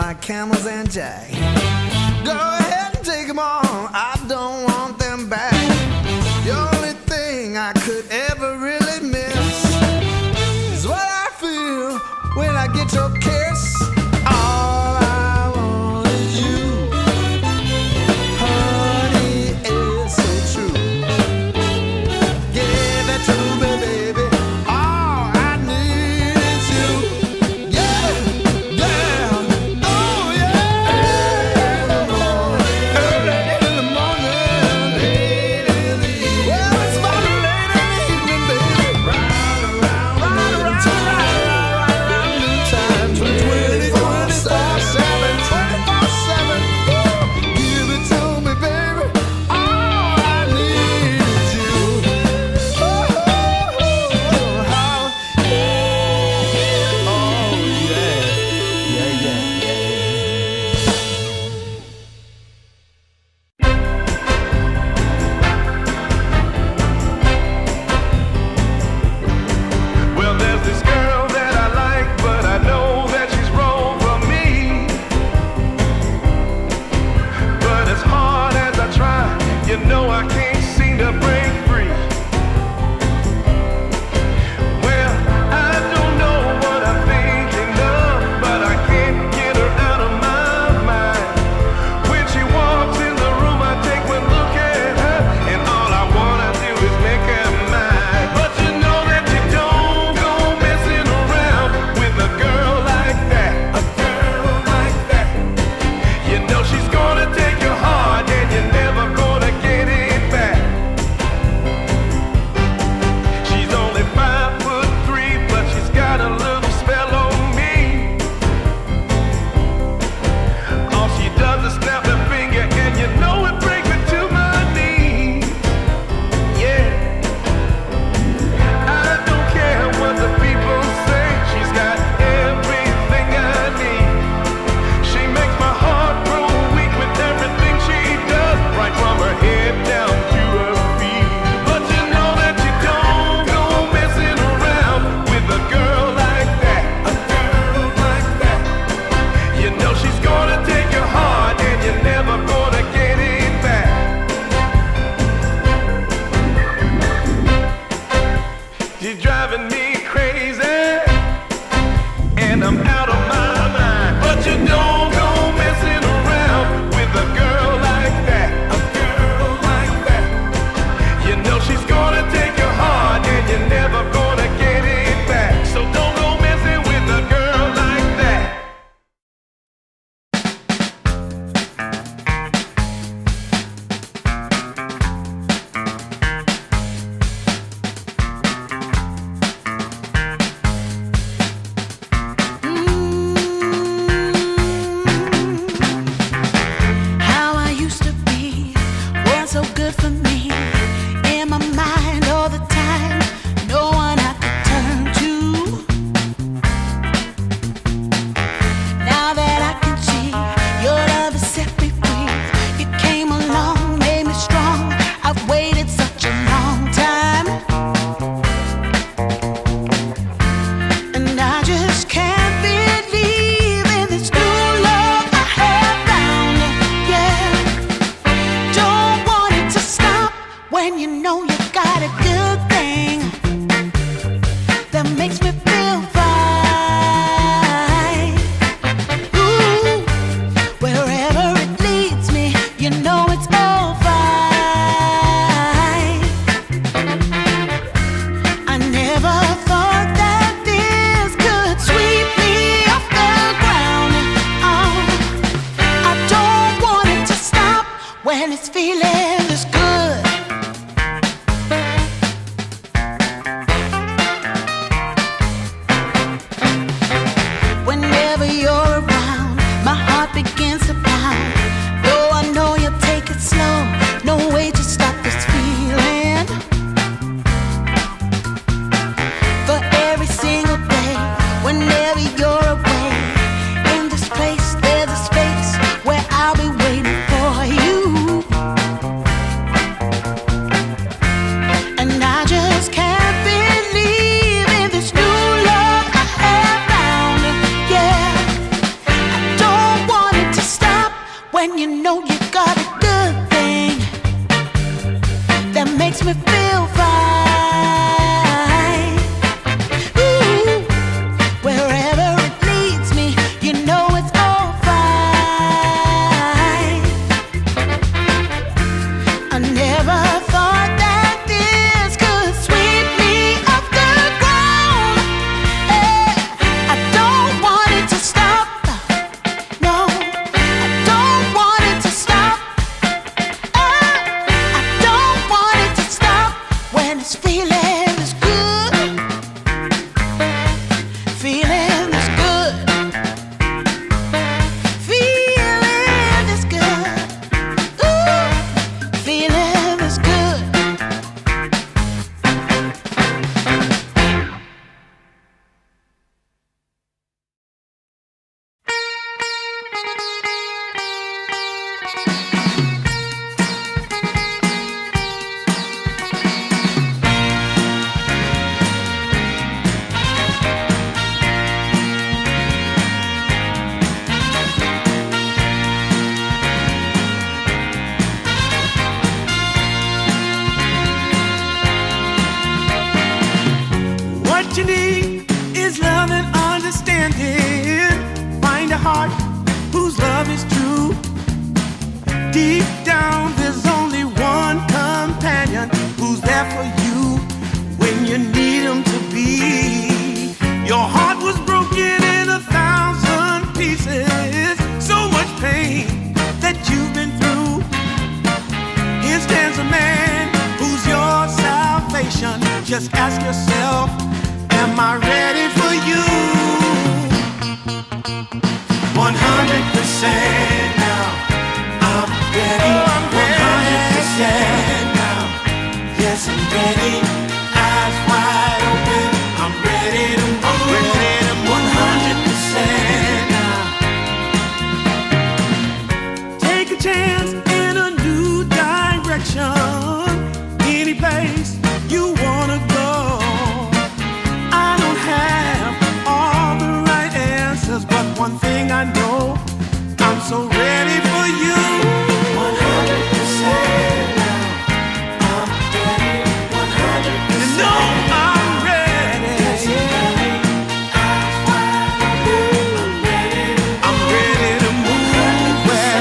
my camels and jack. Go ahead and take them all, I don't want them back. The only thing I could ever really miss is what I feel when I get your kiss. All I want is you, honey, it's so true. Give it to me, baby. All I need is you. Yeah, yeah, oh yeah. Early in the morning, late in the evening. Well, it's about late in the evening, baby. Right around noontime, 24/7, 24/7. Give it to me, baby. All I need is you. Oh, how, oh yeah, yeah, yeah, Well, there's this girl that I like, but I know that she's wrong for me. But as hard as I try, you know I can't seem to break free. Well, I don't know what I'm thinking of, but I can't get her out of my mind. When she walks in the room, I take one look at her, and all I wanna do is make her mine. But you know that you don't go messing around with a girl like that. A girl like that. You know she's gonna take your heart, and you're never gonna get it back. She's only 5'3", but she's got a little spell on me. All she does is snap her finger, and you know it brings me to my knees. Yeah, I don't care what the people say. She's got everything I need. She makes my heart grow weak with everything she does, right from her head down to her feet. But you know that you don't go messing around with a girl like that. A girl like that. You know she's gonna take your heart, and you're never gonna get it back. She's driving me crazy, and I'm out of my mind. But you don't go messing around with a girl like that. A girl like that. You know she's gonna take your heart, and you're never gonna get it back. So don't go messing with a girl like that. Just ask yourself, am I ready for you? 100% now. I'm ready. 100% now. Yes, I'm ready. Eyes wide open. I'm ready to move. 100% now. Take a chance in a new direction. Any place you wanna go. I don't have all the right answers, but one thing I know, I'm so ready for you. 100% now. I'm ready. 100%. You know I'm ready. Yes, I'm ready. Eyes wide open. I'm ready to move. Well,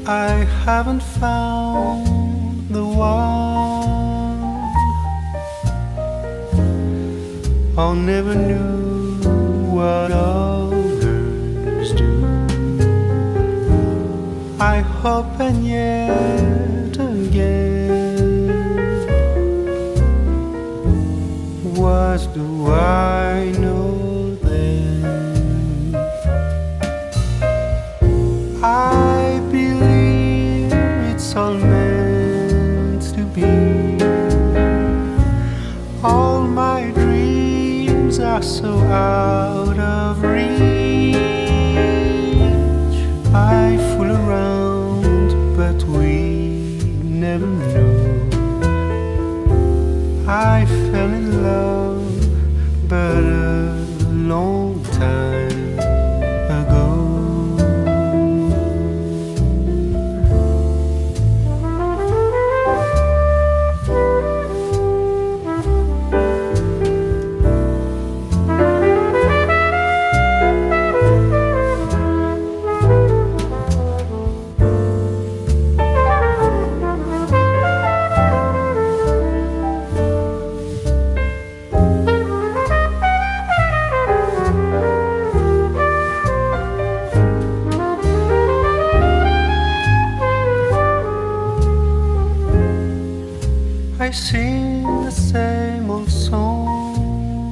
I haven't found the one. I never knew what others do. I hope and yet again, what do I know then? I believe it's all meant to be. All my dreams are so out of reach. I fool around, but we never know. I fell in love, but a long time ago. I sing the same old song,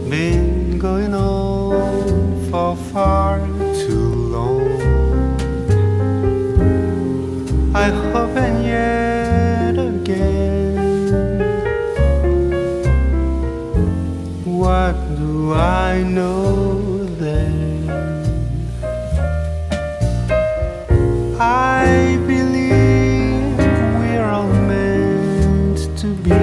been going on for far too long. I hope and yet again, what do I know then? I believe we're all meant to be.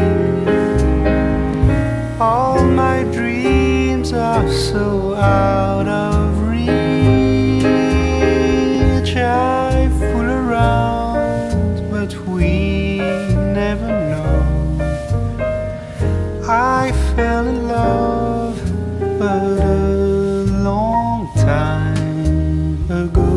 All my dreams are so out of reach. I fool around, but we never know. I fell in love, but a long time ago.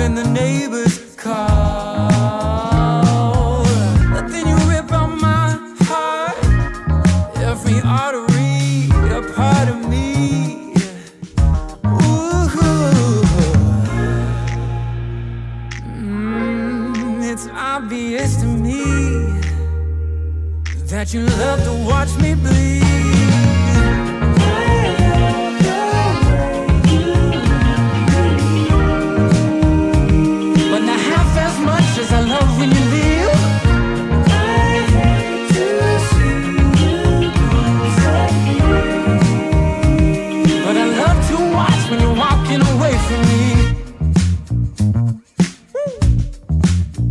when the neighbors call. But then you rip out my heart, every artery, a part of me. It's obvious to me that you love to watch me bleed. But not half as much as I love when you leave. I hate to see you lose. But I love to watch when you're walking away from me.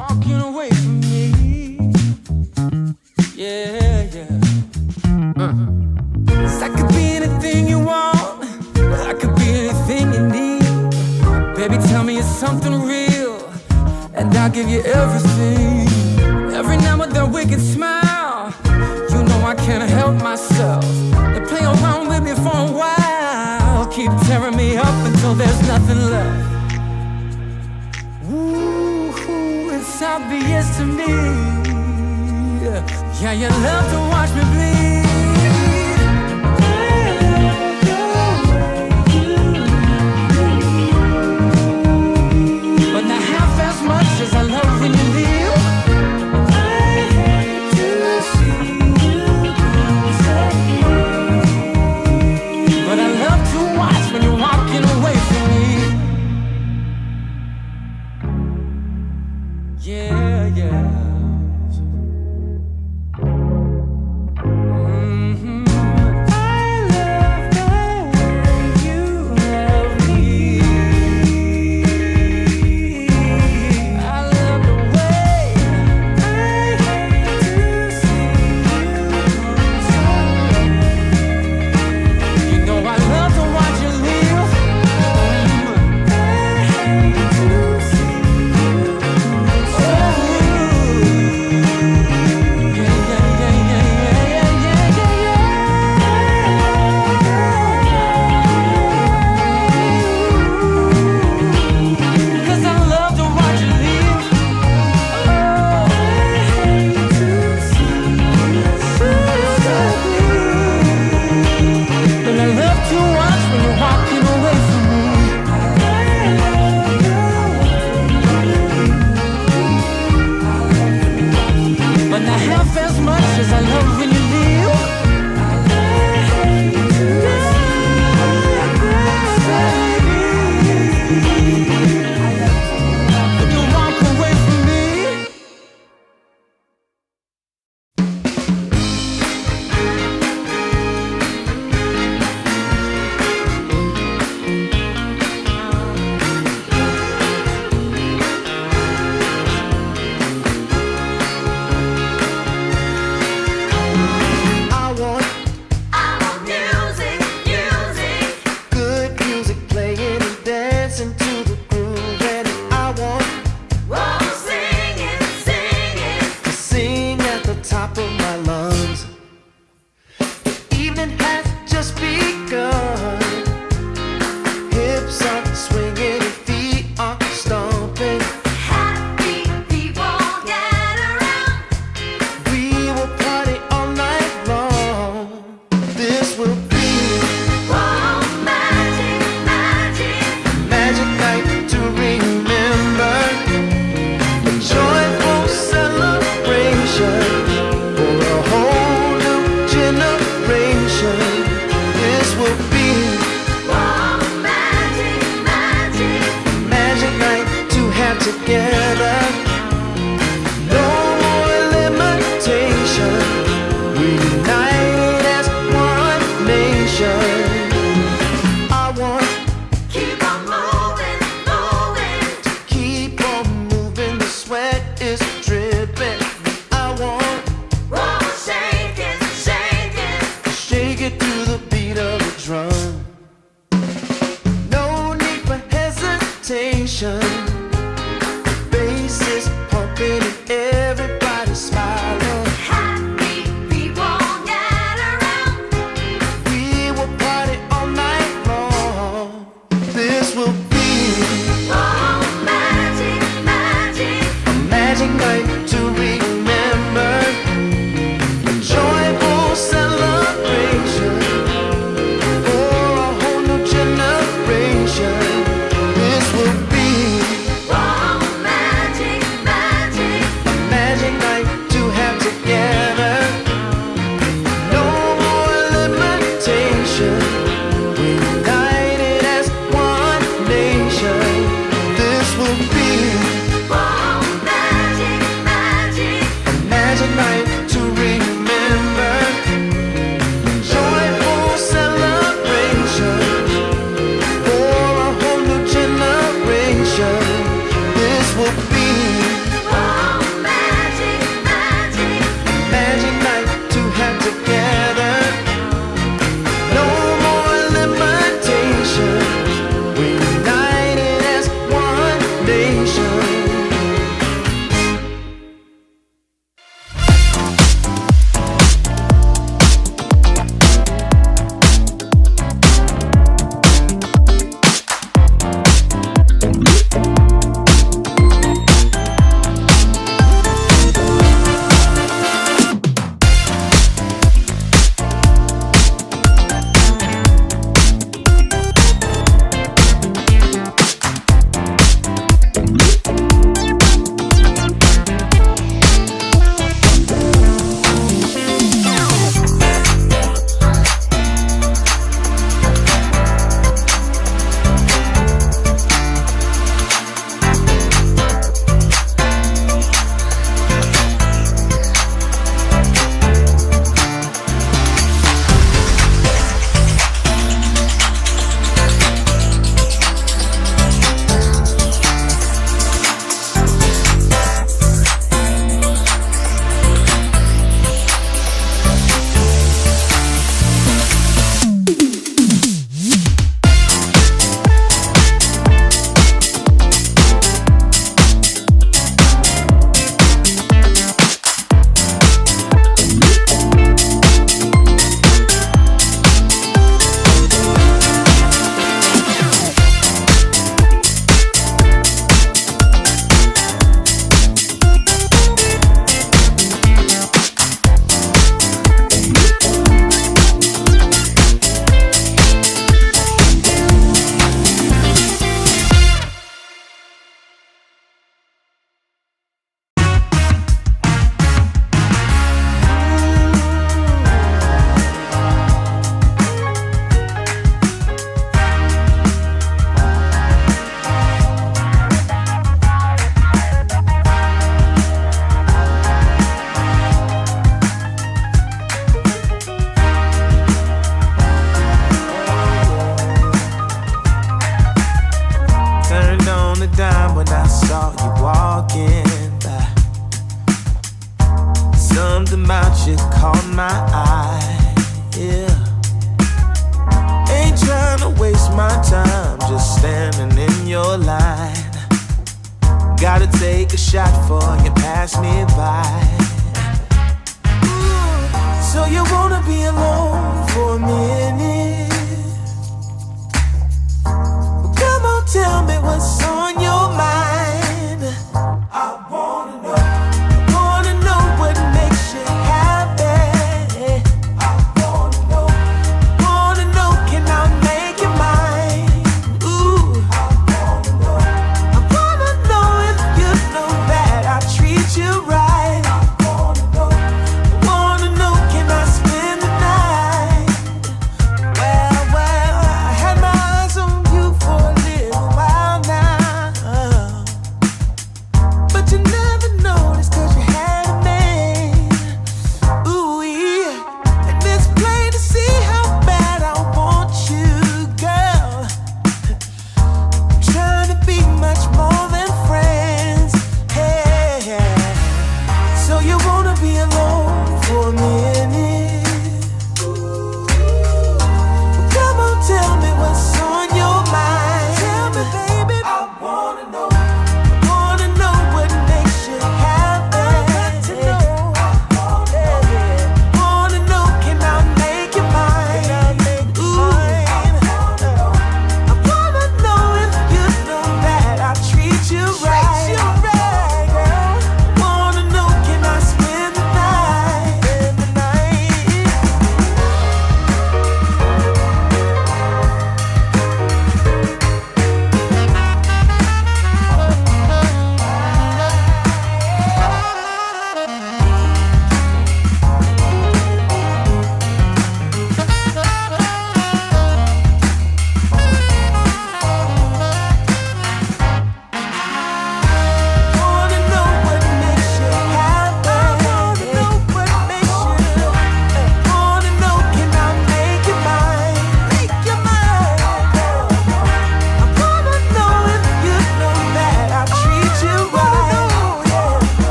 Walking away from me. Yeah, yeah. I could be anything you want, I could be anything you need. Baby, tell me it's something real, and I'll give you everything. Every now and then wicked smile, you know I can't help myself. They play around with me for a while, keep tearing me up until there's nothing left. Ooh, it's obvious to me. Yeah, you love to watch me bleed. But not half as much as I love when you leave. I hate to see you lose. But I love to watch when you're walking away from me. Yeah, yeah. Baby take a shot for you pass me by. So you wanna be alone for a minute? Well, come on, tell me what's on your mind. I wanna know what makes you happy. I wanna know, can I make you mine? Ooh, I wanna know if you know that I treat you right. I wanna know, can I spend the night? Well, I had my eyes on you for a little while now.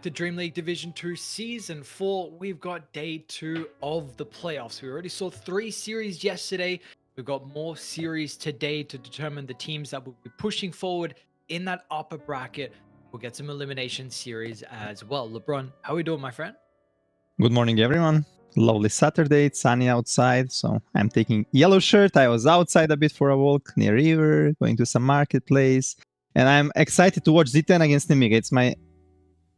to Dream League Division 2 Season 4. We've got day 2 of the playoffs. We already saw 3 series yesterday. We've got more series today to determine the teams that will be pushing forward in that upper bracket. We'll get some elimination series as well. LeBron, how are we doing, my friend? Good morning, everyone. Lovely Saturday. It's sunny outside, so I'm taking yellow shirt. I was outside a bit for a walk near river, going to some marketplace, and I'm excited to watch Z10 against Nemiga. It's my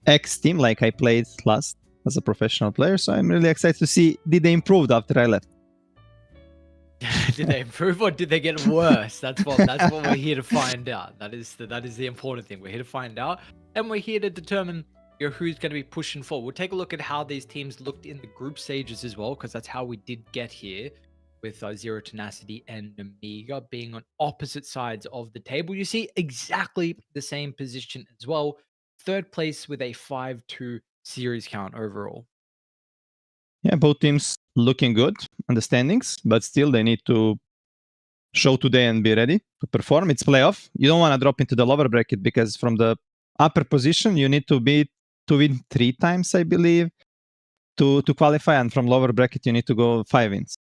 ex-team, like I played last as a professional player, so I'm really excited to see did they improve after I left. Did they improve or did they get worse? That's what we're here to find out. That is the important thing. We're here to find out, and we're here to determine who's going to be pushing forward. We'll take a look at how these teams looked in the group stages as well, because that's how we did get here, with Zero Tenacity and Nemiga being on opposite sides of the table. You see exactly the same position as well. Third place with a 5-2 series count overall. Yeah, both teams looking good on the standings, but still they need to show today and be ready to perform. It's playoff. You don't want to drop into the lower bracket, because from the upper position you need to win 3 times, I believe, to qualify, and from lower bracket you need to go 5 wins,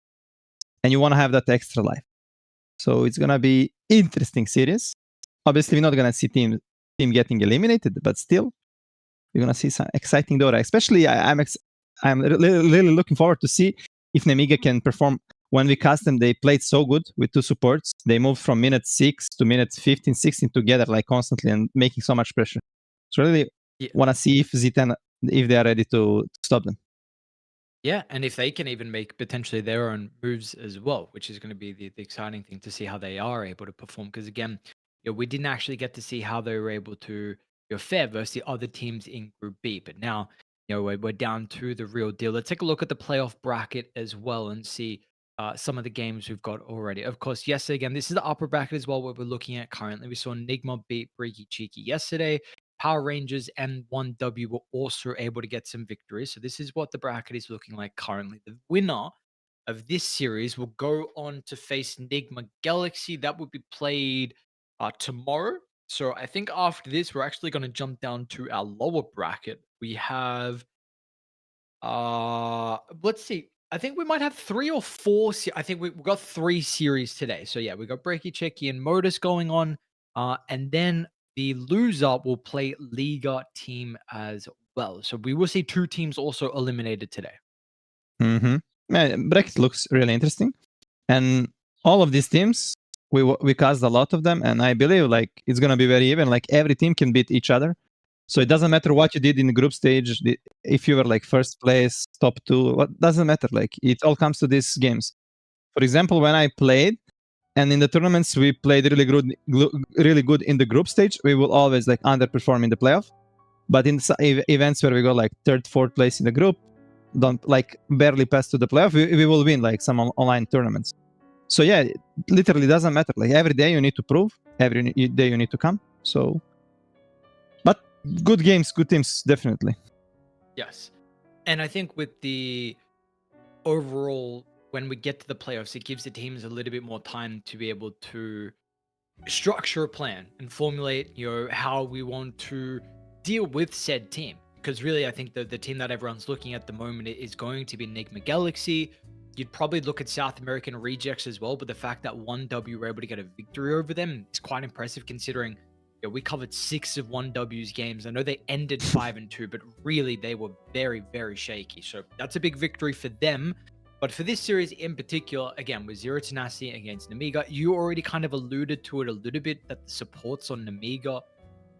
and you want to have that extra life. So it's gonna be interesting series. Obviously, we're not gonna see team getting eliminated, but still, you're gonna see some exciting Dota. Especially, I'm really looking forward to see if Nemiga can perform. When we cast them, they played so good with 2 supports. They moved from minute 6 to minute 15, 16 together, like constantly, and making so much pressure. So really want to see if Z10, if they are ready to stop them. Yeah, and if they can even make potentially their own moves as well, which is going to be the exciting thing to see how they are able to perform. Because again, we didn't actually get to see how they were able to fare versus the other teams in Group B. But now, we're down to the real deal. Let's take a look at the playoff bracket as well and see some of the games we've got already. Of course, yes, again, this is the upper bracket as well, what we're looking at currently. We saw Enigma beat Breaky Cheeky yesterday. Power Rangers and L1GA were also able to get some victories. So this is what the bracket is looking like currently. The winner of this series will go on to face Enigma Galaxy. That will be played tomorrow. So I think after this, we're actually going to jump down to our lower bracket. We have, let's see. I think we might have 3 or 4. I think we've got 3 series today. So yeah, we got Breaky Cheeky and Modus going on. And then the loser will play Liga team as well. So we will see 2 teams also eliminated today. Bracket looks really interesting. And all of these teams, we cast a lot of them. And I believe like it's going to be very even. Like every team can beat each other. So it doesn't matter what you did in the group stage. If you were like first place, top 2, what doesn't matter. Like it all comes to these games. For example, when I played, and in the tournaments, we played really good in the group stage. We will always like underperform in the playoff. But in events where we go like 3rd, 4th place in the group, don't like barely pass to the playoff, we will win like some online tournaments. So yeah, it literally doesn't matter. Like every day you need to prove, every day you need to come. So, but good games, good teams, definitely. Yes. And I think with the overall, when we get to the playoffs, it gives the teams a little bit more time to be able to structure a plan and formulate, how we want to deal with said team. Because really, I think the team that everyone's looking at the moment is going to be Enigma Galaxy. You'd probably look at South American rejects as well, but the fact that L1GA were able to get a victory over them is quite impressive, considering we covered 6 of L1GA's games. I know they ended 5-2, but really they were very, very shaky. So that's a big victory for them. But for this series in particular, again, with Zero Tenacity against Nemiga, you already kind of alluded to it a little bit, that the supports on Nemiga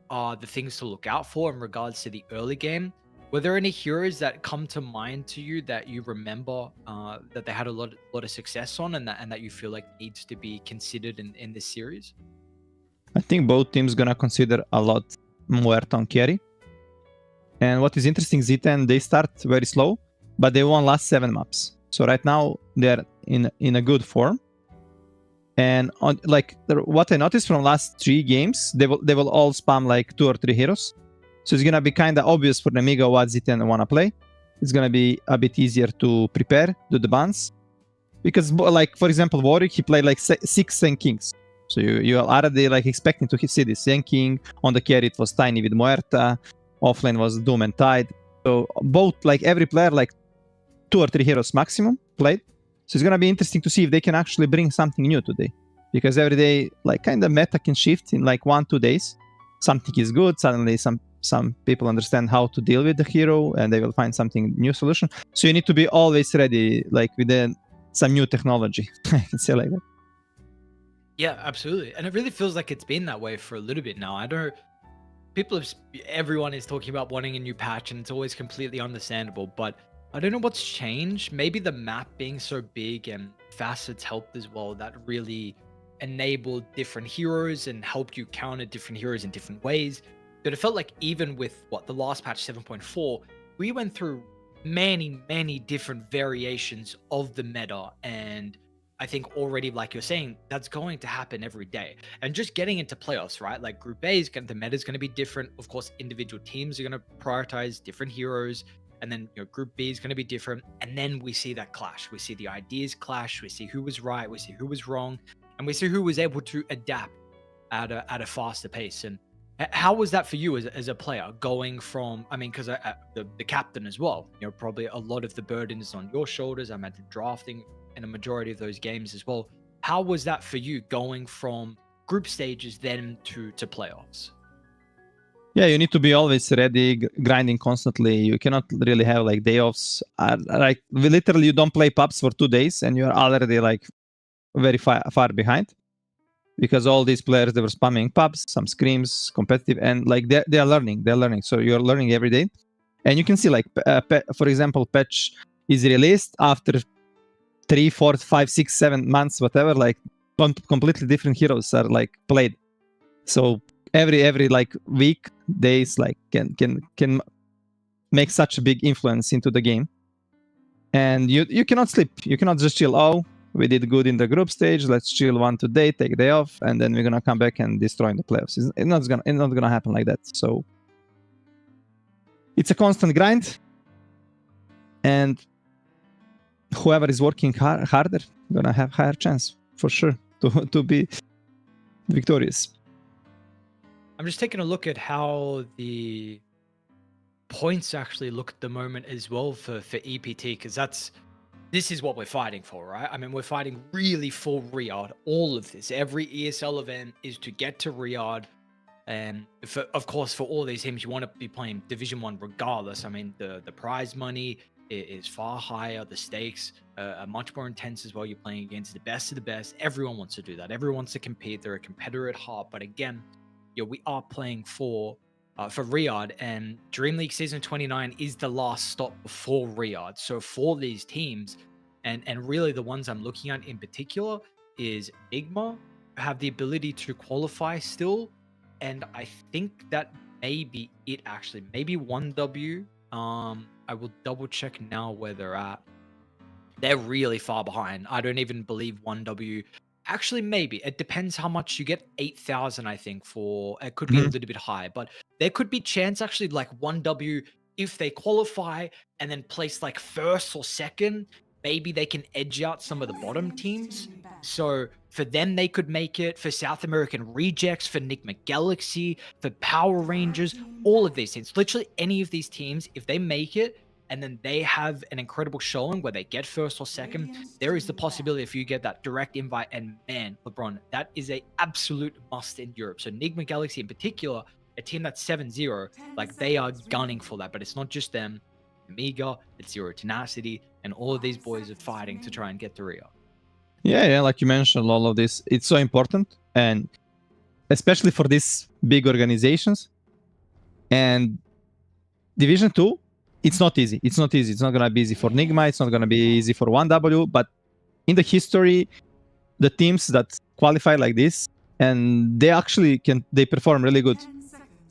are the things to look out for in regards to the early game. Were there any heroes that come to mind to you that you remember that they had a lot of success on, and that you feel like needs to be considered in this series? I think both teams gonna consider a lot Muerta on carry. And what is interesting, Z10, they start very slow, but they won last 7 maps. So right now they're in a good form. And on what I noticed from last 3 games, they will all spam like 2 or 3 heroes. So it's gonna be kind of obvious for Nemiga what Z10 wanna play. It's gonna be a bit easier to prepare, do the bans, because like for example Warwick, he played like 6 Sen Kings. So you are already like expecting to see this Sen King. On the carry it was Tiny with Muerta. Offlane was Doom and Tide. So both, like every player, like 2 or 3 heroes maximum played. So it's gonna be interesting to see if they can actually bring something new today, because every day, like kind of meta can shift in like 1-2 days. Something is good. Suddenly, some people understand how to deal with the hero, and they will find something new solution. So you need to be always ready, like with some new technology. I can say like that. Yeah, absolutely. And it really feels like it's been that way for a little bit now. I don't. Everyone is talking about wanting a new patch, and it's always completely understandable. But I don't know what's changed. Maybe the map being so big and facets helped as well. That really enabled different heroes and helped you counter different heroes in different ways. But it felt like even with the last patch 7.4, we went through many different variations of the meta, and I think already, like you're saying, that's going to happen every day. And just getting into playoffs, right? Like Group A the meta is going to be different. Of course, individual teams are going to prioritize different heroes, and then Group B is going to be different. And then we see that clash. We see the ideas clash. We see who was right. We see who was wrong, and we see who was able to adapt at a faster pace. And how was that for you as a player, going from, I mean, because the captain as well, probably a lot of the burden is on your shoulders. I imagine drafting in a majority of those games as well. How was that for you, going from group stages then to playoffs? Yeah, you need to be always ready, grinding constantly. You cannot really have like day offs. Like literally, you don't play pubs for 2 days, and you're already like very far behind, because all these players, they were spamming pubs, some scrims, competitive, and like they are learning. They're learning. So you're learning every day, and you can see like, for example, patch is released after 3, 4, 5, 6, 7 months, whatever. Like completely different heroes are like played. So every like week, days, like can make such a big influence into the game. And you cannot sleep. You cannot just chill. Oh, we did good in the group stage. Let's chill 1-2 day, take a day off, and then we're gonna come back and destroy in the playoffs. It's not gonna happen like that. So it's a constant grind, and whoever is working harder gonna have higher chance for sure to be victorious. I'm just taking a look at how the points actually look at the moment as well for EPT, because this is what we're fighting for, right? I mean, we're fighting really for Riyadh. All of this, every ESL event is to get to Riyadh. And of course, for all these teams, you want to be playing Division 1 regardless. I mean, the prize money is far higher. The stakes are much more intense as well. You're playing against the best of the best. Everyone wants to do that. Everyone wants to compete. They're a competitor at heart. But again, we are playing for Riyadh, and DreamLeague Season 29 is the last stop before Riyadh. So for these teams, and really the ones I'm looking at in particular is Enigma, have the ability to qualify still. And I think that may be it, actually. Maybe 1W. I will double check now where they're at. They're really far behind. I don't even believe 1W. Actually, maybe. It depends how much you get. 8,000, I think, for... It could be a little bit high, but there could be chance, actually, like 1W, if they qualify and then place like first or second, maybe they can edge out some of the bottom teams. So for them, they could make it. For South American Rejects, for Nigma Galaxy, for Power Rangers, all of these teams, literally any of these teams, if they make it and then they have an incredible showing where they get first or second, there is the possibility if you get that direct invite. And man, LeBron, that is a absolute must in Europe. So Nigma Galaxy in particular, a team that's 7-0, like they are gunning for that. But it's not just them. Nemiga, it's Zero Tenacity, and all of these boys are fighting to try and get to Rio. Yeah, like you mentioned, all of this, it's so important, and especially for these big organizations. And Division 2, it's not easy. It's not easy. It's not gonna be easy for Nigma. It's not gonna be easy for 1W. But in the history, the teams that qualify like this, and they actually they perform really good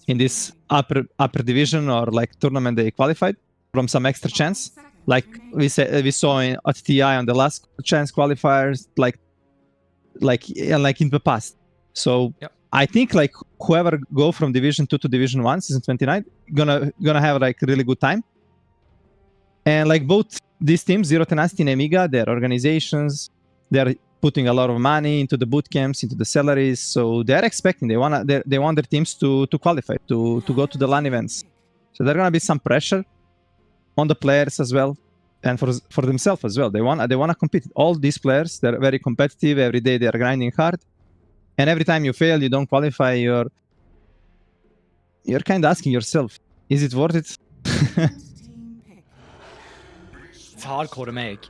in this upper division or like tournament they qualified from some extra chance. Like we saw at TI on the last chance qualifiers, like in the past. So yep. I think like whoever go from Division 2 to Division 1 season 29 gonna have like really good time. And like both these teams, Zero Tenacity and Nemiga, their organizations, they're putting a lot of money into the boot camps, into the salaries. So they're expecting, they want their teams to qualify, to go to the LAN events. So there's gonna be some pressure on the players as well, and for themselves as well. They wanna compete. All these players, they're very competitive. Every day they are grinding hard, and every time you fail, you don't qualify. You're kind of asking yourself, is it worth it? It's a hard call to make.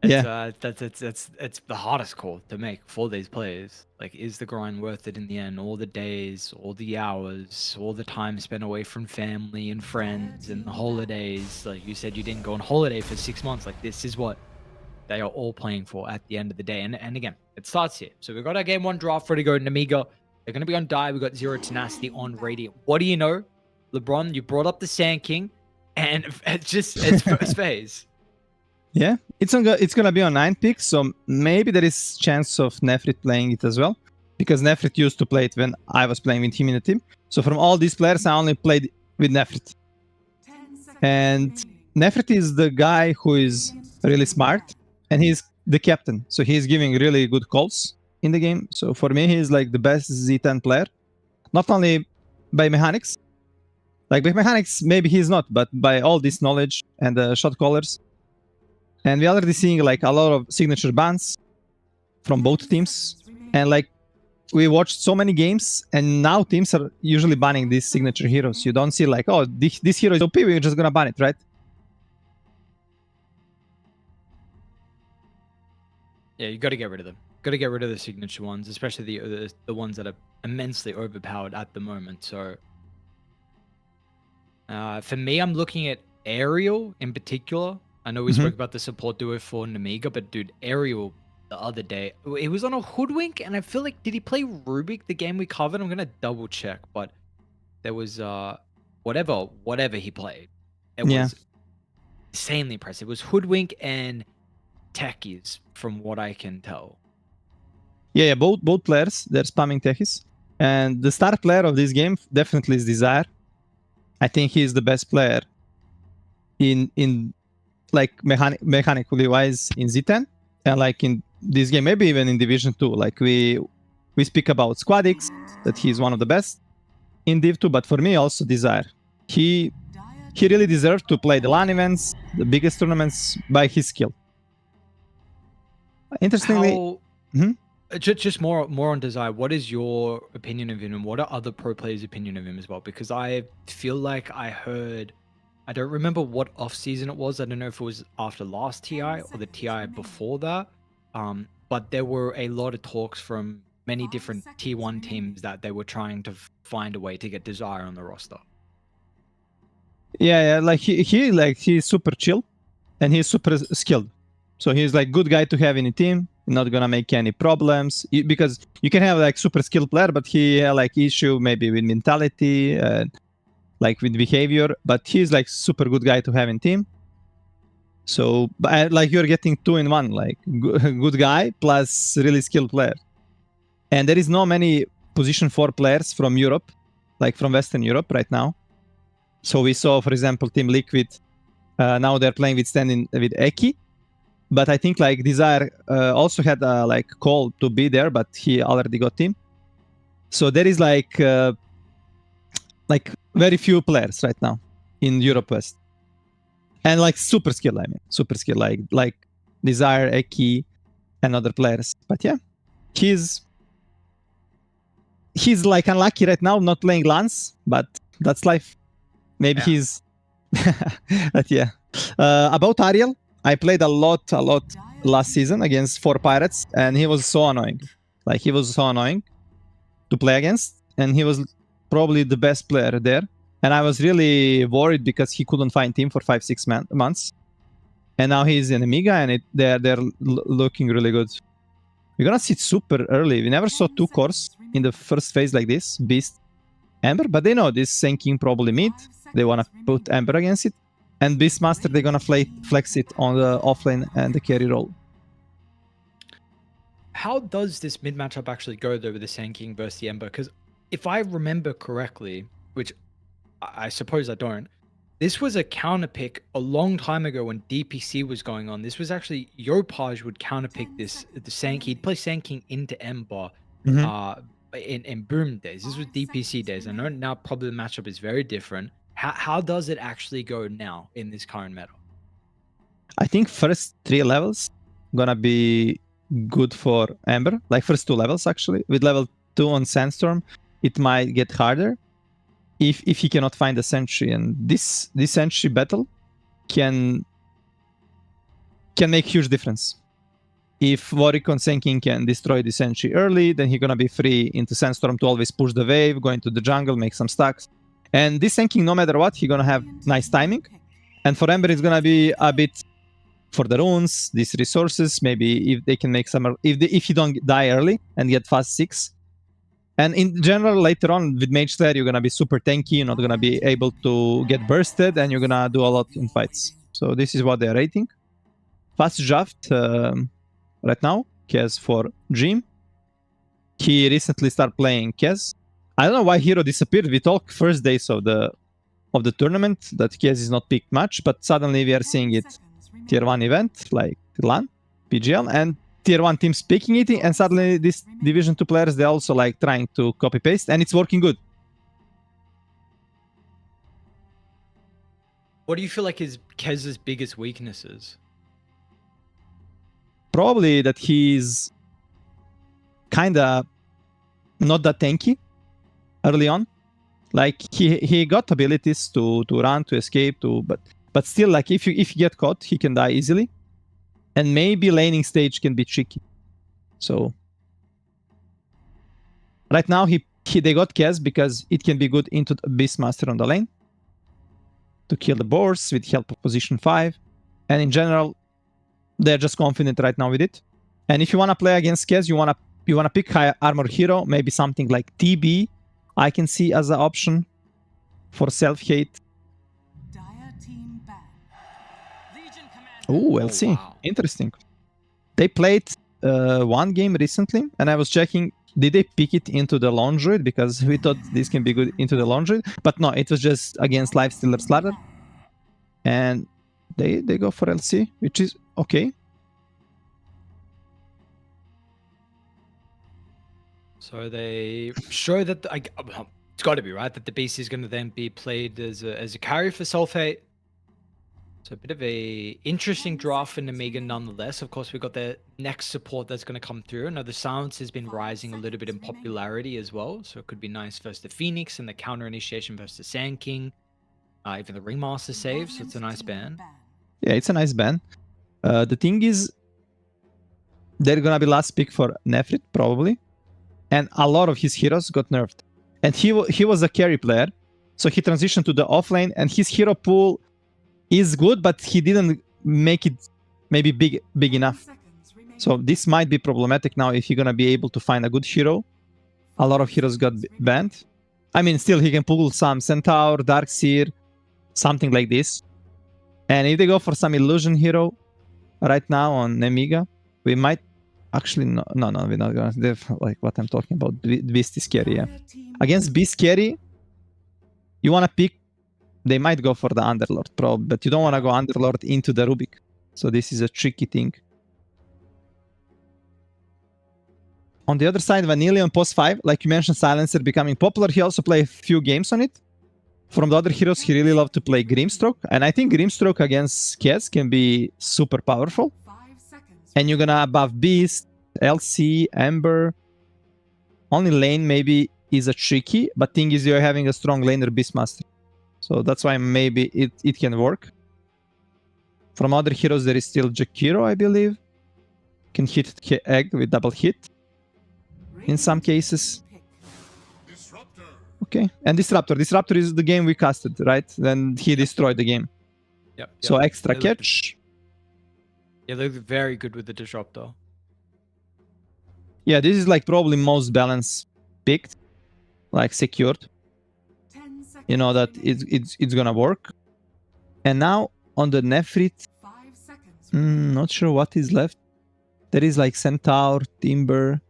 Yeah. It's the hardest call to make for these players. Like, is the grind worth it in the end? All the days, all the hours, all the time spent away from family and friends and the holidays. Like you said, you didn't go on holiday for 6 months. Like, this is what they are all playing for at the end of the day. And again, it starts here. So we've got our game 1 draft ready to go. Nemiga, they're going to be on Die. We've got Zero Tenacity on Radiant. What do you know? LeBron, you brought up the Sand King, and it's first phase. Yeah, it's gonna be on 9 picks, so maybe there is chance of Nefrit playing it as well, because Nefrit used to play it when I was playing with him in the team. So from all these players, I only played with Nefrit. And Nefrit is the guy who is really smart, and he's the captain, so he's giving really good calls in the game. So for me, he's like the best Z10 player, not only by mechanics. Like by mechanics, maybe he's not, but by all this knowledge and the shot callers. And we're already seeing like a lot of signature bans from both teams. And like we watched so many games, and now teams are usually banning these signature heroes. You don't see like, oh, this hero is OP, we're just gonna ban it, right? Yeah, you got to get rid of them. Got to get rid of the signature ones, especially the ones that are immensely overpowered at the moment. So for me, I'm looking at Ariel in particular. I know we spoke about the support duo for Nemiga, but dude, Ariel the other day, it was on a Hoodwink, and I feel like, did he play Rubik the game we covered? I'm gonna double check, but there was whatever he played. It was insanely impressive. It was Hoodwink and Techies, from what I can tell. Yeah, both players, they're spamming Techies. And the star player of this game definitely is Desire. I think he's the best player in like mechanically wise in Z10, and like in this game, maybe even in Division 2. Like we speak about Squadix, that he's one of the best in Div 2, but for me also Desire. He really deserved to play the LAN events, the biggest tournaments, by his skill. Interestingly, just more on Desire. What is your opinion of him, and what are other pro players' opinion of him as well? Because I feel like I heard, I don't remember what off season it was. I don't know if it was after last TI or the TI before that. But there were a lot of talks from many different T1 teams that they were trying to find a way to get Desire on the roster. Yeah, like he's super chill, and he's super skilled. So he's like good guy to have in a team. Not gonna make any problems, because you can have like super skilled player, but he like issue maybe with mentality, like with behavior. But he's like super good guy to have in team. So like you're getting 2 in 1, like good guy plus really skilled player. And there is no many position 4 players from Europe, like from Western Europe right now. So we saw, for example, Team Liquid. Now they're playing with with Eki. But I think like Desire also had a like call to be there, but he already got him. So there is like very few players right now in Europe West, and like super skill. I mean, super skill like Desire, Eki, and other players. But yeah, he's like unlucky right now, not playing LANs, but that's life. Maybe he's. But yeah, about Ariel. I played a lot last season against 4 Pirates, and he was so annoying. Like, he was so annoying to play against, and he was probably the best player there. And I was really worried because he couldn't find team for 5-6 months. And now he's in Nemiga, and they're looking really good. We're gonna see it super early. We never saw 2 cores in the first phase like this, Beast, Ember, but they know this Sand King probably mid. They wanna put Ember against it. And Beastmaster, they're gonna flex it on the offlane and the carry role. How does this mid matchup actually go though with the Sand King versus the Ember? Because if I remember correctly, which I suppose I don't, this was a counter pick a long time ago when DPC was going on. This was actually Yopaj would counter pick the Sand King. He'd play Sand King into Ember in Boom days. This was DPC days. I know now probably the matchup is very different. How does it actually go now in this current meta? I think first 3 levels gonna be good for Ember. Like first 2 levels actually. With level 2 on Sandstorm, it might get harder if he cannot find a sentry. And this sentry battle can make huge difference. If Warwick on Senkin can destroy the sentry early, then he's gonna be free into Sandstorm to always push the wave, go into the jungle, make some stacks. And this Senkin, no matter what, he's gonna have nice timing. And for Ember, it's gonna be a bit for the runes, these resources, maybe if they can make some, if you don't die early and get fast 6. And in general, later on with Mage Slayer, you're gonna be super tanky, you're not gonna be able to get bursted, and you're gonna do a lot in fights. So this is what they're rating. Fast draft right now, Kez for Dream. He recently started playing Kez. I don't know why Hero disappeared. We talked first days of the tournament that Kez is not picked much, but suddenly we are seeing it tier 1 event like LAN, PGL, and tier 1 teams picking it, and suddenly this division 2 players, they're also like trying to copy paste, and it's working good. What do you feel like is Kez's biggest weaknesses? Probably that he's kinda not that tanky early on. Like he got abilities to run, to escape, but still, like if you get caught, he can die easily. And maybe laning stage can be tricky. So right now they got Kez because it can be good into Beastmaster on the lane to kill the boars with help of position 5. And in general, they're just confident right now with it. And if you want to play against Kez, you wanna pick high armor hero, maybe something like TB. I can see as an option for self-hate. Oh, LC. Wow. Interesting. They played one game recently, and I was checking, did they pick it into the Lone Druid? Because we thought this can be good into the Lone Druid. But no, it was just against Lifestealer Slaughter. And they go for LC, which is okay. So they show that it's got to be right that the beast is going to then be played as a carry for Sulfate. So a bit of a interesting draft for Nemiga nonetheless. Of course, we've got the next support that's going to come through. Now the Silence has been rising a little bit in popularity as well, so it could be nice versus the Phoenix and the counter initiation versus the Sand King, even the Ringmaster save. So it's a nice ban. Yeah, it's a nice ban. The thing is, they're gonna be last pick for Nefrit probably, and a lot of his heroes got nerfed. And he was a carry player, so he transitioned to the offlane, and his hero pool is good, but he didn't make it maybe big enough. So this might be problematic now if you're gonna be able to find a good hero. A lot of heroes got banned. I mean, still he can pull some Centaur, Darkseer, something like this. And if they go for some illusion hero right now on Nemiga, we might actually no, we're not gonna do like what I'm talking about. Beast is scary, yeah. Against Beast carry, you wanna pick. They might go for the Underlord probe, but you don't want to go Underlord into the Rubik. So this is a tricky thing. On the other side, Vanilla on post 5, like you mentioned, Silencer becoming popular. He also played a few games on it. From the other heroes, he really loved to play Grimstroke. And I think Grimstroke against Kez can be super powerful. And you're gonna buff Beast, LC, Ember. Only lane maybe is a tricky, but thing is you're having a strong laner Beastmaster. So that's why maybe it can work. From other heroes, there is still Jakiro, I believe. Can hit Egg with double hit in some cases. Okay, and Disruptor. Disruptor is the game we casted, right? Then he destroyed the game. Yep. So extra catch. Yeah, they look very good with the Disruptor. Yeah, this is like probably most balanced picked, like secured. You know that it's gonna work. And now on the Nefrit, not sure what is left. There is like Centaur, Timber.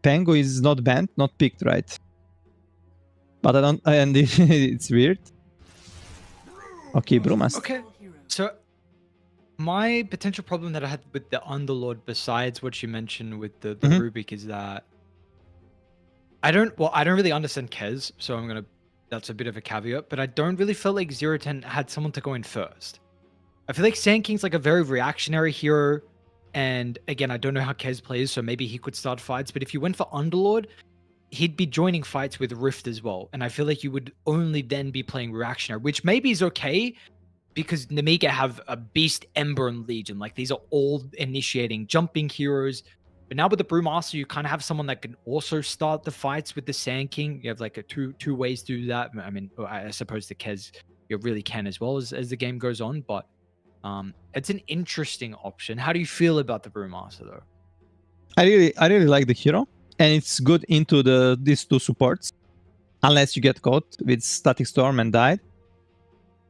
Pango is not banned, not picked, right? But I don't, and it's weird. Okay, Brumast. Okay, so my potential problem that I had with the Underlord, besides what you mentioned with the Rubik, is that I don't really understand Kez, so that's a bit of a caveat, but I don't really feel like 010 had someone to go in first. I feel like Sand King's like a very reactionary hero, and again, I don't know how Kez plays, so maybe he could start fights, but if you went for Underlord, he'd be joining fights with Rift as well, and I feel like you would only then be playing reactionary, which maybe is okay, because Nemiga have a Beast, Ember, and Legion. Like, these are all initiating jumping heroes. But now with the Brewmaster, you kind of have someone that can also start the fights with the Sand King. You have like a two ways to do that. I mean, I suppose the Kez, you really can as well as the game goes on. But it's an interesting option. How do you feel about the Brewmaster though? I really like the hero, and it's good into these two supports, unless you get caught with Static Storm and died.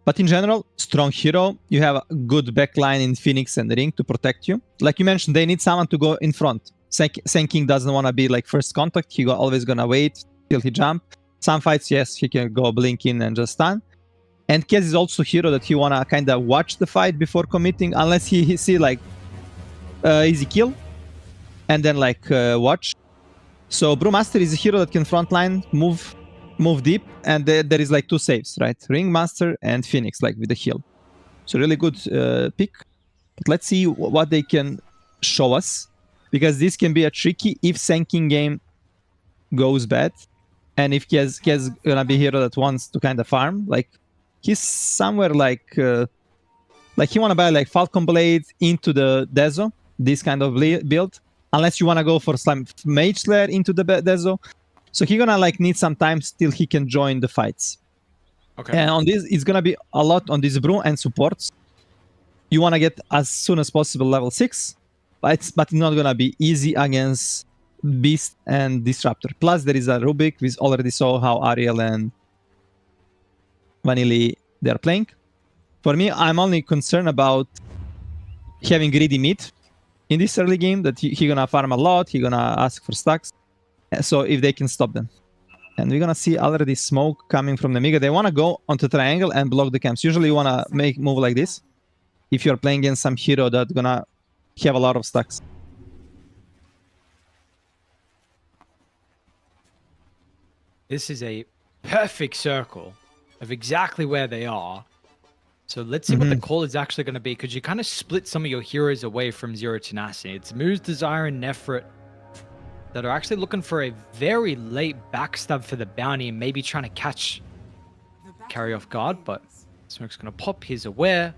But in general, strong hero. You have a good backline in Phoenix and Ring to protect you. Like you mentioned, they need someone to go in front. Sand King doesn't want to be like first contact. He always gonna wait till he jump. Some fights, yes, he can go blink in and just stun. And Kez is also a hero that he wanna kind of watch the fight before committing, unless he see like easy kill, and then like watch. So Brewmaster is a hero that can frontline, move deep, and there is like two saves, right? Ringmaster and Phoenix, like with the heal. So really good pick. But let's see what they can show us, because this can be a tricky if Sand King game goes bad, and if Kez gonna be a hero that wants to kind of farm, like he's somewhere like he wanna buy like Falcon Blade into the Dezo, this kind of build, unless you wanna go for some Mage Slayer into the Dezo. So he's gonna like need some time till he can join the fights. Okay. And on this, it's gonna be a lot on this brew and supports. You wanna get as soon as possible level 6, but it's not gonna be easy against Beast and Disruptor. Plus there is a Rubik. We already saw how Ariel and Vanilli they're playing. For me, I'm only concerned about having greedy mid in this early game, that he gonna farm a lot, he gonna ask for stacks. So if they can stop them. And we're gonna see already smoke coming from the Nemiga. They wanna go onto triangle and block the camps. Usually you wanna move like this if you're playing against some hero that's gonna have a lot of stacks. This is a perfect circle of exactly where they are. So let's see what the call is actually going to be, because you kind of split some of your heroes away from Zero Tenacity. It's Moose, Desire, and Nefrit that are actually looking for a very late backstab for the bounty and maybe trying to carry off guard, but Smoke's going to pop. He's aware.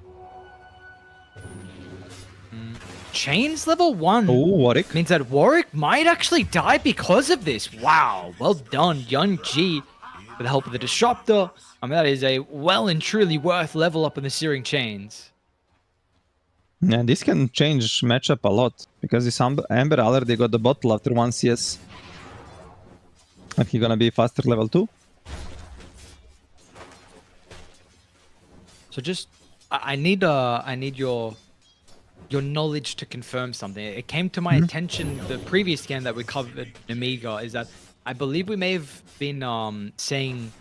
Chains level 1. Oh, Warwick. Means that Warwick might actually die because of this. Wow, well done, L1GA, with the help of the Disruptor. I mean, that is a well and truly worth level up in the Searing Chains. Yeah, this can change matchup a lot, because this Ember already got the bottle after 1 CS. And he's gonna be faster level 2. So just, I need your knowledge to confirm something. It came to my attention the previous game that we covered, Nemiga, is that I believe we may have been saying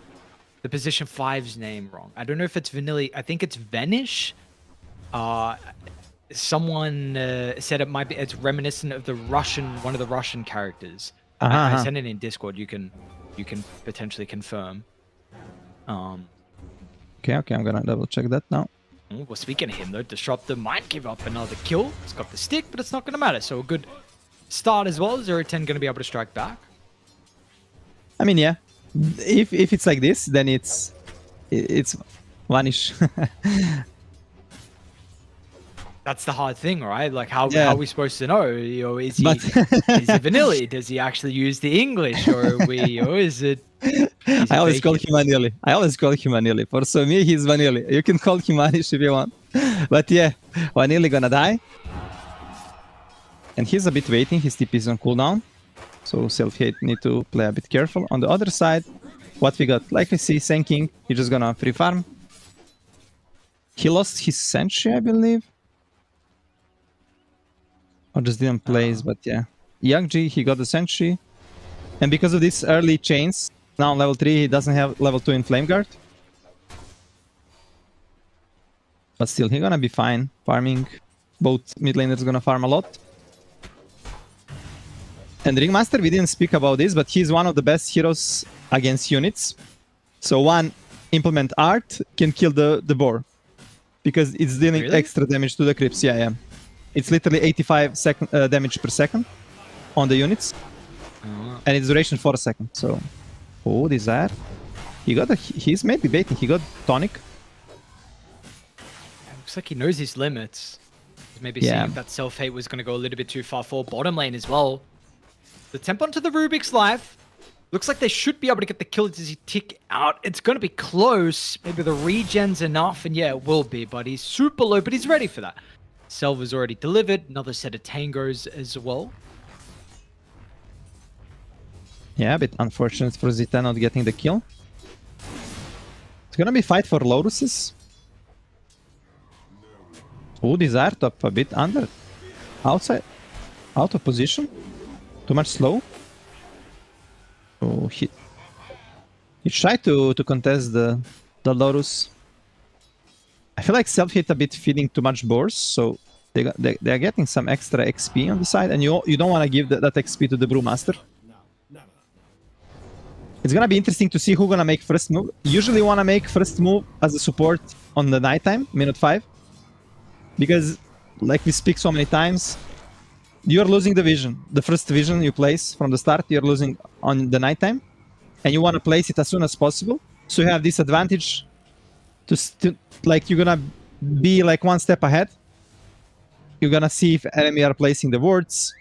the position 5's name wrong. I don't know if it's Vanilli. I think it's Vanish. Someone said it's reminiscent of one of the Russian characters. I sent it in Discord. You can potentially confirm. Okay, I'm gonna double check that now. Well, speaking of him though, Disruptor might give up another kill. It's got the stick, but it's not going to matter. So a good start as well. 010 going to be able to strike back. I mean, yeah. If it's like this, then it's Vanish. That's the hard thing, right? Like, how are we supposed to know? You know, is he Vanilli? Does he actually use the English, or is it? I always call him Vanilli. For so me, he's Vanilli. You can call him Vanish if you want. But yeah, Vanilli gonna die. And he's a bit waiting. His TP is on cooldown. So Self-Hate need to play a bit careful. On the other side, what we got? Like we see, Sand King, he's just gonna free farm. He lost his Sentry, I believe. Or just didn't place, but yeah. L1GA, he got the Sentry. And because of these early chains, now level 3, he doesn't have level 2 in Flame Guard. But still, he's gonna be fine farming. Both mid laners gonna farm a lot. And Ringmaster, we didn't speak about this, but he's one of the best heroes against units. So one implement art can kill the boar. Because it's dealing Really? extra damage to the creeps. Yeah. It's literally 85 damage per second on the units. Oh. And its duration 4 seconds. So, oh, Desire. He's maybe baiting. He got tonic. Looks like he knows his limits. He's maybe Yeah. seeing if that self-hate was going to go a little bit too far for bottom lane as well. The temp onto the Rubik's life. Looks like they should be able to get the kill as he tick out. It's going to be close. Maybe the regen's enough, and yeah, it will be, but he's super low, but he's ready for that. Selva's already delivered. Another set of tangos as well. Yeah, a bit unfortunate for Zeta not getting the kill. It's gonna be fight for Lotuses. Oh, Desire top a bit under. Outside. Out of position. Too much slow. Oh, he tried to contest the Lotus. I feel like self-hit a bit feeding too much boars, so they're getting some extra XP on the side, and you don't want to give that XP to the Brewmaster. It's gonna be interesting to see who's gonna make first move. Usually wanna make first move as a support on the nighttime, minute 5. Because, like we speak so many times, you're losing the vision. The first vision you place from the start, you're losing on the nighttime. And you wanna place it as soon as possible. So you have this advantage to like, you're gonna be like one step ahead. You're gonna see if enemy are placing the wards.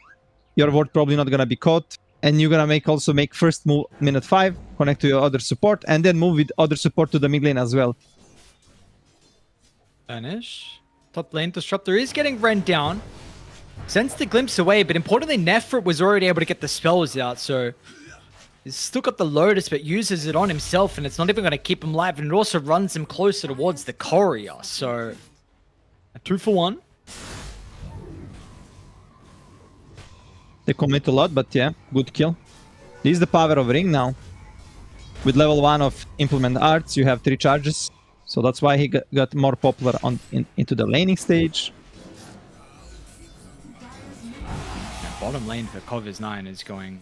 Your ward probably not gonna be caught. And you're gonna also make first move minute 5, connect to your other support, and then move with other support to the mid lane as well. Vanish. Top lane Disruptor is getting rent down. Sends the glimpse away, but importantly, Nefrit was already able to get the spells out, so he's still got the Lotus, but uses it on himself, and it's not even going to keep him alive, and it also runs him closer towards the courier, so a 2-for-1. They commit a lot, but yeah, good kill. This is the power of Ring now. With level 1 of Implement Arts, you have 3 charges. So that's why he got more popular into the laning stage. Bottom lane for Covers 9 is going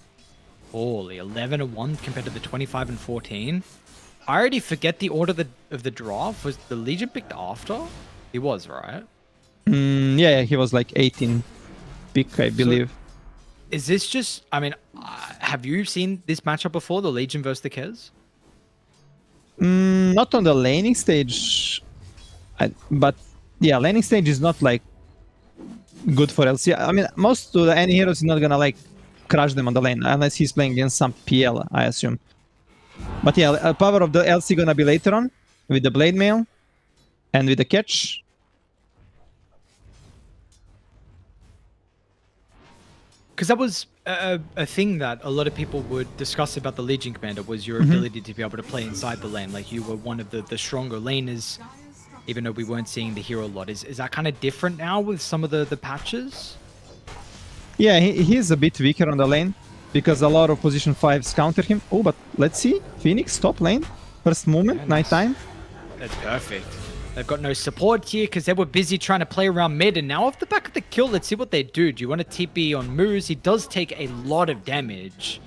poorly. 11-1 compared to the 25 and 14. I already forget the order of the draft. Was the Legion picked after? He was, right? Yeah, he was like 18 pick, I believe. Is this just... I mean, have you seen this matchup before? The Legion versus the Kez? Not on the laning stage. But yeah, laning stage is not like good for LC. I mean, most of the any heroes is not gonna like crush them on the lane unless he's playing against some PL, I assume. But yeah, power of the LC gonna be later on with the Blade Mail and with the catch. Because that was a thing that a lot of people would discuss about the Legion Commander was your ability to be able to play inside the lane. Like you were one of the stronger laners, even though we weren't seeing the hero a lot. Is that kind of different now with some of the patches? Yeah, he's a bit weaker on the lane because a lot of position 5s counter him. Oh, but let's see. Phoenix top lane. First movement, nighttime. That's perfect. They've got no support here because they were busy trying to play around mid. And now off the back of the kill, let's see what they do. Do you want to TP on Moose? He does take a lot of damage.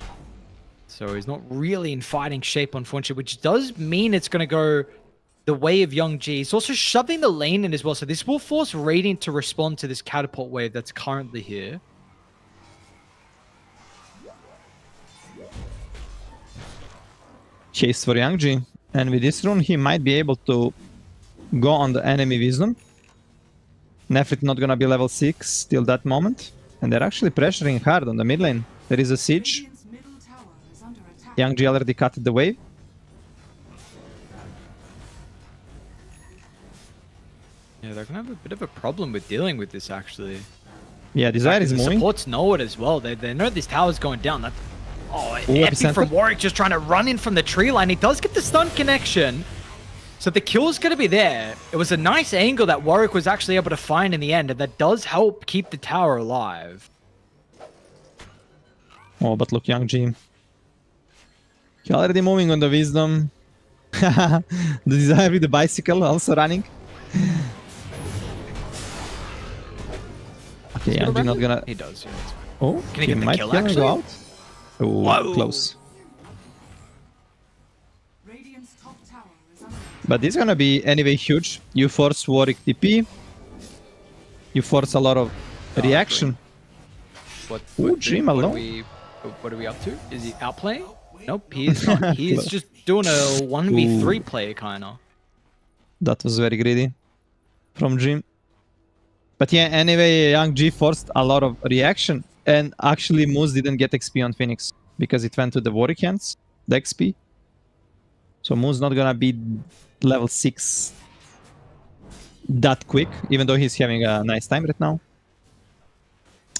So he's not really in fighting shape, unfortunately, which does mean it's going to go the way of L1GA. He's also shoving the lane in as well. So this will force Radiant to respond to this catapult wave that's currently here. Chase for L1GA. And with this rune, he might be able to go on the enemy wisdom. Nefrit not gonna be level 6 till that moment. And they're actually pressuring hard on the mid lane. There is a siege. L1GA already cut the wave. Yeah, they're going to have a bit of a problem with dealing with this, actually. Yeah, Desire is The moving. supports know it as well. They know this tower's going down. That's... Oh, Ooh, epic epicenter. from Warwick just trying to run in from the tree line. He does get the stun connection. So the kill's going to be there. It was a nice angle that Warwick was actually able to find in the end, and that does help keep the tower alive. Oh, but look, L1GA. He already moving on the wisdom. The Desire with the bicycle also running. Okay, L1GA not gonna... He does, yeah, that's fine. Oh, Can he get the might kill, kill and go actually? out. Oh, Whoa. close. Radiant's top tower is under But this is gonna be anyway huge. You force Warwick TP. You force a lot of reaction. Ooh, Dream alone. What are we up to? Is he outplaying? Nope, he is not. He is just doing a 1v3 play, kinda. That was very greedy from Dream. But yeah, anyway, L1GA forced a lot of reaction. And actually, Moose didn't get XP on Phoenix because it went to the Warwick hands, the XP. So Moose not gonna be level 6 that quick, even though he's having a nice time right now.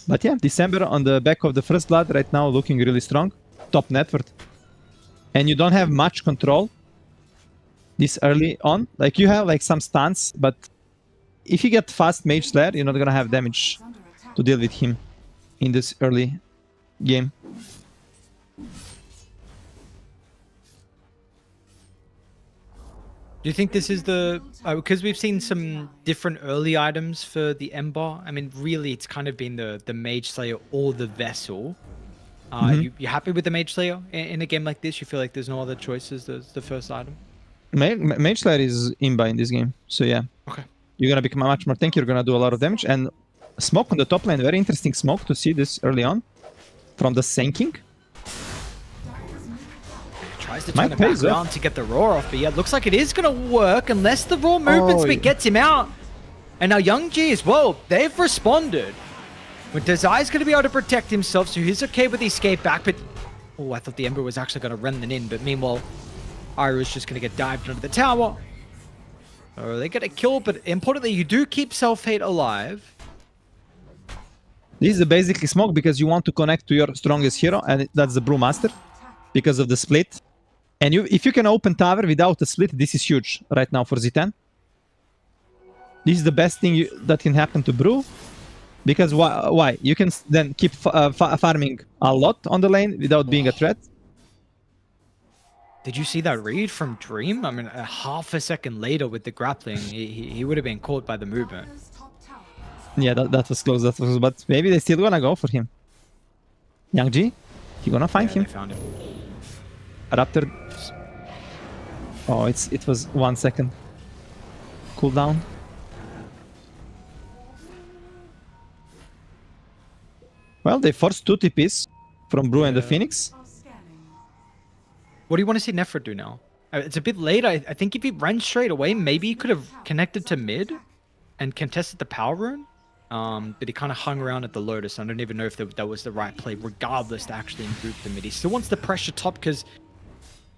But yeah, December on the back of the first blood right now looking really strong. Top net worth. And you don't have much control this early on. Like you have like some stunts, but if you get fast Mage Slayer, you're not gonna have damage to deal with him in this early game. Do you think this is the... because we've seen some different early items for the Ember. I mean, really, it's kind of been the Mage Slayer or the Vessel. You happy with the Mage Slayer in a game like this? You feel like there's no other choices as the first item? Mage Slayer is imba in this game, so yeah. Okay. You're gonna become much more tanky, you're gonna do a lot of damage. And smoke on the top lane, very interesting smoke to see this early on. From the sinking. Tries to Might turn it pays back off. around to get the Roar off, but yeah, it looks like it is going to work unless the Raw movement Oh, speed gets him out. And now L1GA as well, they've responded. But Desire's going to be able to protect himself, so he's okay with the escape back, but... Oh, I thought the Ember was actually going to run them in, but meanwhile, Iroh's just going to get dived under the tower. Oh, they get a kill, but importantly, you do keep Self-Hate alive. This is basically smoke because you want to connect to your strongest hero, and that's the Brewmaster because of the split. And if you can open tower without a split, this is huge right now for Z10. This is the best thing that can happen to Brew. Because why? You can then keep farming a lot on the lane without being a threat. Did you see that read from Dream? I mean, a half a second later with the grappling, he would have been caught by the movement. Radiant's top tower. Yeah, that was close. That was, but maybe they still gonna go for him. L1GA, he gonna find Yeah, him. they found him. Raptor. Oh, it was 1 second. Cooldown. Well, they forced 2 TPs from Brew and the Phoenix. Are scanning. What do you want to see Nefra do now? It's a bit late. I think if he ran straight away, maybe he could have connected to mid and contested the power rune. But he kind of hung around at the Lotus. I don't even know if that was the right play, regardless to actually move the mid. He still wants the pressure top because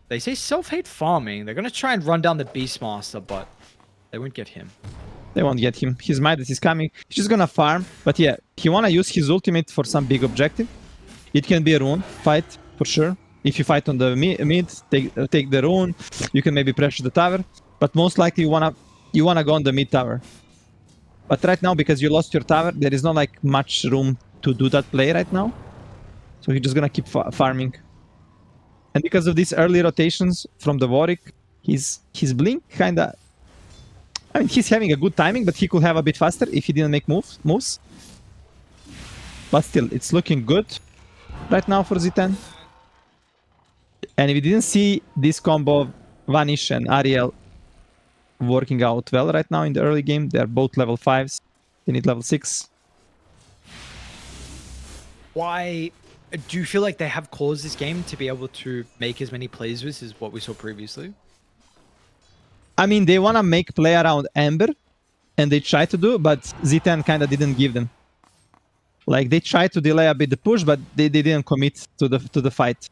they say self-hate farming. They're going to try and run down the Beastmaster, but they won't get him. They won't get him. His Midas is coming. He's just gonna farm. But yeah, he wanna use his ultimate for some big objective. It can be a rune fight, for sure. If you fight on the mid, take the rune. You can maybe pressure the tower. But most likely you wanna go on the mid tower. But right now, because you lost your tower, there is not like much room to do that play right now. So he's just gonna keep farming. And because of these early rotations from the Warwick, his blink kinda... I mean, he's having a good timing, but he could have a bit faster if he didn't make moves. But still, it's looking good right now for Z10. And we didn't see this combo of Vanish and Ariel working out well right now in the early game. They're both level 5s. They need level 6. Why do you feel like they have caused this game to be able to make as many plays with as what we saw previously? I mean, they want to make play around Ember, and they try to do, but Z10 kind of didn't give them. Like, they tried to delay a bit the push, but they didn't commit to the fight.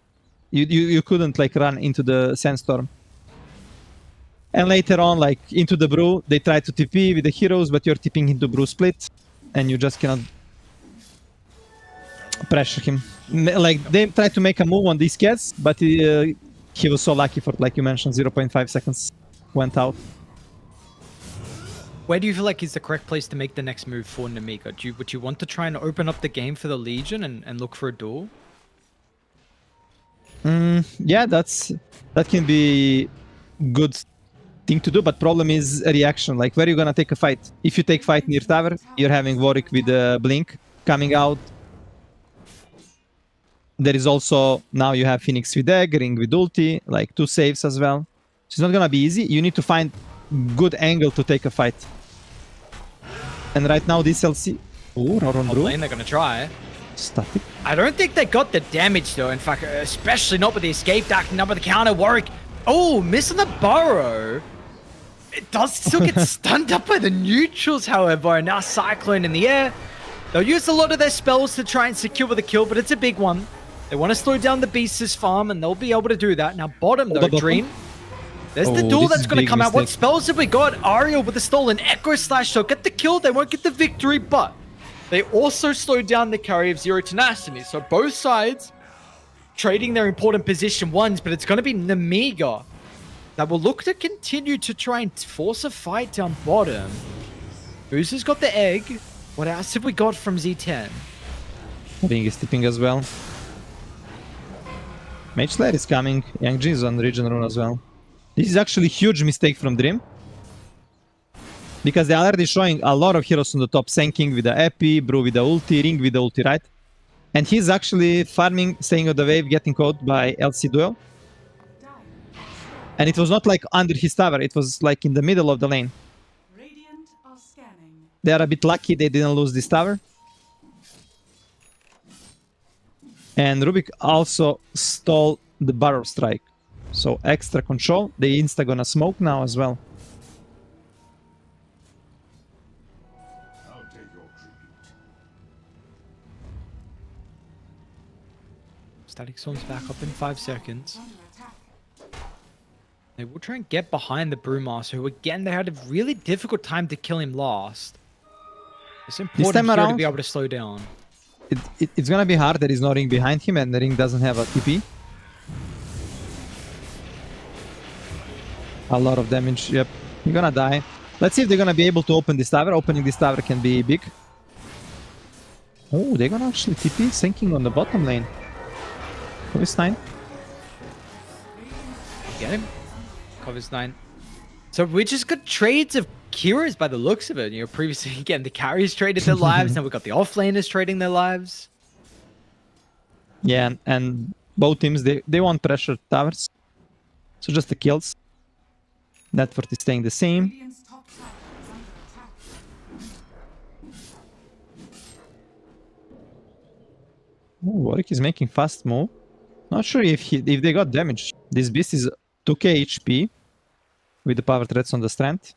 You couldn't, like, run into the Sandstorm. And later on, like, into the Brew, they tried to TP with the heroes, but you're TPing into Brew split, and you just cannot pressure him. Like, they tried to make a move on these cats, but he was so lucky for, like you mentioned, 0.5 seconds. Went out. Where do you feel like is the correct place to make the next move for Nemiga? Would you want to try and open up the game for the Legion and look for a duel? Yeah, that can be good thing to do, but problem is a reaction. Like, where are you gonna take a fight? If you take fight near tower, you're having Warwick with the blink coming out. there is also, now you have Phoenix with egg, Ring with ulti, like 2 saves as well. So it's not gonna be easy. You need to find good angle to take a fight. And right now this LC... Ooh, Roron Top Brew. lane, they're gonna try. Static. I don't think they got the damage though. In fact, especially not with the escape acting up with the counter. Warwick, oh, missing the burrow. It does still get stunned up by the neutrals, however. And now Cyclone in the air. They'll use a lot of their spells to try and secure the kill, but it's a big one. They want to slow down the Beast's farm, and they'll be able to do that. Now bottom though, Dream. There's the duel this that's is going to big come out. What mistake. spells have we got? Ariel with the stolen Echo Slash. They'll get the kill. They won't get the victory, but they also slowed down the carry of Zero Tenacity. So both sides trading their important position ones, but it's going to be Nemiga that will look to continue to try and force a fight down bottom. Boozer's got the egg. What else have we got from Z10? Ring is tipping as well. Mage Slayer is coming. L1GA is on Region Rune as well. This is actually a huge mistake from Dream. Because they're already showing a lot of heroes on the top. Senking with the Epi, Brew with the ulti, Ring with the ulti, right? And he's actually farming, staying on the wave, getting caught by LC Duel. And it was not like under his tower, it was like in the middle of the lane. Radiant are scanning. They are a bit lucky they didn't lose this tower. And Rubik also stole the Barrow Strike. So extra control. They insta gonna smoke now as well. Static Storm's back up in 5 seconds. Under attack. They will try and get behind the Brewmaster, who again, they had a really difficult time to kill him last. It's important time here to around- be able to slow down. It's gonna be hard. There is no Ring behind him and the Ring doesn't have a TP. A lot of damage. Yep. You're gonna die. Let's see if they're gonna be able to open this tower. Opening this tower can be big. Oh, they're gonna actually TP sinking on the bottom lane. Who's 9? Get him. Covers 9. So we just got trades of Kira's by the looks of it. You know, previously, again, the carriers traded their lives. Now we've got the offlaners trading their lives. Yeah, and both teams, they want pressure towers. So just the kills. Net worth is staying the same. Radiant's top tower is under attack. Oh, Warwick is making fast move. Not sure if they got damage. This beast is 2k HP with the power threats on the strength.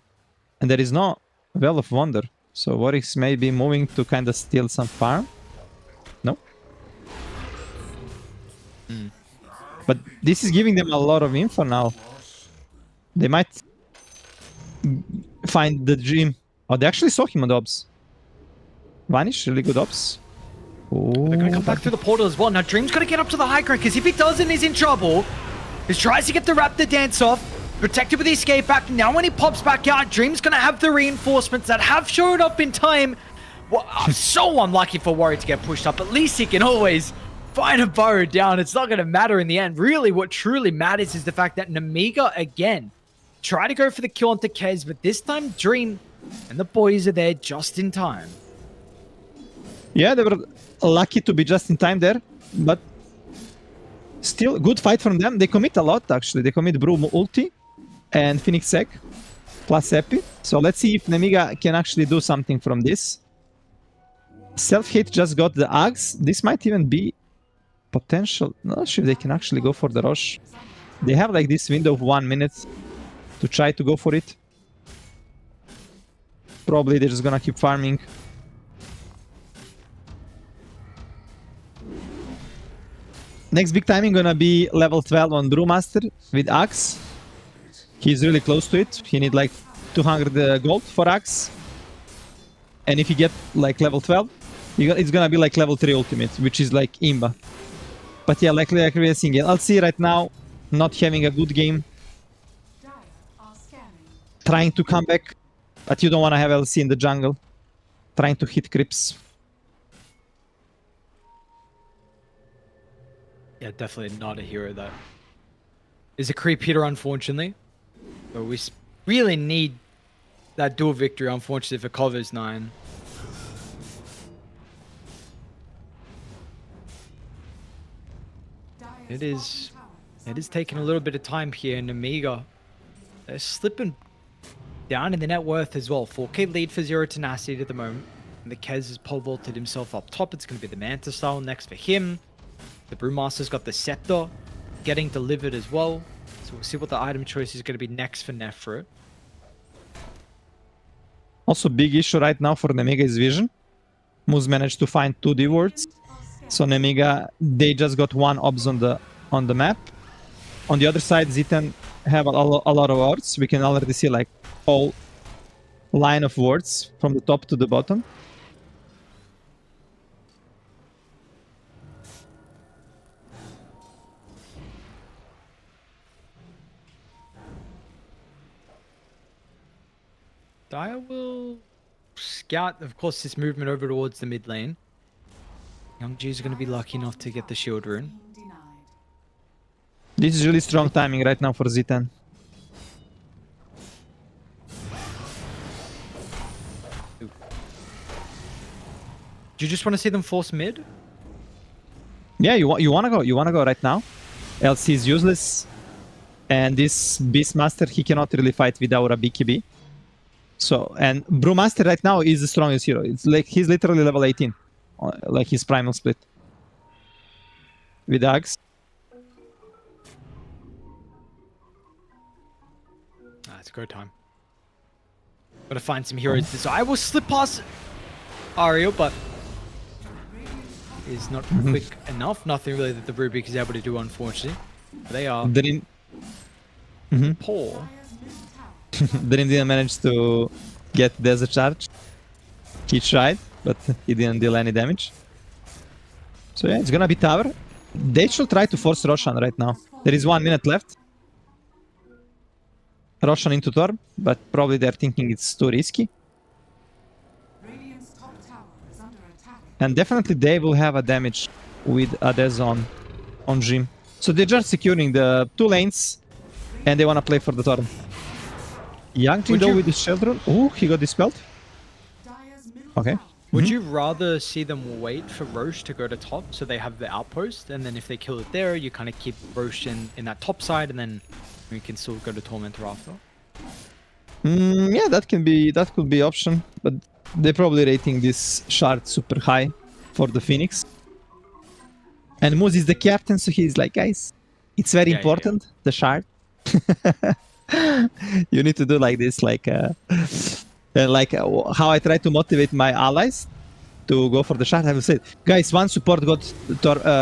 And there is no Well of Wonder. So Warwick's may be moving to kind of steal some farm. No. But this is giving them a lot of info now. They might find the Dream. Oh, they actually saw him on the ops. Vanish, really good ops. Oh, They're going to come back through the portal as well. Now, Dream's going to get up to the high ground, because if he doesn't, he's in trouble. He tries to get the Raptor dance off, protected with the escape act. Now, when he pops back out, Dream's going to have the reinforcements that have showed up in time. Well, so unlucky for Warrior to get pushed up. At least he can always find a burrow down. It's not going to matter in the end. Really, what truly matters is the fact that Nemiga, again, try to go for the kill onto Kez, but this time, Dream and the boys are there just in time. Yeah, they were lucky to be just in time there, but still good fight from them. They commit a lot, actually. They commit Brew ulti and Phoenix Egg plus Epi. So let's see if Nemiga can actually do something from this. Self-hit just got the Aghs. This might even be potential. Not sure if they can actually go for the Rosh. They have like this window of 1 minute to try to go for it. Probably they're just gonna keep farming. Next big timing gonna be level 12 on Brewmaster with Axe. He's really close to it. He need like 200 gold for Axe. And if you get like level 12, it's gonna be like level 3 ultimate, which is like Imba. But yeah, like we are seeing it. LC right now not having a good game. Dire are scanning. Trying to come back, but you don't want to have LC in the jungle. Trying to hit creeps. Yeah, definitely not a hero that is a creep hitter, unfortunately. But we really need that dual victory, unfortunately, for Covers 9. It is taking a little bit of time here in Nemiga. They're slipping down in the net worth as well. 4k lead for Zero Tenacity at the moment. And the Kez has pole vaulted himself up top. It's going to be the Manta style next for him. The Brewmaster's got the Scepter getting delivered as well. So we'll see what the item choice is going to be next for Nefrit. Also, big issue right now for Nemiga is vision. Moose managed to find 2D wards. So Nemiga, they just got one obs on the map. On the other side, Zitan have a lot of wards. We can already see like whole line of wards from the top to the bottom. Dire will scout, of course, this movement over towards the mid lane. L1GA is going to be lucky enough to get the shield rune. Denied. This is really strong timing right now for Zitan. Do you just want to see them force mid? Yeah, you wanna go right now. LC is useless, and this Beastmaster, he cannot really fight without a BKB. So, and Brewmaster right now is the strongest hero. It's like he's literally level 18, like his primal split with Axe. It's a go time. Gotta find some heroes. So I will slip past Ariel, but is not quick enough. Nothing really that the Rubik is able to do, unfortunately. They are poor. Dream didn't manage to get Desert Charge. He tried, but he didn't deal any damage. So yeah, it's gonna be tower. They should try to force Roshan right now. There is 1 minute left. Roshan into Torb, but probably they're thinking it's too risky. Radiant's top tower is under attack. And definitely they will have a damage with Adez on Dream. So they're just securing the 2 lanes, and they wanna play for the Torb. L1GA though with his children. Oh, he got dispelled. Dire's middle Okay. tower Would you rather see them wait for Roche to go to top so they have the outpost, and then if they kill it there, you kind of keep Roche in that top side, and then we can still go to Tormentor after? Yeah, that could be option, but they're probably rating this shard super high for the Phoenix. And Moose is the captain, so he's like, guys, it's very important, the shard. You need to do like this, like how I try to motivate my allies to go for the shard. I will say, guys, one support got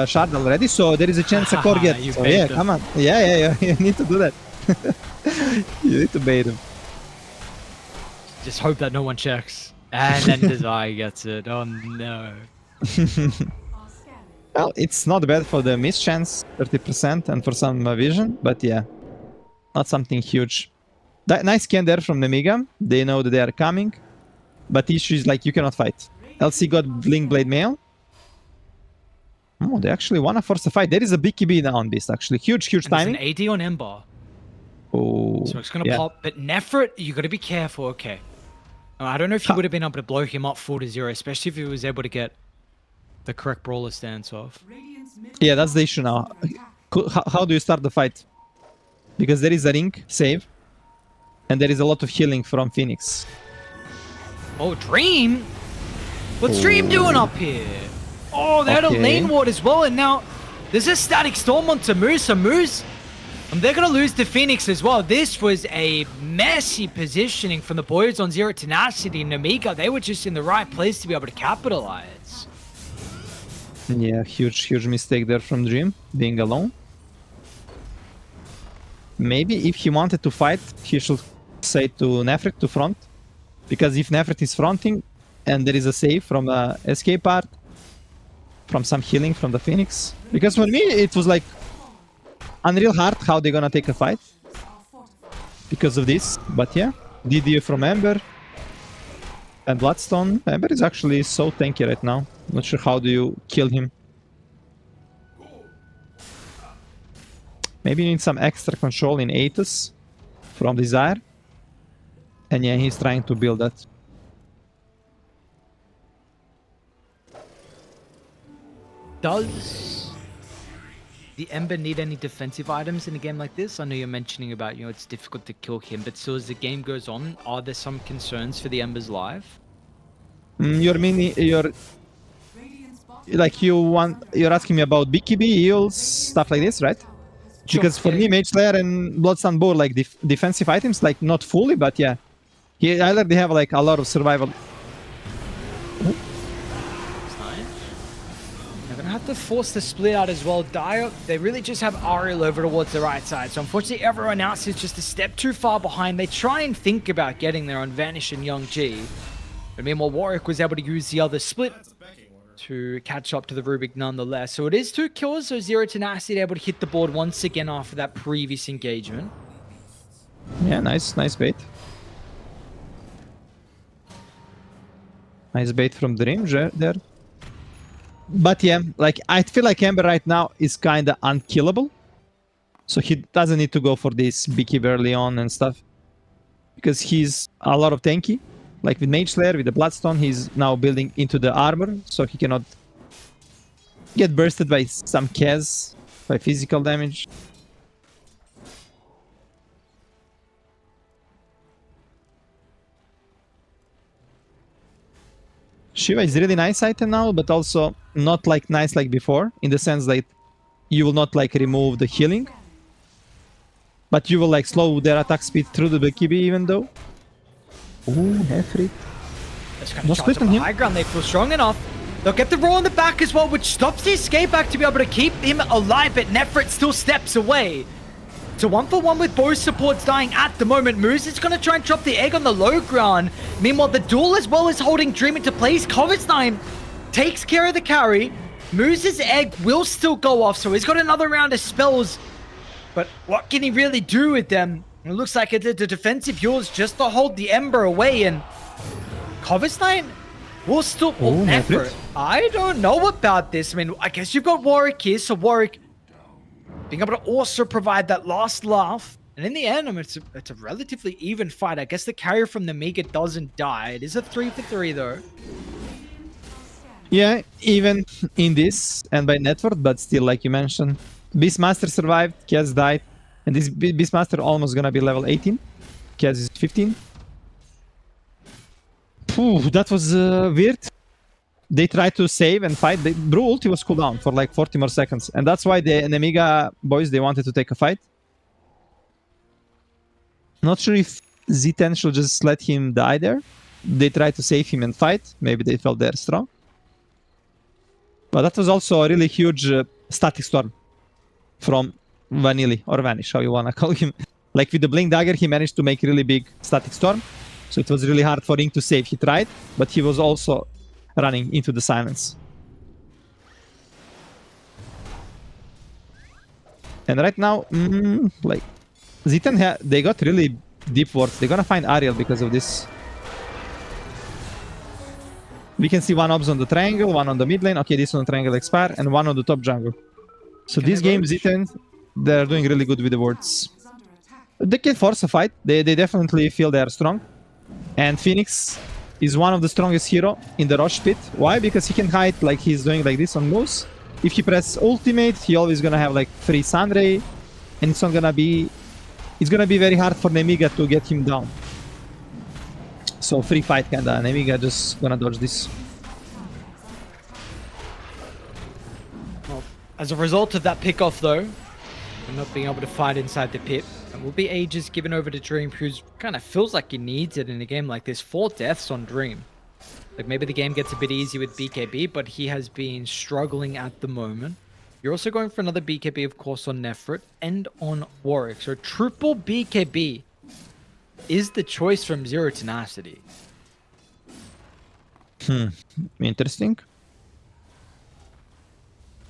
shard already, so there is a chance a core gets. So yeah, come on. Yeah. You need to do that. You need to bait him. Just hope that no one checks. And then Desire gets it. Oh no. are scanning. Well, it's not bad for the miss chance, 30%, and for some vision, but yeah, not something huge. Nice scan there from Nemiga. They know that they are coming, but the issue is like you cannot fight. LC got Blink Blade Mail. Oh, they actually wanna force a fight. There is a BKB now on Beast, actually. Huge And there's timing. an AD on Ember. Oh, So it's gonna yeah. pop, but Nefrit, you gotta be careful. Okay. I don't know if you would have been able to blow him up 4-0, especially if he was able to get the correct brawler stance off. Radiant's middle Yeah, that's the issue now. tower is under attack. How do you start the fight? Because there is a ring save, and there is a lot of healing from Phoenix. Oh, Dream? What's Dream doing up here? Oh, they had a Okay. lane ward as well, and now there's a static storm onto Moose. So Moose, and they're gonna lose to Phoenix as well. This was a messy positioning from the boys on Zero Tenacity and Nemiga. They were just in the right place to be able to capitalize. Yeah, huge mistake there from Dream, being alone. Maybe if he wanted to fight, he should say to Nefrit to front. Because if Nefrit is fronting, and there is a save from the escape part, from some healing from the Phoenix. Because for me, it was like unreal hard how they're gonna take a fight Are fortified. because of this. But yeah, DD from Ember and Bloodstone. Ember is actually so tanky right now. Not sure how do you kill him. Maybe you need some extra control in Aethys from Desire. And yeah, he's trying to build that. the Ember need any defensive items in a game like this? I know you're mentioning about, it's difficult to kill him, but still as the game goes on, are there some concerns for the Ember's life? You're Radiant's bottom like you're asking me about BKB, heals, stuff like this, right? Because for me, Mage Slayer and Bloodstone Bow like defensive items, like not fully, but yeah. Either they have like a lot of survival. It's nice. They're gonna have to force the split out as well. Dio, they really just have Ariel over towards the right side. So unfortunately, everyone else is just a step too far behind. They try and think about getting there on Vanish and L1GA. But meanwhile, Warwick was able to use the other split to catch up to the Rubik nonetheless. So it is 2 kills, so Zero Tenacity able to hit the board once again after that previous engagement. Yeah, nice bait. Nice bait from Dream there. But yeah, like I feel like Ember right now is kind of unkillable. So he doesn't need to go for this BKB early on and stuff. Because he's a lot of tanky. Like with Mage Slayer, with the Bloodstone, he's now building into the armor. So he cannot get bursted by some Kaz, by physical damage. Shiva is really nice item now, but also not like nice like before, in the sense that you will not like remove the healing, but you will like slow their attack speed through the BKB even though. Ooh, Hefrit. Just No gonna split charge on up the him. high ground. They feel strong enough. They'll get the roll in the back as well, which stops the escape back to be able to keep him alive, but Nefrit still steps away. So 1-for-1 with both supports dying at the moment. Moose is going to try and drop the egg on the low ground. Meanwhile, the duel as well as holding Dream into place. Kovacs9 takes care of the carry. Moose's egg will still go off, so he's got another round of spells. But what can he really do with them? It looks like it's the defensive yours just to hold the Ember away, and Kovacs9 will still Oh, effort. Nefrit. I don't know about this. I mean, I guess you've got Warwick here, so Warwick being able to also provide that last laugh. And in the end, I mean, it's a relatively even fight. I guess the carrier from Nemiga doesn't die. It is a 3-for-3 though. Yeah, even in this and by net worth, but still, like you mentioned, Beastmaster survived, Kaz died, and this Beastmaster almost gonna be level 18. Kaz is 15. Phew, that was weird. They tried to save and fight. Brew ulti was cooldown for like 40 more seconds, and that's why the Nemiga boys, they wanted to take a fight. Not sure if Z10 should just let him die there. They tried to save him and fight. Maybe they felt they're strong. But that was also a really huge static storm from Vanilli, or Vanish, how you wanna call him. Like with the Blink Dagger, he managed to make really big static storm. So it was really hard for him to save. He tried, but he was also running into the silence. And right now, like Z10, they got really deep wards. They're gonna find Ariel because of this. We can see one obs on the triangle, one on the mid lane. Okay, this on the triangle expire, and one on the top jungle. So Can this they game, roach? Z10, they're doing really good with the wards. is under attack. They can force a fight. They definitely feel they are strong. And Phoenix is one of the strongest hero in the Rosh pit. Why? Because he can hide like he's doing like this on moves. If he press ultimate, he always gonna have like free Sunray, and it's not gonna be. It's gonna be very hard for Nemiga to get him down. So free fight kinda. Nemiga just gonna dodge this. Well, as a result of that pick-off though, and not being able to fight inside the pit, it will be Aegis given over to Dream, who's kind of feels like he needs it in a game like this. 4 deaths on Dream. Like maybe the game gets a bit easy with BKB, but he has been struggling at the moment. You're also going for another BKB, of course, on Nefrit and on Warwick. So triple BKB is the choice from Zero Tenacity. Interesting.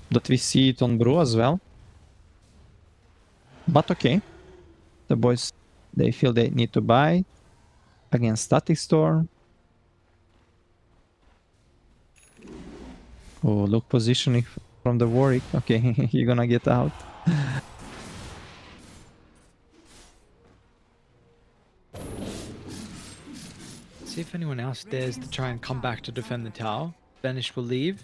That we see it on Brew as well. But okay. The boys, they feel they need to buy against Static Storm. Oh, look positioning from the Warwick. Okay, you're gonna get out. See if anyone else dares to try and come back to defend the tower. Vanish will leave.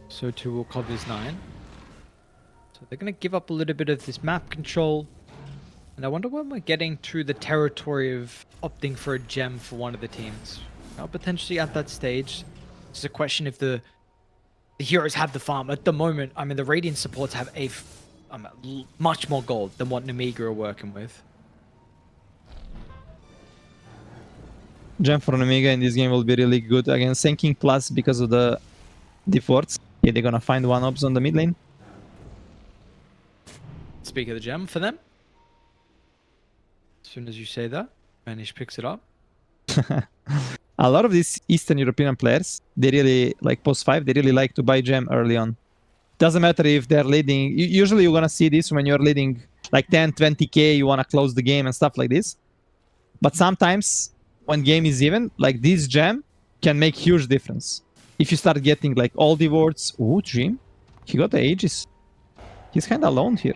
So too will Kovacs9. So they're going to give up a little bit of this map control. And I wonder when we're getting to the territory of opting for a gem for one of the teams. Now, potentially at that stage, it's a question if the heroes have the farm. At the moment, I mean, the Radiant supports have much more gold than what Nemiga are working with. Gem for Nemiga in this game will be really good against Senking Plus because of the defaults. Yeah, they're gonna find one ops on the mid lane. Speak of the gem for them. As soon as you say that, Vanish picks it up. A lot of these Eastern European players, they really like post 5, they really like to buy gem early on. Doesn't matter if they're leading. Usually you're gonna see this when you're leading like 10, 20k, you wanna close the game and stuff like this. But sometimes when game is even, like this gem can make huge difference. If you start getting like all the wards, ooh, Dream, he got the Aegis. He's kinda alone here.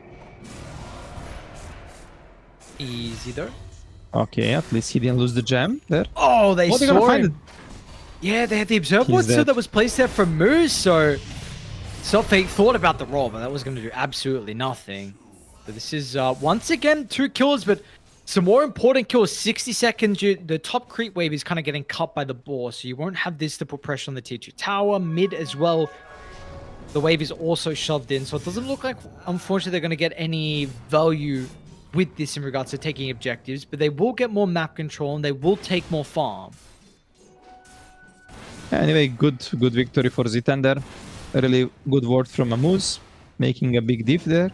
Easy though. Okay, at least he didn't lose the gem there. Oh, they Oh, they're gonna saw find him. Yeah, they had the observer He's ward still dead. that was placed there from Moose, so Selfie thought about the roll, but that was going to do absolutely nothing. So this is once again 2 kills, but some more important kills. 60 seconds. The top creep wave is kind of getting cut by the boss, so you won't have this to put pressure on the tier 2 tower. Mid as well. The wave is also shoved in, so it doesn't look like, unfortunately, they're going to get any value with this in regards to taking objectives, but they will get more map control and they will take more farm. Anyway, good victory for Zitan there. A really good word from Amuz, making a big diff there.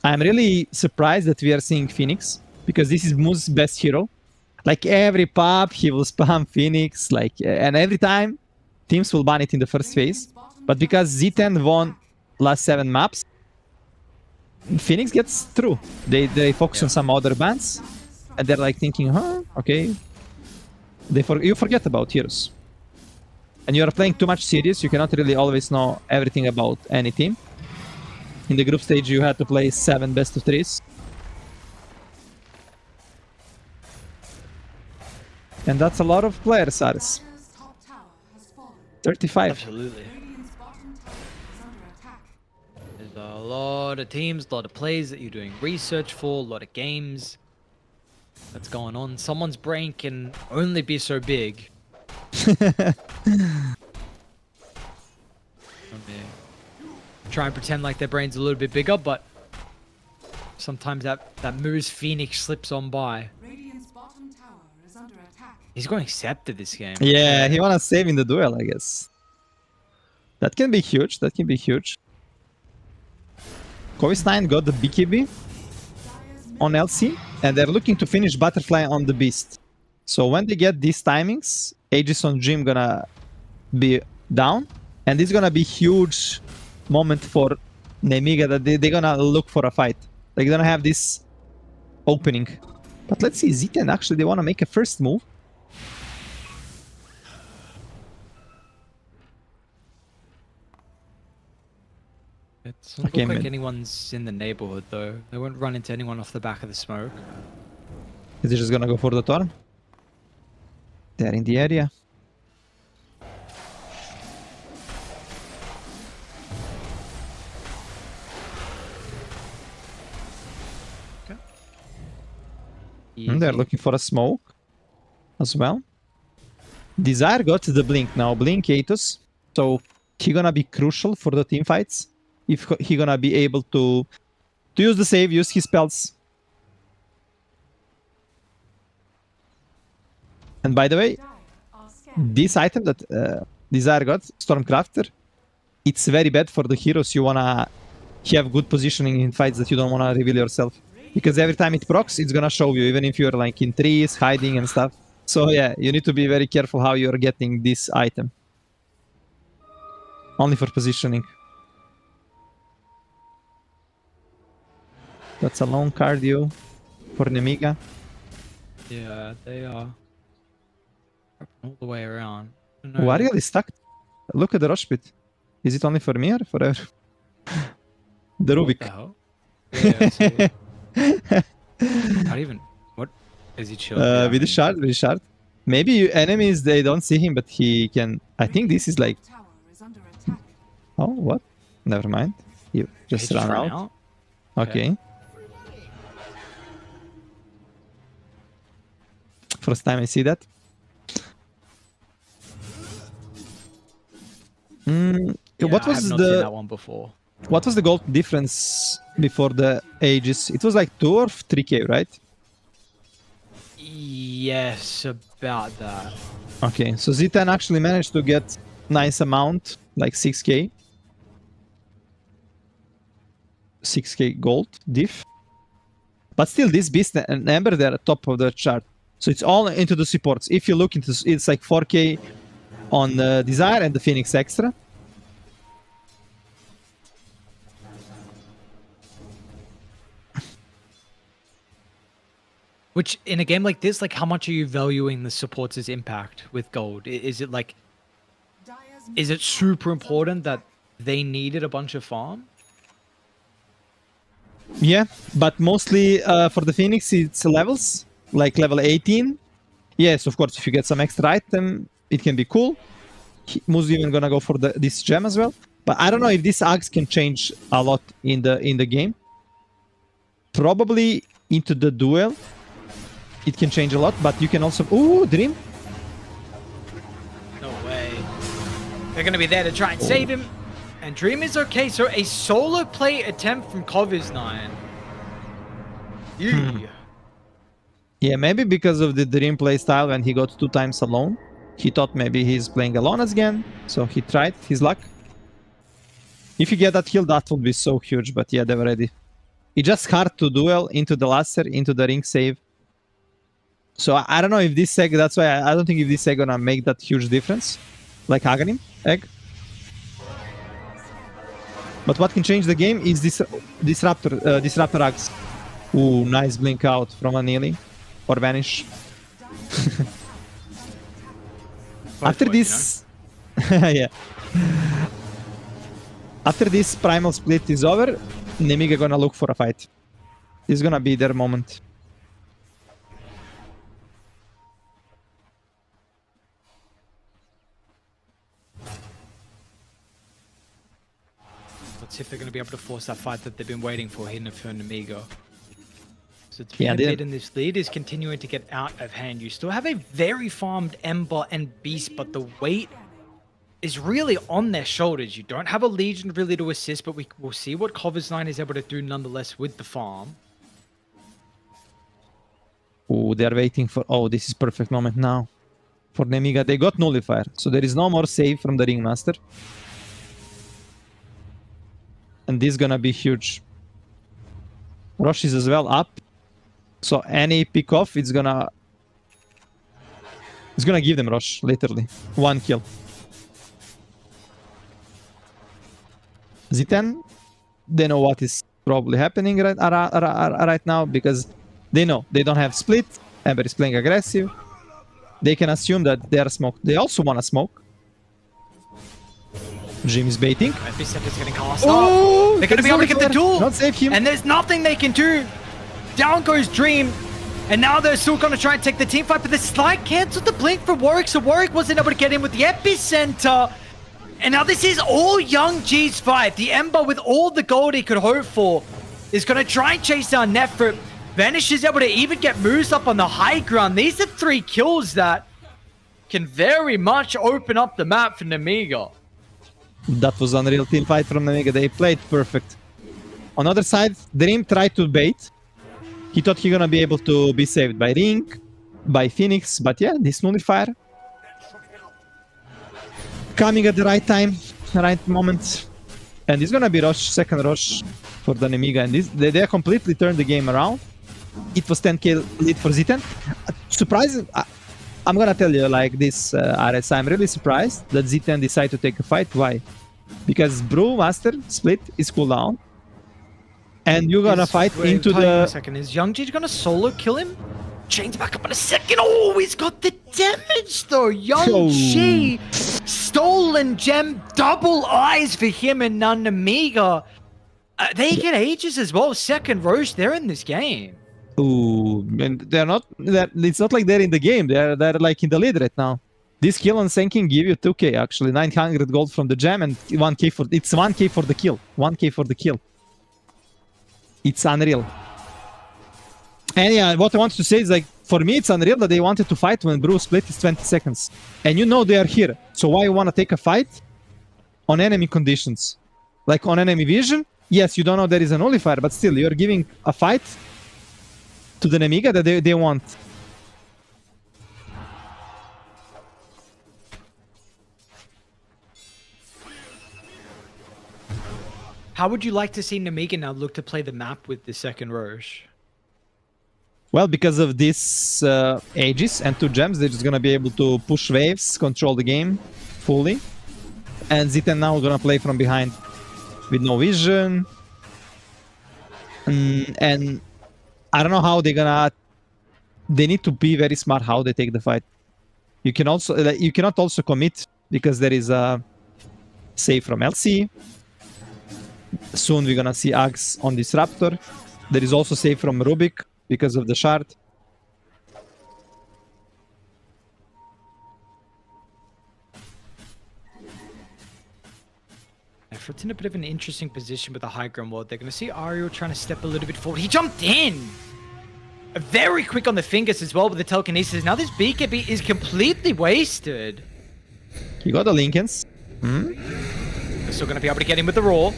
I'm really surprised that we are seeing Phoenix, because this is Muz's best hero. Like every pop, he will spam Phoenix, and every time, teams will ban it in the first phase. But because Z10 won last 7 maps, Phoenix gets through. They focus on some other bans, and they're like thinking, huh, okay. You forget about heroes. And you are playing too much serious, you cannot really always know everything about any team. In the group stage, you had to play 7 best of 3s. And that's a lot of players, Aris. 35. Absolutely. Radiant's bottom tower is under attack. There's a lot of teams, a lot of plays that you're doing research for, a lot of games that's going on. Someone's brain can only be so big. Try and pretend like their brain's a little bit bigger, but sometimes that Moose Phoenix slips on by. Radiant's bottom tower is under attack. He's going Scepter this game. Yeah, he wanna save in the duel, I guess. That can be huge, that can be huge. Kovistein got the BKB on LC, and they're looking to finish Butterfly on the Beast. So when they get these timings, Aegis on Dream gonna be down, and this is gonna be huge moment for Nemiga that they're gonna look for a fight. They're gonna have this opening. But let's see, Z10 actually, they wanna make a first move. It doesn't Okay, look like mid. anyone's in the neighborhood though. They won't run into anyone off the back of the smoke. Is he just gonna go for the turn? They're in the area. They're Easy. looking for a smoke as well. Desire got the blink now. Blink Atos. So he gonna be crucial for the team fights. If he gonna be able to use the save, use his spells. And by the way, Are scared. this item that Desire got, Stormcrafter, it's very bad for the heroes you wanna have good positioning in fights that you don't wanna reveal yourself. Because every time it procs, it's gonna show you, even if you're like in trees, hiding and stuff. So yeah, you need to be very careful how you're getting this item. Only for positioning. That's a long cardio for Nemiga. Yeah, they are all the way around. I don't know. Wario is stuck. Look at the rush pit. Is it only for me or forever? The What Rubik. the hell? Yeah, I see it. Not even. What is he chilling? With the shard. Maybe enemies, they don't see him, but he can. I think this is like. Tower is under attack. Oh, what? Never mind. You just He ran out. Okay. First time I see that. Yeah, What I have was not seen the that one before. what was the gold difference before the ages? It was like 2 or 3k, right? Yes, about that. Okay, so Z10 actually managed to get nice amount, like 6k. 6k gold diff. But still, this Beast and Ember, they're at top of the chart. So it's all into the supports. If you look into it's like 4k on Desire and the Phoenix Extra. Which, in a game like this, like, how much are you valuing the supports' impact with gold? Is it like, is it super important that they needed a bunch of farm? Yeah, but mostly for the Phoenix, it's levels, like level 18. Yes, of course, if you get some extra item, it can be cool. Moose even gonna go for this gem as well. But I don't know if this axe can change a lot in the game. Probably into the duel, it can change a lot, but you can also... Ooh, Dream! No way. They're going to be there to try and save him. And Dream is okay. So a solo play attempt from Cov9. Yeah. Yeah, maybe because of the Dream play style when he got 2 times alone. He thought maybe he's playing alone again. So he tried his luck. If you get that kill, that would be so huge. But yeah, they were ready. It's just hard to duel into the laser, into the ring save. So I don't know if this egg, that's why I don't think if this egg gonna make that huge difference. Like Aghanim egg. But what can change the game is this Disruptor Axe. Ooh, nice blink out from Anili. Or Vanish. After this... yeah. After this Primal Split is over, Nemiga gonna look for a fight. It's gonna be their moment. Let's see if they're going to be able to force that fight that they've been waiting for here for Nemiga. So it's Yeah, been a bit in this lead is continuing to get out of hand. You still have a very farmed Ember and Beast, but the weight is really on their shoulders. You don't have a Legion really to assist, but we'll see what Cov9 is able to do nonetheless with the farm. Oh, they're waiting for... Oh, this is perfect moment now. For Nemiga, they got Nullifier. So there is no more save from the Ringmaster. And this is gonna be huge. Rosh is as well up. So any pick off, it's gonna give them Rosh, literally. 1 kill. Z10, they know what is probably happening right now because they know they don't have split. Ember is playing aggressive. They can assume that they are smoked. They also want to smoke. Jim is baiting. Epicenter's getting cast Oh, up. They're going to be able to get the duel. Don't save him. And there's nothing they can do. Down goes Dream. And now they're still going to try and take the team fight. But the slide canceled the blink for Warwick. So Warwick wasn't able to get in with the Epicenter. And now this is all Young G's fight. The Ember with all the gold he could hope for is going to try and chase down Nefrit. Vanish is able to even get moves up on the high ground. These are 3 kills that can very much open up the map for Nemiga. That was unreal team fight from Nemiga. They played perfect. On the other side, Dream tried to bait. He thought he gonna be able to be saved by Ring, by Phoenix, but yeah, this Nullifier coming at the right time, right moment. And it's gonna be Rosh, second Rosh for the Nemiga. And they completely turned the game around. It was 10k lead for Z10. Surprising. I'm gonna tell you like this, RS, I'm really surprised that Z10 decided to take a fight. Why? Because Brewmaster split is cooldown. And you're gonna fight into the... Second, is Young G gonna solo kill him? Chains back up in a second. Oh, he's got the damage though. Young G, stolen gem, double eyes for him and Nemiga. They get ages as well. Second Roche, they're in this game. Ooh, and they're not. It's not like they're in the game. They're like in the lead right now. This kill on Senkin give you 2k actually, 900 gold from the gem and 1k for it's 1k for the kill. 1k for the kill. It's unreal. And yeah, what I wanted to say is like for me it's unreal that they wanted to fight when Brew split is 20 seconds. And you know they are here. So why you wanna take a fight on enemy conditions? Like on enemy vision? Yes, you don't know there is an nullifier, but still you're giving a fight to the Nemiga that they want. How would you like to see Nemiga now look to play the map with the second Roche? Well, because of this Aegis and 2 gems, they're just gonna be able to push waves, control the game fully. And Ziten now gonna play from behind with no vision. And I don't know how they're gonna... They need to be very smart how they take the fight. You can also you cannot also commit because there is a save from LC. Soon we're gonna see Axe on Disruptor. There is also save from Rubik because of the shard. Effort's in a bit of an interesting position with the high ground ward. They're going to see Ariel trying to step a little bit forward. He jumped in! Very quick on the fingers as well with the telekinesis. Now this BKB is completely wasted. You got the Lincolns. They're still going to be able to get in with the Raw.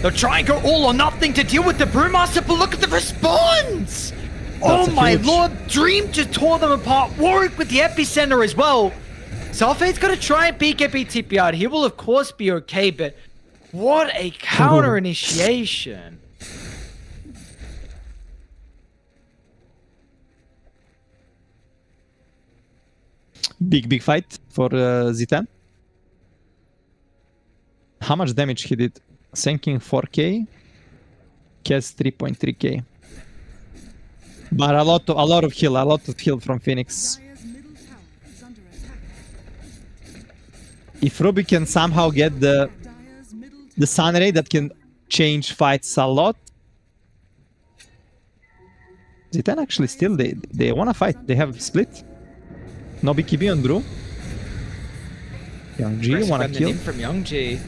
They'll try and go all or nothing to deal with the Brewmaster, but look at the response! Oh my lord, Dream just tore them apart. Warwick with the epicenter as well. Sulfate's got to try and BKB TP out. He will of course be okay, but what a counter initiation. Big fight for Zitan. How much damage he did? Senking 4k, Kez 3.3k. But a lot of heal from Phoenix. Dire's middle tower is under attack. If Ruby can somehow get Dire's middle the Sun Ray, that can change fights a lot. Zitan actually still they wanna fight. They have split. No BKB on Brew. L1GA wanna kill. From L1GA.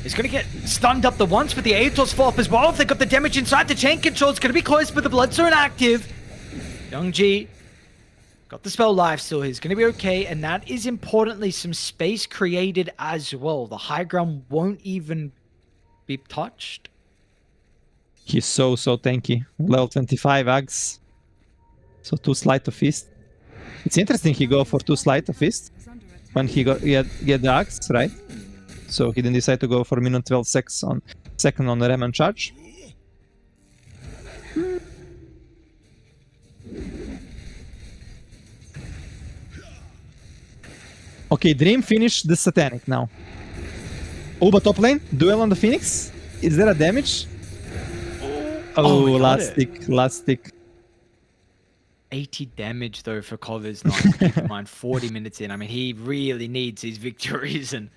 He's going to get stunned up the once with the Atos fall up as well. If they got the damage inside, the chain control is going to be close with the Blood Zone active. L1GA got the spell life still. He's going to be okay. And that is importantly some space created as well. The high ground won't even be touched. He's so tanky. Level 25 Axe. So 2 Sleight of Fist. It's interesting he go for 2 Sleight of Fist when he get the Axe, right? So he didn't decide to go for minute 12 seconds on second on the Rem and charge. Okay, Dream finished the Satanic now. Uba top lane, duel on the Phoenix. Is there a damage? Oh, last stick. 80 damage though for Covers9. Keep in mind, 40 minutes in. I mean, he really needs his victories, and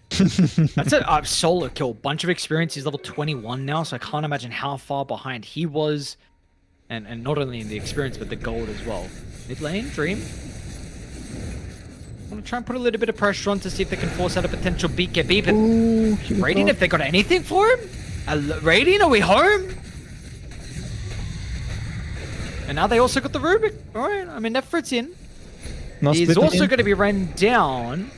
that's a solo kill. Bunch of experience. He's level 21 now, so I can't imagine how far behind he was, and not only in the experience but the gold as well. Mid lane, Dream. I'm gonna try and put a little bit of pressure on to see if they can force out a potential BKB. But Radiant, if they got anything for him, Radiant, are we home? And now they also got the Rubik. Alright, I mean, effort's in. No He's also going to be run down.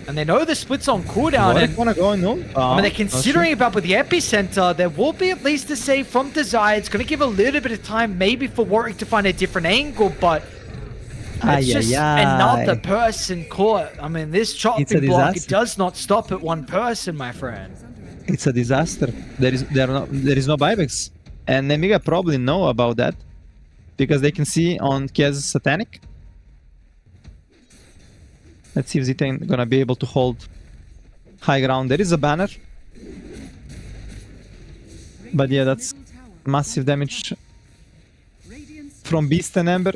And they know the split's on cooldown. And, wanna go no? I mean, they're considering about with the epicenter. There will be at least a save from Desire. It's going to give a little bit of time maybe for Warwick to find a different angle, but it's just another person caught. I mean, this chopping block, it does not stop at one person, my friend. It's a disaster. There is no buybacks. And Nemiga probably know about that. Because they can see on Kez's Satanic. Let's see if Zitan gonna be able to hold high ground. There is a banner. But yeah, that's massive damage from Beast and Ember.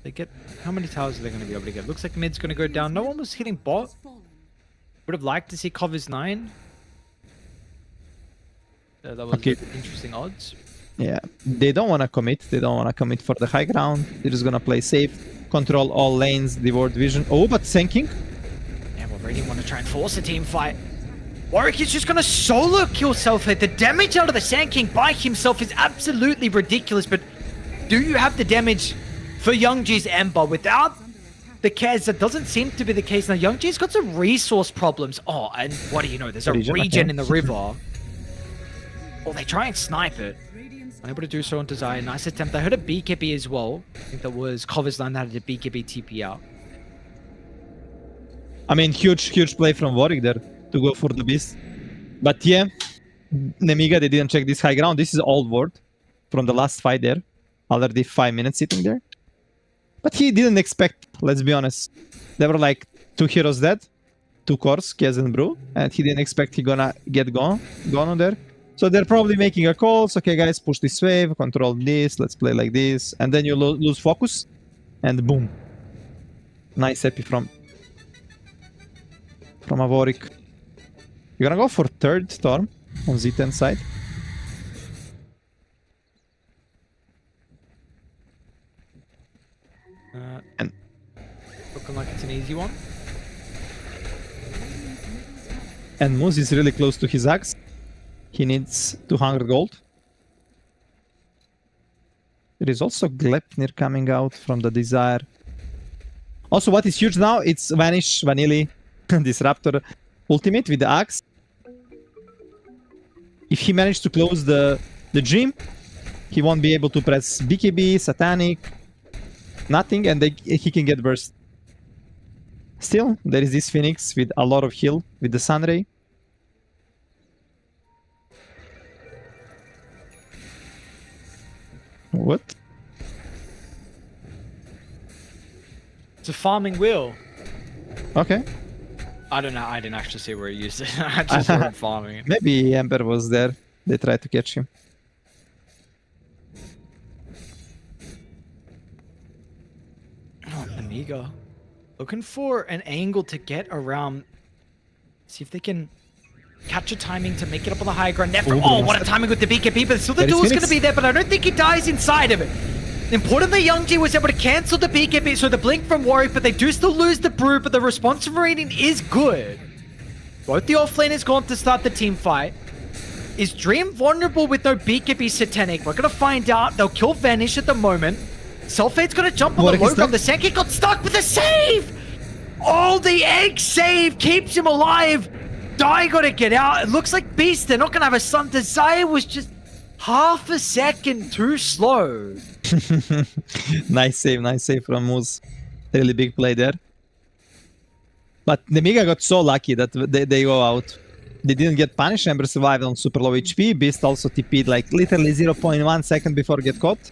They get... How many towers are they going to be able to get? Looks like mid's going to go down. No one was hitting bot. Would have liked to see Covers9. That was Okay. interesting odds. Yeah, they don't want to commit. They don't want to commit for the high ground. They're just gonna play safe, control all lanes, devour vision. Oh, but sinking. Yeah, well, really want to try and force a team fight. Warwick is just going to solo kill Selfie. The damage out of the Sand King by himself is absolutely ridiculous, but do you have the damage for L1GA's Ember? Without the Kaz, that doesn't seem to be the case. Now, L1GA's got some resource problems. Oh, and what do you know? There's a Regen, regen okay. in the river. Oh, they try and snipe it. Unable to do so on Desire. Nice attempt. I heard a BKB as well. I think that was Cover's line that had a BKB TP out. I mean, huge play from Warwick there to go for the beast. But yeah, Nemiga, they didn't check this high ground. This is old ward from the last fight there. Already 5 minutes sitting there. But he didn't expect, let's be honest. There were like 2 heroes dead, 2 cores, Kaz and Brew, and he didn't expect he gonna get gone on there. So they're probably making a call. So, okay, guys, push this wave, control this, let's play like this. And then you lose focus, and boom. Nice epi from a Warwick. You're gonna go for third Storm on Z10 side. And Looking like it's an easy one. And Moose is really close to his axe. He needs 200 gold. There is also Glepnir coming out from the Desire. Also, what is huge now, it's Vanish, Vanilli, Disruptor ultimate with the axe. If he managed to close the Dream, he won't be able to press BKB, Satanic, nothing, and he can get burst. Still, there is this Phoenix with a lot of heal with the Sunray. What? It's a farming wheel. Okay. I don't know. I didn't actually see where he used it. I just saw him farming it. Maybe Ember was there. They tried to catch him. Oh, Nemiga. Looking for an angle to get around. See if they can catch a timing to make it up on the high ground. Oh, what a timing with the BKB, but still the duel's going to be there, but I don't think he dies inside of it. Importantly, L1GA was able to cancel the BKB, so the blink from Warwick, but they do still lose the Brew, but the responsive rating is good. Both the offlaners gone to start the team fight. Is Dream vulnerable with no BKB Satanic? We're going to find out. They'll kill Vanish at the moment. Sulfate's going to jump on the low ground. The Senki got stuck with a save! Oh, the egg save keeps him alive. Die got to get out. It looks like Beast, they're not going to have a stun. Desire was just half a second too slow. Nice save from Moose. Really big play there. But Nemiga got so lucky that they go out. They didn't get punished. Ember survived on super low HP. Beast also TP'd like literally 0.1 second before get caught.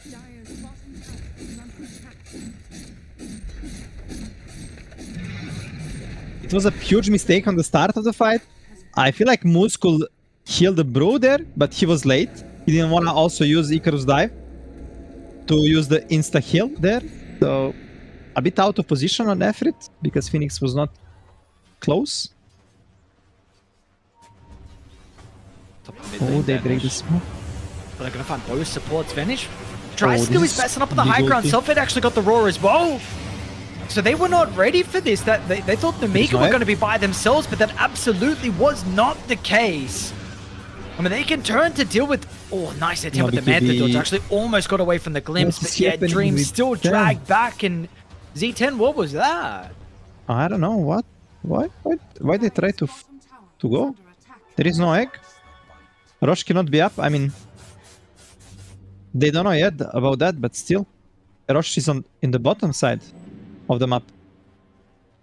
Dire's bottom tower is under attack. It was a huge mistake on the start of the fight. I feel like Moose could heal the Brew there, but he was late. He didn't want to also use Icarus Dive to use the insta-heal there. So, a bit out of position on Efrit, because Phoenix was not close. Top of mid Oh, lane, they break Vanish. the smoke. But they're going to find both supports. Vanish tries Oh, to do this his best and up on the big high ground. ulti. Selfie actually got the roar as well. So they were not ready for this. That they thought Nemiga no were egg? going to be by themselves, but that absolutely was not the case. I mean, they can turn to deal with... Oh, nice attempt No with the Manta BKB. Dodge. Actually almost got away from the glimpse, What's but yeah, happening Dream with still them? dragged back. And Z10, what was that? I don't know, what? Why they try to Bottom tower to is go? under attack. There is no egg. Rosh cannot be up. I mean, they don't know yet about that, but still, Rosh is in the bottom side of the map.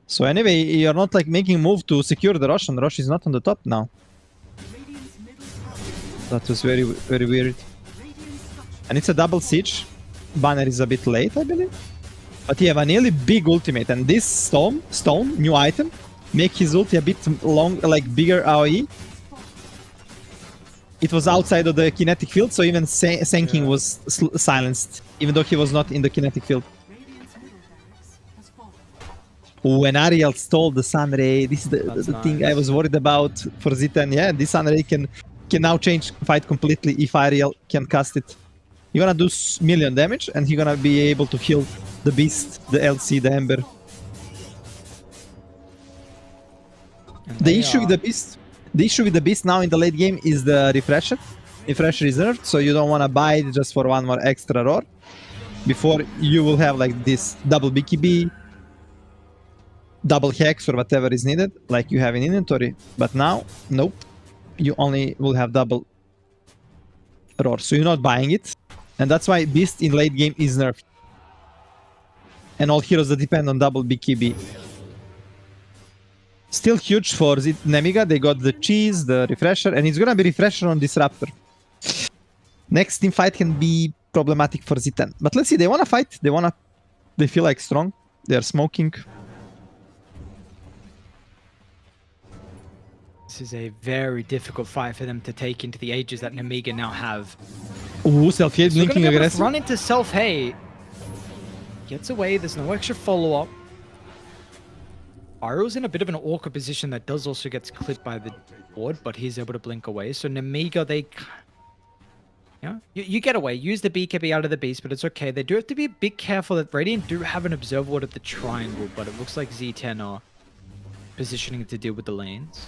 So anyway, you're not like making move to secure the Rosh, and Rosh is not on the top now. Radiant's middle tower is That was very weird. Radiant's structure. And it's a double siege. Banner is a bit late, I believe. But yeah, Vanilli big ultimate, and this stone, new item, make his ulti a bit long, like bigger AoE. It was outside of the kinetic field, so even Senking was silenced, even though he was not in the kinetic field. Radiant's middle barracks has fallen. When Ariel stole the Sunray, this is the That's thing I nice. was worried about for Z10. Yeah, this Sunray can now change fight completely if Ariel can cast it. You're gonna do million damage, and he's gonna be able to heal the Beast, the LC, the Ember. And The they issue with are- the issue with the Beast now in the late game is the refresher. Refresher is nerfed, so you don't want to buy it just for one more extra roar. Before you will have like this double BKB, double hex or whatever is needed, like you have in inventory. But now, nope. You only will have double roar, so you're not buying it. And that's why Beast in late game is nerfed. And all heroes that depend on double BKB. Still huge for Nemiga. They got the cheese, the refresher, and it's gonna be refresher on Disruptor. Next team fight can be problematic for Z10. But let's see, they wanna fight. They feel like strong. They are smoking. This is a very difficult fight for them to take into the ages that Nemiga now have. Ooh, self-hate, So we're blinking gonna be able to aggressive. run into self-hate. Gets away, there's no extra follow-up. Ariel's in a bit of an awkward position that does also gets clipped by the board, but he's able to blink away. So Nemiga, you get away. Use the BKB out of the beast, but it's okay. They do have to be a bit careful that Radiant do have an observer ward at the triangle, but it looks like Z10 are positioning to deal with the lanes.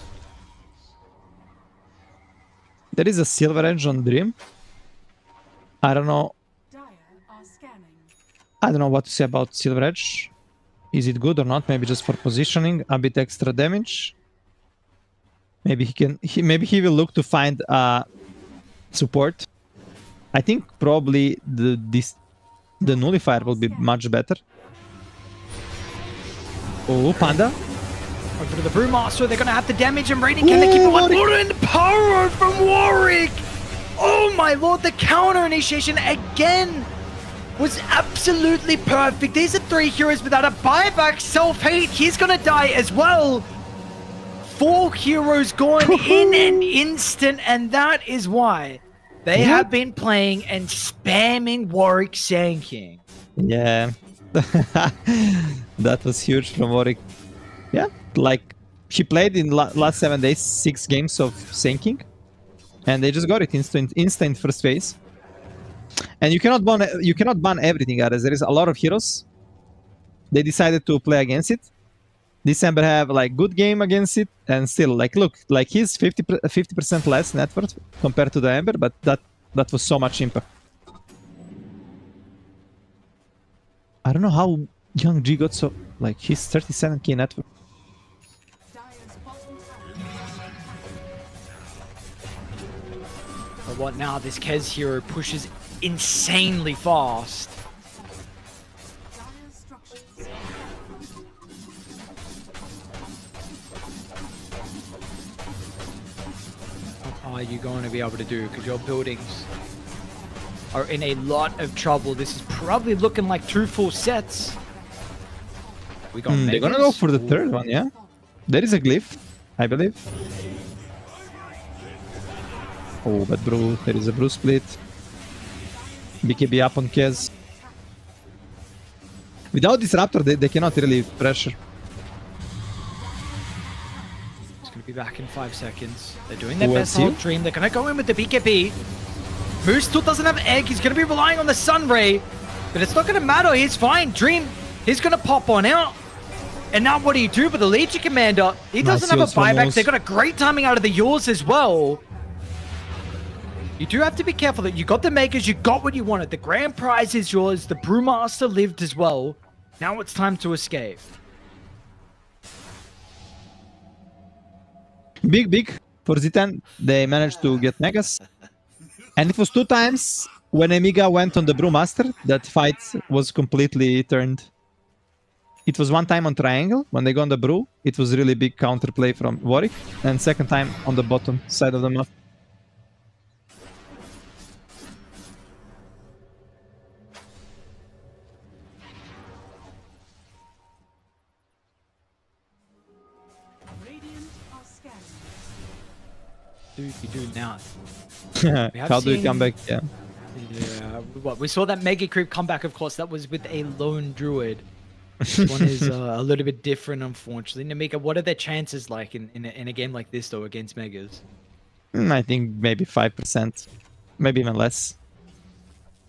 There is a Silver Edge on Dream. I don't know. Dire are scanning. I don't know what to say about Silver Edge. Is it good or not? Maybe just for positioning, a bit extra damage. Maybe maybe he will look to find support. I think probably the nullifier will be much better. Oh, Panda. Over to the Brewmaster, they're gonna have to damage him. Radiant, can they keep it alive? What power from Warwick! Oh my lord, the counter initiation again was absolutely perfect. These are 3 heroes without a buyback. Self-hate, he's gonna die as well. 4 heroes gone in an instant, and that is why they have been playing and spamming Warwick Sand Yeah. That was huge from Warwick. Yeah, like he played in last 7 days 6 games of sinking, and they just got it instant first phase. And you cannot ban everything, guys. There is a lot of heroes. They decided to play against it. December have like good game against it, and still like look, like he's 50% less net worth compared to the Ember, but that was so much impact. I don't know how L1GA got so like he's 37k net worth. Dire's bottom tower. But what now? This Kez hero pushes insanely fast. Dire's structures. What are you going to be able to do? Because your buildings are in a lot of trouble. This is probably looking like 2 full sets. We got They're gonna go for the third one, yeah? There is a glyph, I believe. Oh, but brew, there is a brew split. BKB up on Kez. Without Disruptor, they cannot really pressure. It's going to be back in 5 seconds. They're doing their Well, best on see? Dream. They're going to go in with the BKB. Moose still doesn't have egg. He's going to be relying on the Sunray. But it's not going to matter. He's fine. Dream, he's going to pop on out. And now what do you do with the Legion Commander? He doesn't have a Nice use from buyback. Moose. They got a great timing out of the yours as well. You do have to be careful that you got the makers, you got what you wanted. The grand prize is yours. The Brewmaster lived as well. Now it's time to escape. Big for Z10. They managed to get Megas. And it was 2 times when Nemiga went on the Brewmaster that fight was completely turned. It was 1 time on Triangle when they got on the Brew. It was really big counterplay from Warwick. And 2nd time on the bottom side of the map. Radiant are scanning. Dude, you do now. have How do you come seen- back? Yeah. Yeah, we saw that Mega Creep comeback, of course. That was with a lone druid. This one is a little bit different, unfortunately. Nemiga, what are their chances like in a game like this, though, against Megas? I think maybe 5%, maybe even less.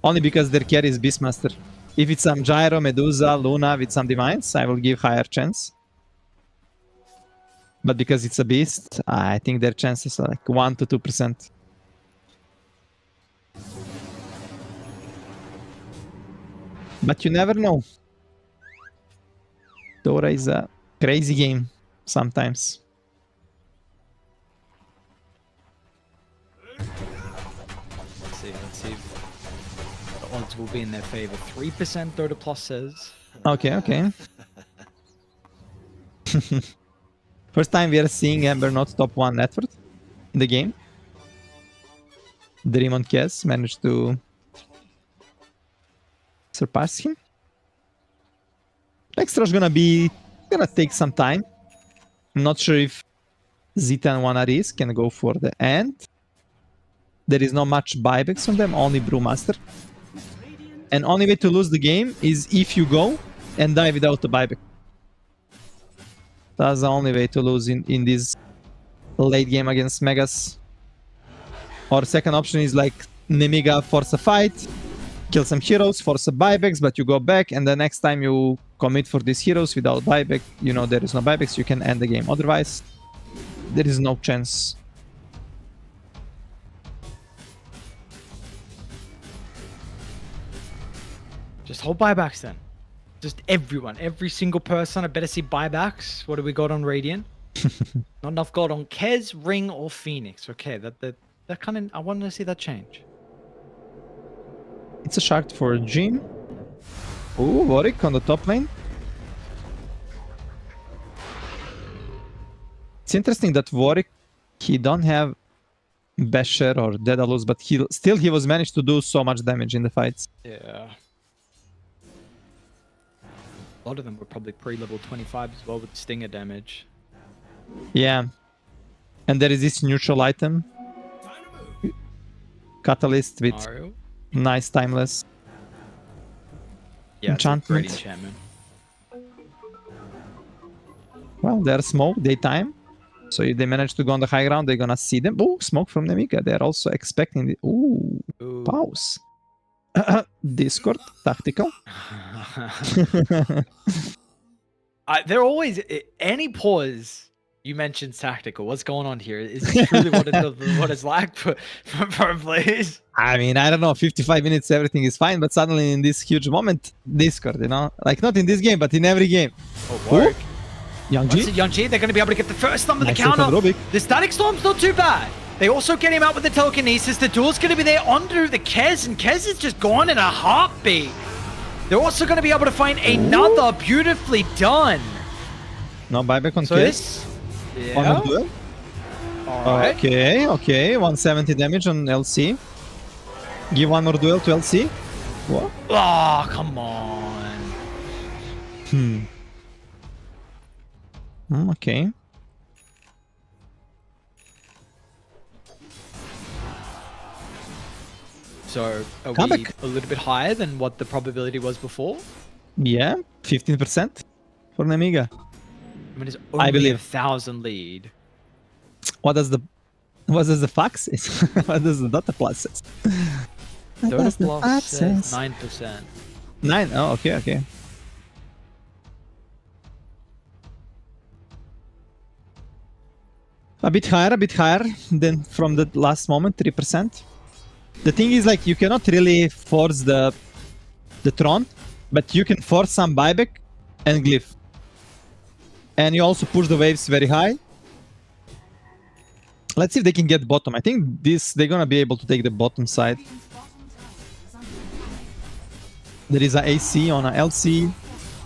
Only because their carry is Beastmaster. If it's some Gyro, Medusa, Luna with some Divines, I will give higher chance. But because it's a Beast, I think their chances are like 1 to 2%. But you never know. Dota is a crazy game sometimes. Let's see if the odds will be in their favor. 3% Dota Plus says. Okay, okay. First time we are seeing Ember not top 1 net worth in the game. DreamLeague managed to surpass him. Extra's gonna take some time. I'm not sure if Zeta and Wanaris can go for the end. There is not much buybacks from them, only Brewmaster. And only way to lose the game is if you go and die without the buyback. That's the only way to lose in this late game against Megas. Or second option is like Nemiga force a fight, kill some heroes, force a buybacks, but you go back, and the next time you commit for these heroes without buyback, you know there is no buybacks, you can end the game. Otherwise, there is no chance. Just hold buybacks then. Just everyone, every single person. I better see buybacks. What do we got on Radiant? Not enough gold on Kez, Ring, or Phoenix. Okay, that kind of. I want to see that change. It's a shard for Jhin. Ooh, Warwick on the top lane. It's interesting that Warwick, he don't have Basher or Daedalus, but he was managed to do so much damage in the fights. Yeah. A lot of them were probably pre-level 25 as well with stinger damage. Yeah. And there is this neutral item. Catalyst with Mario. nice timeless Yeah, it's a great enchantment. enchantment. Well, they're smoke, daytime. So if they manage to go on the high ground, they're gonna see them. Oh, smoke from Nemiga. They're also expecting the... Ooh, Ooh. pause. Discord, tactical. They're always any pause. You mentioned tactical. What's going on here? Is it truly what it's like for players? I mean, I don't know, 55 minutes, everything is fine, but suddenly in this huge moment, Discord, you know? Like, not in this game, but in every game. Oh, work. Young-G? Young-G, they're going to be able to get the first thumb of the Nice hit counter. from Rubik. The Static Storm's not too bad. They also get him out with the telekinesis. The duel's going to be there onto the Kez, and Kez is just gone in a heartbeat. They're also going to be able to find another beautifully done. No buyback on So Kiss. this... Yeah. On the duel. Alright. Okay, okay. 170 damage on LC. Give one more duel to LC. What? Oh, come on. Okay. So, are Come we back. a little bit higher than what the probability was before? Yeah, 15% for Nemiga. I mean, it's only believe. 1,000 lead. What does the fax is? What does the Dota plus says? What does Dota the Plus fax says says? 9%. 9? Oh, okay, okay. A bit higher than from the last moment, 3%. The thing is, like, you cannot really force the Tron, but you can force some buyback and glyph. And you also push the waves very high. Let's see if they can get bottom. I think they're gonna be able to take the bottom side. There is a AC on a LC.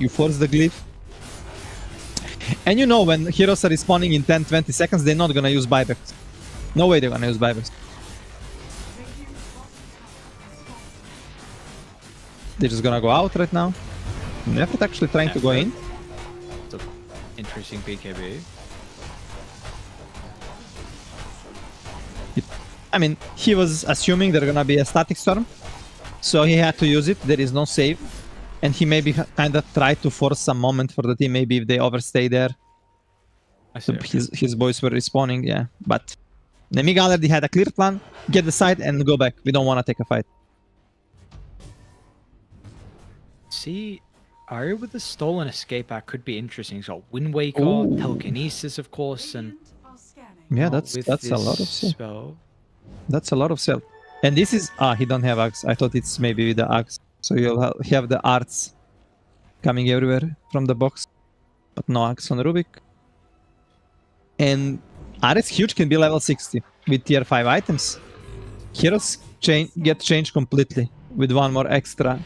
You force the glyph. And you know when heroes are respawning in 10-20 seconds, they're not gonna use buybacks. No way they're gonna use buybacks. They're just gonna go out right now. Nefert actually trying to go in. It's an interesting BKB. I mean, he was assuming there's gonna be a static storm, so he had to use it. There is no save. And he maybe kind of tried to force some moment for the team, maybe if they overstay there. I see. His boys were respawning, yeah. But Nemiga already had a clear plan. Get the side and go back. We don't want to take a fight. See, Aria with the stolen escape act could be interesting. He's got Wind Waker, Ooh. Telekinesis, of course, and Radiant are scanning. Yeah, with that's a lot of this self. spell. That's a lot of self. And this is he don't have axe. I thought it's maybe with the axe. So you'll have the arts coming everywhere from the box, but no axe on Rubik. And Ares huge can be level 60 with tier 5 items. Heroes get changed completely with one more extra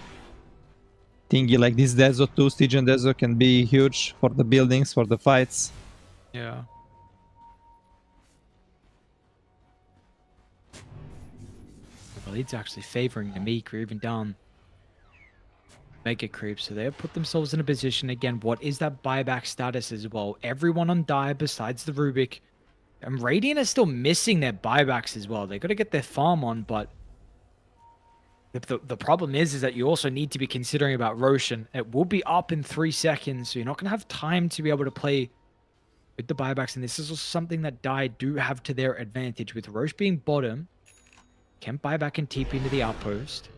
thingy like this. Dezo 2, Stygian Dezo can be huge for the buildings, for the fights. Yeah. Well, he's actually favoring Nemiga even down Mega Creep, so they've put themselves in a position again. What is that buyback status as well? Everyone on Dire besides the Rubik. And Radiant is still missing their buybacks as well. They got to get their farm on, but the problem is that you also need to be considering about Roshan. It will be up in 3 seconds, so you're not going to have time to be able to play with the buybacks. And this is also something that Dire do have to their advantage. With Rosh being bottom, can buy back and TP into the outpost.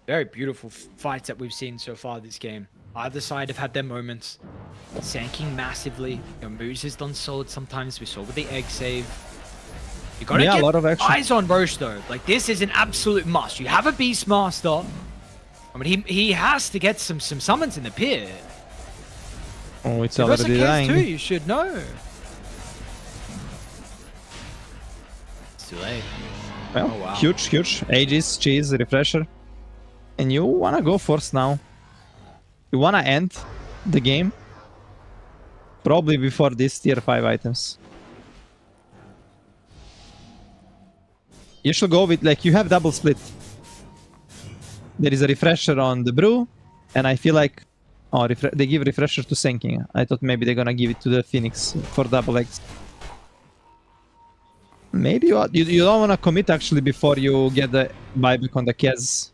Very beautiful fights that we've seen so far this game. Either side have had their moments. Sanking massively. Moose has done solid sometimes. We saw with the egg save. You gotta Yeah, a get lot of action. eyes on Roche though. Like, this is an absolute must. You have a Beastmaster. I mean, he has to get some summons in the pit. Oh, it's If that's the already case dying. too, you should know. It's too late. Well, Oh, wow. huge. Aegis, cheese, refresher. And you wanna go first now. You wanna end the game. Probably before these tier 5 items. You should go with, like, you have double split. There is a refresher on the brew, and I feel like they give refresher to Senking. I thought maybe they're gonna give it to the Phoenix for double X. Maybe you don't wanna commit actually before you get the buyback on the Kez.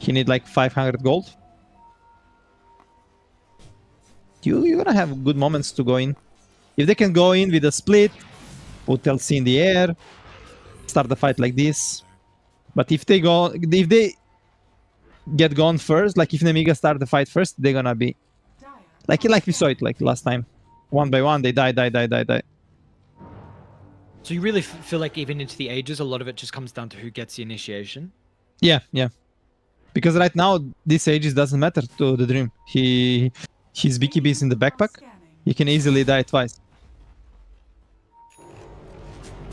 He need like 500 gold. You're gonna have good moments to go in. If they can go in with a split, put LC in the air, start the fight like this. But if they get gone first, like if Nemiga start the fight first, they're gonna be Dire like we saw it like last time. One by one, they die. So you really feel like even into the ages, a lot of it just comes down to who gets the initiation? Yeah. Because right now, this Aegis doesn't matter to the Dream. His BKB is in the backpack. scanning. He can easily die twice.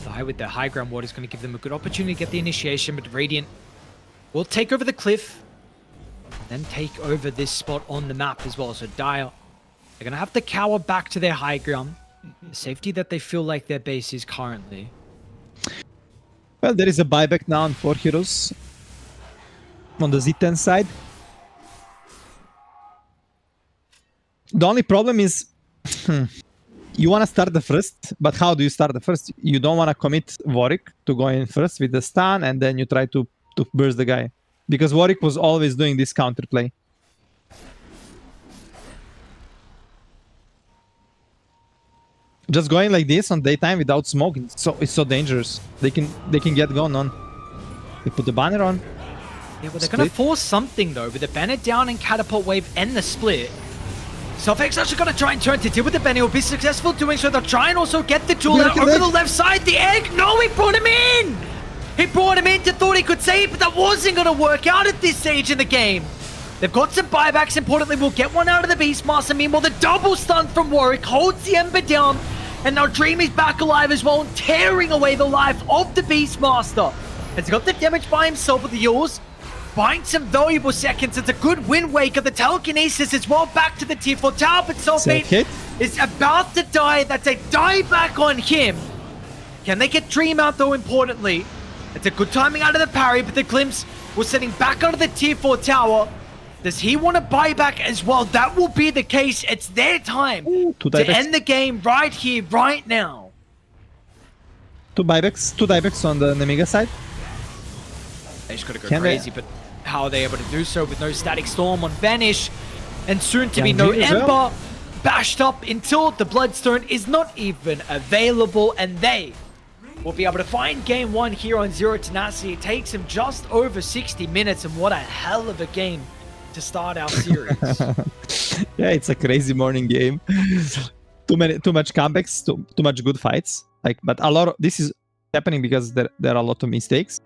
Die with their high ground ward is going to give them a good opportunity to get the initiation, but Radiant will take over the cliff, then take over this spot on the map as well. So Dire, they're going to have to cower back to their high ground. The safety that they feel like their base is currently. Well, there is a buyback now on 4 heroes. On the Z10 side. The only problem is you want to start the first, but how do you start the first? You don't want to commit Warwick to go in first with the stun, and then you try to burst the guy. Because Warwick was always doing this counterplay. Just going like this on daytime without smoke, it's so dangerous. They can get gone on. They put the banner on. Yeah, well, they're going to force something, though, with the banner down and catapult wave and the split. Selfx actually going to try and turn to deal with the banner. He'll be successful doing so. They'll try and also get the jewel out over the left side. The egg! No, he brought him in! He brought him in to thought he could save, but that wasn't going to work out at this stage in the game. They've got some buybacks. Importantly, we'll get one out of the Beastmaster. Meanwhile, the double stun from Warwick holds the Ember down. And now Dream is back alive as well, tearing away the life of the Beastmaster. Has got the damage by himself with the Yours. Buying some valuable seconds. It's a good Wind Waker. The Telekinesis as well back to the tier 4 tower, but Soulmate is about to die. That's a dieback on him. Can they get Dream out though, importantly? It's a good timing out of the parry, but the Glimpse was sitting back onto the tier 4 tower. Does he want to buy back as well? That will be the case. It's their time Two to divex. end the game right here, right now. Two divex on the Nemiga side. They just gotta go Can they- crazy, but how are they able to do so with no Static Storm on Vanish? And soon to be Young no G as Ember well. bashed up until the Bloodstone is not even available, and they will be able to find game one here on Zero Tenacity. It takes him just over 60 minutes, and what a hell of a game to start our series. Yeah, it's a crazy morning game. Too much comebacks, too much good fights. Like, but a lot of this is happening because there are a lot of mistakes.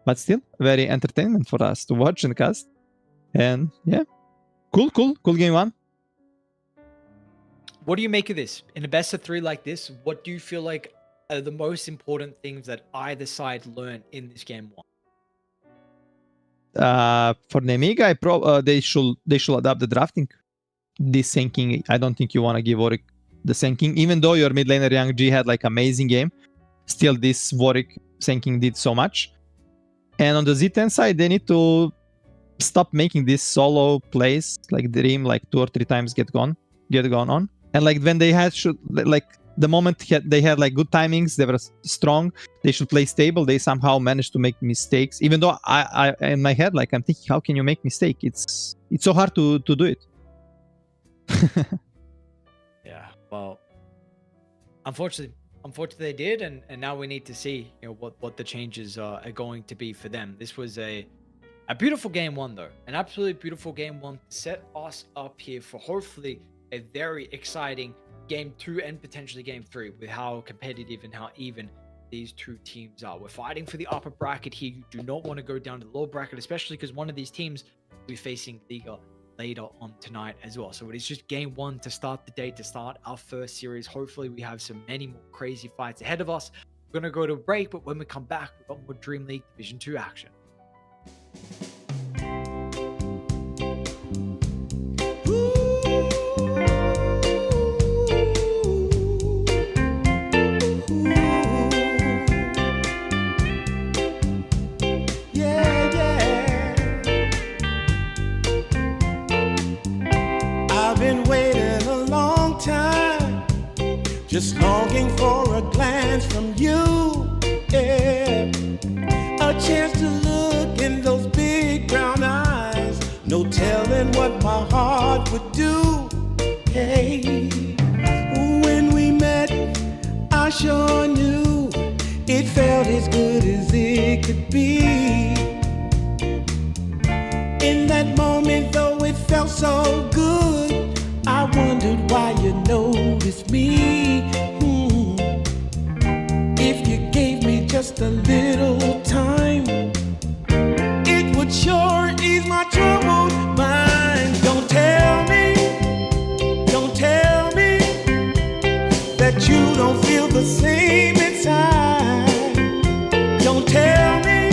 But still, very entertainment for us to watch and cast. And yeah, cool game one. What do you make of this? In a best of three like this, what do you feel like are the most important things that either side learned in this game one? For Nemiga, they should adapt the drafting. This sinking, I don't think you want to give Warwick the sinking, even though your mid laner L1GA had like amazing game. Still, this Warwick sinking did so much. And on the Z10 side, they need to stop making these solo plays like Dream, like 2 or 3 times get gone on. And like when they had like the moment they had like good timings, they were strong. They should play stable. They somehow managed to make mistakes. Even though I in my head, like I'm thinking, how can you make mistake? It's so hard to do it. Yeah, well, unfortunately they did, and now we need to see, you know, what the changes are going to be for them. This was a beautiful game one, though, an absolutely beautiful game one to set us up here for hopefully a very exciting game 2 and potentially game 3 with how competitive and how even these two teams are. We're fighting for the upper bracket here. You do not want to go down to the lower bracket, especially because one of these teams will be facing Liga later on tonight as well. So it is just game 1 to start the day, to start our first series. Hopefully we have some many more crazy fights ahead of us. We're going to go to a break, but when we come back, we've got more Dream League Division 2 action. Just longing for a glance from you, yeah. A chance to look in those big brown eyes. No telling what my heart would do, hey. When we met, I sure knew it felt as good as it could be. In that moment, though it felt so good, I wondered why you noticed me. If you gave me just a little time, it would sure ease my troubled mind. Don't tell me that you don't feel the same inside. Don't tell me.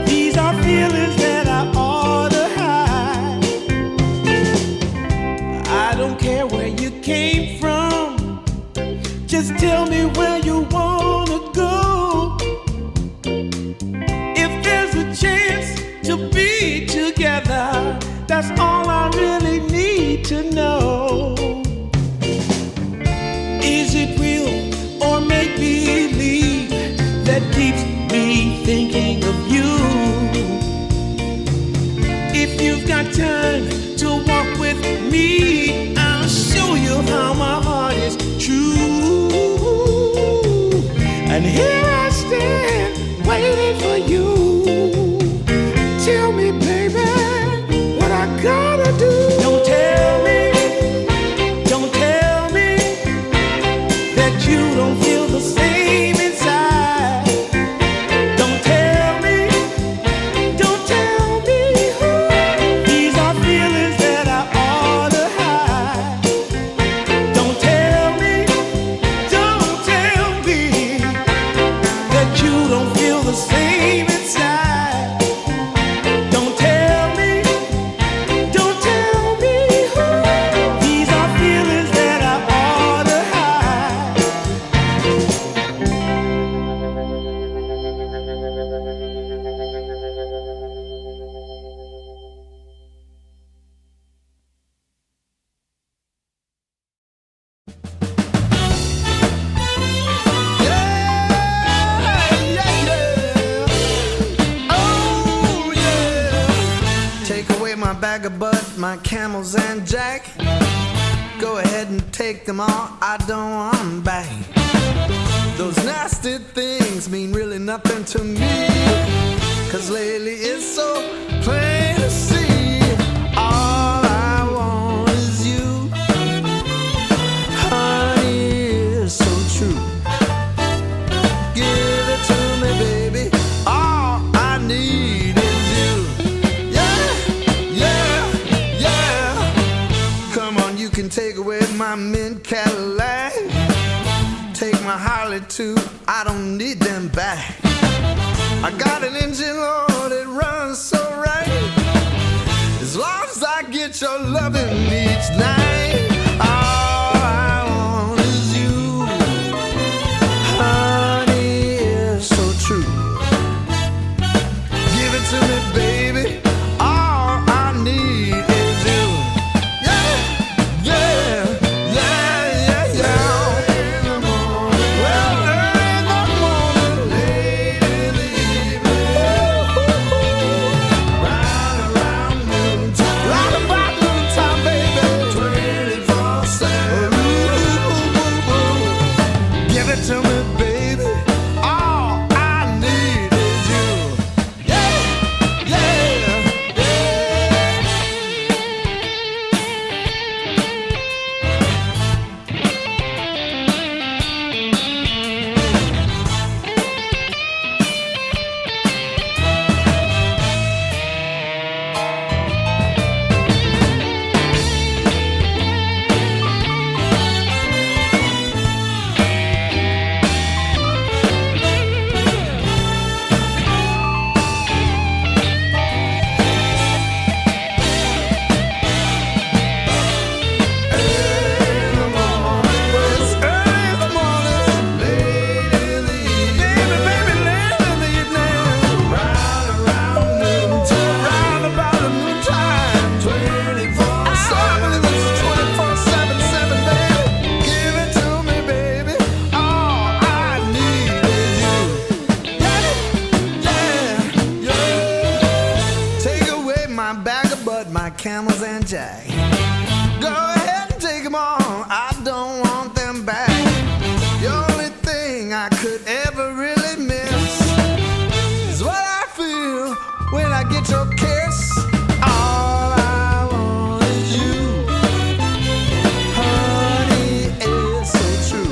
These are feelings that I ought to hide. I don't care where you came from. Just tell me where you wanna go. If there's a chance to be together, that's all I really need to know. Is it real or make believe that keeps me thinking of you? If you've got time to walk with me, I'll show you how my heart is true. And here I stand, waiting for you. Tell me, baby, what I gotta do. Don't tell me that you don't feel the same inside. Don't tell me. These are feelings that I ought to hide. Don't tell me that you don't feel the same inside. Don't tell me. These are feelings that I ought to hide. my bag of bud, my camels and jack. Go ahead and take them all, I don't want them back. Those nasty things mean really nothing to me, 'cause lately it's so plain to see. All I want is you, honey, it's so true. Give it to me, baby, all I need is you. Yeah, yeah, yeah. Come on, you can take away my mint Cadillac, take my Harley too, I don't need them back. I got an engine, Lord, it runs so right, as long as I get your loving each night. All I want is you, honey, it's so true. Give it to me, baby, all I need is you. Yeah, yeah, yeah, yeah, yeah. In the morning, well, early in the morning, late in the evening, round around noontime, round about noontime, baby, 24/7. Give it to me, baby, all I need is you. Yeah, yeah, yeah. My camels and jack. Go ahead and take them all, I don't want them back. The only thing I could ever really miss is what I feel when I get your kiss. All I want is you, honey, it's so true.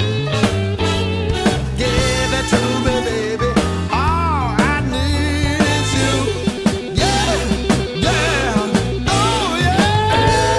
Give it to me, baby, all I need is you. Yeah, yeah, oh yeah.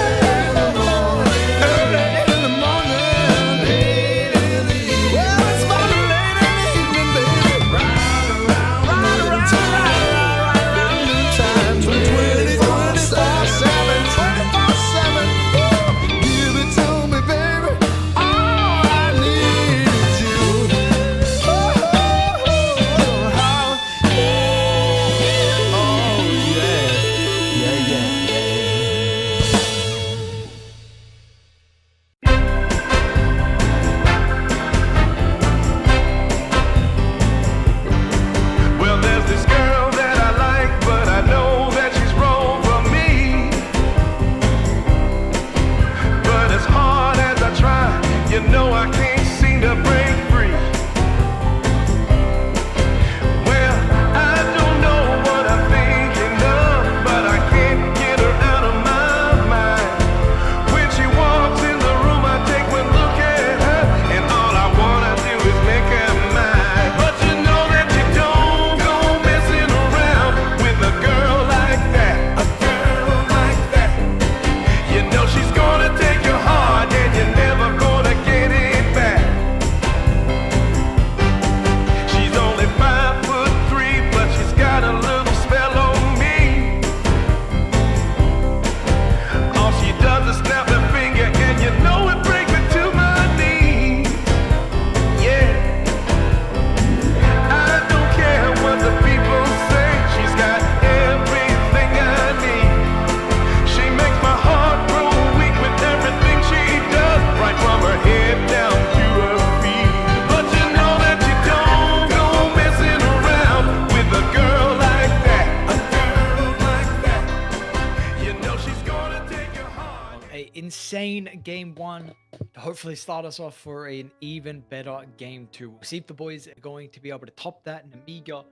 insane game 1 to hopefully start us off for an even better game 2. We'll see if the boys are going to be able to top that. Nemiga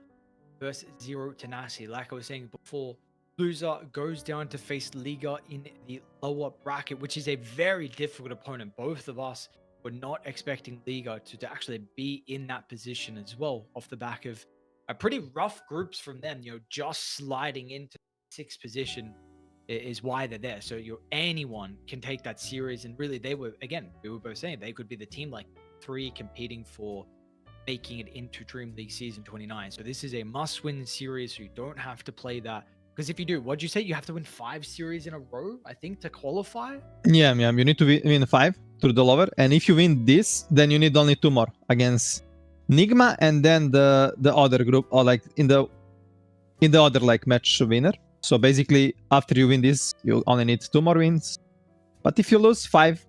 versus Zero Tenacity. Like I was saying before, loser goes down to face Liga in the lower bracket, which is a very difficult opponent. Both of us were not expecting Liga to actually be in that position as well, off the back of a pretty rough groups from them. Just sliding into 6th position is why they're there. So anyone can take that series, and really we were both saying they could be the team like 3 competing for making it into DreamLeague season 29. So this is a must-win series, so you don't have to play that. Because if you do, what'd you say? You have to win 5 series in a row, I think, to qualify? Yeah, you need to win 5 through the lower. And if you win this, then you need only 2 more against Nigma and then the other group, or like in the other like match winner. So basically, after you win this, you only need 2 more wins. But if you lose 5,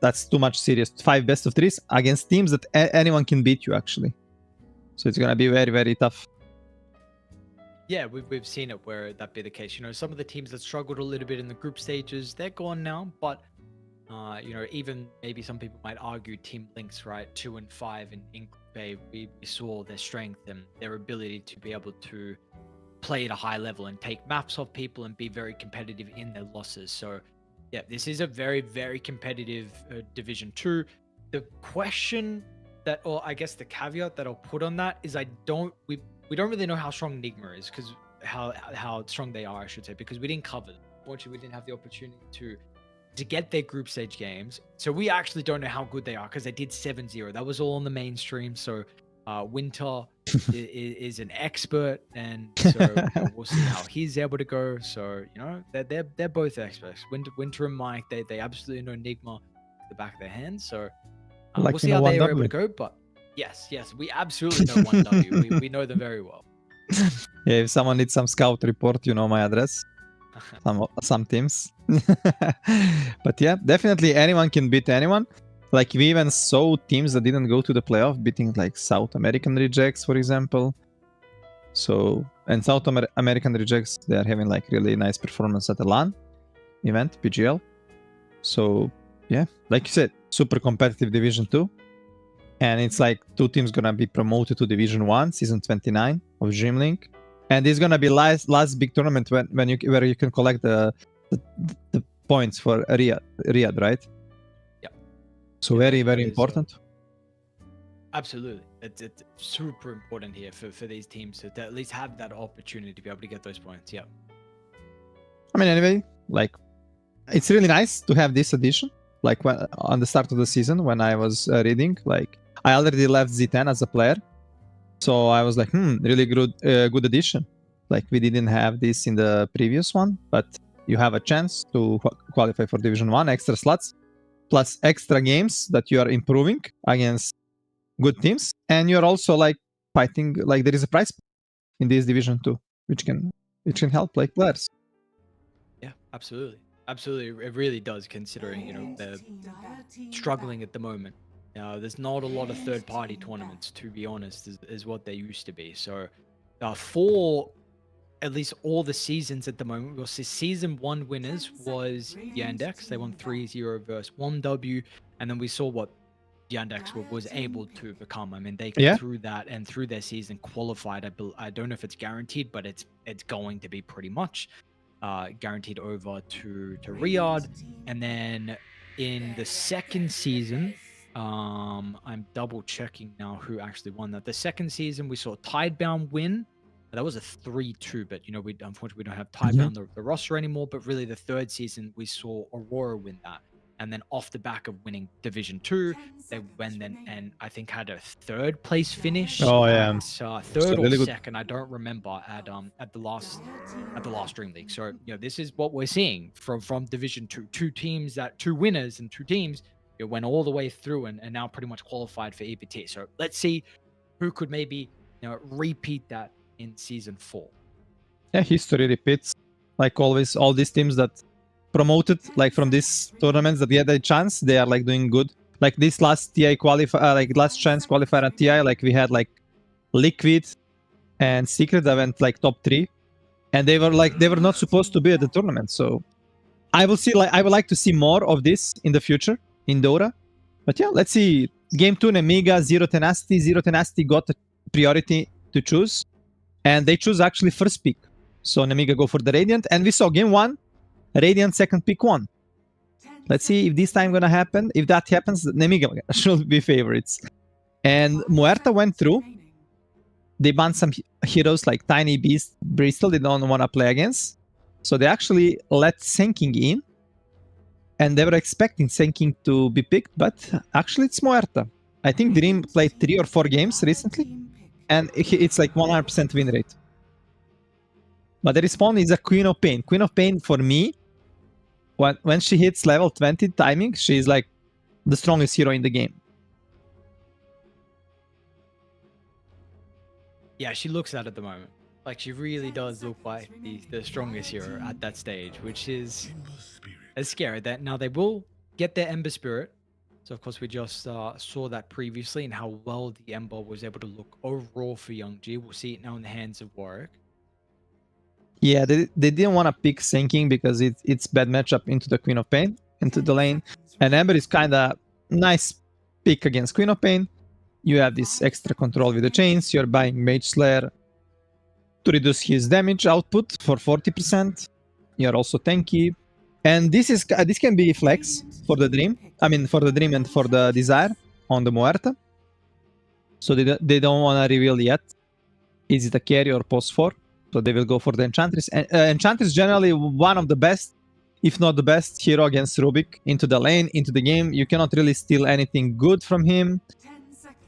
that's too much serious. 5 best of 3s against teams that anyone can beat you, actually. So it's gonna be very, very tough. Yeah, we've seen it where that be the case. Some of the teams that struggled a little bit in the group stages, they're gone now. But even maybe some people might argue Team Lynx, right, 2 and 5 in Group A, we saw their strength and their ability to be able to play at a high level and take maps off people and be very competitive in their losses. So yeah, this is a very, very competitive Division 2. The question that, or I guess the caveat that I'll put on that is we don't really know how strong Nigma is, because how strong they are, I should say, because we didn't cover them. Unfortunately, we didn't have the opportunity to get their group stage games. So we actually don't know how good they are, because they did 7-0. That was all on the mainstream. So Winter is an expert, and so we'll see how he's able to go. So they're both experts. Winter and Mike, they absolutely know Nigma at the back of their hands. So we'll see how they are able to go. But yes, we absolutely know 1W. we know them very well. Yeah, if someone needs some scout report, you know my address. Some teams. But yeah, definitely anyone can beat anyone. Like we even saw teams that didn't go to the playoff beating like South American Rejects, for example. So, and South American Rejects, they are having like really nice performance at the LAN event, PGL. So yeah, like you said, super competitive Division 2. And it's like 2 teams gonna be promoted to Division 1, season 29 of DreamLeague. And it's gonna be last big tournament where you can collect the points for Riyadh, right? Yeah. So very, very important. Absolutely. It's super important here for these teams to at least have that opportunity to be able to get those points. Yeah. I mean, anyway, like it's really nice to have this edition. Like on the start of the season when I was reading, like I already left Z10 as a player. So I was like, really good addition. Like we didn't have this in the previous one, but you have a chance to qualify for Division 1, extra slots, plus extra games that you are improving against good teams. And you're also like fighting, like there is a prize in this Division 2, which can help like players. Yeah, absolutely. Absolutely. It really does, considering, they're struggling at the moment. There's not a lot of third-party tournaments, to be honest, is what they used to be. So for at least all the seasons at the moment, we'll see season 1 winners was Yandex. They won 3-0 versus 1W. And then we saw what Yandex was able to become. I mean, they got through that, and through their season qualified. I don't know if it's guaranteed, but it's going to be pretty much guaranteed over to Riyadh. And then in the second season, I'm double checking now who actually won that. The second season we saw Tidebound win. That was a 3-2, but unfortunately we don't have Tidebound the roster anymore. But really the third season we saw Aurora win that. And then off the back of winning Division 2, they went then and I think had a 3rd place finish. Oh yeah, third or second, I don't remember at the last DreamLeague. So this is what we're seeing from Division 2. 2 winners and 2 teams went all the way through and now pretty much qualified for EPT. So let's see who could maybe repeat that in season 4. Yeah, history repeats. Like always, all these teams that promoted like from these tournaments that get a chance, they are like doing good. Like this last TI last chance qualifier at TI, like we had like Liquid and Secret that went like top 3, and they were not supposed to be at the tournament. So I would like to see more of this in the future in Dota. But yeah, let's see. Game 2, Nemiga, Zero Tenacity. Zero Tenacity got a priority to choose. And they choose actually first pick. So Nemiga go for the Radiant. And we saw game 1, Radiant second pick 1. Let's see if this time gonna happen. If that happens, Nemiga should be favorites. And Muerta went through. They banned some heroes like Tiny Beast, Bristol. They don't want to play against. So they actually let Senking in. And they were expecting Senking to be picked, but actually it's Muerta. I think Dream played 3 or 4 games recently. And it's like 100% win rate. But the respawn is a Queen of Pain. Queen of Pain, for me, when she hits level 20 timing, she's like the strongest hero in the game. Yeah, she looks that at the moment. Like, she really does look like the strongest hero at that stage, which is scary. That now they will get their Ember Spirit. So, of course, we just saw that previously and how well the Ember was able to look overall for L1GA. We'll see it now in the hands of Warwick. Yeah, they didn't want to pick Sinking because it's bad matchup into the Queen of Pain, into the lane. And Ember is kind of nice pick against Queen of Pain. You have this extra control with the chains. You're buying Mage Slayer to reduce his damage output for 40%. You're also tanky. And this can be flex for the Dream. I mean, for the Dream and for the Desire on the Muerta. So they don't want to reveal yet. Is it a carry or post 4? So they will go for the Enchantress. Enchantress generally one of the best, if not the best, hero against Rubik into the lane, into the game. You cannot really steal anything good from him.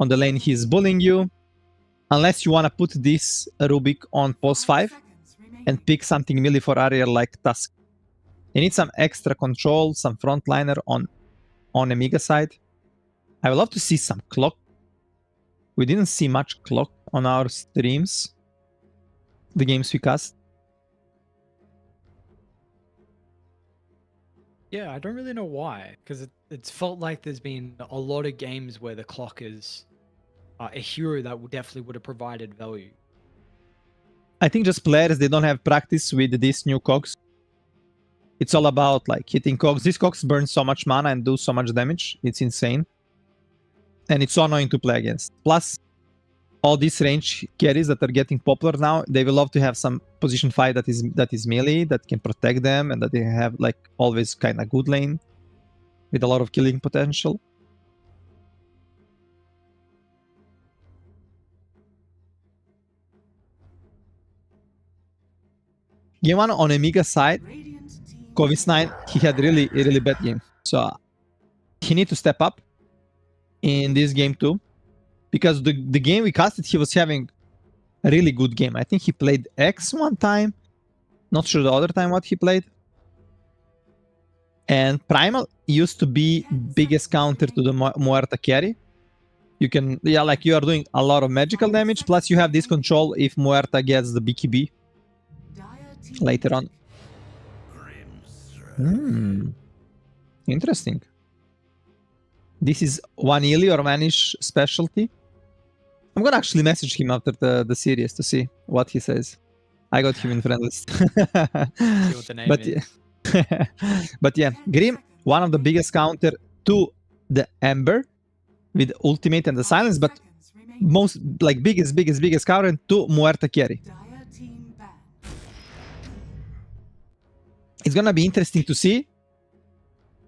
On the lane, he's bullying you. Unless you want to put this Rubik on post 5 and pick something melee for area like Tusk. You need some extra control, some frontliner on Nemiga side. I would love to see some clock. We didn't see much clock on our streams. The games we cast. Yeah, I don't really know why, because it's felt like there's been a lot of games where the clock is a hero that definitely would have provided value. I think just players, they don't have practice with these new cogs. It's all about like hitting cogs. These cogs burn so much mana and do so much damage. It's insane. And it's so annoying to play against. Plus, all these range carries that are getting popular now, they will love to have some position fight that is melee, that can protect them, and that they have like always kind of good lane with a lot of killing potential. Game 1 on Nemiga side, Kovis9, he had really bad game. So he need to step up in this game too. Because the game we casted, he was having a really good game. I think he played X one time. Not sure the other time what he played. And Primal used to be biggest counter to the Muerta carry. You can, yeah, like you are doing a lot of magical damage. Plus you have this control if Muerta gets the BKB later on. Interesting. This is one Illy or Vanish specialty. I'm gonna actually message him after the series to see what he says. I got him in friend list. See what the name is. But yeah, Grim, one of the biggest counter to the Ember with ultimate and the silence, but most like biggest counter to Muerta carry. It's gonna be interesting to see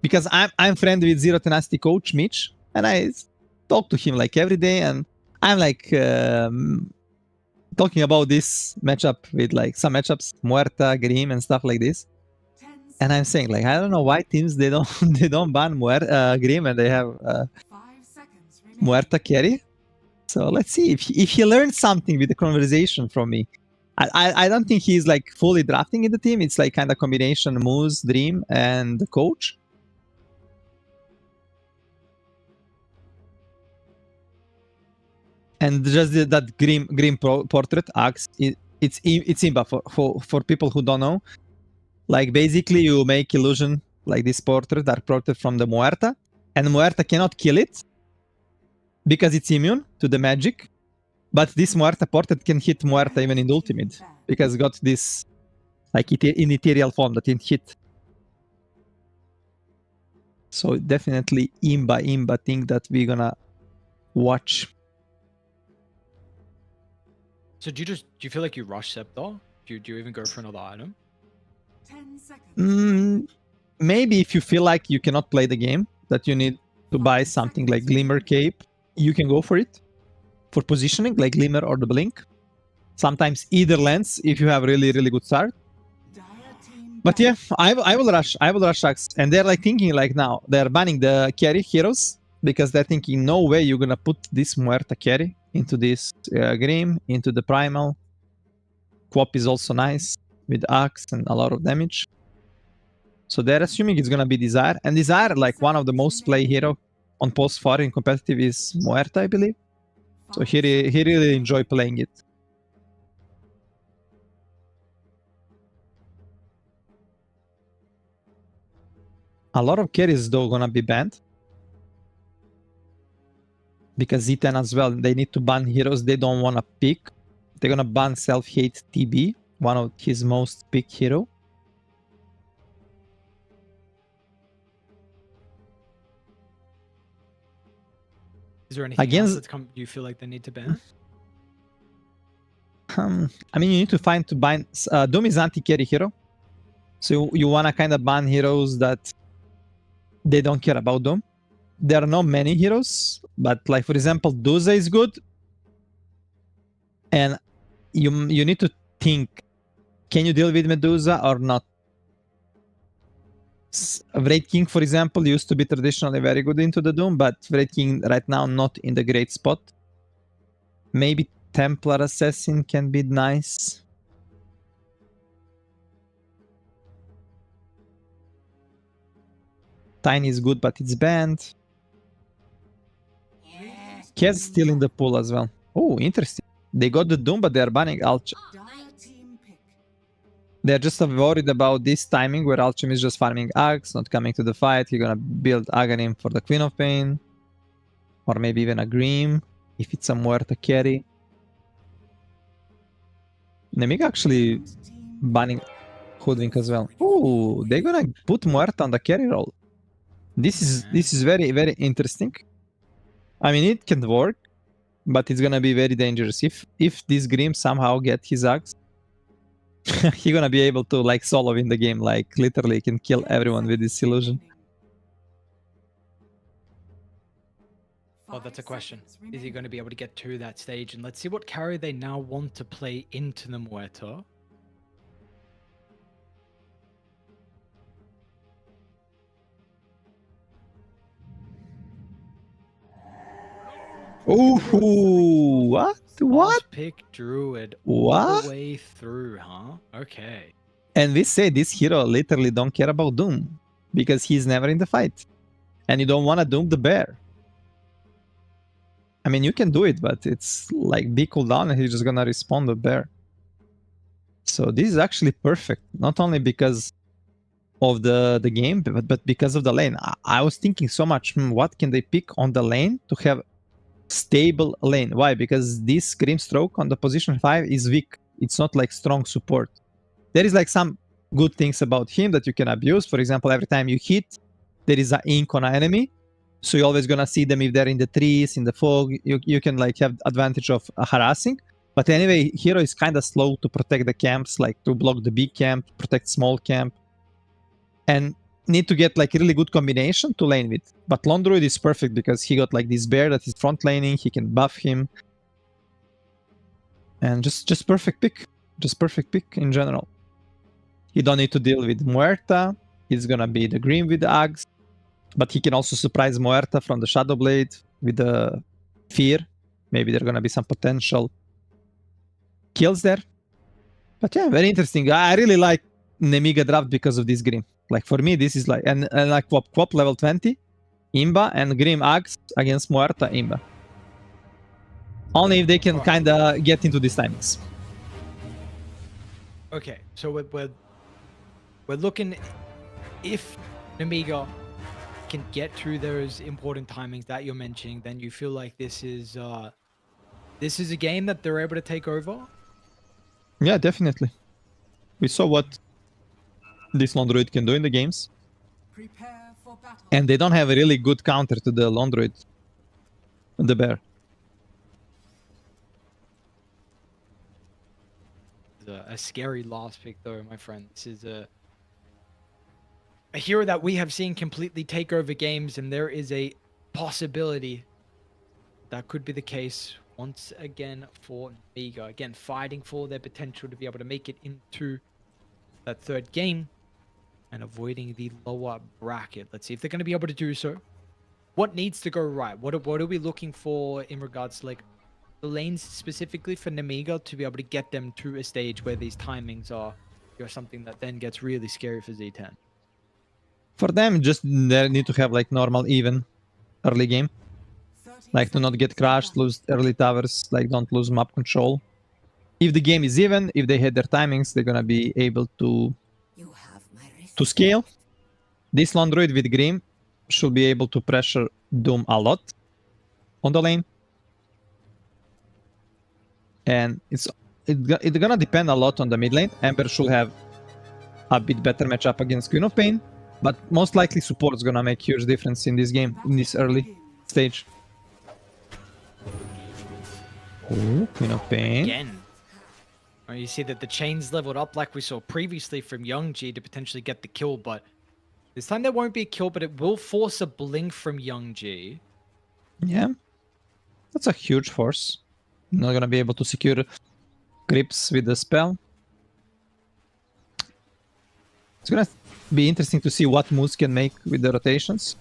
because I'm friend with Zero Tenacity coach Mitch, and I talk to him like every day, and I'm like talking about this matchup with like some matchups, Muerta, Grim, and stuff like this. And I'm saying like I don't know why teams they don't ban Grim and they have Muerta carry. So let's see if he learned something with the conversation from me. I don't think he's like fully drafting in the team. It's like kind of combination Moose, Dream, and the coach. And just that Grim portrait acts. It's Imba for people who don't know. Like basically you make illusion like this portrait, dark portrait from the Muerta, and Muerta cannot kill it because it's immune to the magic. But this Muerta portrait can hit Muerta even in the ultimate because it got this like in ethereal form that it hit. So definitely Imba thing that we're gonna watch. So do you feel like you rush Scepter? Do you even go for another item? 10 seconds. Maybe if you feel like you cannot play the game, that you need to buy something like Glimmer Cape, you can go for it. For positioning, like Glimmer or the Blink. Sometimes either lens if you have really good start. Dire team But yeah, I will rush Axe. And they're like thinking like now, they're banning the carry heroes because they're thinking no way you're gonna put this Muerta carry into this Grim, into the Primal. Quap is also nice with Axe and a lot of damage. So they're assuming it's gonna be Desire. And Desire, like one of the most play hero on post 4 in competitive is Muerta, I believe. So he really enjoy playing it. A lot of carries though gonna be banned. Because Z10 as well, they need to ban heroes they don't wanna pick. They're gonna ban Self-Hate TB, one of his most picked hero. Is there anything Against- else that's you feel like they need to ban? I mean, you need to find to ban. Doom is anti-carry hero, so you wanna kind of ban heroes that they don't care about Doom. There are not many heroes, but like for example, Duza is good, and you need to think: can you deal with Medusa or not? Wraith King, for example, used to be traditionally very good into the Doom, but Wraith King right now not in the great spot. Maybe Templar Assassin can be nice. Tiny is good, but it's banned. Kez still in the pool as well. Oh, interesting. They got the Doom, but they are banning Alch. Dire team pick. They're just worried about this timing where Alchemy is just farming Axe, not coming to the fight. He's gonna build Aghanim for the Queen of Pain. Or maybe even a Grim, if it's a Muerta carry. Nemiga actually banning Hoodwink as well. Oh, they're gonna put Muerta on the carry role. This is very interesting. I mean, it can work, but it's gonna be very dangerous. If this Grim somehow get his Axe, he's gonna be able to like solo win the game, like literally can kill everyone with this illusion. Well, that's a question. Is he going to be able to get to that stage? And let's see what carry they now want to play into the Muerta. Ooh, what? Last pick Druid all What? the way through, huh? Okay. And we say this hero literally don't care about Doom because he's never in the fight. And you don't want to Doom the bear. I mean, you can do it, but it's like big cooldown and he's just gonna respawn the bear. So this is actually perfect, not only because of the game, but because of the lane. I was thinking so much, what can they pick on the lane to have stable lane? Why? Because this Grimstroke on the position 5 is weak. It's not like strong support. There is like some good things about him that you can abuse. For example, every time you hit, there is an ink on an enemy. So you're always gonna see them if they're in the trees, in the fog. You can like have advantage of harassing. But anyway, hero is kind of slow to protect the camps, like to block the big camp, protect small camp. And need to get like really good combination to lane with. But Lone Druid is perfect because he got like this bear that is front laning, he can buff him. And just perfect pick. Just perfect pick in general. He don't need to deal with Muerta. He's gonna be the Green with the Axe. But he can also surprise Muerta from the Shadow Blade with the Fear. Maybe there are gonna be some potential kills there. But yeah, very interesting. I really like Nemiga draft because of this Grim. Like for me, this is like and like Quap level 20, Imba and Grim Axe against Muerta Imba. Only if they can kind of get into these timings. Okay, so we're looking if Nemiga can get through those important timings that you're mentioning, then you feel like this is a game that they're able to take over. Yeah, definitely. We saw what this Lone Druid can do in the games. Prepare for battle. And they don't have a really good counter to the Lone Druid. The bear. A scary last pick though, my friend. This is a hero that we have seen completely take over games, and there is a possibility that could be the case once again for Nemiga. Again, fighting for their potential to be able to make it into that third game and avoiding the lower bracket. Let's see if they're going to be able to do so. What needs to go right? What are we looking for in regards to like the lanes specifically for Nemiga to be able to get them to a stage where these timings are something that then gets really scary for Z10? For them, just they need to have like normal even early game. 30 Like to not get seconds to crashed, battle. lose early towers, like don't lose map control. If the game is even, if they hit their timings, they're gonna be able to scale. This Lone Druid with Grim should be able to pressure Doom a lot on the lane. And it's gonna depend a lot on the mid lane. Ember should have a bit better matchup against Queen of Pain, but most likely support's gonna make huge difference in this game, in this early stage. Oh, Queen of Pain. Again. Well, you see that the chains leveled up like we saw previously from L1GA to potentially get the kill, but this time there won't be a kill, but it will force a blink from L1GA. Yeah, that's a huge force. Not gonna be able to secure creeps with the spell. It's gonna be interesting to see what moves can make with the rotations.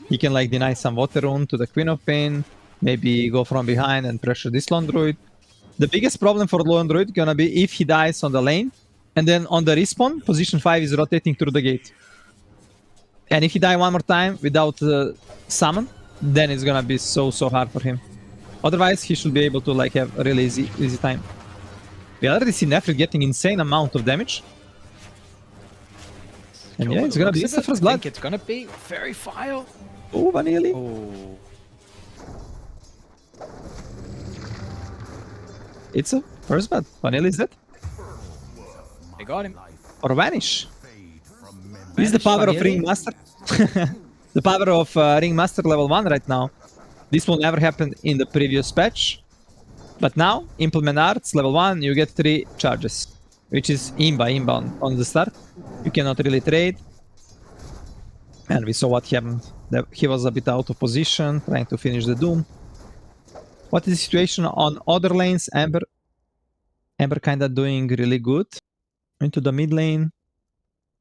He can like deny some water rune to the Queen of Pain, maybe go from behind and pressure this Lone Druid. The biggest problem for Lone Druid gonna be if he dies on the lane, and then on the respawn, position 5 is rotating through the gate. And if he die one more time without summon, then it's gonna be so hard for him. Otherwise, he should be able to like have a really easy time. We already see Nefrit getting insane amount of damage. And yeah, it's gonna be the first I blood. think it's gonna be Fairy Fire. Oh, Vanilli. Oh. It's a first blood. Vanilli is dead. They got him. Or vanish. This is the power of Vanilli. Ringmaster. The power of Ringmaster level 1 right now. This will never happen in the previous patch. But now, Implement Arts level 1, you get 3 charges. Which is imba on the start. You cannot really trade. And we saw what happened. He was a bit out of position, trying to finish the Doom. What is the situation on other lanes? Ember kinda doing really good. Into the mid lane.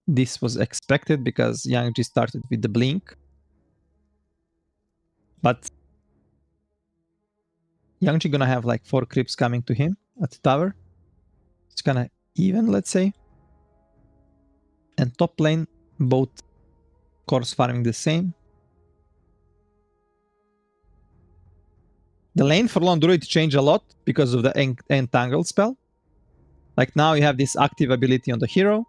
This was expected because L1GA started with the blink. But L1GA gonna have like 4 creeps coming to him at the tower. It's kinda even, let's say. And top lane, both cores farming the same. The lane for Lone Druid changed a lot because of the Entangle spell. Like now you have this active ability on the hero.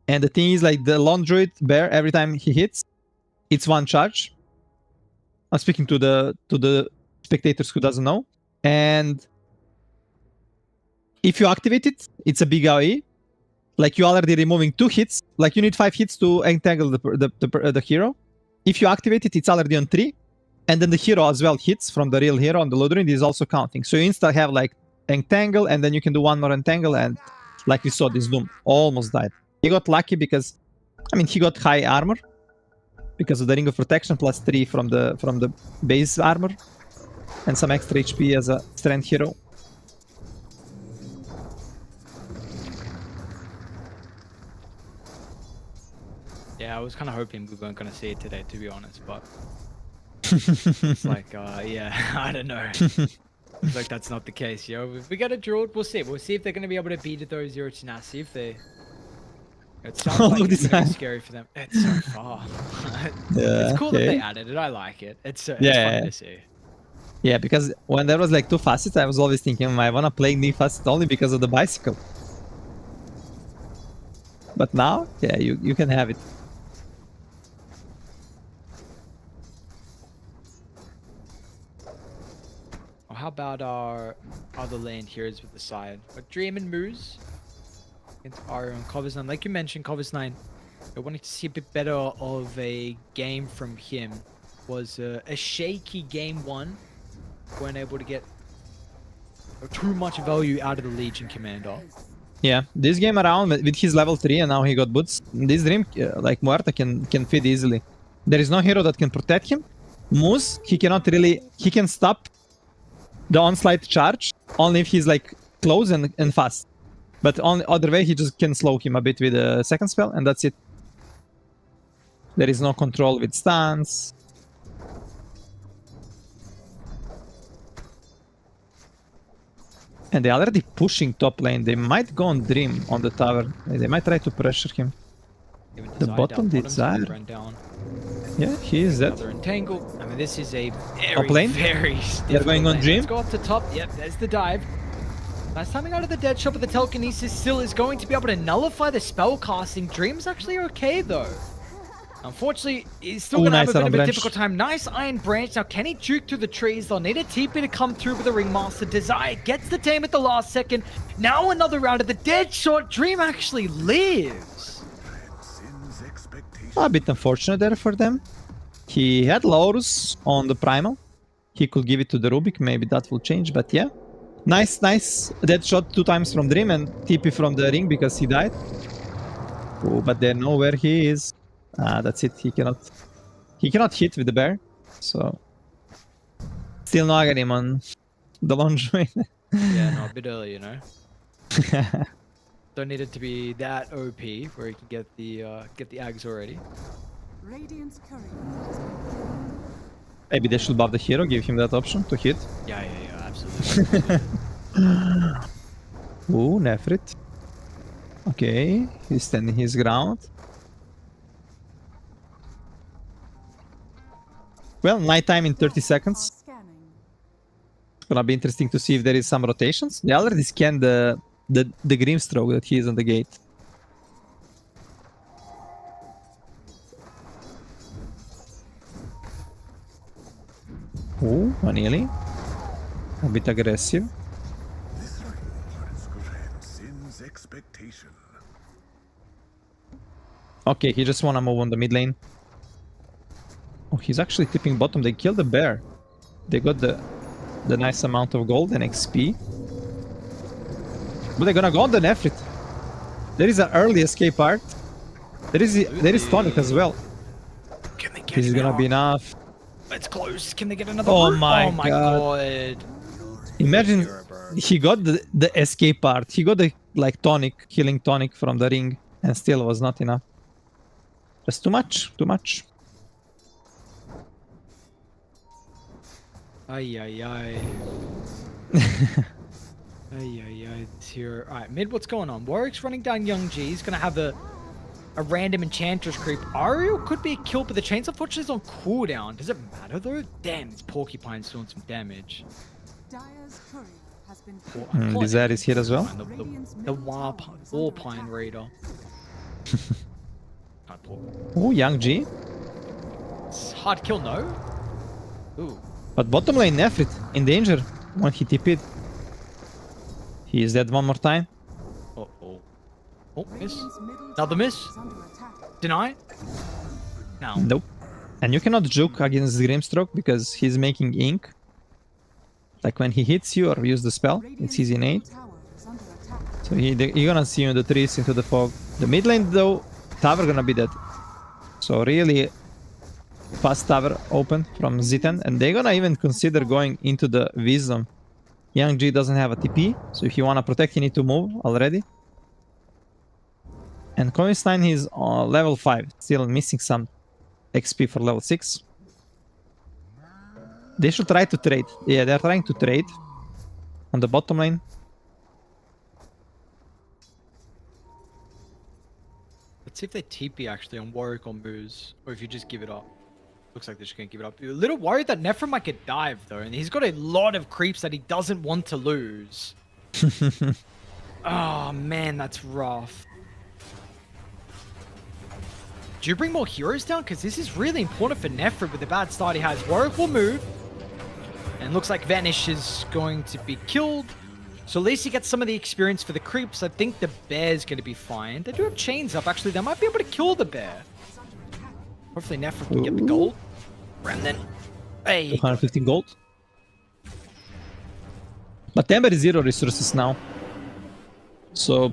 And the thing is like the Lone Druid bear, every time he hits, it's 1 charge. I'm speaking to the spectators who doesn't know. And if you activate it, it's a big AoE. Like you already removing 2 hits. Like you need 5 hits to entangle the hero. If you activate it, it's already on 3. And then the hero as well hits from the real hero on the Lone Druid is also counting. So you instead have like entangle, and then you can do 1 more entangle, and like we saw, this Doom almost died. He got lucky because, I mean, he got high armor because of the Ring of Protection plus 3 from the base armor, and some extra HP as a strength hero. Yeah, I was kind of hoping we weren't going to see it today, to be honest, but it's like, yeah, I don't know. It's like that's not the case, yo. If we get a draw, we'll see. We'll see if they're going to be able to beat those 0 to now. See if they... It sounds like it's very scary for them. It's so far. Yeah, it's cool that they added it. I like it. It's fun to see. Yeah, because when there was like 2 facets, I was always thinking, I want to play new facet only because of the bicycle. But now, yeah, you can have it. Well, how about our other lane heroes with the side? But Dream and Moose against Ario and Covers9. Like you mentioned, Covers9 I wanted to see a bit better of a game from him. Was a shaky game one. Weren't able to get too much value out of the Legion Commander. Yeah, this game around with his level 3 and now he got boots. This Dream, like Muerta, can feed easily. There is no hero that can protect him. Moose, he cannot really... He can stop the onslaught charge only if he's like close and fast. But on the other way, he just can slow him a bit with a second spell and that's it. There is no control with stuns. And they're already pushing top lane. They might go on Dream on the tower. They might try to pressure him. Even The Desire bottom down, Desire. Run down. Yeah, he is dead. Another entangle. I mean, this is a Top lane? very They're going on lane. Dream? Let's go up to top. Yep, there's the dive. Last timing out of the dead shot, but the telekinesis still is going to be able to nullify the spell casting. Dream's actually okay though. Unfortunately, he's still going to have a bit of a difficult time. Nice Iron Branch. Now, can he juke through the trees? They'll need a TP to come through with the Ringmaster. Desire gets the tame at the last second. Now another round of the dead shot. Dream actually lives. A bit unfortunate there for them. He had Laurus on the Primal. He could give it to the Rubik. Maybe that will change, but yeah. Nice dead shot 2 times from Dream and TP from the ring because he died. Oh, but they know where he is. That's it. He cannot hit with the bear. So still not getting him on the lingerie. Yeah, no, a bit early, you know. Don't need it to be that OP where he can get the Ags already. Radiant's courier has been Maybe they should buff the hero, give him that option to hit. Yeah, absolutely. Ooh, Nefrit. Okay, he's standing his ground. Well, nighttime in 30 seconds. scanning. It's gonna be interesting to see if there is some rotations. They already scanned the Grimstroke that he is on the gate. Ooh, Vanilli. A bit aggressive. Okay, he just wanna move on the mid lane. Oh, he's actually tipping bottom. They killed the bear. They got the nice amount of gold and XP. But they're gonna go on the Nefrit. There is an early escape art. There is tonic as well. Can they get This is him gonna out? be enough. It's close. Can they get another Oh root? my Oh my god. Imagine Hero, bro. he got the escape art. He got the like tonic, healing tonic from the ring, and still was not enough. Just too much. Too much. Ay. Ay. It's here. Alright, mid, what's going on? Warwick's running down Young G. He's gonna have a random Enchantress creep. Ariel could be a kill, but the chains unfortunately is on cooldown. Does it matter though? Damn, this Porcupine's doing some damage. Dyer's courier has been I'm calling Desire it is here as well. The Warpine Raider. Can't pull. Oh, Young G. It's hard kill, no? Ooh. But bottom lane Nefrit in danger when he TP'd. He is dead one more time. Oh, miss. Radiant's middle Another tower miss. is under attack. Deny? No. Nope. And you cannot juke against Grimstroke because he's making ink. Like when he hits you or use the spell, it's his innate. Middle tower is under attack. So you're gonna see you in the trees into the fog. The mid lane though, tower gonna be dead. So really fast tower open from Z10 and they're gonna even consider going into the Wisdom. Young G doesn't have a TP, so if you wanna protect you need to move already. And Coinstein is on level 5, still missing some XP for level 6. They should try to trade. Yeah, they're trying to trade on the bottom lane. Let's see if they TP actually on Warwick or Moose, or if you just give it up. Looks like they're just gonna give it up. You're a little worried that Nephra might get dived though, and he's got a lot of creeps that he doesn't want to lose. Oh man, that's rough. Do you bring more heroes down? Because this is really important for Nephra with the bad start he has. Warwick will move. And looks like Vanish is going to be killed. So at least he gets some of the experience for the creeps. I think the bear's going to be fine. They do have chains up. Actually, they might be able to kill the bear. Hopefully Nefra can get the gold. Remnant. Hey. 215 gold. But Ember is 0 resources now. So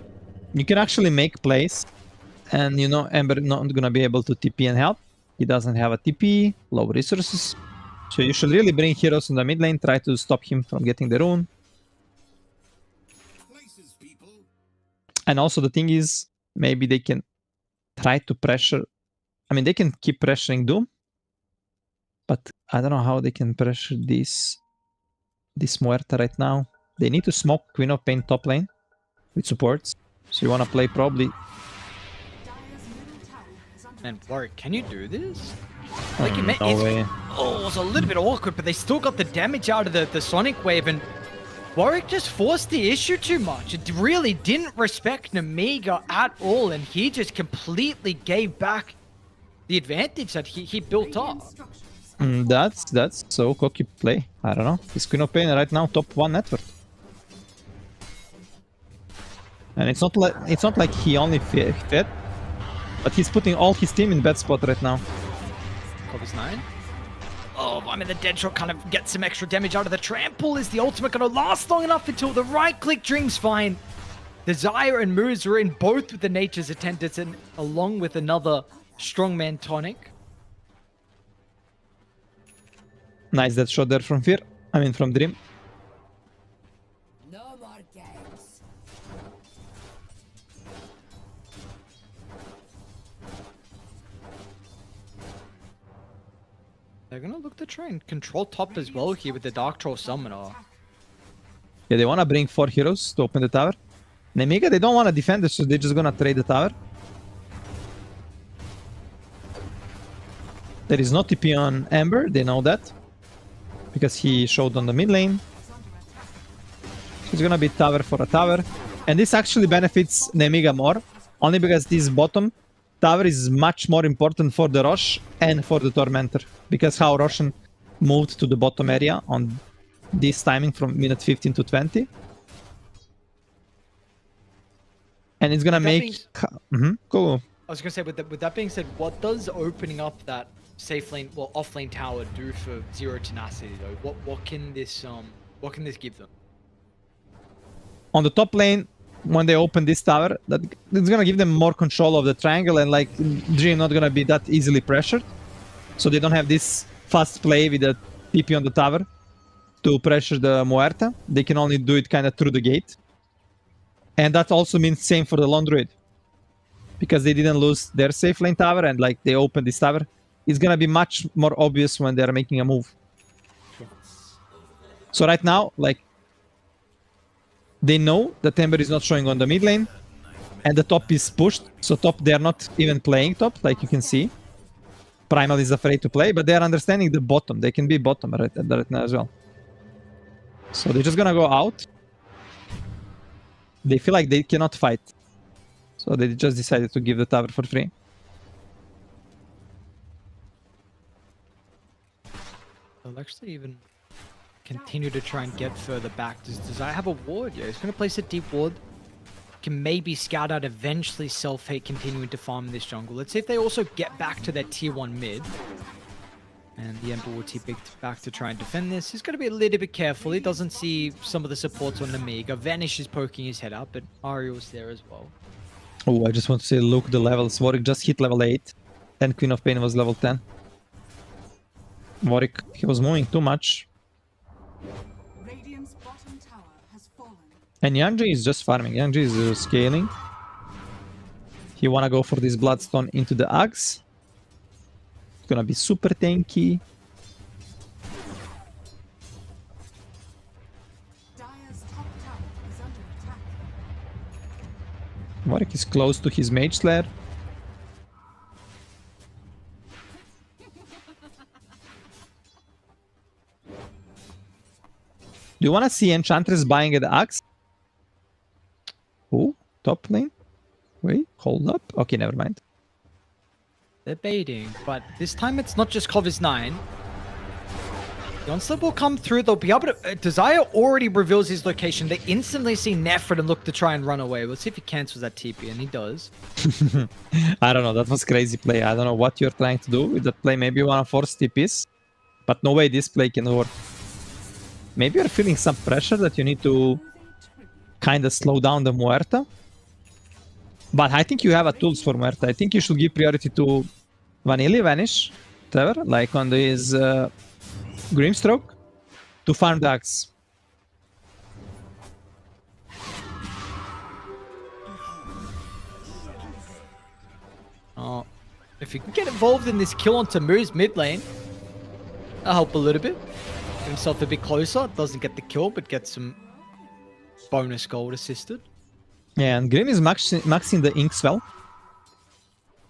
you can actually make plays. And you know Ember not gonna be able to TP and help. He doesn't have a TP, low resources. So you should really bring heroes in the mid lane, try to stop him from getting the rune. And also the thing is, maybe they can try to pressure. I mean, they can keep pressuring Doom. But I don't know how they can pressure this Muerta right now. They need to smoke Queen of Pain top lane with supports. So you want to play probably... And Warwick, can you do this? Like no way. Oh, it was a little bit awkward, but they still got the damage out of the Sonic Wave, and Warwick just forced the issue too much. It really didn't respect Nemiga at all, and he just completely gave back the advantage that he built up. That's so cocky play. I don't know. His Queen of Pain right now top 1 net worth. And it's not like he only fed, but he's putting all his team in bad spot right now. Covers 9. Oh, I mean, the dead shot kind of gets some extra damage out of the trample. Is the ultimate going to last long enough until the right click? Dream's fine. Desire and Moves are in both with the Nature's Attendants and along with another strongman tonic. Nice that shot there from Fear. I mean from Dream. No more games. They're going to look to try and control top as well here with the Dark Troll Summoner. Yeah, they want to bring 4 heroes to open the tower. Nemiga, they don't want to defend it, so they're just going to trade the tower. There is no TP on Ember, they know that. Because he showed on the mid lane. So it's going to be tower for a tower. And this actually benefits Nemiga more. Only because this bottom tower is much more important for the Rosh and for the Tormentor. Because how Roshan moved to the bottom area on this timing from minute 15 to 20. And it's gonna make... Go. I was going to say, with that being said, what does opening up that safe lane, well, off lane tower do for Zero Tenacity though? What can this give them? On the top lane, when they open this tower, it's gonna give them more control of the triangle, and like Dream not gonna be that easily pressured. So they don't have this fast play with the TP on the tower to pressure the Muerta. They can only do it kind of through the gate. And that also means same for the Lone Druid. Because they didn't lose their safe lane tower and like they opened this tower. It's gonna be much more obvious when they're making a move. So right now, like, they know that Ember is not showing on the mid lane, and the top is pushed. So top, they are not even playing top, like you can see. Primal is afraid to play, but they are understanding the bottom. They can be bottom right now as well. So they're just gonna go out. They feel like they cannot fight. So they just decided to give the tower for free. They'll actually even continue to try and get further back. Does I have a ward? Yeah, he's going to place a deep ward. Can maybe scout out, eventually self-hate, continuing to farm this jungle. Let's see if they also get back to their tier 1 mid. And the Ember will TP back to try and defend this. He's going to be a little bit careful. He doesn't see some of the supports on the Nemiga. Vanish is poking his head up, but Ariel's there as well. Oh, I just want to say, look, the levels. Warwick just hit level 8, and Queen of Pain was level 10. Warwick, he was moving too much. Radiant's bottom tower has fallen. And L1GA is just farming. L1GA is scaling. He wanna go for this Bloodstone into the Axe. It's gonna be super tanky. Dire's top tower is under attack. Warwick is close to his Mage Slayer. Do you want to see Enchantress buying at the Axe? Oh, top lane? Wait, hold up. Okay, never mind. They're baiting, but this time it's not just Covers 9. The onslaught will come through. They'll be able to... Desire already reveals his location. They instantly see Nefrid and look to try and run away. Let's see if he cancels that TP, and he does. I don't know. That was crazy play. I don't know what you're trying to do with that play. Maybe you want to force TPs, but no way this play can work. Maybe you're feeling some pressure that you need to kind of slow down the Muerta. But I think you have a tools for Muerta. I think you should give priority to Vanilla Vanish, Trevor, like on his Grimstroke, to farm the Axe. Oh, if he can get involved in this kill onto Moo's mid lane, that'll help a little bit. Get himself a bit closer. Doesn't get the kill, but gets some bonus gold assisted. Yeah, and Grim is maxing the Ink Spell.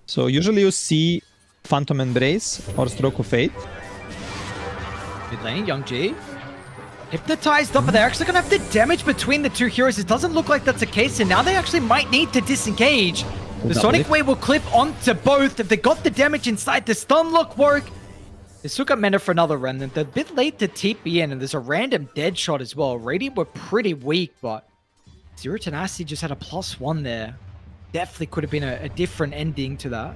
So usually you see Phantom Embrace or Stroke of Fate. Mid lane, L1GA. Hypnotized up, but they're actually going to have the damage between the two heroes. It doesn't look like that's the case, and now they actually might need to disengage. The Sonic Wave will clip onto both. If they got the damage inside, the stun lock work. They still got mana for another Remnant. They're a bit late to TP in, and there's a random dead shot as well. Radiant were pretty weak, but Zero Tenacity just had a +1 there. Definitely could have been a different ending to that.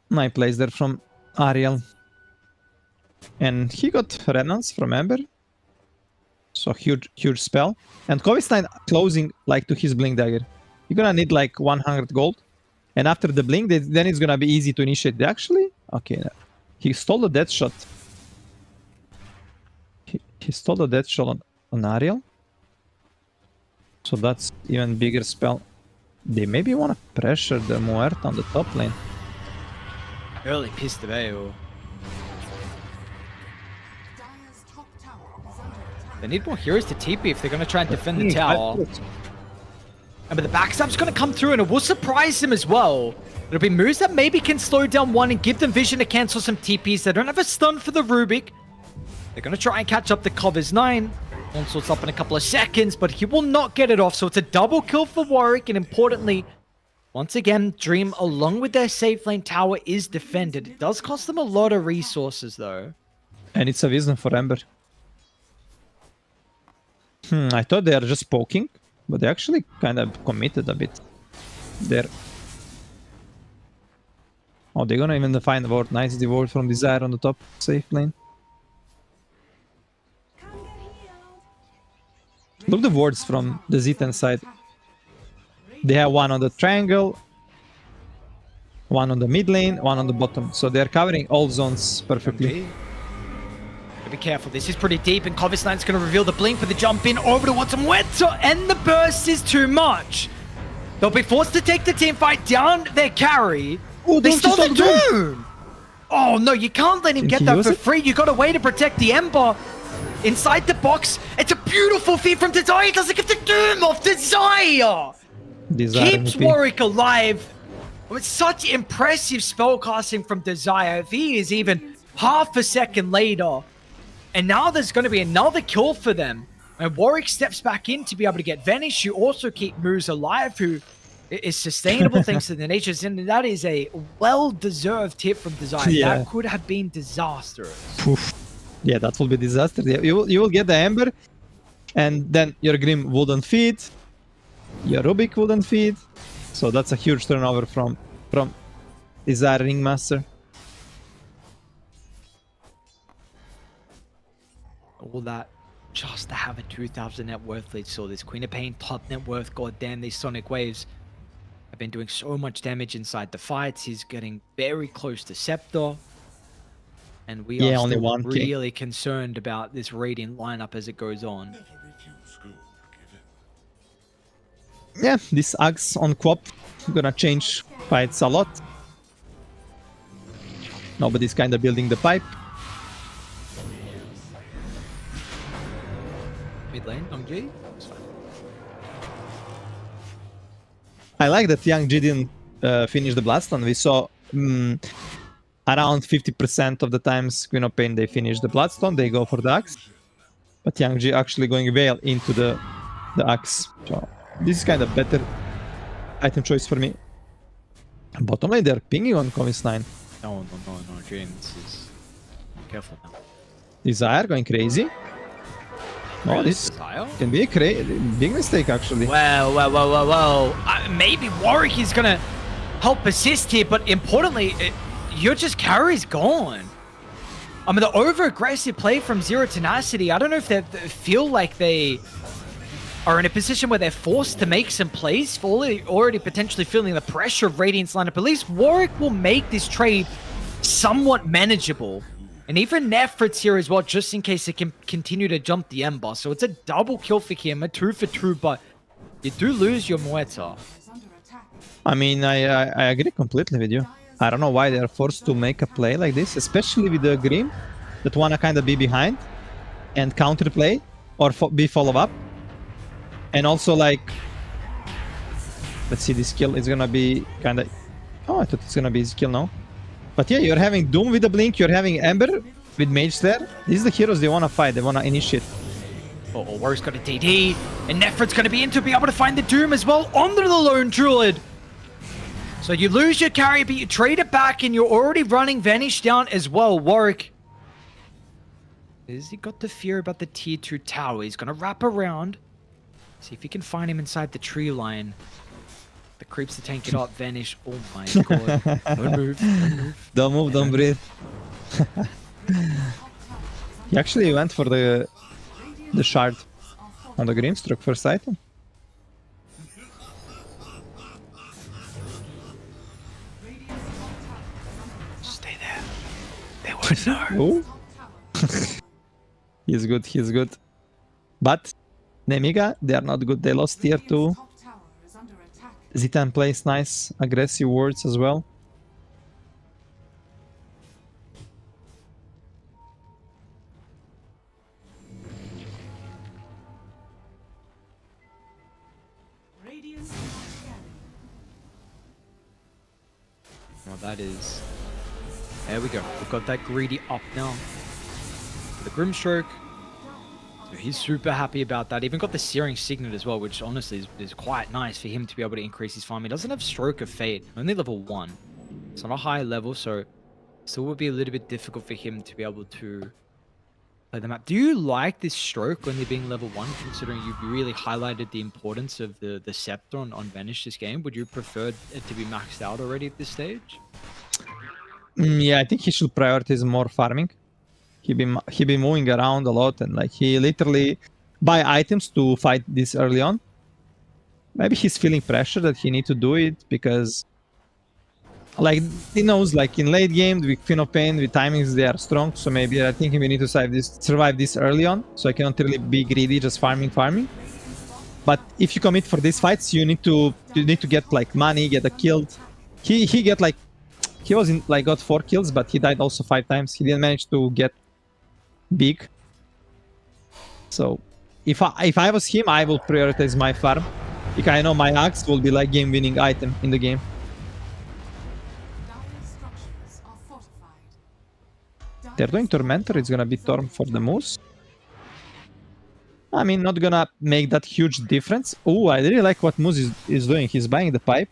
Nice plays there from Ariel. And he got Remnants from Ember. So huge spell. And Kovistine closing like to his Blink Dagger. You're gonna need like 100 gold. And after the Blink, then it's gonna be easy to initiate. Actually, okay, he stole the Death Shot. He stole the Death Shot on Ariel. So that's even bigger spell. They maybe want to pressure the Muerta on the top lane. Early pissed away, or... Dire's top tower is under attack. They need more heroes to TP if they're going to try and defend the tower. And but the backstab's going to come through, and it will surprise them as well. It'll be moves that maybe can slow down one and give them vision to cancel some TPs. They don't have a stun for the Rubik. They're going to try and catch up the Covers 9. Onslaught's up in a couple of seconds, but he will not get it off. So it's a double kill for Warwick, and importantly, once again, Dream, along with their safe lane tower, is defended. It does cost them a lot of resources, though. And it's a wisdom for Ember. I thought they are just poking, but they actually kind of committed a bit there. Oh, they're gonna even find the ward. Nice devoid from Desire on the top safe lane. Look the wards from the Z10 side. They have one on the triangle, one on the mid lane, one on the bottom. So they're covering all zones perfectly. Be careful, this is pretty deep, and Kovistein's going to reveal the blink for the jump in over towards Muerta, and the burst is too much. They'll be forced to take the team fight down their carry. Oh, they stole the Doom! Oh no, you can't let him get that for free. You got a way to protect the Ember. Inside the box, it's a beautiful feat from Desire. It doesn't get the Doom off. Desire keeps Warwick alive. With such impressive spellcasting from Desire, if he is even half a second later. And now there's going to be another kill for them. And Warwick steps back in to be able to get Vanish. You also keep Moose alive, who is sustainable thanks to the natures. And that is a well-deserved tip from Desire. Yeah. That could have been disastrous. Oof. Yeah, that will be disaster. Yeah, you will get the Ember, and then your Grim wouldn't feed, your Rubik wouldn't feed. So that's a huge turnover from Desire Ringmaster. All that just to have a 2,000 net worth lead. So this Queen of Pain top net worth. God damn, these Sonic Waves have been doing so much damage inside the fights. He's getting very close to Scepter. And we are only still 1K. really concerned about this Radiant lineup as it goes on. Yeah, this Axe on Quap gonna change fights a lot. Nobody's kinda building the pipe. Mid lane, L1GA. It's fine. I like that L1GA didn't finish the Bloodstone. We saw around 50% of the times Queen of Pain they finish the Bloodstone, they go for the Axe. But L1GA actually going well into the Axe. So this is kind of better item choice for me. Bottom lane, they're pinging on Covis 9. No, Jane, this is... Careful now. Desire going crazy. Oh, Really? this Desire? can be a big mistake actually. Well. Maybe Warwick is gonna help assist here, but importantly, your just carry's gone. I mean, the over-aggressive play from Zero Tenacity, I don't know if they feel like they are in a position where they're forced to make some plays, already potentially feeling the pressure of Radiant's lineup. At least Warwick will make this trade somewhat manageable. And even Nefrit's here as well, just in case it can continue to jump the Ember. So it's a double kill for him, a 2 for 2, but you do lose your Muerta. I mean, I agree completely with you. I don't know why they're forced to make a play like this, especially with the Grim that wanna kind of be behind and counter play or be follow up. And also like, let's see, this kill is gonna be kind of... Oh, I thought it's gonna be his kill now. But yeah, you're having Doom with the Blink, you're having Ember with Mage Slayer. These are the heroes they wanna fight, they wanna initiate. Oh, Warwick's got a DD, and Nefrit's gonna be in to be able to find the Doom as well under the Lone Druid. So you lose your carry, but you trade it back, and you're already running Vanish down as well. Warwick, has he got the fear about the tier 2 tower? He's gonna wrap around, see if he can find him inside the tree line. The creeps to tank it up, Vanish. Oh my god. Don't move. Don't move, don't breathe. He actually went for the shard on the Grimstroke first item. Stay there. They won't know. Oh. He's good. But Nemiga, they are not good. They lost tier 2. Zitan plays nice, aggressive wards as well. Well, that is... There we go. We've got that greedy up now. For the Grimstroke. So he's super happy about that. Even got the Searing Signet as well, which honestly is quite nice for him to be able to increase his farm. He doesn't have Stroke of Fate. Only level 1. It's not a high level, so still would be a little bit difficult for him to be able to play the map. Do you like this Stroke only being level 1, considering you've really highlighted the importance of the Scepter on Vanish this game? Would you prefer it to be maxed out already at this stage? Yeah, I think he should prioritize more farming. He be moving around a lot, and like he literally buy items to fight this early on. Maybe he's feeling pressure that he need to do it because like he knows like in late game with Queen of Pain with timings they are strong, so maybe I think we need to survive this early on, so I cannot really be greedy just farming. But if you commit for these fights, you need to get like money, get a kill. He was in like got 4 kills, but he died also 5 times. He didn't manage to get big. So if I was him, I will prioritize my farm because I know my axe will be like game-winning item in the game. They're doing Tormentor. It's gonna be Torm for the Moose. I mean, not gonna make that huge difference. Oh, I really like what Moose is doing. He's buying the pipe.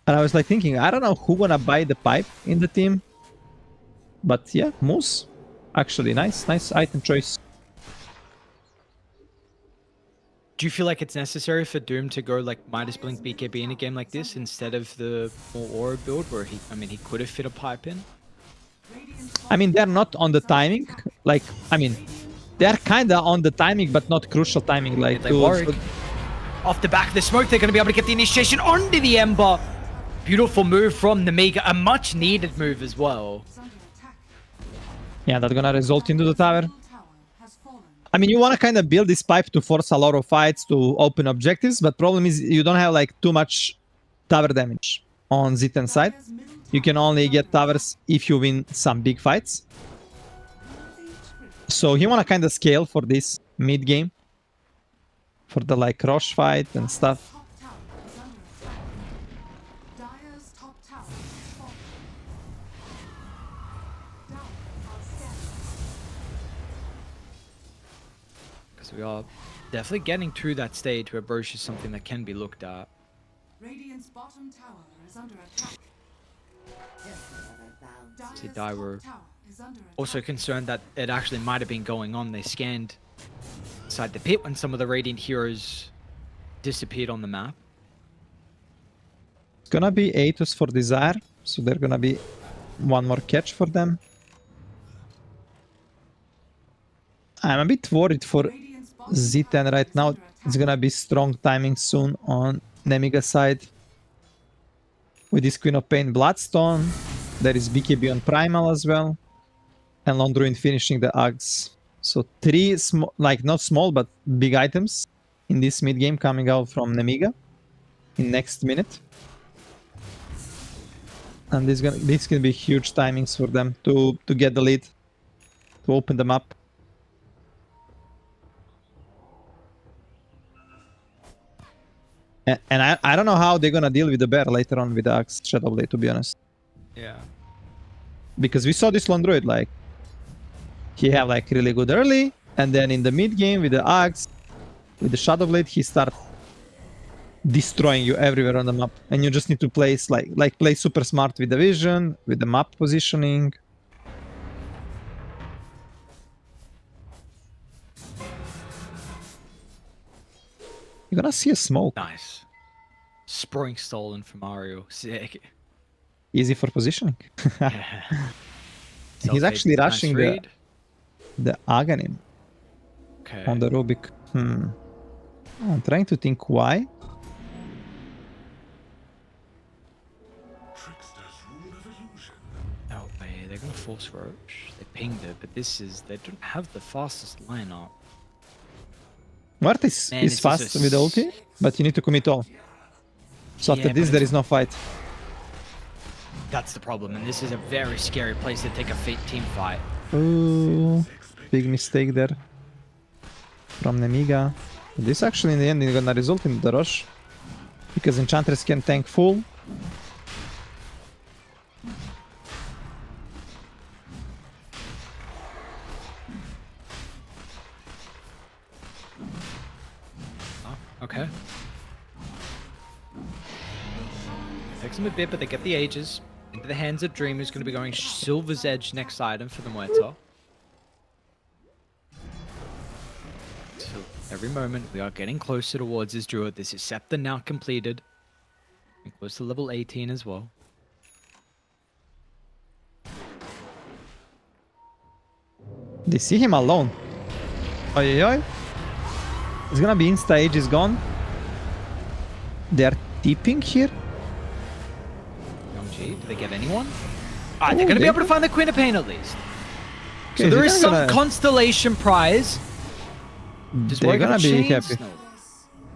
And I was like thinking, I don't know who gonna buy the pipe in the team. But yeah, Moose. Actually, nice item choice. Do you feel like it's necessary for Doom to go like Midas Blink BKB in a game like this instead of the more Aura build where he could have fit a pipe in? I mean, they're not on the timing. Like, I mean, they're kinda on the timing, but not crucial timing. Like, Off the back of the smoke, they're going to be able to get the initiation onto the Ember. Beautiful move from Nemiga, a much needed move as well. Yeah, that's gonna result into the tower. I mean, you want to kind of build this pipe to force a lot of fights to open objectives, but problem is you don't have like too much tower damage on Zitan side. You can only get towers if you win some big fights. So you want to kind of scale for this mid game, for the like rush fight and stuff. We are definitely getting to that stage where Brosh is something that can be looked at. Radiant's bottom tower is under attack. See, Dire's Daiwo top tower is under attack. also concerned that it actually might have been going on. They scanned inside the pit when some of the Radiant heroes disappeared on the map. It's gonna be Aetus for Desire, so they're gonna be one more catch for them. I'm a bit worried for Radiant's bottom Z10 tower right is now. under It's attack. gonna be strong timing soon on Nemiga side. With this Queen of Pain Bloodstone, there is BKB on Primal as well. And Lone Druid finishing the Aghs. So 3 small, like not small, but big items in this mid game coming out from Nemiga in next minute. And this can be huge timings for them to get the lead, to open them up. And I don't know how they're gonna deal with the bear later on with the Axe Shadow Blade, to be honest. Yeah. Because we saw this Lone Druid, like, he have like really good early, and then in the mid game with the Axe, with the Shadow Blade, he start destroying you everywhere on the map. And you just need to place like play super smart with the vision, with the map positioning. You're gonna see a smoke. Nice. Spring stolen from Mario. Sick. Easy for positioning. Yeah. He's actually Nice rushing read. the Aghanim Okay. on the Rubik. I'm trying to think why. No way. They're gonna force Roach. They pinged it, but they don't have the fastest lineup. Mart is Man, it's just fast a with the ulti, but you need to commit all. So after Yeah, this, but there it's- is no fight. That's the problem, and this is a very scary place to take a Fate team fight. Ooh, big mistake there from Nemiga. This actually in the end is gonna result in the rush, because Enchantress can tank full. Oh, okay. Takes them a bit, but they get the Aegis into the hands of Dream, who's going to be going Silver's Edge next item for the Muerto. So every moment we are getting closer towards his Druid. This is Scepter now completed. And close to level 18 as well. They see him alone. Oi, oi, oi. It's gonna be insta age is gone. They're tipping here. L1GA, do they get anyone? Alright, they're Oh, going to be they able to find the Queen of Pain at least. So Okay, there they're is some gonna- constellation prize. Just They're working gonna on be chains? happy. No.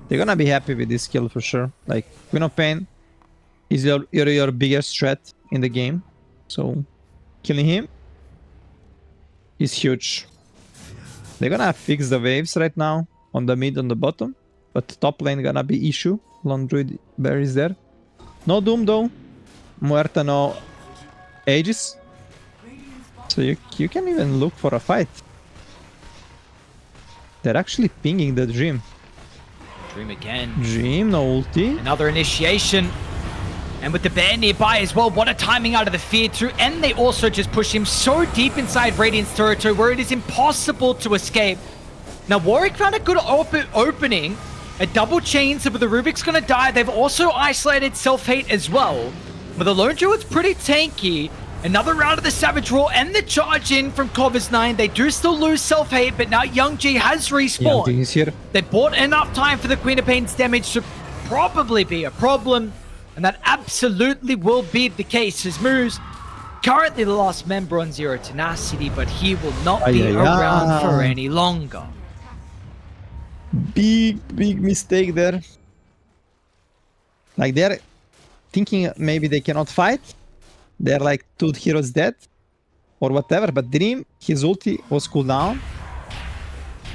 They're gonna be happy with this kill for sure. Like, Queen of Pain is your biggest threat in the game. So, killing him is huge. They're gonna fix the waves right now on the mid, on the bottom. But top lane gonna be issue. Lone Druid Bear is there. No Doom though. Muerta no Aegis. So you can even look for a fight. They're actually pinging the Dream. Dream again. Dream, no ulti. Another initiation. And with the bear nearby as well, what a timing out of the Fear too. And they also just push him so deep inside Radiant's territory where it is impossible to escape. Now Warwick found a good opening. A double chain, so the Rubik's gonna die. They've also isolated Self-Hate as well. But the Lone Druid's pretty tanky. Another round of the Savage Roar and the charge in from Covers 9. They do still lose Self-Hate, but now L1GA has Yeah, respawned. he's here. They bought enough time for the Queen of Pain's damage to probably be a problem. And that absolutely will be the case as Moose, currently the last member on Zero Tenacity, but he will not be around for any longer. Big mistake there. Like, they're thinking maybe they cannot fight. They're like 2 heroes dead or whatever, but Dream, his ulti was cooldown.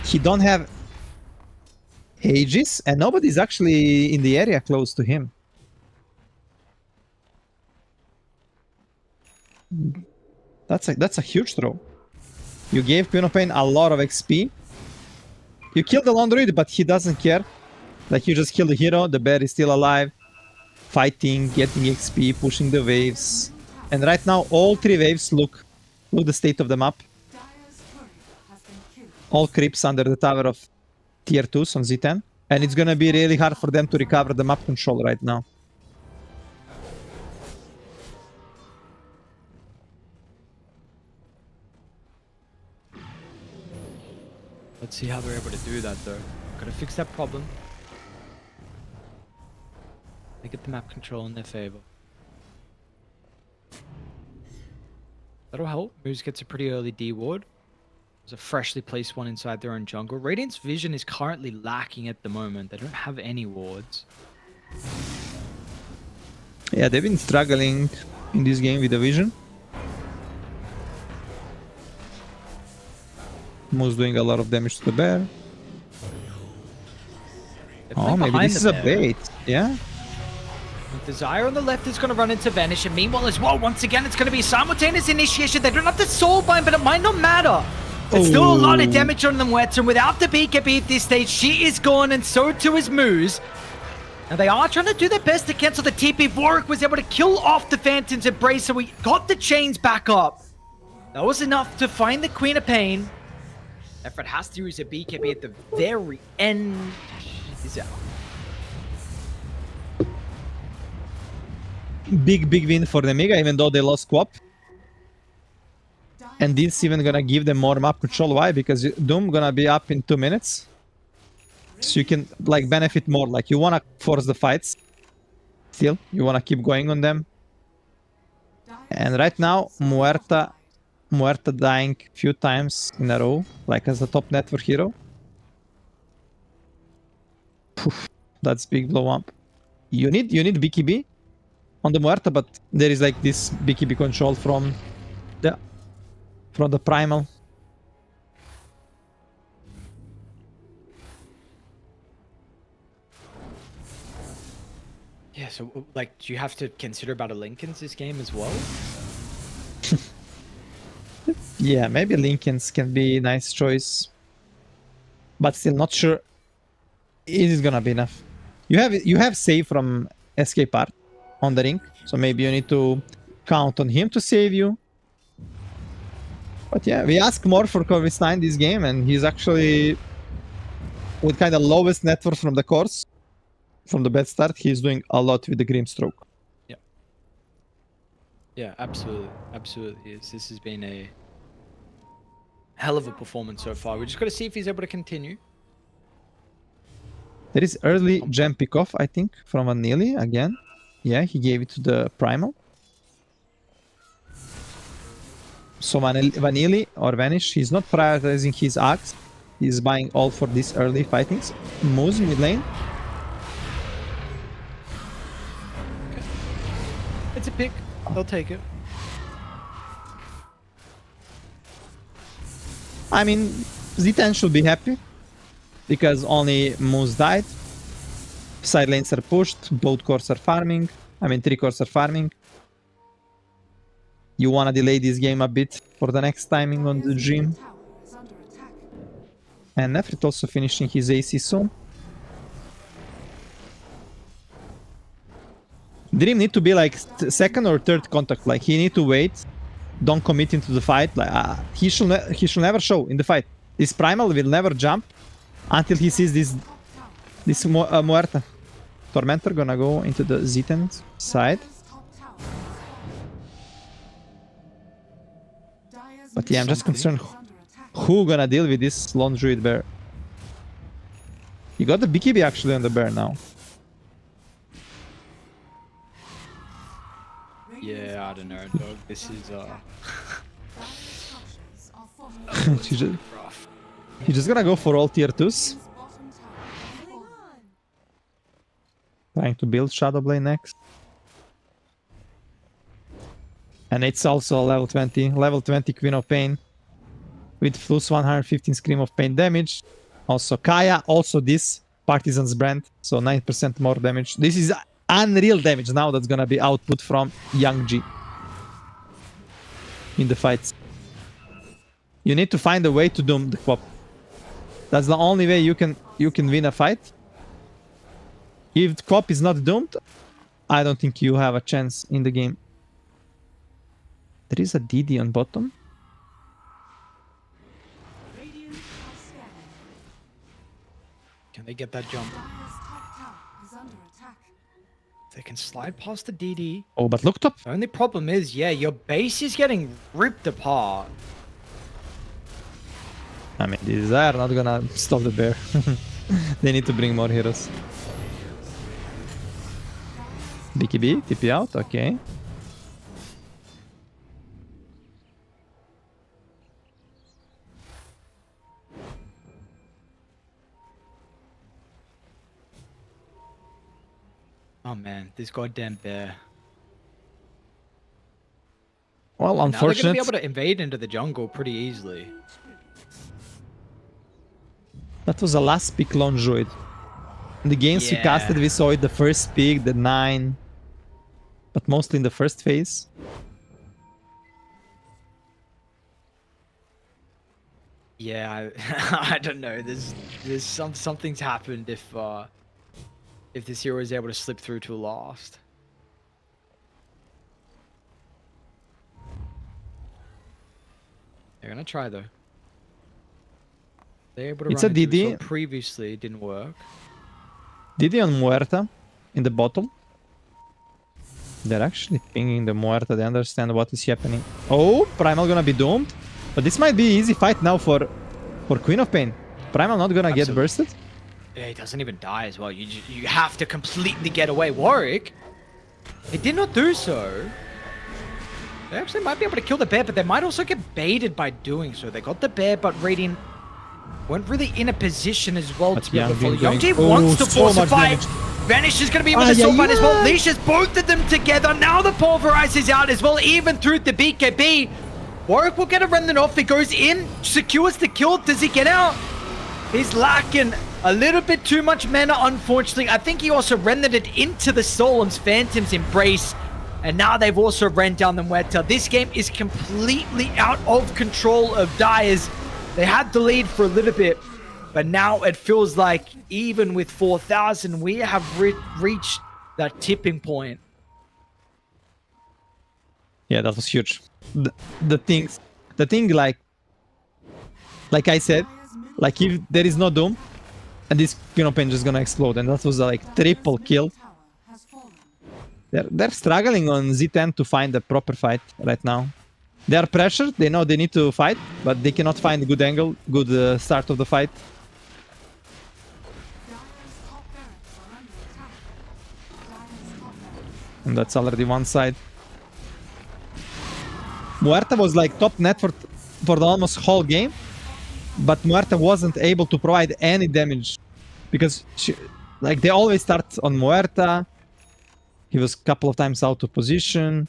He don't have Aegis and nobody's actually in the area close to him. That's a huge throw. You gave Queen of Pain a lot of XP. You killed the Lone Druid, but he doesn't care. Like, you just killed the hero, the bear is still alive. Fighting, getting XP, pushing the waves. And right now, all 3 waves look the state of the map. Dire's turret has been killed. All creeps under the tower of tier 2s on Z10. And it's gonna be really hard for them to recover the map control right now. Let's see how they're able to do that though. Gotta fix that problem. They get the map control in their favor. That'll help. Moose gets a pretty early D ward. There's a freshly placed one inside their own jungle. Radiant's vision is currently lacking at the moment. They don't have any wards. Yeah, they've been struggling in this game with the vision. Moose doing a lot of damage to the bear. They're Oh, playing maybe behind this is the a bear. bait. Yeah. Desire on the left is going to run into Vanish, and meanwhile as well, once again, it's going to be simultaneous initiation. They don't have the soul bind, but it might not matter. There's still a lot of damage on the Muerta, and without the BKB at this stage, she is gone, and so too is Moose. Now they are trying to do their best to cancel the TP. Warwick was able to kill off the Phantom's Embrace, so we got the chains back up. That was enough to find the Queen of Pain. Effort has to use a BKB at the very end. She's out. Big win for Nemiga, even though they lost Quap. And this even gonna give them more map control. Why? Because Doom gonna be up in 2 minutes. So you can like benefit more. Like you wanna force the fights. Still, you wanna keep going on them. And right now, Muerta dying a few times in a row, like as the top network hero. Poof, that's big blow up. You need BKB on the Muerta, but there is like this BKB control from the primal. Yeah, so like, do you have to consider about a Linken's this game as well? Yeah, maybe Linken's can be a nice choice, but still not sure it is gonna be enough. You have save from escape art on the ring, so maybe you need to count on him to save you. But yeah, we ask more for Corvus9 this game, and he's actually with kind of lowest net worth from the course, from the bad start. He's doing a lot with the Grimstroke. Yeah, absolutely is. This has been a hell of a performance so far. We just got to see if he's able to continue. There is early gem pickoff, I think, from Vanilli again. Yeah, he gave it to the primal. So Vanilli or Vanish, he's not prioritizing his axe. He's buying all for these early fightings. Moose mid lane. It's a pick. They'll take it. I mean, Z10 should be happy because only Moose died. Side lanes are pushed, both cores are farming. I mean, 3 cores are farming. You wanna delay this game a bit for the next timing on the Dream. Tower is under attack. And Nefrit also finishing his AC soon. Dream need to be like second or third contact. Like he need to wait, don't commit into the fight. Like he should never show in the fight. This primal will never jump until he sees this Muerta. Tormentor gonna go into the Z10 side. Dire's top tower. Dire's But yeah, I'm just concerned is under attack. who gonna deal with this lone druid bear. You got the BKB actually on the bear now. Yeah, I don't know, dog. This is Structures are falling. rough. He's just gonna go for all tier 2s. Bottom tower. Trying to build Shadowblade next. And it's also level 20. Level 20 Queen of Pain. With plus 115 Scream of Pain damage. Also Kaya, also this Partisan's brand. So 9% more damage. This is unreal damage now that's gonna be output from L1GA in the fights. You need to find a way to doom the Quap. That's the only way you can win a fight. If Quap is not doomed, I don't think you have a chance in the game. There is a DD on bottom. Radiant are scanning. Can they get that jump? Dire's top tower is under attack. They can slide past the DD. Oh, but look top. The only problem is, yeah, your base is getting ripped apart. I mean, these are not gonna stop the bear. They need to bring more heroes. BKB, TP out, okay. Oh man, this goddamn bear. Well, Now they're gonna unfortunate. be able to invade into the jungle pretty easily. That was the last pick lone druid. In the games we casted, we saw it the first pick, the 9. But mostly in the first phase. Yeah, I don't know. There's something's happened if this hero is able to slip through to last. They're gonna try though. They're able to It's run a into it, DD. so previously it didn't work. DD on Muerta in the bottom. They're actually pinging the Muerta. They understand what is happening. Oh, Primal gonna be doomed. But this might be easy fight now for Queen of Pain. Primal not gonna get Absolutely. bursted. Yeah, he doesn't even die as well. You have to completely get away. Warwick, he did not do so. They actually might be able to kill the bear, but they might also get baited by doing so. They got the bear, but Radiant weren't really in a position as well But to be able to follow. Young Young going- G wants to so force a much fight. damage. Vanish is going to be able to still yeah, fight as well. yeah. Leashes both of them together. Now the Pulverize is out as well, even through the BKB. Warwick will get a remnant off. He goes in, secures the kill. Does he get out? He's lacking a little bit too much mana, unfortunately. I think he also rendered it into the Solemn's Phantom's Embrace. And now they've also ran down the Muerta. This game is completely out of control of Dyers. They had the lead for a little bit, but now it feels like even with 4,000, we have reached that tipping point. Yeah, that was huge. The thing like I said, like if there is no Doom, and this Queen of Pain just gonna explode, and that was like triple kill. Tower has fallen. They're struggling on Z10 to find a proper fight right now. They are pressured. They know they need to fight, but they cannot find a good angle, good start of the fight. Dire's top barracks are under attack. Dire's top barracks. And that's already one side. Muerta was like top net for the almost whole game, but Muerta wasn't able to provide any damage because they always start on Muerta. He was a couple of times out of position,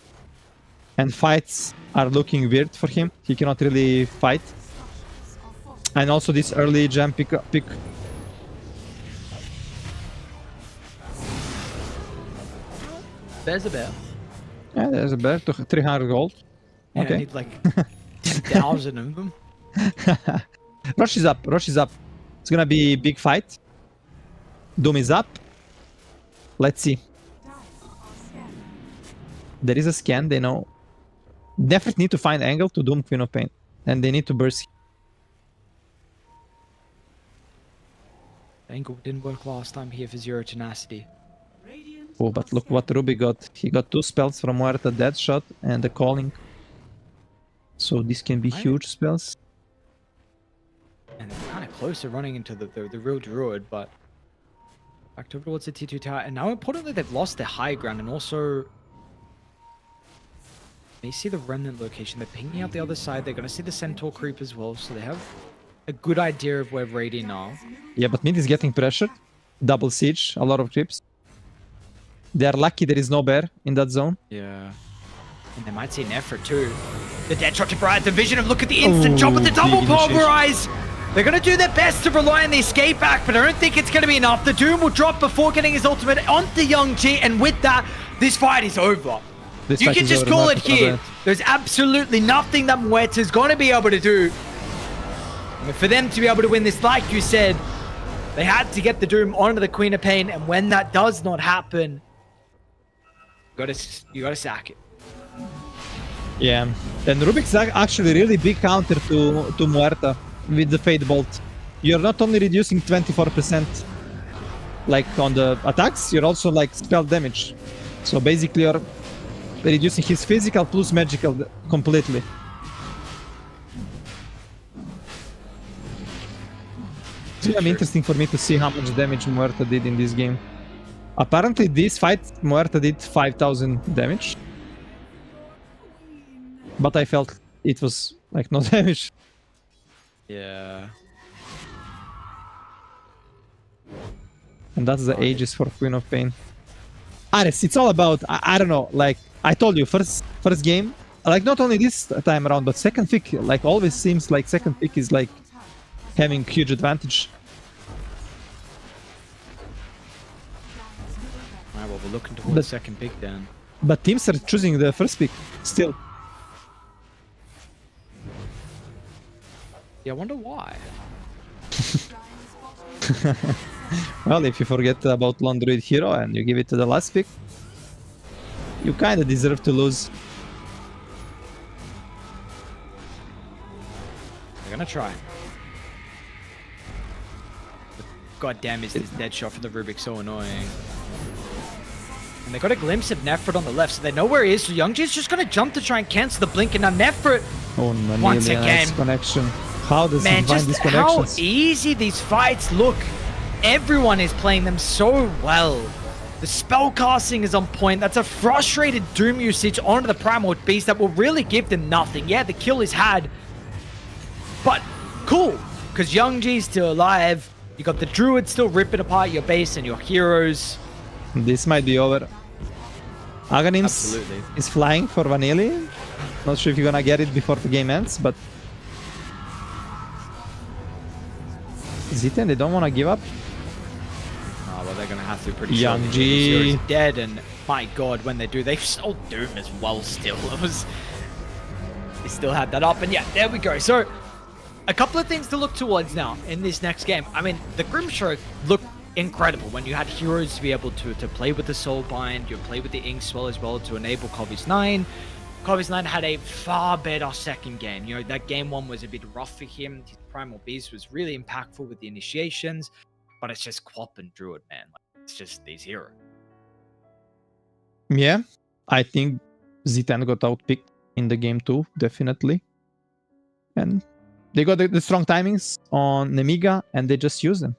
and fights are looking weird for him. He cannot really fight. And also this early jump pick. There's a bear. Yeah, there's a bear to 300 gold. Yeah, I Okay. need like 10,000 of them. Rush is up. Rush is up. It's gonna be big fight. Doom is up. Let's see. Dire are scanning. There is a scan. They know. Definitely need to find angle to Doom Queen of Pain, and they need to burst. Angle didn't work last time here for Zero Tenacity. Radiant Oh, but look what Ruby got. He got 2 spells from Muerta, Dead Shot and the Calling. So this can be huge spells. And they're kind of close to running into the real Druid, but back over towards the T2 tower. And now importantly, they've lost their high ground, and also they see the Remnant location. They're pinging out the other side. They're going to see the Centaur creep as well, so they have a good idea of where Radiant are. Yeah, but mid is getting pressured. Double siege, a lot of creeps. They are lucky there is no bear in that zone. Yeah. And they might see an effort too. The dead shot to Bright, the vision of look at the instant jump with the double big initiation. pulverize. They're going to do their best to rely on the escape back, but I don't think it's going to be enough. The Doom will drop before getting his ultimate onto Young G, and with that, this fight is over. This You fight can is just over, call not it here. over. There's absolutely nothing that Muerta's going to be able to do. And for them to be able to win this, like you said, they had to get the Doom onto the Queen of Pain, and when that does not happen, you gotta sack it. Yeah, and Rubik's actually really big counter to Muerta with the Fade Bolt. You're not only reducing 24% like on the attacks, you're also like spell damage. So basically you're reducing his physical plus magical completely. It's really interesting for me to see how much damage Muerta did in this game. Apparently this fight Muerta did 5,000 damage. But I felt it was like no damage. Yeah. And that's the ages for Queen of Pain. Ares, it's all about, I don't know, like I told you, first game, like not only this time around, but second pick, like always seems like second pick is like having huge advantage. Alright, well, we're looking towards second pick then. But teams are choosing the first pick still. Yeah, I wonder why. Well, if you forget about Lone Druid Hero and you give it to the last pick, you kinda deserve to lose. They're gonna try. God damn, is this dead shot for the Rubik so annoying. And they got a glimpse of Nefrit on the left, so they know where he is. So Youngji's just gonna jump to try and cancel the blink, and now Nefrit, Oh, once Nemiga, again. nice connection. How does man, he find just these how connections? easy these fights look. Everyone is playing them so well. The spell casting is on point. That's a frustrated Doom usage onto the Primal Beast that will really give them nothing. Yeah, the kill is had, but cool, because Youngji's still alive. You got the Druid still ripping apart your base and your heroes. This might be over. Aghanims Absolutely. is flying for Vanilli. Not sure if you're gonna get it before the game ends, but Zitian, they don't want to give up. Oh, well, they're going to have to pretty Young soon. G. The Zero's dead, and my god, when they do, they sold Doom as well still. It was... They still had that up, and yeah, there we go. So, a couple of things to look towards now in this next game. I mean, the Grimstroke looked incredible when you had heroes to be able to play with the Soulbind, you play with the Inkswell as well to enable Kovi's 9. Kovi's 9 had a far better second game. You know, that game one was a bit rough for him. His Primal Beast was really impactful with the initiations, but it's just Quap and Druid, man. Like, it's just these heroes. Yeah, I think Z10 got outpicked in the game too, definitely. And they got the strong timings on Nemiga, and they just used them.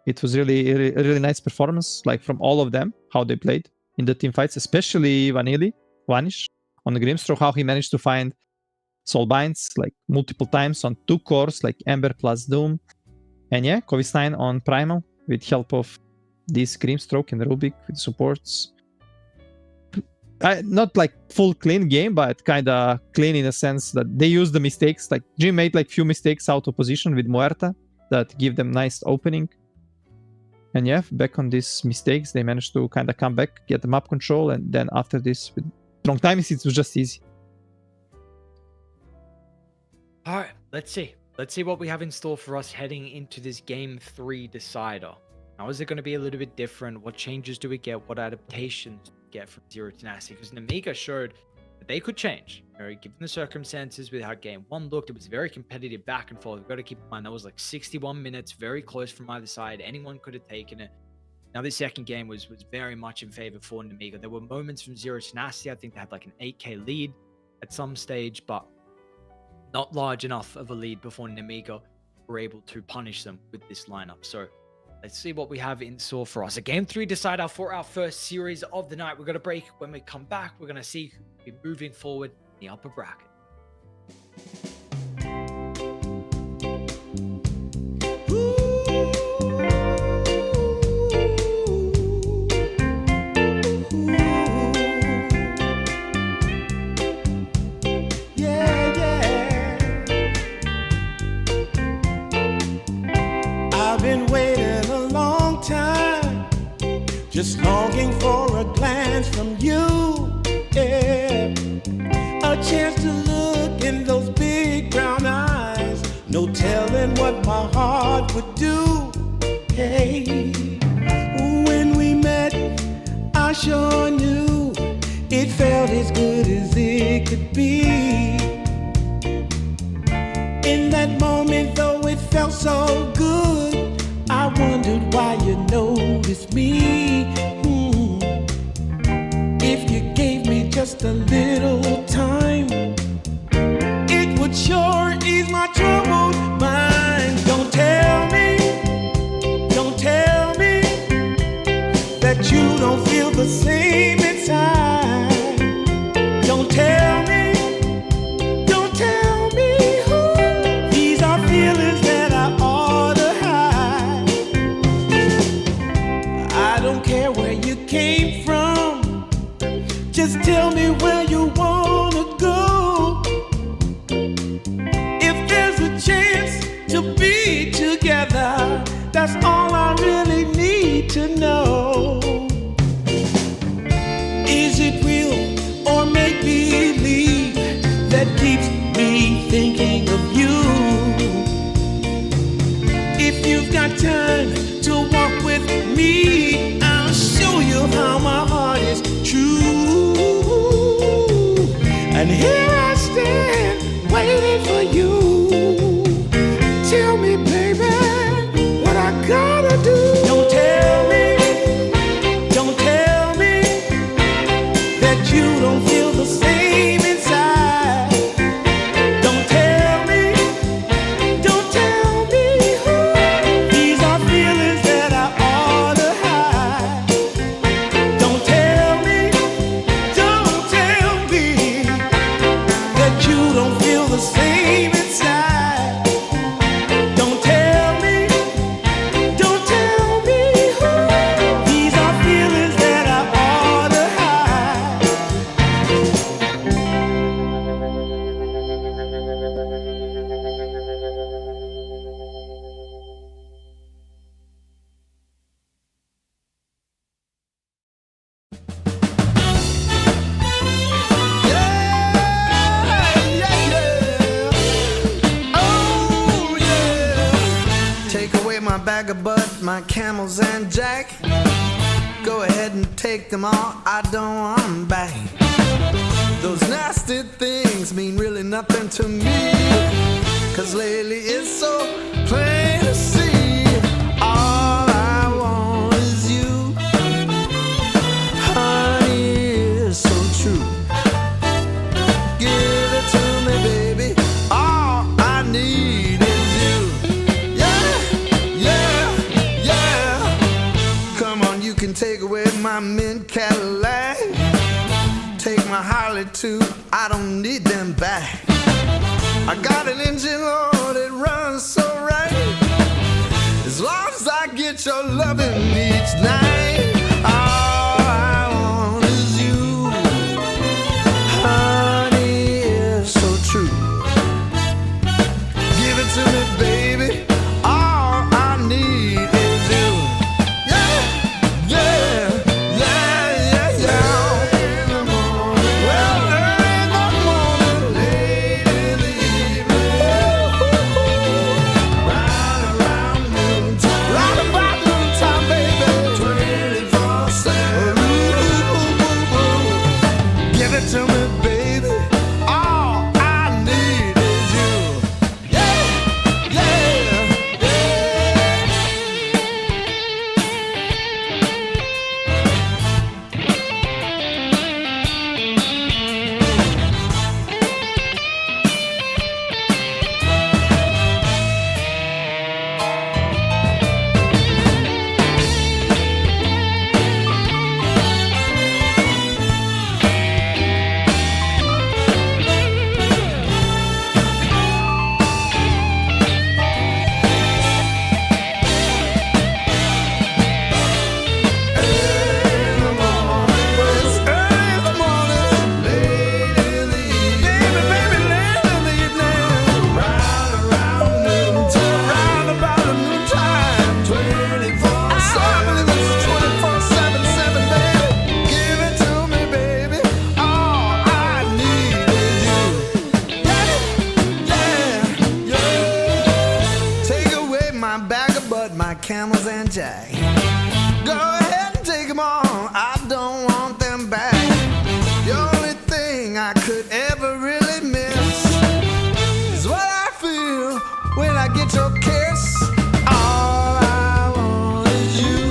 It was really a really nice performance, like from all of them, how they played in the team fights, especially Vanish on the Grimstroke, how he managed to find Soulbinds like multiple times on 2 cores, like Ember plus Doom. And yeah, Kovi's 9 on Primal with help of this Grimstroke and Rubik with supports. Not like full clean game, but kind of clean in a sense that they used the mistakes. Like Jim made like few mistakes out of position with Muerta that give them nice opening. And yeah, back on these mistakes, they managed to kind of come back, get the map control, and then after this, with strong timings, it was just easy. All right, let's see. Let's see what we have in store for us heading into this Game 3 decider. How is it going to be a little bit different? What changes do we get? What adaptations do we get from Zero Tenacity? Because Nemiga showed that they could change. Given the circumstances with how Game 1 looked, it was very competitive back and forth. We've got to keep in mind that was like 61 minutes, very close from either side. Anyone could have taken it. Now, this second game was very much in favor for Nemiga. There were moments from Zero Tenacity. I think they had like an 8k lead at some stage, but not large enough of a lead before Nemiga were able to punish them with this lineup. So let's see what we have in store for us. A Game 3 decider for our first series of the night. We're going to break. When we come back, we're going to see who will be moving forward in the upper bracket. Just longing for a glance from you, yeah. A chance to look in those big brown eyes. No telling what my heart would do, hey. When we met, I sure knew it felt as good as it could be. you notice me. If you gave me just a little time, it would sure ease my troubled mind. Don't tell me that you don't feel the same inside. Don't tell me. These are feelings that I ought to hide. I don't care where you came from, just tell me where you wanna go. If there's a chance to be together, that's all I really need to know. Is it real or make believe that keeps me thinking of you? If you've got time to walk with me, I'll show you how my heart is true. And here I stand waiting for you. Tell me, baby, what I gotta do. Don't tell me that you don't feel the same inside. Don't tell me. These are feelings that I ought to hide. Don't tell me that you don't feel the same inside. Don't tell me. These are feelings that I ought to hide. Oh, yeah. Take away my bag of bud, my camels and jack. Go ahead and take them all, I don't want them back. Those nasty things mean really nothing to me, 'cause lately it's so plain to see. All I want is you. Honey, is so true. Give it to me, baby. All I need is you. Yeah, yeah, yeah. Come on, you can take away my mint Cadillac. Take my Harley too, I don't need them back. I got an engine, Lord, it runs so right. As long as I get your loving each night. All I want is you. Honey, is so true. Give it to me, baby. All I need is you. Yeah, yeah, yeah, yeah, yeah. In the morning, well, early in the morning, late in the evening, round around noontime, round about noontime, baby, 24/7. Give it to me, baby. All I need is you. Yeah, yeah, yeah. Camels and jack. Go ahead and take them all, I don't want them back. The only thing I could ever really miss is what I feel when I get your kiss. All I want is you.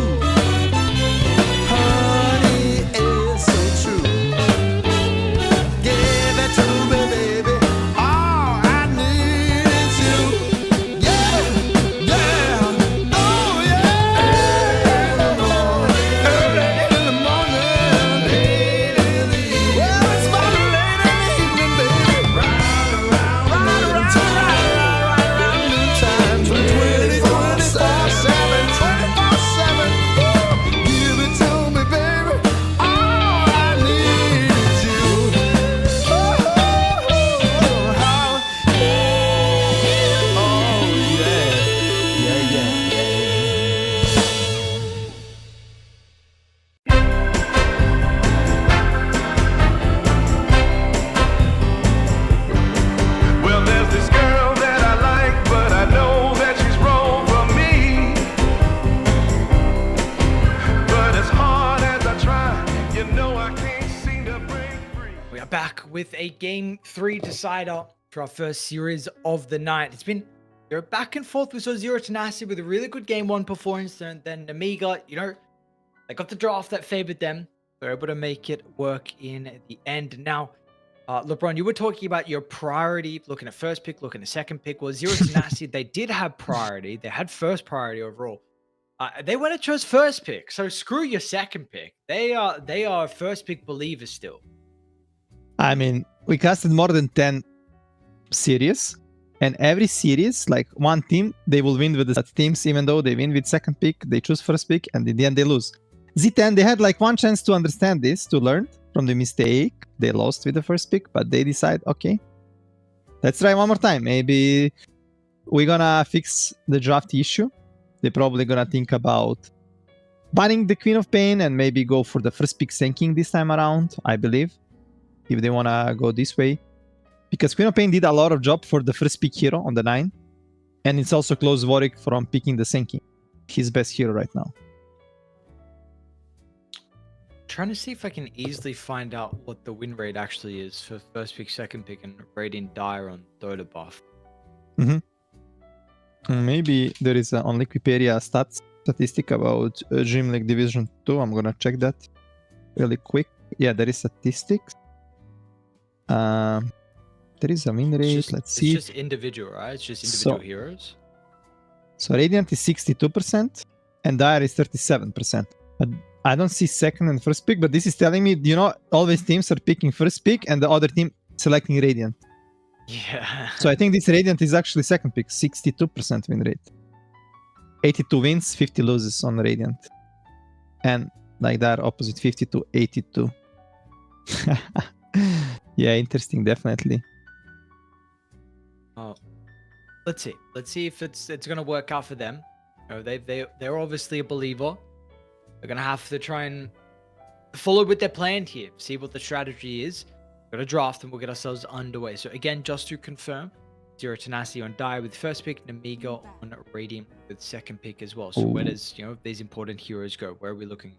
back with a game 3 decider for our first series of the night. It's been back and forth. We saw Zero Tenacity with a really good game 1 performance, and then Nemiga, they got the draft that favored them. They're able to make it work in the end. Now, LeBron, you were talking about your priority, looking at first pick, looking at second pick. Well, Zero Tenacity, they did have priority. They had first priority overall. They went and chose first pick, so screw your second pick. They are first pick believers still. I mean, we casted more than 10 series, and every series, like one team, they will win with the teams, even though they win with second pick, they choose first pick, and in the end they lose. Z10, they had like one chance to understand this, to learn from the mistake. They lost with the first pick, but they decide, okay, let's try one more time. Maybe we're gonna fix the draft issue. They're probably gonna think about banning the Queen of Pain and maybe go for the first pick sinking this time around, I believe, if they wanna go this way. Because Queen of Pain did a lot of job for the first pick hero on the 9, and it's also closed Warwick from picking the sinking. His best hero right now. Trying to see if I can easily find out what the win rate actually is for first pick, second pick, and Radiant Dire on Dota buff. Maybe there is on Wikipedia statistic about DreamLeague Division 2. I'm gonna check that really quick. Yeah, there is statistics. There is a win rate. Let's see. It's just individual, right? It's just individual heroes. So Radiant is 62% and Dire is 37%. But I don't see second and first pick, but this is telling me, always teams are picking first pick and the other team selecting Radiant. Yeah. So I think this Radiant is actually second pick, 62% win rate. 82 wins, 50 loses on Radiant. And like that, opposite 52, 82. Yeah, interesting, definitely. Oh, let's see. Let's see if it's gonna work out for them. They're obviously a believer. They're gonna have to try and follow with their plan here. See what the strategy is. We're gonna draft and we'll get ourselves underway. So again, just to confirm, Zero Tenacity on Dire with first pick, Nemiga on Radiant with second pick as well. So where does these important heroes go? Where are we looking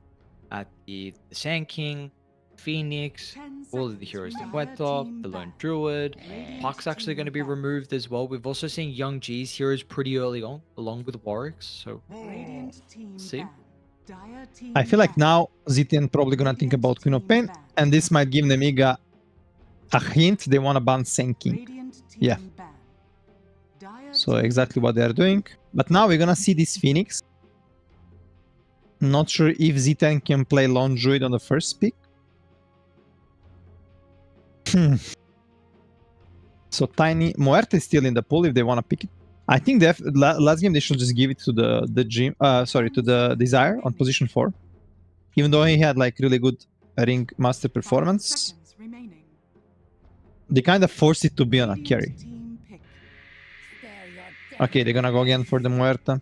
at? The Sand King, Phoenix, all of the heroes, the Weta, the Lone Druid. Puck's actually going to be removed as well. We've also seen L1GA's heroes pretty early on, along with Warwick's. So see. I feel like now ZTN probably gonna think about Queen of Pain, and this might give Nemiga a hint they wanna ban sinking. Yeah. So exactly what they are doing. But now we're gonna see this Phoenix. Not sure if Z10 can play Lone Druid on the first pick. So Tiny Muerte is still in the pool if they wanna pick it. I think last game they should just give it to the Desire on position 4. Even though he had like really good Ring Master performance, they kind of forced it to be on a carry. Okay, they're gonna go again for the Muerta.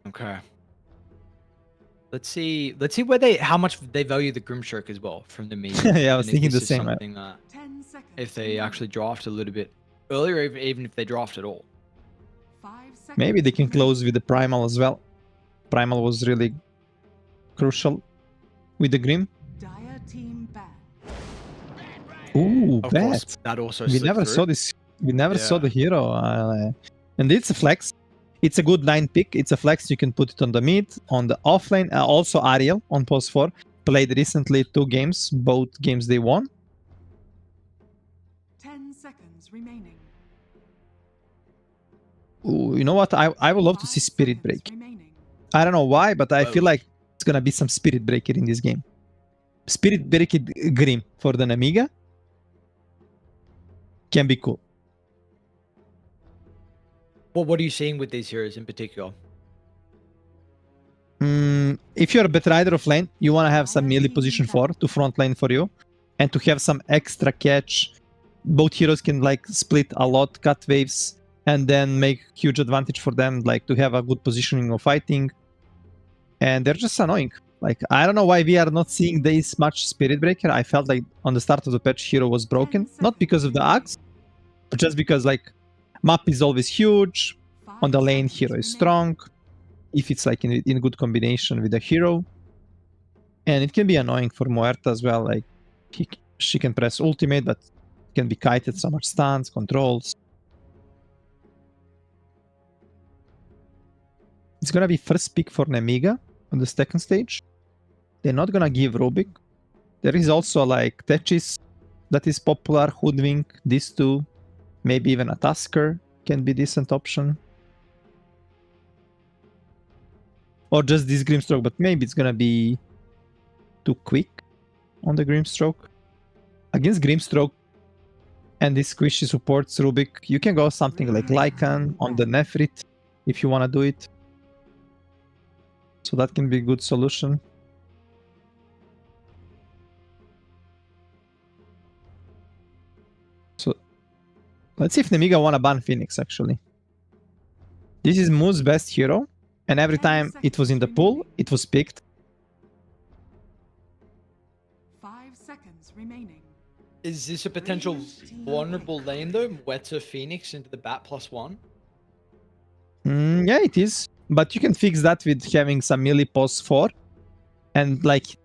Okay. Let's see how much they value the Grimshark as well from the media. Yeah, I was thinking the same. If they actually draft a little bit earlier, even if they draft at all. Maybe they can close with the Primal as well. Primal was really crucial with the Grim. Ooh, Of bad. course, that also We never saw this. We never saw the hero. And it's a flex. It's a good line pick. It's a flex. You can put it on the mid, on the offlane. Also Ariel on post 4. Played recently 2 games. Both games they won. 10 seconds remaining. Ooh, you know what? I would love to see Spirit Break. I don't know why, but I feel like it's gonna be some Spirit Breaker in this game. Spirit Breaker Grim for the Nemiga can be cool. Well, what are you seeing with these heroes in particular? If you're a better rider of lane, you want to have some melee position 4 to front lane for you, and to have some extra catch. Both heroes can like split a lot, cut waves, and then make huge advantage for them, like to have a good positioning of fighting. And they're just annoying. Like, I don't know why we are not seeing this much Spirit Breaker. I felt like on the start of the patch, hero was broken, not because of the axe, but just because like map is always huge. On the lane, hero is strong. if it's like in good combination with a hero. And it can be annoying for Muerta as well. Like she can press ultimate, but can be kited, so much stuns, controls. It's gonna be first pick for Nemiga on the second stage. They're not gonna give Rubik. There is also like Tetris that is popular, Hoodwink, these two. Maybe even a Tusker can be decent option. Or just this Grimstroke, but maybe it's gonna be too quick on the Grimstroke. Against Grimstroke and this squishy supports Rubik, you can go something like Lycan on the Nefrit if you want to do it. So that can be a good solution. So let's see if Nemiga wanna ban Phoenix actually. This is Moo's best hero, and every time it was in the pool, it was picked. 5 seconds remaining. Is this a potential vulnerable lane though? Muerta Phoenix into the bat +1? Yeah, it is. But you can fix that with having some melee post 4 and like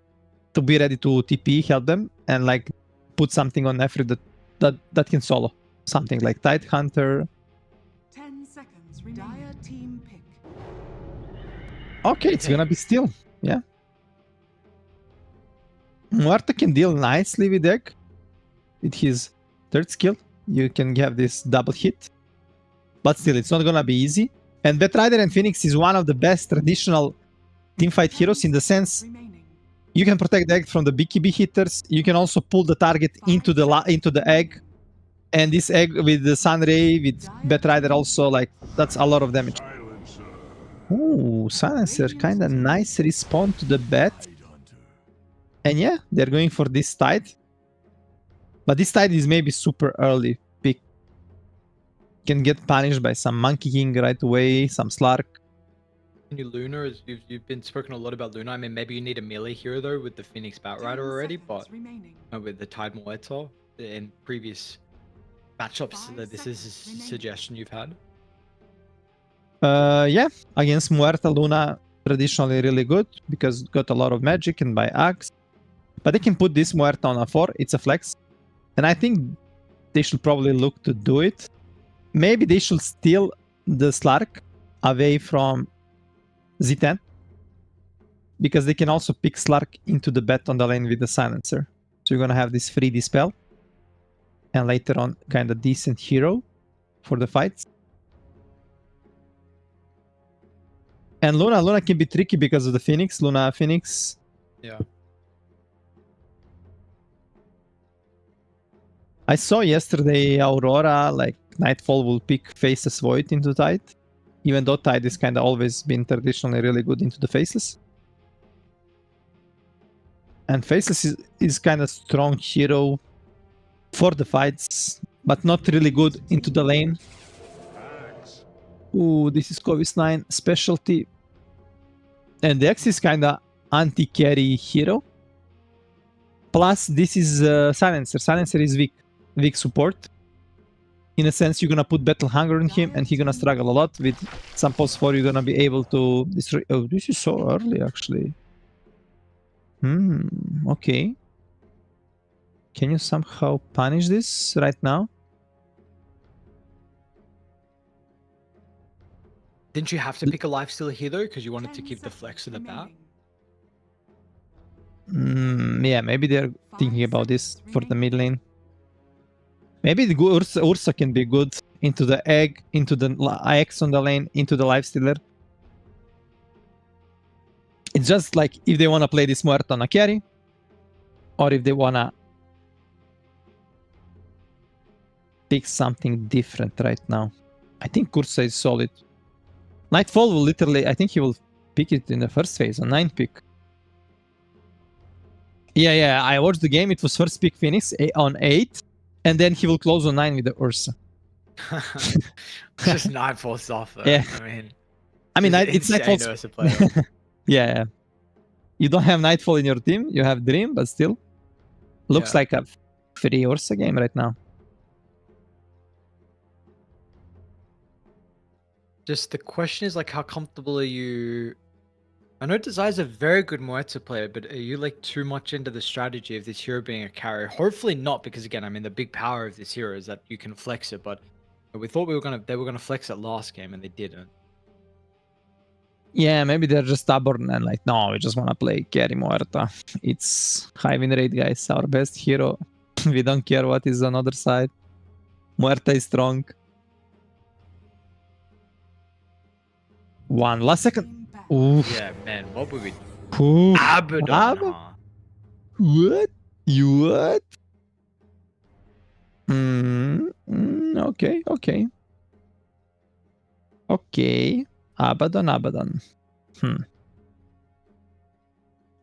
to be ready to TP, help them, and like put something on Nefri that can solo. Something like Tide Hunter. 10 seconds remaining. Dire team pick. Okay, it's gonna be still. Yeah. Muerta can deal nicely with Egg. With his third skill, you can have this double hit. But still, it's not gonna be easy. And Batrider and Phoenix is one of the best traditional teamfight heroes in the sense Remaining. you can protect the egg from the BKB hitters. You can also pull the target into the egg. And this egg with the Sunray, with Batrider also, like, that's a lot of damage. Ooh, Silencer, kinda nice respawn to the bat. And yeah, they're going for this Tide. But this Tide is maybe super early pick. Can get punished by some Monkey King right away, some Slark. Luna, you've been spoken a lot about Luna. I mean, maybe you need a melee hero though with the Phoenix Batrider already, but with the Tide Muerta in previous matchups, this is a suggestion you've had. Yeah, against Muerta, Luna traditionally really good because got a lot of magic and by Axe. But they can put this Muerta on a 4, it's a flex. And I think they should probably look to do it. Maybe they should steal the Slark away from Z10. Because they can also pick Slark into the bet on the lane with the Silencer. So you're gonna have this free Dispel. And later on, kind of decent hero for the fights. And Luna can be tricky because of the Phoenix. Luna, Phoenix. Yeah. I saw yesterday Aurora, like Nightfall will pick Faceless Void into Tide. Even though Tide has kind of always been traditionally really good into the Faceless. And Faceless is kind of strong hero for the fights, but not really good into the lane. Ooh, this is Kovis 9 specialty. And the X is kind of anti-carry hero. Plus, this is Silencer. Silencer is weak support. In a sense, you're gonna put Battle Hunger on him and he's gonna struggle a lot. With some post 4, you're gonna be able to destroy. Oh, this is so early actually. Okay. Can you somehow punish this right now? Didn't you have to pick a lifesteal here though, because you wanted to keep the flex of the bat? Yeah, maybe they're thinking about this for the mid lane. Maybe the Ursa can be good into the egg, into the X on the lane, into the lifestealer. It's just like if they want to play this Muerta on a carry, or if they want to pick something different right now. I think Ursa is solid. Nightfall will literally, I think he will pick it in the first phase, on 9 pick. Yeah, I watched the game, it was first pick Phoenix on 8, and then he will close on 9 with the Ursa. Just Nightfall stuff though. Yeah. I mean it's Nightfall. Yeah. You don't have Nightfall in your team, you have Dream, but still. Looks like a free Ursa game right now. Just the question is like, how comfortable are you? I know Desai's a very good Moeta player, but are you like too much into the strategy of this hero being a carry? Hopefully not, because again, I mean, the big power of this hero is that you can flex it, but we thought they were gonna flex it last game and they didn't. Yeah, maybe they're just stubborn and like, no, we just want to play carry Muerta. It's high win rate, guys. Our best hero. We don't care what is on other side. Muerta is strong. One last second. Team back. Oof. Yeah, man, what would we do? Oof. Abaddon, huh? What? You what? Okay, okay. Okay. Abaddon.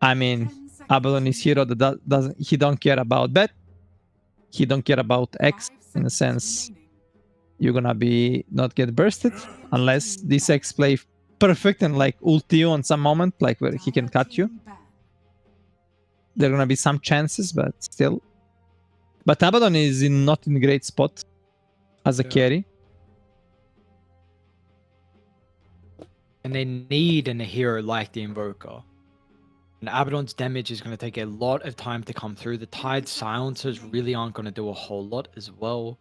I mean, 10 seconds. Abaddon is hero that doesn't, he don't care about bet. He don't care about X 5 in a seconds sense. remaining. You're gonna be not get bursted unless this X play perfect and like ult you on some moment, like where he can Dire cut you. team back. There are gonna be some chances, but still. But Abaddon is not in great spot as a Yeah. carry. And they need a hero like the Invoker. And Abaddon's damage is going to take a lot of time to come through. The Tide silencers really aren't going to do a whole lot as well.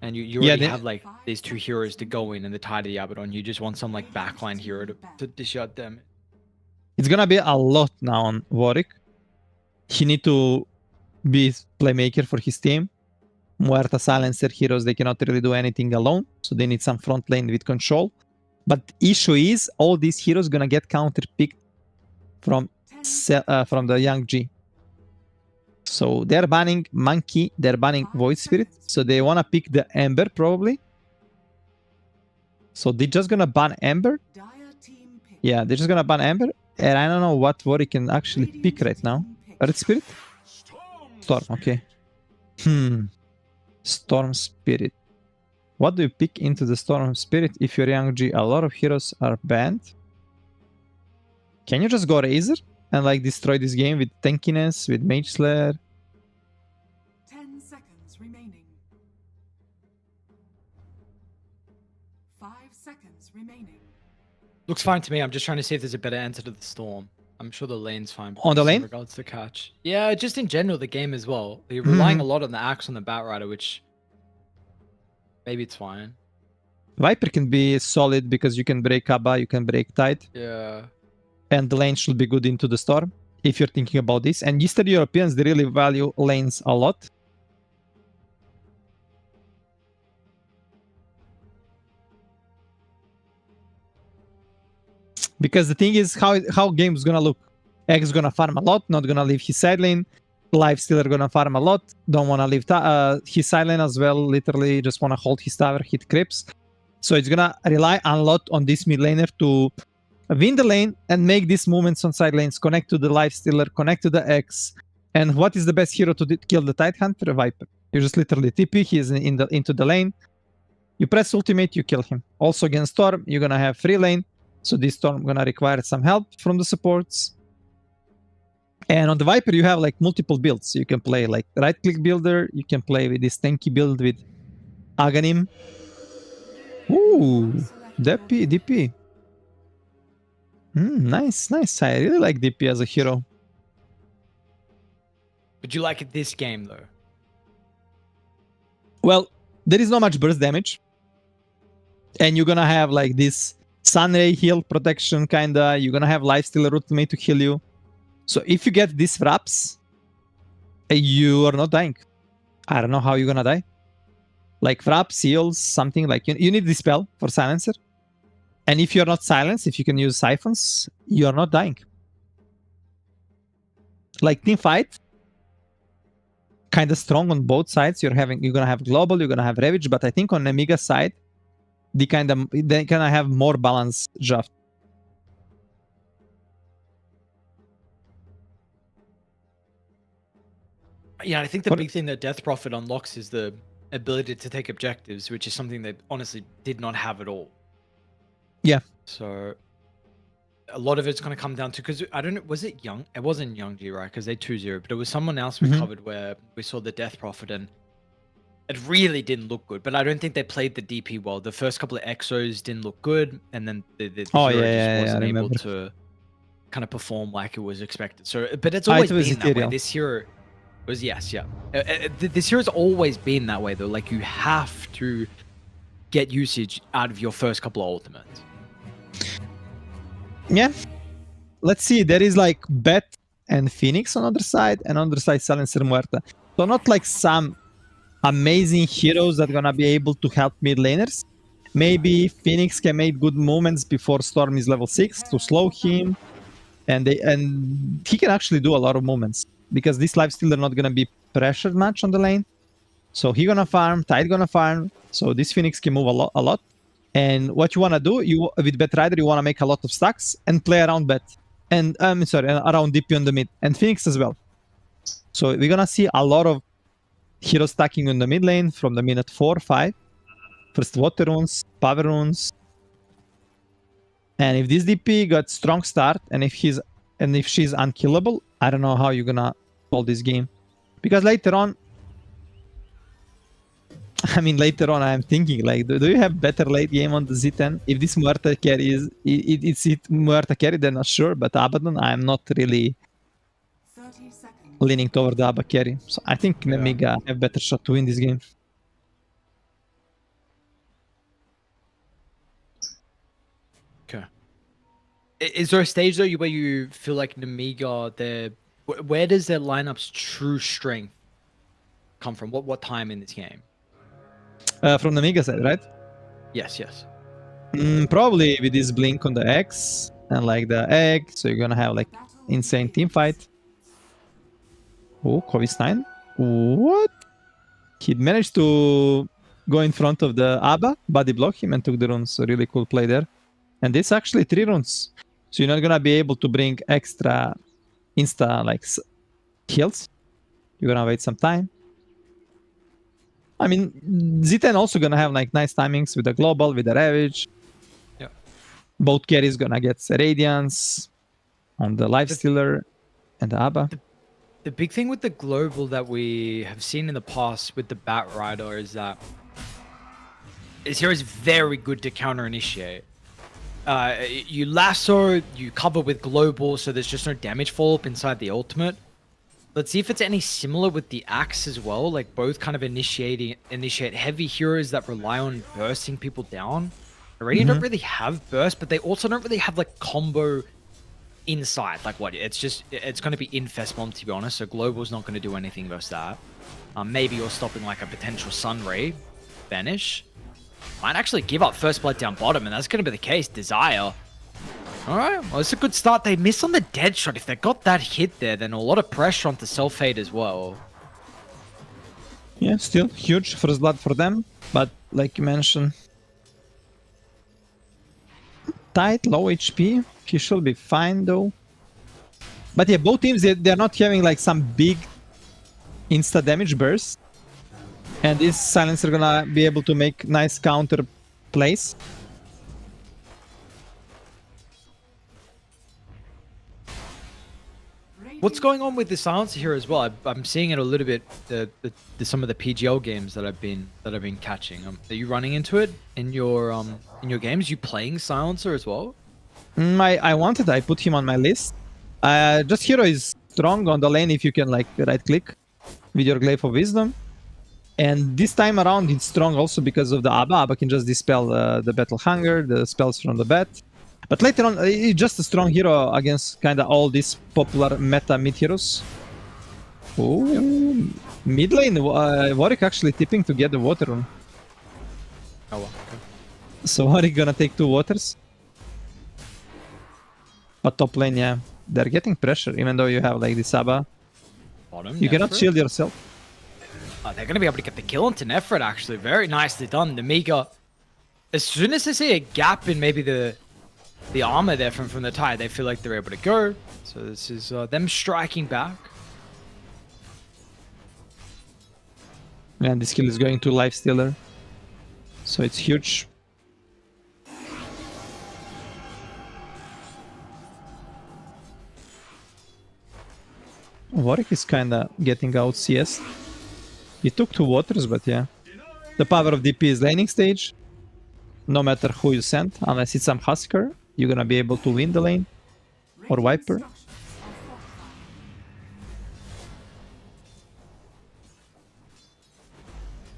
And you Yeah, already they- have like these two heroes to go in and the Tide of the Abaddon. You just want some like backline hero to dish out damage. It's gonna be a lot now on Warwick. He need to be playmaker for his team. Muerta silencer heroes, they cannot really do anything alone, so they need some front lane with control. But issue is all these heroes gonna get counter picked from 10 the L1GA. So they're banning Monkey, they're banning Void Spirit, so they wanna pick the Ember probably. So they're just gonna ban Ember. Dire team pick. Yeah, they're just gonna ban Ember, and I don't know what Warwick can actually pick right now. Red Spirit? Storm, okay. Storm Spirit. What do you pick into the Storm Spirit if you're L1GA? A lot of heroes are banned. Can you just go Razor and like destroy this game with tankiness, with Mage Slayer? 10 seconds remaining. 5 seconds remaining. Looks fine to me. I'm just trying to see if there's a better answer to the Storm. I'm sure the lane's fine. but On the just in lane? regards to catch. Yeah, just in general, the game as well. You're relying a lot on the axe on the Batrider, which maybe it's fine. Viper can be solid because you can break Abba, you can break Tide, Yeah. and the lane should be good into the Storm if you're thinking about this. And Eastern Europeans, they really value lanes a lot. Because the thing is how game's gonna look. X gonna farm a lot, not gonna leave his side lane. Lifestealer gonna farm a lot, don't wanna leave his side lane as well, literally just wanna hold his tower, hit creeps. So it's gonna rely a lot on this mid laner to win the lane and make these movements on side lanes, connect to the Lifestealer, connect to the X. And what is the best hero to kill the Tide Hunter? Viper. You just literally TP, he's into the lane. You press ultimate, you kill him. Also against Storm, you're gonna have free lane. So this Storm gonna require some help from the supports. And on the Viper, you have like multiple builds. You can play like right-click builder. You can play with this tanky build with Aghanim. Ooh, DP. Nice. I really like DP as a hero. But you like it this game though? Well, there is not much burst damage. And you're gonna have like this Sunray heal protection kinda. You're gonna have Lifestealer ultimate to heal you. So if you get these wraps, you are not dying. I don't know how you're gonna die. Like wraps, heals, something like you need Dispel for Silencer. And if you're not silenced, if you can use Siphons, you are not dying. Like team fight, kind of strong on both sides. You're gonna have Global, you're gonna have Ravage, but I think on Nemiga side, they kind of have more balanced draft. Yeah, I think the What- big thing that Death Prophet unlocks is the ability to take objectives, which is something they honestly did not have at all. Yeah. So a lot of it's going to come down to, because I don't know, was it Young? It wasn't L1GA, right? Because they 2-0, but it was someone else we Mhm. covered where we saw the Death Prophet, and it really didn't look good. But I don't think they played the DP well. The first couple of Exos didn't look good, and then the Oh, hero yeah, just I wasn't able remember. to kind of perform like it was expected. So, but it's Ah, always it was been that way. ethereal. This hero was this hero's always been that way though. Like you have to get usage out of your first couple of ultimates. Yeah. Let's see. There is like Bet and Phoenix on other side, and on other side Silencer Muerta. So not like some amazing heroes that are gonna be able to help mid laners. Maybe Phoenix can make good movements before Storm is level 6 to slow him, and he can actually do a lot of movements because this lifesteal are not gonna be pressured much on the lane. So he gonna farm, Tide gonna farm. So this Phoenix can move a lot. And what you wanna do, with Bet Rider, you wanna make a lot of stacks and play around Bet. And around DP on the mid, and Phoenix as well. So we're gonna see a lot of hero stacking in the mid lane from the minute 4, 5. First water runes, power runes. And if this DP got strong start, and if she's unkillable, I don't know how you're gonna hold this game. Because later on, I'm thinking, like, do you have better late game on the Z10? If this Muerta carry it's Muerta carry, then not sure. But Abaddon, I'm not really 30 seconds. leaning toward the Abba carry. So I think Nemiga have better shot to win this game. Okay. Is there a stage though where you feel like Nemiga, where does their lineup's true strength come from? What time in this game? From Nemiga side, right? Yes, yes. Probably with this blink on the X and like the egg, so you're gonna have like insane team fight. Oh, Kovis9. What? He managed to go in front of the Abba, body block him, and took the runes. So really cool play there. And this actually 3 runes. So you're not gonna be able to bring extra insta like kills. You're gonna wait some time. I mean, Z10 also gonna have like nice timings with the global, with the Ravage. Yeah. Both carries gonna get Radiance on the Lifestealer and the Abba. The big thing with the global that we have seen in the past with the Bat Rider is that his hero is very good to counter initiate. You lasso, you cover with global, so there's just no damage follow-up inside the ultimate. Let's see if it's any similar with the axe as well. Like both kind of initiate heavy heroes that rely on bursting people down. Radiant don't really have burst, but they also don't really have like combo inside. Like what? It's going to be Infest Bomb, to be honest. So global's not going to do anything versus that. Maybe you're stopping like a potential Sun Ray Vanish. Might actually give up first blood down bottom, and that's going to be the case. Desire. Alright, well, it's a good start. They miss on the dead shot. If they got that hit there, then a lot of pressure onto Self-Fade as well. Yeah, still huge first blood for them. But like you mentioned, Tide, low HP. He should be fine though. But yeah, both teams, they're not having like some big insta damage bursts. And this Silencer gonna be able to make nice counter plays. What's going on with the Silencer here as well? I'm seeing it a little bit. Some of the PGL games that I've been catching. Are you running into it in your games? You playing Silencer as well? I wanted. I put him on my list. Just hero is strong on the lane if you can like right click with your Glaive of Wisdom. And this time around it's strong also because of the Abba. Abba can just dispel the Battle Hunger, the spells from the bat. But later on, it's just a strong hero against kind of all these popular meta mid heroes. Oh, mid lane, Warwick actually tipping to get the water rune. Oh well. Okay. So Warwick gonna take 2 waters. But top lane, yeah, they're getting pressure even though you have like this Abba. Bottom, You cannot Nefrit. shield yourself. They're going to be able to get the kill onto Nefrit, actually. Very nicely done. Nemiga, as soon as they see a gap in maybe the armor there from the Tide, they feel like they're able to go. So this is them striking back. And this kill is going to Lifestealer. So it's huge. Warwick is kinda getting out CS. He took 2 waters, but yeah. The power of DP is laning stage. No matter who you send, unless it's some Husker, you're gonna be able to win the lane. Or Viper.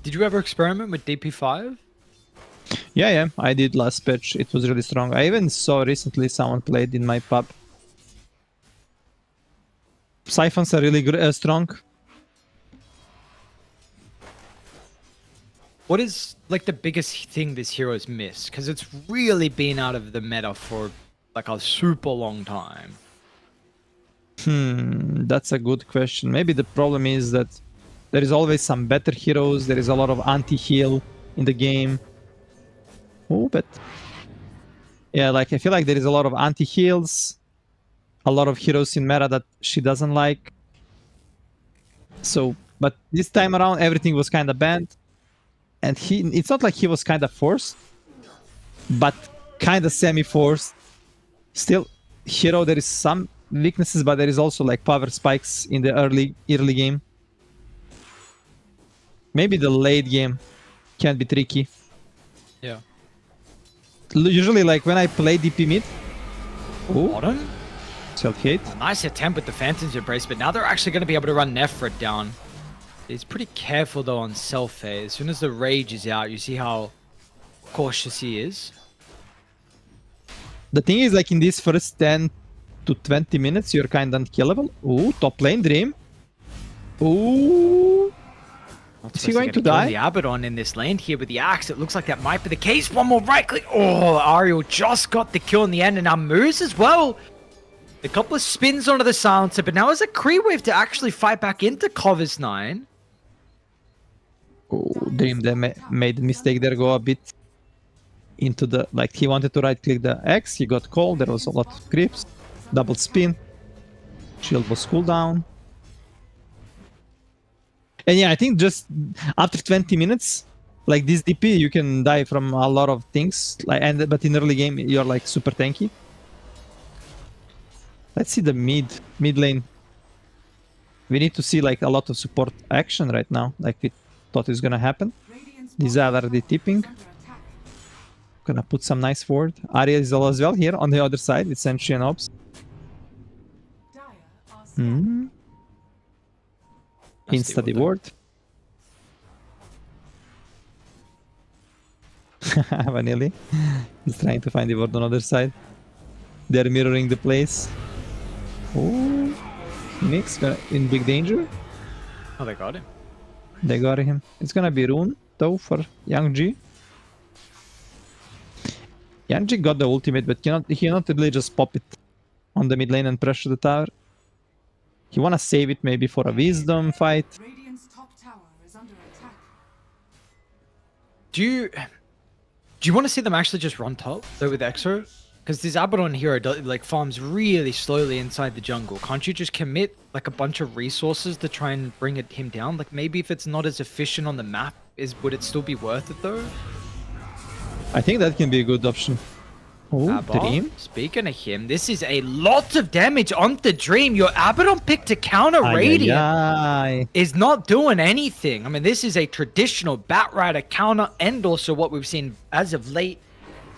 Did you ever experiment with DP5? Yeah, I did last patch. It was really strong. I even saw recently someone played in my pub. Siphons are really strong. What is like the biggest thing this hero's missed? Because it's really been out of the meta for like a super long time. That's a good question. Maybe the problem is that there is always some better heroes. There is a lot of anti-heal in the game. Oh, but yeah, like I feel like there is a lot of anti-heals, a lot of heroes in meta that she doesn't like. So, but this time around, everything was kind of banned. And it's not like he was kind of forced, but kind of semi-forced. Still, hero, there is some weaknesses, but there is also like power spikes in the early game. Maybe the late game can be tricky. Yeah. Usually, like when I play DP mid, Bottom? self-hate. Nice attempt with the Phantom's Embrace, but now they're actually going to be able to run Nephrit down. He's pretty careful though on self-fade. As soon as the rage is out, you see how cautious he is. The thing is, like in these first 10 to 20 minutes, you're kind of unkillable. Ooh, top lane Dream. Ooh. Is he going to die? The Abaddon in this lane here with the axe. It looks like that might be the case. One more right click. Oh, Ariel just got the kill in the end, and now moves as well. A couple of spins onto the silencer, but now has a Kree wave to actually fight back into Covers 9. Oh, Dream they made the mistake there, go a bit into the, like he wanted to right click the X, he got called, there was a lot of creeps, double spin, shield was cooldown. And yeah, I think just after 20 minutes, like this DP, you can die from a lot of things, like, but in early game, you're like super tanky. Let's see the mid lane. We need to see like a lot of support action right now, like we thought is gonna happen. These are already tipping. Gonna put some nice forward. Arya is as well here on the other side with Sentry and Ops. Insta the ward. Vanilli is trying to find the ward on the other side. They're mirroring the place. Oh, Phoenix in big danger. Oh, they got him. They got him. It's gonna be Rune though for L1GA. L1GA got the ultimate, but he cannot really just pop it on the mid lane and pressure the tower. He wanna save it maybe for a wisdom fight. Radiant's top tower is under attack. Do you want to see them actually just run top though with Exo? Because this Abaddon hero like farms really slowly inside the jungle. Can't you just commit like a bunch of resources to try and bring him down? Like maybe if it's not as efficient on the map, would it still be worth it though? I think that can be a good option. Oh, Dream. Speaking of him, this is a lot of damage onto Dream. Your Abaddon pick to counter Radiant is not doing anything. I mean, this is a traditional Batrider counter, and also what we've seen as of late,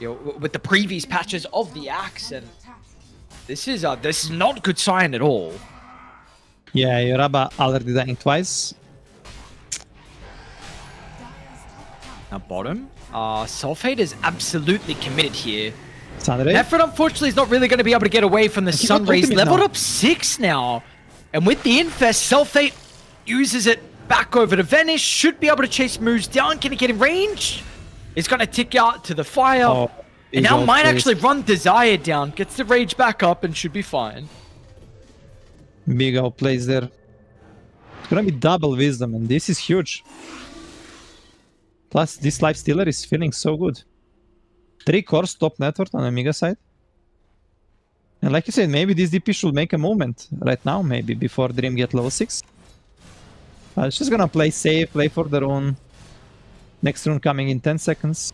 you know, with the previous patches of the axe. And this is not a good sign at all. Yeah, Yoraba already dying twice. Now bottom, Self-Hate is absolutely committed here. Sunray. Nephrit, unfortunately, is not really going to be able to get away from the Sun Rays. Leveled up 6 now. And with the Infest, Self-Hate uses it back over to Venice. Should be able to chase moves down. Can he get in range? It's going to tick out to the fire. Oh, and now might actually run Desire down. Gets the rage back up and should be fine. Big out plays there. It's going to be double wisdom, and this is huge. Plus, this life stealer is feeling so good. 3 cores top network on the Nemiga side. And like you said, maybe this DP should make a movement right now, maybe before Dream get level 6. It's just gonna play safe, play for the rune. Next rune coming in 10 seconds.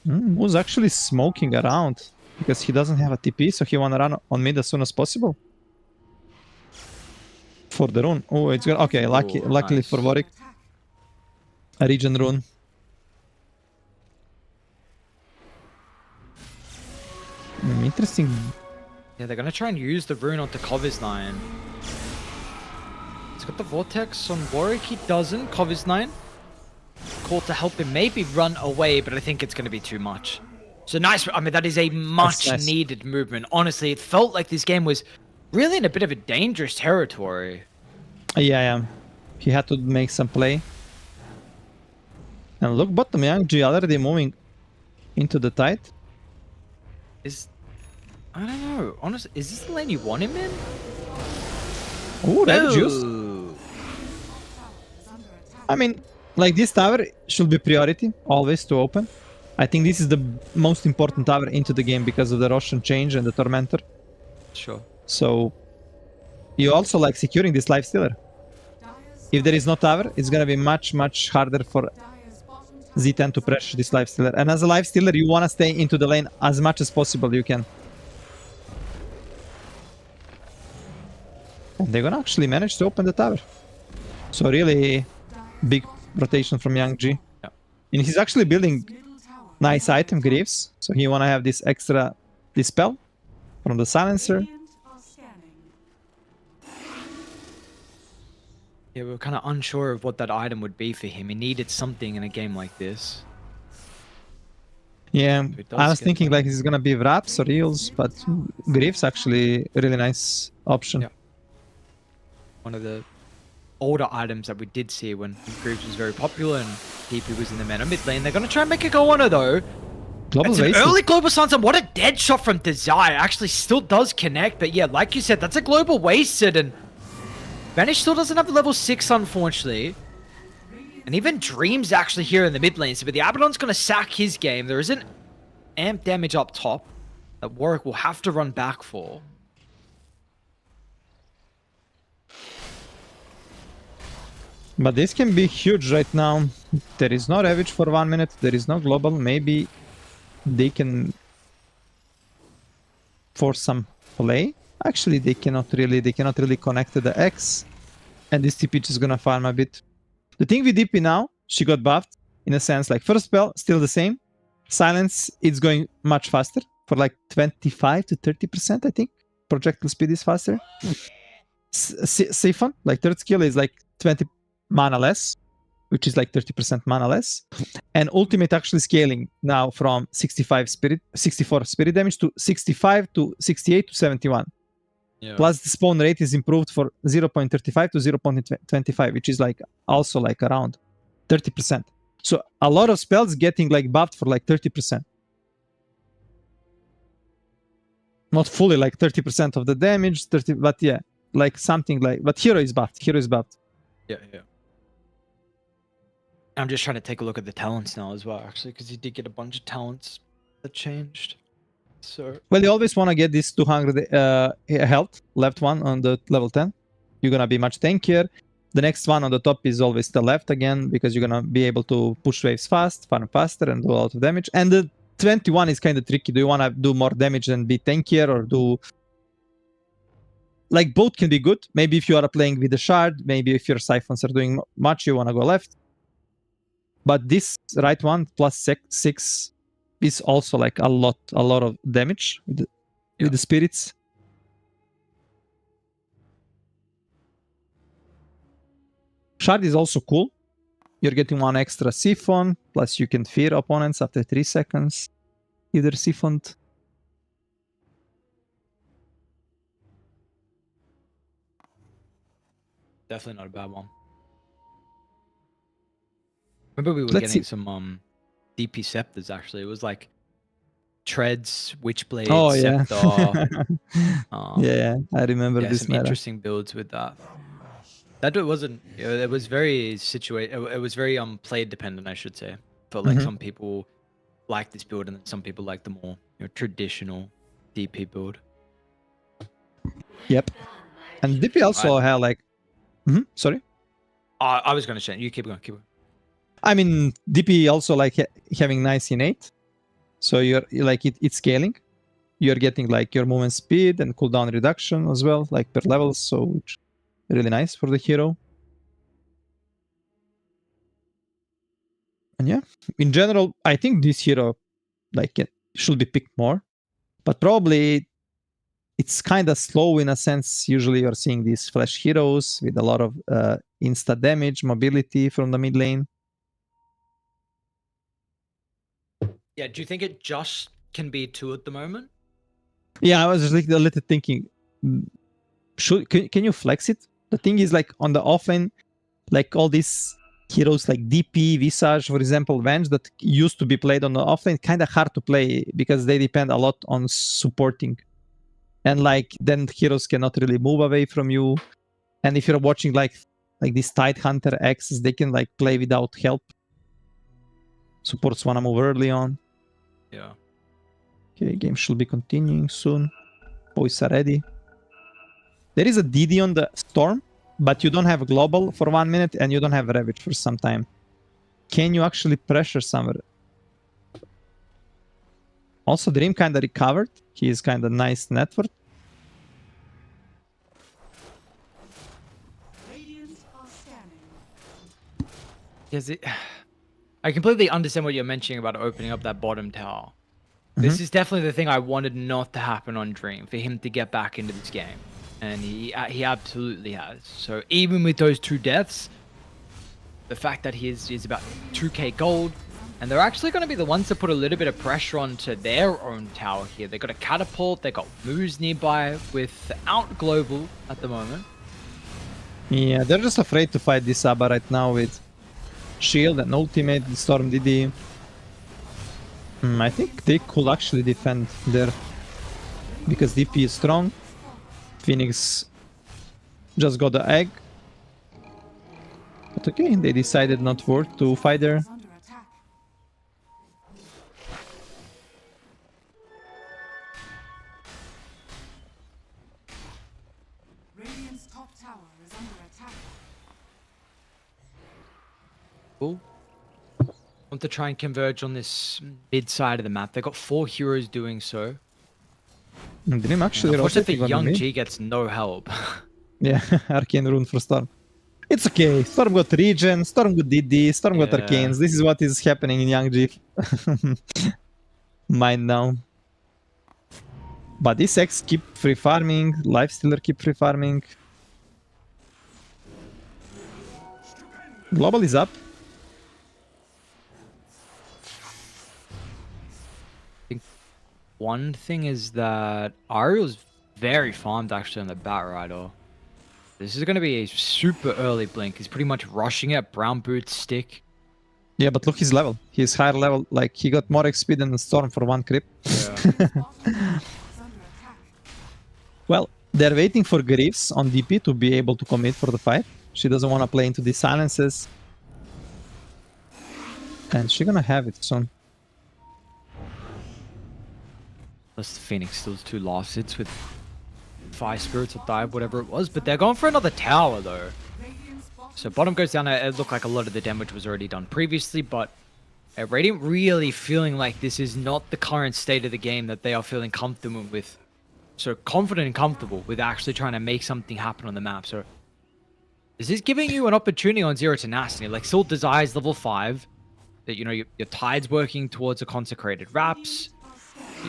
Who's actually smoking around? Because he doesn't have a TP, so he wanna run on mid as soon as possible. For the rune. Oh, it's good. Okay, luckily nice. for Warwick. a region rune. Interesting. Yeah, they're gonna try and use the rune onto Kovis9. He's got the Vortex on Warwick, he doesn't. Kovis9 called to help him maybe run away, but I think it's gonna be too much. So nice, I mean, that is a much nice. needed movement. Honestly, it felt like this game was really in a bit of a dangerous territory. Yeah. He had to make some play. And look, bottom Yang-G already moving into the tide. I don't know, honestly, is this the lane you want him in? Ooh, that juice. Ooh. I mean, like this tower should be priority, always to open. I think this is the most important tower into the game because of the Roshan change and the Tormentor. Sure. So, you also like securing this life stealer. If there is no tower, it's gonna be much harder for Z10 to pressure this life stealer. And as a life stealer, you wanna stay into the lane as much as possible you can. And they're gonna actually manage to open the tower. So really big rotation from Yang-G. Yeah. And he's actually building nice item Greaves. So he wanna have this extra dispel from the silencer. Yeah, we were kind of unsure of what that item would be for him. He needed something in a game like this. Yeah, It does I was get thinking that. like it's gonna be Wraps or Eels, but Greaves actually a really nice option. Yeah. One of the older items that we did see when Greaves was very popular and DP was in the meta mid lane. They're going to try and make it go on her though. Global It's an Wasted. early global stance, and what a dead shot from Desire. Actually still does connect, but yeah, like you said, that's a global wasted, and Vanish still doesn't have the level 6, unfortunately. And even Dream's actually here in the mid lane, so but the Abaddon's going to sack his game. There isn't amp damage up top that Warwick will have to run back for. But this can be huge right now. There is no Ravage for 1 minute. There is no global. Maybe they can force some play. Actually, they cannot really. They cannot really connect to the X. And this TP is gonna farm a bit. The thing with DP now, she got buffed in a sense. Like first spell, still the same. Silence, it's going much faster for like 25 to 30%. I think projectile speed is faster. Siphon, like third skill, is like 20 mana less, which is like 30% mana less. And ultimate actually scaling now from 64 spirit damage to 65 to 68 to 71. Yeah. Plus the spawn rate is improved for 0.35 to 0.25, which is like also like around 30%. So a lot of spells getting like buffed for like 30%. Not fully like 30% of the damage, 30, but yeah, like something like, but hero is buffed. Yeah. I'm just trying to take a look at the talents now as well, actually, because he did get a bunch of talents that changed. So Well, you always want to get this 200 health, left one on the level 10. You're going to be much tankier. The next one on the top is always the left again, because you're going to be able to push waves fast, farm faster, and do a lot of damage. And the 21 is kind of tricky. Do you want to do more damage and be tankier, or do... Like, both can be good. Maybe if you are playing with the shard, maybe if your siphons are doing much, you want to go left. But this right one, plus 6, is also like a lot of damage with the spirits. Shard is also cool. You're getting one extra siphon, plus you can fear opponents after 3 seconds. Either siphoned. definitely not a bad one. Remember we were Let's getting see. some DP scepters actually. It was like treads, witchblade, Oh yeah. scepter. Yeah, I remember Yeah, this some meta. interesting builds with that. That wasn't. It was very It was very play dependent, I should say. Felt like some people like this build, and some people like the more traditional DP build. Yep. And DP also had like... Sorry? I was going to say, you keep going. I mean, DP also like having nice innate. So you're like it's scaling. You're getting like your movement speed and cooldown reduction as well, like per level. So it's really nice for the hero. And yeah, in general, I think this hero like it should be picked more, but probably it's kind of slow in a sense. Usually you're seeing these flash heroes with a lot of insta damage, mobility from the mid lane. Yeah, do you think it just can be 2 at the moment? Yeah, I was just like a little thinking, can you flex it? The thing is, like on the offlane, like all these heroes like DP, Visage, for example, Venge that used to be played on the offlane, kind of hard to play because they depend a lot on supporting. And like then heroes cannot really move away from you. And if you're watching like these Tide Hunter X's, they can like play without help. Supports wanna move early on. Yeah. Okay, game should be continuing soon. Boys are ready. There is a DD on the Storm, but you don't have global for 1 minute and you don't have Ravage for some time. Can you actually pressure somewhere? Also, Dream kind of recovered. He is kind of nice network. Radiant are scanning. Yes, I completely understand what you're mentioning about opening up that bottom tower. This is definitely the thing I wanted not to happen on Dream, for him to get back into this game. And he absolutely has. So even with those 2 deaths, the fact that he is about 2k gold, and they're actually going to be the ones that put a little bit of pressure onto their own tower here. They got a catapult, they got moves nearby without global at the moment. Yeah, they're just afraid to fight this Abba right now with shield and ultimate, the Storm DD. I think they could actually defend there because DP is strong. Phoenix just got the egg. But okay, they decided not worth to fight there. Is under attack. Radiant's top tower is under attack. Cool. Want to try and converge on this mid side of the map. They got 4 heroes doing so. And Dream actually Unfortunately, rotating on the mid. L1GA gets no help. Yeah, Arcane Rune for Storm. It's okay. Storm got regen, Storm got DD, Storm got Yeah. Arcanes. This is what is happening in L1GA. Mine now. But this X keep free farming, Lifestealer keep free farming. Global is up. One thing is that Ariel's very farmed actually on the Bat Rider. This is going to be a super early blink. He's pretty much rushing it. Brown boots, stick. Yeah, but look his level. He's higher level. Like, he got more XP than the Storm for 1 creep. Yeah. Is under attack. Well, they're waiting for Greaves on DP to be able to commit for the fight. She doesn't want to play into these silences. And she's gonna have it soon. Plus the Phoenix still has 2 last hits with 5 spirits or dive, whatever it was. But they're going for another tower though. Radiant's bottom So bottom goes down. It looked like a lot of the damage was already done previously, but Radiant really feeling like this is not the current state of the game that they are feeling comfortable with. So confident and comfortable with actually trying to make something happen on the map. So is this giving you an opportunity on Zero Tenacity? Like Soul Desires level 5, that your Tide's working towards a consecrated Wraps.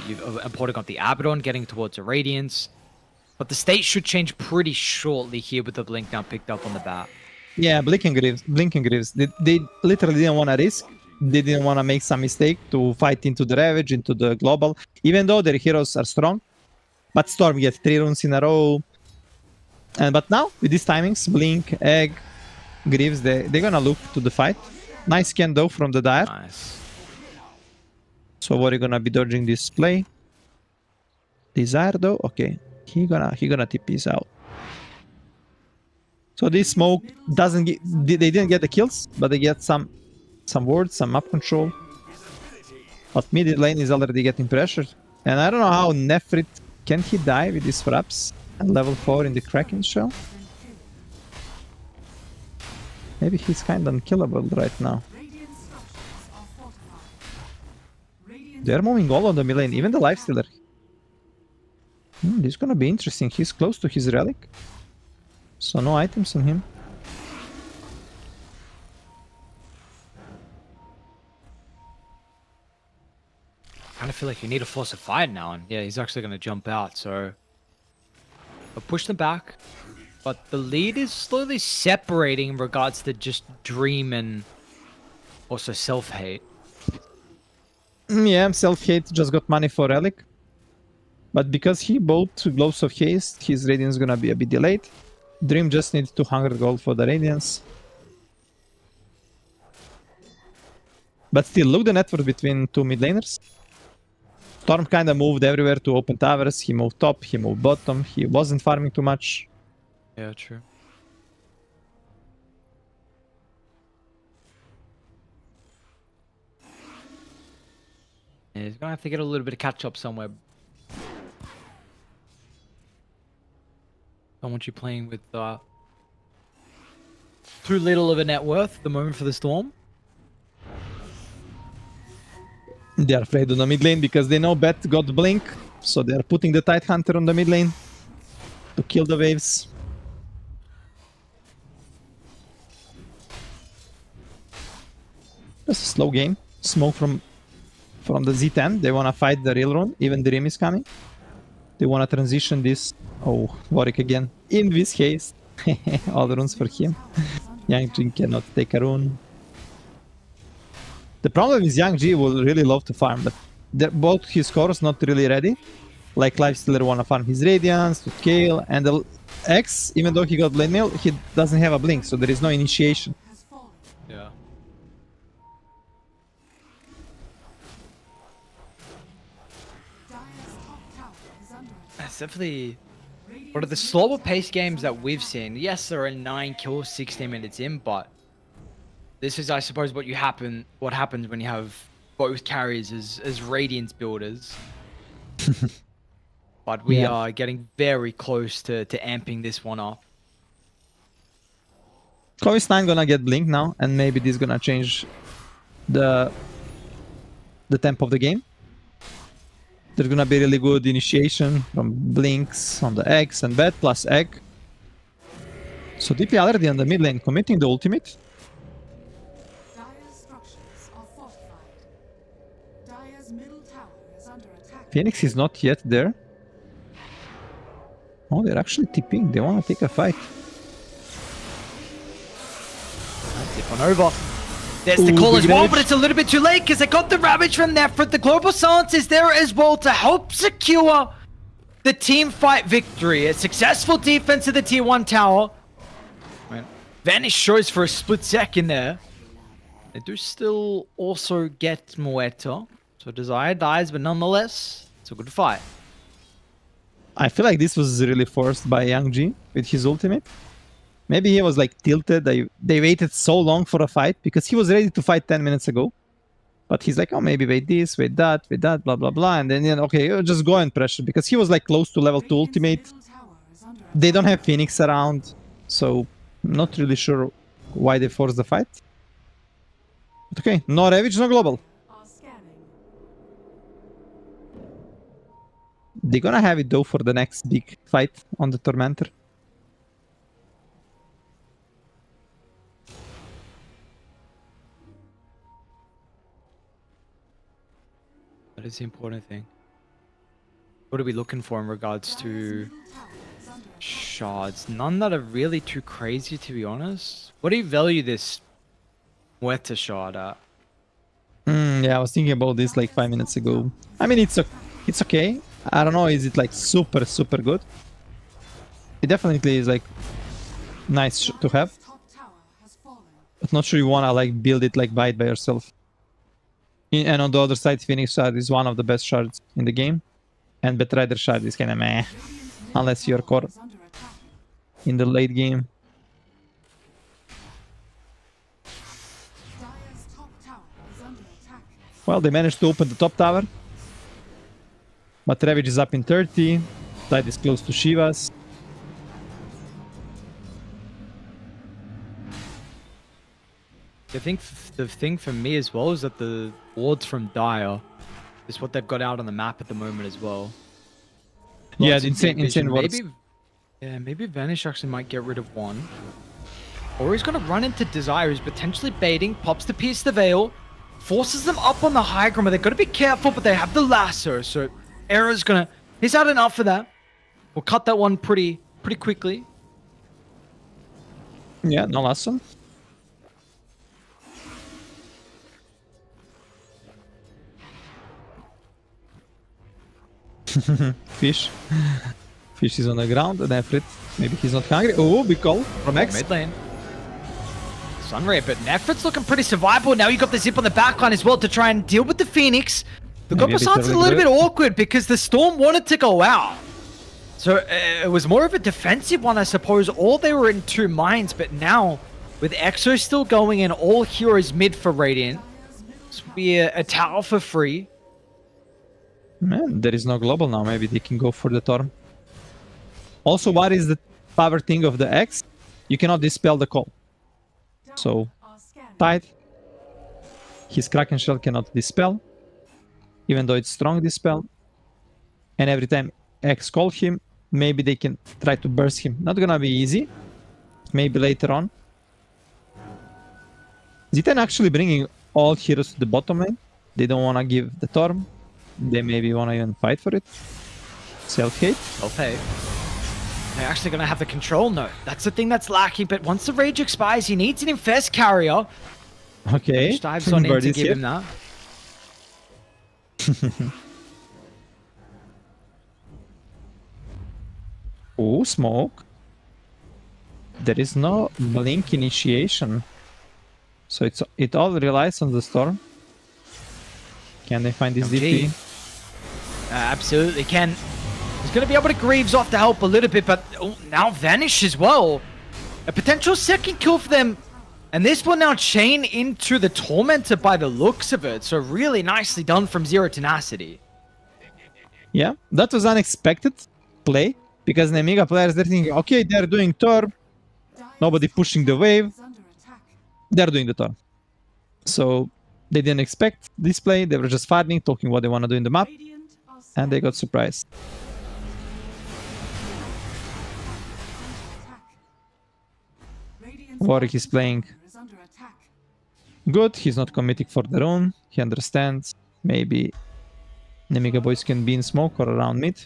You've important got the Abaddon getting towards a Radiance. But the state should change pretty shortly here with the blink now picked up on the bat. Yeah, Blinking Greaves. They literally didn't want to risk. They didn't want to make some mistake to fight into the Ravage, into the Global. Even though their heroes are strong. But Storm gets 3 runes in a row. But now, with these timings, Blink, Egg, Greaves, they're gonna look to the fight. Nice scan though from the Dire. Nice. So what are you gonna be dodging this play? Desire though? Okay. He gonna TP's out. So this smoke doesn't get, they didn't get the kills, but they get some wards, some map control. But mid lane is already getting pressured. And I don't know how Nefrit, can he die with these wraps at level 4 in the Kraken shell? Maybe he's kinda unkillable right now. Radiant structures are fortified. Radiant They're moving all on the mid lane, even the Lifestealer. This is gonna be interesting. He's close to his relic. So no items on him. kind of feel like you need to force a fight now, and yeah, he's actually going to jump out. So I'll push them back, but the lead is slowly separating in regards to just Dream and also Self-Hate. Yeah, self-hate just got money for Relic. But because he bought Gloves of Haste, his Radiance is gonna be a bit delayed. Dream just needs 200 gold for the Radiance. But still, look the net worth between two mid laners. Storm kinda moved everywhere to open towers. He moved top, he moved bottom. He wasn't farming too much. Yeah, true. Yeah, he's gonna have to get a little bit of catch up somewhere. Don't want you playing with too little of a net worth at the moment for the Storm. They are afraid on the mid lane because they know Bet got Blink. So they are putting the Tide Hunter on the mid lane to kill the waves. Just a slow game. Smoke from the Z10. They want to fight the real rune. Even Dream is coming. They want to transition this. Oh, Warwick again. In this haste. All the runes for him. Yang cannot take a rune. The problem is Yang-G will really love to farm, but both his cores not really ready. Like Lifestealer wanna farm his Radiance to scale, and the X, even though he got Blade Mail, he doesn't have a blink, so there is no initiation. Has fallen. Yeah. Dire's top tower is under attack. It's definitely one of the slower paced games that we've seen. Yes, there are 9 kills 16 minutes in, but this is, I suppose, what happens when you have both carries as Radiance builders. But we are getting very close to amping this one up. Kovistein gonna get blink now, and maybe this gonna change the tempo of the game. There's gonna be really good initiation from blinks on the X and Bet plus Egg. So DP already on the mid lane committing the ultimate. Dire's structures are fortified. Dire's middle tower is under attack. Phoenix is not yet there. Oh, they're actually tipping. They wanna take a fight. Tip on over. There's the Ooh, call big as well, damage. but it's a little bit too late because they got the Ravage from Nephrit. The Global Silence is there as well to help secure the team fight victory. A successful defense of the tier 1 tower. Right. Vanish shows for a split second there. They do still also get Muerta. So Desire dies, but nonetheless, it's a good fight. I feel like this was really forced by Yang-G with his ultimate. Maybe he was like tilted. They waited so long for a fight because he was ready to fight 10 minutes ago. But he's like, oh, maybe wait this, wait that, blah, blah, blah. And then, okay, just go and pressure because he was like close to level 2 ultimate. Middle tower is under They don't have Phoenix around. So I'm not really sure why they forced the fight. But okay, no Ravage, no Global. are scanning. They're gonna have it though for the next big fight on the Tormentor. That is the important thing. What are we looking for in regards to Middle tower is under attack. shards? None that are really too crazy, to be honest. What do you value this Muerta shard at? Yeah, I was thinking about this like 5 minutes ago. I mean, it's okay. I don't know, is it like super good? It definitely is like nice to have, Top tower has fallen. but not sure you wanna like build it like by yourself. And on the other side, Phoenix shard is one of the best shards in the game, and Betrider shard is kinda meh, unless you're core Is under attack. in the late game. Dire's top tower is under attack. Well, they managed to open the top tower, but Ravage is up in 30. Tide is close to Shiva's. I think the thing for me as well is that the wards from Dire is what they've got out on the map at the moment as well. Yeah, Lots of insane vision. wards. Maybe Vanish actually might get rid of one. Or he's going to run into Desire, who's potentially baiting, pops to pierce the veil, forces them up on the high ground, but they've got to be careful, but they have the lasso, so Era's gonna... He's had enough for that. We'll cut that one pretty quickly. Yeah, no lasso. Fish. Fish is on the ground, and Nefrit, maybe he's not hungry. Oh, big call from X. Mid lane. Sunray, but Nefrit's looking pretty survivable. Now you got the zip on the backline as well to try and deal with the Phoenix. The Maybe a bit Goblin a early little to bit do it. awkward because the Storm wanted to go out. So it was more of a defensive one, I suppose. All they were in two minds, but now with Exo still going and all heroes mid for Radiant, this will be a tower for free. Man, there is no global now. Maybe they can go for the Torm. Also, what is the power thing of the X? You cannot dispel the call. So, tight. His Kraken Shell cannot dispel, even though it's strong dispel. And every time X call him, maybe they can try to burst him. Not gonna be easy. Maybe later on. Z10 actually bringing all heroes to the bottom lane. They don't wanna give the Torm. They maybe wanna even fight for it. Self-hate. Okay. They're actually going to have the control? No. That's the thing that's lacking, but once the rage expires, he needs an Infest carrier. Okay. Which dives on in to Birdie's give here. him that. Oh, smoke. There is no blink initiation. So it all relies on the storm. Can they find this DP? Absolutely can. He's going to be able to Greaves off to help a little bit, but now Vanish as well. A potential second kill for them. And this will now chain into the Tormentor by the looks of it. So really nicely done from Zero Tenacity. Yeah, that was unexpected play. Because Nemiga players, they're thinking, okay, they're doing Torm. Nobody pushing the wave. They're doing the Torm. So they didn't expect this play. They were just farming, talking what they want to do in the map. And they got surprised. Warwick is playing good. He's not committing for the rune. He understands. Maybe Nemiga boys can be in smoke or around mid.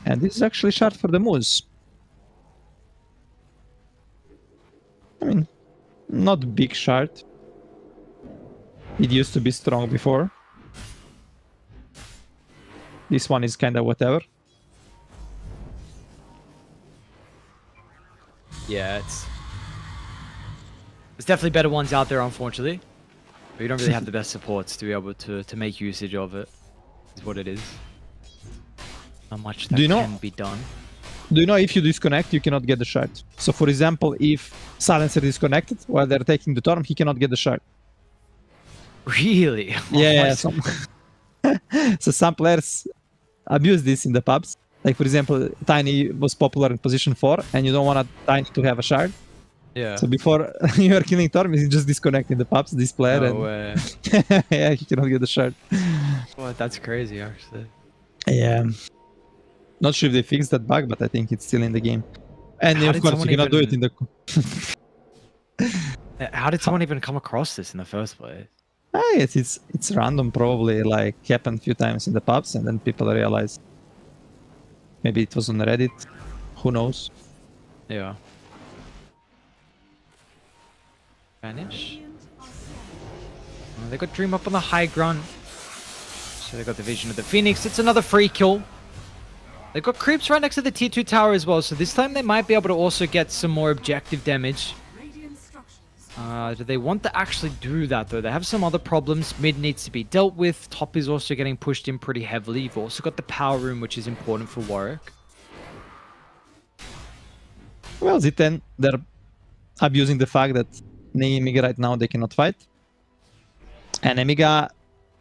And this is actually shard for the Moose. I mean, not big shard. It used to be strong before. This one is kinda whatever. Yeah, there's definitely better ones out there, unfortunately. But you don't really have the best supports to be able to make usage of it. Is what it is. Not much that can be done. Do you know if you disconnect, you cannot get the shard? So for example, if Silencer disconnected while they're taking the Torm, he cannot get the shard. Really? Yeah, so some players abuse this in the pubs. Like for example, Tiny was popular in position 4 and you don't want Tiny to have a shard. Yeah. So before you are killing Torm, he's just disconnecting the pubs, this player. No and way. yeah, he cannot get the shard. Well, that's crazy, actually. Yeah. Not sure if they fixed that bug, but I think it's still in the game. And How of did course, someone you cannot do it even- in the... How did someone even come across this in the first place? Yes, it's random, probably like happened a few times in the pubs, and then people realize maybe it was on Reddit. Who knows? Yeah. Vanish. They got Dream up on the high ground. So they got the vision of the Phoenix. It's another free kill. They got creeps right next to the tier 2 tower as well. So this time they might be able to also get some more objective damage. Do they want to actually do that though? They have some other problems. Mid needs to be dealt with. Top is also getting pushed in pretty heavily. You've also got the power room, which is important for Warwick. Well, Z10, they're abusing the fact that Nemiga right now they cannot fight. And Nemiga,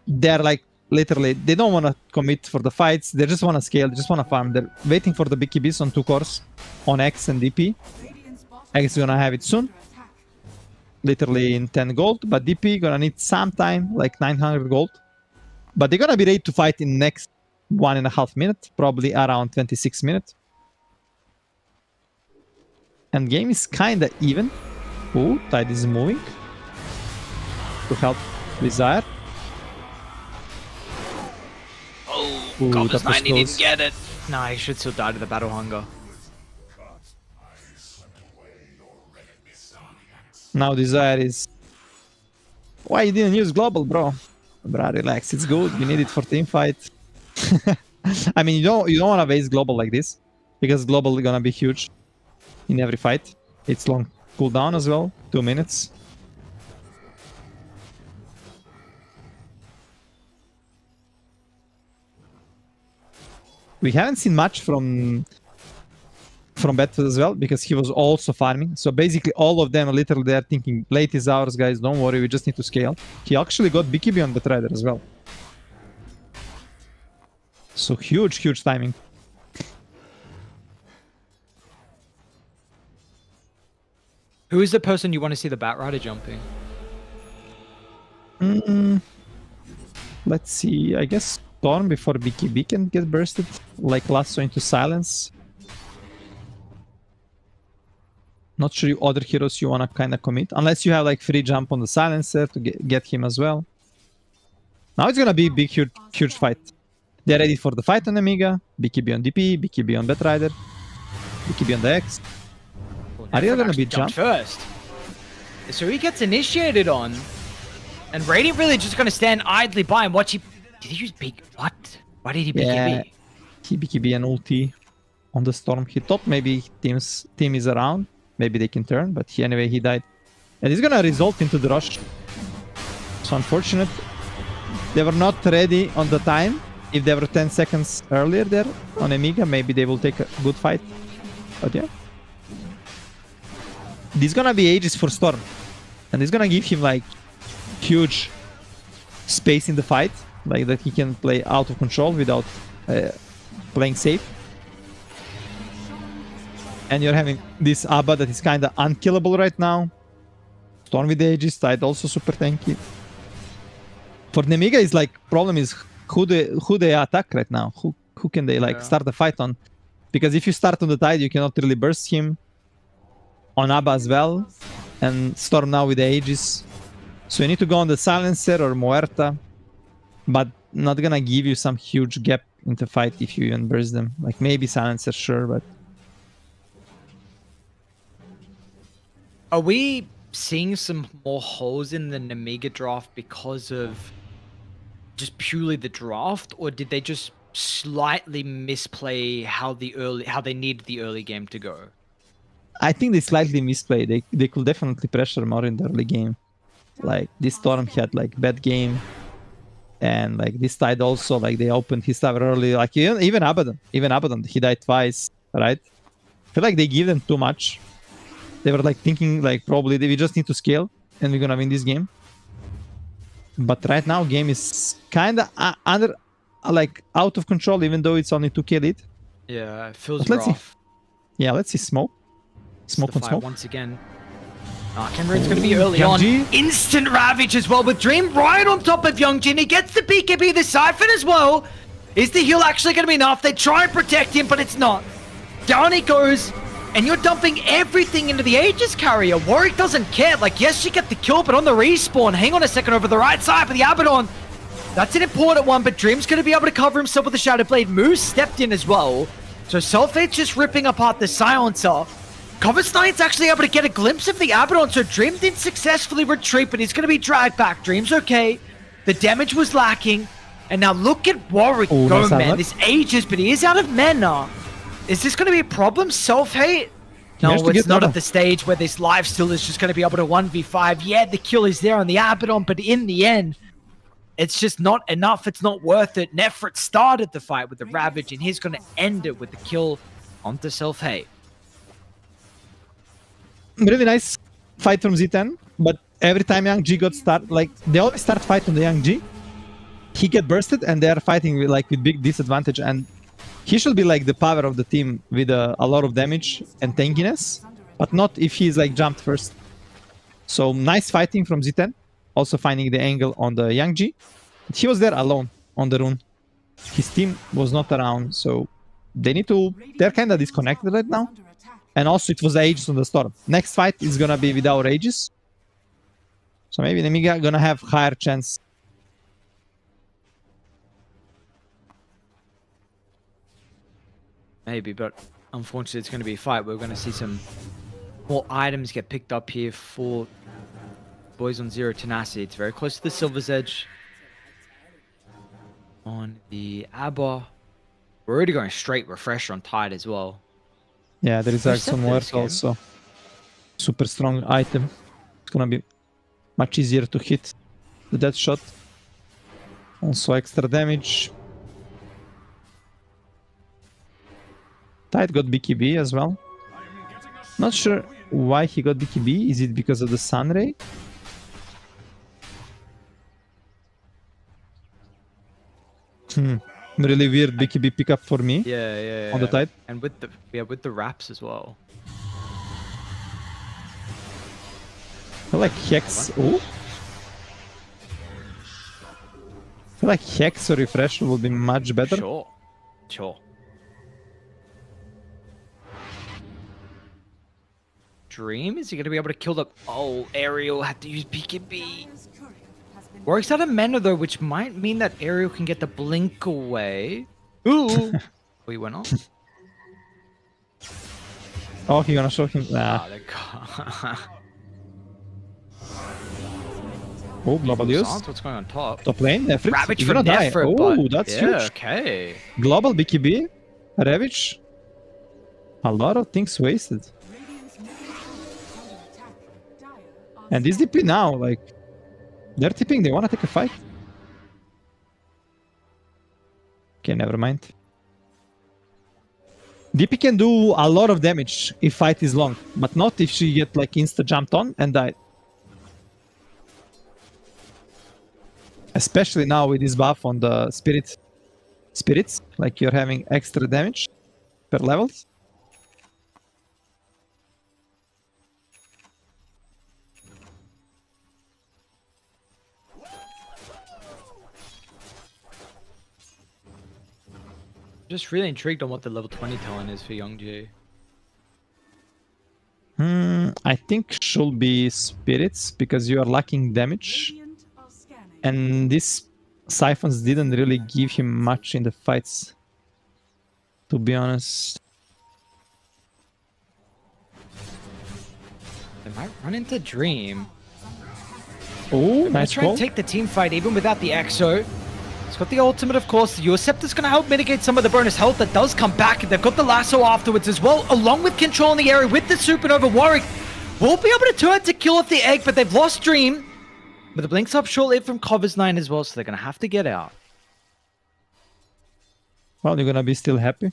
they're like literally, they don't want to commit for the fights. They just want to scale, they just want to farm. They're waiting for the big KBs on 2 cores, on X and DP. X is gonna have it soon. Literally in 10 gold, but DP gonna need some time, like 900 gold. But they're gonna be ready to fight in next 1.5 minutes, probably around 26 minutes. And game is kinda even. Ooh, Tide is moving to help Desire. Oh, Ooh, Copper's that was 9, he didn't close. get it. Nah, he should still die to the battle hunger. Now Desire is... Why you didn't use Global, bro? Bro, relax. It's good. You need it for team fight. I mean, you don't want to waste Global like this, because Global is gonna be huge in every fight. It's long cooldown as well, 2 minutes. We haven't seen much from Bedford as well, because he was also farming. So basically all of them are literally there thinking, late is ours, guys, don't worry, we just need to scale. He actually got BKB on Betrayer as well. So huge timing. Who is the person you want to see the Bat Rider jumping? Let's see, I guess Storm before BKB can get bursted, like Lasso into Silence. Not sure other heroes you want to kind of commit, unless you have like free jump on the Silencer to get him as well. Now it's gonna be a big, huge fight. They're ready for the fight on Nemiga, BKB on DP, BKB on Batrider, BKB on the X. Are you gonna be jumped first? So he gets initiated on, and Radiant really just gonna stand idly by and watch. Did he use big? What? Why did he BKB? Yeah, he BKB and ulti on the Storm. He thought maybe team is around, maybe they can turn, but anyway he died, and it's gonna result into the rush. So unfortunate. They were not ready on the time. If they were 10 seconds earlier there on Nemiga, maybe they will take a good fight. But yeah. This is gonna be ages for Storm. And it's gonna give him like huge space in the fight. Like that he can play out of control without playing safe. And you're having this Abba that is kinda unkillable right now. Storm with the Aegis, Tide also super tanky. For Nemiga is like, problem is who they attack right now. Who can they like start the fight on? Because if you start on the Tide, you cannot really burst him. On Abba as well. And Storm now with the Aegis. So you need to go on the Silencer or Muerta. But not gonna give you some huge gap into fight if you even burst them. Like maybe Silencer, sure, but... Are we seeing some more holes in the Nemiga draft because of just purely the draft, or did they just slightly misplay how they needed the early game to go? I think they slightly misplay. They could definitely pressure more in the early game. Like this Storm had like bad game, and like this Tide also, like they opened his tower early. Like even Abaddon, he died twice, right? I feel like they give them too much. They were like thinking like probably we just need to scale and we're gonna win this game. But right now game is kinda under like out of control, even though it's only 2k lead. Yeah, it feels But let's see. rough. Yeah, let's see smoke. Smoke on smoke. Once again. Kenred's going to be early on. Young G. Instant Ravage as well with Dream right on top of Young G. And he gets the BKB, the Siphon as well. Is the heal actually going to be enough? They try and protect him, but it's not. Down he goes. And you're dumping everything into the Aegis carrier. Warwick doesn't care. Like, yes, you get the kill, but on the respawn, hang on a second, over the right side for the Abaddon. That's an important one, but Dream's going to be able to cover himself with the Shadow Blade. Moose stepped in as well. So Sulfate's just ripping apart the Silencer. Coverstein's actually able to get a glimpse of the Abaddon, so Dream didn't successfully retreat, but he's going to be dragged back. Dream's okay. The damage was lacking. And now look at Warwick go, nice man. hammer. This Aegis, but he is out of mana. Is this going to be a problem? Self-hate? No, has to it's get not mana. at the stage where this lifesteal is just going to be able to 1v5. Yeah, the kill is there on the Abaddon, but in the end, it's just not enough. It's not worth it. Nefrit started the fight with the Ravage, and he's going to end it with the kill onto Self-hate. Really nice fight from Z10, but every time Young G got start, like they always start fight on the Young G. He get bursted, and they are fighting with big disadvantage, and he should be like the power of the team with a lot of damage and tankiness, but not if he's like jumped first. So nice fighting from Z10, also finding the angle on the Young G. He was there alone on the rune. His team was not around, so they're kind of disconnected right now. And also it was Aegis on the Storm. Next fight is gonna be with our Aegis. So maybe Nemiga gonna have higher chance. Maybe, but unfortunately, it's going to be a fight. We're going to see some more items get picked up here for boys on Zero Tenacity. It's very close to the Silver's Edge. On the Abba. We're already going straight refresher on Tide as well. Yeah, there is Who's set Axon this Word game? also. Super strong item. It's gonna be much easier to hit the death shot. Also extra damage. Tide got BKB as well. Not sure why he got BKB. Is it because of the Sunray? Really weird BKB pickup for me. Yeah. On the Tide. And with the wraps as well. I feel like Hex. Oh. I feel like Hex or Refresher will be much better. Sure. Dream, is he going to be able to kill the... Oh, Ariel had to use BKB. Dyer's courier has been Works out of Mena though, which might mean that Ariel can get the blink away. Ooh! We went off. Oh, he gonna show him. Nah. Ah, they got... Oh, global use. What's going on top? Top lane, Nefrit. Ravage He's for gonna die. Nefrit, Oh, but... that's yeah, huge. okay. Global BKB, Ravage. A lot of things wasted. Radiant's middle tower under attack. Dire are And this DP now, like, they're tipping. They wanna take a fight. Okay, never mind. DP can do a lot of damage if fight is long, but not if she get like insta jumped on and died. Especially now with this buff on the spirits, like you're having extra damage per levels. Just really intrigued on what the level 20 talent is for L1GA. I think should be spirits because you are lacking damage. Radiant are scanning. And these siphons didn't really give him much in the fights, to be honest. They might run into Dream. Oh, Let's nice try and call. take the team fight even without the EXO. It's got the ultimate, of course. The Scepter's going to help mitigate some of the bonus health that does come back. They've got the lasso afterwards as well, along with control in the area with the Supernova. Warwick will be able to turn to kill off the egg, but they've lost Dream. But the blink's up shortly from Covers 9 as well, so they're going to have to get out. Well, you're gonna be still happy.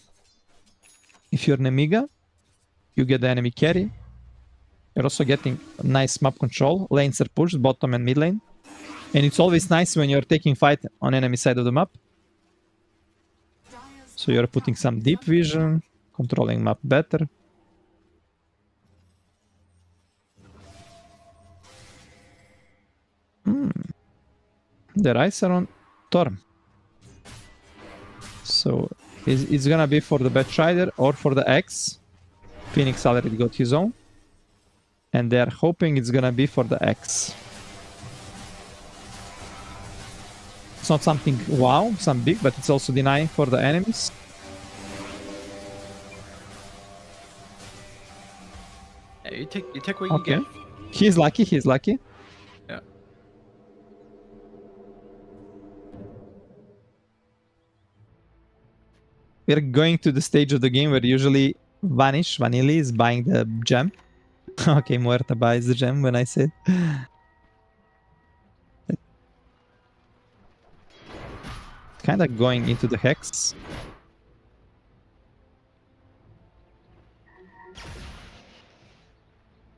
If you're Nemiga, you get the enemy carry. You're also getting nice map control. Lanes are pushed, bottom and mid lane. And it's always nice when you're taking fight on enemy side of the map. Dyer's So you're putting some deep vision, controlling map better. The eyes are on Torm. So it's gonna be for the Batrider or for the X. Phoenix already got his own. And they're hoping it's gonna be for the X. It's not something wow, some big, but it's also denying for the enemies. Yeah, you take what you Okay. get. He's lucky. Yeah. We're going to the stage of the game where usually Vanilli is buying the gem. Okay, Muerta buys the gem when I said. Kind of going into the Hex.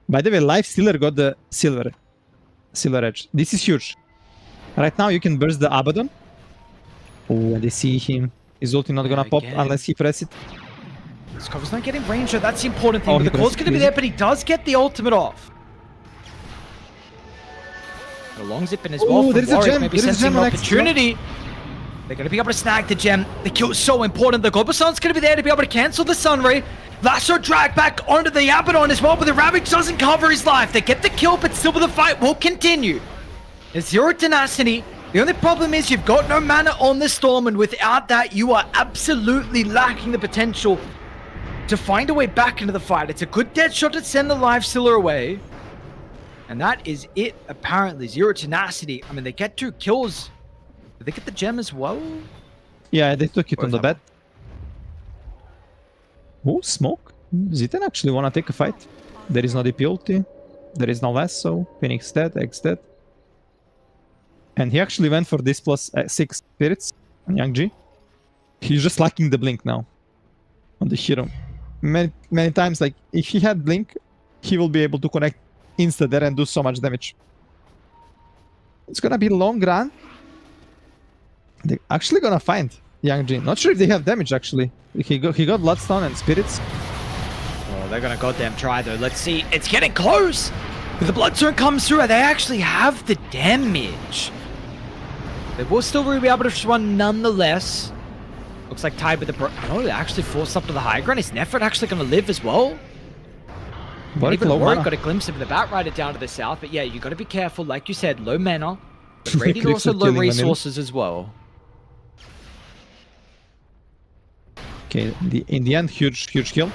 By the way, Lifestealer got the silver edge. This is huge. Right now you can burst the Abaddon. Oh, and they see him. His ulti not gonna pop Again. unless he press it. Scover's not getting range, so that's the important thing. Oh, But he the call's pressed going to be it. there, but he does get the ultimate off. A long zip in as well. Ooh, from there's a Warwick, gem. maybe There's a sensing gem an next to opportunity. They're going to be able to snag the gem. The kill is so important. The Global Sun's going to be there to be able to cancel the Sunray. Lasso drag back onto the Abaddon as well, but the Ravage doesn't cover his life. They get the kill, but still the fight will continue. There's zero tenacity. The only problem is you've got no mana on the Storm, and without that, you are absolutely lacking the potential to find a way back into the fight. It's a good dead shot to send the life stealer away. And that is it, apparently. Zero tenacity. I mean, they get 2 kills. Did they get the gem as well? Yeah, they took it Or on is the that- bet. Oh, smoke. Zitten actually wanna take a fight. There is no DP ulti. There is no lasso. Phoenix dead, X dead. And he actually went for this plus 6 spirits on Young-G. He's just lacking the blink now on the hero. Many times, like, if he had blink, he will be able to connect insta there and do so much damage. It's gonna be long run. They're actually gonna find Young-G. Not sure if they have damage, actually. He got Bloodstone and Spirits. Oh, they're gonna goddamn try though. Let's see. It's getting close. If the Bloodstone comes through, they actually have the damage. They will still be able to run nonetheless. Looks like tied with the oh, they actually forced up to the high ground. Is Nefert actually gonna live as well? But Even low Warwick mana. got a glimpse of the Batrider down to the south, but yeah, you gotta be careful. Like you said, low mana. But Radiant Cliffs also are low killing Vanilla. resources as well. Okay, in the end, huge kill.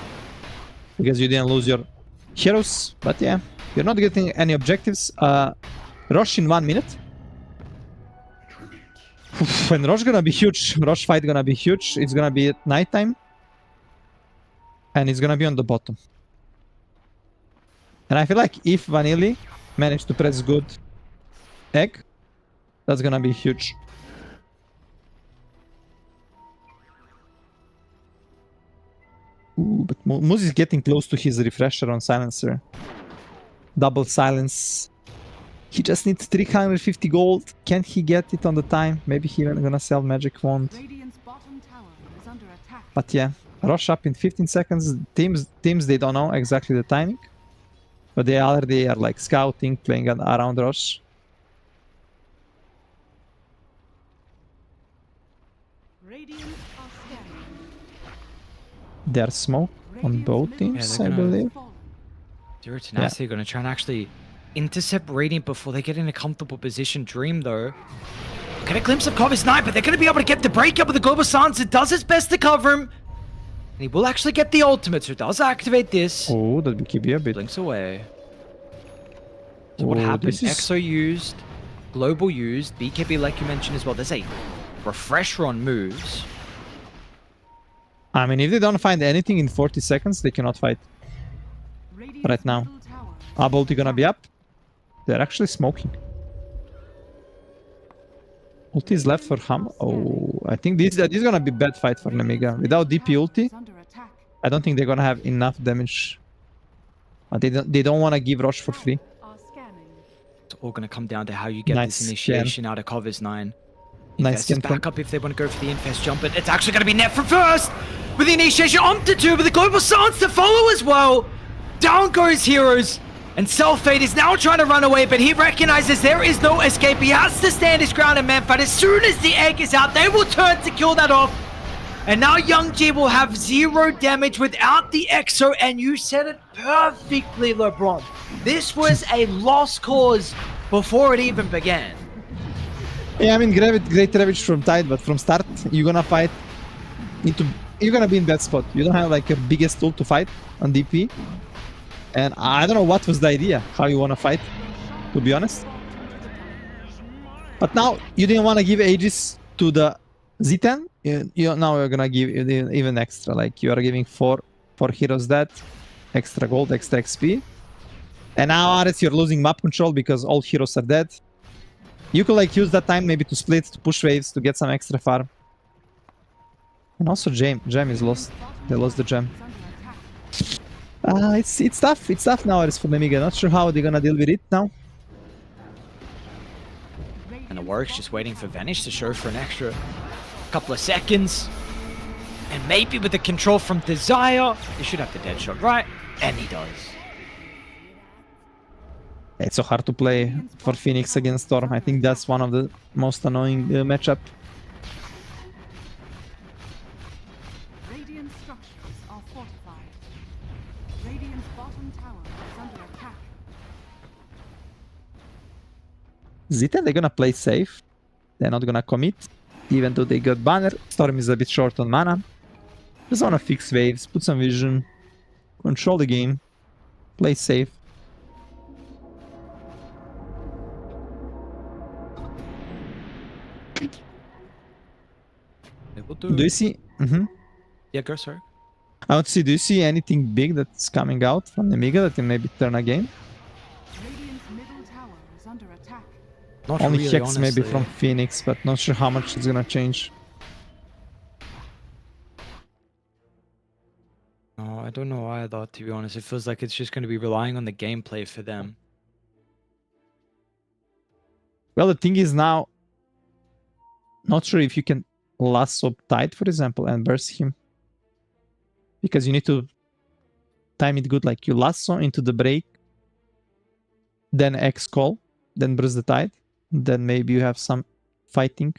Because you didn't lose your heroes. But yeah, you're not getting any objectives. Rosh in 1 minute. When Rosh gonna be huge, Rosh fight gonna be huge. It's gonna be at nighttime. And it's gonna be on the bottom. And I feel like if Vanilli managed to press good egg, that's gonna be huge. Ooh, but Moose is getting close to his refresher on Silencer. Double silence. He just needs 350 gold. Can he get it on the time? Maybe he's gonna sell Magic Wand. Radiant's bottom tower is under attack. But yeah, rush up in 15 seconds. Teams they don't know exactly the timing. But they already are like scouting, playing around rush. Radiant are scanning. There's smoke on both teams, they're I gonna- believe. Zero tenacity are gonna try and actually intercept Radiant before they get in a comfortable position. Dream though. Get a glimpse of Cover Sniper. They're gonna be able to get the break up with the Global Silence. It does its best to cover him. And he will actually get the ultimate, so it does activate this. Oh, that BKB a bit. Blinks away. So what Oh, happened? this is- EXO used, Global used, BKB like you mentioned as well. There's a refresher on moves. I mean, if they don't find anything in 40 seconds, they cannot fight. Radiant's Right now. middle tower Up ulti gonna be up. They're actually smoking. Ulti is left for Ham. Oh, I think this is gonna be bad fight for Nemiga. Without DP ulti, is under attack. I don't think they're gonna have enough damage. They don't want to give Rosh for free. Are scanning. It's all going to come down to how you get Nice this initiation out of Covers 9. Nice Infest is scan from- back up if they want to go for the Infest jump, but it's actually going to be Net for first! With the initiation onto 2, with the Global Silence to follow as well! Down goes Heroes! And Selfade is now trying to run away, but he recognizes there is no escape. He has to stand his ground in Manfight. As soon as the egg is out, they will turn to kill that off. And now Young-G will have 0 damage without the EXO, and you said it perfectly, LeBron. This was a lost cause before it even began. Yeah, I mean, great ravage from Tide, but from start, you're gonna fight. You're gonna be in bad spot. You don't have like a biggest tool to fight on DP. And I don't know what was the idea, how you wanna fight, to be honest. But now, you didn't wanna give Aegis to the Z10. Now you're gonna give even extra. Like, you are giving 4 heroes that, extra gold, extra XP. And now, Ares, you're losing map control because all heroes are dead. You could like use that time maybe to split, to push waves, to get some extra farm. And also Gem is lost. They lost the Gem. Is under attack. It's tough. It's tough now, Ares, for Nemiga. Not sure how they're gonna deal with it now. And the Warwick's just waiting for Vanish to show for an extra couple of seconds. And maybe with the control from Desire, he should have the dead shot, right? And he does. It's so hard to play for Phoenix against Storm. I think that's one of the most annoying matchup. Radiant structures are fortified. bottom tower is under attack. Zeta, they're gonna play safe. They're not gonna commit, even though they got banner. Storm is a bit short on mana. Just wanna fix waves, put some vision, control the game, play safe. They will Do you see? Yeah, go, sorry. I want to see. Do you see anything big that's coming out from Nemiga that can maybe turn a game? Radiant's middle tower is under attack. Not Only really, Hex maybe honestly. from Phoenix, but not sure how much it's gonna change. No, I don't know either, to be honest. It feels like it's just going to be relying on the gameplay for them. Well, the thing is now, not sure if you can lasso Tide, for example, and burst him. Because you need to time it good, like you lasso into the break, then X call, then burst the Tide, then maybe you have some fighting.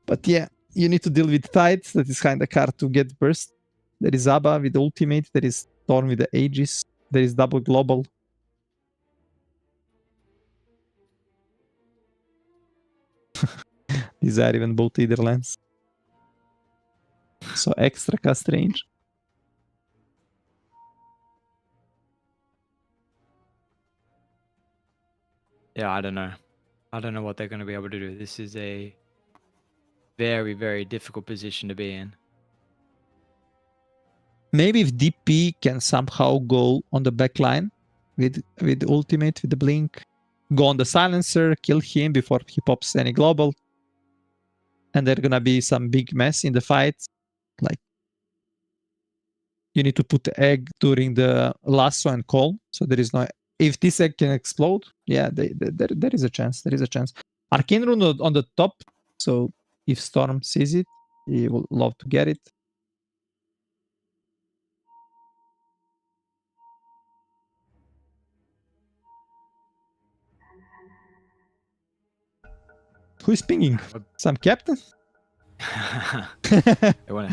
But yeah, you need to deal with Tide, that is kind of hard to get burst. There is Abba with ultimate, there is Storm with the Aegis, there is double global. These are even both either lands. So extra cast range. Yeah, I don't know. I don't know what they're going to be able to do. This is a very, very difficult position to be in. Maybe if DP can somehow go on the back line with ultimate, with the blink, go on the silencer, kill him before he pops any global, and there's gonna be some big mess in the fight. Like you need to put the egg during the lasso and call, so there is no. If this egg can explode, yeah, there is a chance. There is a chance. Arcane Rune on the top, so if Storm sees it, he will love to get it. Who's pinging? Some captain? They wanna-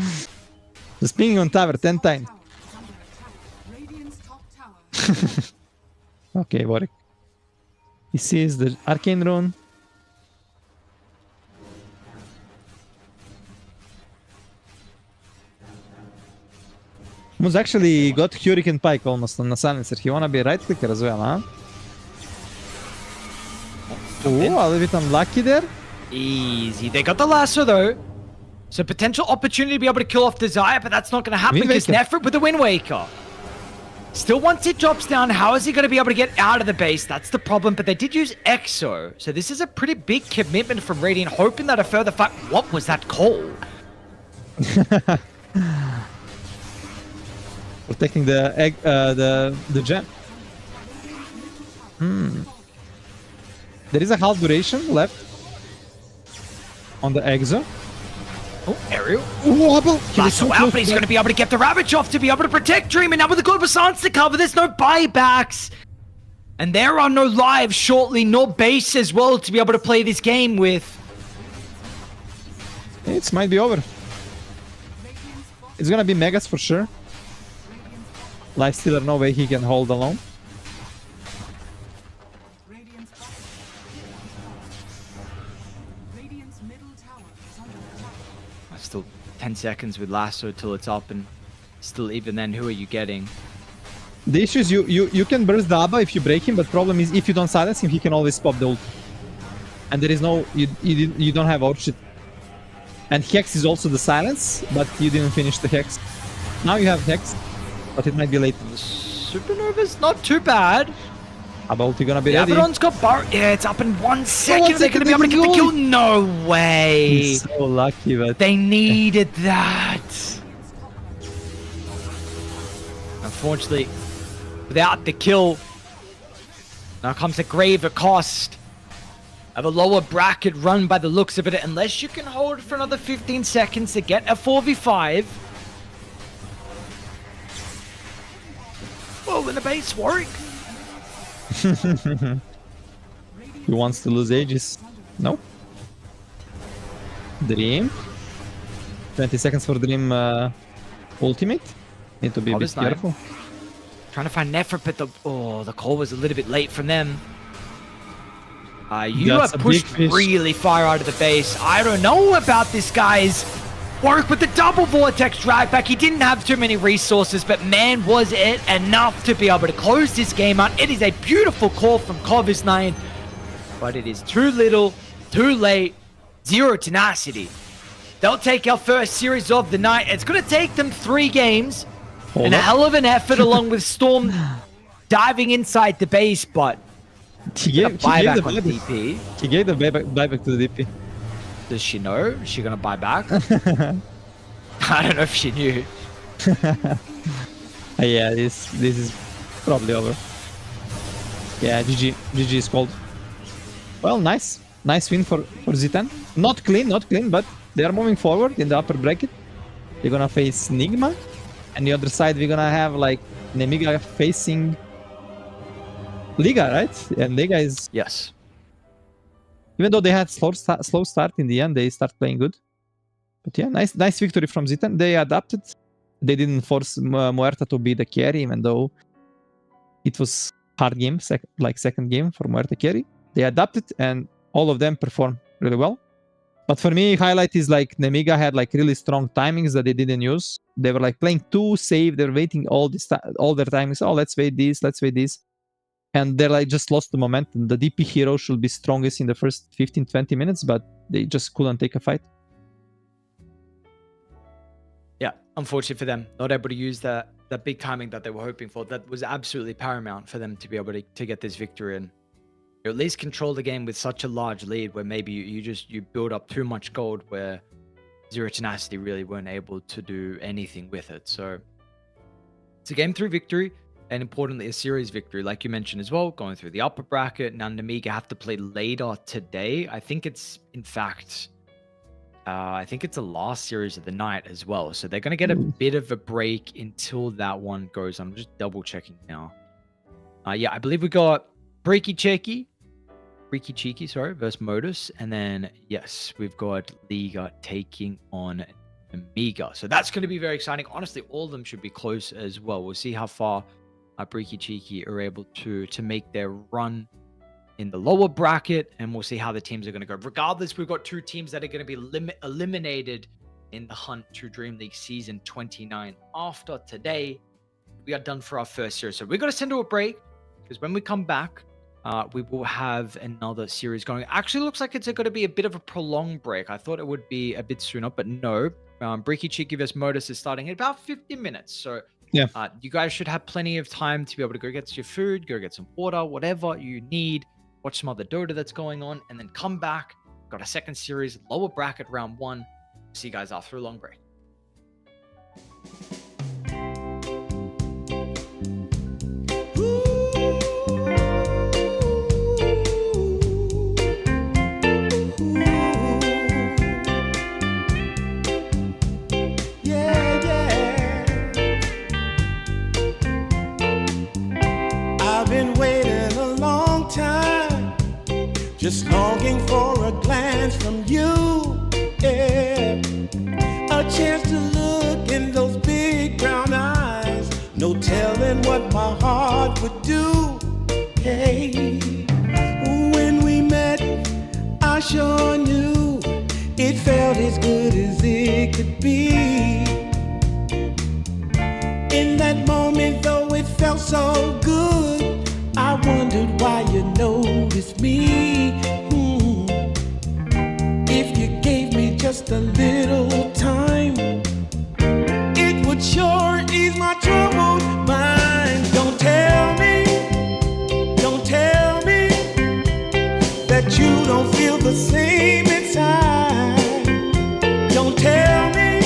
Just pinging on tower 10 times. Tower is under attack. Radiant's top tower. Okay, Warwick. He sees the Arcane Rune. Moose actually got Hurricane Pike almost on the silencer. He wanna be right clicker as well, huh? Oh, a little bit unlucky there. Easy. They got the lasso though. So potential opportunity to be able to kill off Desire, but that's not going to happen Wind because Waker. Nefrit with the Wind Waker. Still, once it drops down, how is he going to be able to get out of the base? That's the problem, but they did use Exo. So this is a pretty big commitment from Radiant, hoping that a further fight... What was that call? Protecting the egg, the gem. There is a half duration left on the Exo. Oh, Ariel. So Lasso out, but he's going to be able to get the Ravage off to be able to protect Dream, and now with the Global Silence to cover, there's no buybacks. And there are no lives shortly, nor base as well to be able to play this game with. It might be over. It's gonna be Megas for sure. Lifestealer, no way he can hold alone. Radiant's bottom. Radiant's middle tower is under attack. Still 10 seconds with Lasso till it's up, and still even then, who are you getting? The issue is you can burst the Abba if you break him, but problem is if you don't silence him, he can always pop the ult. And there is no, you don't have Orchid. And Hex is also the silence, but you didn't finish the Hex. Now you have Hex, but it might be late. Supernova's not too bad. Abba ulti gonna be The ready. Abaddon's got bar. Yeah, it's up in 1 second. They're going to be able to get the second, kill. No way. He's so lucky, but They needed that. Unfortunately, without the kill, now comes a grave cost of a lower bracket run by the looks of it. Unless you can hold for another 15 seconds to get a 4v5. Well, in the base, Warwick. he wants to lose Aegis. No. Dream. 20 seconds for Dream ultimate. Need to be a bit Obviously. careful. Trying to find Nephra, but the call was a little bit late from them. You That's are a pushed big fish. really far out of the base. I don't know about this guy's work with the double vortex drag back. He didn't have too many resources, but man, was it enough to be able to close this game out. It is a beautiful call from Kovis9, but it is too little, too late. Zero tenacity. They'll take our first series of the night. It's going to take them 3 games. And a hell of an effort along with Storm diving inside the base, but He gave the buyback on buyback. DP. He gave the buyback to the DP. Does she know? Is she going to buy back? I don't know if she knew. Yeah, this is probably over. Yeah, GG is called. Well, nice win for Z10. Not clean, but they are moving forward in the upper bracket. They're gonna face Nigma, and the other side we're gonna have like Nemiga facing Liga, right? And Liga is, Yes. even though they had slow start in the end, they start playing good. But yeah, nice victory from Z10. They adapted. They didn't force Muerta to be the carry, even though it was hard game, second game for Muerta carry. They adapted, and all of them performed really well. But for me, highlight is like Nemiga had like really strong timings that they didn't use. They were like playing too safe. They're waiting all their timings. Oh, let's wait this. And they like just lost the momentum. The DP hero should be strongest in the first 15-20 minutes, but they just couldn't take a fight. Yeah, unfortunate for them. Not able to use that big timing that they were hoping for. That was absolutely paramount for them to be able to get this victory in. You at least control the game with such a large lead where maybe you build up too much gold where Zero Tenacity really weren't able to do anything with it. So it's a game 3 victory, and importantly a series victory, like you mentioned as well, going through the upper bracket. Now Nemiga have to play later today. I think it's in fact the last series of the night as well. So they're going to get a bit of a break until that one goes. I'm just double checking now. Yeah, I believe we got Freaky Cheeky versus Modus. And then, yes, we've got Liga taking on Nemiga. So that's going to be very exciting. Honestly, all of them should be close as well. We'll see how far Freaky Cheeky are able to make their run in the lower bracket, and we'll see how the teams are going to go. Regardless, we've got 2 teams that are going to be eliminated in the hunt to DreamLeague Season 29. After today, we are done for our first series. So we're going to send to a break, because when we come back, we will have another series going. Actually, looks like it's going to be a bit of a prolonged break. I thought it would be a bit sooner, but no. Freaky Cheeky vs Modus is starting in about 50 minutes. So yeah, you guys should have plenty of time to be able to go get your food, go get some water, whatever you need. Watch some other Dota that's going on, and then come back. Got a second series, lower bracket, round 1. See you guys after a long break. Just longing for a glance from you, yeah. A chance to look in those big brown eyes. No telling what my heart would do, hey. When we met, I sure knew it felt as good as it could be. In that moment, though it felt so good, I wondered why you noticed me. If you gave me just a little time, it would sure ease my troubled mind. Don't tell me that you don't feel the same inside. Don't tell me.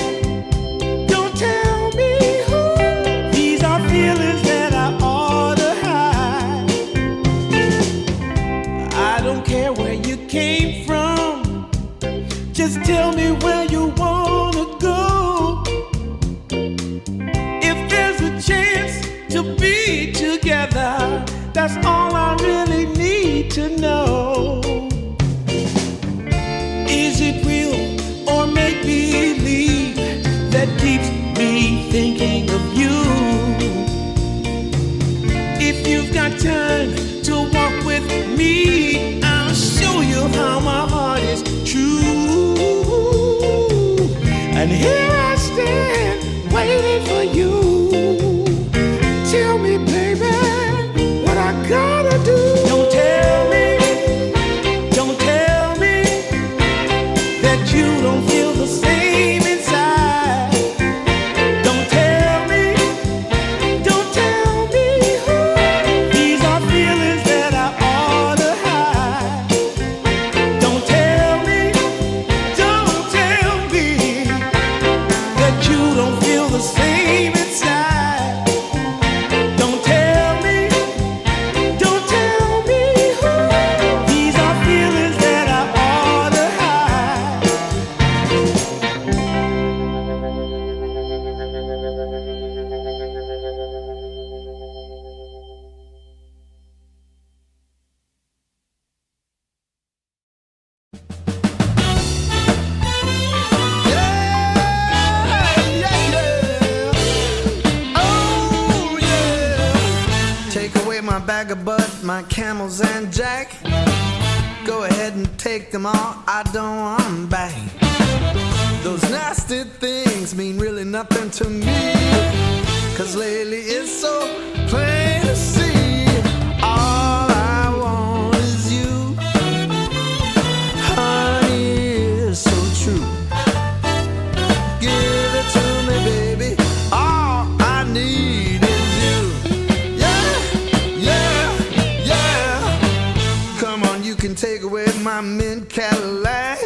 These are feelings that I ought to hide. I don't care where you came from, just tell me where you wanna go. If there's a chance to be together, that's all I really need to know. Is it real or make-believe that keeps me thinking of you? And here I stand, waiting for you. Tell me, baby, what I gotta do. Don't tell me that you don't feel the same inside. Don't tell me, these are feelings that I ought to hide. Don't tell me that you don't feel the same inside. Don't tell me, these are feelings that I ought to hide. Oh, yeah. Take away my bag of bud, my camels and jack. Go ahead and take them all, I don't want them back. Those nasty things mean really nothing to me, 'cause lately it's so plain to see. All I want is you, honey, is so true. Give it to me, baby. All I need is you. Yeah, yeah, yeah. Come on, you can take away my mint Cadillac.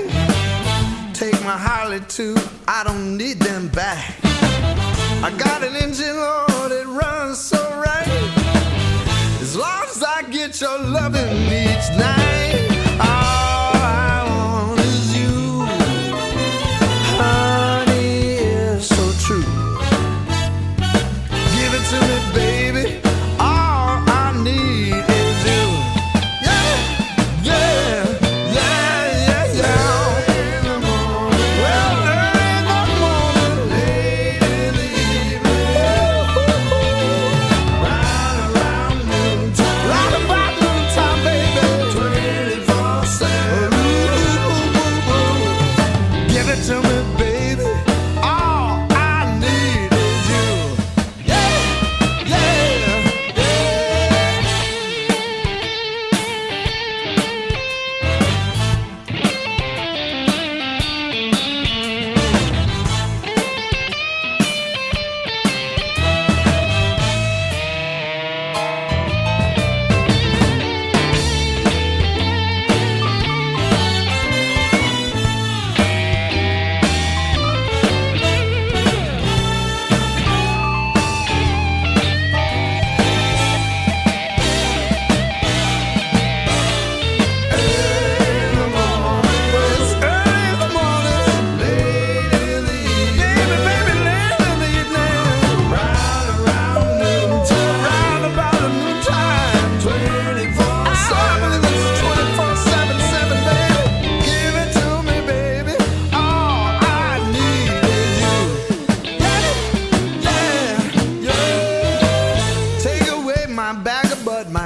Take my Harley too, I don't need them back. I got an engine, Lord, it runs so right. As long as I get your loving each night. All I want is you, honey, is so true. Give it to me, baby. All I need is you. Yeah, yeah, yeah, yeah, yeah. Well, early in the morning, late in the evening, right around noontime, right about noontime, baby, 24/7. Give it to me, baby. All I need is you. Yeah, yeah, yeah.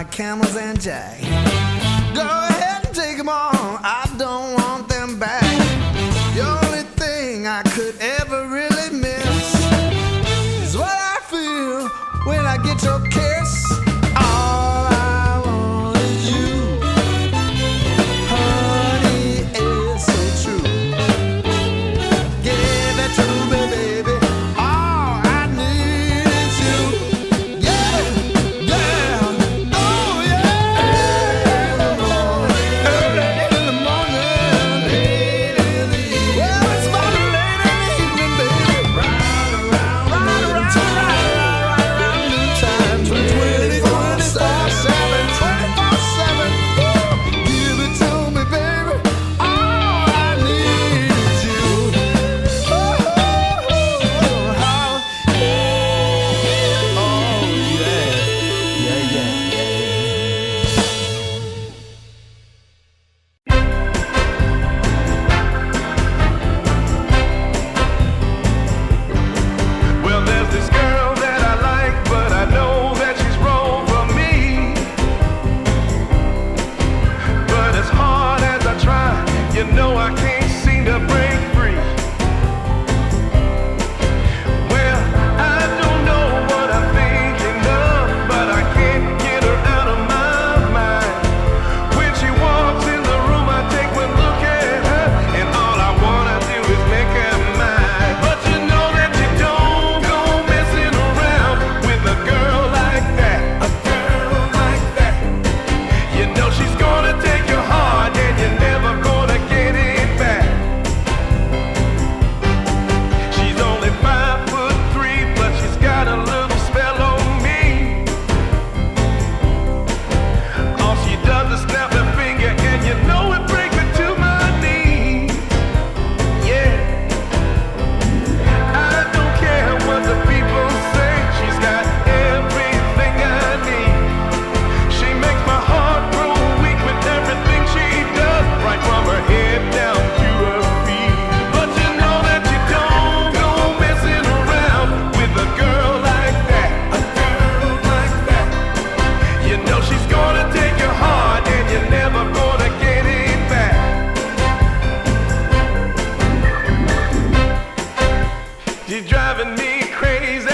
Camels and jack. Go ahead and take them all, I don't want them back. The only thing I could ever really miss is what I feel when I get your kiss. All I want is you, honey, it's so true. Give it to me, baby. All I need is you. Yeah, yeah. Oh, yeah. Early in the morning, late in the evening. Well, it's about late in the evening, baby. She's driving me crazy,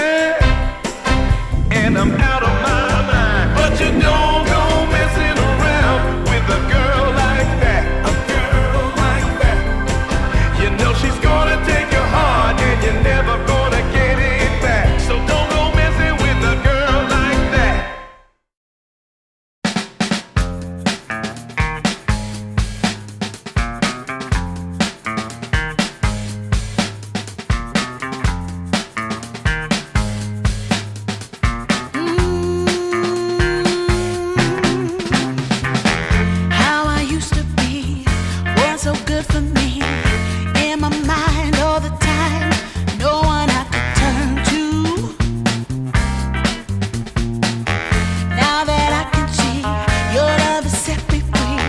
and I'm out of my mind. But you don't go messing around with a girl like that. A girl like that. You know she's gonna take your heart, and you're never gonna get it back. So don't go messing with a girl like that. How I used to be was so good for me. In my mind all the time, no one I could turn to. Now that I can see your love has set me free.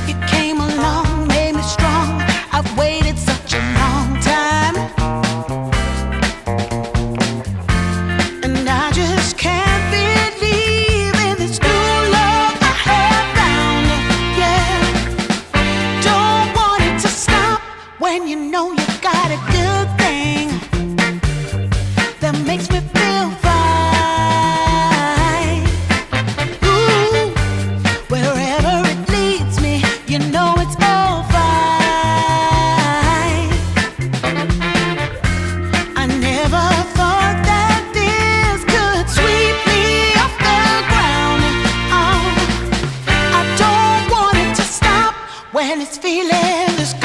You came along, made me strong. I've waited such a long time, and I just can't believe in this new love I have found. Yeah, don't want it to stop when you know you got a good thing that makes me feel fine. Ooh, wherever it leads me, you know it's all fine. I never thought that this could sweep me off the ground. Oh, I don't want it to stop when it's feeling this good.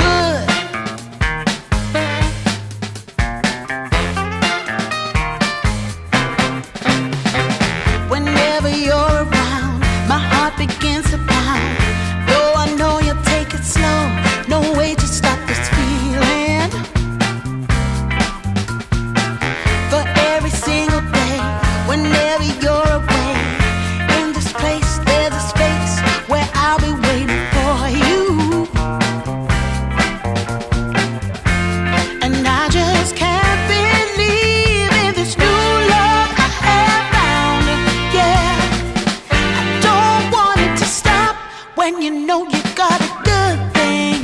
Whenever you're around, my heart begins to pound. Though I know you'll take it slow, no way to stop this feeling. For every single day, whenever you're away, in this place there's a space where I'll be waiting for you. And I just can't believe in this new love I have found. Yeah, I don't want it to stop when you know you got a good thing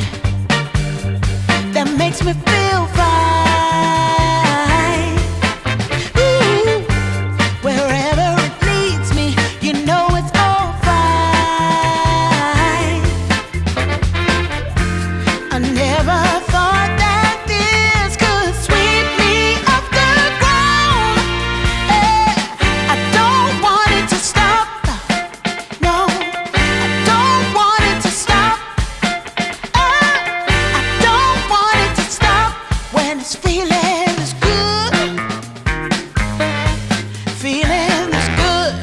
that makes me feel fine. Ooh, wherever it leads me, you know it's all fine. I never thought that this could sweep me off the ground. I don't want it to stop. No, I don't want it to stop. I don't want it to stop when it's feeling this good. Feeling this good.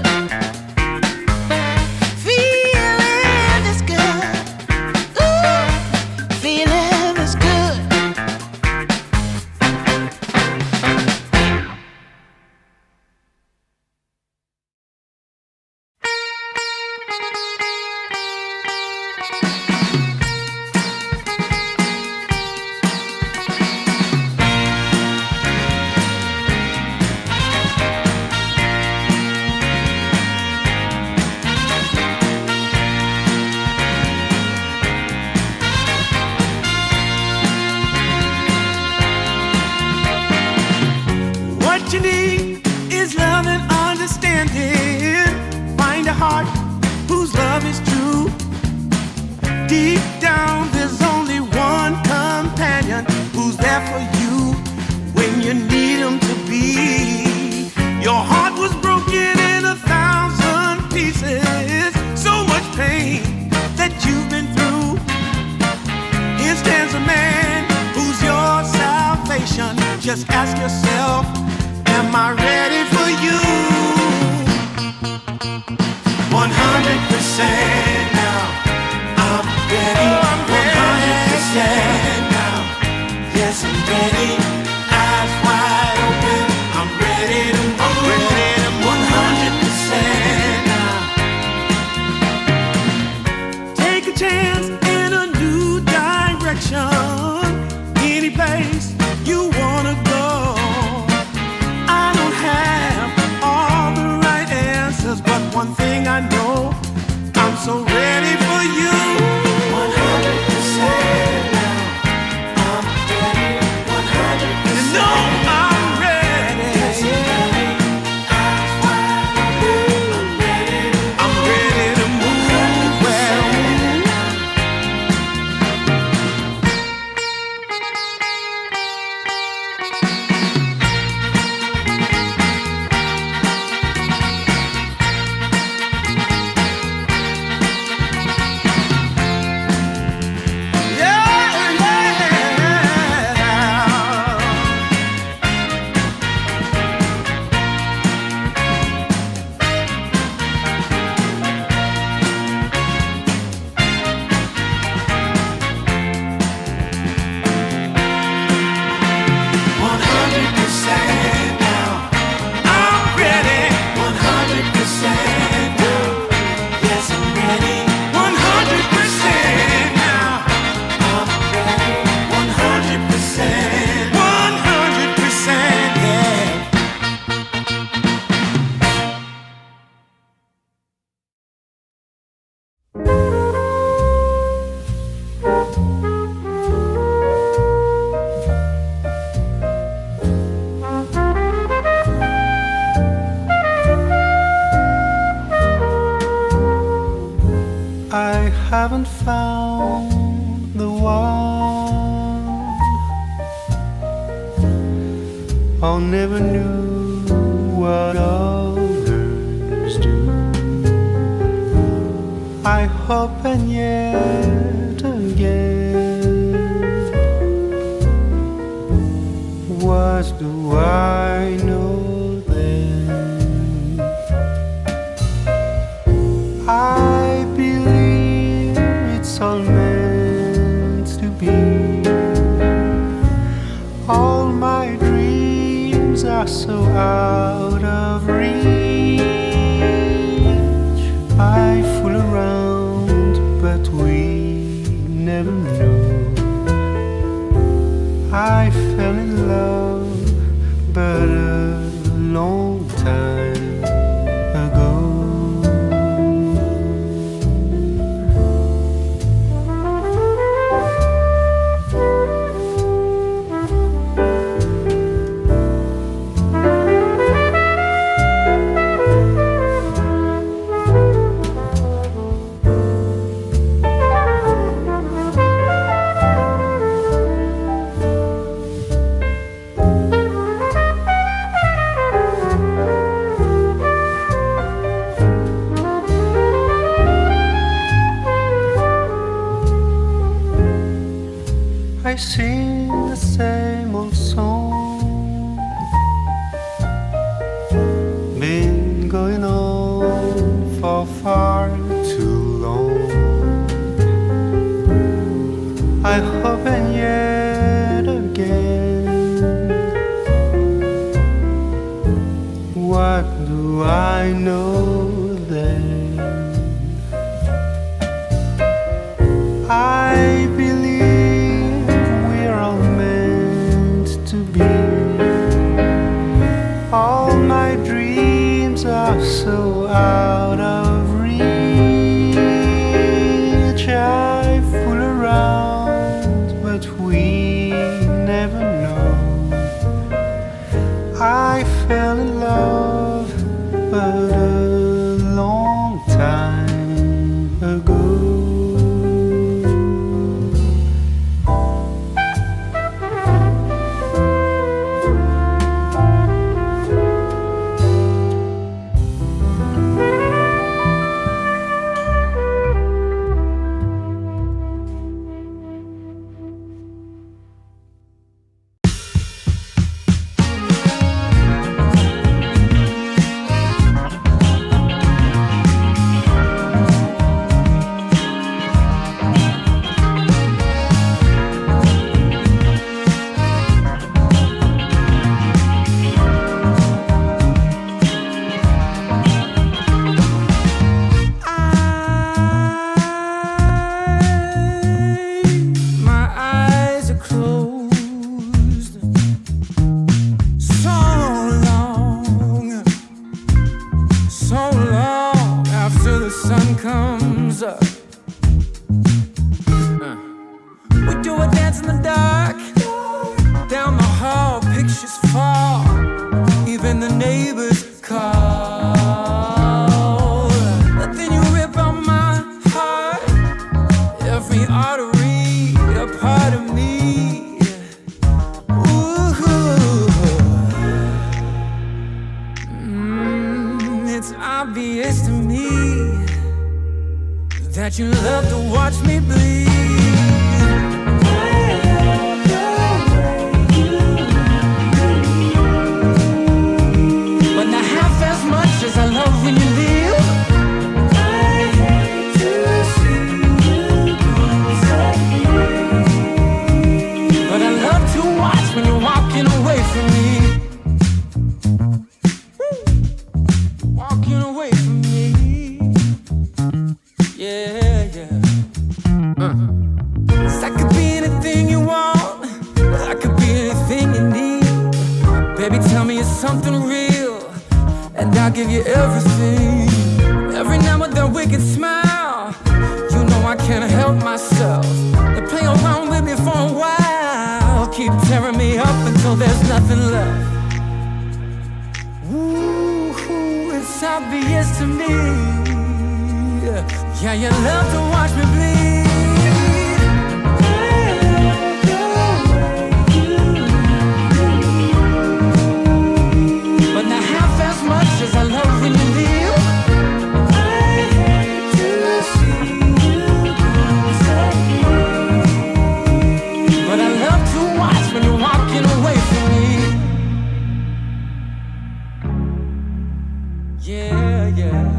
Feeling this good. Ooh, feeling this good. What you need is love and understanding. Find a heart whose love is true. Deep down, there's only one companion who's there for you when you need him to be. Your heart was broken in 1,000 pieces. So much pain that you've been through. Here stands a man who's your salvation. Just ask yourself, am I ready for you? 100% now. I'm ready. 100% now. Yes, I'm ready. Eyes wide open. I'm ready to move. 100% now. Take a chance in a new direction. Any place you wanna go. I don't have all the right answers, but one thing I know, I'm so ready for you. 100% now. I'm ready. 100%. haven't found the one. I never knew what others do. I hope and yet again, what do I know then? I believe it's all meant to be. All my dreams are so out of reach. I fool around, but we never know. I fell in love, but a long time ago. I sing the same old song, been going on for far too long. I hope and yet again, what do I know then? I believe all my dreams are so out of reach. I fool around, but we never know. I fell in love, but a long time ago. That you love to watch me bleed. But not half as much as I love when you leave. I hate to see you go sad. But I love to watch when you're walking away from me. Walking away from me. Yeah, yeah. 'Cause I could be anything you want. I could be anything you need. Baby, tell me it's something real, and I'll give you everything. Every now and then we can smile. You know I can't help myself. They play around with me for a while, keep tearing me up until there's nothing left. Ooh, it's obvious to me Yeah, you love to watch me bleed. But not half as much as I love when you leave. I hate to see you go. But I love to watch when you're walking away from me. Yeah, yeah.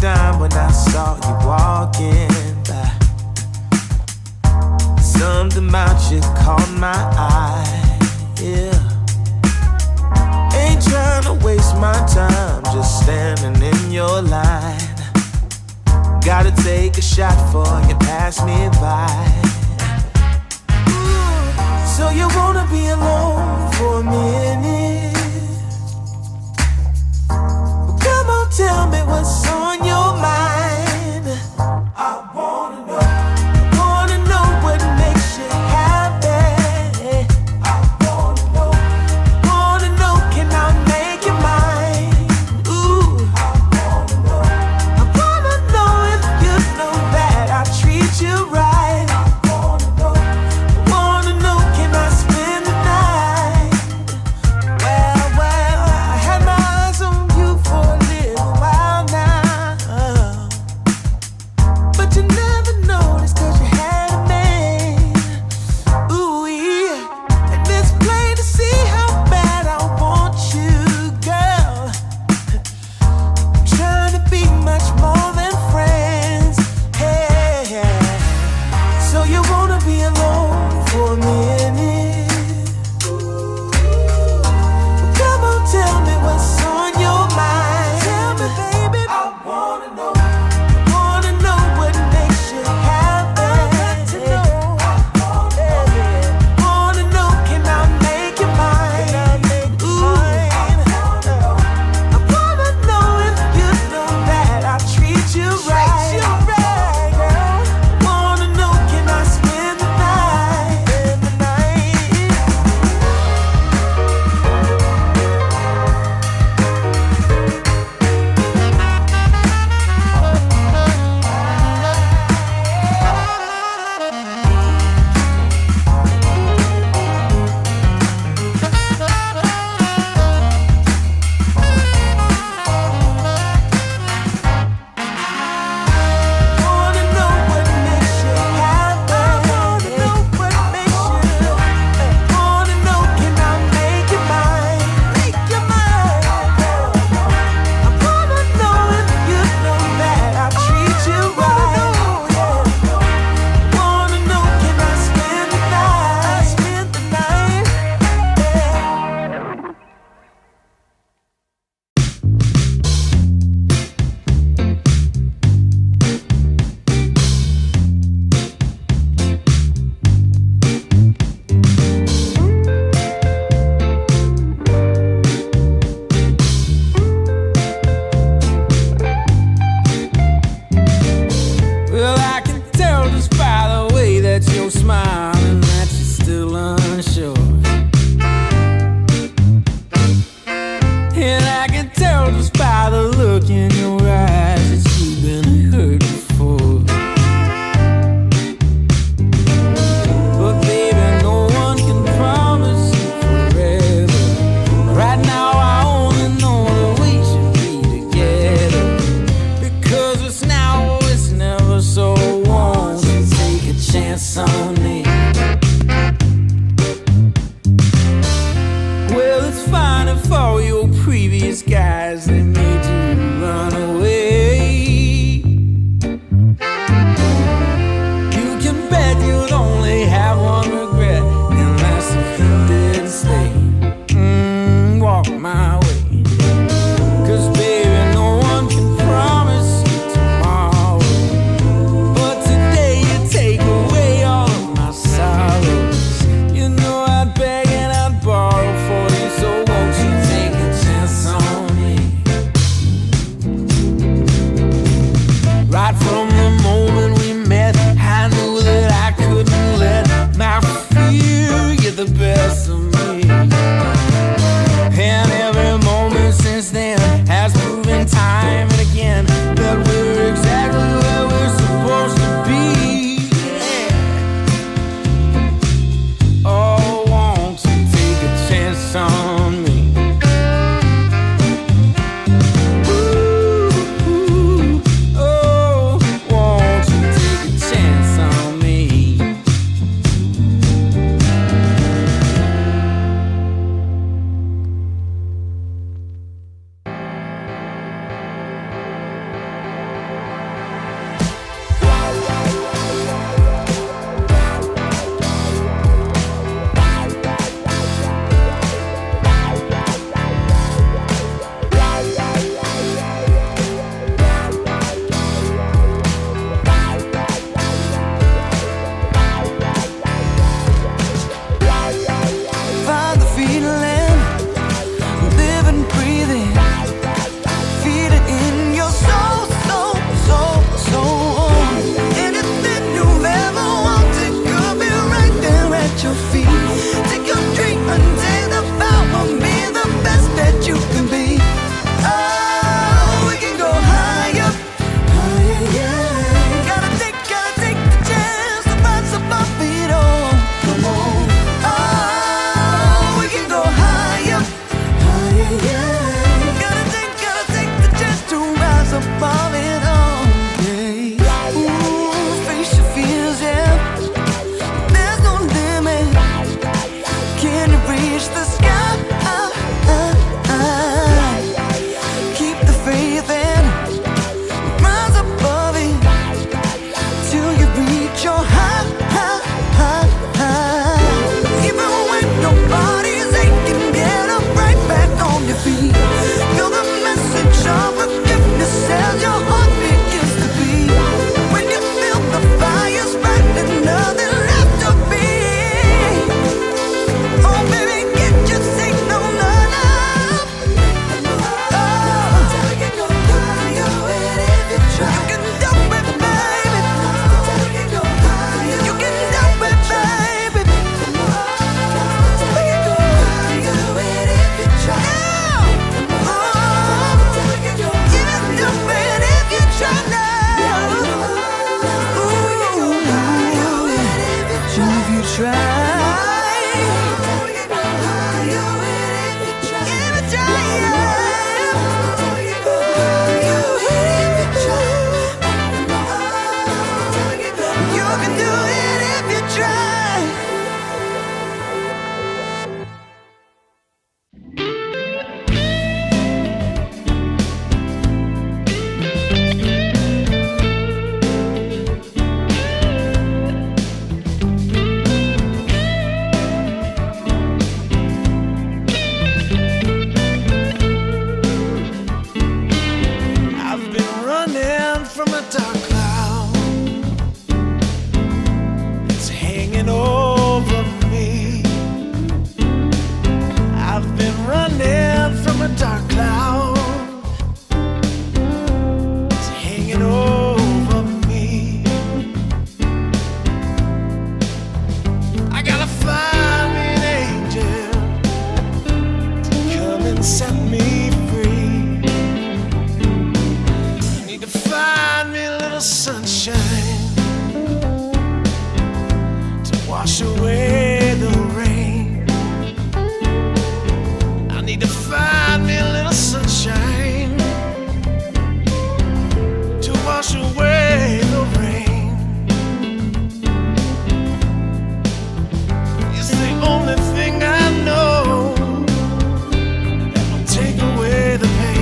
dime when I saw you walking by. Something about you caught my eye, yeah. Ain't trying to waste my time, just standing in your line. Gotta take a shot before you pass me by. So you wanna be alone for a minute? Well, come on, tell me what's on your mind. I wanna know what makes you happy. I wanna know, can I make you mine? Ooh, I wanna know if you know that I treat you right. I wanna know, can I spend the night? from a dark cloud. It's hanging over me. I've been running from a dark cloud. It's hanging over me. I gotta find me an angel to come and set me free. I need to find me a little sunshine to wash away the rain. I need to find me a little sunshine to wash away the rain. It's the only thing I know that will take away the pain.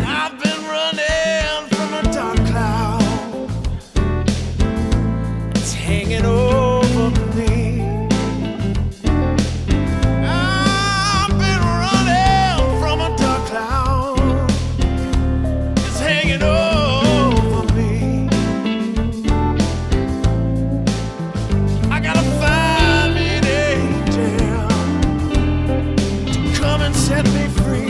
I've been running from a dark cloud. It's hanging over me. I've been running from a dark cloud. It's hanging over me. I gotta find me an angel to come and set me free.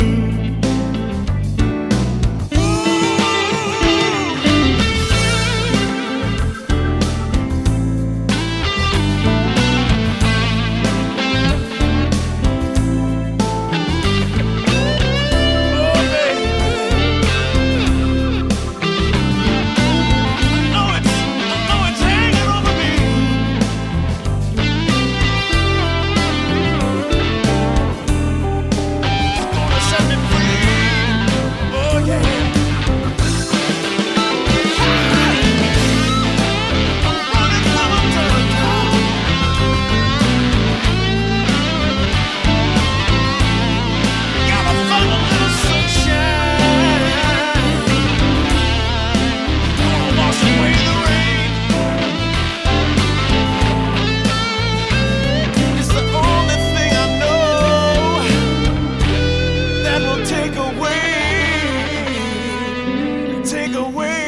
Take away the pain.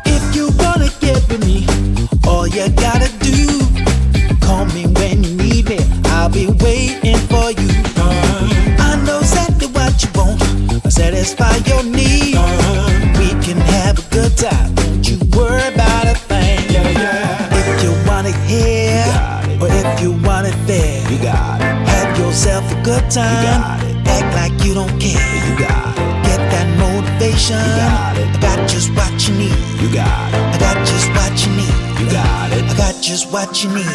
If you wanna get with me, all you gotta do, call me when you need me. I'll be waiting for you. I know exactly what you want. I'll satisfy your need. We can have a good time. Don't you worry about a thing. If you want it here, or if you want it there, you got it. Have yourself a good time. Act like you don't care. You got it. Get that motivation. You got it. I got just what you need. You got it. I got just what you need. You got it. I got just what you need.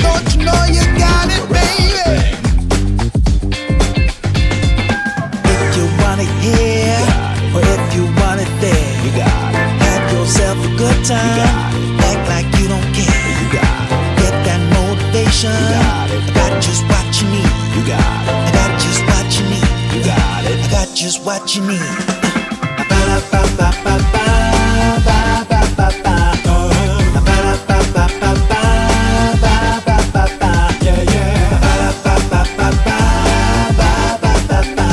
Don't you know you got it, baby? just what you need. Ba-da-ba-ba-ba-ba, ba-ba-ba-ba. Ba-da-ba-ba-ba-ba, ba-ba-ba-ba. Yeah, yeah. Ba-da-ba-ba-ba-ba, ba-ba-ba-ba.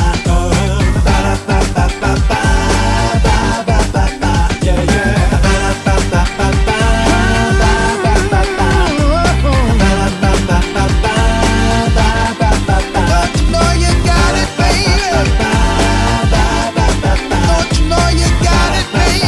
Ba-da-ba-ba-ba-ba, ba-ba-ba-ba. Yeah, yeah. Ba-da-ba-ba-ba-ba, ba-ba-ba-ba. Ba-da-ba-ba-ba-ba, Don't you know you got it, baby? Don't you know you got it, baby?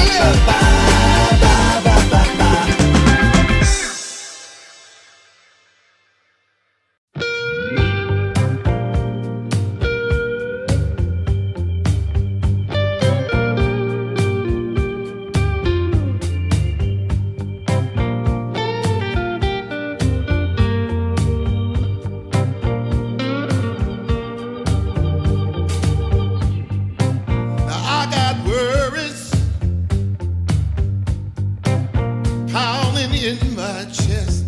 I got worries pounding in my chest.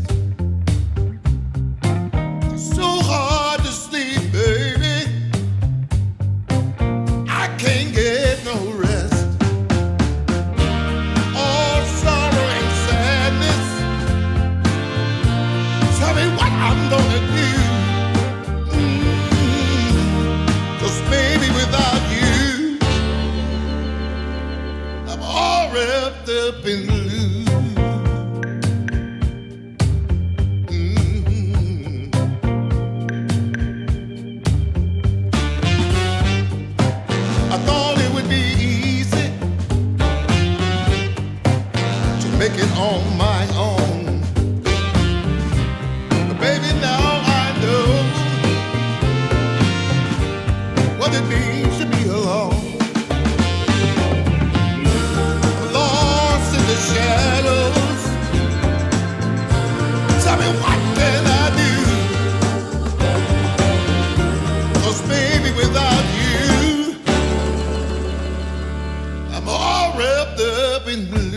So hard to sleep, baby. I can't get no rest. All sorrow and sadness. Tell me what I'm gonna do. 'Cause baby, without you, I'm all wrapped up in blue. I thought it would be easy to make it on my own. But baby, now I know what it means to be alone. Lost in the shadows. Tell me what can I do? 'Cause baby, without you, I'm all wrapped up in blue.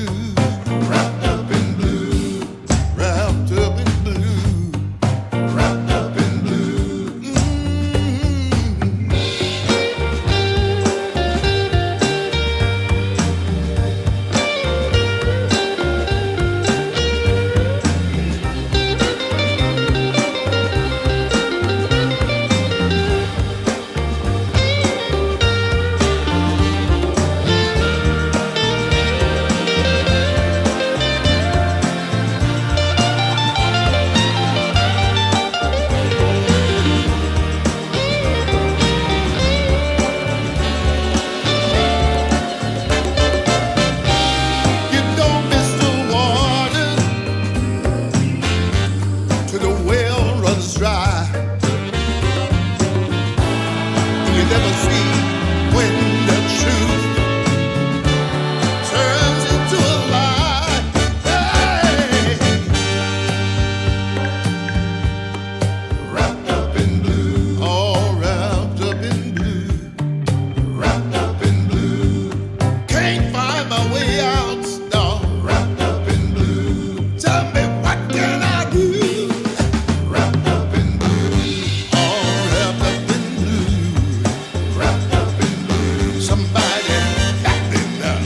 Wrapped up in blue. Wrapped up in blue. Wrapped up in blue. You don't miss the water till the well runs dry. You never see when the truth turns into a lie. Hey. Wrapped up in blue, all wrapped up in blue. Wrapped up in blue. Can't find my way out, no. Wrapped up in blue. Tell me what can I do? Wrapped up in blue. All wrapped up in blue. Wrapped up in blue. Somebody help me now.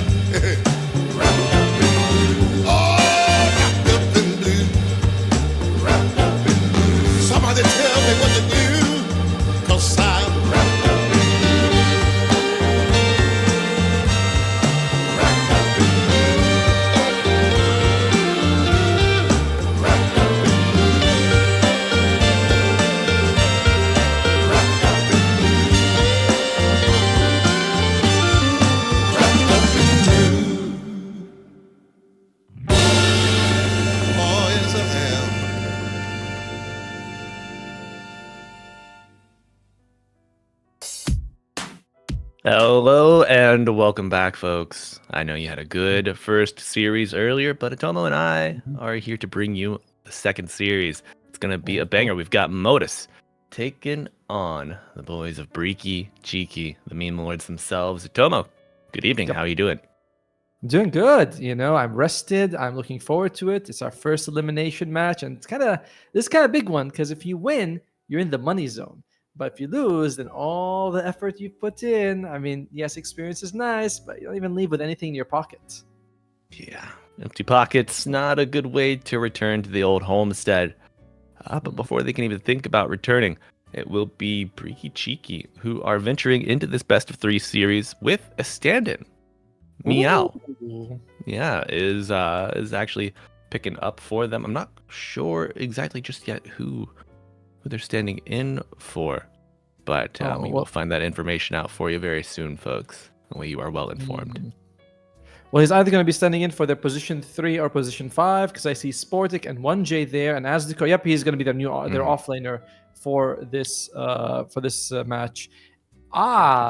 Wrapped up in blue. All wrapped up in blue. Wrapped up in blue. Somebody tell me what to do. 'Cause I'm wrapped up in blue. Wrapped up in blue. Wrapped up in blue. Wrapped up in blue. Wrapped up in blue. Oh, yes, I am. Hello and welcome back, folks. I know you had a good first series earlier, but Atomo and I are here to bring you the second series. It's going to be a banger. We've got Modus taking on the boys of Breaky, Cheeky, the meme lords themselves. Atomo, good evening. Yep. How are you doing? Doing good. I'm rested. I'm looking forward to it. It's our first elimination match, and this is kind of big one because if you win, you're in the money zone. But if you lose, then all the effort you put in, I mean, yes, experience is nice, but you don't even leave with anything in your pocket. Yeah, empty pockets, not a good way to return to the old homestead. But before they can even think about returning, it will be Breaky Cheeky who are venturing into this best of 3 series with a stand-in. Meow. Ooh. Yeah, is actually picking up for them. I'm not sure exactly just yet who they're standing in for, but we will find that information out for you very soon, folks. That way you are well informed. Well, he's either going to be standing in for their position 3 or position 5, because I see Sportic and L1GA there, and Asdiko. Yep, he's going to be their their offlaner for this match.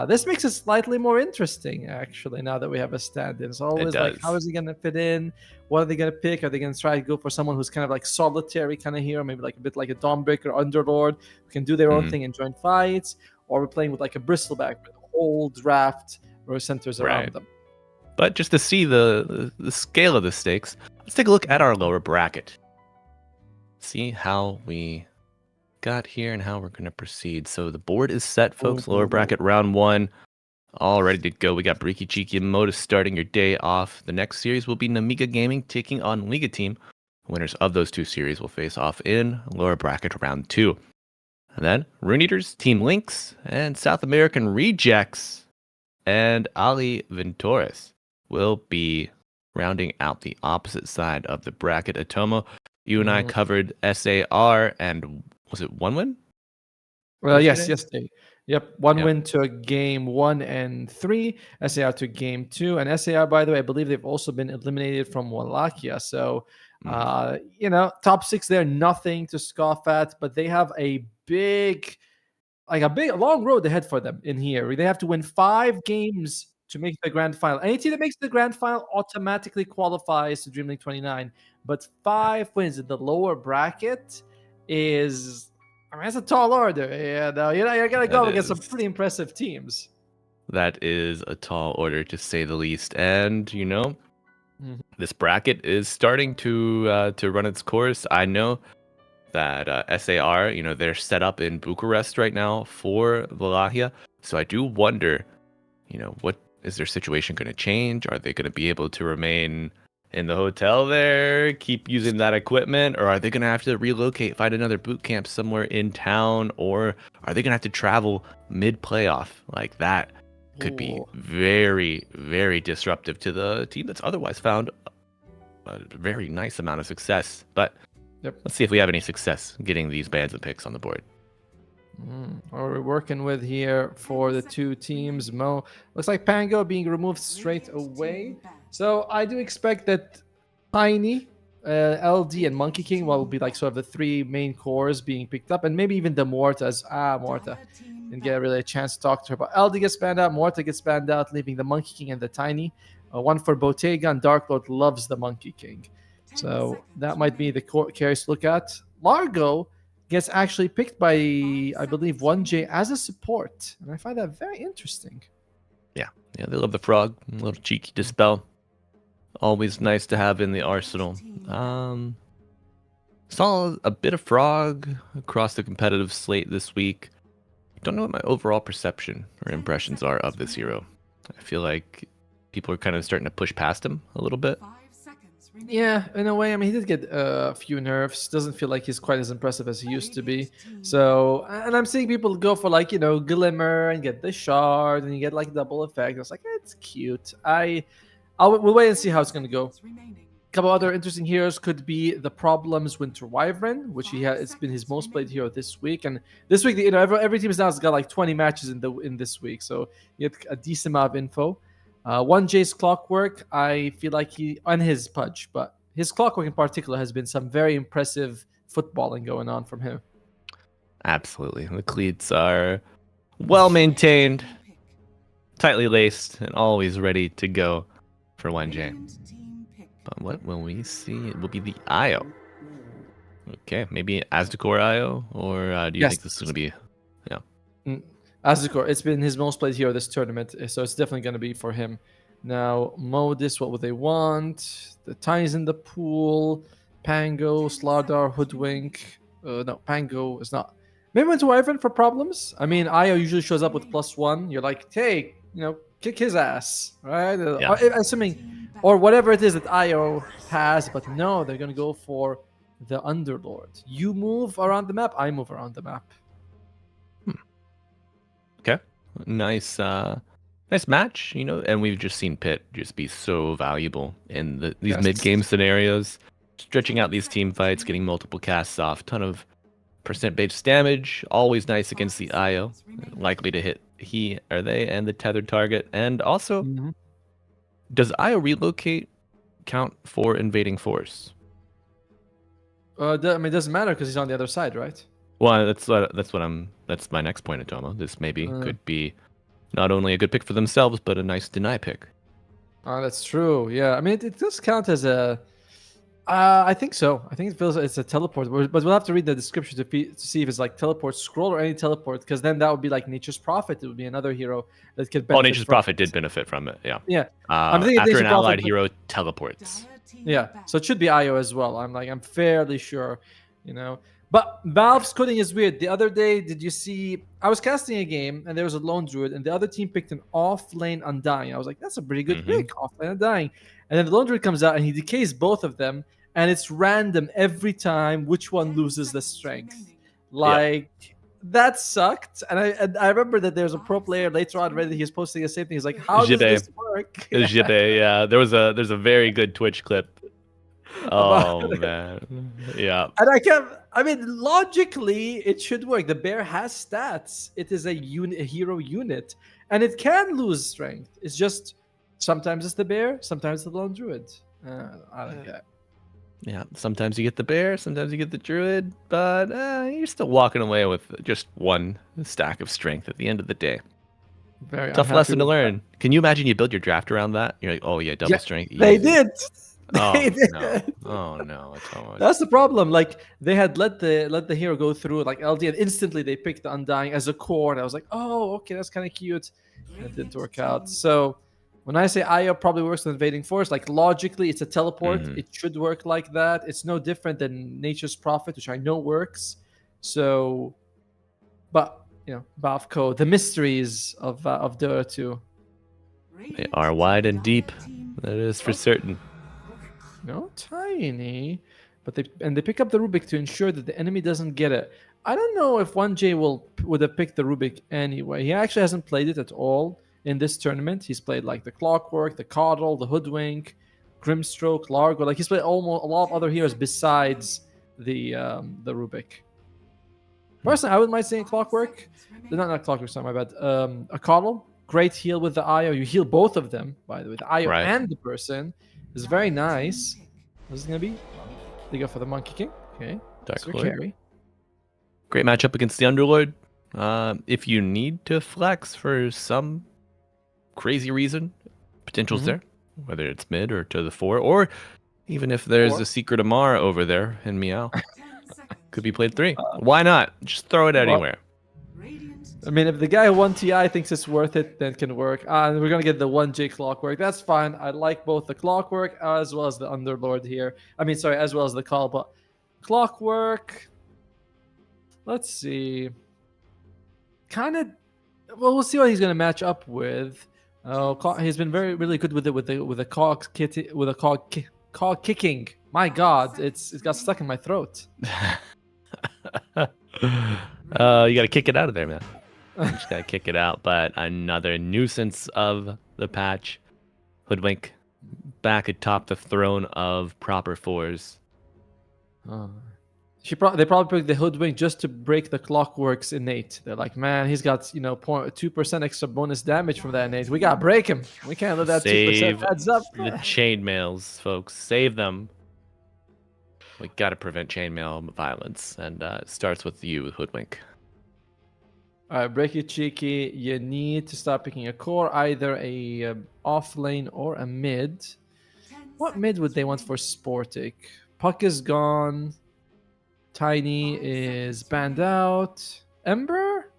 This makes it slightly more interesting, actually, now that we have a stand-in. It's always like, how is he going to fit in? What are they going to pick? Are they going to try to go for someone who's kind of like solitary kind of hero, maybe like a bit like a Dawnbreaker Underlord, who can do their own thing and join fights? Or we're playing with like a Bristleback with a whole draft where it centers around them. But just to see the scale of the stakes, let's take a look at our lower bracket. See how we got here and how we're going to proceed. So the board is set, folks. Lower bracket round 1, all ready to go. We got Breaky Cheeky and Modus starting your day off. The next series will be Nemiga Gaming taking on Liga Team. Winners of those 2 series will face off in lower bracket round 2. And then Rune Eaters, Team Lynx, and South American Rejects and Ali Ventores will be rounding out the opposite side of the bracket. Atomo, you and I covered SAR, and was it 1 win? Well, yes. Yep, 1 win to game 1 and 3, SAR to game 2. And SAR, by the way, I believe they've also been eliminated from Wallachia. So, top 6 there, nothing to scoff at, but they have a long road ahead for them in here. They have to win 5 games to make the grand final. Any team that makes the grand final automatically qualifies to DreamLeague 29. But 5 wins in the lower bracket is, that's a tall order. You're gonna go against some pretty impressive teams. That is a tall order, to say the least. And this bracket is starting to run its course. I know that SAR, they're set up in Bucharest right now for Wallachia. So I do wonder, what is their situation going to change? Are they going to be able to remain in the hotel there, keep using that equipment, or are they going to have to relocate, find another boot camp somewhere in town, or are they going to have to travel mid-playoff? Like, that could be very, very disruptive to the team that's otherwise found a very nice amount of success. But let's see if we have any success getting these bands of picks on the board. What are we working with here for the 2 teams? Mo, looks like Pango being removed straight away. So I do expect that Tiny, LD, and Monkey King will be like sort of the 3 main cores being picked up, and maybe even the Mortas. Morta didn't get really a chance to talk to her, but LD gets banned out, Morta gets banned out, leaving the Monkey King and the Tiny. 1 for Bottega, and Dark Lord loves the Monkey King. So that might be the carries to look at. Largo gets actually picked by, I believe, L1GA as a support, and I find that very interesting. Yeah, they love the frog. A little cheeky dispel. Always nice to have in the arsenal. Saw a bit of frog across the competitive slate this week. Don't know what my overall perception or impressions are of this hero. I feel like people are kind of starting to push past him a little bit. Yeah, in a way. I mean, he did get a few nerfs. Doesn't feel like he's quite as impressive as he used to be. So, and I'm seeing people go for like, Glimmer and get the shard and you get like double effect. I was like, it's cute. We'll wait and see how it's going to go. A couple other interesting heroes could be the Problems Winter Wyvern, which it's been his most played hero this week. And this week, every team now has got like 20 matches in this week. So you get a decent amount of info. L1GA's Clockwork, I feel like on his Pudge, but his Clockwork in particular has been some very impressive footballing going on from him. Absolutely. The cleats are well maintained, tightly laced, and always ready to go for L1GA. But what will we see? It will be the IO. Okay, maybe Azdecor IO, or do you think this is going to be... Azdecor, it's been his most played hero this tournament, so it's definitely going to be for him. Now, Modus, what would they want? The Tiny's in the pool. Pango, Slardar, Hoodwink. No, Pango is not. Maybe went to Wyvern for problems. I mean, Io usually shows up with +1. You're like, hey, kick his ass, right? Yeah. Assuming, or whatever it is that Io has, but no, they're gonna go for the Underlord. You move around the map, I move around the map. Okay. Nice nice match, and we've just seen Pitt just be so valuable in these Yes. mid-game scenarios, stretching out these team fights, getting multiple casts off, ton of percent-based damage, always nice against the IO, likely to hit he or they and the tethered target. And also, does IO relocate count for invading force? I mean, it doesn't matter because he's on the other side, right? Well, that's my next point, Atomo. This maybe could be not only a good pick for themselves, but a nice deny pick. Oh, that's true. Yeah, I mean, it does count as a. I think so. I think it feels it's a teleport, but we'll have to read the description to see if it's like teleport scroll or any teleport, because then that would be like Nature's Prophet. It would be another hero that could benefit. Oh, Nature's Prophet did benefit from it. Yeah. Yeah. I'm thinking after Nature's an allied Prophet- hero teleports. Yeah, so it should be IO as well. I'm fairly sure, But Valve's coding is weird. The other day, did you see? I was casting a game and there was a lone druid, and the other team picked an off lane Undying. I was like, that's a pretty good pick, off lane Undying. And then the lone druid comes out and he decays both of them, and it's random every time which one loses the strength. That sucked. And I remember that there's a pro player later on Reddit. He's posting the same thing. He's like, how does this work? Yeah. There's a very good Twitch clip. Oh man. Yeah. And logically it should work. The bear has stats. It is a hero unit, and it can lose strength. It's just sometimes it's the bear, sometimes the lone druid. I like that. Yeah, sometimes you get the bear, sometimes you get the druid, but you're still walking away with just one stack of strength at the end of the day. Very Tough unhappy lesson to with learn. that. Can you imagine you build your draft around that? You're like, oh yeah, double strength. They easy. did. Oh They did. no! Oh no! It's almost... That's the problem. Like they had let the hero go through like LD, and instantly they picked the Undying as a core, and I was like, oh, okay, that's kind of cute. And it didn't work out. So when I say Io probably works with invading force, like logically it's a teleport. It should work like that. It's no different than Nature's Prophet, which I know works. So, but Bavco, the mysteries of Dota 2. They are wide and deep. That is for certain. No, tiny, but they pick up the Rubik to ensure that the enemy doesn't get it. I don't know if L1GA would have picked the Rubik anyway. He actually hasn't played it at all in this tournament. He's played like the Clockwork, the Coddle, the Hoodwink, Grimstroke, Largo. Like he's played almost a lot of other heroes besides the Rubik. Personally, I wouldn't mind saying Clockwork. Not Clockwork, sorry, my bad. A Coddle, great heal with the IO. You heal both of them, by the way, the IO and the person. Is very nice. What's it gonna be? They go for the Monkey King. Okay. Dark Lord. Lord. Great matchup against the Underlord. If you need to flex for some crazy reason, potential's there. Whether it's mid or to the 4, or even if there's a secret Amara over there in Meow, could be played 3. Why not? Just throw it anywhere. I mean, if the guy who won TI thinks it's worth it, then it can work. And we're going to get the L1GA Clockwork. That's fine. I like both the Clockwork as well as the Underlord here. As well as the Call. But Clockwork, let's see. We'll see what he's going to match up with. He's been really good with a cog kicking. My God, it's got stuck in my throat. You got to kick it out of there, man. You just gotta kick it out. But another nuisance of the patch. Hoodwink back atop the throne of proper 4s. They probably picked the Hoodwink just to break the Clockwork's innate. They're like, man, he's got 2% extra bonus damage from that innate. We gotta break him. We can't let that 2% adds up. The chainmails, folks. Save them. We gotta prevent chainmail violence, and it starts with you, Hoodwink. All right, break it cheeky. You need to start picking a core, either a off lane or a mid. What mid would they want for Sportic? Puck is gone. Tiny is banned out. Ember?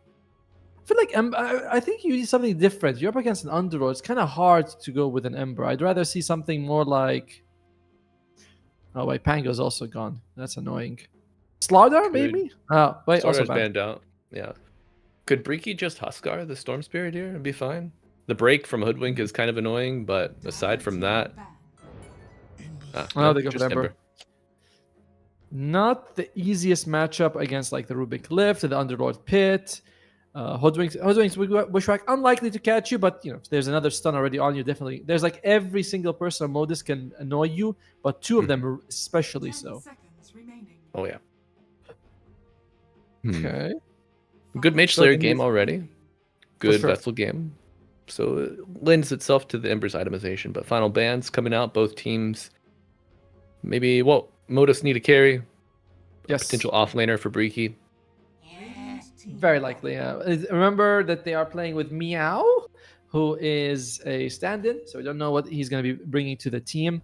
I feel like I think you need something different. You're up against an Underlord. It's kind of hard to go with an Ember. I'd rather see something more like... Oh, wait, Pango's also gone. That's annoying. Slardar, maybe? Oh, wait, also Starter's banned. banned out. Yeah. Could Breaky just Huskar the Storm Spirit here and be fine? The break from Hoodwink is kind of annoying, but aside from that, Oh, they go for just Ember. Not the easiest matchup against like the Rubik Lift, the Underlord Pit. Hoodwinks Bushwhack, unlikely to catch you, but you know, if there's another stun already on you, definitely. There's like every single person on Modus can annoy you, but two of them are especially so. Oh yeah. Okay. Good Mage So Slayer in game this- already. Good sure. Vessel game. So it lends itself to the Ember's itemization. But final bans coming out, both teams. Maybe, well, Modus need a carry. Yes. Potential offlaner for Breaky. Very likely. Remember that they are playing with Meow, who is a stand-in, so we don't know what he's going to be bringing to the team.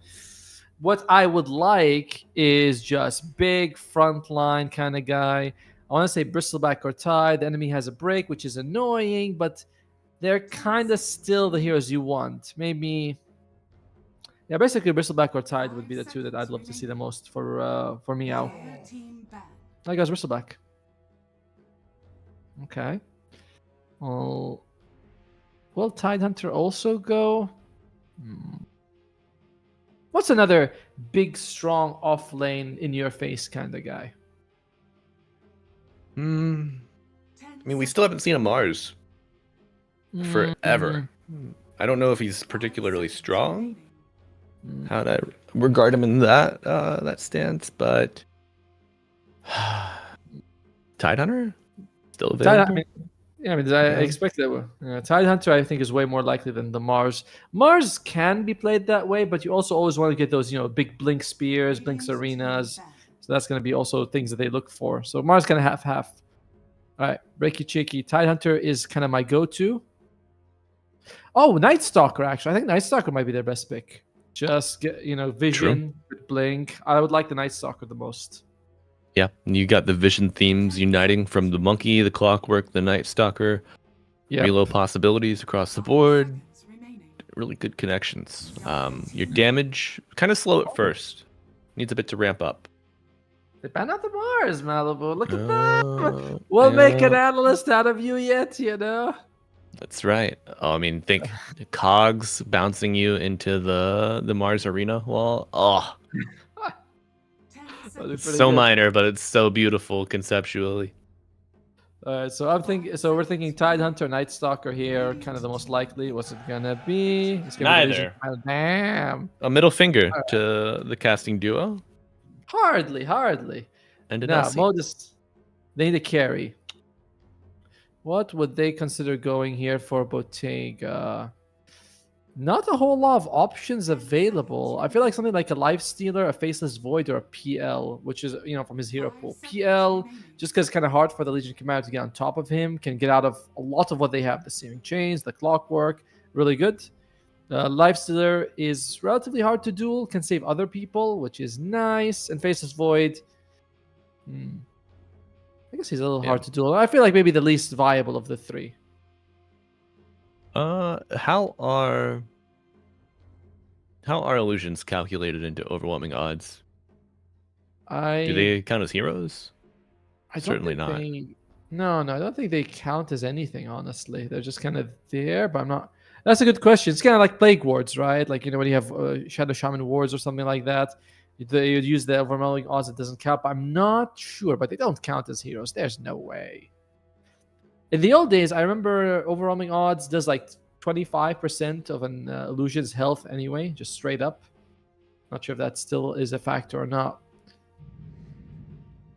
What I would like is just big frontline kind of guy. I want to say Bristleback or Tide. The enemy has a break, which is annoying, but they're kind of still the heroes you want. Maybe, yeah, basically Bristleback or Tide would be the two that I'd love to see the most for Meow. I guess Bristleback. Okay. Well, will Tidehunter also go? What's another big, strong, off lane, in your face kind of guy? I mean, we still haven't seen a Mars forever. I don't know if he's particularly strong. How to regard him in that stance, but Tidehunter still available. I expect that. Tidehunter, I think, is way more likely than the Mars. Mars can be played that way, but you also always want to get those, big Blink Spears, Blinks Arenas. So that's going to be also things that they look for. So Mars kind of half. All right, Breaky Cheeky. Tidehunter is kind of my go-to. Oh, Night Stalker, actually. I think Night Stalker might be their best pick. Just get, Vision, with Blink. I would like the Night Stalker the most. Yeah, and you got the Vision themes uniting from the Monkey, the Clockwork, the Night Stalker. Yeah. Reload possibilities across the board. Really good connections. Your damage, kind of slow at first. Needs a bit to ramp up. They banned out the Mars, Malibu. Look at that. We'll make an analyst out of you yet, That's right. Oh, I mean, think cogs bouncing you into the Mars arena wall. Oh, it's so minor, but it's so beautiful conceptually. So we're thinking Tidehunter, Night Stalker here, kind of the most likely. What's it gonna be? It's gonna Neither. Be damn. A middle finger to the casting duo. Hardly. And an Now, LC. Modus, they need a carry. What would they consider going here for Bottega? Not a whole lot of options available. I feel like something like a Life Stealer, a Faceless Void, or a PL, which is, from his hero pool. PL, just because it's kind of hard for the Legion Commander to get on top of him, can get out of a lot of what they have. The Searing Chains, the Clockwork, really good. Life Stealer is relatively hard to duel, can save other people, which is nice. And Faceless Void, I guess he's a little hard to duel. I feel like maybe the least viable of the three. How are illusions calculated into overwhelming odds? Do they count as heroes? Certainly not. No, I don't think they count as anything, honestly. They're just kind of there, but I'm not. That's a good question. It's kind of like Plague Wards, right? Like, when you have Shadow Shaman Wards or something like that, you'd use the overwhelming odds. It doesn't count, but I'm not sure. But they don't count as heroes. There's no way. In the old days, I remember overwhelming odds does like 25% of an illusion's health anyway, just straight up. Not sure if that still is a factor or not.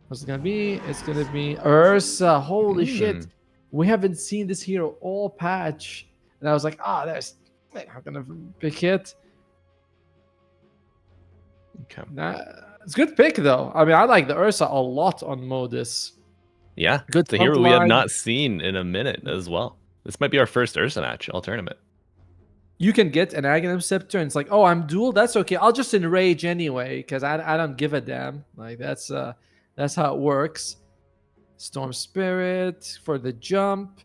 What's it gonna be? It's gonna be Ursa. Holy shit. We haven't seen this hero all patch. And I was like, I'm gonna pick it. Okay. It's a good pick though. I mean, I like the Ursa a lot on Modus. Yeah, Good the hero we have frontline. not seen in a minute as well. This might be our first Ursa match all tournament. You can get an Aghanim Scepter, and it's like, oh, I'm dual. That's okay. I'll just enrage anyway because I don't give a damn. Like that's how it works. Storm Spirit for the jump.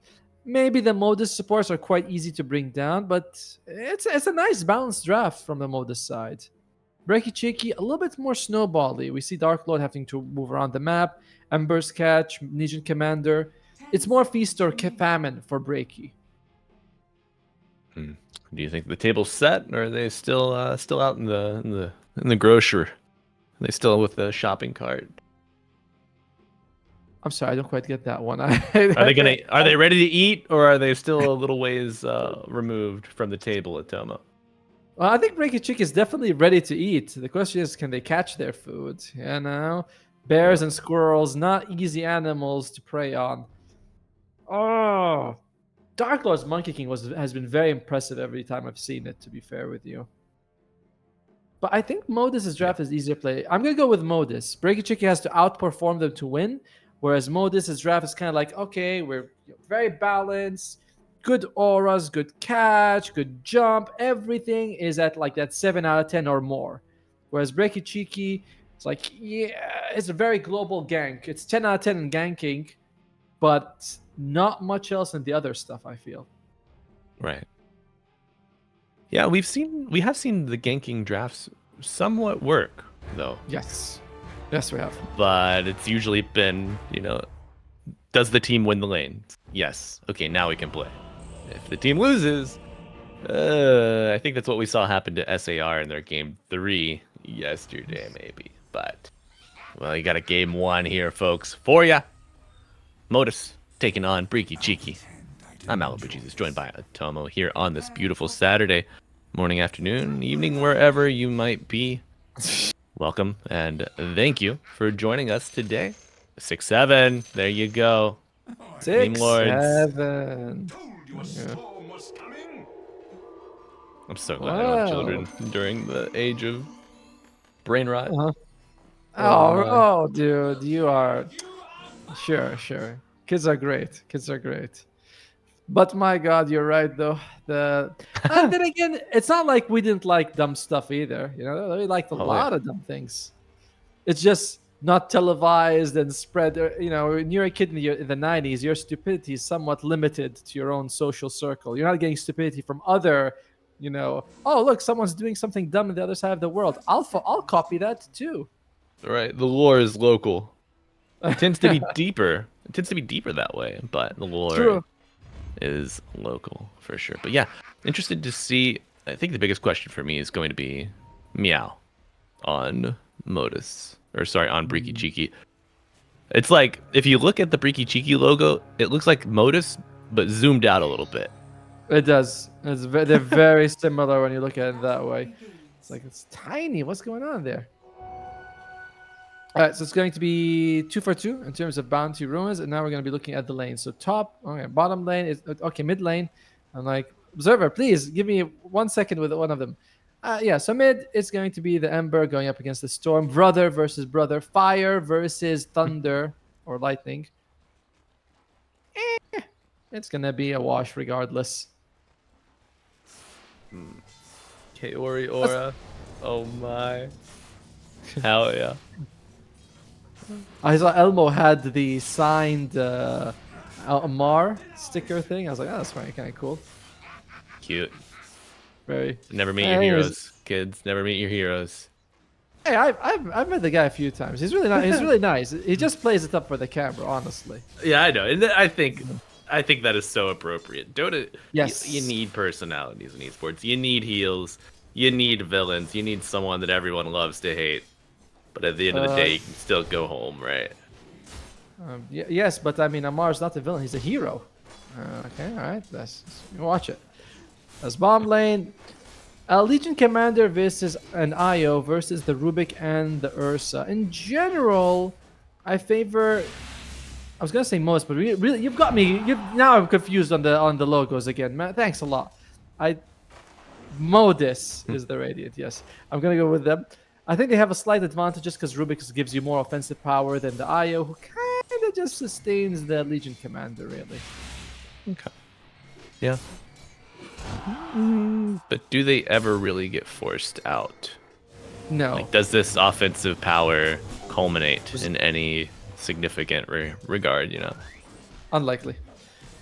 Maybe the Modus supports are quite easy to bring down, but it's a nice balanced draft from the Modus side. Breaky Cheeky, a little bit more snowbally. We see Dark Lord having to move around the map. Ember's Catch, Legion Commander. It's more feast or famine for Breaky. Do you think the table's set, or are they still out in the grocery? Are they still with the shopping cart? I'm sorry, I don't quite get that one. Are they ready to eat, or are they still a little ways removed from the table at Tomo? Well, I think Breaky Cheeky is definitely ready to eat. The question is, can they catch their food? You know, bears and squirrels, not easy animals to prey on. Oh, Dark Lord's Monkey King has been very impressive every time I've seen it, to be fair with you. But I think Modus' draft is easier play. I'm going to go with Modus. Breaky Cheeky has to outperform them to win, whereas Modus' draft is kind of like, okay, we're very balanced, good auras, good catch, good jump. Everything is at like that 7 out of 10 or more. Whereas Breaky Cheeky, it's like, yeah, it's a very global gank. It's 10 out of 10 in ganking, but not much else in the other stuff, I feel. Right. Yeah, we have seen the ganking drafts somewhat work, though. Yes, we have. But it's usually been, does the team win the lane? Yes. Okay, now we can play. If the team loses, I think that's what we saw happen to SAR in their game 3 yesterday, maybe. But, well, you got a game 1 here, folks, for ya. Modus taking on Breaky Cheeky. I'm Malibu Jesus, joined by Atomo here on this beautiful Saturday morning, afternoon, evening, wherever you might be. Welcome and thank you for joining us today. 6-7, there you go. 6-7. I'm so glad I don't have children during the age of brain rot. Oh, dude, you are... Sure. Kids are great. But my God, you're right though. And then again, it's not like we didn't like dumb stuff either. We liked a lot of dumb things. It's just not televised and spread. When you're a kid in the 90s, your stupidity is somewhat limited to your own social circle. You're not getting stupidity from other. Oh look, someone's doing something dumb on the other side of the world. I'll copy that too. Right, the lore is local. It tends to be deeper. It tends to be deeper that way, but the lore is local for sure. But yeah, interested to see. I think the biggest question for me is going to be Meow on Modus, on Breaky Cheeky. It's like if you look at the Breaky Cheeky logo, it looks like Modus but zoomed out a little bit. It does. They're very similar when you look at it that way. It's like it's tiny. What's going on there? All right, so it's going to be 2 for 2 in terms of bounty ruins, and now we're going to be looking at the lane. So bottom lane is okay. Mid lane, I'm like, observer, please give me 1 second with one of them. So mid is going to be the Ember going up against the Storm. Brother versus brother. Fire versus thunder or lightning. It's gonna be a wash regardless. Kaori Aura. Oh my. Hell yeah. I saw Elmo had the signed Amar sticker thing. I was like, oh, that's kind of cool. Cute. Very. Never meet your heroes, kids. Never meet your heroes. Hey, I've met the guy a few times. He's really nice. He's really nice. He just plays it up for the camera, honestly. Yeah, I know, and I think that is so appropriate. Dota. Yes. You need personalities in esports. You need heals. You need villains. You need someone that everyone loves to hate. But at the end of the day, you can still go home, right? Yes, but I mean, Amar's not a villain. He's a hero. Okay, all right. Let's watch it. As bomb lane, Legion Commander versus an Io versus the Rubik and the Ursa. In general, I favor... I was going to say most, but really, you've got me. Now I'm confused on the logos again. Man, thanks a lot. Modus is the Radiant, yes. I'm going to go with them. I think they have a slight advantage just because Rubik gives you more offensive power than the Io, who kind of just sustains the Legion Commander, really. Okay. Yeah. But do they ever really get forced out? No. Like, does this offensive power culminate in any significant regard, Unlikely.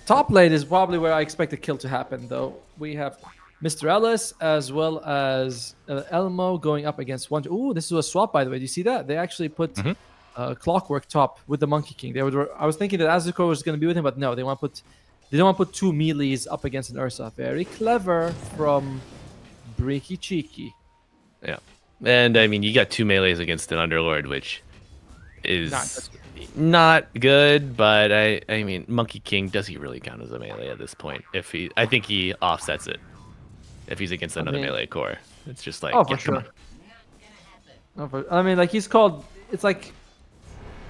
Top lane is probably where I expect a kill to happen, though. We have Mr. Ellis as well as Elmo going up against one. Ooh, this is a swap, by the way. Do you see that? They actually put Clockwork top with the Monkey King. I was thinking that Azuko was going to be with him, but no, they don't want to put two melees up against an Ursa. Very clever from Breaky Cheeky. Yeah. And I mean, you got two melees against an Underlord, which is not good, but I mean, Monkey King, does he really count as a melee at this point? I think he offsets it if he's against another melee core. It's just like, for sure. I mean, like he's called. It's like,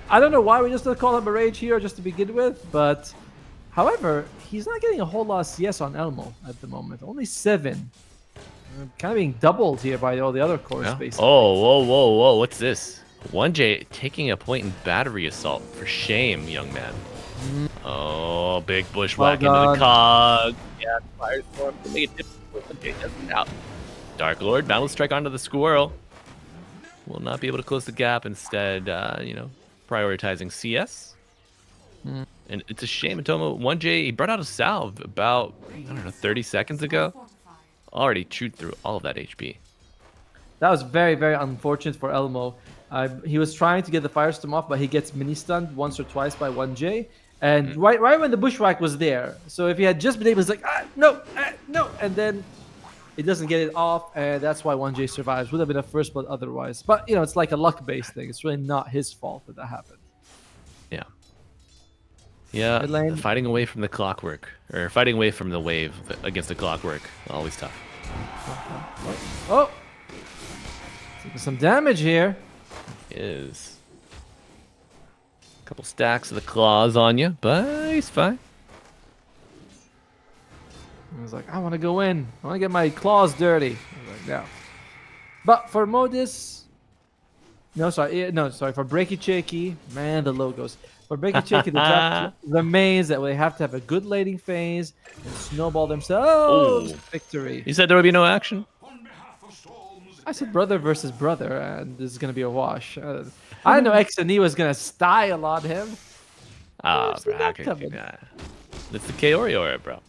I don't know why we just don't call him a rage hero just to begin with, but however, he's not getting a whole lot of CS on Elmo at the moment. Only 7. Kind of being doubled here by all the other cores. Yeah. Basically. Oh, whoa! What's this? 1J taking a point in battery assault. For shame, young man. Oh, big bushwhack into the cog. Yeah, firestorm to make it difficult. 1J doesn't out. Dark Lord, Boundless Strike onto the squirrel. Will not be able to close the gap. Instead, prioritizing CS. And it's a shame, Atomo. 1J, he brought out a salve about, 30 seconds ago. Already chewed through all of that HP. That was very, very unfortunate for Elmo. He was trying to get the Firestorm off, but he gets mini-stunned once or twice by 1J. And right when the Bushwhack was there. So if he had just been able to like, no. And then it doesn't get it off, and that's why 1J survives. Would have been a first blood otherwise. But, it's like a luck-based thing. It's really not his fault that happened. Yeah, fighting away from the clockwork, or fighting away from the wave against the clockwork, always tough. Oh! Taking some damage here. Is a couple stacks of the claws on you, but he's fine. He was like, I want to go in. I want to get my claws dirty. I was like, no. But for Modus... for Breaky Cheeky, man, the logos. For Breaky Cheeky, the job remains that they have to have a good laning phase and snowball themselves to victory. You said there would be no action? I said brother versus brother, and this is going to be a wash. I didn't know X and E was going to style on him. Bro, how can you not? It's the Kaori aura, bro.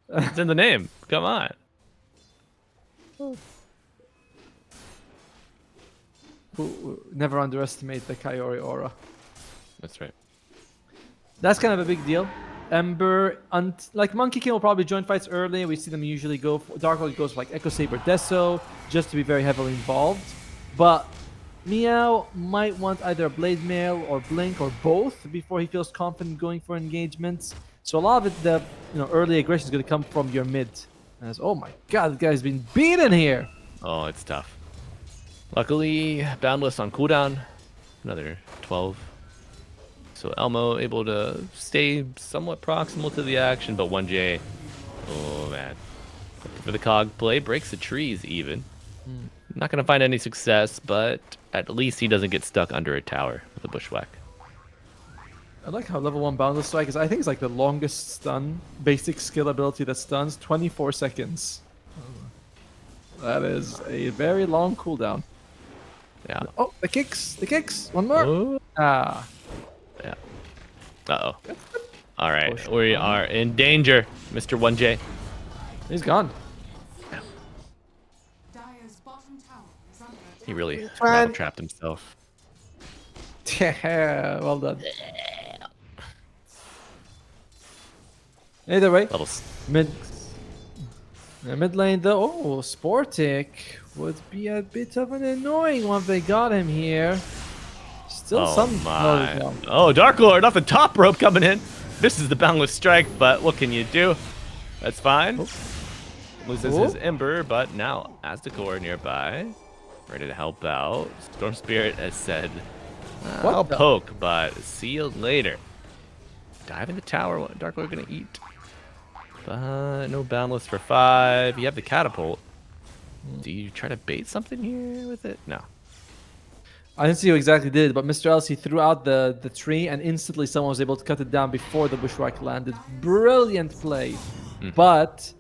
It's in the name. Come on. Never underestimate the Kaori aura. That's right. That's kind of a big deal. Ember, like Monkey King will probably join fights early. We see them usually go for Dark Lord goes for like Echo Saber Deso just to be very heavily involved. But Meow might want either a Blade Mail or Blink or both before he feels confident going for engagements. So a lot of it, the early aggression is going to come from your mid. As oh my god, this guy's been beaten here. Oh, it's tough. Luckily, Boundless on cooldown. Another 12. So Elmo able to stay somewhat proximal to the action, but 1J, oh man. For the cog play, breaks the trees even. Not going to find any success, but at least he doesn't get stuck under a tower with a bushwhack. I like how level 1 Boundless Strike is, I think it's like the longest stun, basic skill ability that stuns, 24 seconds. That is a very long cooldown. Yeah. Oh, the kicks, one more. Oh. Yeah. Uh-oh. All right, we are in danger, Mr. 1J. He's gone. Dire's bottom tower is under attack. He really trapped himself. Yeah, well done. Either way, mid lane though. Oh, Sportic would be a bit of an annoying one if they got him here. Still some. Oh, Dark Lord off the top rope coming in. This is the Boundless Strike, but what can you do? That's fine. Loses his Ember, but now Aztecor nearby, ready to help out. Storm Spirit has said, I'll poke, but see you later. Dive in the tower. What Dark Lord gonna eat? But no Boundless for 5. You have the catapult. Do you try to bait something here with it? No. I didn't see who exactly did it, but Mr. Elsie threw out the tree and instantly someone was able to cut it down before the bushwhack landed. Brilliant play. But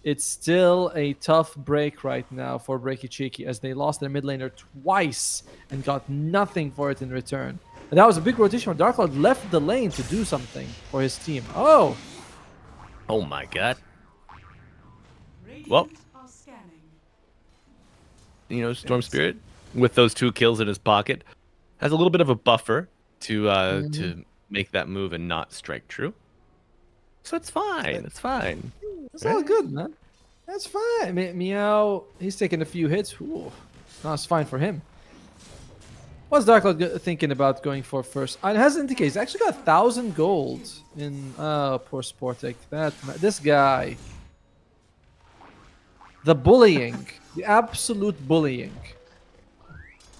it's still a tough break right now for Breaky Cheeky as they lost their mid laner twice and got nothing for it in return. And that was a big rotation where Dark Lord left the lane to do something for his team. Oh! Oh my god. Well, Storm Spirit with those 2 kills in his pocket has a little bit of a buffer to make that move and not strike true. So it's fine. It's fine. It's all good, man. That's fine. Meow, he's taking a few hits. Ooh, that's fine for him. What's Darklord thinking about going for first? It hasn't indicated. He's actually got 1,000 gold in. Poor Sportic. This guy. The bullying, the absolute bullying.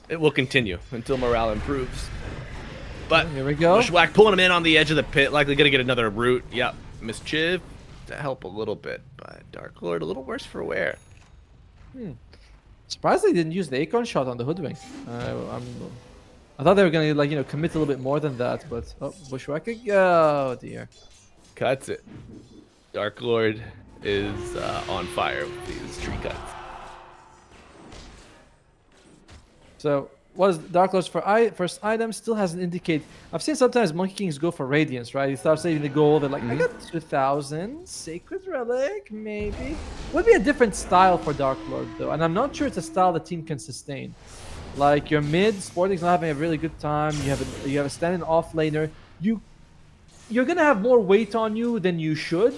It will continue until morale improves. But here we go. Bushwhack pulling him in on the edge of the pit, likely gonna get another root. Yep, Mischief to help a little bit, but Darklord a little worse for wear. Surprised they didn't use the Acorn shot on the Hoodwink. I thought they were gonna commit a little bit more than that, but Bushwhack, oh dear. Cuts it. Darklord is on fire with these tree cuts. So what is Darklord's first item? Still hasn't indicated. I've seen sometimes Monkey Kings go for Radiance, right? You start saving the gold. They're like, I got 2,000 Sacred Relic, maybe. Would be a different style for Darklord though, and I'm not sure it's a style the team can sustain. Like your mid, Sporting's not having a really good time. You have a standing off laner. You're gonna have more weight on you than you should,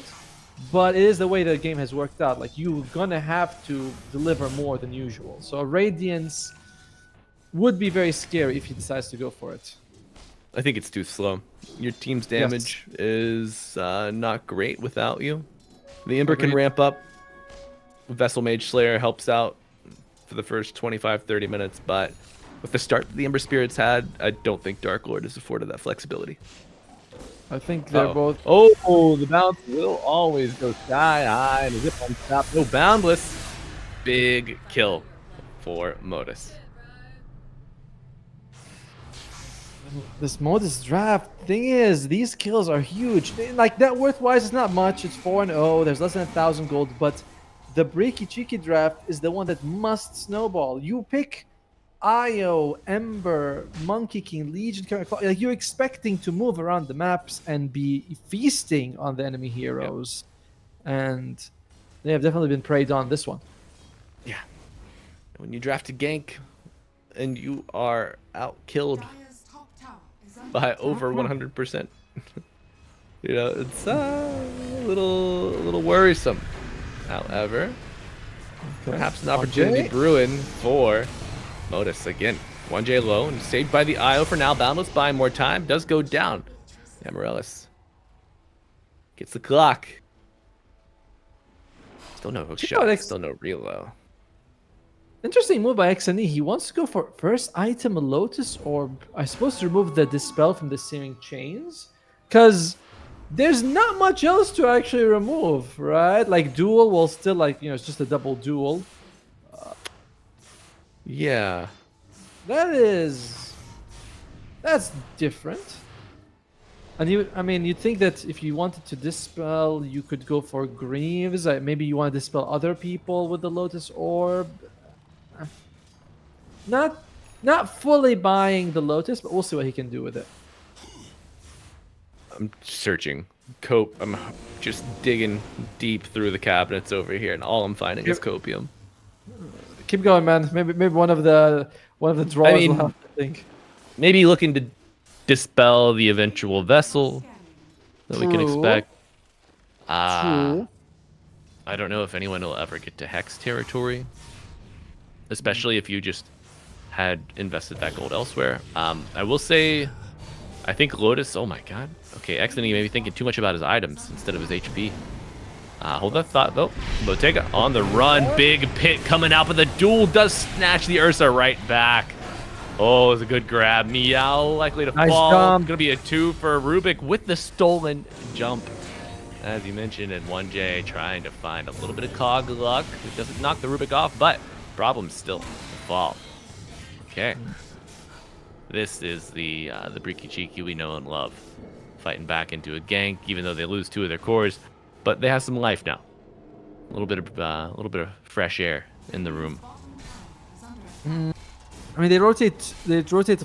but it is the way the game has worked out. Like you're gonna have to deliver more than usual. So a Radiance would be very scary if he decides to go for it. I think it's too slow. Your team's damage is not great without you. The Ember can ramp up. Vessel Mage Slayer helps out for the first 25-30 minutes, but with the start that the Ember Spirits had, I don't think Darklord is afforded that flexibility. I think they're both. Oh, the bounce will always go sky high and the zip on top. No boundless. Big kill for Modus. This Modus draft thing is, these kills are huge. Like net worth wise, it's not much. It's 4-0. There's less than 1,000 gold, but the Breaky Cheeky draft is the one that must snowball. You pick Io, Ember, Monkey King, Legion, like you're expecting to move around the maps and be feasting on the enemy heroes, and they have definitely been preyed on this one. Yeah. When you draft a gank and you are out-killed by over 100%, it's a little worrisome. However, perhaps an opportunity brewing for Modus again. 1J low and saved by the IO for now. Boundless buying more time. Does go down. Amaryllis gets the clock. Still no hook shot. Still no reload. Interesting move by XNE. He wants to go for first item Lotus Orb. I suppose to remove the Dispel from the Searing Chains. Because there's not much else to actually remove, right? Like duel will still it's just a double duel. Yeah. That's different. And you'd think that if you wanted to dispel, you could go for Greaves. Maybe you want to dispel other people with the Lotus Orb. Not fully buying the Lotus, but we'll see what he can do with it. I'm searching. Cope. I'm just digging deep through the cabinets over here, and all I'm finding is copium. Keep going, man. Maybe one of the drawers will have to think. Maybe looking to dispel the eventual vessel that we can expect. True. I don't know if anyone will ever get to Hex territory, especially if you just had invested that gold elsewhere. I will say, I think Lotus. Oh my God. Okay, XNE maybe thinking too much about his items instead of his HP. Hold that thought though. Bottega on the run. Big pit coming out, but the duel does snatch the Ursa right back. Oh, it was a good grab. Meow likely to fall. Jump. Gonna be a 2 for Rubik with the stolen jump. As you mentioned, and 1J trying to find a little bit of cog luck. It doesn't knock the Rubik off, but problems still to fall. Okay. This is the Breaky Cheeky we know and love. Fighting back into a gank, even though they lose 2 of their cores. But they have some life now. A little bit of fresh air in the room. They rotate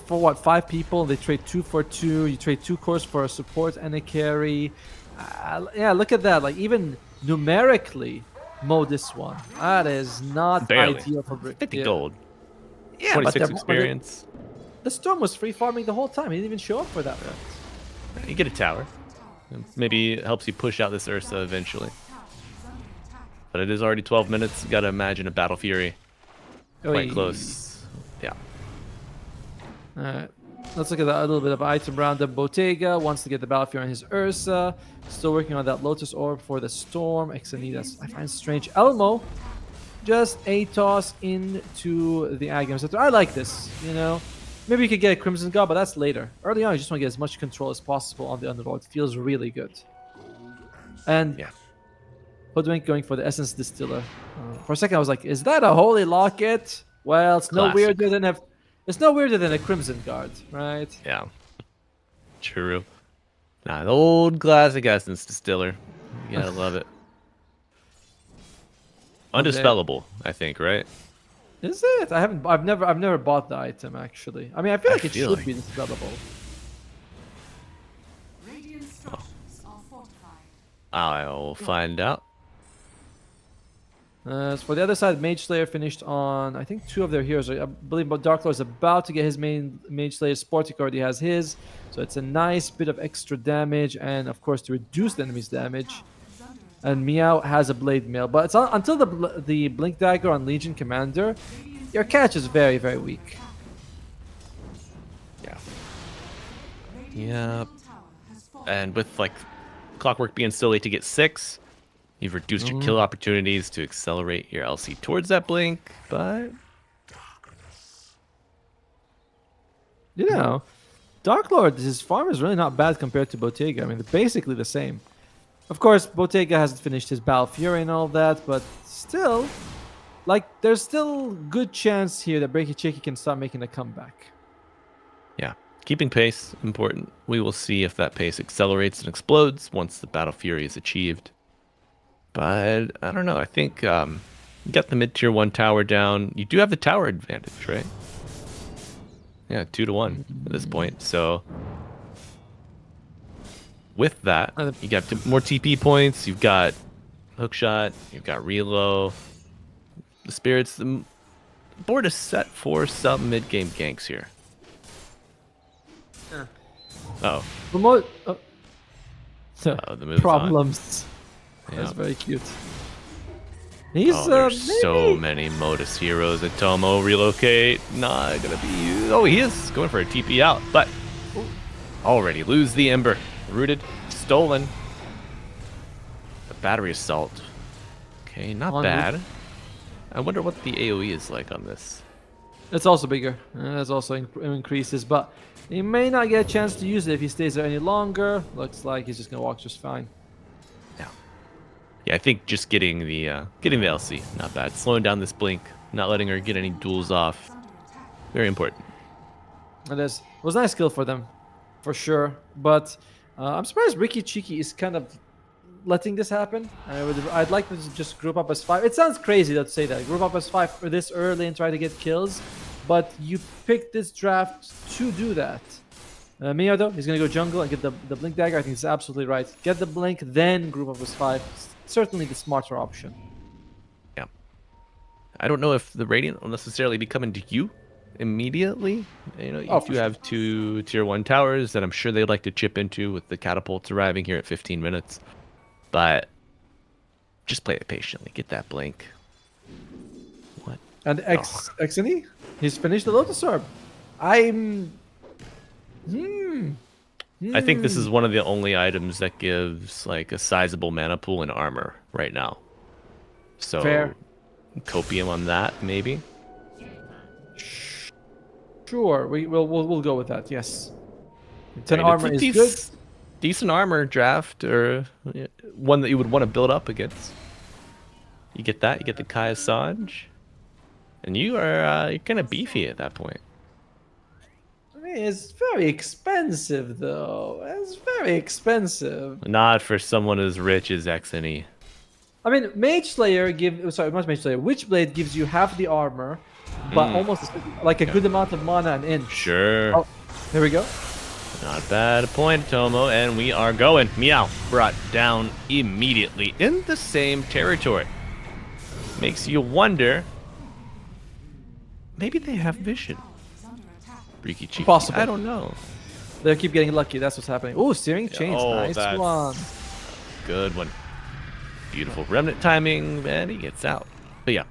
for what, 5 people? They trade 2 for 2. You trade 2 cores for a support and a carry. Yeah, look at that. Like even numerically, mow this one. That is not Barely. ideal for 50 yeah. gold. Yeah, but 26 the- experience. The Storm was free farming the whole time. He didn't even show up for that one. You get a tower. Maybe it helps you push out this Ursa eventually. But it is already 12 minutes. You gotta imagine a Battle Fury. Quite Oy. close. Yeah. Alright. Let's look at a little bit of item roundup. Bottega wants to get the Battlefield on his Ursa. Still working on that Lotus Orb for the Storm. Exanitas, I find strange. Elmo, just a toss into the Agam Scepter. I like this, you know. Maybe you could get a Crimson God, but that's later. Early on, you just want to get as much control as possible on the Underlord. It feels really good. And Yeah. Hoodwink going for the Essence Distiller. For a second, I was like, is that a Holy Locket? Well, it's no Classic. weirder than a Crimson Guard, right? Yeah. True. Nah, the old classic Essence Distiller. You gotta love it. Undispellable, I think, right? Is it? I've never bought the item actually. I mean, I feel like it feel should like- be dispellable. Radiant structures are fortified. I'll find out. As for the other side, Mage Slayer finished on, I think, 2 of their heroes. I believe Dark Lord is about to get his main Mage Slayer. Sportic already has his. So it's a nice bit of extra damage and, of course, to reduce the enemy's damage. And Meow has a Blade Mail. But it's until the Blink Dagger on Legion Commander, your catch is very, very weak. Yeah. Yep. And with like Clockwork being still late to get 6, you've reduced your kill opportunities to accelerate your LC towards that blink, but You know, Dark Lord, his farm is really not bad compared to Bottega. I mean, they're basically the same. Of course, Bottega hasn't finished his Battle Fury and all that, but still, like, there's still good chance here that Breaky Chicky can start making a comeback. yeah, keeping pace important. We will see if that pace accelerates and explodes once the Battle Fury is achieved. But I don't know. I think you got the mid-tier 1 tower down. You do have the tower advantage, right? Yeah, 2-1 at this point. So with that, you got more TP points. You've got hookshot. You've got relo. The spirits. The board is set for some mid-game ganks here. Oh, Remote the move's on. problems. Yeah. That's very cute. He's Oh, there's so many Modus heroes at Tomo. Relocate. Not gonna be used. Oh, he is going for a TP out, but already lose the Ember. Rooted. Stolen. The battery assault. Okay, not On bad. I wonder what the AoE is like on this. It's also bigger. That's also increases, but he may not get a chance to use it if he stays there any longer. Looks like he's just gonna walk just fine. Yeah, I think just getting the LC, not bad. Slowing down this blink, not letting her get any duels off. Very important. It was a nice skill for them, for sure. But I'm surprised Ricky Cheeky is kind of letting this happen. I'd like them to just group up as 5. It sounds crazy to say that. Group up as 5 this early and try to get kills. But you picked this draft to do that. Mio, though, he's going to go jungle and get the Blink Dagger. I think he's absolutely right. Get the Blink, then group up as 5. Certainly the smarter option. Yeah. I don't know if the Radiant will necessarily be coming to you immediately. You know, you do have 2 tier 1 towers that I'm sure they'd like to chip into with the catapults arriving here at 15 minutes. But just play it patiently. Get that blink. What? And Xeni, he's finished the Lotus Orb. I think this is one of the only items that gives like a sizable mana pool and armor right now. So Fair. Copium on that, maybe. Sure, we'll go with that. Yes, 10 Right, armor it's is a good. decent armor draft, or one that you would want to build up against. You get that. You get the Kai Assange, and you're kind of beefy at that point. I mean, it's very expensive, though. It's very expensive. Not for someone as rich as XNE. I mean, Mage Slayer not Mage Slayer. Witchblade gives you half the armor, but almost like a good amount of mana and inch. Sure. Oh, here we go. Not bad point, Tomo, and we are going. Meow brought down immediately in the same territory. makes you wonder. Maybe they have vision. Freaky cheeky. Possible. I don't know. They keep getting lucky. That's what's happening. Oh, steering chains. Oh, Nice that's- one. Good one. Beautiful remnant timing, and he gets out. But yeah,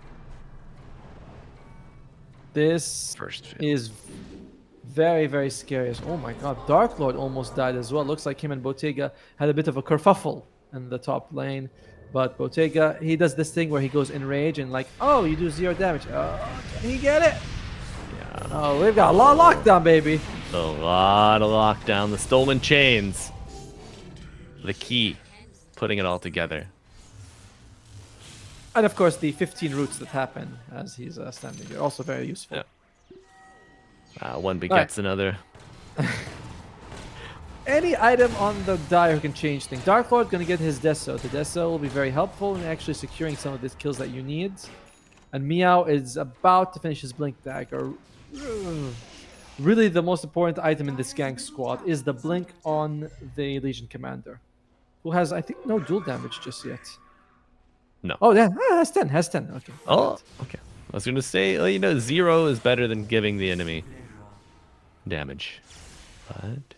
This first fail. is very, very scary. Oh my god, Dark Lord almost died as well. Looks like him and Bottega had a bit of a kerfuffle in the top lane. But Bottega, he does this thing where he goes in rage and like, oh, you do 0 damage. Oh, can he get it? Yeah. Oh, we've got a lot of lockdown, baby. A lot of lockdown. The stolen chains. The key. Putting it all together. And of course, the 15 roots that happen as he's standing there. Also very useful. Yeah. One begets another. Any item on the Dire who can change things. Dark Lord gonna get his Deso. The Deso will be very helpful in actually securing some of these kills that you need. And Meow is about to finish his Blink Dagger. Really, the most important item in this gang squad is the Blink on the Legion Commander, who has, I think, no dual damage just yet. No. Oh, yeah, has 10, has 10. Okay. Oh, okay. I was gonna say, well, you know, 0 is better than giving the enemy damage. But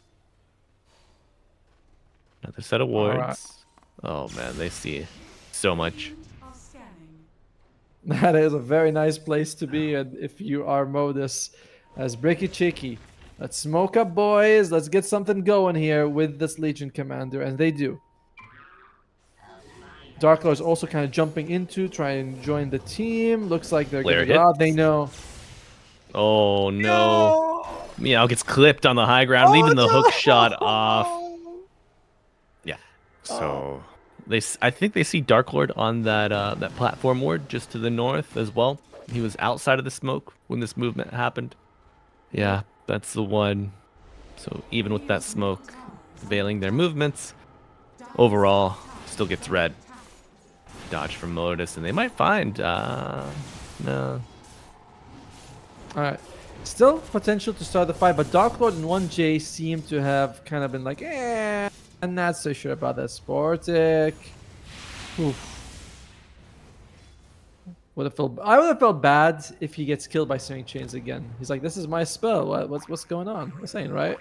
another set of wards. Alright. Oh man, they see so much. That is a very nice place to be, and if you are Modus as Breaky Cheeky. Let's smoke up, boys. Let's get something going here with this Legion Commander, and they do. Dark Lord is also kind of jumping into, try and join the team. Looks like they're Flare going to go out. hits. They know. Oh no. Meow gets clipped on the high ground, leaving the hook shot off. Yeah. So I think they see Dark Lord on that that platform ward just to the north as well. He was outside of the smoke when this movement happened. Yeah, that's the one. So even with that smoke veiling their movements, overall still gets red. Dodge from Modus, and they might find no. Alright. Still potential to start the fight, but Dark Lord and L1GA seem to have kind of been like, I'm not so sure about that Sportic. Oof. I would have felt bad if he gets killed by Searing Chains again. He's like, this is my spell. What's going on? That's ain't right.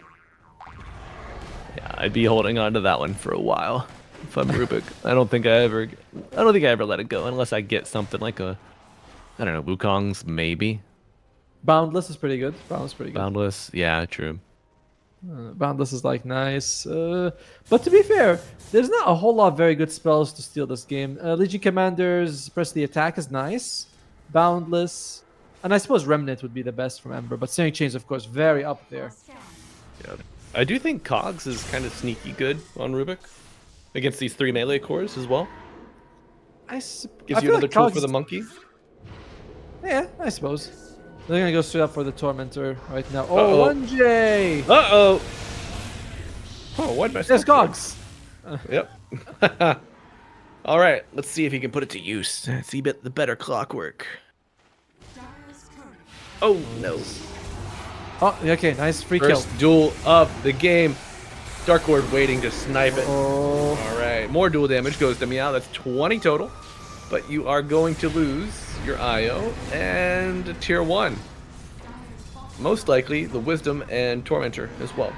Yeah, I'd be holding on to that one for a while if I'm Rubik. I don't think I ever let it go unless I get something like I don't know, Wukong's maybe. Boundless is pretty good. Boundless is pretty good. Boundless, yeah, true. Boundless is like nice. But to be fair, there's not a whole lot of very good spells to steal this game. Legion Commander's Press the Attack is nice. Boundless. And I suppose Remnant would be the best from Ember. But Searing Chains, of course, very up there. Yeah. I do think Cogs is kind of sneaky good on Rubik against these 3 melee cores as well. Gives Gives you another tool for the monkey. Yeah, I suppose. They're gonna go straight up for the Tormentor right now. Oh, L1GA! Uh-oh! Oh, what? There's Cogs! Yep. All right, let's see if he can put it to use. See the better clockwork. Oh, no. Oh, okay, nice free First kill. duel of the game. Dark Lord waiting to snipe it. Oh. All right, more duel damage goes to Meow. That's 20 total. But you are going to lose your IO and a tier 1. Most likely the Wisdom and Tormentor as well.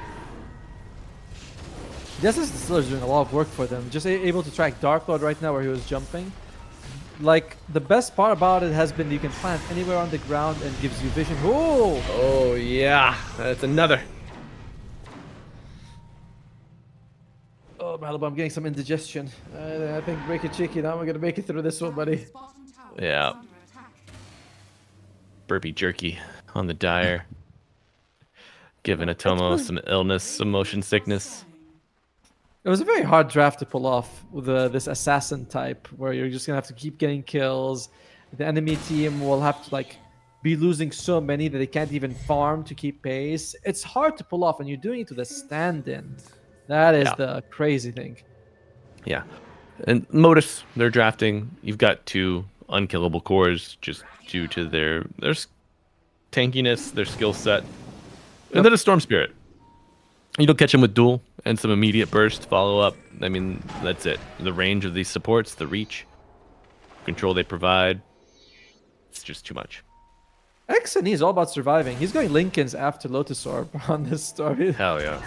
Justice Distiller is doing a lot of work for them. Just able to track Dark Lord right now where he was jumping. Like, the best part about it has been you can plant anywhere on the ground and gives you vision. Oh! Oh, yeah. That's another. Oh, Malibu, I'm getting some indigestion. I think break it cheeky. Now we're going to make it through this one, buddy. Yeah. Burpee jerky on the Dire. Giving Atomo some illness, some motion sickness. It was a very hard draft to pull off with this assassin type, where you're just gonna have to keep getting kills. The enemy team will have to like be losing so many that they can't even farm to keep pace. It's hard to pull off, and you're doing it with a stand-in. That is the crazy thing. Yeah, and Modus, they're drafting. You've got 2 unkillable cores just due to their tankiness, their skill set, and then a Storm Spirit. You don't catch them with duel and some immediate burst follow up. I mean, that's it. The range of these supports, the reach, control they provide, it's just too much. XNE is all about surviving. He's going Lincoln's after Lotus Orb on this story. Hell yeah.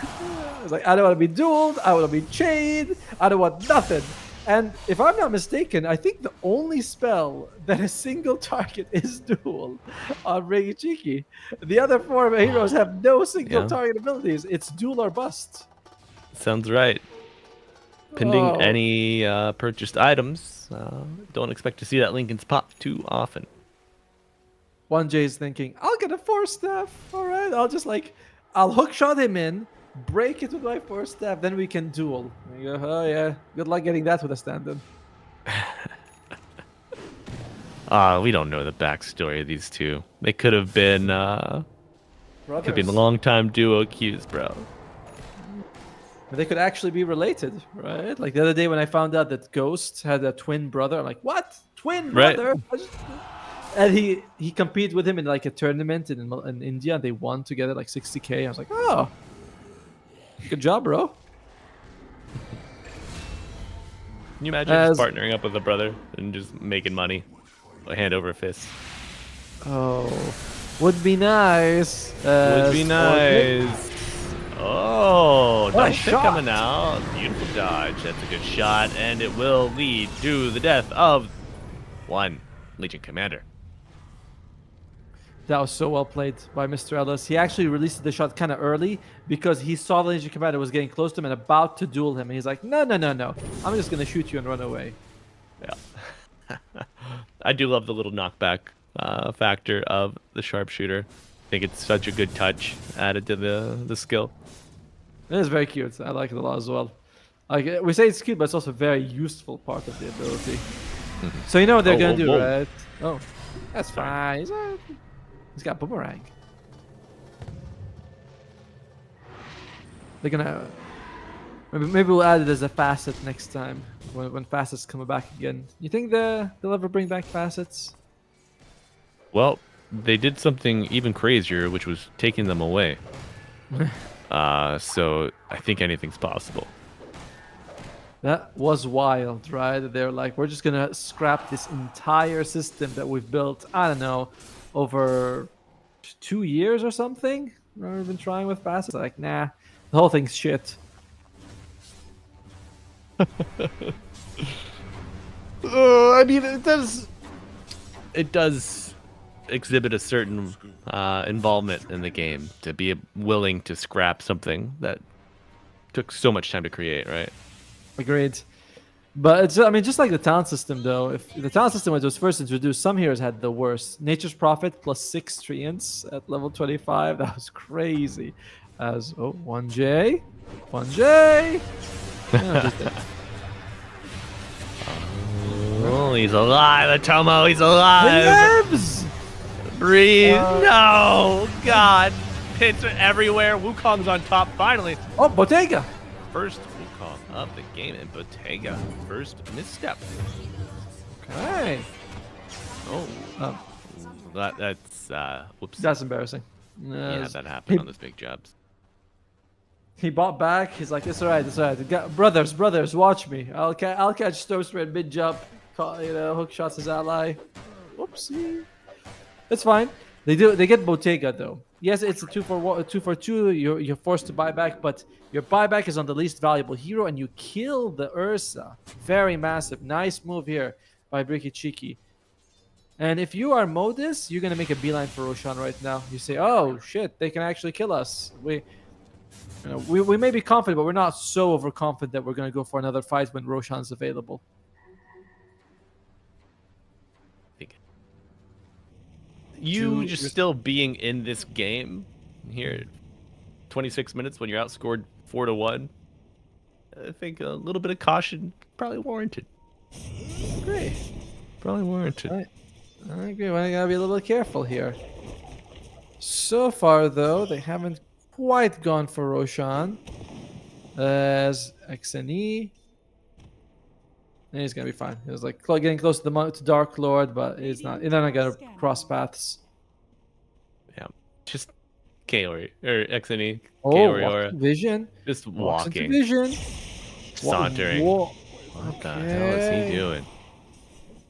It's like, I don't want to be dueled. I want to be chained. I don't want nothing. And if I'm not mistaken, I think the only spell that a single target is duel on Regichiki. The other 4 heroes have no single target abilities. It's duel or bust. Sounds right. Pending any purchased items, don't expect to see that Lincoln's pop too often. 1J is thinking, I'll get a 4-staff. All right, I'll hookshot him in, break it with my 4-staff, then we can duel. And you go, oh yeah, good luck getting that with a stand-in. We don't know the backstory of these two. They could have been Brothers. long-time duo queues, bro. But they could actually be related, right? Like the other day when I found out that Ghost had a twin brother, I'm like, what? Twin brother? And he competed with him in like a tournament in India, and they won together like 60K. I was like, oh, good job, bro. Can you imagine just partnering up with a brother and just making money, hand over fist? Oh, would be nice. Would be nice. Oh, what a nice shot coming out. Beautiful dodge. That's a good shot, and it will lead to the death of one Legion Commander. That was so well played by Mr. Ellis. He actually released the shot kind of early because he saw the Legion Commander was getting close to him and about to duel him. And he's like, no. I'm just going to shoot you and run away. Yeah. I do love the little knockback factor of the sharpshooter. I think it's such a good touch added to the skill. It is very cute. I like it a lot as well. Like we say it's cute, but it's also a very useful part of the ability. So you know what they're going to do, right? Oh, that's fine. He's got boomerang. They're gonna maybe we'll add it as a facet next time when facets come back again. You think they'll ever bring back facets? Well, they did something even crazier, which was taking them away. So I think anything's possible. That was wild, right? They're like, we're just gonna scrap this entire system that we've built. I don't know, over 2 years or something. We've been trying with facets. Like, nah, the whole thing's shit. I mean, it does exhibit a certain involvement in the game to be willing to scrap something that took so much time to create, right? Agreed. But it's, I mean, just like the talent system, though. If the talent system was first introduced, some heroes had the worst. Nature's Prophet plus 6 treants at level 25. That was crazy. As 1J. Oh, he's alive, Atomo. He's alive. He lives! Breathe. No. God. Pits are everywhere. Wukong's on top finally. Oh, Bottega. First Wukong of the game, and Bottega first misstep. Okay. Oh. That's whoops. That's embarrassing. Yeah, that happened on those big jobs. He bought back. He's like, it's alright. Brothers, watch me. I'll catch Stoker at mid jump. Hook shots his ally. Whoopsie. It's fine. They get Bottega though. Yes, it's a 2 for 2. You're forced to buy back, but your buyback is on the least valuable hero, and you kill the Ursa. Very massive. Nice move here by Brikichiki. And if you are Modus, you're gonna make a beeline for Roshan right now. You say, "Oh shit, they can actually kill us." We may be confident, but we're not so overconfident that we're gonna go for another fight when Roshan's available. You just still being in this game here, 26 minutes when you're outscored 4-1. I think a little bit of caution probably warranted. Great. Probably warranted. I agree. I gotta be a little bit careful here. So far, though, they haven't quite gone for Roshan. As XNE. And he's gonna be fine. He was like getting close to Dark Lord, but he's not. They're not gonna cross paths. Yeah, just Kaori or XNE. Oh, Kaori vision. Just walking. Vision. Sauntering. What the hell is he doing?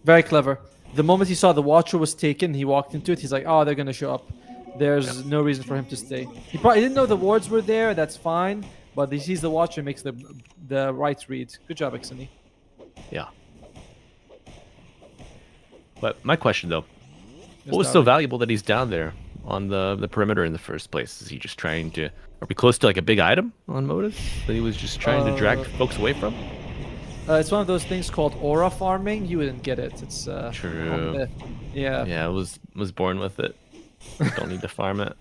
Very clever. The moment he saw the Watcher was taken, he walked into it. He's like, oh, they're gonna show up. There's no reason for him to stay. He probably didn't know the wards were there. That's fine. But he sees the Watcher and makes the right read. Good job, Xeni. Yeah. But my question though, Yes, what was so darling. valuable that he's down there on the perimeter in the first place? Is he just trying to? Are we close to like a big item on Modus that he was just trying to drag folks away from? It's one of those things called aura farming. You wouldn't get it. It's True. Yeah. Yeah, I was born with it. Don't need to farm it.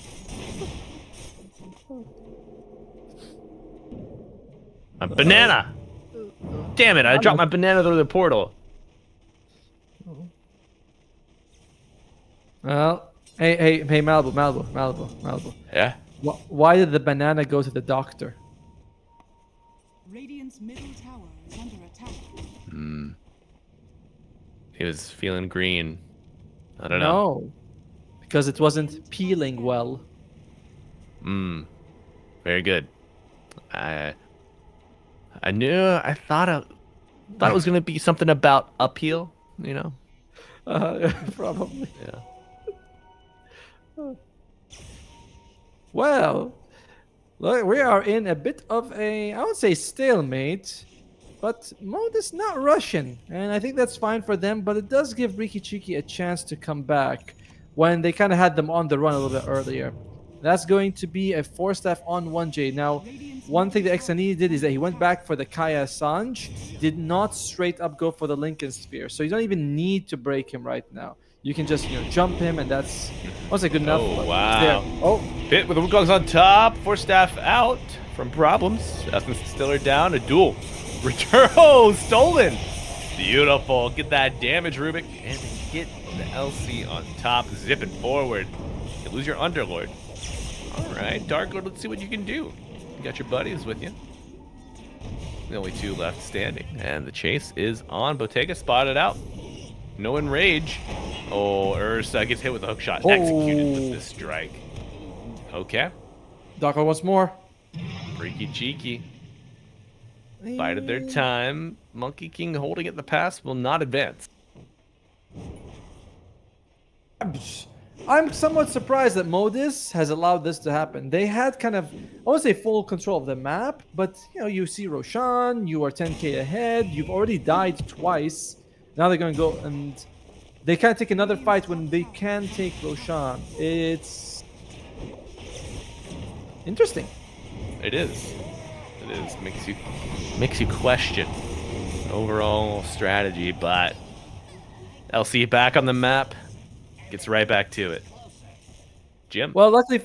A banana! Damn it! I dropped my banana through the portal. Well, hey, Malibu. Yeah. Why did the banana go to the doctor? Radiant's middle tower is under attack. He was feeling green. I don't know. No, because it wasn't peeling well. Very good. I thought it was gonna be something about upheal. You know. Probably. Yeah. Well, look, we are in a bit of a, I would say, stalemate. But Modus not rushing, and I think that's fine for them. But it does give Riki Chiki a chance to come back when they kind of had them on the run a little bit earlier. That's going to be a 4-staff on L1GA. Now, one thing that XNE did is that he went back for the Kaya Sanj, did not straight up go for the Lincoln Sphere. So you don't even need to break him right now. You can just, jump him, and that's good enough. Oh, but wow. there. Oh, Hit with the Wukongs on top. 4-staff out from problems. Essence Stiller down. A duel. Return. Oh, stolen. Beautiful. Get that damage, Rubik. And get the LC on top. Zipping forward. You lose your Underlord. All right, Darklord, let's see what you can do. You got your buddies with you. The only 2 left standing. And the chase is on. Bottega spotted out. No enrage. Oh, Ursa gets hit with a hook shot. Executed with this strike. Okay. Darko once more. Freaky cheeky. Bided their time. Monkey King holding it in the pass will not advance. I'm somewhat surprised that Modus has allowed this to happen. They had kind of, I won't say full control of the map, but you see Roshan, you are 10k ahead, you've already died twice. Now they're going to go and they can't take another fight when they can take Roshan. It's interesting. It is. It is. Makes you question overall strategy, but LC back on the map. Gets right back to it. Jim? Well, luckily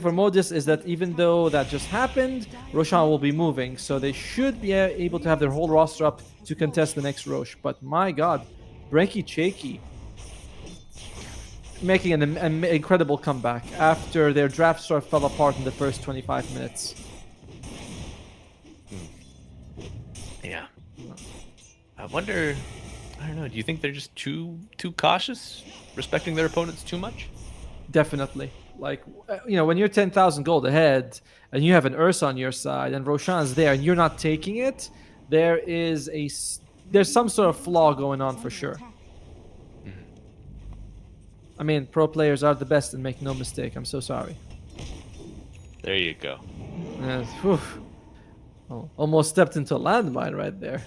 for Modus is that even though that just happened, Roshan will be moving, so they should be able to have their whole roster up to contest the next Rosh. But my God, Breaky Cheeky making an incredible comeback after their draft sort of fell apart in the first 25 minutes. Yeah. I wonder. I don't know. Do you think they're just too cautious, respecting their opponents too much? Definitely. Like, when you're 10,000 gold ahead and you have an Ursa on your side and Roshan's there and you're not taking it, there's some sort of flaw going on for sure. I mean, pro players are the best and make no mistake. I'm so sorry. There you go. Almost stepped into a landmine right there.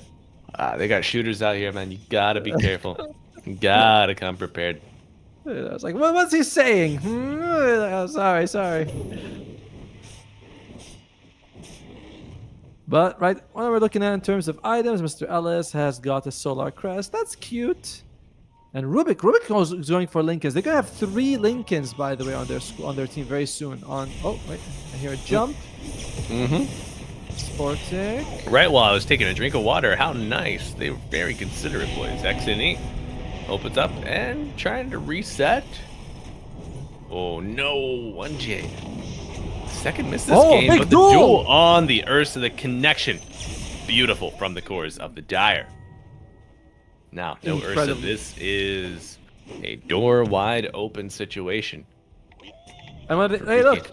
They got shooters out here, man. You gotta be careful. You gotta come prepared. I was like, what's he saying? Oh, sorry. But, right, what we're looking at in terms of items, Mr. Ellis has got a Solar Crest. That's cute. And Rubik is going for Lincolns. They're going to have 3 Lincolns, by the way, on their team very soon. Oh, wait, I hear a jump. Sportic. Right while I was taking a drink of water. How nice. They were very considerate, boys. XNE opens up and trying to reset. Oh, no. L1GA. Second miss this game, but the duel on the Ursa, the connection. Beautiful from the cores of the Dire. Now, no Ursa. This is a door wide open situation. And hey, look.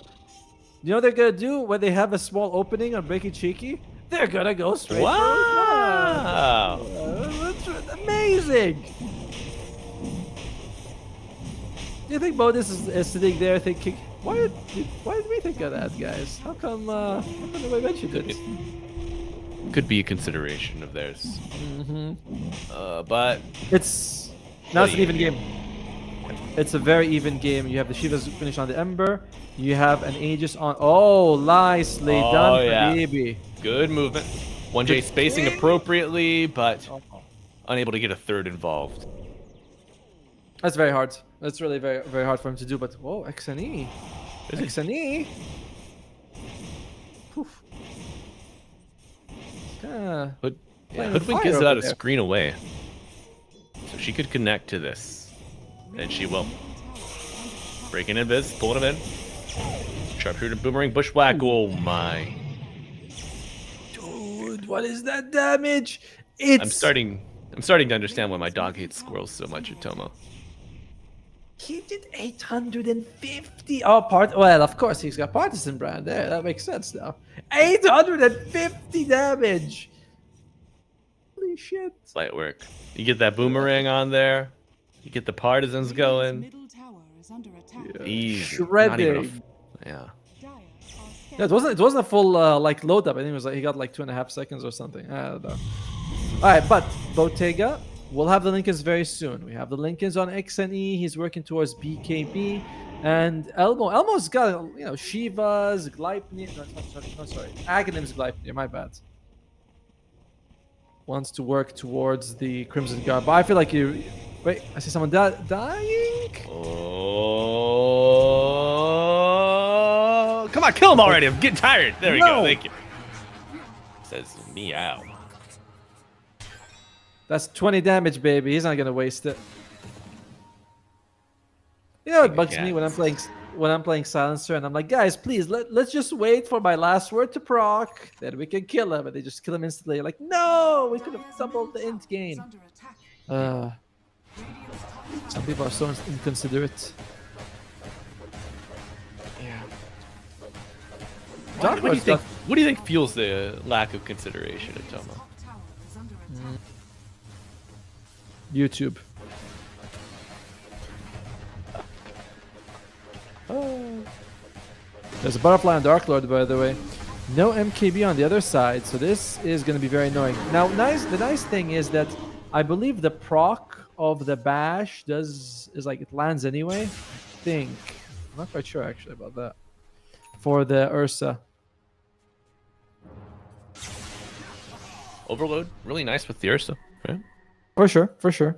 You know what they're going to do when they have a small opening on Breaky Cheeky? They're going to go straight Wow. for That's amazing. You think Modus is sitting there thinking, why did we think of that, guys? How come nobody mentioned it? Could be a consideration of theirs. But It's now it's an even game. It's a very even game. You have the Shivas finish on the Ember. You have an Aegis on. Oh, nicely done, yeah. baby. good movement. 1J spacing appropriately, but unable to get a third involved. That's very hard. That's really very, very hard for him to do. But whoa, XNE. XNE. Poof. Hood, playing with Hoodwink fire is over out a there. screen away. So she could connect to this. And she will. Breaking invis, pulling him in. Sharpshooter, boomerang, bushwhack. Oh my. Dude, what is that damage? It's I'm starting to understand why my dog hates squirrels so much at Tomo. He did 850. Oh, well, of course he's got partisan brand there. That makes sense now. 850 damage. Holy shit. Light work. You get that boomerang on there. You get the partisans going. Middle tower is under attack. Easy. Not even Shredding. yeah. Yeah, it wasn't a full like load up. I think it was like he got like 2.5 seconds or something. I don't know. All right, but Bottega, we'll have the Lincolns very soon. We have the Lincolns on XNE. He's working towards BKB, and Elmo's got Shiva's Gleipnir. No, sorry, Aghanim's Gleipnir. My bad. Wants to work towards the Crimson Guard, but I feel like you. Wait, I see someone dying. Oh, come on, kill him already. I'm getting tired. There we go. Thank you. Says meow. That's 20 damage, baby. He's not gonna waste it. You know what bugs me when I'm playing Silencer and I'm like, guys, please let's just wait for my last word to proc, then we can kill him, and they just kill him instantly. You're like, no, we could have doubled the int gain. Some people are so inconsiderate. Yeah. Dark What Lord's do you think fuels the lack of consideration at Tomo? YouTube. There's a butterfly on Dark Lord, by the way. No MKB on the other side, so this is going to be very annoying. Now, the nice thing is that I believe the proc of the bash is like it lands anyway. I think. I'm not quite sure actually about that. For the Ursa. Overload, really nice with the Ursa, right? For sure.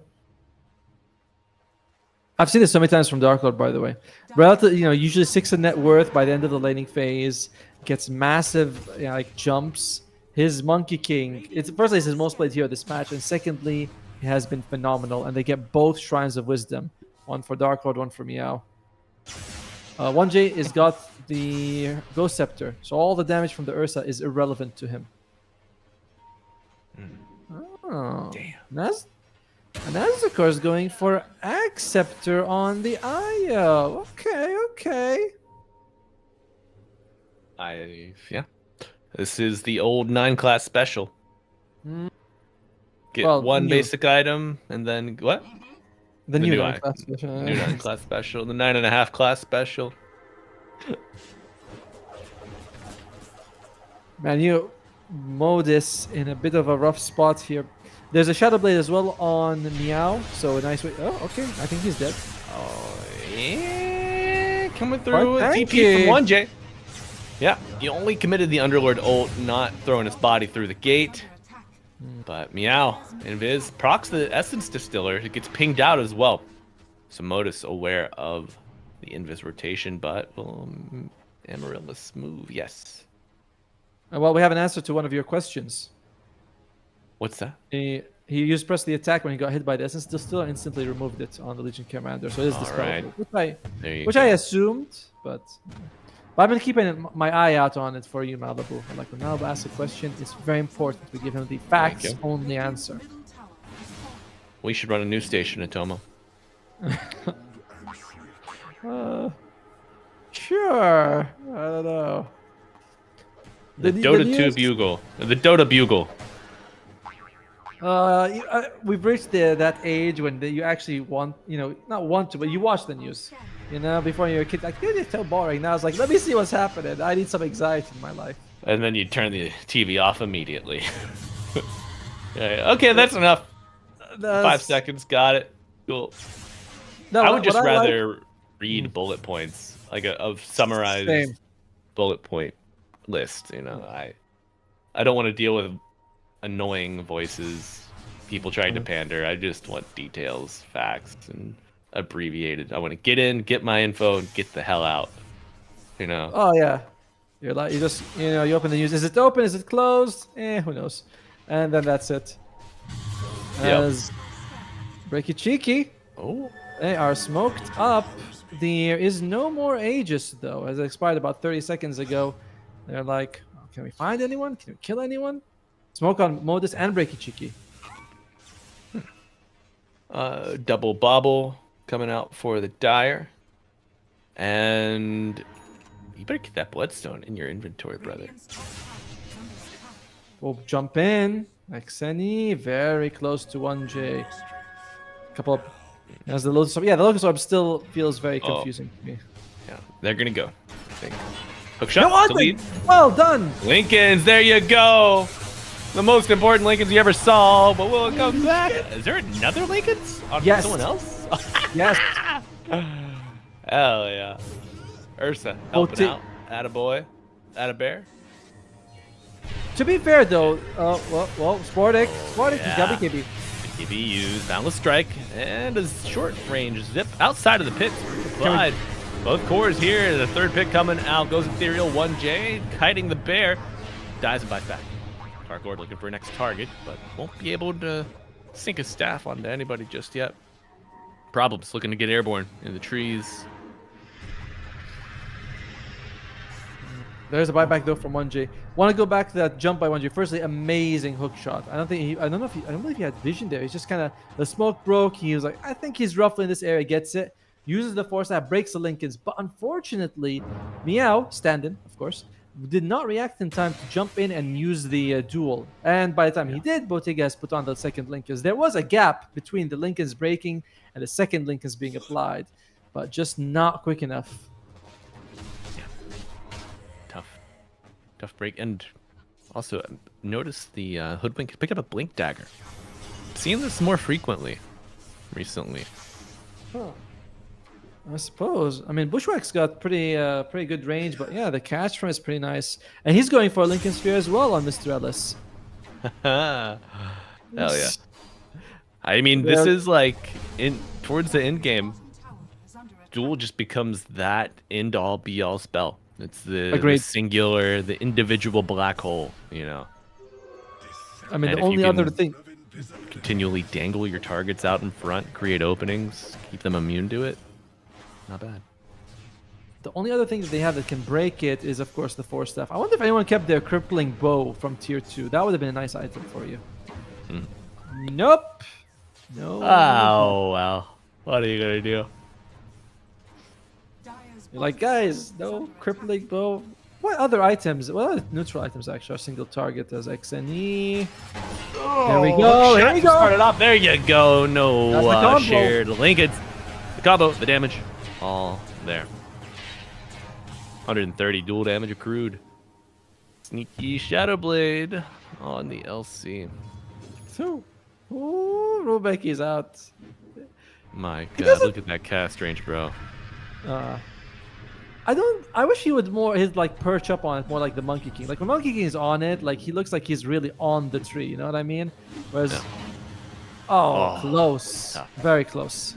I've seen this so many times from Dark Lord, by the way. Relative, usually 6 in net worth by the end of the laning phase, gets massive like jumps. His Monkey King, firstly, it's his most played hero this match, and secondly, he has been phenomenal, and they get both Shrines of Wisdom. One for Dark Lord, one for Meow. 1J has got the Ghost Scepter, so all the damage from the Ursa is irrelevant to him. Oh, damn. Nazukar is going for Axe Scepter on the Io. Okay. Yeah. This is the old 9 class special. Get one basic item and then what? The new 9 class special. New 9 class special. The 9.5 class special. Man, Modus in a bit of a rough spot here. There's a Shadow Blade as well on Meow, so a nice way. Oh, okay. I think he's dead. Oh, yeah. Coming through with TP from 1J. Yeah, he only committed the Underlord ult, not throwing his body through the gate. But Meow, Invis, procs the Essence Distiller. It gets pinged out as well. So Modus aware of the Invis rotation, but Amaryllis move, yes. Well, we have an answer to one of your questions. What's that? He used press the attack when he got hit by the Essence Distiller, instantly removed it on the Legion Commander. So it is dispelled, which I assumed, but I've been keeping my eye out on it for you, Malibu. And like when Malibu asks a question, it's very important we give him the facts-only answer. We should run a news station at Tomo. Sure. I don't know. The Dota 2 Bugle. The Dota Bugle. We've reached that age when you actually want, not want to, but you watch the news. Before you're a kid, like, dude, it's so boring. Now it's like, let me see what's happening. I need some anxiety in my life. And then you turn the TV off immediately. Yeah, okay, that's enough. 5 seconds, got it. Cool. No, I would just what rather read bullet points, like a summarized Same. bullet point list. I don't want to deal with annoying voices, people trying to pander. I just want details, facts, and abbreviated. I want to get in, get my info, and get the hell out. Oh yeah, you just you open the news. Is it open? Is it closed? Who knows? And then that's it. As Breaky Cheeky, they are smoked up. There is no more Aegis though, as it expired about 30 seconds ago. They're like, can we find anyone? Can we kill anyone? Smoke on Modus and Breaky Cheeky. Double bobble coming out for the Dire. And you better get that Bloodstone in your inventory, brother. We'll jump in. Xeni, very close to 1J. Couple of... As the Lotus Orb. Yeah, the Lotus Orb still feels very confusing to me. Yeah, they're going to go, I think. Hook shot to lead. Well done! Lincolns, there you go! The most important Lincolns you ever saw, but will it come back? Is there another Lincolns on someone else? Yes. Hell yeah. Ursa helping out. Attaboy. Attabear. To be fair though, Sportic, yeah. Gabi KB. KB used Boundless Strike and a short range zip outside of the pit. Applied. Both cores here. The third pick coming out. Goes Ethereal 1J, kiting the bear. Dies and bites back. Tarkord looking for a next target, but won't be able to sink his staff onto anybody just yet. Problems looking to get airborne in the trees. There's a buyback though from 1J. Want to go back to that jump by 1J. Firstly, amazing hook shot. I don't know if he had vision there. He's just kind of, the smoke broke. He was like, I think he's roughly in this area. Gets it. Uses the force that breaks the Lincolns. But unfortunately, Meow, stand-in, of course, did not react in time to jump in and use the duel. And by the time he did, Bottega has put on the second Lincolns. There was a gap between the Lincolns breaking and the second Lincolns being applied, but just not quick enough. Tough break. And also, notice the Hoodwink pick up a Blink Dagger. Seeing this more frequently recently. Huh. I suppose. I mean, Bushwhack's got pretty good range, but yeah, the catch from is pretty nice. And he's going for a Lincoln Sphere as well on Mr. Ellis. Hell yeah. I mean, this is like, towards the end game, Duel just becomes that end-all, be-all spell. It's the singular, the individual black hole, I mean, and the only other thing... Continually dangle your targets out in front, create openings, keep them immune to it. Not bad. The only other thing that they have that can break it is, of course, the Force Staff. I wonder if anyone kept their Crippling Bow from Tier 2. That would have been a nice item for you. Nope. No. Oh, well. What are you going to do? You're like, guys, no Crippling Bow. What other items? What other neutral items actually are single target as XNE? There we go. There we go. Started off. There you go. No shared Lincolns. The combo, the damage, all there. 130 dual damage accrued. Sneaky Shadow Blade on the LC. So, ooh, Rubeki's out. My God, look at that cast range, bro. I wish he would his like perch up on it more like the Monkey King. Like when Monkey King is on it, like he looks like he's really on the tree. You know what I mean? Whereas, close, very close.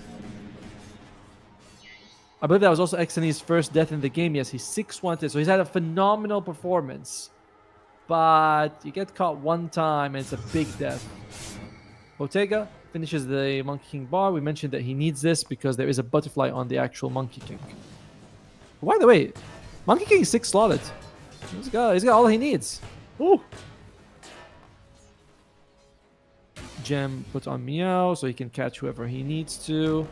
I believe that was also XNE's first death in the game. Yes, he's 6-1, so he's had a phenomenal performance. But you get caught one time, and it's a big death. Bottega finishes the Monkey King bar. We mentioned that he needs this because there is a butterfly on the actual Monkey King. By the way, Monkey King is 6 slotted. He's got all he needs. Ooh. Gem put on Meow so he can catch whoever he needs to.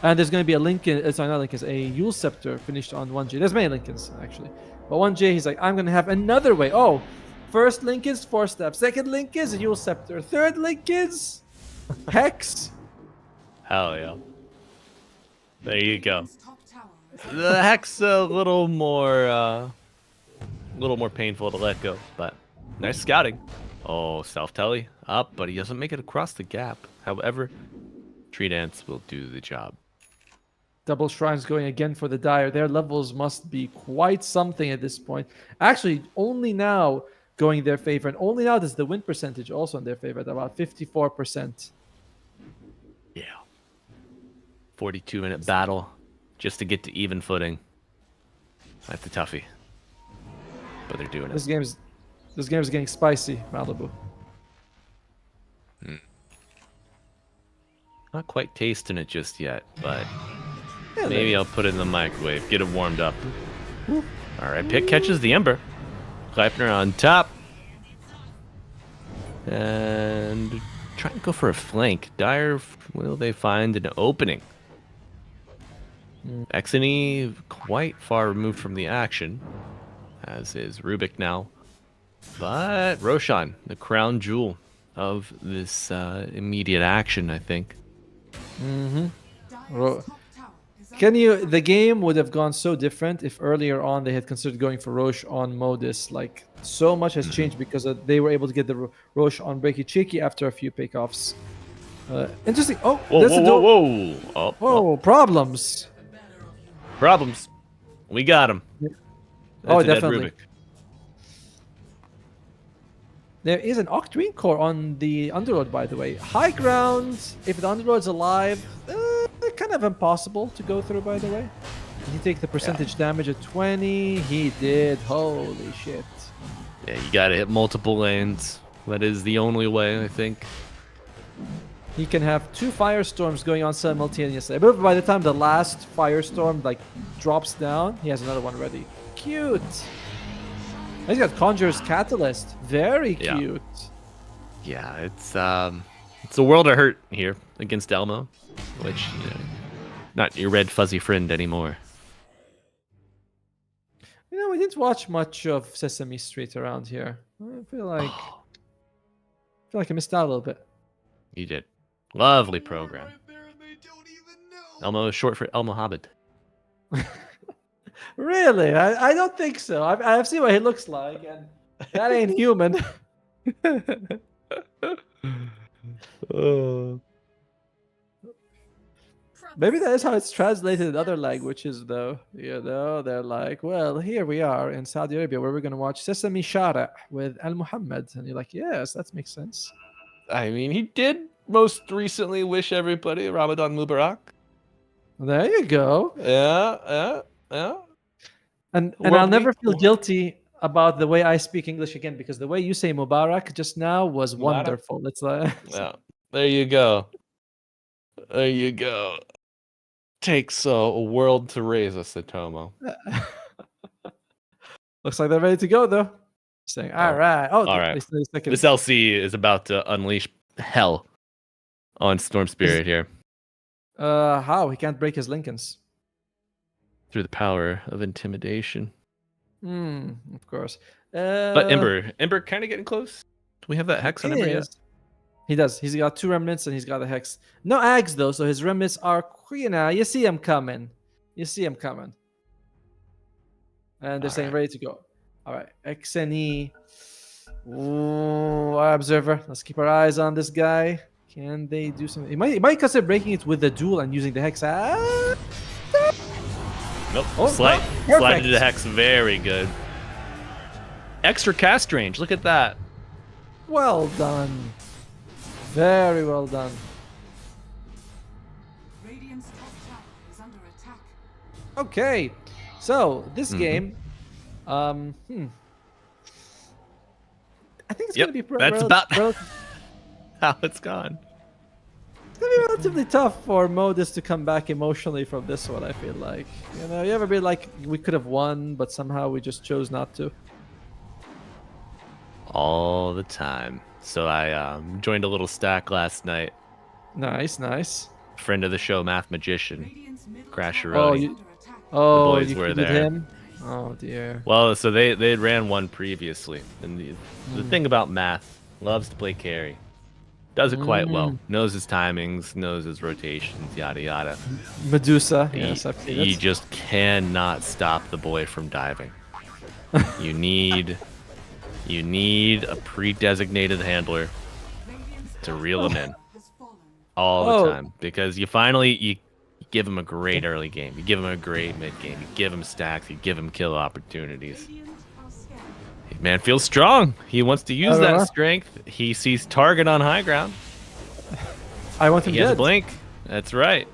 And there's going to be a Lincoln, sorry, not Lincoln, a Yule Scepter finished on 1J. There's many Lincolns, actually. But 1J, he's like, I'm going to have another way. Oh, First link is 4-step. Second link is Yule Scepter. Third link is Hex. Hell yeah. There you go. Radiant's top tower is The Hex a little more painful to let go, but nice scouting. Oh, self-telly up, but he doesn't make it across the gap. However, Tree Dance will do the job. Double Shrines going again for the Dire. Their levels must be quite something at this point. Actually, only now going their favor, and only now does the win percentage also in their favor at about 54%. Yeah. 42-minute battle just to get to even footing. That's a toughie. But they're doing This it. game is getting spicy, Malibu. Not quite tasting it just yet, but Yeah, maybe I'll put it in the microwave, get it warmed up. All right, Pick catches the Ember. Gleipnir on top. And trying to go for a flank. Dire, will they find an opening? Exony quite far removed from the action, as is Rubik now. But Roshan, the crown jewel of this immediate action, I think. Ro- the game would have gone so different if earlier on they had considered going for Roche on Modus. Like, so much has changed because they were able to get the Roche on Breaky Cheeky after a few pickoffs. Interesting. Oh, Whoa, there's whoa, a whoa, door. whoa. Oh, Whoa, problems. problems. We got him. Oh, That's a dead definitely. Rubik. There is an Octarine core on the Underlord, by the way. High ground, if the Underlord's alive, kind of impossible to go through, by the way. Did he take the percentage damage at 20? He did. Holy shit. Yeah, you gotta hit multiple lanes. That is the only way, I think. He can have 2 firestorms going on simultaneously. But by the time the last firestorm like drops down, he has another one ready. Cute. He's got Conjurer's Catalyst. Very Yeah. cute. Yeah, it's a world of hurt here against Elmo, which, you know, not your red fuzzy friend anymore. You know, we didn't watch much of Sesame Street around here. I feel like I missed out a little bit. You did. Lovely program. Elmo is short for Elmo Hobbit. Really? I don't think so. I've seen what he looks like, and that ain't human. Maybe that is how it's translated in other languages, though. You know, they're like, well, here we are in Saudi Arabia where we're going to watch Sesame Shara with Al Muhammad. And you're like, yes, that makes sense. I mean, he did most recently wish everybody Ramadan Mubarak. There you go. Yeah. And World I'll never Week. feel guilty about the way I speak English again, because the way you say Mubarak just now was Mubarak? wonderful. It's like, Yeah. There you go. There you go. Takes a world to raise us, Satomo. looks like they're ready to go, though. Saying, all right. Oh, all right. they still second. This LC is about to unleash hell on Storm Spirit here How? He can't break his Lincolns. through the power of intimidation. Of course. But Ember kind of getting close. Do we have that Hex on Ember yet? He does. He's got 2 remnants and he's got a Hex. No Ags, though, so his remnants are, you know, you see him coming. And they're saying ready to go. All right. XNE. Ooh, our Observer. Let's keep our eyes on this guy. Can they do something? He might consider breaking it with the duel and using the Hex. Nope. Oh, Slide no. into Perfect. the Hex. Very good. Extra cast range. Look at that. Well done. Very well done. Radiant's top tower is under attack. Okay. So, this game, I think it's Yep, going to be that's about how it's gone. It's going to be relatively tough for Modus to come back emotionally from this one, I feel like. You know, you ever be like, we could have won, but somehow we just chose not to? All the time. So I joined a little stack last night. Nice, nice. Friend of the show, Math Magician. Radiant's middle Crash tower your Oh, own. is you, under attack. oh, boys you were killed there. him? Oh dear. Well, so they had ran one previously, and the thing about Math, loves to play carry, does it quite well, knows his timings, knows his rotations, yada yada. Medusa. Yes, I've seen You it. just cannot stop the boy from diving. You need a pre-designated handler to reel him in all the time, because you give him a great early game, you give him a great mid game, you give him stacks, you give him kill opportunities. Man feels strong. He wants to use that strength. He sees target on high ground. I want him He has a dead. blink. That's right.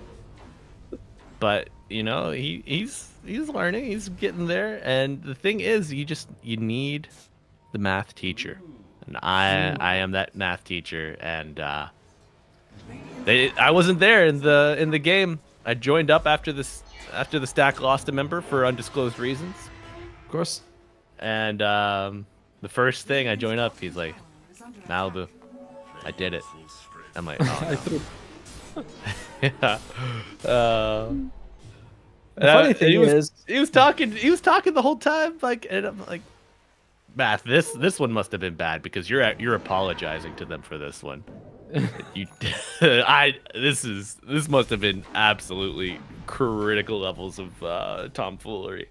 But he's learning. He's getting there. And the thing is, you need the math teacher, and I am that math teacher. And I wasn't there in the game. I joined up after the stack lost a member for undisclosed reasons. Of course. And the first thing I join up, he's like, Malibu, I did it. I'm like, oh, I threw. yeah. The funny thing is, he was talking the whole time, like, and I'm like, Math, this one must have been bad because you're apologizing to them for this one. This must have been absolutely critical levels of tomfoolery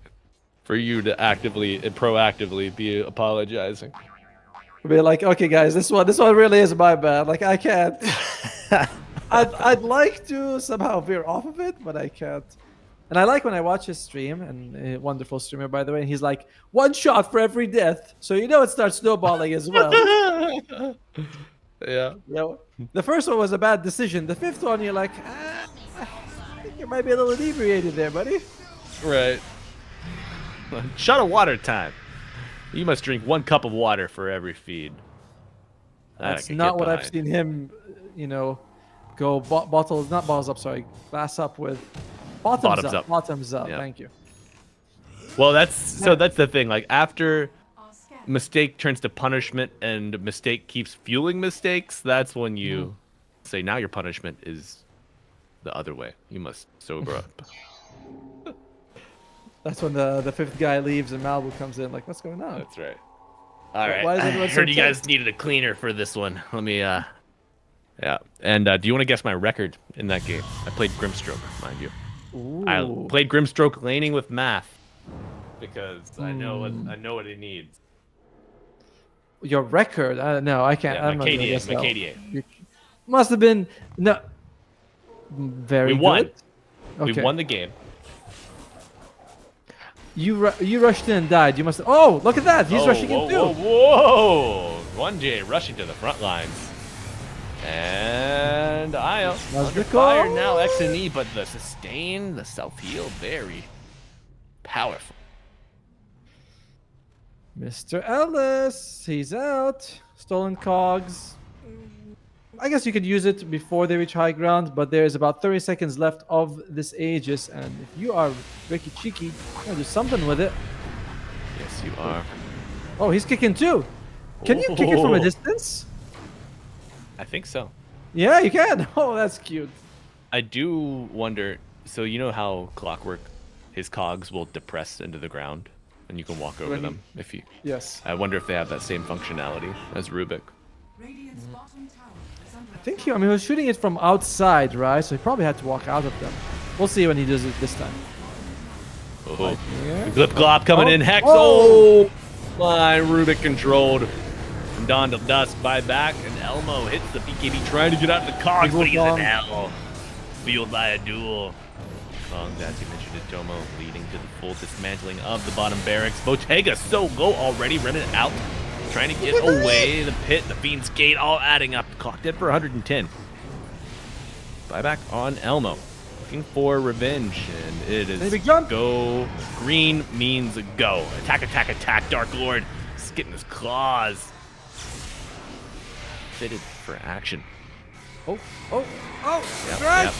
for you to actively and proactively be apologizing. be like, okay, guys, this one really is my bad. Like, I can't. I'd like to somehow veer off of it, but I can't. And I like when I watch his stream, and a wonderful streamer, by the way, and he's like, 1 shot for every death. So it starts snowballing as well. Yeah. The first one was a bad decision. The 5th one, you're like, I think you might be a little inebriated there, buddy. Right. Shot of water time. You must drink 1 cup of water for every feed. That's not what I've seen him, go bottles, not bottles up, sorry, glass up with. Bottoms up. Bottoms up. Yeah. Thank you. Well, that's the thing. Like, after mistake turns to punishment and mistake keeps fueling mistakes, that's when you say, now your punishment is the other way. You must sober up. That's when the 5th guy leaves and Malibu comes in. Like, what's going on? That's right. All right. Why is I everyone so heard you guys tense? needed a cleaner for this one. Let me, yeah. And do you want to guess my record in that game? I played Grimstroke, mind you. Ooh. I played Grimstroke laning with Math because I know what he needs. Your record? No, I can't. Yeah, I'm not gonna KDA, guess my that. KDA. Must have been very We won. good. Okay. We won the game. You rushed in and died. You must. Oh, look at that! He's rushing in too. Whoa! L1GA rushing to the front lines. And Io under fire now, X and E, but the sustain, the self-heal, very powerful. Mr. Ellis, he's out. Stolen cogs. I guess you could use it before they reach high ground, but there's about 30 seconds left of this Aegis, and if you are Ricky Cheeky, you're gonna do something with it. Yes, you are. Oh, he's kicking too. Can you kick it from a distance? I think so. Yeah, you can. Oh, that's cute. I do wonder, so you know how Clockwork, his cogs will depress into the ground, and you can walk over them if you... Yes. I wonder if they have that same functionality as Rubik. I think he was shooting it from outside, right? So he probably had to walk out of them. We'll see when he does it this time. Oh, here. Glip Glop coming Oh. in. Hex. Oh. Line Rubik controlled. From dawn to dusk, buyback, and Elmo hits the BKB trying to get out of the cogs, but he's in hell. Fueled by a duel. Songs, as you mentioned, it, Tomo, leading to the full dismantling of the bottom barracks. Botega so low already, Remnant out. Trying to get away. The pit, the Fiend's Gate, all adding up. Clock dead for 110. Buyback on Elmo. Looking for revenge, and it is go. Green means go. Attack, attack, attack. Dark Lord is getting his claws. Fitted for action. Oh,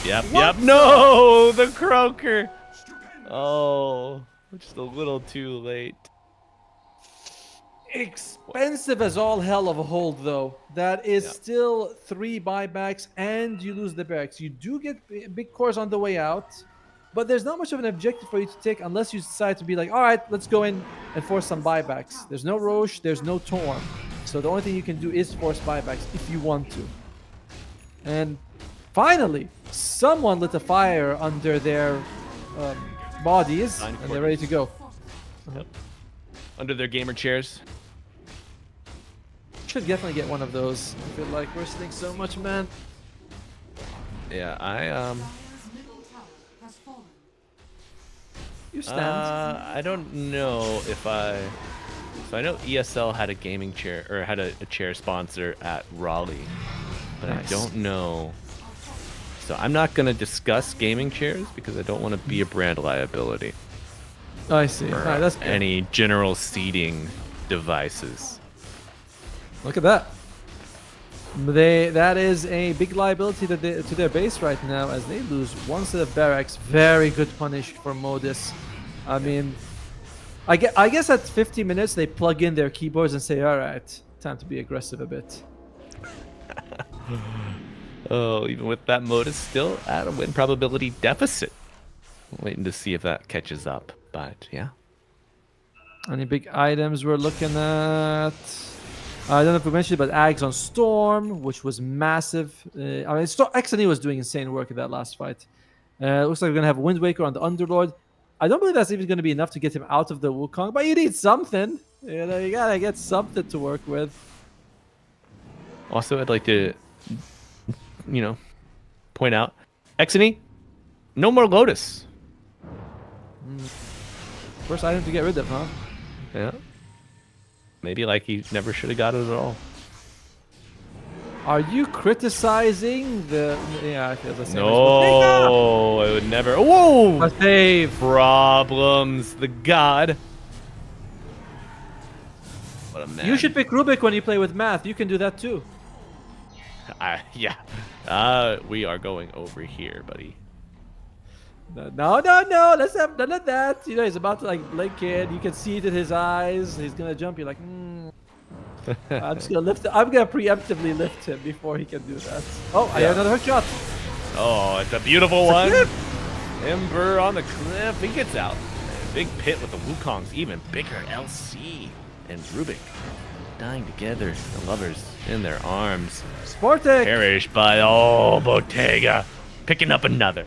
Yep. No, the Croaker. Oh, just a little too late. Expensive as all hell of a hold, though. That is still 3 buybacks, and you lose the barracks. You do get big cores on the way out, but there's not much of an objective for you to take unless you decide to be like, all right, let's go in and force some buybacks. There's no Roche, there's no Torm. So the only thing you can do is force buybacks if you want to. And finally, someone lit a fire under their bodies, and they're ready to go. Under their gamer chairs. Should definitely get one of those. I feel like we're sitting so much, man. Yeah, Dire's middle tower has fallen. You stand. I don't know if I. So I know ESL had a gaming chair or had a chair sponsor at Raleigh, but Nice. I don't know. So I'm not gonna discuss gaming chairs because I don't want to be a brand liability I see. or Alright, that's good. any general seating devices. Look at that. That is a big liability to their base right now as they lose one set of barracks. Very good punish for Modus. I mean, I guess at 50 minutes they plug in their keyboards and say, all right, time to be aggressive a bit. Oh, even with that Modus still at a win probability deficit. Waiting to see if that catches up, but yeah. Any big items we're looking at? I don't know if we mentioned it, but Ags on Storm, which was massive. I mean, XNE was doing insane work in that last fight. Looks like we're going to have Wind Waker on the Underlord. I don't believe that's even going to be enough to get him out of the Wukong, but you need something. You know, you got to get something to work with. Also, I'd like to, point out, XNE, no more Lotus. First item to get rid of, huh? Yeah. Maybe like he never should have got it at all. Are you criticizing the... Yeah, I feel the same. No, I would never. Whoa! A save. Problems. The god. What a man. You should pick Rubik when you play with math. You can do that too. Yeah. We are going over here, buddy. No. Let's have none of that. You know, he's about to like blink in. You can see it in his eyes. He's gonna jump. You're like, I'm just gonna lift. I'm gonna preemptively lift him before he can do that. Oh, I have another hook shot. Oh, it's a beautiful one. Ember on the cliff. He gets out. Big pit with the Wukong's even bigger. LC and Rubik dying together. The lovers in their arms. Sportic. Perished by Bottega. Picking up another.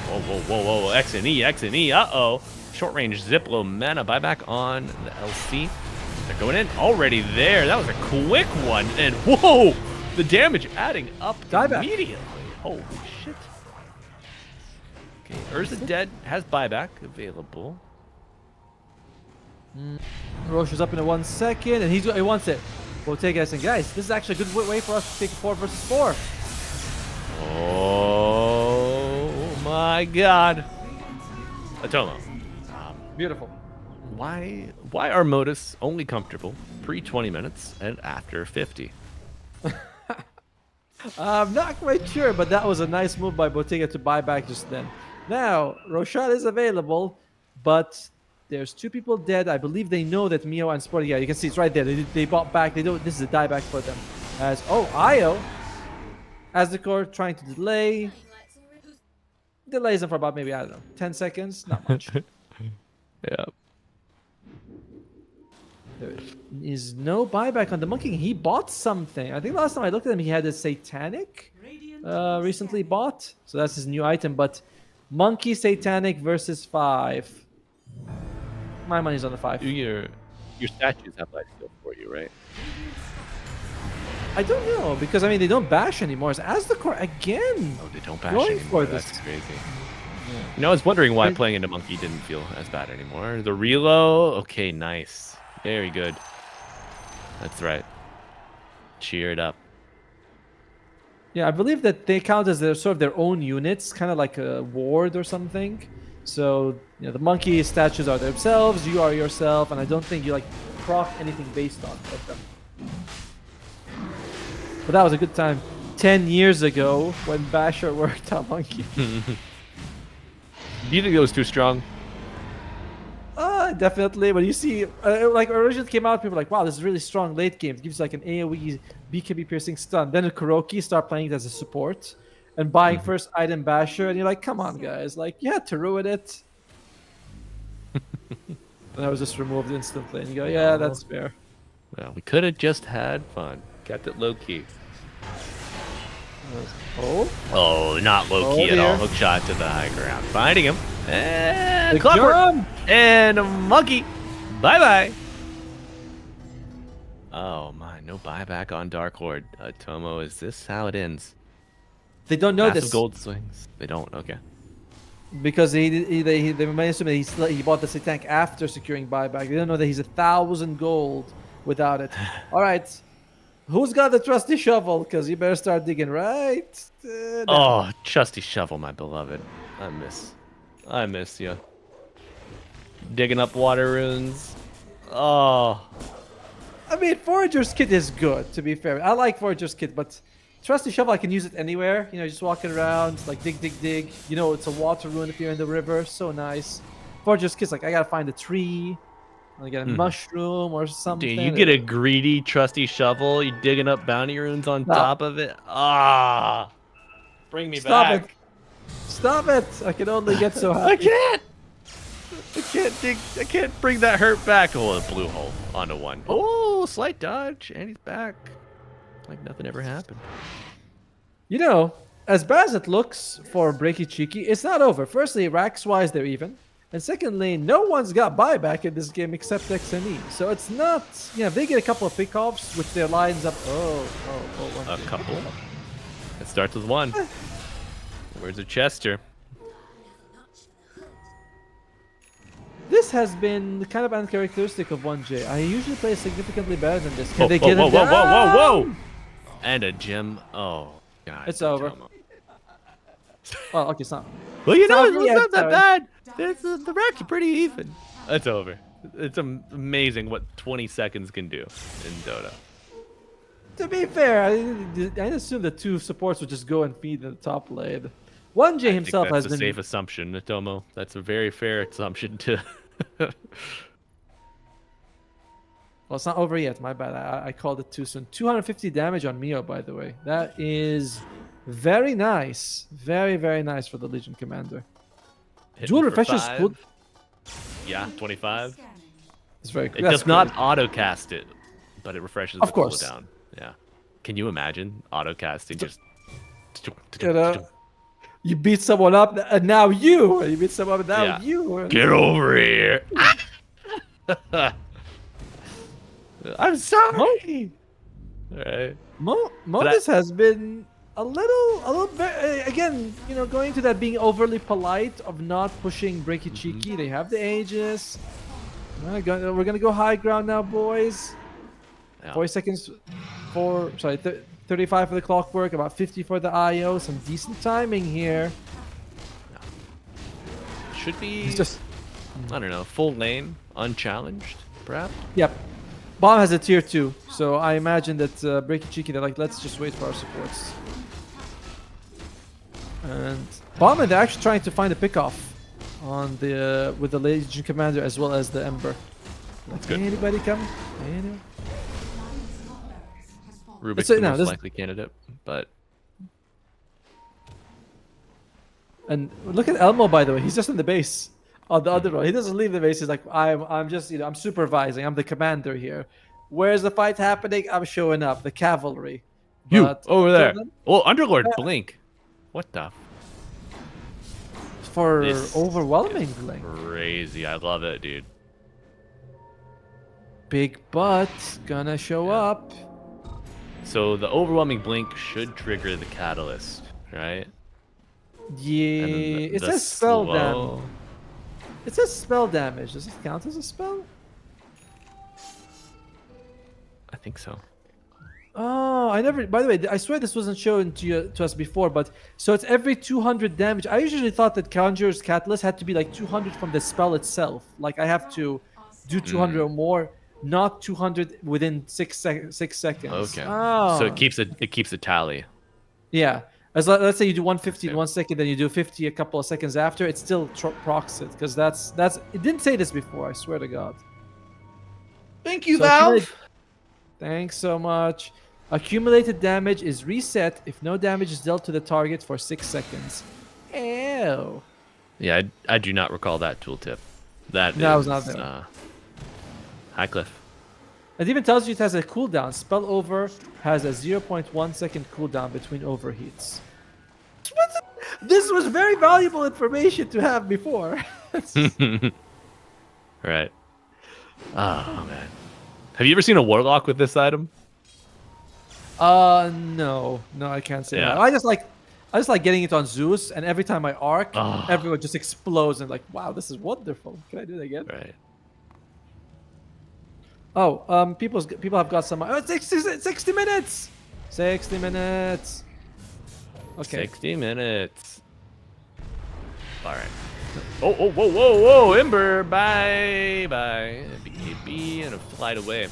Whoa. XNE. Uh-oh. Short range Ziplo mana buyback on the LC. They're going in already there. That was a quick one. And whoa, the damage adding up Dieback. immediately. Holy shit. Okay, Urza dead has buyback available. Roche is up in 1 second, and he wants it. Bottega saying, guys, this is actually a good way for us to take 4 versus 4. Oh my god. Atomo. Beautiful. Why are Modus only comfortable pre-20 minutes and after 50? I'm not quite sure, but that was a nice move by Bottega to buy back just then. Now, Roshan is available, but there's 2 people dead. I believe they know that Mio and Sport, yeah, you can see it's right there. They bought back. They don't. This is a dieback for them. As Io, as the core trying to delay. Delays them for about maybe, I don't know, 10 seconds. Not much. Yeah. There is no buyback on the Monkey. He bought something. I think last time I looked at him, he had a Satanic recently bought. So that's his new item. But Monkey Satanic versus 5. My money's on the 5. Your statues have life steal for you, right? I don't know, because I mean they don't bash anymore. It's as the core again. Oh, they don't bash Going anymore. for this. That's crazy. You know, I was wondering why playing into Monkey didn't feel as bad anymore. The reload, okay, nice. Very good. That's right. Cheer it up. Yeah, I believe that they count as their sort of their own units, kind of like a ward or something. So, you know, the Monkey statues are themselves, you are yourself, and I don't think you like proc anything based on them. But that was a good time 10 years ago when Basher worked on Monkey. Do you think it was too strong? Definitely. When you see, like, originally came out, people were like, wow, this is really strong late game. It gives like an AoE BKB piercing stun. Then a Kuroki start playing it as a support. and buying first item Basher, and you're like, come on, guys, like you had to ruin it. And I was just removed instantly, and you go, yeah, that's fair. Well, we could have just had fun. Kept it low key. Oh, Oh, not low key Oh, at all. dear. Hook shot to the high ground. Finding him. And Big clockwork. jump! And a monkey. Bye bye. Oh my, no buyback on Dark Horde. Tomo, is this how it ends? They don't know Massive this gold swings. They don't. Okay. because they may assume that he bought the tank after securing buyback. They don't know that he's 1,000 gold without it. All right, who's got the trusty shovel? Because you better start digging right. Now. Oh, trusty shovel, my beloved. I miss you. Digging up water runes. Oh, I mean, Forager's Kit is good, to be fair. I like Forager's Kit, but Trusty Shovel, I can use it anywhere. You know, just walking around, like dig, dig, dig. You know, it's a water rune if you're in the river. So nice. Forager's Kit's like, I gotta find a tree. I get a mushroom or something. dude, you get a greedy trusty shovel. You digging up bounty runes on top of it. Ah, bring me Stop back. it. Stop it. I can only get so happy. I can't. I can't dig. I can't bring that hurt back. Oh, a blue hole onto one. Oh, slight dodge, and he's back. Like nothing ever happened. You know, as bad as it looks for Breaky Cheeky, it's not over. Firstly, racks-wise, they're even. And secondly, no one's got buyback in this game except XNE. So it's not... You know, if they get a couple of pickoffs with their lines up... A couple. It starts with one. Where's the Chester? This has been kind of uncharacteristic of L1GA. I usually play significantly better than this. Can Whoa, they whoa, get whoa, it whoa, down? whoa, whoa, whoa! And a gem. Oh, God. It's over. Tomo. Well, okay, it's not. Well, you know, Sorry, it's not that sorry. bad. The racks are pretty even. It's over. It's amazing what 20 seconds can do in Dota. To be fair, I assume the two supports would just go and feed in the top lane. L1GA himself I think has that's a been... safe assumption, Tomo. That's a very fair assumption to... Well, it's not over yet. My bad. I called it too soon. 250 damage on Mio, by the way. That is very nice. Very, very nice for the Legion Commander. Hitting Dual for refreshers 5. could... Yeah, 25. It's very It that's does not great. auto-cast it, but it refreshes Of the course. cooldown. Yeah. Can you imagine auto-casting just... You know, you beat someone up, and now you. You beat someone up, and now Yeah. you. Get over here! I'm sorry! Alright. Modus has been a little bit, again, you know, going to that being overly polite of not pushing Breaky Cheeky. They have the Aegis. We're gonna go high ground now, boys. Yeah. 40 seconds for 35 for the clockwork, about 50 for the IO. Some decent timing here. Should be, It's just I don't know, full lane, unchallenged, perhaps? yep. Bomb has a tier 2, so I imagine that Breaky Cheeky, they're like, let's just wait for our supports. And Bomb, they're actually trying to find a pickoff on the with the Legion Commander as well as the Ember. Like, good. anybody come? Anyone? Rubik's it the now, most this- likely candidate, but And look at Elmo, by the way. He's just in the base on the other one. He doesn't leave the base. He's like, I'm just, you know, I'm supervising. I'm the commander here. Where's the fight happening? I'm showing up. The cavalry. you But over there. till then, Oh, Underlord, blink. What the for This- overwhelming blink. crazy? I love it, dude. Big butt gonna show up. So the overwhelming blink should trigger the catalyst, right? Yeah, And then it the says spell slow- damage. It says spell damage. Does it count as a spell? I think so. Oh, I never. By the way, I swear this wasn't shown to us before. But so it's every 200 damage. I usually thought that Conjurer's Catalyst had to be like 200 from the spell itself. Like I have to do 200 or more, not 200 within 6 seconds. Okay. Oh. So it keeps a tally. Yeah. Let's say you do 150 in 1 second, then you do 50 a couple of seconds after. It still procs it because that's. It didn't say this before. I swear to God. Thank you, So Valve. Thanks so much. Accumulated damage is reset if no damage is dealt to the target for 6 seconds. Ew. Yeah, I do not recall that tooltip. That No, it was is, not there. High Cliff. It even tells you it has a cooldown. Spell over has a 0.1 second cooldown between overheats. This was very valuable information to have before. Right. Oh man. Have you ever seen a warlock with this item? No, I can't say Yeah. that. I just like getting it on Zeus, and every time I arc, Oh. everyone just explodes and like, wow, this is wonderful. Can I do that again? Right. Oh, people have got some. Oh, it's 60 minutes. 60 minutes. Okay. 60 minutes. All right. Oh, whoa, Ember, bye. BKB and a flight away.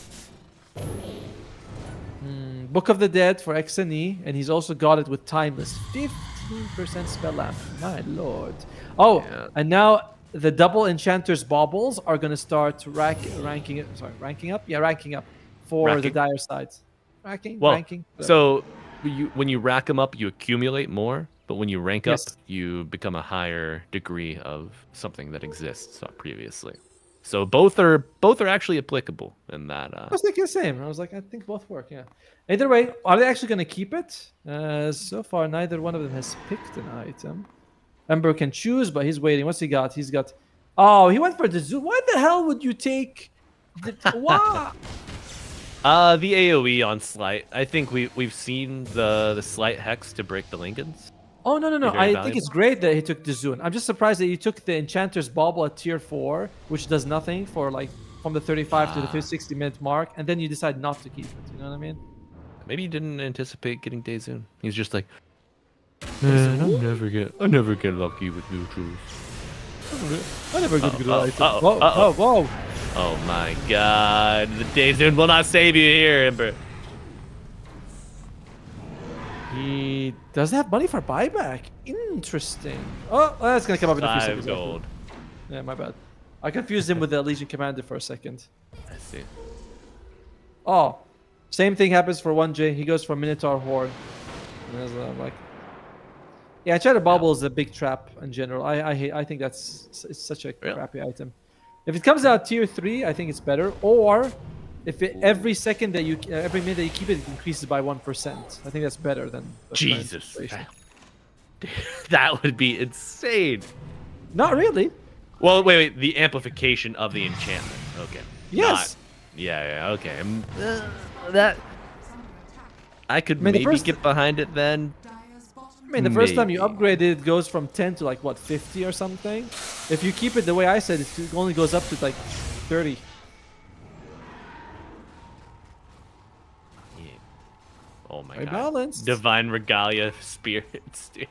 Book of the Dead for X and E, and he's also got it with Timeless. 15% spell lamp. My lord. Oh, Yeah. and now the double Enchanter's Baubles are going to start ranking up? Yeah, ranking up for the Racking? dire sides. Ranking? Well, Ranking? so when you rack them up, you accumulate more, but when you rank Yes. up, you become a higher degree of something that exists previously. So both are actually applicable in that. I was thinking the same. I was like, I think both work, yeah. Either way, are they actually going to keep it? So far, neither one of them has picked an item. Ember can choose, but he's waiting. What's he got? He's got... Oh, he went for the zoo. Why the hell would you take... Why? The AoE on Slight. I think we've seen the Slight Hex to break the Lincolns. Oh, no. Very I think it's valuable. great that he took the Zune. I'm just surprised that he took the Enchanter's Bauble at tier 4, which does nothing for like from the 35 to the 60-minute mark, and then you decide not to keep it. You know what I mean? Maybe he didn't anticipate getting Daezoon. He's just like, man, I never get lucky with neutrals. I never get good item. uh-oh. Whoa. Oh my god, the Daezoon will not save you here, Ember. He does have money for buyback. Interesting. Oh, that's going to come up in a few 5 seconds. gold. Yeah, my bad. I confused him with the Legion Commander for a second. I see. Oh, same thing happens for L1GA. He goes for Minotaur Horde. And there's, like, yeah, Enchanted Bauble is a big trap in general. I think it's such a Really? crappy item. If it comes out tier 3, I think it's better. Or if every minute that you keep it, it increases by 1%. I think that's better than the current Jesus. situation. That would be insane. Not really. Well, wait. The amplification of the enchantment. Okay. Yes. Yeah, okay. That I could mean, the maybe first- get behind it then. I mean, the first time you Maybe. upgrade it, it goes from 10 to like, what, 50 or something? If you keep it the way I said, it only goes up to like 30. Yeah. Oh my Very god. balanced. Divine Regalia Spirits. dude.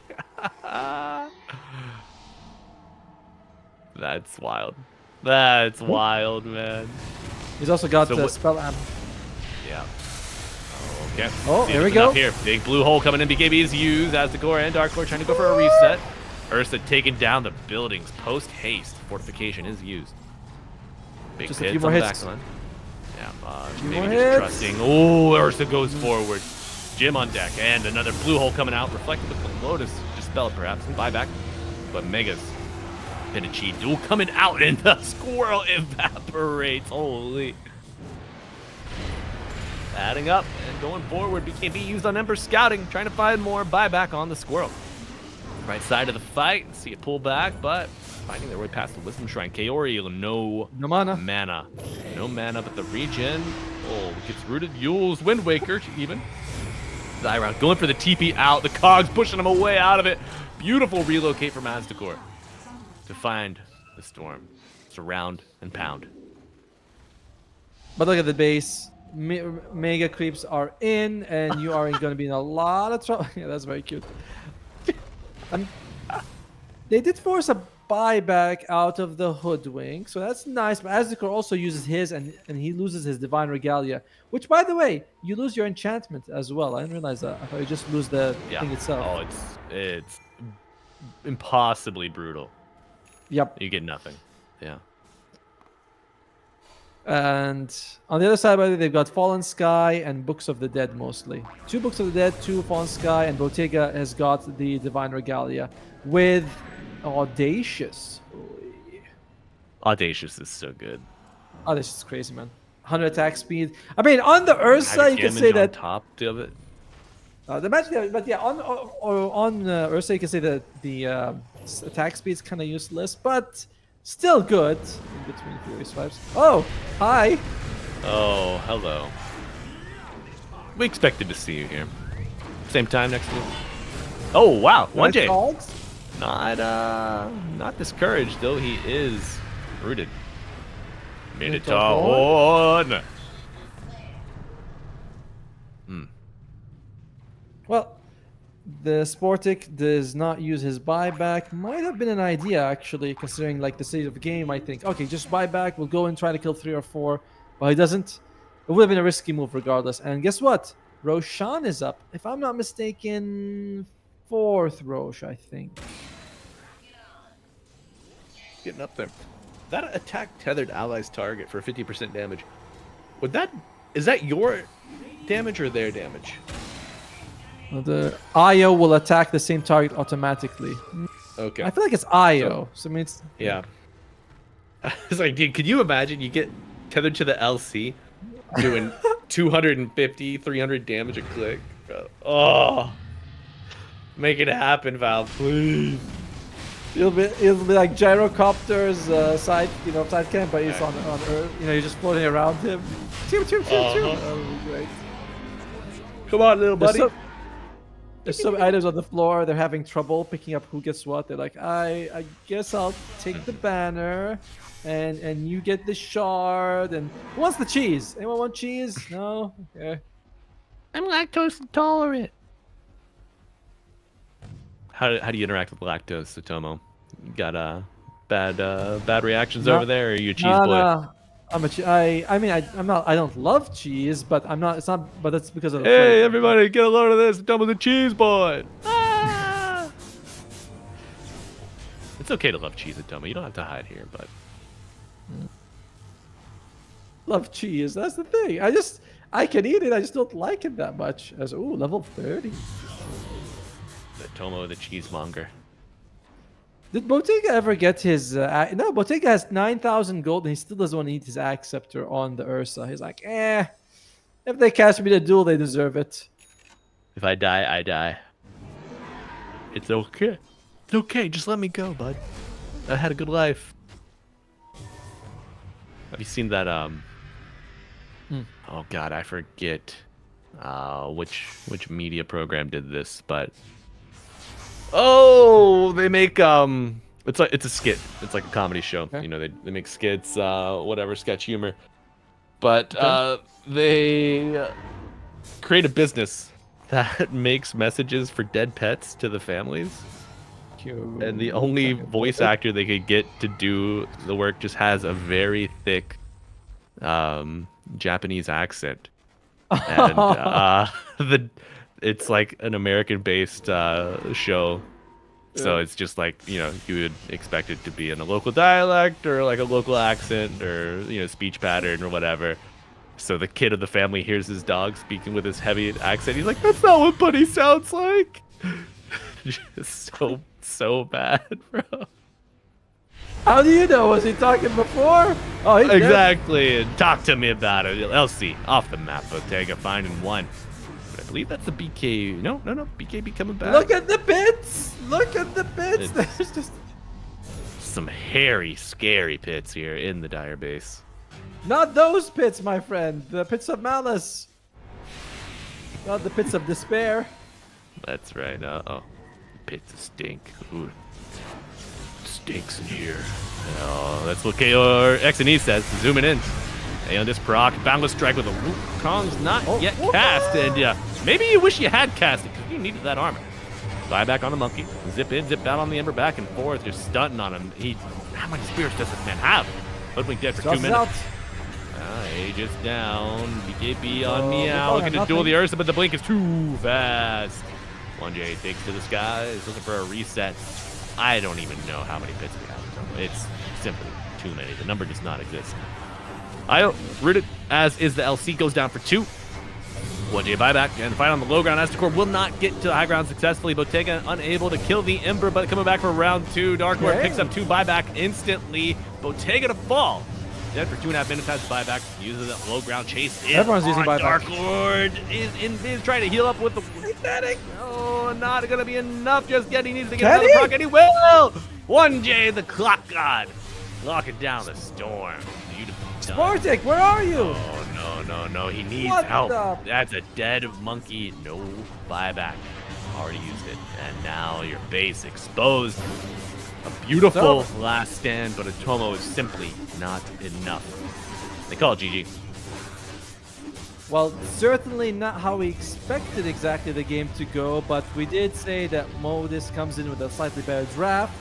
That's wild. That's wild, man. He's also got So the what- spell amp. Yeah. Okay. Oh, See here if we it's enough go. Here, big blue hole coming in. BKB is used as the core and Dark Core trying to go for a reset. Ursa taking down the buildings post haste. Fortification is used. Big Just a hits few more on the hits. back line. Yeah, Few maybe more just hits. trusting. Oh, Ursa goes forward. Jim on deck and another blue hole coming out. Reflected with the Lotus. Dispel it perhaps and buyback. But Megas. Pinichi duel coming out and the squirrel evaporates. Holy. Adding up and going forward. BKB used on Ember scouting. Trying to find more buyback on the squirrel. Right side of the fight. See it pull back, but finding their way past the Wisdom Shrine. Kaori, no No mana. mana. No mana, but the regen. Oh, gets rooted. Yule's Wind Waker even. Zyron going for the TP out. The cogs pushing him away out of it. Beautiful relocate from Aztekor to find the storm. Surround and pound. But look at the base. Mega creeps are in, and you are going to be in a lot of trouble. Yeah, that's very cute. They did force a buyback out of the Hoodwink, so that's nice. But Aztekor also uses his, and he loses his Divine Regalia, which, by the way, you lose your enchantment as well. I didn't realize that. I thought you just lose the thing itself. Oh, it's impossibly brutal. Yep. You get nothing. Yeah. And on the other side, by the way, they've got Fallen Sky and Books of the Dead mostly. 2 Books of the Dead, 2 Fallen Sky, and Bottega has got the Divine Regalia with Audacious. Audacious is so good. Oh, this is crazy, man. 100 attack speed. I mean, on the Ursa, you can say that. On top of it. The magic, but yeah, on Ursa, you can say that the attack speed is kind of useless, but still good in between Fury swipes. Oh, hi. Oh, hello. We expected to see you here. Same time next week. Oh wow, 1J. Dogs? Not discouraged though. He is rooted. Minotaur Horn. Well, the Sportic does not use his buyback. Might have been an idea, actually, considering like the state of the game. I think, okay, just buyback. We'll go and try to kill 3 or 4. But he doesn't. It would have been a risky move regardless. And guess what? Roshan is up. If I'm not mistaken, 4th Rosh, I think. Getting up there. That attack tethered allies target for 50% damage. Is that your damage or their damage? The IO will attack the same target automatically. Okay. I feel like it's IO. So I mean, it's Yeah. It's like, dude, could you imagine you get tethered to the LC doing 250, 300 damage a click? Oh. Make it happen, Valve, please. It'll be like gyrocopters side cam, but he's on Earth. You're just floating around him. That would be great. Come on, little buddy. There's some items on the floor. They're having trouble picking up who gets what. They're like, I guess I'll take the banner, and you get the shard. And who wants the cheese? Anyone want cheese? No. Okay. I'm lactose intolerant. How do you interact with lactose, Satomo? You got bad reactions over there, or are you a cheese boy? No. I'm a I'm not. I don't love cheese, but I'm not. It's not. But that's because of the Hey, flavor. everybody, get a load of this. Satomo's a cheese boy. Ah! It's okay to love cheese, Satomo. You don't have to hide here, but Love cheese. That's the thing. I can eat it. I just don't like it that much. Level 30. Satomo the cheesemonger. Did Bottega ever get his... no, Bottega has 9,000 gold and he still doesn't want to eat his Axe Scepter on the Ursa. He's like, if they cast me the duel, they deserve it. If I die, I die. It's okay. It's okay. Just let me go, bud. I had a good life. Have you seen that, Oh god, I forget which media program did this, but they make it's a skit. It's like a comedy show. Okay. They make skits, whatever, sketch humor. But they create a business that makes messages for dead pets to the families. And the only voice actor they could get to do the work just has a very thick Japanese accent. And it's like an American-based show. So it's just like, you would expect it to be in a local dialect or like a local accent or, speech pattern or whatever. So the kid of the family hears his dog speaking with his heavy accent. He's like, that's not what Buddy sounds like. Just so bad, bro. How do you know? Was he talking before? Oh, he's exactly. And talk to me about it. LC, off the map, Bottega, finding 1. But I believe that's the BK. No. BKB coming back. Look at the bits. Look at the bits. There's just some hairy, scary pits here in the dire base. not those pits, my friend. The pits of malice. Not the pits of despair. That's right. Uh-oh. Pits of stink. Ooh. Stinks in here. Oh, that's what KO X and E says. Zooming in. Hey, on this proc, Boundless Strike with a Wukong's not yet cast. And maybe you wish you had cast it because you needed that armor. Buyback on the monkey. Zip in, zip out on the Ember, back and forth. You're stunting on him. How many spirits does this man have? Hoodwink dead for 2 minutes. Age is down. BKB on Meow. Looking to duel the Ursa, but the blink is too fast. 1J takes to the sky. Is looking for a reset. I don't even know how many pits we have. It's simply too many. The number does not exist. I root it, as is the LC, goes down for 2. 1J buyback and fight on the low ground. Asticor will not get to the high ground successfully. Bottega unable to kill the Ember, but coming back for round 2. Dark Lord picks up 2 buyback instantly. Bottega to fall. Dead for 2.5 minutes, has buyback. Uses that low ground chase. Everyone's using buyback. Dark Lord is trying to heal up with the static. Oh, not gonna be enough just yet. He needs to get another proc, and he will. 1J, the clock god, locking down the storm. Beautiful. Spartak, where are you? Oh, no. He needs What help. the- That's a dead monkey. No buyback. Already used it. And now your base exposed. A beautiful last stand, but Atomo is simply not enough. They call it GG. Well, certainly not how we expected exactly the game to go, but we did say that Modus comes in with a slightly better draft.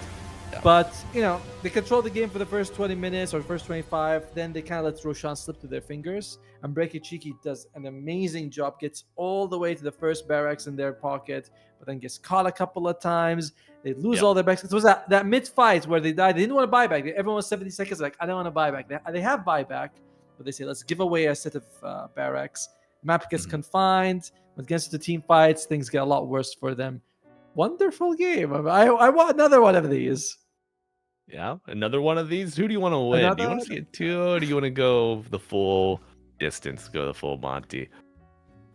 Yeah. But, you know, they control the game for the first 20 minutes or first 25, then they kind of let Roshan slip through their fingers. And Breaky Cheeky does an amazing job, gets all the way to the first barracks in their pocket, but then gets caught a couple of times. They lose all their backs. It was that mid-fight where they died. They didn't want to buy back. Everyone was 70 seconds like, I don't want to buy back. They have buyback, but they say, let's give away a set of barracks. Map gets confined. When it gets to team fights, things get a lot worse for them. Wonderful game. I want another one of these. Yeah, another one of these. Who do you want to win? Do you want to see it 2, or do you want to go the full distance, go the full Monty?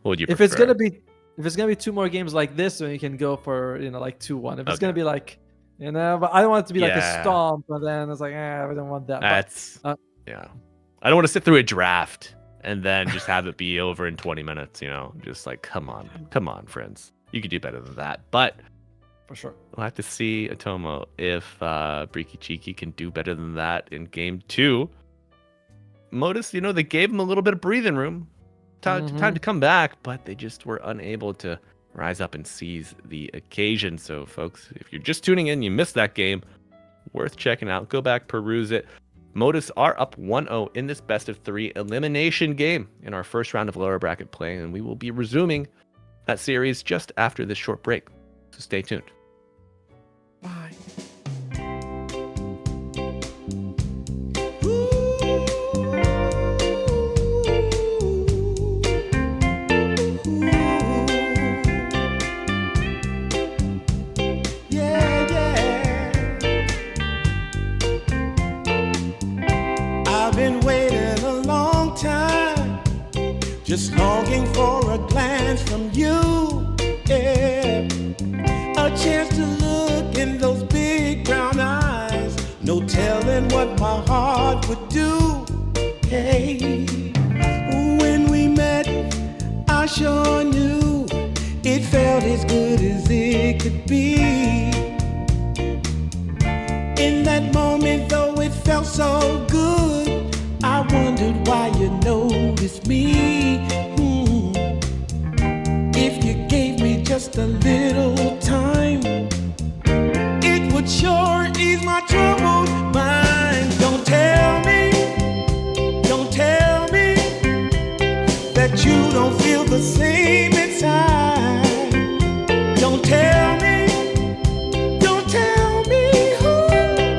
What would you prefer? If it's gonna be 2 more games like this, then you can go for like 2-1. If it's gonna be like, but I don't want it to be like a stomp, but then it's like, I don't want that. That's yeah. I don't want to sit through a draft and then just have it be over in 20 minutes. Just like, come on, friends, you could do better than that. But for sure, we'll have to see, Atomo, if Breaky Cheeky can do better than that in game 2. Modus, they gave him a little bit of breathing room. Time to come back, but they just were unable to rise up and seize the occasion. So, folks, if you're just tuning in, you missed that game, worth checking out. Go back, peruse it. Modus are up 1-0 in this best of 3 elimination game in our first round of lower bracket play, and we will be resuming that series just after this short break. So stay tuned. bye. Just longing for a glance from you, yeah. A chance to look in those big brown eyes. No telling what my heart would do, hey. When we met, I sure knew it felt as good as it could be. In that moment, though it felt so good, I wondered why you noticed me. If you gave me just a little time, it would sure ease my troubled mind. Don't tell me that you don't feel the same inside. Don't tell me.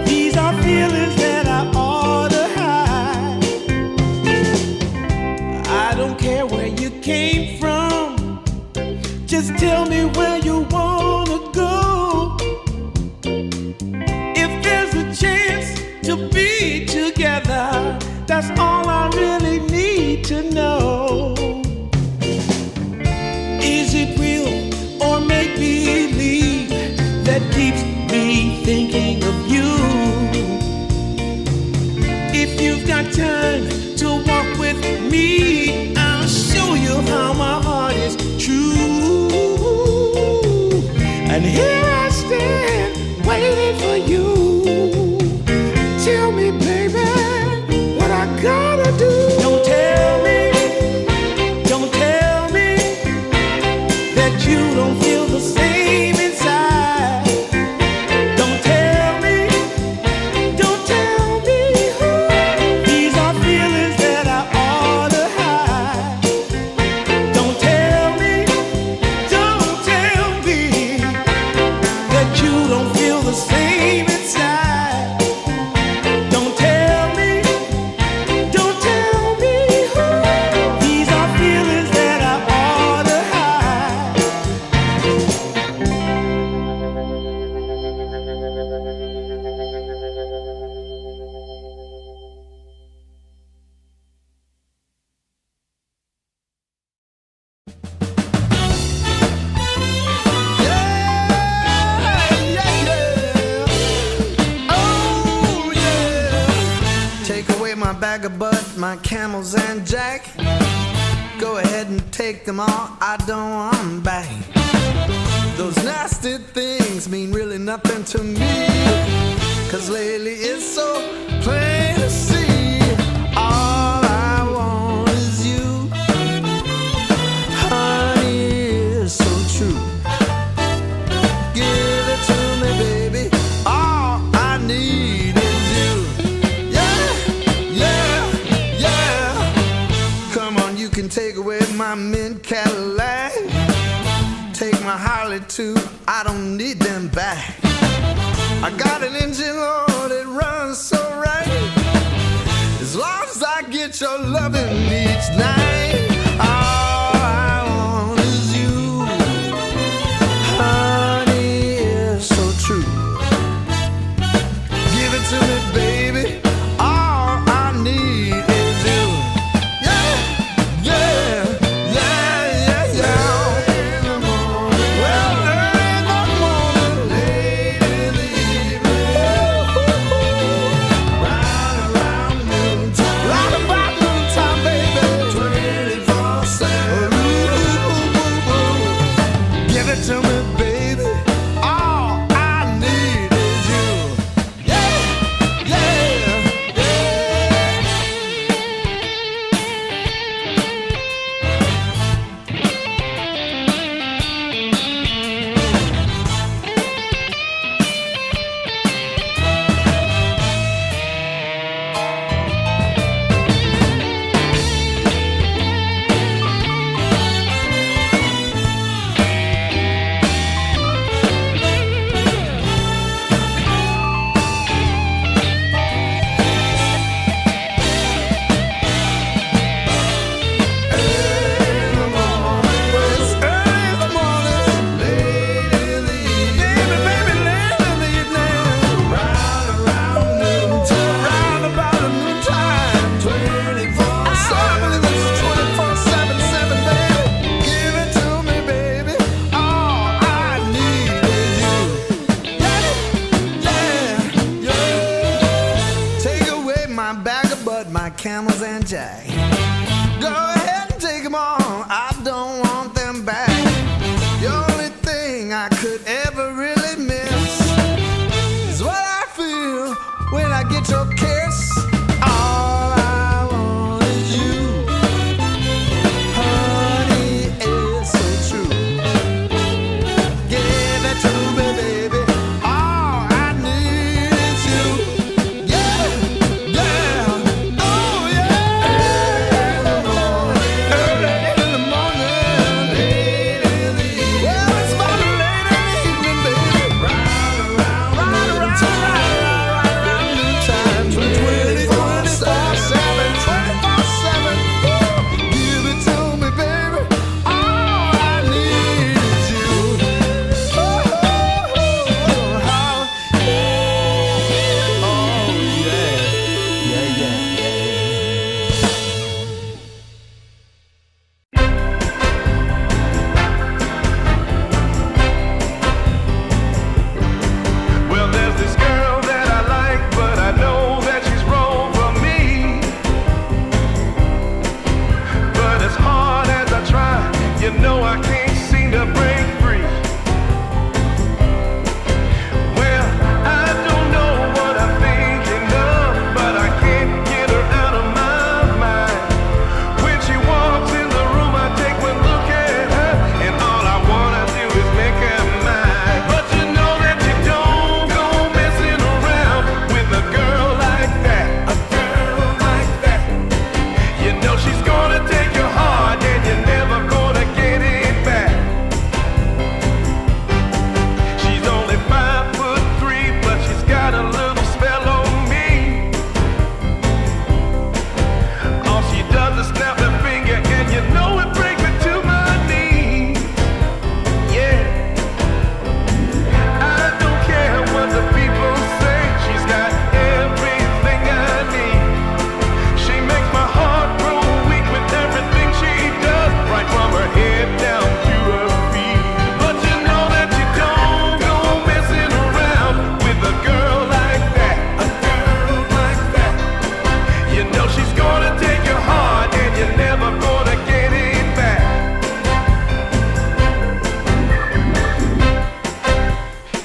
These are feelings that I ought to hide. I don't care where you came from, just tell me where you wanna go. If there's a chance to be together, that's all I really need to know. Is it real or make believe that keeps me thinking of you? If you've got time to walk with me, I'll show you how my heart is true. And here I stand, waiting for you. Tell me, baby, what I gotta do. Don't tell me that you don't feel the same inside. Don't tell me. These are feelings that I ought to hide. Don't tell me that you don't feel the same inside. bag of butt, my camels and jack. Go ahead and take them all, I don't want them back. Those nasty things mean really nothing to me, 'cause lately it's so plain to see. All I want is you, honey, is so true. Give it to me, baby, all I need is you. Yeah, yeah, yeah. Come on, you can take away my mint Cadillac, take my Harley too, I don't need them back. I got an engine, oh, that runs so right. As long as I get your loving each night, all I want is you, honey, is so true. Give it to me, baby, all I need is you. Yeah, yeah, yeah, yeah, yeah. Well, early in the morning, late in the evening, round around noontime, right about noontime, baby, 24/7. Give it to me, baby, all I need is you. Yeah, yeah, yeah. Camels and jack. Go ahead and take them all, I don't want them back. The only thing I could ever really miss is what I feel when I get your kiss. All I want is you, honey, it's so true. Give it to me, baby, all I need is you. Yeah, yeah, oh yeah.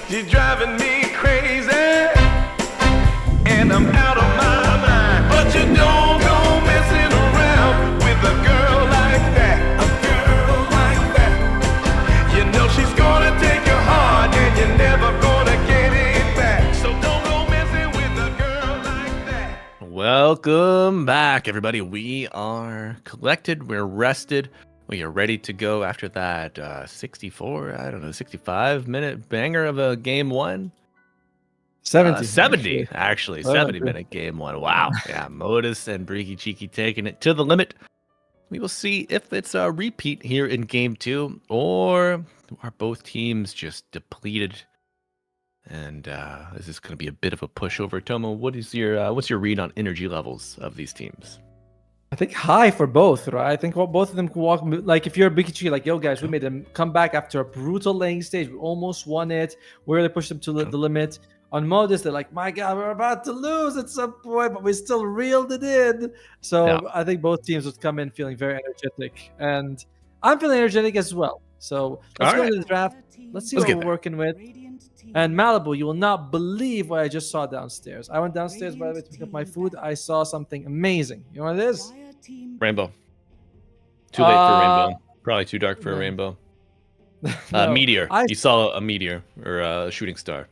She's driving me crazy, and I'm out of my mind. But you don't go messing around with a girl like that. A girl like that. You know she's gonna take your heart, and you're never gonna get it back. So don't go messing with a girl like that. Welcome back, everybody. We are collected. We're rested. We are ready to go after that 65-minute banger of a game one. 70. 70, actually. 70-minute game one. Wow. Yeah, Modus and Breaky Cheeky taking it to the limit. We will see if it's a repeat here in game two, or are both teams just depleted? And is this going to be a bit of a pushover? Tomo, what's your read on energy levels of these teams? I think high for both, right? I think both of them can walk. Like, if you're a Bikichi, like, yo, guys, we made them come back after a brutal laying stage. We almost won it. We really pushed them to the limit. On Modus, they're like, my God, we're about to lose at some point, but we still reeled it in. So I think both teams would come in feeling very energetic. And I'm feeling energetic as well. So let's go into the draft. Let's see what we're working with. And Malibu, you will not believe what I just saw downstairs. I went downstairs, by the way, to pick up my food. I saw something amazing. You know what it is? Rainbow. Too late for a rainbow. Probably too dark for a rainbow. No, meteor. You saw a meteor or a shooting star.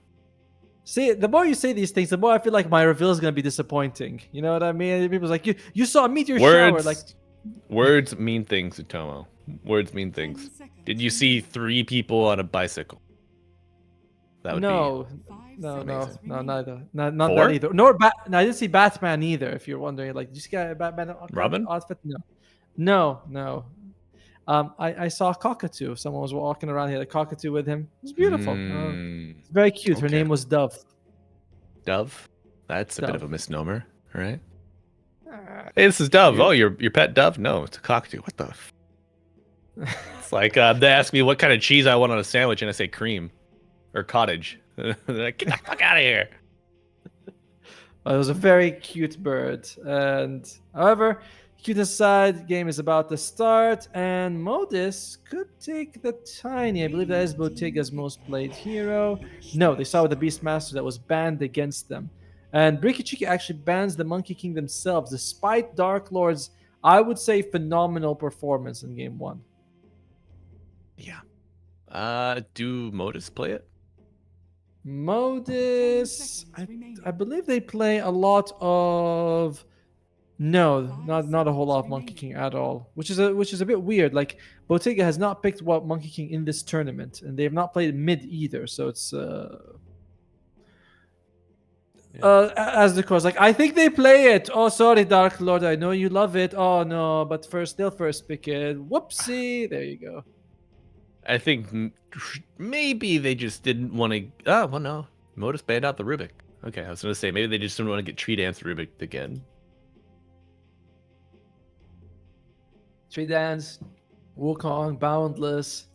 See, the more you say these things, the more I feel like my reveal is going to be disappointing. You know what I mean? People's like, you saw a meteor shower. Like, words mean things, Utomo. Words mean things. Did you see 3 people on a bicycle? That would no, be neither. Not 4? that either. No, I didn't see Batman either. If you're wondering, like, did you see a Batman Robin outfit? No. I saw a cockatoo. Someone was walking around. He had a cockatoo with him. It was beautiful. It's very cute. Her name was Dove. Dove? That's a bit Dove. of a misnomer, right? Hey, this is Dove. Oh, your pet Dove? No, it's a cockatoo. What the? It's like they ask me what kind of cheese I want on a sandwich, and I say cream or cottage. They're like, get the fuck out of here. It was a very cute bird. And however, cute aside, game is about to start, and Modus could take the Tiny. I believe that is Bottega's most played hero. No, they saw with the Beastmaster that was banned against them. And Brikichiki actually bans the Monkey King themselves, despite Dark Lord's, I would say, phenomenal performance in game one. Yeah. Do Modus play it? Modus, I believe they play a lot of... No, not a whole lot of Monkey King at all, which is a bit weird. Like, Bottega has not picked what Monkey King in this tournament, and they have not played mid either. So it's as the course, like, I think they play it. Oh, sorry, Dark Lord, I know you love it. Oh no, but they'll first pick it. Whoopsie, there you go. I think maybe they just didn't want to. Oh well, no, Modus banned out the Rubik. Okay, I was gonna say maybe they just didn't want to get Tree Dance Rubik again. Tree Dance, Wukong, Boundless.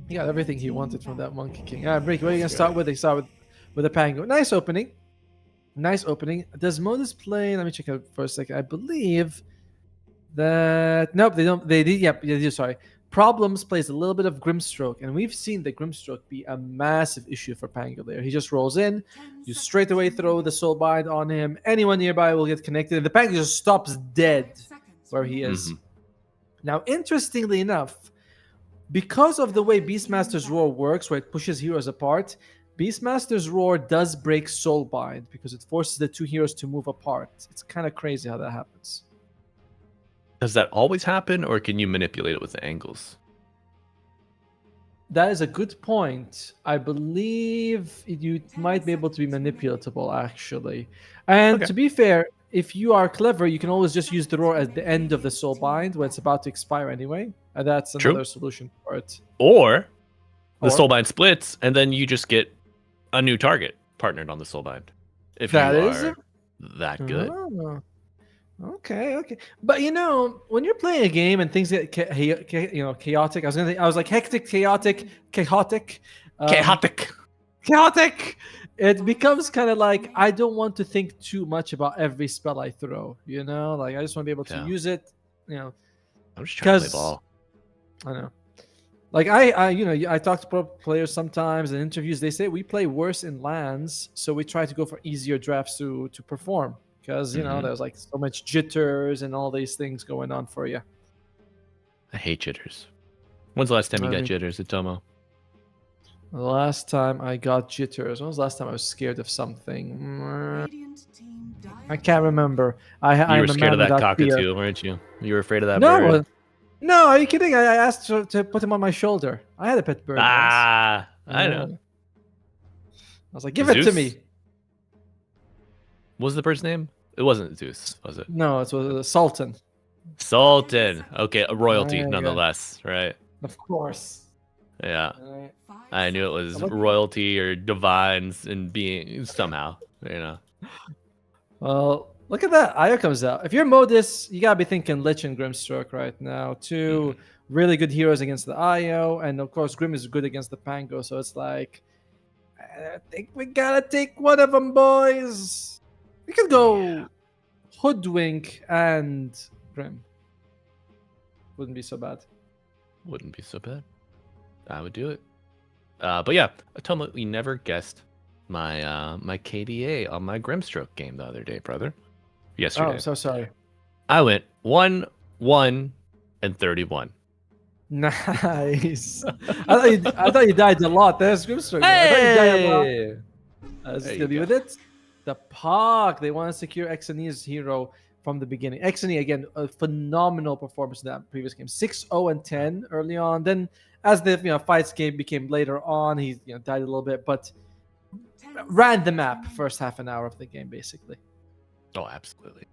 He got everything he wanted from that Monkey King. All right, Break, what are you going to start with? They start with a Pango. Nice opening. Does Modus play? Let me check out for a second. I believe that... Nope, they don't. They do, sorry. Problems plays a little bit of Grimstroke, and we've seen the Grimstroke be a massive issue for Pango there. He just rolls in, you straight away throw the Soulbind on him. Anyone nearby will get connected, and the Pango just stops dead where he is. Mm-hmm. Now, interestingly enough, because of the way Beastmaster's Roar works, where it pushes heroes apart, Beastmaster's Roar does break Soulbind because it forces the 2 heroes to move apart. It's kind of crazy how that happens. Does that always happen, or can you manipulate it with the angles? That is a good point. I believe you might be able to be manipulatable, actually. And to be fair, if you are clever, you can always just use the Roar at the end of the Soulbind when it's about to expire anyway. And that's another solution for it. Or the Soulbind splits, and then you just get a new target partnered on the Soulbind. If that is that good. Oh. Okay. But when you're playing a game and things get chaotic, I was like hectic, chaotic. It becomes kind of like I don't want to think too much about every spell I throw. Like I just want to be able to use it. I'm just trying to play ball. I know. Like I talk to pro players sometimes in interviews. They say we play worse in lands, so we try to go for easier drafts to perform because there's like so much jitters and all these things going on for you. I hate jitters. When's the last time you got jitters, Atomo? The last time I got jitters. When was the last time I was scared of something? Radiant team I can't remember. You were scared of that cockatoo, weren't you? You were afraid of that bird. No, are you kidding? I asked to put him on my shoulder. I had a pet bird. I know. I was like, give it to me. What was the bird's name? It wasn't Zeus, was it? No, it was Sultan. Sultan. Okay, a royalty There you go. nonetheless, right? Of course. Yeah. Alright. I knew it was royalty or divines and being somehow, Well, look at that. Io comes out. If you're Modus, you gotta be thinking Lich and Grimstroke right now. Two really good heroes against the Io, and of course Grim is good against the Pango. So it's like, I think we gotta take one of them, boys. We could go Hoodwink and Grim. Wouldn't be so bad. Wouldn't be so bad. I would do it. But yeah, Atomo, we never guessed my my KDA on my Grimstroke game the other day, brother. Yesterday. Oh, I'm so sorry. I went 1, 1, and 31. Nice. I thought you died a lot. There's Grimstroke. I thought you died a lot. Let's There still be you with it. The Puck. They want to secure Xene's hero from the beginning. Xene, again, a phenomenal performance in that previous game. 6-0 and 10 early on. Then as the fights game became later on, he died a little bit, but ran the map first half an hour of the game, basically. Oh, absolutely.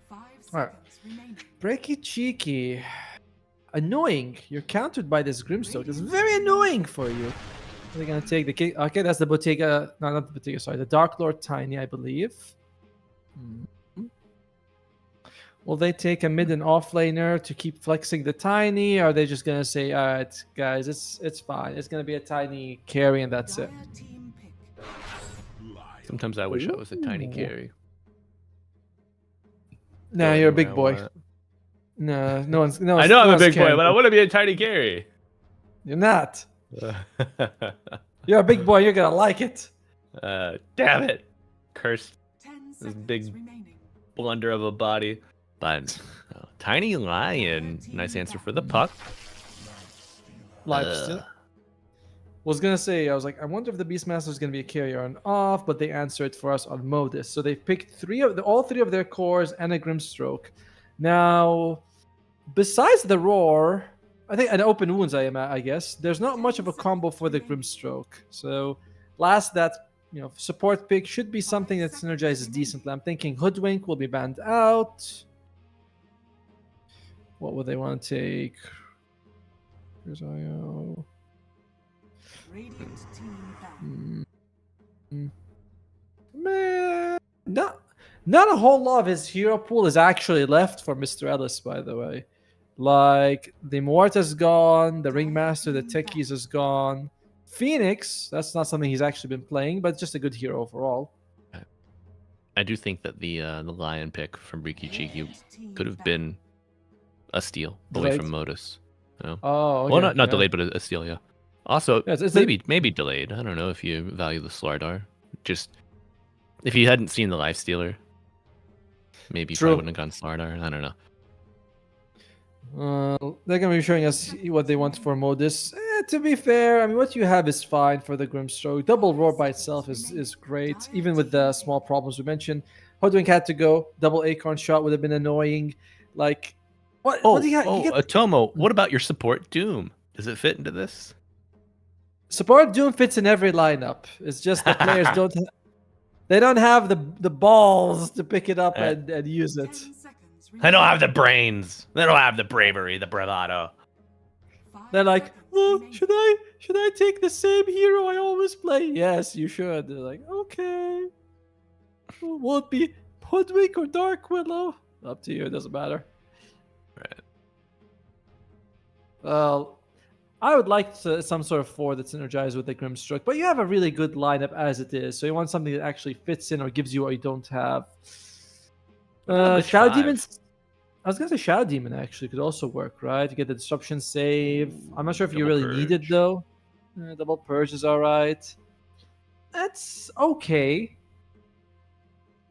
5 All right. seconds remaining. Breaky cheeky. Annoying. You're countered by this Grimstone. It's very annoying for you. Are they going to take the king? Okay, that's the Bottega. No, not the Bottega, sorry. The Dark Lord Tiny, I believe. Will they take a mid and off laner to keep flexing the Tiny? Or are they just going to say, all right, guys, it's fine. It's going to be a Tiny carry and that's it. Dire team pick. Sometimes I wish I was a tiny carry. Nah, Go you're a anywhere big I boy. want. No, no one's. No I know I'm a one's big boy, carrying but I you. want to be a tiny carry. You're not. You're a big boy. You're going to like it. Damn it. Cursed 10 This seconds big remaining. blunder of a body. But tiny lion. Nice answer for the puck. Live still. Was gonna say, I was like, I wonder if the Beastmaster is gonna be a carrier on off, but they answered for us on Modus. So they picked all three of their cores and a Grimstroke. Now, besides the roar, I think, and open wounds, I guess, there's not much of a combo for the Grimstroke. So last that support pick should be something that synergizes decently. I'm thinking Hoodwink will be banned out. What would they want to take? Here's IO. Radiant team back. Man, not a whole lot of his hero pool is actually left for Mr. Ellis, by the way. Like, the Morta's gone, the Ringmaster, the Techies is gone. Phoenix, that's not something he's actually been playing, but just a good hero overall. I do think that the lion pick from Riki Chiki could have been a steal away Delayed? from Modus. Oh, Well, okay, not delayed, but a steal, yeah. Also, Yeah, it's maybe delayed. I don't know if you value the Slardar. Just if you hadn't seen the Life Stealer, maybe you True. probably wouldn't have gone Slardar. I don't know. They're gonna be showing us what they want for Modus. To be fair, I mean, what you have is fine for the Grimstroke. Double Roar by itself is great, even with the small problems we mentioned. Hoodwink had to go. Double Acorn shot would have been annoying. Like, what do you have? Atomo, what about your support Doom? Does it fit into this? Support Doom fits in every lineup. It's just the players they don't have the balls to pick it up and use it. 10 seconds They don't have the brains. They don't have the bravery, the bravado. They're like, oh, should I take the same hero I always play? Yes, you should. They're like, okay. Will it be Hoodwink or Dark Willow? Up to you. It doesn't matter. Right. Well, I would like some sort of 4 that's synergized with the Grimstroke, but you have a really good lineup as it is. So you want something that actually fits in or gives you what you don't have. Shadow five. Demons. I was gonna say Shadow Demon actually could also work, right? You get the disruption save. I'm not sure if you Double really need it purge. though. Double purge is alright. That's okay.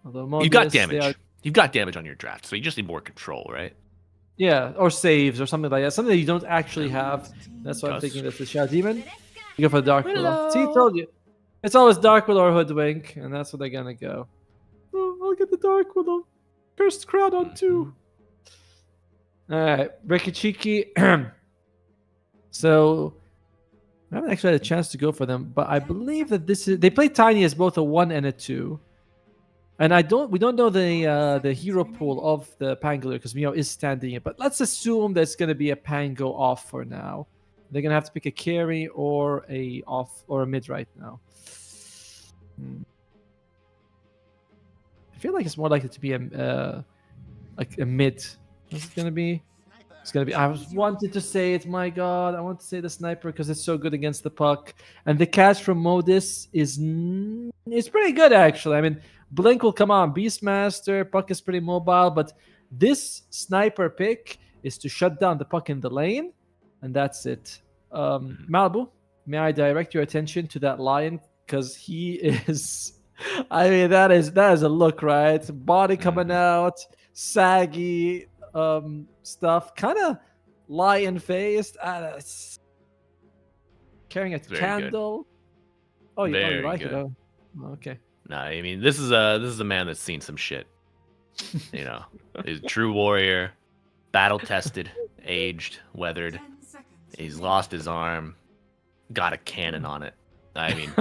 Although You got Mobius, they damage. are, You've got damage on your draft, so you just need more control, right? yeah, or saves or something like that. Something that you don't actually have. That's why I'm thinking that's the Shadow Demon. You go for the Dark Willow. See, told you. It's always Dark Willow or Hoodwink, and that's what they're gonna go. Oh, I'll get the Dark Willow. Cursed Crowd on 2. Alright, Rikichiki. So I haven't actually had a chance to go for them, but I believe that this is they play Tiny as both a 1 and a 2. And we don't know the hero pool of the Pangolier because Mio is standing it, but let's assume there's gonna be a Pango off for now. They're gonna have to pick a carry or a off or a mid right now. I feel like it's more likely to be a mid. What's it gonna be? It's gonna be. I wanted to say it. My God, I want to say the sniper because it's so good against the puck. And the catch from Modus is pretty good actually. I mean, Blink will come on. Beastmaster puck is pretty mobile, but this sniper pick is to shut down the puck in the lane, and that's it. Malibu, may I direct your attention to that lion because he is. I mean, that is a look, right? Body coming out, saggy stuff, kind of lion faced. Carrying a Very candle. Oh, you Very like good. it? Oh, okay. No, I mean this is a man that's seen some shit. You know, he's a true warrior, battle tested, aged, weathered. 10 seconds. He's lost his arm, got a cannon on it. I mean,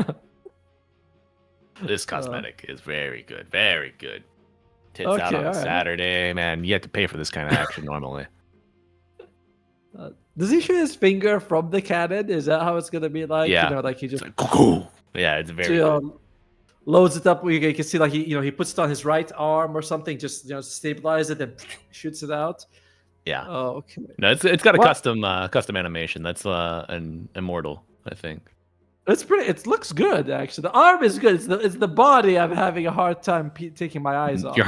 this cosmetic is very good, very good. Tits out Okay, on a alright. Saturday, man. You have to pay for this kind of action normally. Does he shoot his finger from the cannon? Is that how it's gonna be like? Yeah. You know, like he just It's like, cuckoo. Yeah, it's very good. Loads it up. You can see like he puts it on his right arm or something, just stabilize it and shoots it out. Yeah. Oh, okay. No, it's got a What? custom animation. That's an immortal, I think. It's pretty. It looks good actually. The arm is good. It's the body I'm having a hard time taking my eyes off.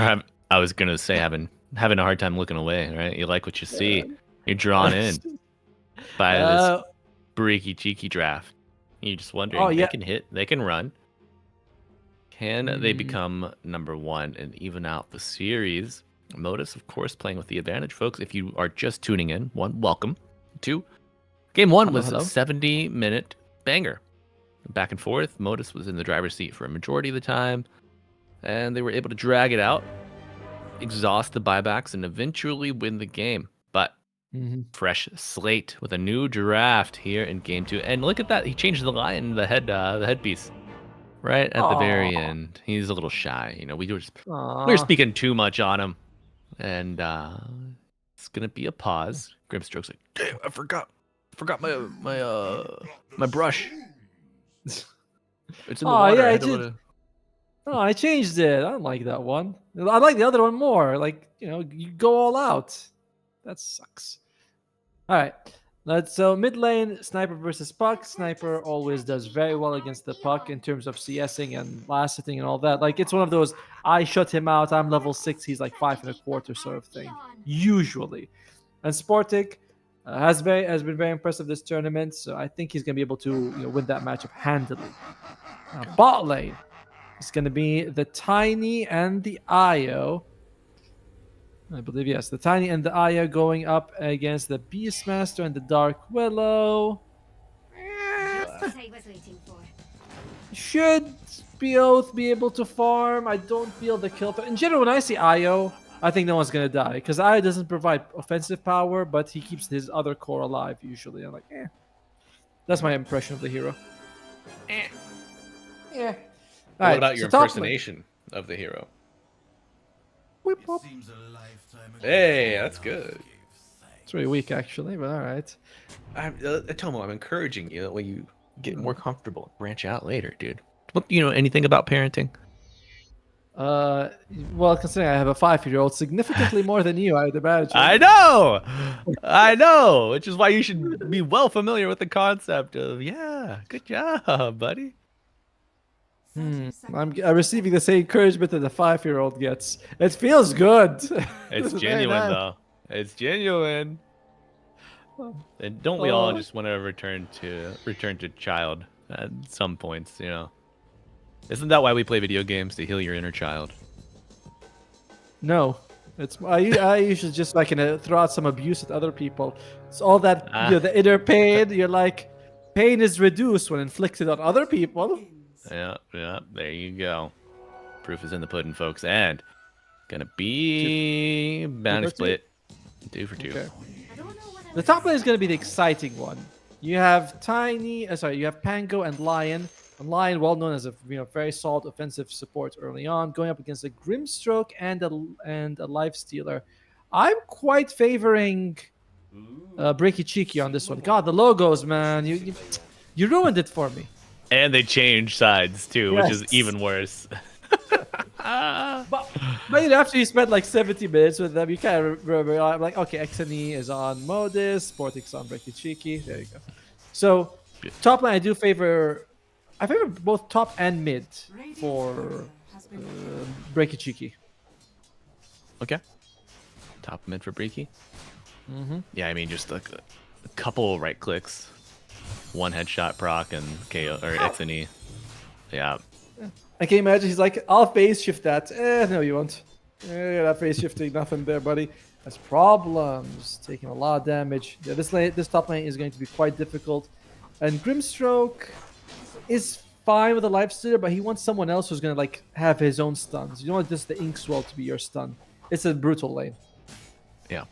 I was gonna say having a hard time looking away, right? You like what you see. You're drawn in by this freaky cheeky draft. You're just wondering, Oh, yeah. they can hit, they can run. Can they become number 1 and even out the series? Modus, of course, playing with the advantage, folks. If you are just tuning in, 1, welcome. 2, game 1 was hello. a 70-minute banger. Back and forth. Modus was in the driver's seat for a majority of the time, and they were able to drag it out, exhaust the buybacks, and eventually win the game. But fresh slate with a new draft here in game 2. And look at that. He changed the lion, the headpiece. Right at the very end. He's a little shy. You know, we were speaking too much on him. And it's gonna be a pause. Grimstroke's like, damn, I forgot my brush. It's in the water. Yeah, I I had to did. let it- Oh, I changed it. I don't like that one. I like the other one more. Like, you go all out. That sucks. All right. So mid lane, sniper versus puck. Sniper always does very well against the puck in terms of CSing and last hitting and all that. Like, it's one of those, I shut him out, I'm level 6, he's like 5 1/4 sort of thing. Usually. And Sportic has been very impressive this tournament, so I think he's going to be able to win that matchup handily. Bot lane. It's going to be the Tiny and the Io. I believe, yes. The Tiny and the Io going up against the Beastmaster and the Dark Willow. Just I was waiting for. Should both be able to farm. I don't feel the kill threat. In general, when I see Io, I think no one's going to die. Because Io doesn't provide offensive power, but he keeps his other core alive usually. I'm like, That's my impression of the hero. Yeah. What about your impersonation of the hero? Whip up. Hey, that's good. It's really weak, actually, but all right. Tomo, I'm encouraging you that way you get more comfortable, branch out later, dude. What anything about parenting? Well, considering I have a 5-year-old, significantly more than you, I'd imagine. I know, which is why you should be well familiar with the concept of good job, buddy. I'm receiving the same encouragement that the 5-year-old gets. It feels good. It's Very genuine nice. though. It's genuine. And don't we all just want to return to child at some points, you know? Isn't that why we play video games, to heal your inner child? No, I usually just like throw out some abuse at other people. It's all that the inner pain. You're like, pain is reduced when inflicted on other people. Yeah, there you go. Proof is in the pudding, folks. And gonna be bound to split 2 for 2. Okay. The top lane is gonna be the exciting one. You have you have Pango and Lion. And Lion, well known as a very solid offensive support early on, going up against a Grimstroke and a Lifestealer. I'm quite favoring Breaky Cheeky on this one. God, the logos, man, you ruined it for me. And they change sides too, which is even worse. But after you spend like 70 minutes with them, you kind of remember, like, okay, XNE is on Modus, Sportix on Breaky Cheeky. There you go. So, top lane, I favor both top and mid for Breaky Cheeky. Okay. Top mid for Breaky. Yeah, I mean, just like a couple right clicks, one headshot proc and KO or XNE. Yeah. I can imagine he's like, I'll phase shift that. No, you won't. You're not phase shifting nothing there, buddy. That's problems. Taking a lot of damage. Yeah, this top lane is going to be quite difficult. And Grimstroke is fine with a Lifestealer, but he wants someone else who's going to like have his own stuns. You don't want just the Inkswell to be your stun. It's a brutal lane. Yeah.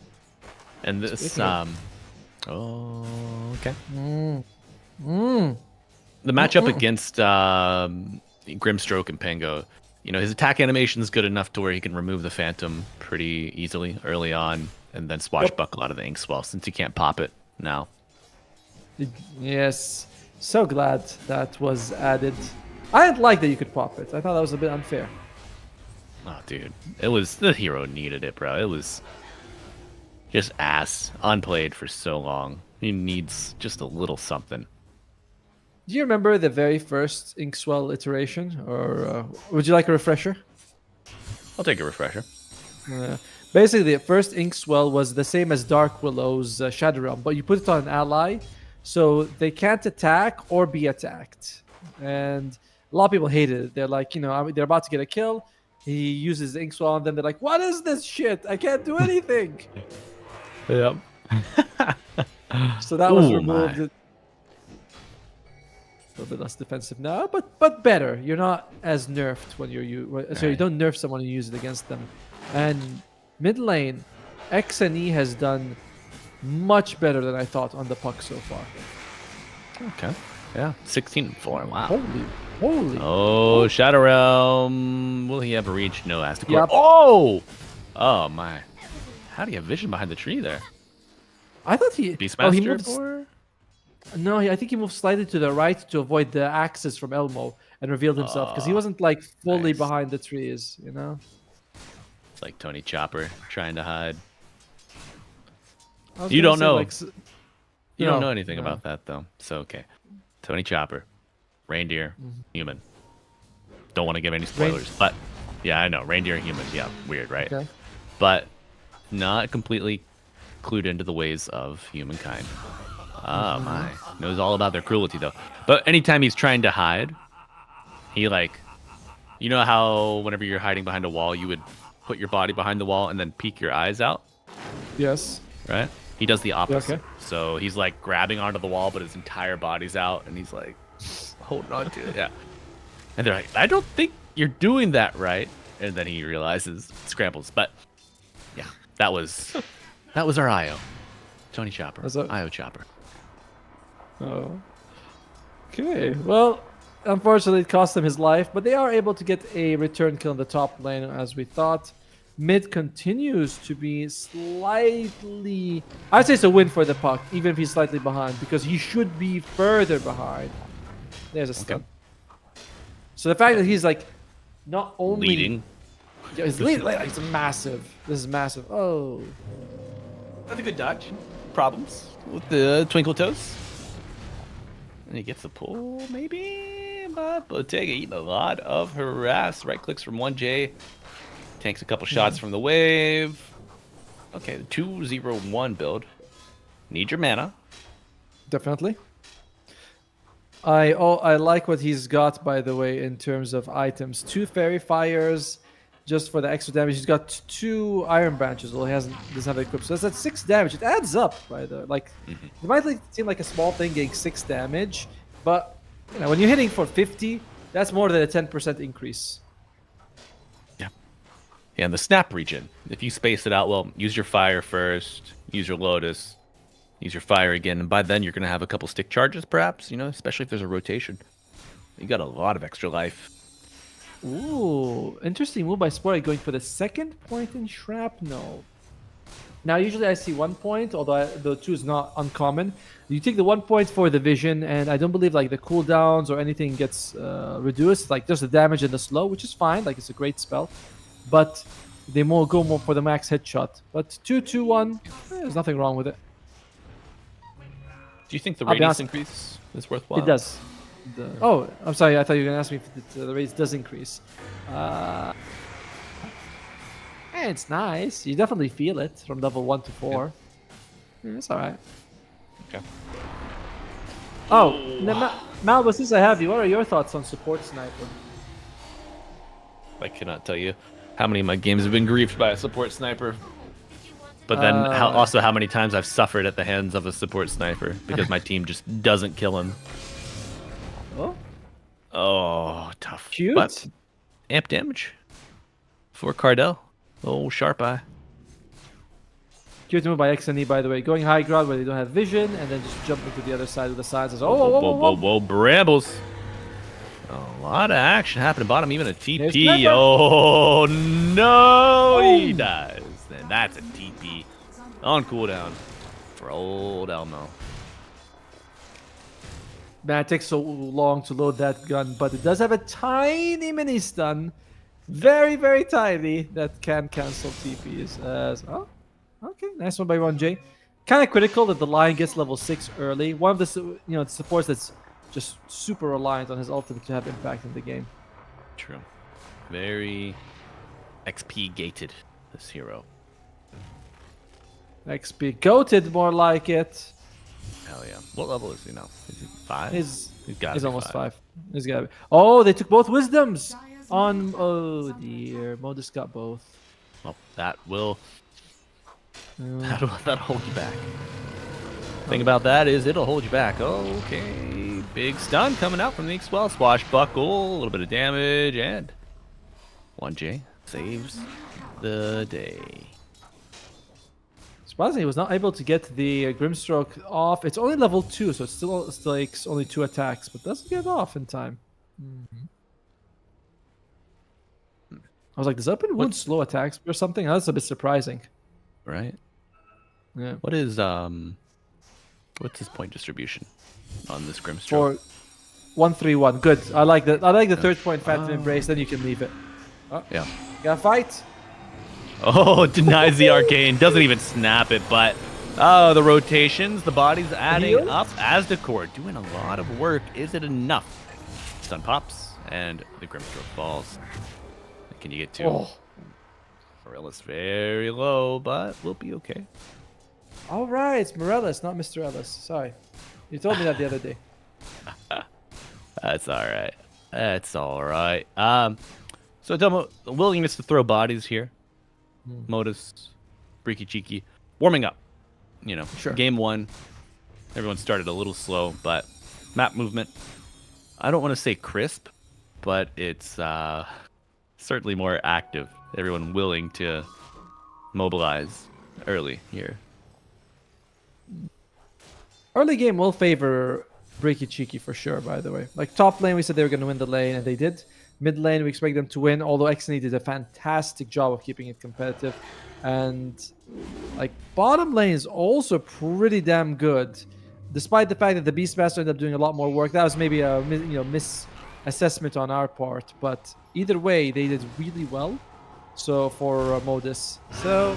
And this okay. The matchup against Grimstroke and Pango, his attack animation is good enough to where he can remove the Phantom pretty easily early on, and then swashbuckle out of the Inkswell since he can't pop it now. Yes, so glad that was added. I didn't like that you could pop it. I thought that was a bit unfair. Oh, dude, the hero needed it, bro. It was just ass, unplayed for so long. He needs just a little something. Do you remember the very first Inkswell iteration, or would you like a refresher? I'll take a refresher. Basically, the first Inkswell was the same as Dark Willow's Shadow Realm, but you put it on an ally, so they can't attack or be attacked. And a lot of people hated it. They're like, they're about to get a kill. He uses Inkswell on them. They're like, what is this shit? I can't do anything. Yep. So that was removed. A little bit less defensive now, but better. You're not as nerfed when you don't nerf someone and use it against them. And mid lane, XNE has done much better than I thought on the puck so far. Okay. Yeah. 16-4. Wow. Holy. Oh, Shadow Realm. Will he have a reach? No, ask the Yep. Oh my. How do you have vision behind the tree there? I thought he Beastmaster moved. No, I think he moved slightly to the right to avoid the axes from Elmo and revealed himself because he wasn't like fully behind the trees, It's like Tony Chopper trying to hide. I was You gonna don't say, know. like, You no, don't know anything no. about that though. So okay. Tony Chopper, reindeer, human. Don't want to give any spoilers, but yeah, I know reindeer, human. Yeah, weird, right? Okay. But not completely clued into the ways of humankind. Oh my, knows all about their cruelty though. But anytime he's trying to hide, he you know how whenever you're hiding behind a wall, you would put your body behind the wall and then peek your eyes out, Yes. right? He does the opposite. Okay. So he's like grabbing onto the wall, but his entire body's out, and he's like holding on to it. Yeah. And they're like, I don't think you're doing that right. And then he realizes, scrambles. But yeah, that was our IO, Tony Chopper, IO Chopper. Oh. Okay. Well, unfortunately, it cost him his life, but they are able to get a return kill in the top lane as we thought. Mid continues to be slightly... I'd say it's a win for the puck, even if he's slightly behind, because he should be further behind. There's a stun. Okay. So the fact that he's not only... Leading. Yeah, he's leading. It's massive. This is massive. Oh. That's a good dodge. Problems with the twinkle toes. And he gets the pull, maybe? But Bottega eating a lot of harass. Right clicks from L1GA. Tanks a couple shots from the wave. Okay, the 2-0-1 build. Need your mana. Definitely. I like what he's got, by the way, in terms of items. 2 fairy fires, just for the extra damage. He's got 2 iron branches. Well, he doesn't have it equipped, so that's 6 damage. It adds up, by the like. It might seem like a small thing, getting 6 damage, but you know, when you're hitting for 50, that's more than a 10% increase. Yeah, and the snap regen. If you space it out well, use your fire first, use your lotus, use your fire again, and by then you're going to have a couple stick charges, perhaps, you know, especially if there's a rotation. You got a lot of extra life. Ooh, interesting move by Spore, going for the 2nd point in Shrapnel. Now, usually I see 1 point, although the 2 is not uncommon. You take the 1 point for the vision, and I don't believe like the cooldowns or anything gets reduced. Like just the damage and the slow, which is fine. Like it's a great spell, but they go more for the max headshot. But 2-2-1, there's nothing wrong with it. Do you think the I'll be radius honest. increase is worthwhile? It does. Oh, I'm sorry. I thought you were gonna ask me if the raise does increase. It's nice. You definitely feel it from level 1 to 4. Yeah, it's all right. Okay. Oh, Malva, since I have you, what are your thoughts on support sniper? I cannot tell you how many of my games have been griefed by a support sniper. But then also how many times I've suffered at the hands of a support sniper because my team just doesn't kill him. Oh, Oh, tough. cute. But amp damage for Cardell. Oh, sharp eye. Cute move by XNE, by the way. Going high ground where they don't have vision, and then just jumping to the other side of the sides. Whoa, brambles. A lot of action happening bottom, even a There's TP. Pepper. Oh, no, he dies. Then that's a TP on cooldown for old Elmo. Man, it takes so long to load that gun, but it does have a tiny mini stun. Very, very tiny, that can cancel TPs. Oh, okay, nice one by L1GA. Kind of critical that the Lion gets level 6 early. One of the the supports that's just super reliant on his ultimate to have impact in the game. True. Very XP gated, this hero. XP goated, more like it. Hell yeah. What level is he now? Is he 5? He's gotta be almost 5. He's got. Oh, they took both wisdoms on. Oh dear, Modus got both. Well, that will that'll hold you back. Thing about that is it'll hold you back. Okay, big stun coming out from the Swell. Swashbuckle, a little bit of damage, and L1GA saves the day. Surprisingly, he was not able to get the Grimstroke off. It's only level 2, so it still takes only 2 attacks, but doesn't get off in time. I was like, does open wound slow attacks or something? That's a bit surprising. Right? Yeah. What is what's his point distribution on this Grimstroke? For 1-3-1, good. I like that. I like the 3rd point Phantom Embrace. Then you can leave it. Oh, Yeah. gotta fight. Oh, denies the arcane. Doesn't even snap it, but the rotations, the body's adding Heal? up. As the core doing a lot of work. Is it enough? Stun pops, and the Grimstroke falls. Can you get to? Oh. Morellis very low, but we'll be okay. All right, it's Morellis, not Mr. Ellis. Sorry, you told me that the other day. That's all right. That's all right. So Domo, willingness to throw bodies here. Modus, Freaky Cheeky, warming up. You know, Sure. Game 1, everyone started a little slow, but map movement. I don't want to say crisp, but it's certainly more active. Everyone willing to mobilize early here. Early game will favor Breaky Cheeky for sure, by the way. Like top lane, we said they were going to win the lane, and they did. Mid lane, we expect them to win, although XNE did a fantastic job of keeping it competitive. And like bottom lane is also pretty damn good, despite the fact that the Beastmaster ended up doing a lot more work. That was maybe a misassessment on our part, but either way, they did really well. So for Modus, so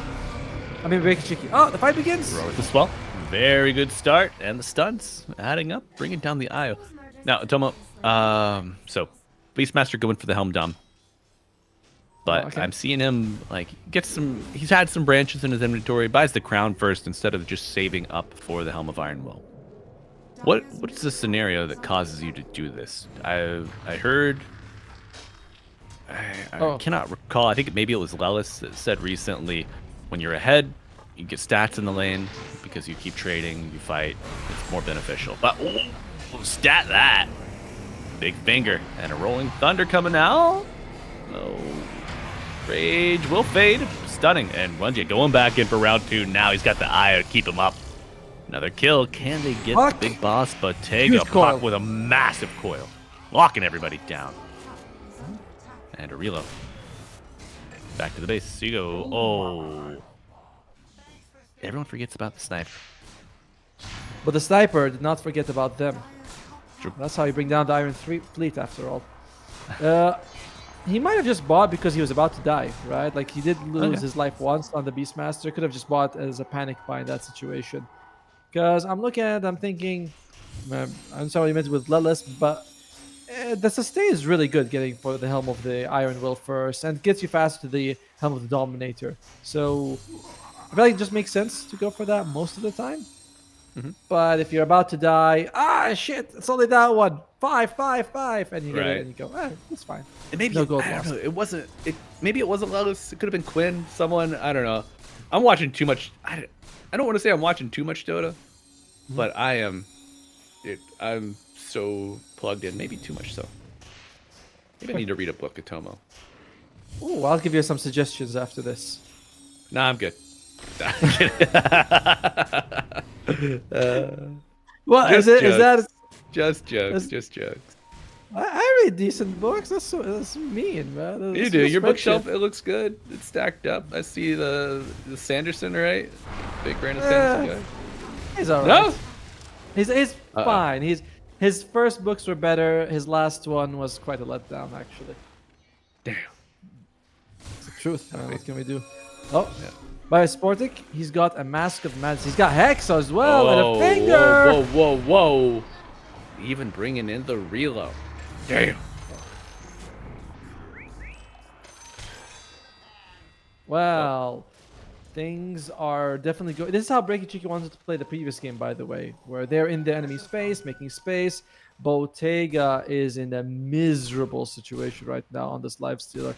I mean Breaky Cheeky. Oh, the fight begins. Heroic as well. Very good start, and the stunts adding up, bringing down the IO. Now, Tomo, so Beastmaster going for the Helm Dom. But okay. I'm seeing him like get some. He's had some branches in his inventory. Buys the crown first instead of just saving up for the Helm of Iron Will. What's the scenario that causes you to do this? I heard. I cannot recall. I think maybe it was Lelis that said recently, when you're ahead, you get stats in the lane because you keep trading, you fight. It's more beneficial. But stat that. Big finger and a rolling thunder coming out. No. Rage will fade. Stunning. And L1GA going back in for round 2. Now he's got the eye to keep him up. Another kill. Can they get the big boss? Bottega Puck with a massive coil. Locking everybody down. And a reload. Back to the base. So you go. Oh. Everyone forgets about the sniper. But the sniper did not forget about them. True. That's how you bring down the Iron Fleet after all. He might have just bought because he was about to die, right? Like he did lose his life once on the Beastmaster. Could have just bought as a panic buy in that situation. Because I'm looking at it, I'm thinking, I'm sorry you meant with Lelis, but the sustain is really good getting for the Helm of the Iron Will first and gets you faster to the Helm of the Dominator. So I feel like it just makes sense to go for that most of the time. But if you're about to die, shit, it's only that one. 5, 5, 5. And you get it and you go, it's fine. And maybe No gold I don't lost. know, it wasn't. Maybe it wasn't Lelis. It could have been Quinn. Someone. I don't know. I'm watching too much. I don't want to say I'm watching too much Dota, but I am. I'm so plugged in. Maybe too much so. Maybe I need to read a book of Tomo. Ooh, I'll give you some suggestions after this. Nah, I'm good. What is it? Is that? Just jokes. I read decent books. That's mean, man. You do. Your bookshelf, it looks good. It's stacked up. I see the Sanderson, right? Big Brandon Sanderson guy. He's alright. No? He's fine. His first books were better. His last one was quite a letdown, actually. Damn. It's the truth, man. What can we do? Oh, yeah. By Sportic, he's got a Mask of Madness. He's got Hex as well and a finger. Whoa. Even bringing in the reload. Damn. Well, things are definitely good. This is how Breaky Cheeky wanted to play the previous game, by the way, where they're in the enemy space, making space. Bottega is in a miserable situation right now on this live stealer.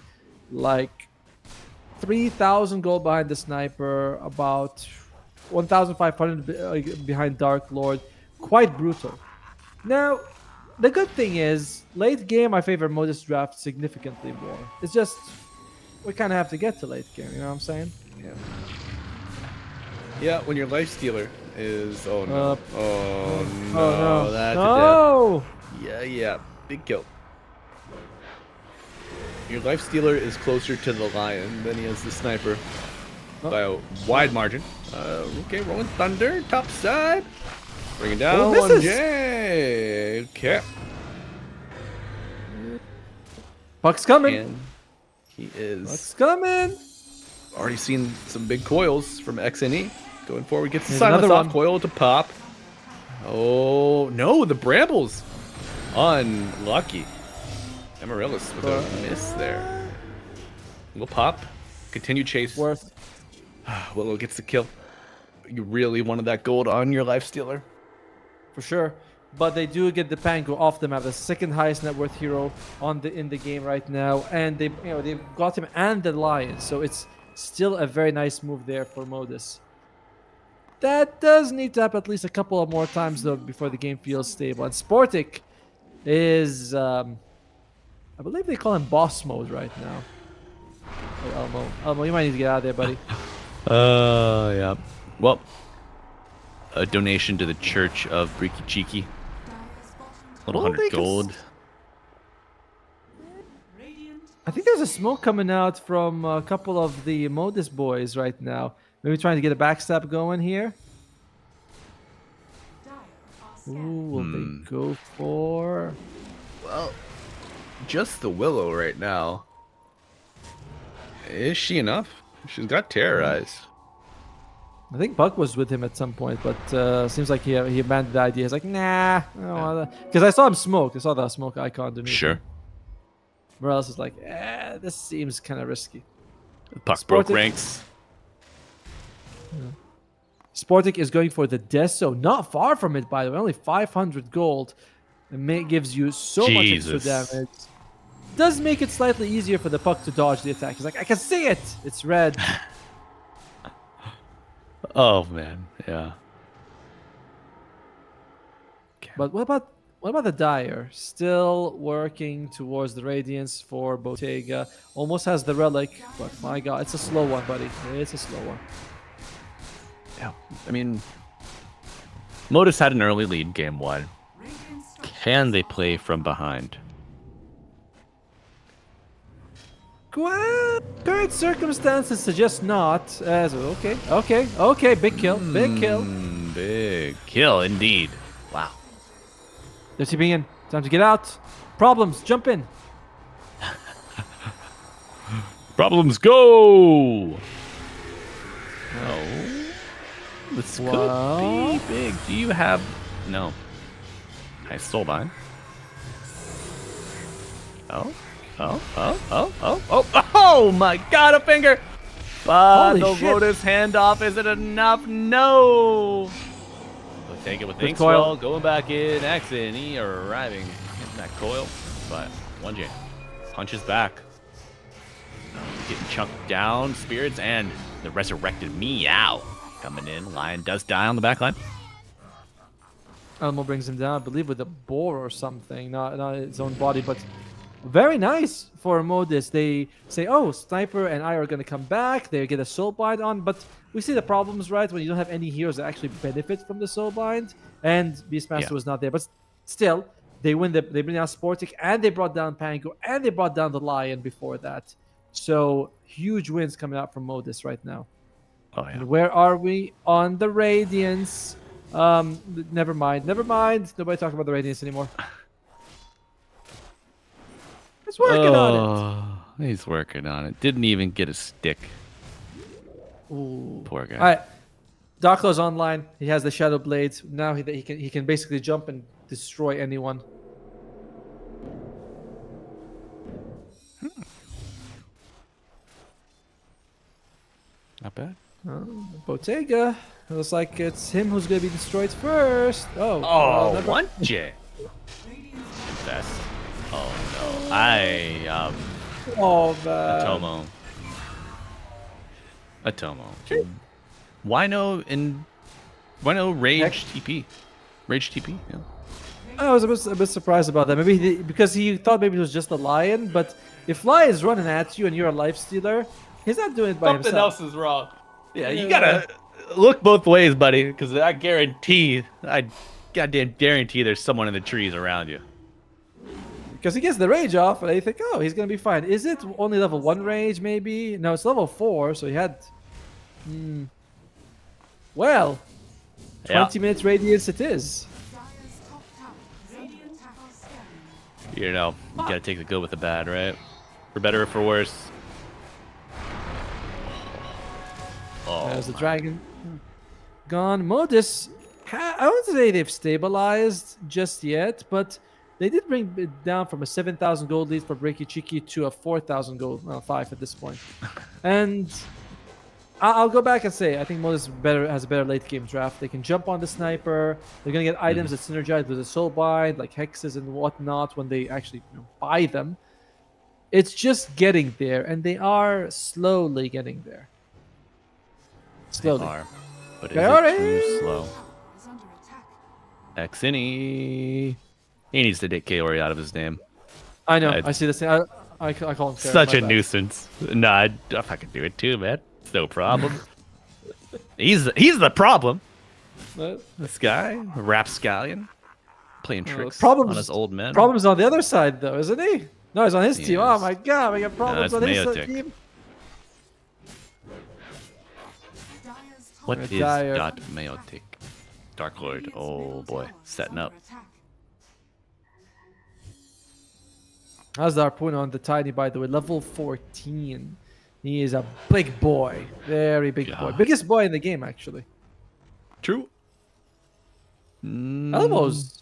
Like 3,000 gold behind the sniper, about 1,500 behind Dark Lord. Quite brutal. Now, the good thing is, late game I favor Modus draft significantly more. It's just, we kind of have to get to late game, you know what I'm saying? Yeah, when your life stealer is... Oh, no. No. That's no! a death. Yeah. Big kill. Your life stealer is closer to the lion than he is the sniper. By a wide margin. Okay, rolling thunder, top side. Bringing down L1GA. Okay. Puck's coming. And he is... Puck's coming. Already seen some big coils from XNE. Going forward, gets the Here's silence another off one. coil to pop. Oh, no, the Brambles. Unlucky. Amaryllis with a miss there. We'll pop. Continue chase. Worth. Willow gets the kill. You really wanted that gold on your life stealer. For sure. But they do get the Pango off the map, the second highest net worth hero in the game right now. And they've got him and the Lion. So it's still a very nice move there for Modus. That does need to happen at least a couple of more times though before the game feels stable. And Sportic is I believe they call him boss mode right now. Oh, Elmo, you might need to get out of there, buddy. Yeah. Well, a donation to the Church of Breaky Cheeky. Little 100 gold. I think there's a smoke coming out from a couple of the Modus boys right now. Maybe trying to get a backstab going here. Ooh, will they go for? Well, just the Willow right now. Is she enough? She's got terrorized. I think Buck was with him at some point, but seems like he abandoned the idea. He's like, nah, because I saw him smoke. I saw the smoke icon underneath. Sure. Morales is like, this seems kind of risky. Puck broke Sporting- ranks. Sportic is going for the Deso, not far from it, by the way. Only 500 gold. It gives you so much extra Jesus. damage. Does make it slightly easier for the puck to dodge the attack. He's like, I can see it. It's red. Oh man, yeah. But what about the Dire? Still working towards the Radiance for Bottega. Almost has the Relic, but my god, it's a slow one, buddy. It's a slow one. Yeah. I mean, Modus had an early lead game 1. Can they play from behind? Current circumstances suggest not. Okay. Big kill. Big kill indeed. Wow. They're TPing in. Time to get out. Problems. Jump in. Problems go. Oh. This could be big. Do you have... No. Nice soulbind. Oh my god, a finger! But Holy the shit. Lotus handoff isn't enough. No! We'll take it with Good Inkswell, coil. going back in. Axini arriving in that coil. But L1GA punches back. Getting chunked down. Spirits and the resurrected Meow coming in. Lion does die on the back line. Elmo brings him down, I believe, with a boar or something. Not his own body, but very nice for Modus. They say, oh, Sniper and I are going to come back. They get a soulbind on, but we see the problems, right? When you don't have any heroes that actually benefit from the soulbind, and Beastmaster was not there. But still, they win. They bring down Sportic, and they brought down Pango, and they brought down the Lion before that. So huge wins coming out from Modus right now. Oh yeah. And where are we on the Radiance? Never mind. Nobody talk about the Radiance anymore. He's working on He's working on it. Didn't even get a stick. it. Ooh. Poor guy. All right. Darklo's online. He has the Shadow Blades. Now he can basically jump and destroy anyone. Not bad. Bottega. Looks like it's him who's going to be destroyed first. Oh. Oh, never- L1GA. Best. Oh no. Oh, man. Atomo. Why no rage TP? Rage TP, yeah. I was a bit surprised about that. Maybe because he thought maybe it was just a Lion, but if Lion's running at you and you're a life stealer, he's not doing it by Something himself. else is wrong. Yeah, you gotta look both ways, buddy, because I goddamn guarantee there's someone in the trees around you. Because he gets the rage off, and you think, oh, he's gonna be fine. Is it only level 1 rage? Maybe no, it's level 4. So he had, well, 20 minutes radius. It is. You know, you gotta take the good with the bad, right? For better or for worse. Oh, There's the dragon gone. Modus, I wouldn't say they've stabilized just yet, but they did bring it down from a 7,000 gold lead for Breaky Cheeky to a 4,000 gold, well, 5 at this point. And I'll go back and say I think Modus has a better late game draft. They can jump on the Sniper. They're gonna get items that synergize with the Soulbind, like hexes and whatnot, when they actually buy them. It's just getting there, and they are slowly getting there. Slowly. They are, but is They it too slow? Is under attack. Xini. He needs to take Kaori out of his name. I know. I'd- I see the same. I call him Kaori, Such my a bad. nuisance. Nah, I fucking do it too, man. It's no problem. he's the problem. This guy, Rapscallion, playing tricks on his old men. Problems on the other side, though, isn't he? No, he's on his He team. is. Oh my god, we got problems that's on his Mayotic. team. Dire's top What is Dire. Dot Mayotic? Dark Lord. Oh boy, setting up. How's the Harpoon on the Tiny, by the way? Level 14. He is a big boy. Very big boy. Yeah. Biggest boy in the game, actually. True. Elmo's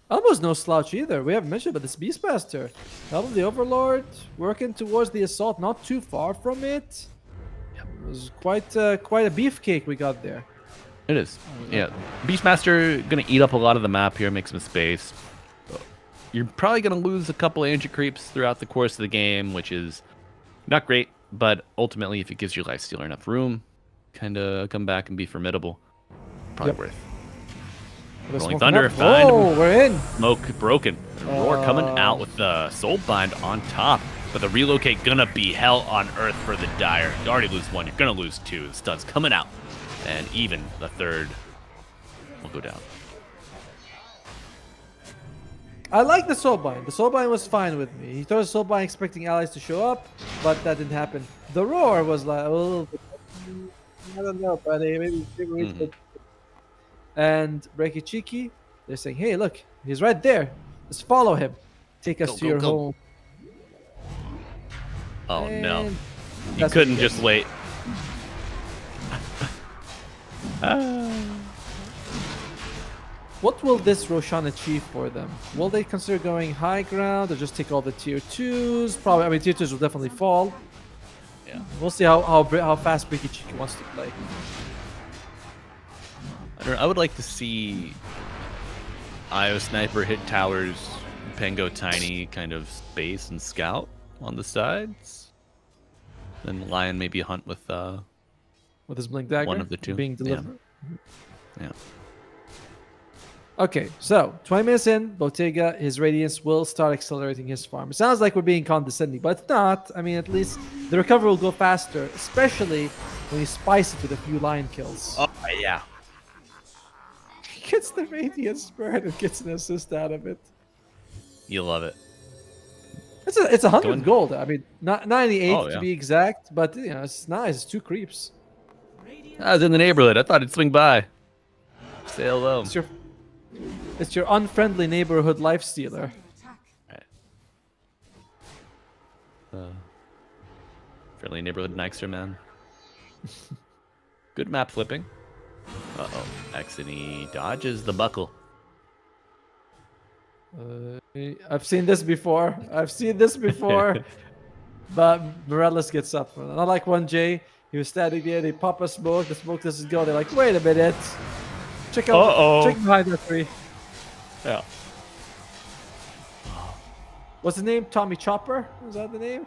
Almost no slouch either. We haven't mentioned about this Beastmaster. Helm of the Overlord working towards the assault, not too far from it. It was quite a beefcake we got there. It is. Yeah. Beastmaster going to eat up a lot of the map here, make some space. You're probably going to lose a couple of ancient creeps throughout the course of the game, which is not great. But ultimately, if it gives your Lifestealer enough room, kind of come back and be formidable, probably worth. Rolling Thunder, fine. Oh, we're in. Smoke broken. Roar coming out with the Soulbind on top. But the relocate gonna be hell on earth for the Dire. You already lose one, you're gonna lose two. The stun's coming out. And even the third will go down. I like the Soulbind. The Soulbind was fine with me. He threw the Soulbind expecting allies to show up, but that didn't happen. The Roar was like a little bit, I don't know, but maybe and Breaky Cheeky, they're saying, hey, look, he's right there. Let's follow him. Take us to your home. Oh no. And You couldn't just wait. What will this Roshan achieve for them? Will they consider going high ground or just take all the tier 2s? Probably. I mean, tier 2s will definitely fall. Yeah. We'll see how fast Breaky Cheeky wants to play. I would like to see IO Sniper hit towers, Pengo Tiny kind of space and scout on the sides. Then Lion maybe hunt with his Blink Dagger. one of the two. Being delivered. Yeah. Okay, so 20 minutes in, Bottega, his Radiance will start accelerating his farm. It sounds like we're being condescending, but it's not. I mean, at least the recovery will go faster, especially when you spice it with a few Lion kills. Oh, yeah. He gets the Radiance Spirit and gets an assist out of it. You love it. It's 100 gold. I mean, not 98 to be exact, but you know, it's nice. It's 2 creeps. I was in the neighborhood. I thought it'd swing by. Say hello. It's your unfriendly neighborhood life stealer. Friendly neighborhood Nixter, man. Good map flipping. Uh-oh. Exony dodges the buckle. I've seen this before. But Morales gets up. Not like L1GA. He was standing there. They pop a smoke. The smoke doesn't go. They're like, wait a minute. Check behind that tree. Yeah. What's the name? Tommy Chopper? Is that the name?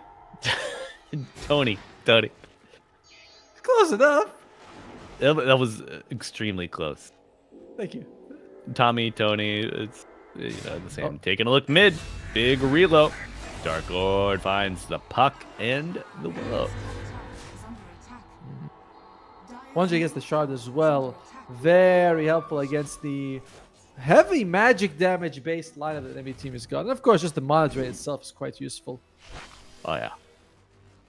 Tony. Close enough. That was extremely close. Thank you. Tony, it's the same. Taking a look mid. Big reload. Dark Lord finds the puck and the willow. L1GA gets the shard as well. Very helpful against the heavy magic damage based lineup that the enemy team has got. And of course, just the mana drain itself is quite useful. Oh, yeah.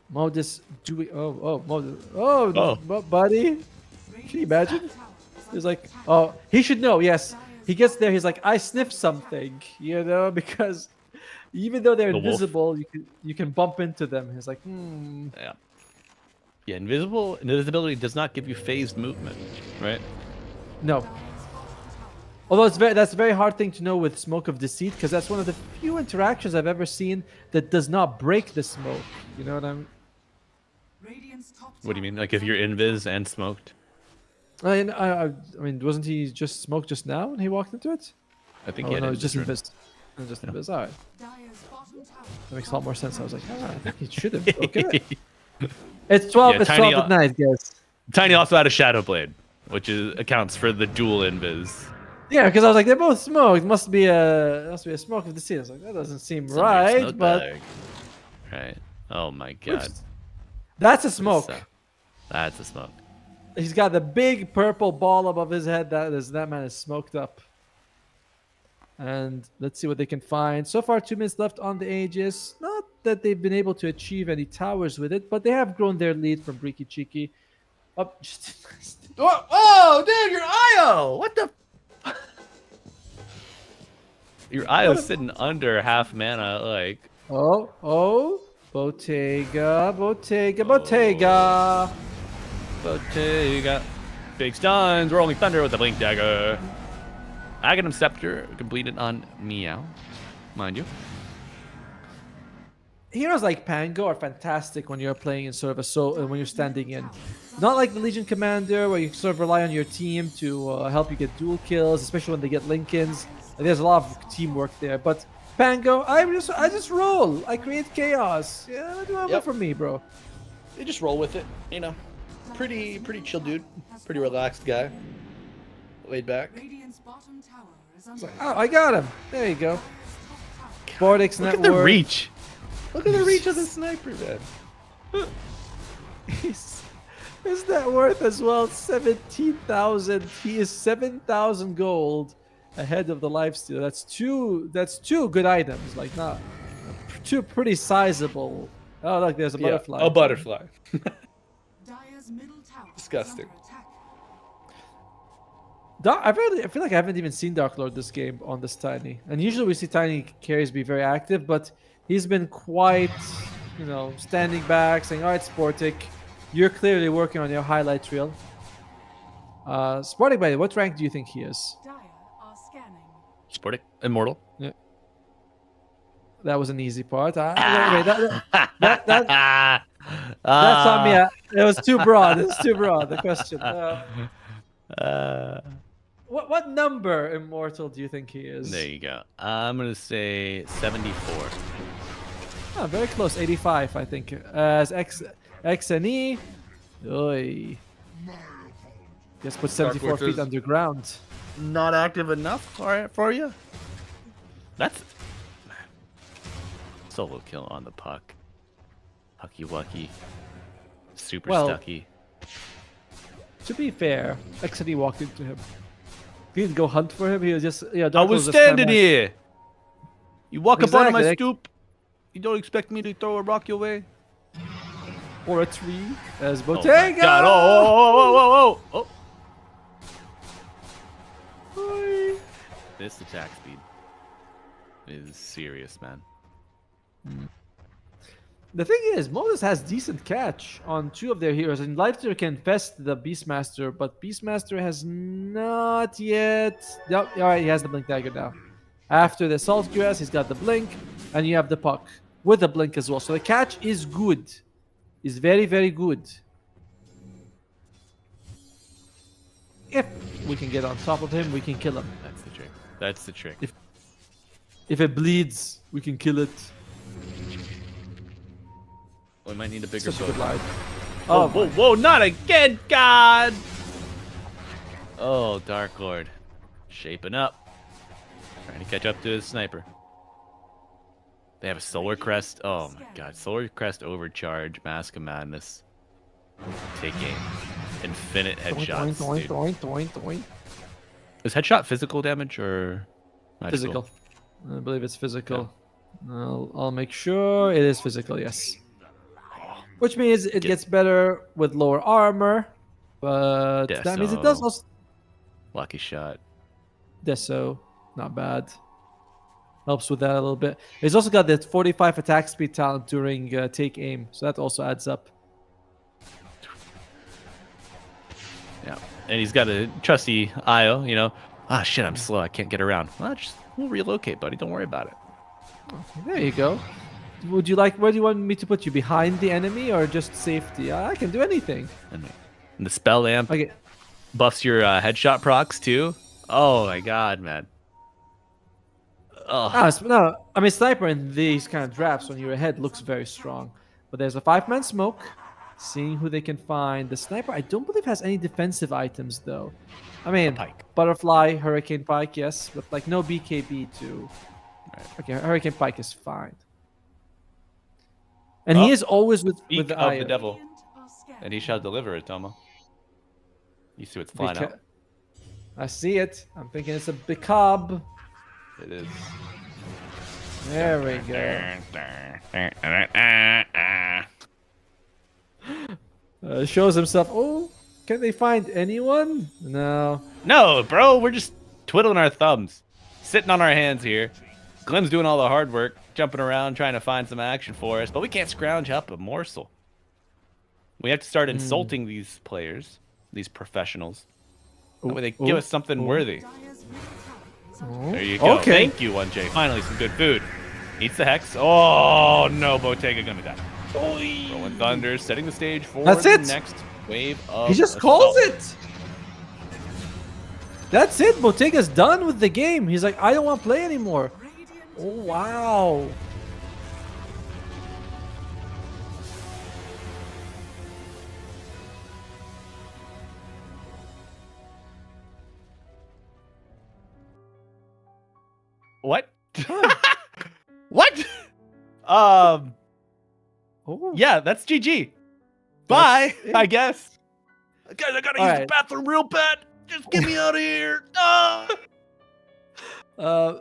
Modus doing. Buddy. Can you imagine? He's like, oh, he should know. Yes. He gets there. He's like, I sniffed something, because even though they're invisible, you can bump into them. He's like, Yeah. Yeah, invisibility does not give you phased movement, right? No. Although that's a very hard thing to know with Smoke of Deceit, because that's one of the few interactions I've ever seen that does not break the smoke. You know what I mean? What do you mean? Like if you're invis and smoked? I mean, wasn't he just smoked just now when he walked into it? I think no, it's just invis. invis. Just invis. All right. That makes a lot more sense. I was like, I think he should have. Okay. It's 12. It's 12 at night, guys. Tiny also had a Shadow Blade, which accounts for the dual invis. Yeah, because I was like, they're both smoked. Must be a Smoke of Deceit. I was like, that doesn't seem right, but right. Oh my god. Oops. That's a smoke. That's a smoke. He's got the big purple ball above his head. That man is smoked up. And let's see what they can find. So far, 2 minutes left on the Aegis. Not that they've been able to achieve any towers with it, but they have grown their lead from Breaky Cheeky. Up. Oh, dude, your IO! What the? Your IO's sitting under half mana, like. Oh. Bottega. Big stuns, rolling thunder with the blink dagger. Aghanim Scepter completed on Meow, mind you. Heroes like Pango are fantastic when you're playing in sort of when you're standing in. Not like the Legion Commander where you sort of rely on your team to help you get dual kills, especially when they get Lincolns. There's a lot of teamwork there. But Pango, I just roll. I create chaos. Yeah, what do I want from me, bro? You just roll with it, you know. Pretty chill dude. Pretty relaxed guy. Laid back. Radiant's bottom tower is under Oh, I got him. There you go. Bordix Look Network. at the reach. Look at the reach of the sniper, man. His net worth as well, 17,000. He is 7,000 gold ahead of the lifesteal. That's two good items. Like not two pretty sizable. Oh look, there's a butterfly. A butterfly. Dire's middle tower. is Disgusting. under attack. I feel like I haven't even seen Dark Lord this game on this Tiny. And usually we see Tiny carries be very active, but he's been quite, standing back, saying, all right, Sportic, you're clearly working on your highlight reel. Sportic, by the way, what rank do you think he is? Dire are scanning. Sportic. Immortal. That was an easy part. Wait, that's on me. It was too broad. It's too broad, the question. What number immortal do you think he is? There you go. I'm going to say 74. Oh, very close. 85, I think. As X and E. Oy. Just put 74 feet underground. Not active enough for you? That's... Solo kill on the puck. Hucky Wucky. Super stucky. To be fair, X and E walked into him. He didn't go hunt for him. He was just... I was standing here. You walk up onto my Exactly. stoop. You don't expect me to throw a rock your way? Or a tree. As Oh my Bottega! God. Oh. Oy. This attack speed is serious, man. The thing is, Modus has decent catch on two of their heroes, and Lifestealer can fest the Beastmaster, but Beastmaster has not yet. Yep, all right, he has the Blink Dagger now. After the Salt Grass, he's got the Blink, and you have the Puck with the Blink as well. So the catch is good, is very, very good. If we can get on top of him, we can kill him. That's the trick. That's the trick. If it bleeds, we can kill it. We might need a bigger Such a good boat. line. Oh, whoa, not again, God! Oh, Dark Lord. Shaping up. Trying to catch up to his sniper. They have a Solar Crest. Oh my God. Solar Crest Overcharge. Mask of Madness. Take aim. Infinite headshots. Doink, dude. doink, doink, doink. Is headshot physical damage or magical? Physical. I believe it's physical. I'll make sure it is physical, yes. Which means it gets better with lower armor, but that means it does Deso. also... Lucky shot. Deso, not bad. Helps with that a little bit. He's also got that 45 attack speed talent during take aim, so that also adds up. Yeah. And he's got a trusty IO, Ah, shit, I'm slow. I can't get around. Well, we'll relocate, buddy. Don't worry about it. There you go. Where do you want me to put you? Behind the enemy or just safety? I can do anything. And the spell amp Okay. buffs your headshot procs too. Oh my God, man. Oh, No, I mean, sniper in these kind of drafts when you're ahead looks very strong. But there's a 5-man smoke. Seeing who they can find. The sniper, I don't believe has any defensive items though. I mean, pike. butterfly, hurricane pike, yes, but like no BKB too. Right. Okay, hurricane pike is fine. And he is always with Speak the of iron. the devil, Radiant are scanning. and he shall deliver it, Tomo. You see what's flying out? I see it. I'm thinking it's a Bicab. It is. There we go. Shows himself. Oh, can they find anyone? No. No, bro, we're just twiddling our thumbs, sitting on our hands here. Glenn's doing all the hard work, jumping around, trying to find some action for us, but we can't scrounge up a morsel. We have to start insulting these players, these professionals. That way they give us something worthy. Dire's middle tower There you go. Okay. Thank you, L1GA. Finally, some good food. Eats the Hex. Oh, no. Bottega gonna die. Rolling Thunder setting the stage for That's the it. next wave of He just assault. calls it. That's it. Bottega's done with the game. He's like, I don't want to play anymore. Oh, wow. What? What? Oh. Yeah, that's GG. Bye, it. I guess. Guys, I gotta All use the right. bathroom real bad. Just get me out of here. Ah!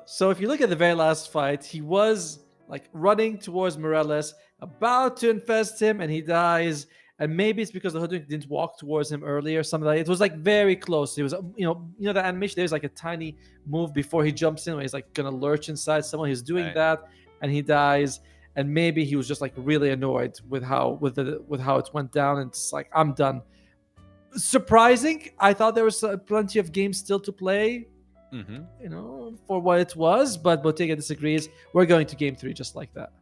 So if you look at the very last fight, he was like running towards Morales, about to infest him, and he dies. And maybe it's because the Hoodwink didn't walk towards him earlier, something like that. It was like very close. It was, you know the animation. There's like a tiny move before he jumps in, where he's like gonna lurch inside someone. He's doing Right. that, and he dies. And maybe he was just like really annoyed with how it went down, and it's like, I'm done. Surprising. I thought there was plenty of games still to play, for what it was, but Bottega disagrees. We're going to game 3 just like that.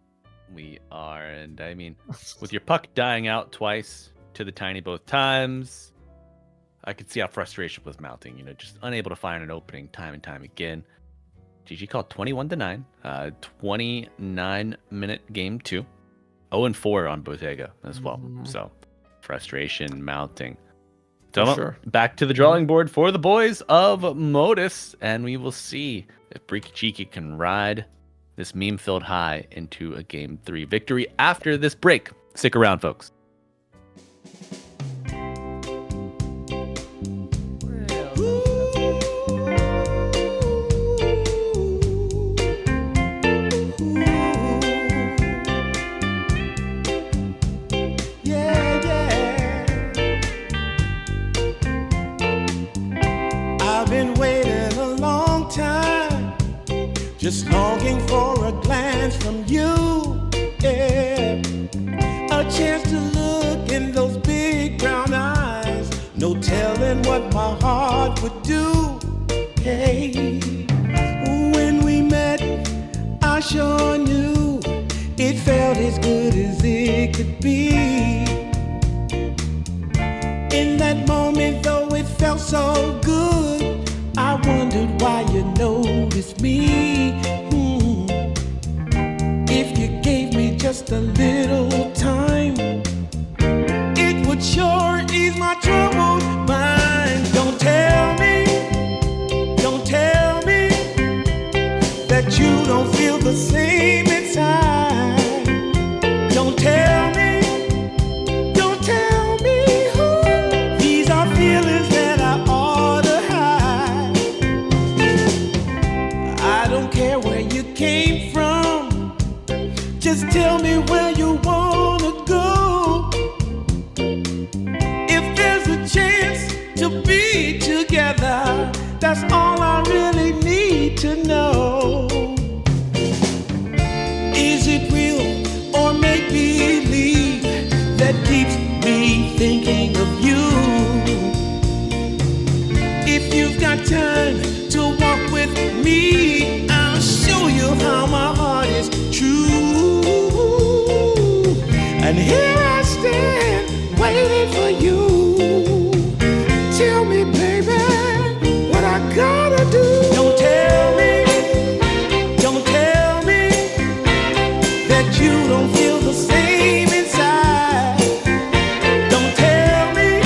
We are, and I mean, with your puck dying out twice to the tiny both times, I could see how frustration was mounting. Just unable to find an opening time and time again. GG called 21-9, 29-minute game 2, 0-4 on Bottega as well. So frustration mounting. So sure. Back to the drawing board for the boys of Modus, and we will see if Breaky can ride this meme-filled high into a Game 3 victory after this break. Stick around, folks. I've been waiting a long time, just longing for a glance from you. Yeah. A chance to look in those big brown eyes. No telling what my heart would do. Hey, when we met, I sure knew it felt as good as it could be. In that moment, though it felt so good, I wondered why you noticed me. If you gave me just a little time, it would sure ease my troubled mind. Don't tell me that you don't feel the same inside. Don't tell me. These are feelings that I ought to hide. I don't care where you came from, just tell me where you wanna go. If there's a chance to be together, that's all I really need to know. Is it real or make believe that keeps me thinking of you? If you've got time to walk with me, I'll show you how my heart is true. And here I stand, waiting for you. Tell me, baby, what I gotta do. Don't tell me that you don't feel the same inside. Don't tell me.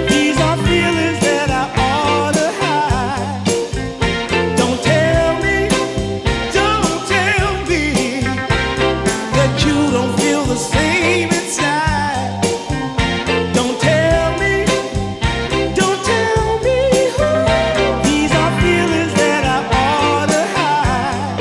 These are feelings that I ought to hide. Don't tell me that you don't feel the same inside. Don't tell me. These are feelings that I ought to hide.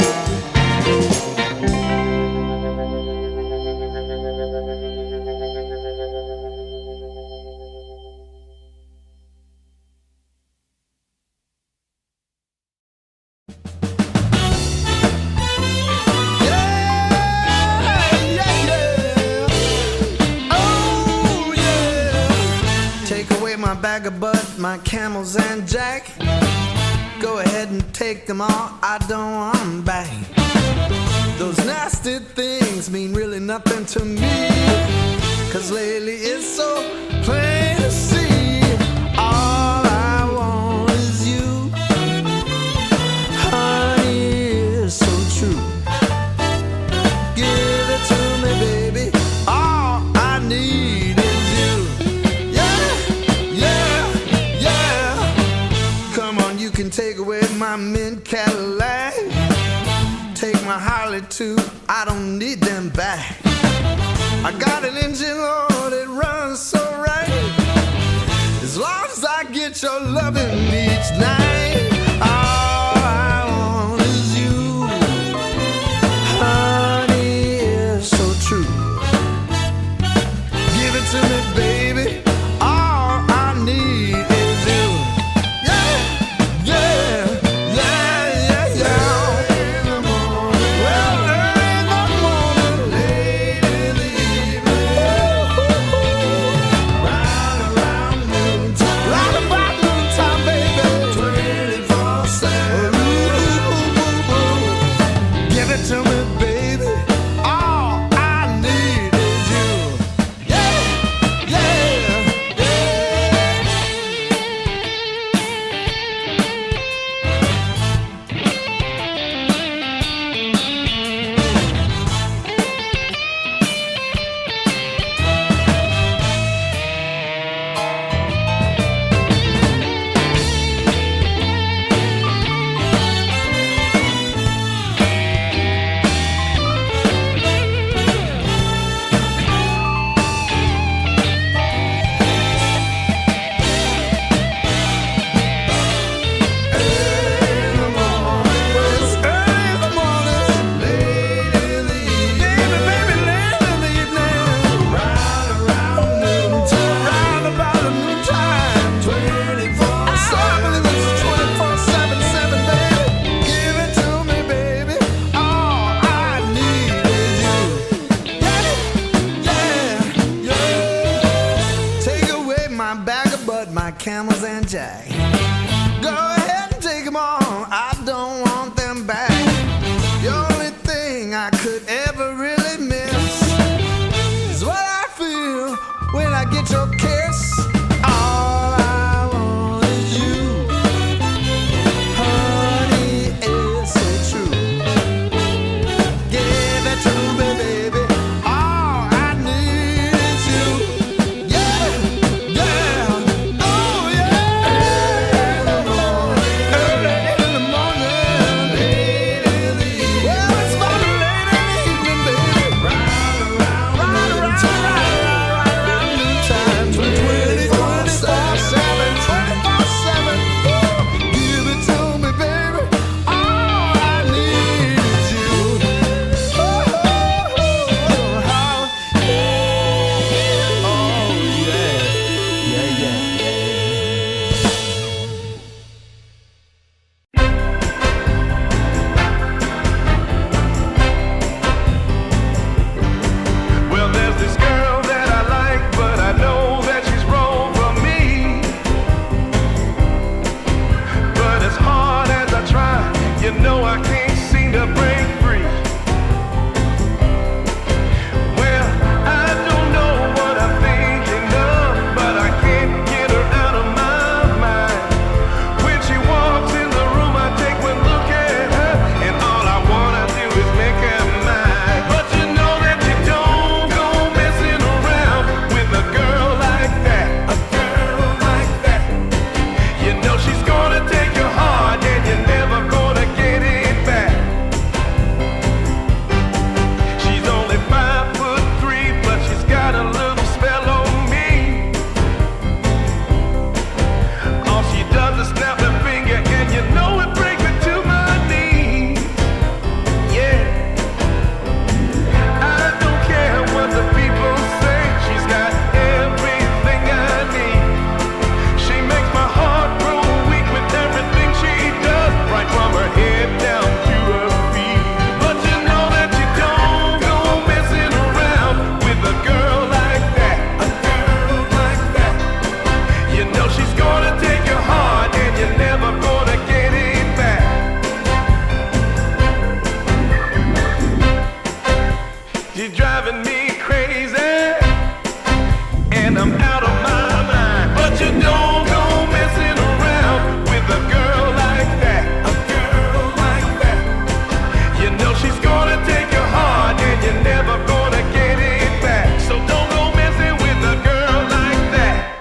Take away my bag of bud, my camels and jack. Go ahead and take them all, I don't want them back. Those nasty things mean really nothing to me, 'cause lately it's so plain to see. All I want is you, honey, is so true. Give it to me, baby, all I need is you. Yeah, yeah, yeah. Come on, you can take away my mint Cadillac, take my Harley too, I don't need them back. I got an engine, Lord, it runs so right. As long as I get your loving each night. All I want is you, honey, is so true. Give it to me, baby, all I need is you. Yeah, yeah, yeah, yeah, yeah. In the morning, well, early in the morning, late in the evening, round around noontime, round about noontime, baby, 24/7. Give it to me, baby, all I need is you. Yeah, yeah, yeah. My camels and jack. Go ahead and take them all, I don't want them back. The only thing I could ever really miss is what I feel when I get your kiss. All I want is you, honey, it's so true. Give it to me, baby, all I need is you. Yeah, yeah, oh yeah. Early in the morning, late in the evening. Well, it's about late in the evening, baby. Right around noontime, 24/7. She's driving me crazy, and I'm out of my mind. But you don't go messing around with a girl like that. A girl like that. You know she's gonna take your heart, and you're never gonna get it back. So don't go messing with a girl like that.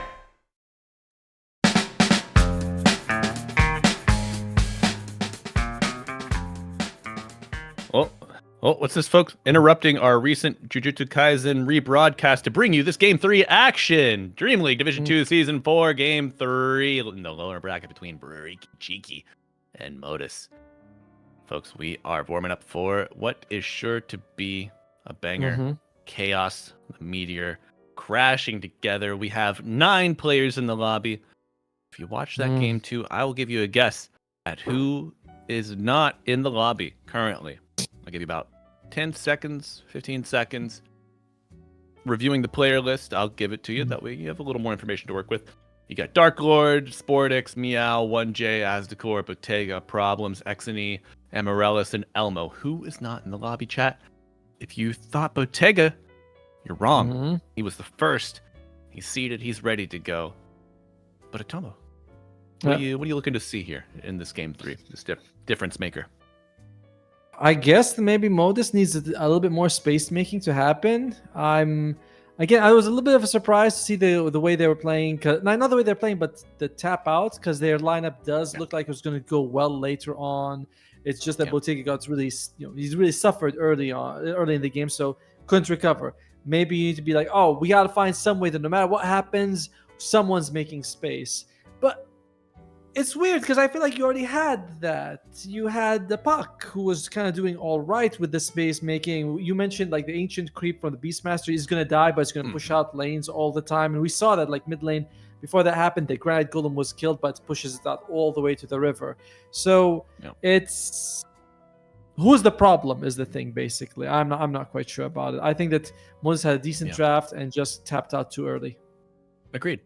Oh, what's this, folks? Interrupting our recent Jujutsu Kaisen rebroadcast to bring you this Game 3 action. DreamLeague Division 2 Season 4, Game 3 in the lower bracket between Brewery Cheeky and Modus. Folks, we are warming up for what is sure to be a banger. Chaos, the meteor, crashing together. We have 9 players in the lobby. If you watch that Game 2, I will give you a guess at who is not in the lobby currently. I'll give you about 10 seconds, 15 seconds. Reviewing the player list, I'll give it to you. That way you have a little more information to work with. You got Dark Lord, Sportix, Meow, L1GA, Azdecor, Bottega, Problems, Exony, Amarellis, and Elmo. Who is not in the lobby, chat? If you thought Bottega, you're wrong. He was the first. He's seated. He's ready to go. But Atomo, what are you looking to see here in this Game 3, this difference maker? I guess maybe Modus needs a little bit more space making to happen. I was a little bit of a surprise to see the way they were playing. Not the way they're playing, but the tap out, because their lineup does look like it was going to go well later on. It's just that Bottega got really, he's really suffered early in the game, so couldn't recover. Maybe you need to be like, oh, we got to find some way that no matter what happens, someone's making space. But it's weird because I feel like you already had that. You had the Puck, who was kind of doing all right with the space making. You mentioned like the ancient creep from the Beastmaster is going to die, but it's going to push out lanes all the time. And we saw that like mid lane. Before that happened, the Granite Golem was killed, but pushes it out all the way to the river. So it's who's the problem is the thing. Basically, I'm not quite sure about it. I think that Moses had a decent draft and just tapped out too early. Agreed.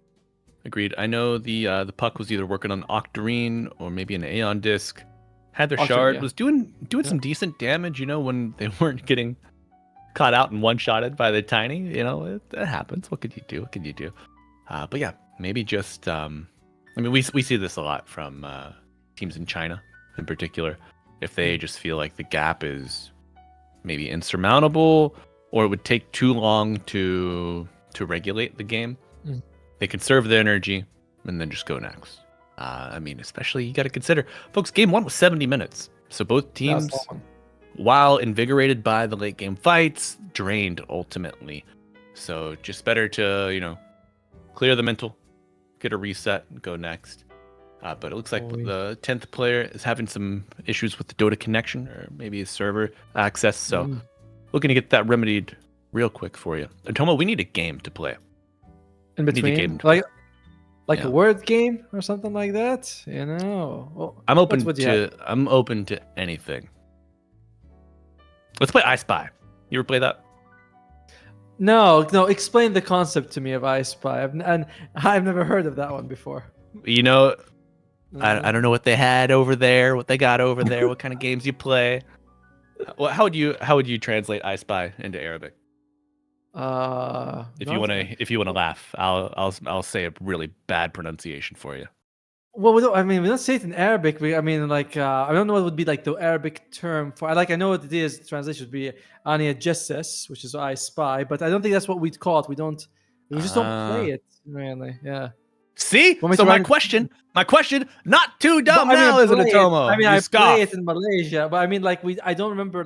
I know the Puck was either working on Octarine or maybe an Aeon disc. Had their Octarine, shard, was doing some decent damage, when they weren't getting caught out and one-shotted by the Tiny. It happens. What could you do? But yeah, maybe just we see this a lot from teams in China in particular. If they just feel like the gap is maybe insurmountable or it would take too long to regulate the game. They conserve the energy and then just go next. Especially you got to consider, folks, Game 1 was 70 minutes. So both teams, while invigorated by the late game fights, drained ultimately. So just better to, clear the mental, get a reset, and go next. But it looks like the 10th player is having some issues with the Dota connection or maybe his server access. So looking to get that remedied real quick for you. Tomo, we need a game to play. In between, like a word game or something like that, Well, I'm open to anything. Let's play I Spy. You ever play that? No. Explain the concept to me of I Spy. I've never heard of that one before. I don't know what they had over there, what they got over there, what kind of games you play. Well, how would you translate I Spy into Arabic? If you want to laugh, I'll say a really bad pronunciation for you. Well, we don't say it in Arabic. I don't know what would be like the Arabic term for. I know what it is. The translation would be Ania Jesses, which is I Spy, but I don't think that's what we'd call it. We just don't play it really. Yeah. See? So my question, not too dumb now, isn't it, Tomo? I play it in Malaysia, but I don't remember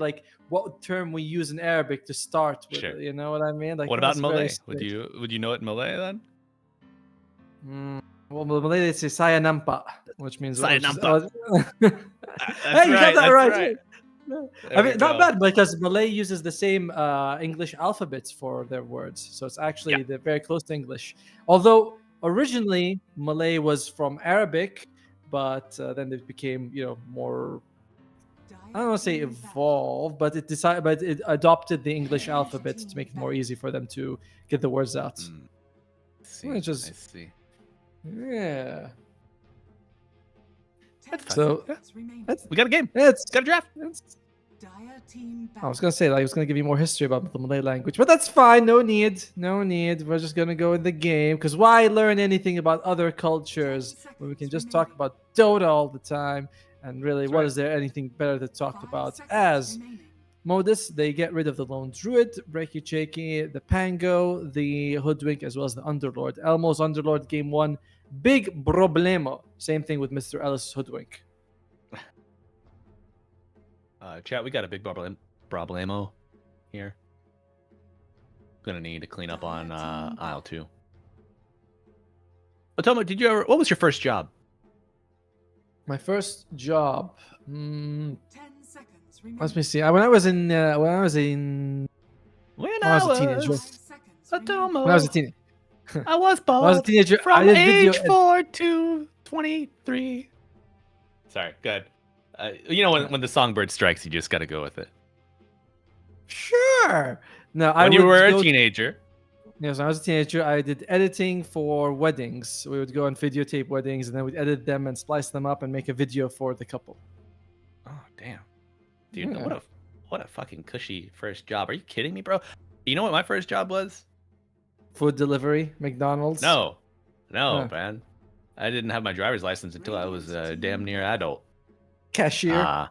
what term we use in Arabic to start with. Sure. You know what I mean? What about in Malay? Would you know it in Malay then? Well, Malay they say saya nampak, which means saya nampak. Hey, you got that right. Not bad, because Malay uses the same English alphabets for their words, so it's actually they're very close to English. Although originally Malay was from Arabic, but then it became more. I don't want to say evolved, but it adopted the English alphabet to make it more easy for them to get the words out. I see. Yeah. That's so we got a game. It's got a draft. Dire team I was gonna say I was gonna give you more history about the Malay language, but that's fine. No need. No need. We're just gonna go in the game because why learn anything about other cultures when we can just talk about Dota all the time? And really, what is there anything better to talk about? As Modus, they get rid of the Lone Druid, Breaky Cheeky, the Pango, the Hoodwink, as well as the Underlord. Elmo's Underlord game 1, big problemo. Same thing with Mr. Ellis Hoodwink. Chat, we got a big problemo here. Gonna need to clean up on aisle 2. Otomo, what was your first job? My first job. 10 seconds remaining. Let me see. When I was a teenager. When When I was a teenager. I was bold. When I was a teenager, From I did age video 4 to 23. Sorry, good. You know when the songbird strikes, you just got to go with it. Sure. No, When you were a teenager. Yes, when I was a teenager, I did editing for weddings. We would go and videotape weddings, and then we'd edit them and splice them up and make a video for the couple. Oh damn, dude! Yeah. What a fucking cushy first job. Are you kidding me, bro? You know what my first job was? Food delivery, McDonald's. No, Huh. man. I didn't have my driver's license until I was damn near adult. Cashier.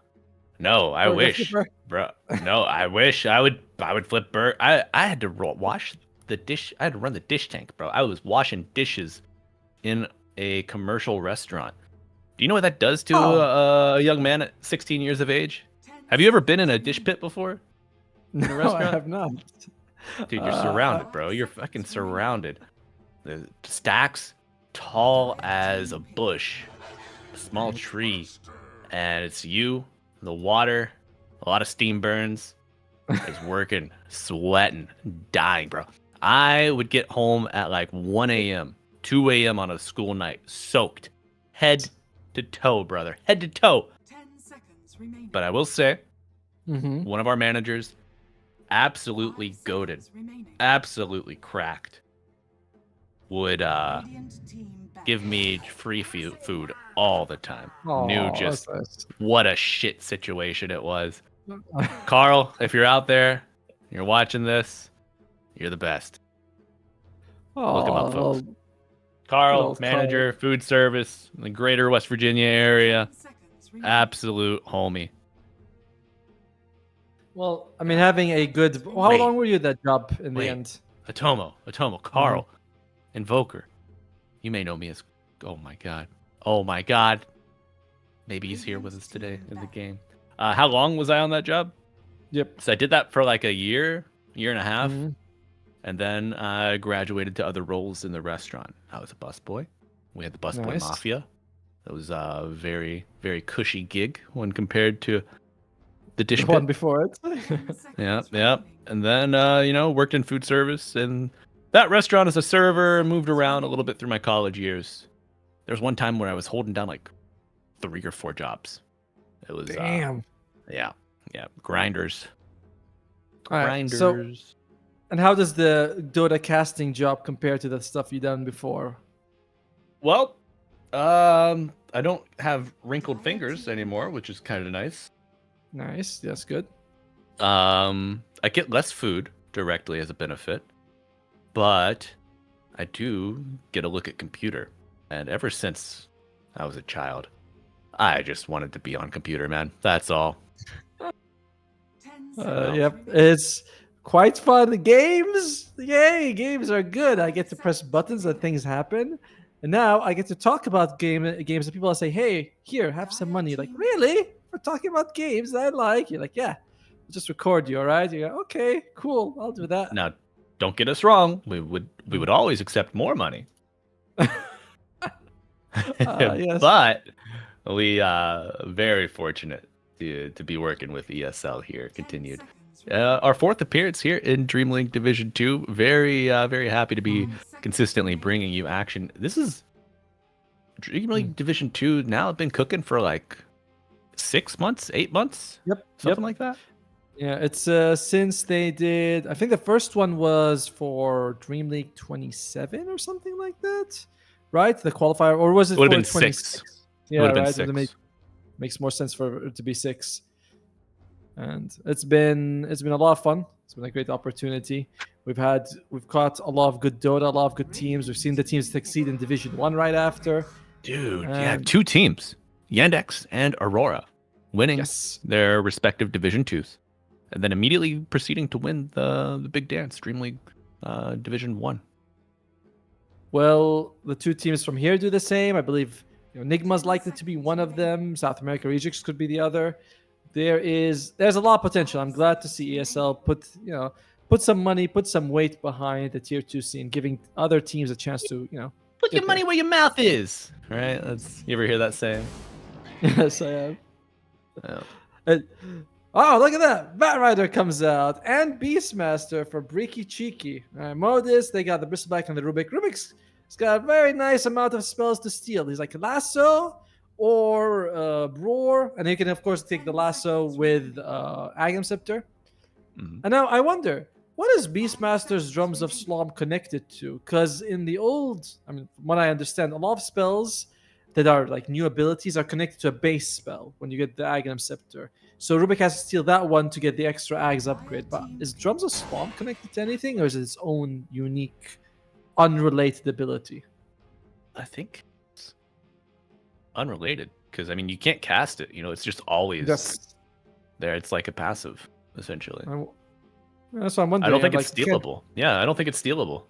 No, I Burger wish, flipper? bro. No, I wish I would flip burger. I had to wash the dish. I had to run the dish tank, bro. I was washing dishes in a commercial restaurant. Do you know what that does to a young man at 16 years of age? Have you ever been in a dish pit before? No, a restaurant? I have not. Dude, you're surrounded, bro. You're fucking surrounded. The stacks tall as a bush, a small tree, and it's you, the water, a lot of steam burns. It's working, sweating, dying, bro. I would get home at like 1 a.m., 2 a.m. on a school night, soaked, head to toe, brother, head to toe. 10 seconds remaining. But I will say, Mm-hmm. one of our managers, absolutely 5 goated, seconds remaining. absolutely cracked, would Radiant team back. give me free food all the time. Knew Aw, just that's what a shit situation it was. Carl, if you're out there, you're watching this, you're the best. Look him up, folks. well, Carl, old manager, food service in the greater West Virginia area. 10 seconds remaining. Absolute homie. well, I mean, having a good. How Wait. long were you at that job in Wait. the end? Atomo, Carl, Invoker. You may know me as. Oh my god. Maybe he's here with us today in the game. How long was I on that job? Yep. So I did that for like a year and a half. Mhm. And then I graduated to other roles in the restaurant. I was a busboy. We had the busboy Nice. mafia. That was a very, very cushy gig when compared to the dish The one pit. before it. 10 seconds Yeah. remaining. And then, worked in food service and that restaurant as a server, moved around a little bit through my college years. There was one time where I was holding down like 3 or 4 jobs. It was, Damn. yeah. Grinders. All right, Grinders. so, and how does the Dota casting job compare to the stuff you done before? Well, I don't have wrinkled fingers anymore, which is kind of nice. Nice. That's good. I get less food directly as a benefit, but I do get a look at computer. And ever since I was a child, I just wanted to be on computer, man. That's all. 10 seconds. Yep. It's quite fun. The games, yay! Games are good. I get to press buttons and things happen. And now I get to talk about games. And people say, "Hey, here, have some money." Like, really? We're talking about games that I like. You're like, "Yeah, I'll just record you, all right?" You go, "Okay, cool. I'll do that." Now, don't get us wrong. We would always accept more money. Yes. But we very fortunate to be working with ESL here. 10 Continued. seconds remaining. Our 4th appearance here in DreamLeague Division 2. Very happy to be 5 seconds consistently remaining. bringing you action. This is DreamLeague Division 2 now. I've been cooking for like 6 months, 8 months, Yep. something like that. Yeah, it's since they did. I think the first one was for DreamLeague 27 or something like that, right? The qualifier, or was it? Would have for been 26? 6. Yeah, Would have been right. 6. Makes more sense for it to be 6. and it's been a lot of fun. It's been a great opportunity. We've caught a lot of good Dota, a lot of good teams. We've seen the teams succeed in Division 1 right after. Dude, you have And- 2 teams, Yandex and Aurora, winning Yes. their respective Division 2s, and then immediately proceeding to win the big dance, DreamLeague Division 1. Well, the 2 teams from here do the same. I believe Enigma's likely to be one of them. South America Regix could be the other. There's a lot of potential. I'm glad to see ESL put some money, put some weight behind the tier 2 scene, giving other teams a chance to Put get your money where your mouth is. Right? You ever hear that saying? Yes, I am. Yeah. Oh, look at that! Batrider comes out and Beastmaster for Breaky Cheeky. Modus, they got the Bristleback and the Rubik. Rubik's got a very nice amount of spells to steal. He's like Lasso or Roar, and you can of course take the Lasso with Agam Scepter. Mhm. And now I wonder, what is Beastmaster's Drums of Slom connected to? Because in the old, from what I understand, a lot of spells that are like new abilities are connected to a base spell when you get the Aghanim Scepter. So Rubik has to steal that one to get the extra Ags upgrade. But is Drums of Slom connected to anything, or is it its own unique, unrelated ability? I think it's unrelated because you can't cast it. It's just always there. It's like a passive, essentially. That's what I'm wondering. I don't think I'm it's like, stealable. Yeah, I don't think it's stealable.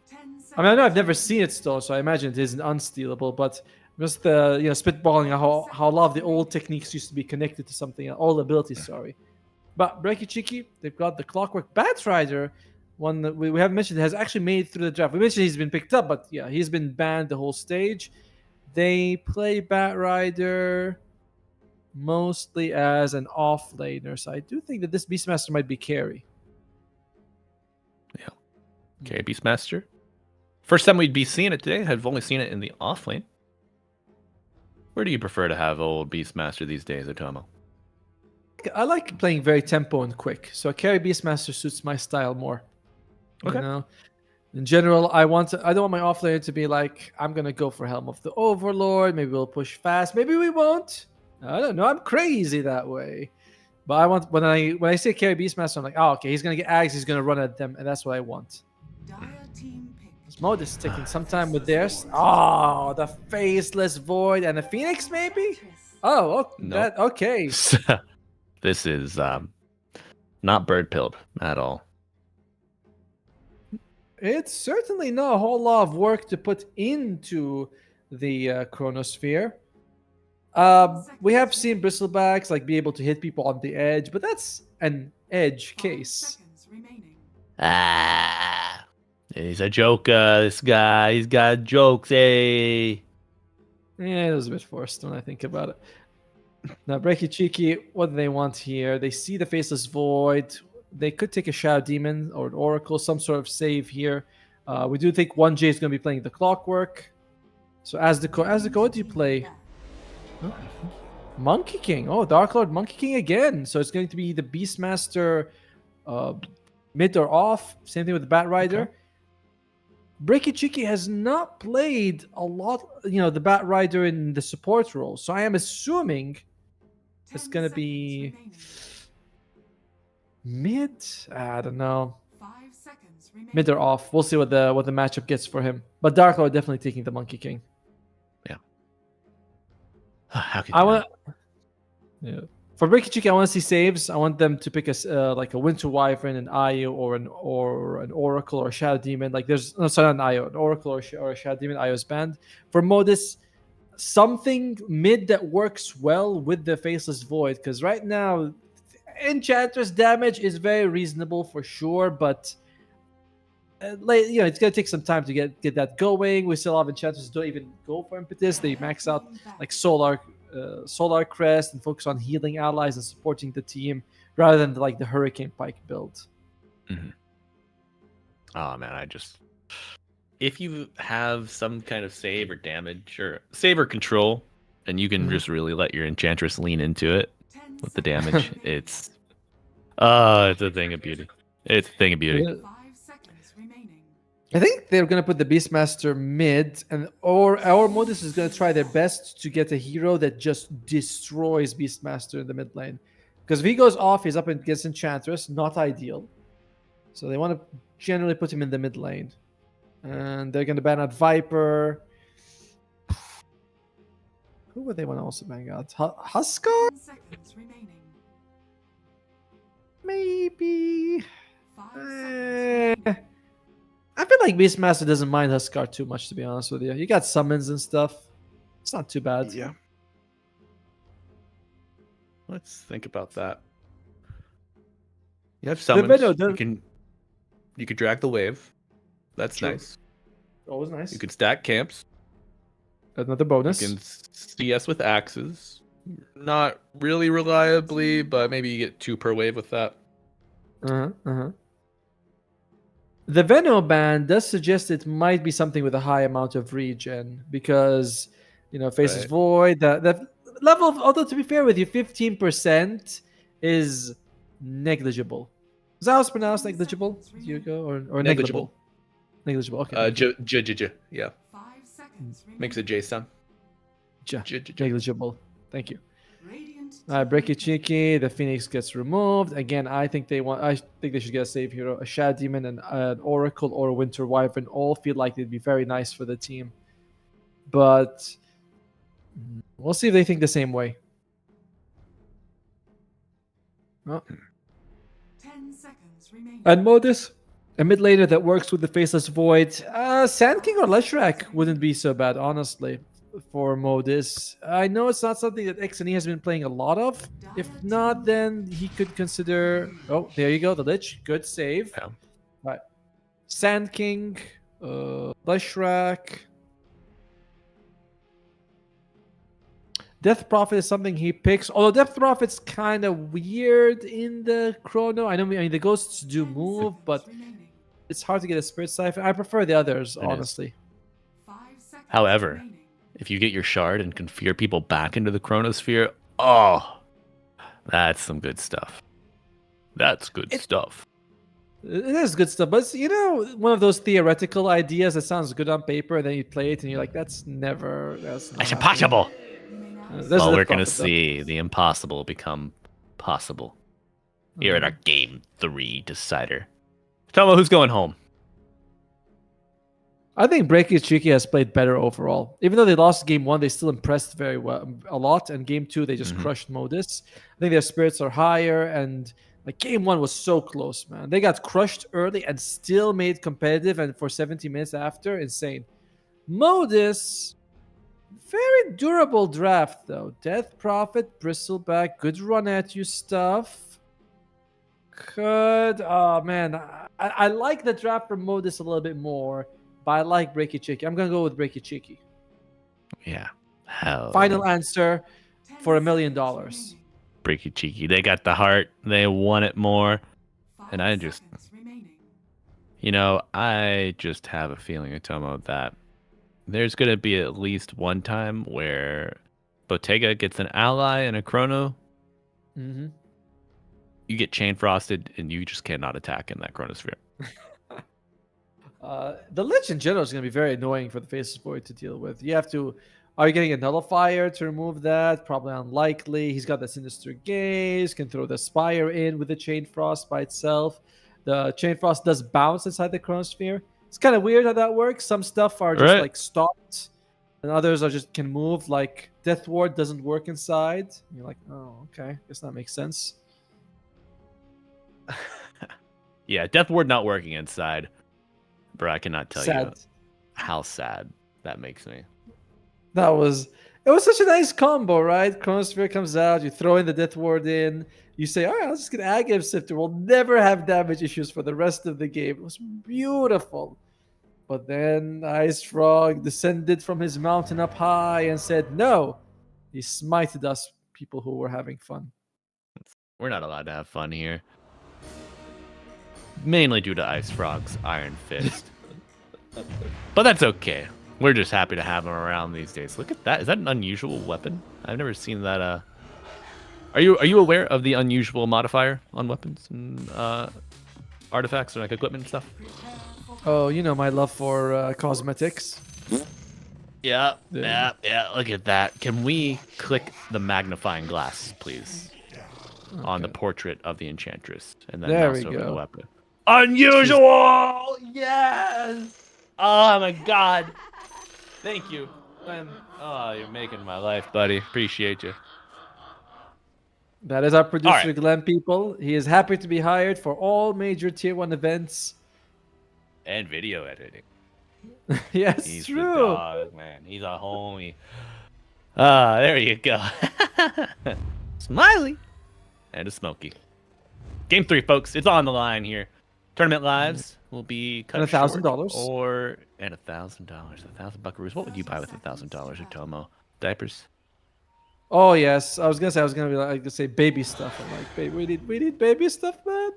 I know I've never seen it still, so I imagine it isn't unstealable. But just spitballing how a lot of the old techniques used to be connected to something, all abilities. Sorry, but Breaky Cheeky, they've got the Clockwork Batrider, one that we haven't mentioned, has actually made it through the draft. We mentioned he's been picked up, but yeah, he's been banned the whole stage. They play Batrider mostly as an offlaner, so I do think that this Beastmaster might be carry. Yeah. Okay, Beastmaster. First time we'd be seeing it today. I've only seen it in the off lane. Where do you prefer to have old Beastmaster these days, Otomo? I like playing very tempo and quick, so a carry Beastmaster suits my style more. Okay. In general, I don't want my offlaner to be like, I'm gonna go for Helm of the Overlord. Maybe we'll push fast. Maybe we won't. I don't know. I'm crazy that way. But I want when I say carry Beastmaster, I'm like, oh, okay, he's gonna get Ags, he's gonna run at them, and that's what I want. Modus taking some time with theirs. Oh, the Faceless Void and a Phoenix, maybe? Oh, Nope. okay. This is not bird pilled at all. It's certainly not a whole lot of work to put into the Chronosphere. We have seen Bristlebacks be able to hit people on the edge, but that's an edge case. He's a joker, this guy. He's got jokes, eh? Yeah, it was a bit forced when I think about it. Now, Breaky Cheeky, what do they want here? They see the Faceless Void. They could take a Shadow Demon or an Oracle, some sort of save here. We do think L1GA is going to be playing the Clockwork. So as the what do you play? Huh? Monkey King. Oh, Dark Lord Monkey King again. So it's going to be the Beastmaster mid or off. Same thing with the Batrider. Okay. Breaky Cheeky has not played a lot, the Batrider in the support role. So I am assuming it's going to be mid. I don't know. Mid or off. We'll see what the matchup gets for him. But Dark Lord definitely taking the Monkey King. Yeah. How could yeah. For Breaky Cheeky, I want to see saves. I want them to pick a Winter Wyvern, an Io, or an Oracle or a Shadow Demon. Not an Io, an Oracle or a Shadow Demon. Io's banned. For Modus, something mid that works well with the Faceless Void. Because right now, Enchantress damage is very reasonable for sure, but it's gonna take some time to get that going. We still have Enchantresses don't even go for impetus. They max out Solar Crest and focus on healing allies and supporting the team rather than the Hurricane Pike build. Mm-hmm. Oh man, if you have some kind of save or damage or save or control, and you can just really let your Enchantress lean into it with the damage, it's a thing of beauty. It's a thing of beauty. I think they're gonna put the Beastmaster mid, or our Modus is gonna try their best to get a hero that just destroys Beastmaster in the mid lane. Because if he goes off, he's up against Enchantress. Not ideal. So they want to generally put him in the mid lane. And they're going to ban out Viper. Who would they want to also ban out? Huskar? 10 seconds remaining. Maybe. 5 seconds Eh, remaining. I feel like Beastmaster doesn't mind Huskar too much, to be honest with you. You got summons and stuff. It's not too bad. Yeah. Let's think about that. You have summons. Venom does- You could drag the wave. That's True. nice. Always nice. You could stack camps. Another You bonus. can CS with axes. Not really reliably, but maybe you get 2 per wave with that. The Venom ban does suggest it might be something with a high amount of regen because, Faceless Right. Void, the level of, although to be fair with you, 15% is negligible. Is that how it's pronounced, negligible, Hugo, or negligible? Negligible, okay. Yeah. 5 seconds remaining. Makes a J sound. Negligible. Thank you. Radiant Break it cheeky. The Phoenix gets removed again. I think they should get a save hero, a Shadow Demon, and an Oracle or a Winter Wyvern. All feel like they'd be very nice for the team, but we'll see if they think the same way. Oh. 10 seconds remaining. And Modus, a mid laner that works with the Faceless Void. Sand King or Leshrac wouldn't be so bad, honestly, for Modus. I know it's not something that XNE has been playing a lot of. If not, then he could consider... Oh, there you go, the Lich. Good save. Yeah. Right. Sand King, Leshrac. Death Prophet is something he picks. Although Death Prophet's kind of weird in the Chrono. I mean, the ghosts do move, but Remaining. it's hard to get a Spirit Siphon. I prefer the others, is. honestly. 5 seconds However, remaining. if you get your shard and can fear people back into the chronosphere, oh, that's some good stuff. That's good stuff. It is good stuff, but it's, one of those theoretical ideas that sounds good on paper, and then you play it and you're like, that's not That's happening. impossible. There's Well, the we're going to profit, though. see the impossible become possible here at our Mm-hmm. Game 3 decider. Tell me who's going home. I think Breaky Cheeky has played better overall. Even though they lost game 1, they still impressed very well, a lot. And game 2, they just crushed Modus. I think their spirits are higher, and like game 1 was so close, man. They got crushed early and still made competitive, and for 70 minutes after, insane. Modus, very durable draft though. Death Prophet, Bristleback, good run at you stuff. Oh man, I like the draft for Modus a little bit more. But I like Breaky Cheeky. I'm going to go with Breaky Cheeky. Yeah. Hell. Final answer 10 for $1 million. seconds remaining. Breaky cheeky. They got the heart. They want it more. 5 And I just- seconds remaining. I just have a feeling, Atomo, that there's going to be at least one time where Bottega gets an ally and a chrono. Mm-hmm. You get chain frosted and you just cannot attack in that chronosphere. The Lich in general is going to be very annoying for the Faceless Void to deal with. Are you getting a Nullifier to remove that? Probably unlikely. He's got the Sinister Gaze, can throw the Spire in with the Chain Frost by itself. The Chain Frost does bounce inside the Chronosphere. It's kind of weird how that works. Some stuff are just Right. like stopped, and others are just can move. Like Death Ward doesn't work inside. And you're like, oh, okay. Guess that makes sense. Yeah, Death Ward not working inside. Bro, I cannot tell you Sad. how sad that makes me. It was such a nice combo, right? Chronosphere comes out, you throw in the Death Ward in, you say, all right, let's just get Agav Sifter. We'll never have damage issues for the rest of the game. It was beautiful. But then Ice Frog descended from his mountain up high and said, no. He smited us, people who were having fun. We're not allowed to have fun here. Mainly due to Ice Frog's Iron Fist. But that's okay. We're just happy to have him around these days. Look at that. Is that an unusual weapon? I've never seen that. Are you aware of the unusual modifier on weapons and artifacts or like equipment and stuff? Oh, you know my love for cosmetics. Yeah. Look at that. Can we click the magnifying glass, please? on the portrait of the Enchantress, and then There mouse we over the go. weapon. Unusual! Yes! Oh my god. Thank you. Oh, you're making my life, buddy. Appreciate you. That is our producer, right. Glenn, people. He is happy to be hired for all major tier 1 events. And video editing. Yes, He's the true. dog, man. He's a homie. Ah, there you go. Smiley. And a Smokey. Game 3, folks. It's on the line here. Tournament lives will be cut And short, $1,000. or and $1,000. 1,000 buckaroos. What would you buy with $1,000, Utomo? Diapers? Oh yes, I was gonna be like say baby stuff. I'm like, baby, we need baby stuff, man.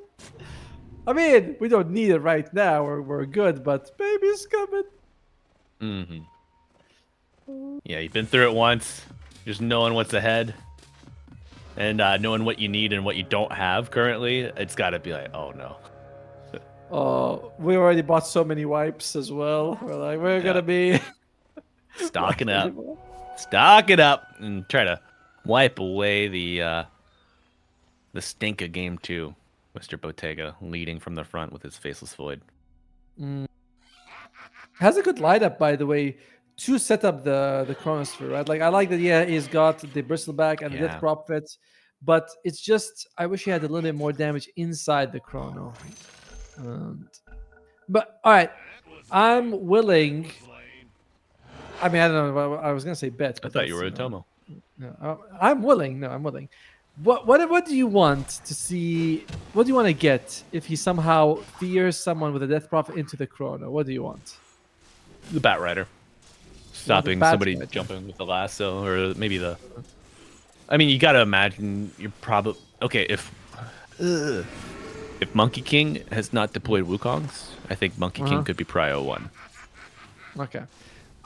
I mean, we don't need it right now. We're good, but baby's coming. Mm-hmm. Yeah, you've been through it once. Just knowing what's ahead, and knowing what you need and what you don't have currently. It's got to be like, oh no. Oh, we already bought so many wipes as well. We're like, we're gonna be stocking up. Stock it up and try to wipe away the stink of game 2. Mr. Bottega leading from the front with his faceless void. Has a good lineup, by the way, to set up the Chronosphere, right? Like I like that. Yeah, he's got the Bristleback and the Death Prophet, but it's just I wish he had a little bit more damage inside the Chrono. But all right, I'm willing. I mean, I don't know. I was gonna say bet. I thought you were a Tomo. No, I'm willing. No, I'm willing. What do you want to see? What do you want to get if he somehow fears someone with a Death Prophet into the Chrono? What do you want? The Bat Rider. Stopping Bat somebody Rider. jumping with the lasso, or maybe the. I mean, you gotta imagine you're probably okay if Monkey King has not deployed Wukongs. I think Monkey King could be Prio 1. Okay.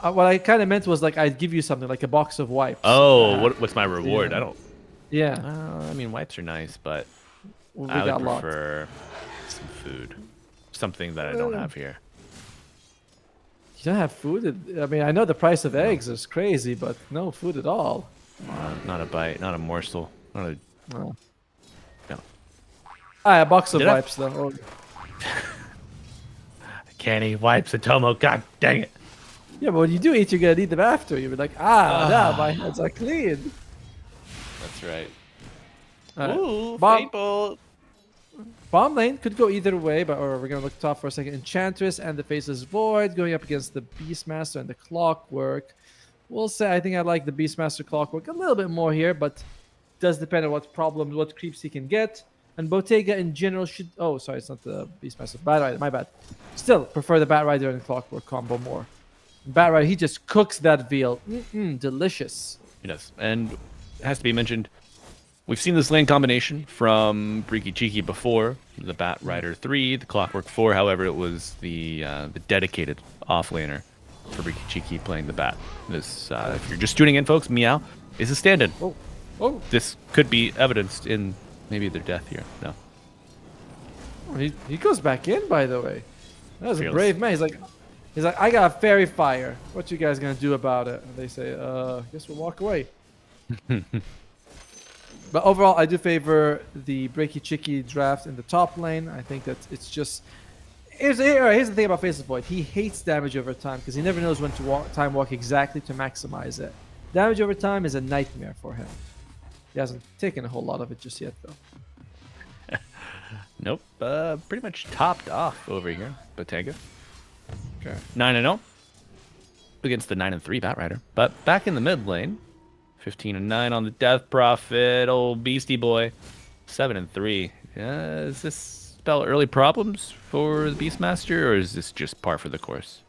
What I kind of meant was like I'd give you something like a box of wipes. Oh, what's my reward? yeah. I don't. Yeah. I mean, wipes are nice, but We I would got lots. prefer some food, something that I don't have here. You don't have food? I mean, I know the price of eggs is crazy, but no food at all. Not a bite, not a morsel, not a. No. No. A box of Did I- wipes, though. Oh, Can't eat wipes, Atomo. God dang it. yeah, but when you do eat, you're going to eat them after. You'll be like, now my hands are clean. That's right. All right. Ooh, Bomb- Fable. Bomb lane could go either way, but or we're gonna look top for a second. Enchantress and the Faceless Void going up against the Beastmaster and the Clockwork. We'll say I think I like the Beastmaster Clockwork a little bit more here, but does depend on what problems, what creeps he can get. And Bottega in general should. Oh, sorry, it's not the Beastmaster. Bat Rider, my bad. Still prefer the Bat Rider and Clockwork combo more. Bat Rider, he just cooks that veal. Delicious. He does. And it has to be mentioned, we've seen this lane combination from Breaky Cheeky before. The Bat Rider 3, the Clockwork 4. However, it was the dedicated offlaner for Breaky Cheeky playing the Bat. This, if you're just tuning in, folks, Meow is a stand-in. Oh, This could be evidenced in maybe their death here. No. he goes back in, by the way. That was a Fearless. brave man. He's like, I got fairy fire. What you guys gonna do about it? And they say, guess we'll walk away. But overall, I do favor the Breaky Chicky draft in the top lane. I think that it's just. Here's the thing about Faceless Void. He hates damage over time because he never knows when to time walk exactly to maximize it. Damage over time is a nightmare for him. He hasn't taken a whole lot of it just yet, though. Nope. Pretty much topped off over here, Bottega. Okay. 9-0 against the 9-3 Bat Rider. But back in the mid lane, 15-9 on the Death Prophet, old Beastie Boy, 7-3. Does this spell early problems for the Beastmaster, or is this just par for the course?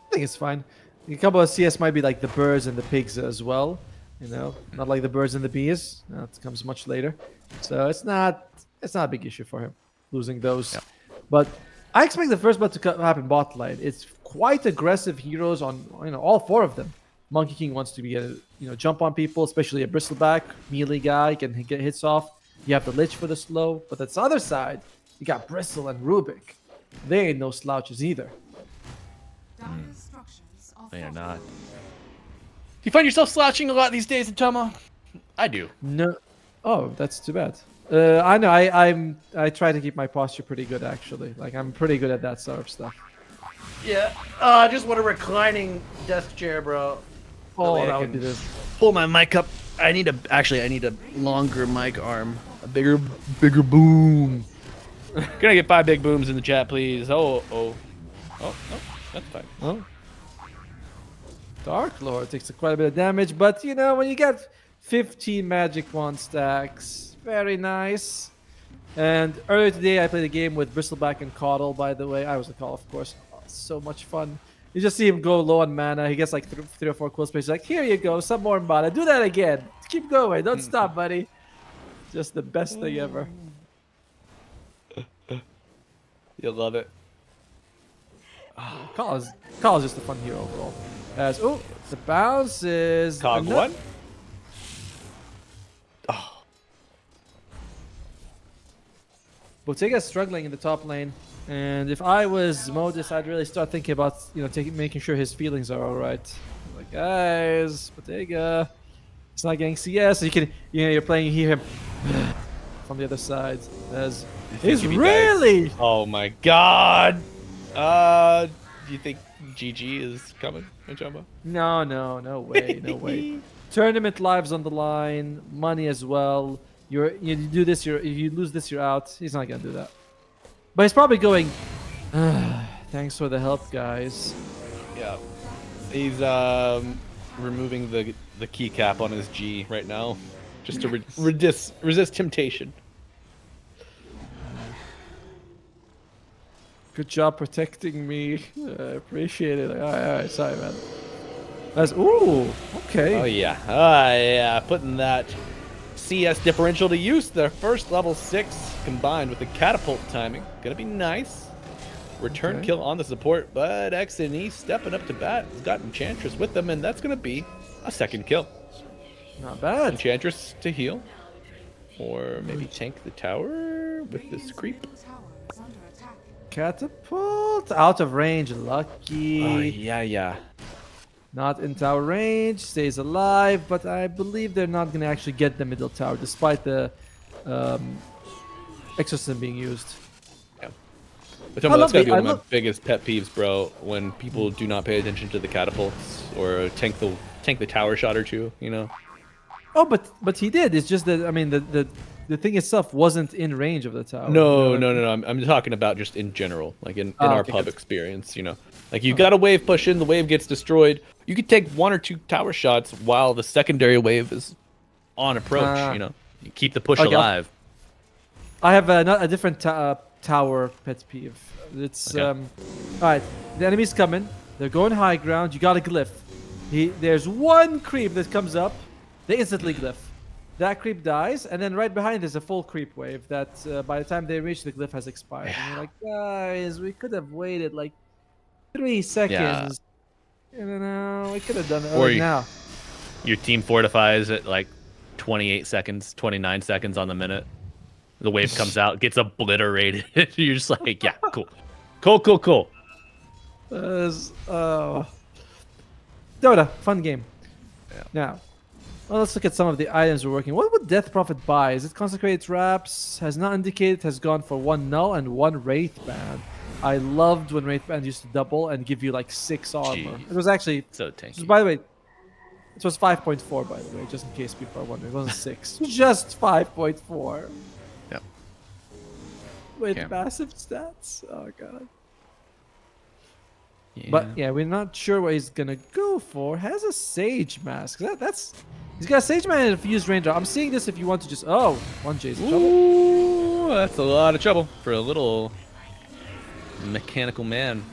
I think it's fine. A couple of CS might be like the birds and the pigs as well. You know, not like the birds and the bees. That comes much later. So it's not a big issue for him losing those. Yep. But I expect the first blood to happen bot lane. It's quite aggressive heroes on all 4 of them. Monkey King wants to be jump on people, especially a bristleback melee guy can get hits off. You have the Lich for the slow, but that's the other side. You got Bristle and Rubik. They ain't no slouches either. Dire structures are They are fortified. not. Do you find yourself slouching a lot these days, Atomo? I do. No, Oh, that's too bad. I know. I try to keep my posture pretty good actually. Like I'm pretty good at that sort of stuff. Yeah. I just want a reclining desk chair, bro. Oh, way I that would can be this. Pull my mic up. I need a longer mic arm. A bigger boom. Can I get 5 big booms in the chat, please? Oh, that's fine. Oh. Dark Lord takes quite a bit of damage, but you know when you get 15 magic wand stacks, very nice. And earlier today I played a game with Bristleback and Caudle. By the way, I was a call, of course. Oh, so much fun. You just see him go low on mana. He gets like 3 or 4 cool spaces. Like, here you go, some more mana. Do that again. Keep going. Don't stop, buddy. Just the best thing ever. You'll love it. Call is just a fun hero overall. As the bounce is Cog enough- 1. Oh. Bottega's struggling in the top lane, and if I was Modus, I'd really start thinking about making sure his feelings are all right. Like, guys, Bottega, it's not getting CS. So you're playing, you hear him from the other side. As he's really. Oh my god. Do you think GG is coming, Jumbo? No way, no way. Tournament lives on the line, money as well. You do this, if you lose this, you're out. He's not gonna do that. But he's probably going. Thanks for the help, guys. Yeah. He's removing the keycap on his G right now, just to resist temptation. Good job protecting me. I appreciate it. All right, sorry, man. That's okay. Oh yeah, putting that CS differential to use. Their first level 6 combined with the catapult timing, gonna be nice. Return kill on the support, but X&E stepping up to bat. Has got Enchantress with them, and that's gonna be a second kill. Not bad. Enchantress to heal, or maybe tank the tower with this creep. Catapult out of range. Lucky. Oh yeah. Not in tower range. Stays alive, but I believe they're not gonna actually get the middle tower, despite the exorcism being used. But that's gotta be one of my biggest pet peeves, bro. When people do not pay attention to the catapults or tank the tower shot or two, you know. Oh, but he did. It's just that the thing itself wasn't in range of the tower. No. I'm talking about just in general, like in our pub experience, you know. Like you got a wave push in, the wave gets destroyed. You could take 1 or 2 tower shots while the secondary wave is on approach. You know, you keep the push alive. I have a different tower pet peeve. It's all right. The enemy's coming. They're going high ground. You got a glyph. There's one creep that comes up. They instantly glyph. That creep dies, and then right behind there's a full creep wave that by the time they reach the glyph has expired. And you're like, guys, we could have waited like 3 seconds. You know, we could have done it now. Your team fortifies at like 28 seconds, 29 seconds on the minute. The wave comes out, gets obliterated. You're just like, yeah, cool. Dota, fun game. Yeah. Now, let's look at some of the items we're working. What would Death Prophet buy? Is it Consecrated Traps? Has not indicated. Has gone for 1 Null and 1 Wraith Band. I loved when Wraith Band used to double and give you like 6 armor. Jeez. It was actually So tanky. by the way, it was 5.4 by the way, just in case people are wondering. It wasn't 6. It was just 5.4. Yep. With massive stats. Oh god. Yeah. But yeah, we're not sure what he's gonna go for. Has a Sage Mask. He's got a Sage Mask and a Fused Raindrop. I'm seeing this if you want to just 1J's in trouble. Ooh, that's a lot of trouble for a little mechanical man.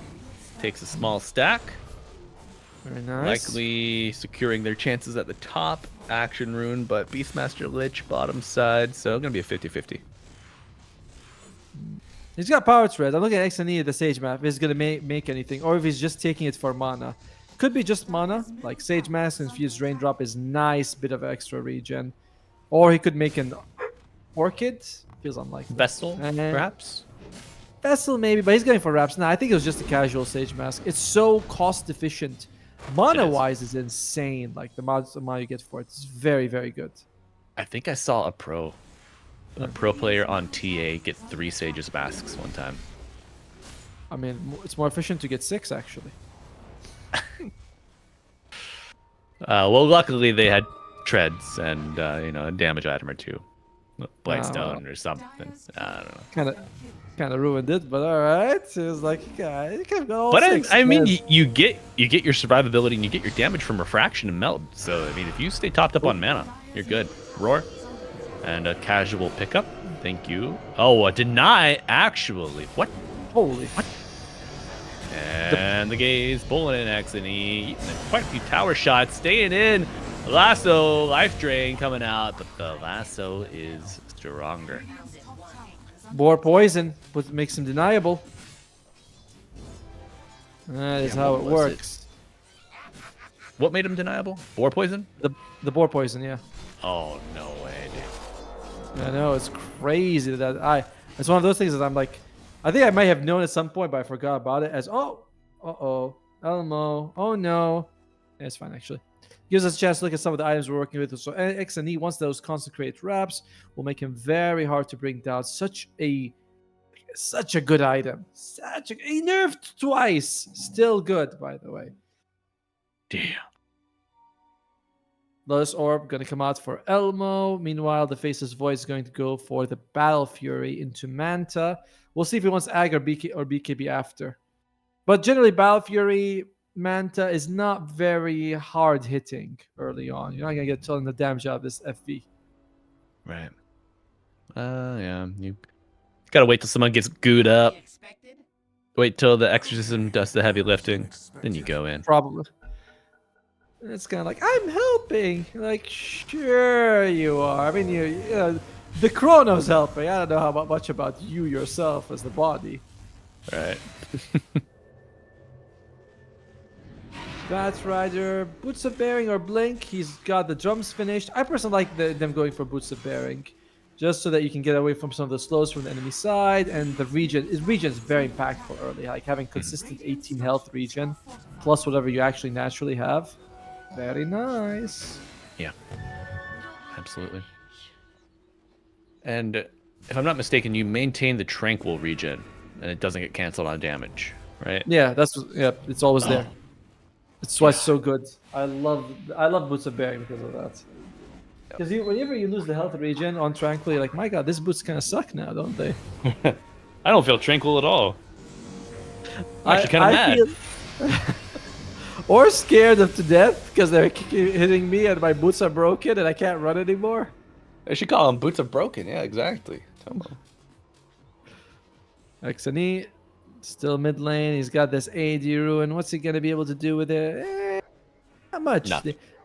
Takes a small stack. Very nice. Likely securing their chances at the top. Action rune, but Beastmaster Lich bottom side, so gonna be a 50-50. He's got power thread. I'm looking at X&E, the Sage Map. If he's gonna make anything, or if he's just taking it for mana. Could be just mana, like Sage Mask and Fused Raindrop is nice bit of extra regen. Or he could make an Orchid. Feels unlikely. Vessel, perhaps? Vessel maybe, but he's going for Wraps. Nah, I think it was just a casual Sage Mask. It's so cost efficient. Mana-wise is insane. Like the amount of mana you get for it is very, very good. I think I saw a pro player on TA get 3 Sage's masks one time. I mean, it's more efficient to get 6 actually. Well, luckily they had treads and a damage item or 2, Blightstone or something. I don't know. Kind of ruined it, but all right. It was like, yeah, you can go. But I mean, you get your survivability and you get your damage from refraction and meld. So I mean, if you stay topped up on mana, you're good. Roar, and a casual pickup. Thank you. Oh, a deny actually. What? Holy. What? And the gaze pulling in X and E, quite a few tower shots, staying in. Lasso, life drain coming out, but the lasso is stronger. Boar poison, but makes him deniable. That is how it works. What made him deniable? Boar poison? The boar poison, yeah. Oh no way, dude. I know, it's crazy that it's one of those things that I'm like, I think I might have known at some point, but I forgot about it as Elmo, oh no. Yeah, it's fine actually. Gives us a chance to look at some of the items we're working with. So X and E, once those consecrate wraps, will make him very hard to bring down. Such a good item. He nerfed twice. Still good, by the way. Damn. Lotus Orb going to come out for Elmo. Meanwhile, the Faceless Void is going to go for the Battle Fury into Manta. We'll see if he wants Ag or BKB after. But generally, Battle Fury, Manta is not very hard hitting early on. You're not going to get ton of damage out of this FV. Right. Yeah. You got to wait till someone gets gooed up. Wait till the exorcism does the heavy lifting. Then you go in. Probably. It's kind of like, I'm helping. Like, sure you are. I mean, you know, the Chrono's helping. I don't know how much about you yourself as the body. Right. Bats Rider, Boots of Bearing or Blink. He's got the drums finished. I personally like them going for Boots of Bearing, just so that you can get away from some of the slows from the enemy side. And the region is very impactful early, like having consistent 18 health region, plus whatever you actually naturally have. Very nice. Yeah, absolutely. And if I'm not mistaken, you maintain the Tranquil region, and it doesn't get canceled on damage, right? Yeah, it's always there. It's why it's so good. I love Boots of Bearing because of that. Because whenever you lose the health region on Tranquil, you're like, my god, these boots kind of suck now, don't they? I don't feel tranquil at all. I'm actually kind of mad. Or scared of to death because they're hitting me and my boots are broken and I can't run anymore. I should call them boots are broken. Yeah, exactly. Come on. Xani, still mid lane. He's got this AD ruin. What's he gonna be able to do with it? Not much.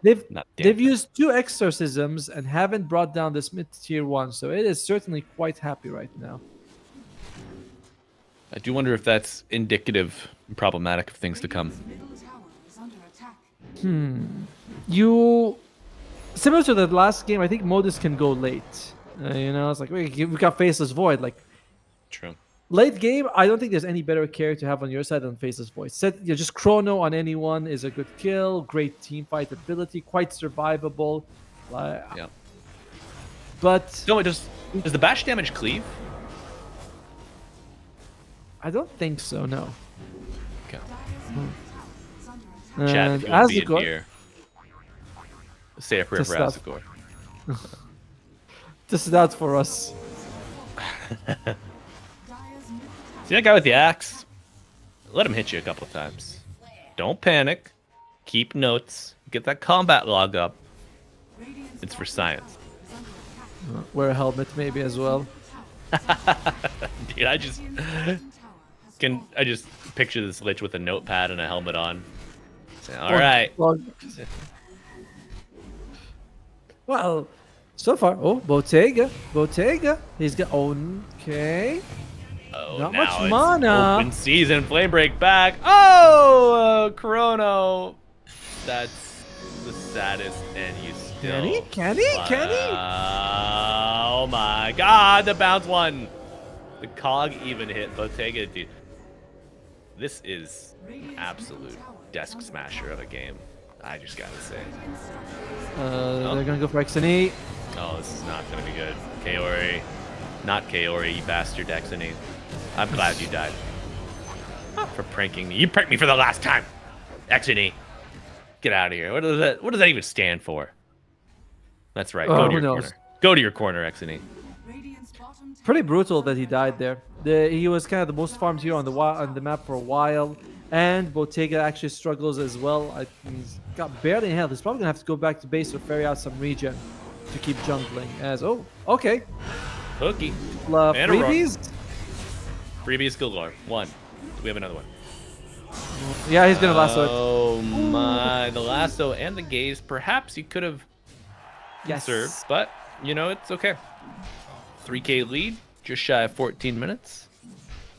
They've used 2 exorcisms and haven't brought down this mid tier 1, so it is certainly quite happy right now. I do wonder if that's indicative and problematic of things to come. You similar to the last game, I think Modus can go late. It's like we got Faceless Void. Like, true. Late game, I don't think there's any better carry to have on your side than Faceless Void. Just Chrono on anyone is a good kill. Great team fight ability, quite survivable. Yeah. But no, does the bash damage cleave? I don't think so. No. Okay. And Chat, if you want to be in here, say a prayer for Test Azagor. Test it out for us. See that guy with the axe? Let him hit you a couple of times. Don't panic. Keep notes. Get that combat log up. It's for science. Wear a helmet maybe as well. Dude, I just picture this lich with a notepad and a helmet on. All right. Well, so far, Bottega. He's got okay. Oh, Not now much it's mana. Open season, flame break back. Oh, Chrono. That's the saddest, and you still. Can he? Oh my God, the bounce one. The cog even hit Bottega, dude. This is an absolute desk smasher of a game. I just gotta say. They're gonna go for Xani. Oh, this is not gonna be good. Kaori. Not Kaori, you bastard, Dexony. I'm glad you died. For pranking me. You pranked me for the last time! Dexony. Get out of here. What does that even stand for? That's right. Go to who your knows? corner. Go to your corner, Exony. Radiant's bottom tower Pretty brutal that he died there. He was kind of the most farmed hero on the map for a while, and Bottega actually struggles as well. He's got barely any health. He's probably gonna have to go back to base or ferry out some regen to keep jungling. Okay. Hooky. And Aurora. freebies. Freebies galore. One. Do we have another one? Yeah, he's gonna lasso it. Oh my. The lasso and the gaze. Perhaps you could have served, but you know, it's okay. 3K lead, just shy of 14 minutes.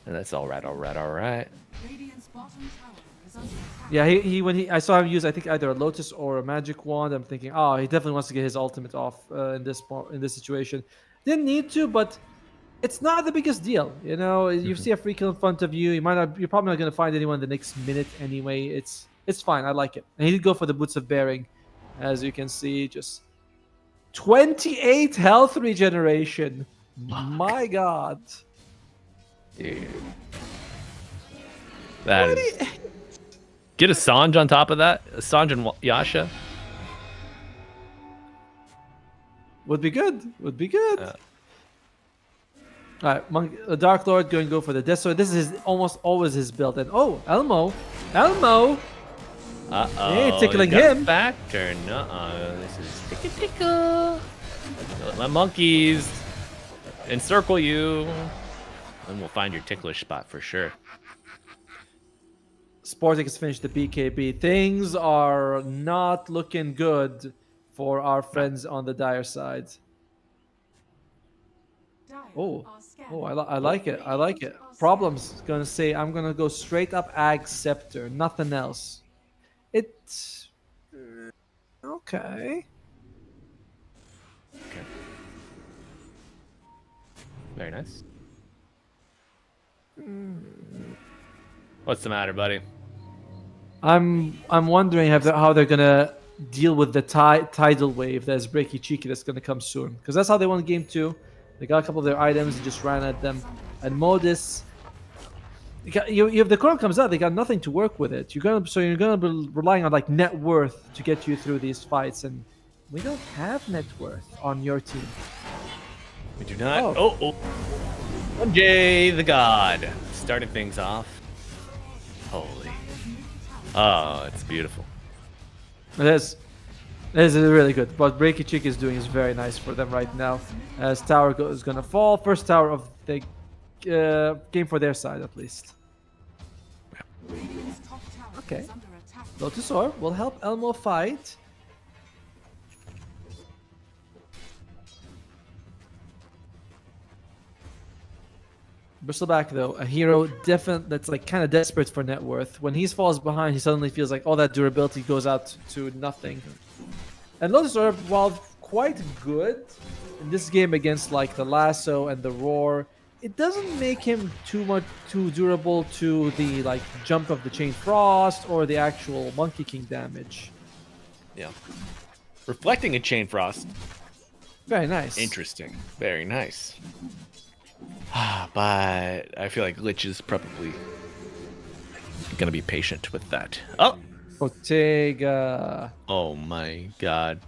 And that's all right. Radiant's bottom tower is under attack. Yeah, I saw him use, I think, either a Lotus or a Magic Wand. I'm thinking, oh, he definitely wants to get his ultimate off in this situation. Didn't need to, but it's not the biggest deal. You know, you see a free kill in front of you. You're probably not going to find anyone the next minute anyway. It's fine. I like it. And he did go for the Boots of Bearing, as you can see. Just 28 health regeneration. My God. Dude. That is... Get a Sanj on top of that. A Sanj and Yasha. Would be good. All right, Dark Lord going to go for the Death Sword. This is almost always his build. And Elmo. Uh-oh. Hey, tickling you got him. Back turn. This is tickle. Don't let monkeys encircle you. And we'll find your ticklish spot for sure. Sporting has finished the BKB. Things are not looking good for our friends on the Dire side. Dire Oh, are scanning. I like it. Problem's gonna say I'm gonna go straight up Ag Scepter, nothing else. It's okay. Very nice. What's the matter, buddy? I'm wondering how they're gonna deal with the tidal wave that's Breaky Cheeky that's gonna come soon, because that's how they won game 2. They got a couple of their items and just ran at them. And Modus, if the Chrono comes out, they got nothing to work with it. You're gonna be relying on like net worth to get you through these fights, and we don't have net worth on your team. We do not. Oh. L1GA the God. Starting things off. Holy. Oh, it's beautiful. It is really good. What Breaky Chick is doing is very nice for them right now. As tower is going to fall. First tower of the game for their side, at least. Radiant's top tower Okay. is under attack. Lotus Orb will help Elmo fight. Bristleback, though, a hero that's like kind of desperate for net worth. When he falls behind, he suddenly feels like all that durability goes out to nothing. And Lotus Orb, while quite good in this game against like the Lasso and the Roar, it doesn't make him too durable to the like jump of the Chain Frost or the actual Monkey King damage. Yeah. Reflecting a Chain Frost. Very nice. Interesting. Very nice. But I feel like Lich is probably gonna be patient with that. Oh! Bottega. Oh my god.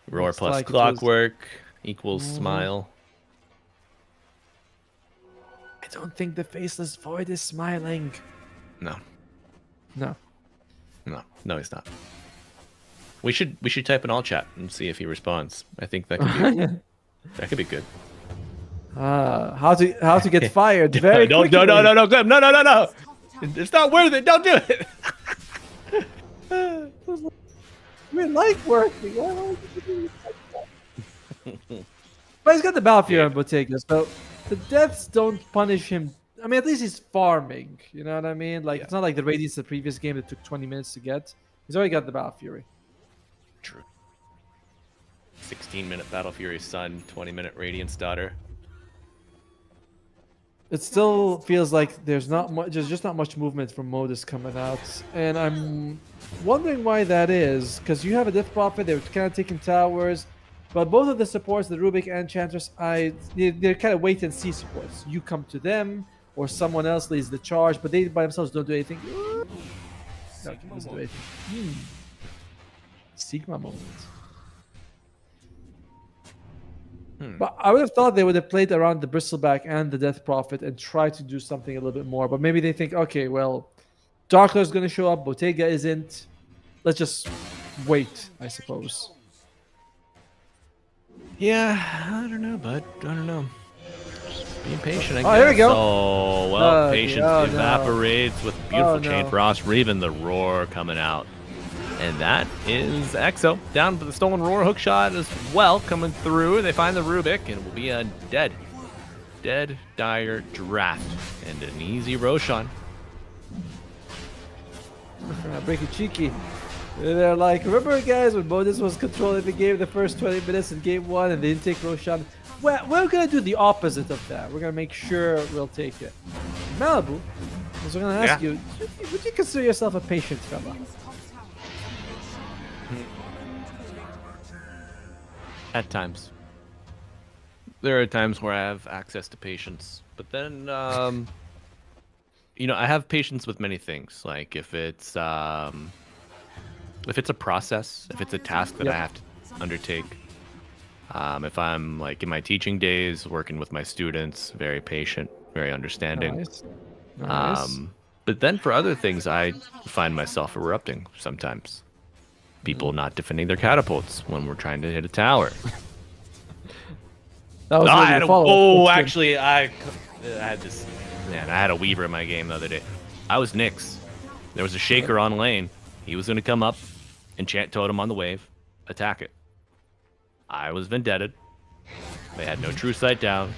Roar Looks plus like it clockwork equals smile. I don't think the Faceless Void is smiling. No. No. No, he's not. We should type in all chat and see if he responds. I think that could be that could be good. How to get fired very no, quickly. no, Glenn, no. It's not worth it. Don't do it. We like working. Why would you do that? But he's got the Battlefield on Bottega, so the deaths don't punish him. I mean, at least he's farming. You know what I mean? Like, it's not like the Radiance the previous game that took 20 minutes to get. He's already got the Battle Fury. True. 16-minute Battle Fury Sun, 20-minute Radiance Daughter. It still feels like there's not much, just not much movement from Modus coming out, and I'm wondering why that is. Because you have a Death Prophet, they're kind of taking towers. But both of the supports, the Rubik and Enchantress, they're kind of wait and see supports. You come to them, or someone else leads the charge, but they by themselves don't do anything. No, doesn't do anything. Sigma moment. But I would have thought they would have played around the Bristleback and the Death Prophet and tried to do something a little bit more. But maybe they think, okay, well, Dark Lord's going to show up, Bottega isn't. Let's just wait, I suppose. Yeah, I don't know, bud. I don't know. Just being patient, I guess. Oh, here we go. Oh, well, patience no. evaporates with beautiful Chain no. Frost, or even the Roar coming out. And that is EXO down for the Stolen Roar hook shot as well, coming through. They find the Rubik, and it will be a dead, dire draft and an easy Roshan. Break it cheeky. They're like, remember guys when Modus was controlling the game the first 20 minutes in game 1 and they didn't take Roshan? Well, we're going to do the opposite of that. We're going to make sure we'll take it. Malibu, I was going to ask you, would you consider yourself a patient fella? At times. There are times where I have access to patience, but then, you know, I have patience with many things. Like if it's a process, if it's a task that I have to undertake, if I'm like in my teaching days, working with my students, very patient, very understanding. Nice. But then for other things, I find myself erupting sometimes. People not defending their catapults when we're trying to hit a tower. That was I really had a follow-up. oh, That's good. actually, I had this. Man, I had a Weaver in my game the other day. I was Nyx. There was a Shaker on lane. He was going to come up, enchant Totem on the wave, attack it. I was Vendetted. They had no True Sight down.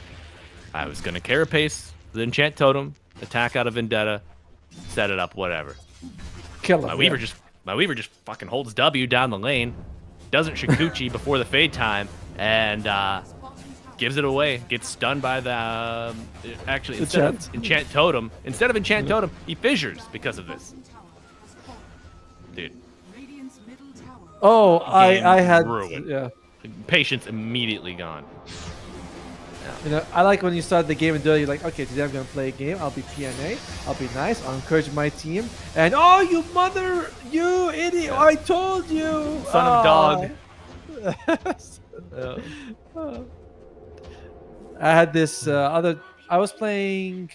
I was going to Carapace the enchant Totem, attack out of Vendetta, set it up, whatever. Kill him. My Weaver just fucking holds W down the lane, doesn't Shikuchi before the fade time, and gives it away. Gets stunned by the actually instead of enchant totem, he fissures because of this. Dude. Oh, I had ruined. yeah. Patience immediately gone. You know, I like when you start the game and do it, you're like, okay, today I'm going to play a game. I'll be PNA. I'll be nice. I'll encourage my team. And, oh, you idiot. Yeah. I told you. Son of dog. I had this I was playing,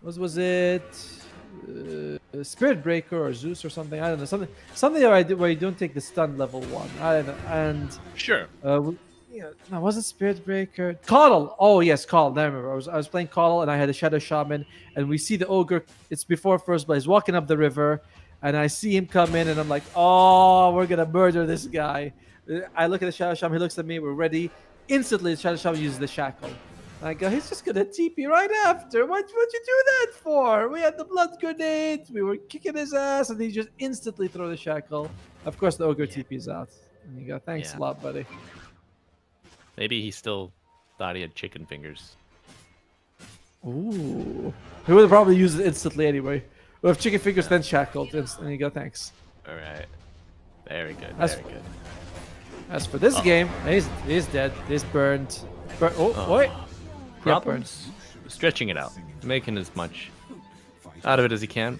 what was it? Spirit Breaker or Zeus or something. I don't know. Something where you don't take the stun level 1. I don't know. And Sure. no, was it Spirit Breaker? Coddle. Oh yes, Coddle. I remember. I was playing Coddle and I had a Shadow Shaman, and we see the ogre. It's before first blood. He's walking up the river, and I see him come in, and I'm like, oh, we're gonna murder this guy. I look at the Shadow Shaman. He looks at me. We're ready. Instantly, the Shadow Shaman uses the shackle. And I go, he's just gonna TP right after. What'd you do that for? We had the blood grenade. We were kicking his ass, and he just instantly throw the shackle. Of course, the ogre TP's out. And you go, thanks a lot, buddy. Maybe he still thought he had chicken fingers. Ooh. He would have probably used it instantly anyway. Well, if chicken fingers, then shackled. And you go, thanks. All right. Very good. That's Very good. As for this game, he's dead. He's burned. Wait. Problems. Stretching it out. Making as much out of it as he can.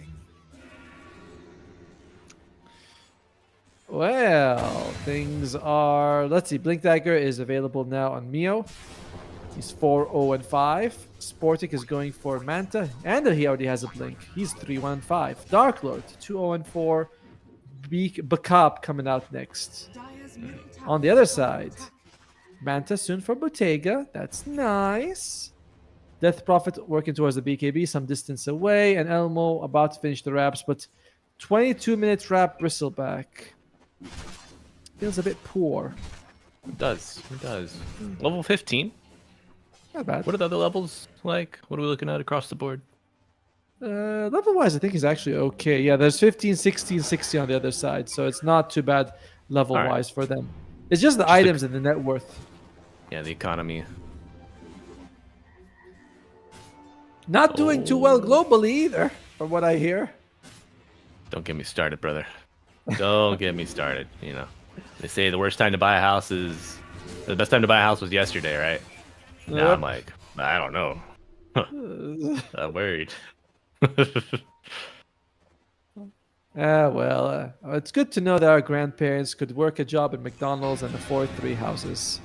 Well, things are... Let's see. Blink Dagger is available now on Mio. He's 4-0-5. Sportic is going for Manta. And he already has a Blink. He's 3-1-5. Dark Lord, 2-0-4. Bakab coming out next. On the other side, Manta soon for Bottega. That's nice. Death Prophet working towards the BKB, some distance away. And Elmo about to finish the wraps, but 22-minute wrap Bristleback. Feels a bit poor. It does. It does. Level 15. Not bad. What are the other levels like? What are we looking at across the board? Level-wise, I think he's actually okay. Yeah, there's 15, 16, 16 on the other side, so it's not too bad level-wise for them. It's just the items and the net worth. Yeah, the economy. Not doing too well globally either, from what I hear. Don't get me started, brother. Don't get me started. You know, They say the worst time to buy a house is the best time to buy a house was yesterday, right? Now Yep. I'm like, I don't know. I'm worried. Well, it's good to know that our grandparents could work a job at McDonald's and afford 3 houses.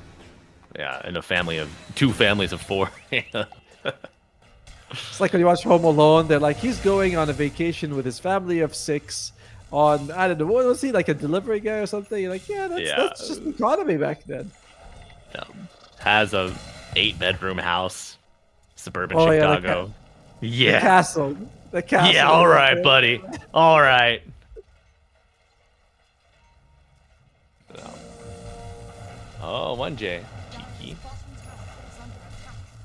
Yeah, and a family of 2 families of 4. It's like when you watch Home Alone, they're like, he's going on a vacation with his family of 6 on, I don't know, what was he, like a delivery guy or something? You're like, yeah, that's just the economy back then. Yeah. Has a 8-bedroom house, suburban Oh, yeah, Chicago. The Yeah. castle. The castle. Yeah, all right, buddy. All right. So. Oh, 1J. Cheeky.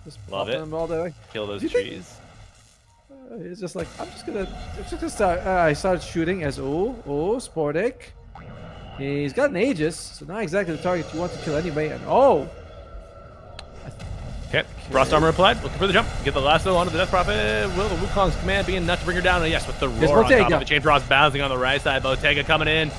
Just Love popping it. them all the way. Kill those Do you think- trees. He's just like, I'm just gonna start. I started shooting as Sportic. He's got an Aegis, so not exactly the target you want to kill anyway. And Okay. Frost armor applied. Looking for the jump. Get the lasso onto the Death Prophet. Will the Wukong's command be enough to bring her down? Yes, with the roar on top Bottega. of the Chain Frost bouncing on the right side. Bottega coming in.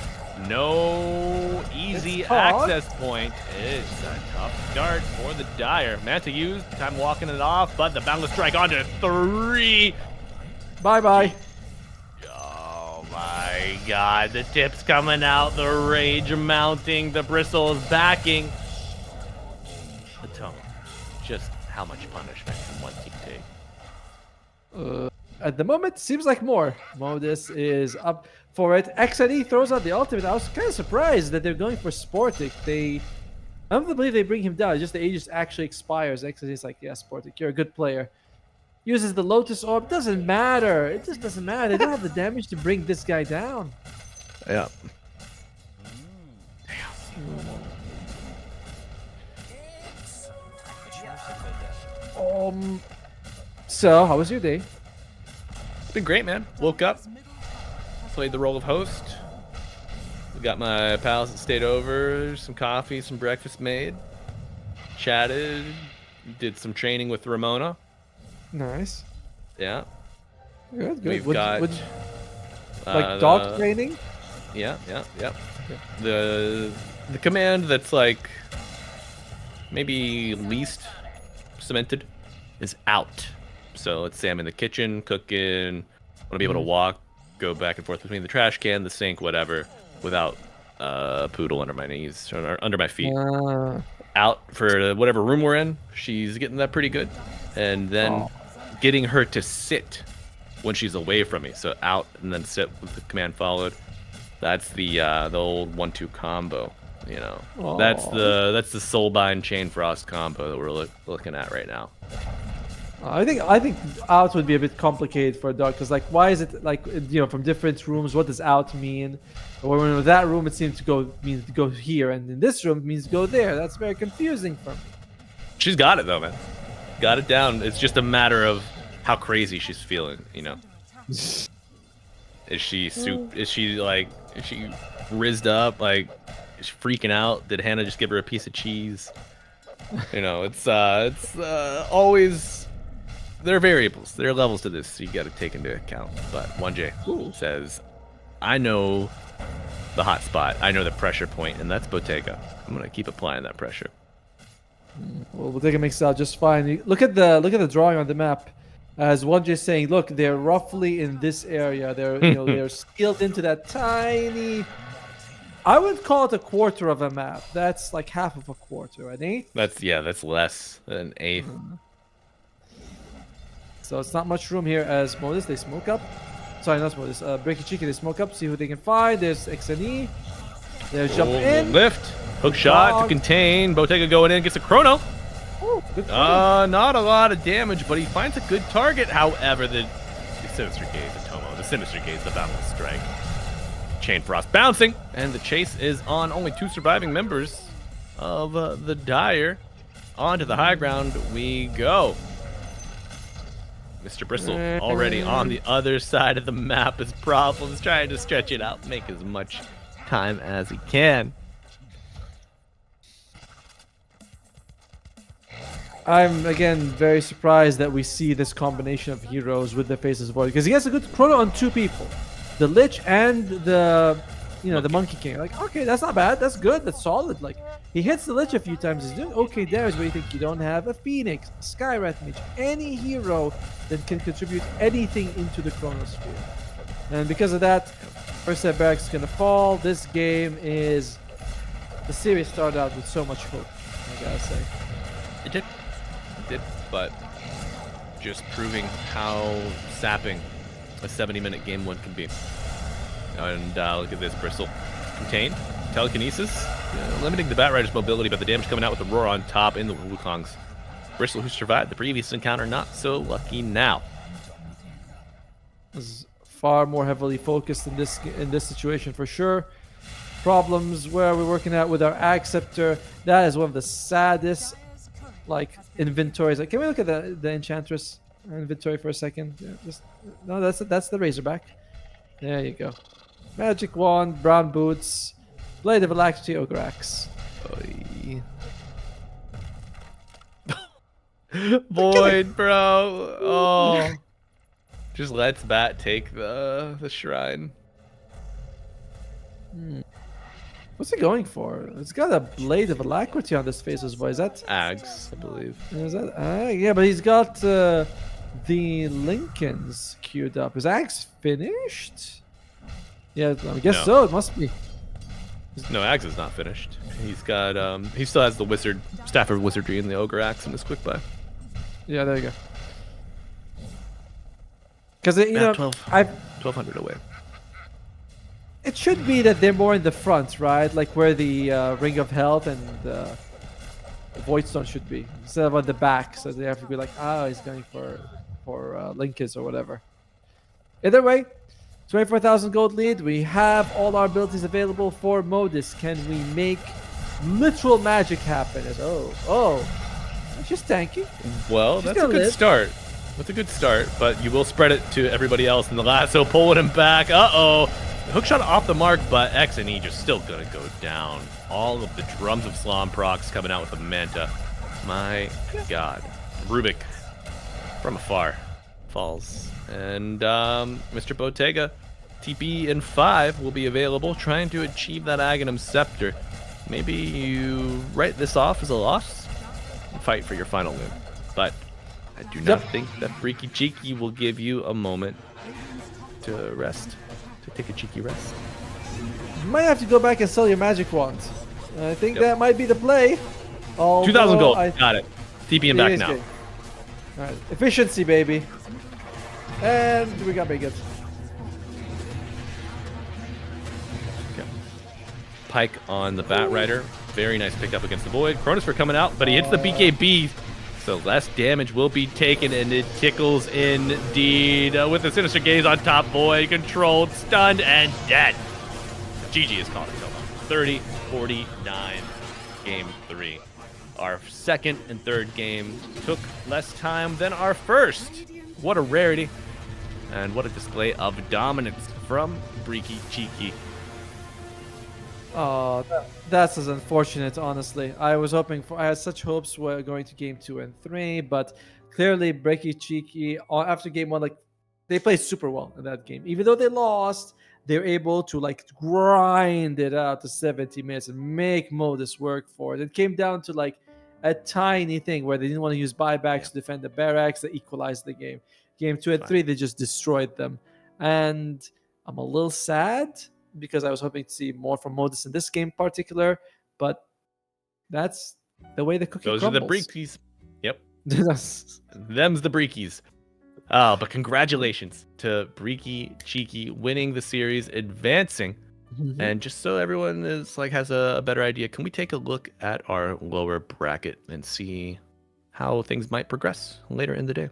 No easy It's tough. access point. It's a tough start for the Dire. Manta used. Time walking it off, but the Boundless Strike onto 3. bye. Oh my god. The tip's coming out. The rage mounting. The bristles backing. The tone. Just how much punishment can one team take? At the moment, seems like more. Modus is up for it. XNE throws out the ultimate. I was kind of surprised that they're going for Sportic. I don't believe they bring him down. Just the Aegis actually expires. XNE is like, yeah, Sportic, you're a good player. Uses the Lotus Orb. Doesn't matter. It just doesn't matter. They don't have the damage to bring this guy down. Yeah. So, how was your day? It's been great, man. Woke up, played the role of host. We got my pals that stayed over, some coffee, some breakfast made, chatted, did some training with Ramona. Nice. Yeah. Good. We've Would- got would- like dog training? Yeah. The command that's like maybe least cemented is out. So let's say I'm in the kitchen cooking, want to be able to walk, go back and forth between the trash can, the sink, whatever, without a poodle under my knees or under my feet. Out for whatever room we're in, she's getting that pretty good, and then getting her to sit when she's away from me. So out and then sit with the command followed. That's the old 1-2 combo. You know, that's the Soulbind Chain Frost combo that we're looking at right now. I think out would be a bit complicated for a dog because like why is it like from different rooms? What does out mean? Or when in that room it seems to means to go here, and in this room it means to go there. That's very confusing for me. She's got it though, man. Got it down. It's just a matter of how crazy she's feeling. You know, is she rizzed up? Like, is she freaking out? Did Hannah just give her a piece of cheese? You know, it's always. There are variables. There are levels to this, so you got to take into account. But 1J says, I know the hot spot. I know the pressure point, and that's Bottega. I'm going to keep applying that pressure. Well, Bottega makes it out just fine. Look at the drawing on the map. As 1J is saying, look, they're roughly in this area. They're they're skilled into that tiny. I would call it a quarter of a map. That's like half of a quarter, an eighth. That's less than an eighth. So it's not much room here as Modus, they smoke up. Sorry, not Modus. Breaky Chicken, they smoke up, see who they can find. There's XNE. There's jump in. Lift. Hook shot to contain. Bottega going in, gets a chrono. Oh, good chrono. Not a lot of damage, but he finds a good target. However, the Sinister Gaze, the Tomo, the Sinister Gaze, the Boundless Strike. Chain Frost bouncing, and the chase is on. Only 2 surviving members of the Dire. Onto the high ground we go. Mr. Bristle already on the other side of the map. His problems, trying to stretch it out, make as much time as he can. I'm again very surprised that we see this combination of heroes with the Faceless Void because he has a good chrono on 2 people, the Lich and the the Monkey King. Like, okay, that's not bad. That's good. That's solid. Like, he hits the Lich a few times. He's doing okay damage, but you think you don't have a Phoenix, a Skyrat Mage, any hero that can contribute anything into the Chronosphere. And because of that, first set Barracks is going to fall. This game is... The series started out with so much hope, I gotta say. It did, but just proving how sapping a 70-minute game one can be. And look at this, Bristle. Contained, telekinesis, limiting the Batrider's mobility, but the damage coming out with the Roar on top in the Wukong's. Bristle, who survived the previous encounter, not so lucky now. This is far more heavily focused in this situation for sure. Problems where we're working out with our Ag Scepter. That is one of the saddest inventories. Like, can we look at the Enchantress inventory for a second? Yeah, that's the Razorback. There you go. Magic Wand, Brown Boots, Blade of Alacrity, Ograx. Void, bro. Oh. Just lets Bat take the shrine. What's he going for? It's got a Blade of Alacrity on this face as well. Is that Ags, I believe. Is that yeah, but he's got the Lincolns queued up. Is Ags finished? Yeah, I guess No. so. It must be. No, Ags is not finished. He's got he still has the wizard staff of wizardry and the ogre axe in his quick buy. Yeah, there you go. Because you know, 1200 away. it should be that they're more in the front, right? Like where the Ring of Health and the Voidstone should be, instead of on the back. So they have to be like, he's going for Lincolns or whatever. Either way, 24,000 gold lead. We have all our abilities available for Modus. Can we make literal magic happen? She's tanky. Well, She's that's a gonna good live. start. That's a good start, but you will spread it to everybody else in the last. So pulling him back. Hookshot off the mark, but X and E just still gonna go down. All of the drums of Slom procs coming out with the Manta. My God. Rubik from afar falls. And Mr. Bottega, TP in 5 will be available, trying to achieve that Aghanim Scepter. Maybe you write this off as a loss and fight for your final win. But I do not think that Freaky Cheeky will give you a moment to rest, to take a cheeky rest. You might have to go back and sell your magic wand. I think that might be the play. 2,000 gold. Got it. TPing back now. All right, efficiency, baby. And we got big hits. Okay. Pike on the Batrider. Very nice pickup against the Void. Chronosphere coming out, but he hits the BKB. So less damage will be taken, and it tickles indeed. With the Sinister Gaze on top, Void controlled, stunned, and dead. GG is called itself. 30-49, game 3. Our second and third game took less time than our first. What a rarity, and what a display of dominance from Freaky Cheeky. Oh, that's as unfortunate, honestly. I had such hopes were going to game 2 and 3, but clearly Breaky Cheeky, after game 1, they played super well in that game. Even though they lost, they're able to grind it out to 70 minutes and make Modus work for it. It came down to a tiny thing where they didn't want to use buybacks to defend the barracks that equalized the game. Game 2 and 3, they just destroyed them. And I'm a little sad because I was hoping to see more from Modus in this game in particular, but that's the way the cookie crumbles. Those are the breakies. Yep. Them's the breakies. But congratulations to Breaky Cheeky winning the series, advancing. And just so everyone has a better idea, can we take a look at our lower bracket and see how things might progress later in the day?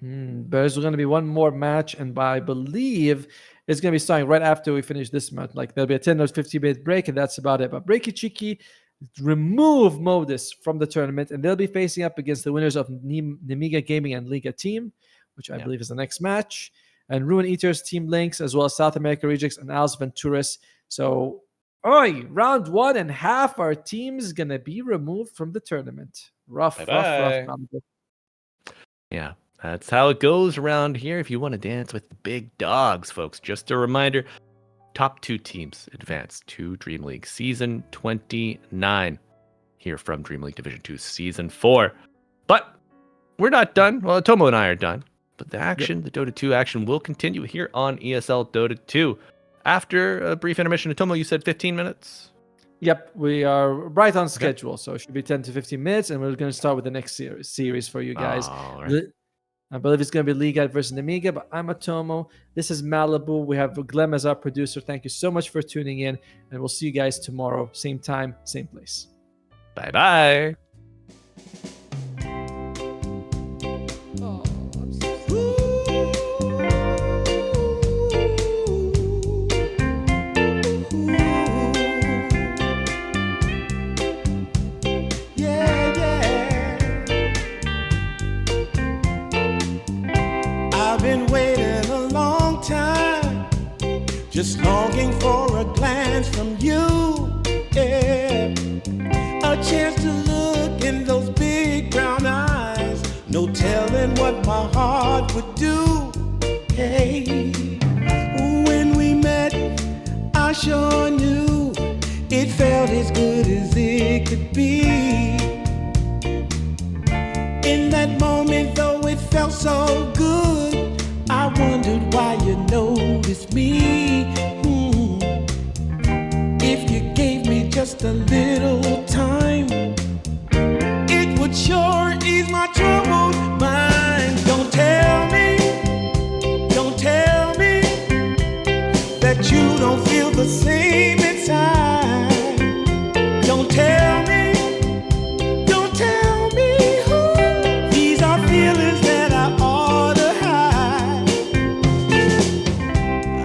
There's going to be one more match, and I believe it's going to be starting right after we finish this match. There'll be a 10 or 15-minute break, and that's about it. But Breaky Cheeky remove Modus from the tournament, and they'll be facing up against the winners of Nemiga Gaming and Liga team, which I believe is the next match, and Ruin Eaters, Team Lynx, as well as South America Rejects and Als Venturas. So, round 1 and half our team is going to be removed from the tournament. Rough. Yeah, that's how it goes around here if you want to dance with the big dogs, folks. Just a reminder, top 2 teams advance to Dream League Season 29 here from Dream League Division 2 Season 4. But we're not done. Well, Tomo and I are done. But the action, the Dota 2 action, will continue here on ESL Dota 2. After a brief intermission, Tomo, you said 15 minutes? Yep, we are right on schedule, so it should be 10 to 15 minutes, and we're going to start with the next series for you guys. All right. I believe it's going to be Liga versus Nemiga, but I'm Atomo. This is Malibu. We have Glem as our producer. Thank you so much for tuning in, and we'll see you guys tomorrow, same time, same place. Bye-bye. Just longing for a glance from you, yeah. A chance to look in those big brown eyes. No telling what my heart would do, hey. When we met, I sure knew it felt as good as it could be. In that moment, though it felt so good, I wondered why you noticed me. If you gave me just a little time, it would sure ease my troubled mind. Don't tell me that you don't feel the same inside. Don't tell me. These are feelings that I ought to hide.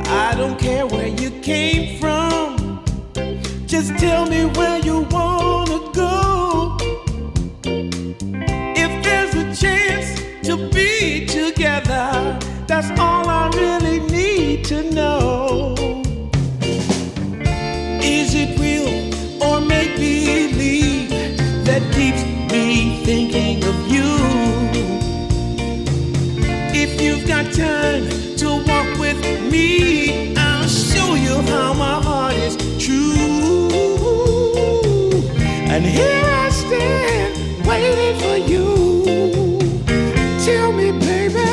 I don't care where you came from, just tell me where you wanna go. If there's a chance to be together, that's all I really need to know. Is it real or make believe that keeps me thinking of you? If you've got time to walk with me, I'll show you how my heart is true. And here I stand, waiting for you. Tell me, baby,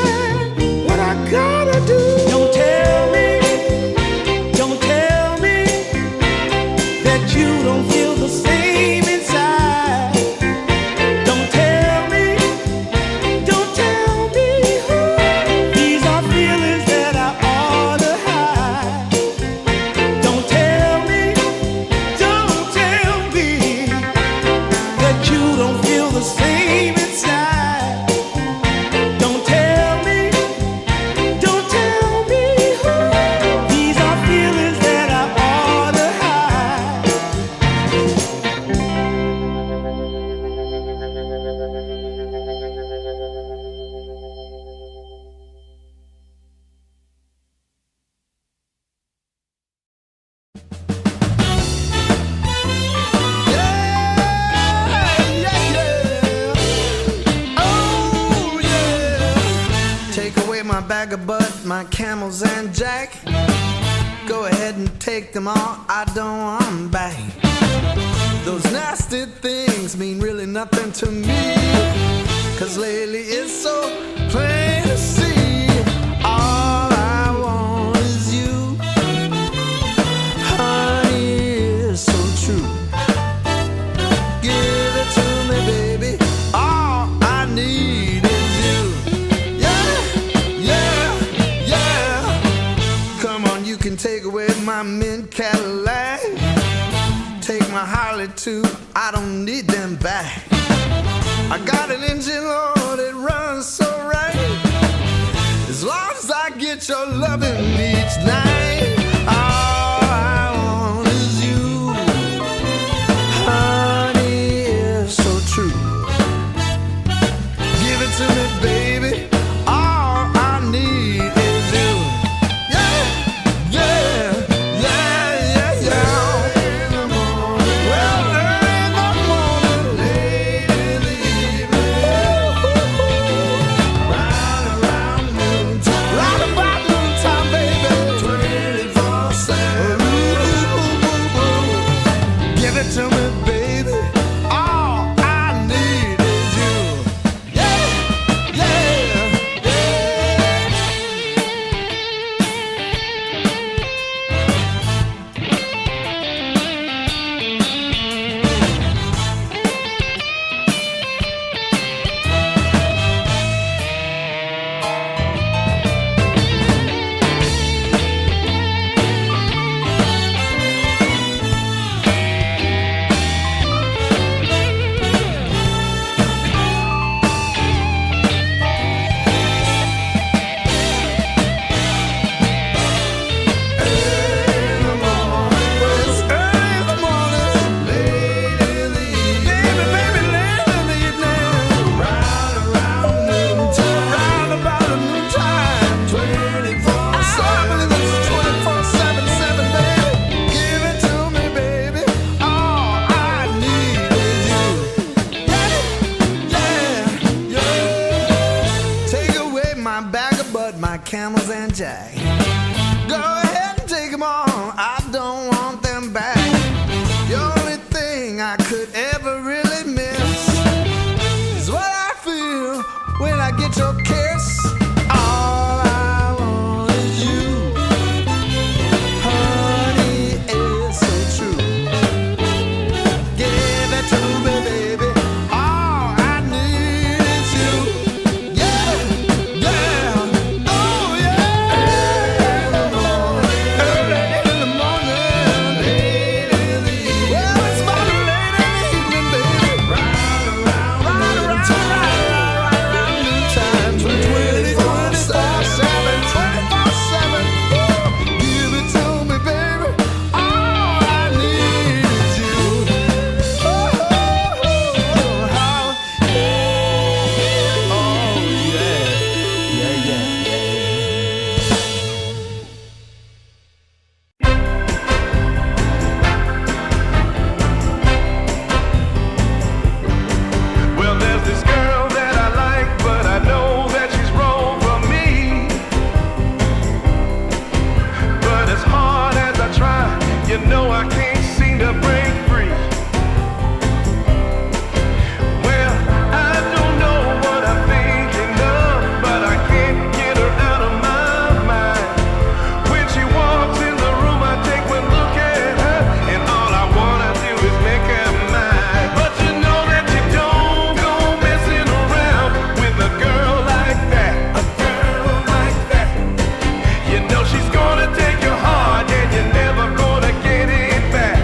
what I gotta do. Don't tell me that you don't feel the same inside. Don't tell me. These are feelings that I ought to hide. Don't tell me that you don't feel the same inside. Don't tell me. These are feelings that I ought to hide. Oh, yeah. Take away my bag of bud, my camels and jack. Go ahead and take them all, I don't want them back. Those nasty things mean really nothing to me, 'cause lately it's so plain to see. All I want is you, honey, is so true. Give it to me, baby, all I need is you. Yeah. Come on, you can take away my mint Cadillac. Take my Harley too, I don't need them back. I got an engine, Lord, it runs so right. As long as I get your loving each night. All I want is you, honey, is so true. Give it to me, baby, all I need is you. Yeah. Well, early in the morning, late in the evening, round around noontime, round about noontime, baby. Go ahead and take them all. I don't want them back. The only thing I could ever really miss is what I feel when I get your kiss. All I want is you. Honey, it's so true. Give it to me, baby. All I need is you. Yeah, yeah, oh yeah. Early in the morning, late in the evening. Well, it's about late in the evening, baby. Right around noontime. 24/7, 24/7. Give it to me, baby. All I need is you. Oh, how, oh yeah, yeah, yeah, Well, there's this girl that I like, but I know that she's wrong for me. But as hard as I try, you know I can't seem to break free. Well, I don't know what I'm thinking of, but I can't get her out of my mind. When she walks in the room, I take one look at her, and all I wanna do is make her mine. But you know that you don't go messing around with a girl like that. A girl like that. You know she's gonna take your heart, and you're never gonna get it back.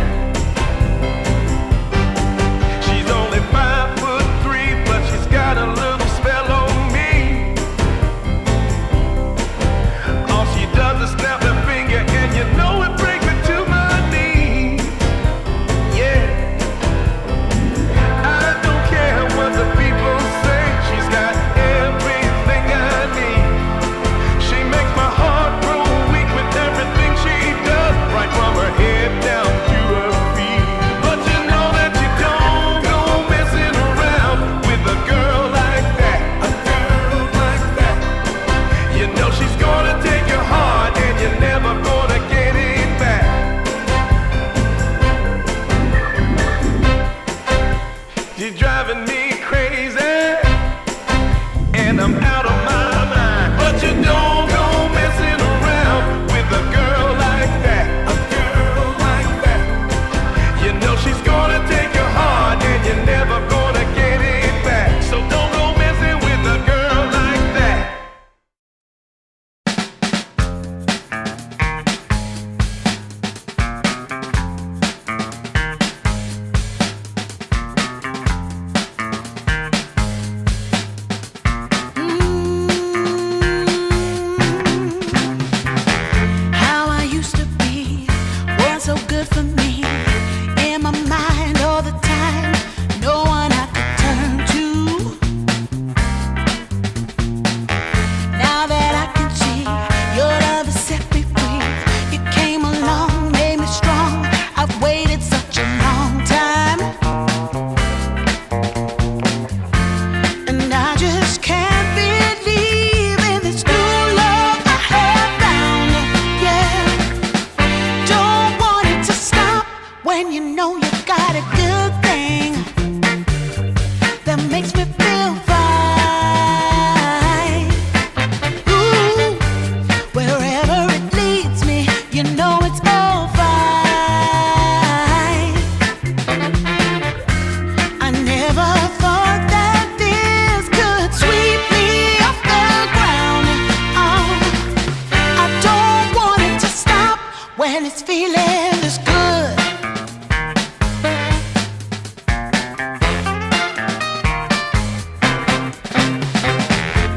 She's only 5'3", but she's got a little spell on me. All she does is snap her finger, and you know it brings me to my knees. Yeah, I don't care what the people say. She's got everything I need. She makes my heart grow weak with everything she does, right from her head down to her feet. But you know that you don't go messing around with a girl like that. A girl like that. You know she's gonna take your heart, and you're never gonna get it back. She's driving me crazy, and I'm out of my mind. But you don't go messing around with a girl like that. A girl like that. You know she's gonna take your heart, and you're never gonna get it back. So don't go messing with a girl like that. How I used to be was so good for me. In my mind all the time, no one I could turn to. Now that I can see your love has set me free, you came along, made me strong. I've waited such a long time, and I just can't believe in this new love I have found. Yeah, don't want it to stop when you know you got a good thing that makes me feel fine. Ooh, wherever it leads me, you know it's all fine. I never thought that this could sweep me off the ground. Oh, I don't want it to stop when it's feeling this good.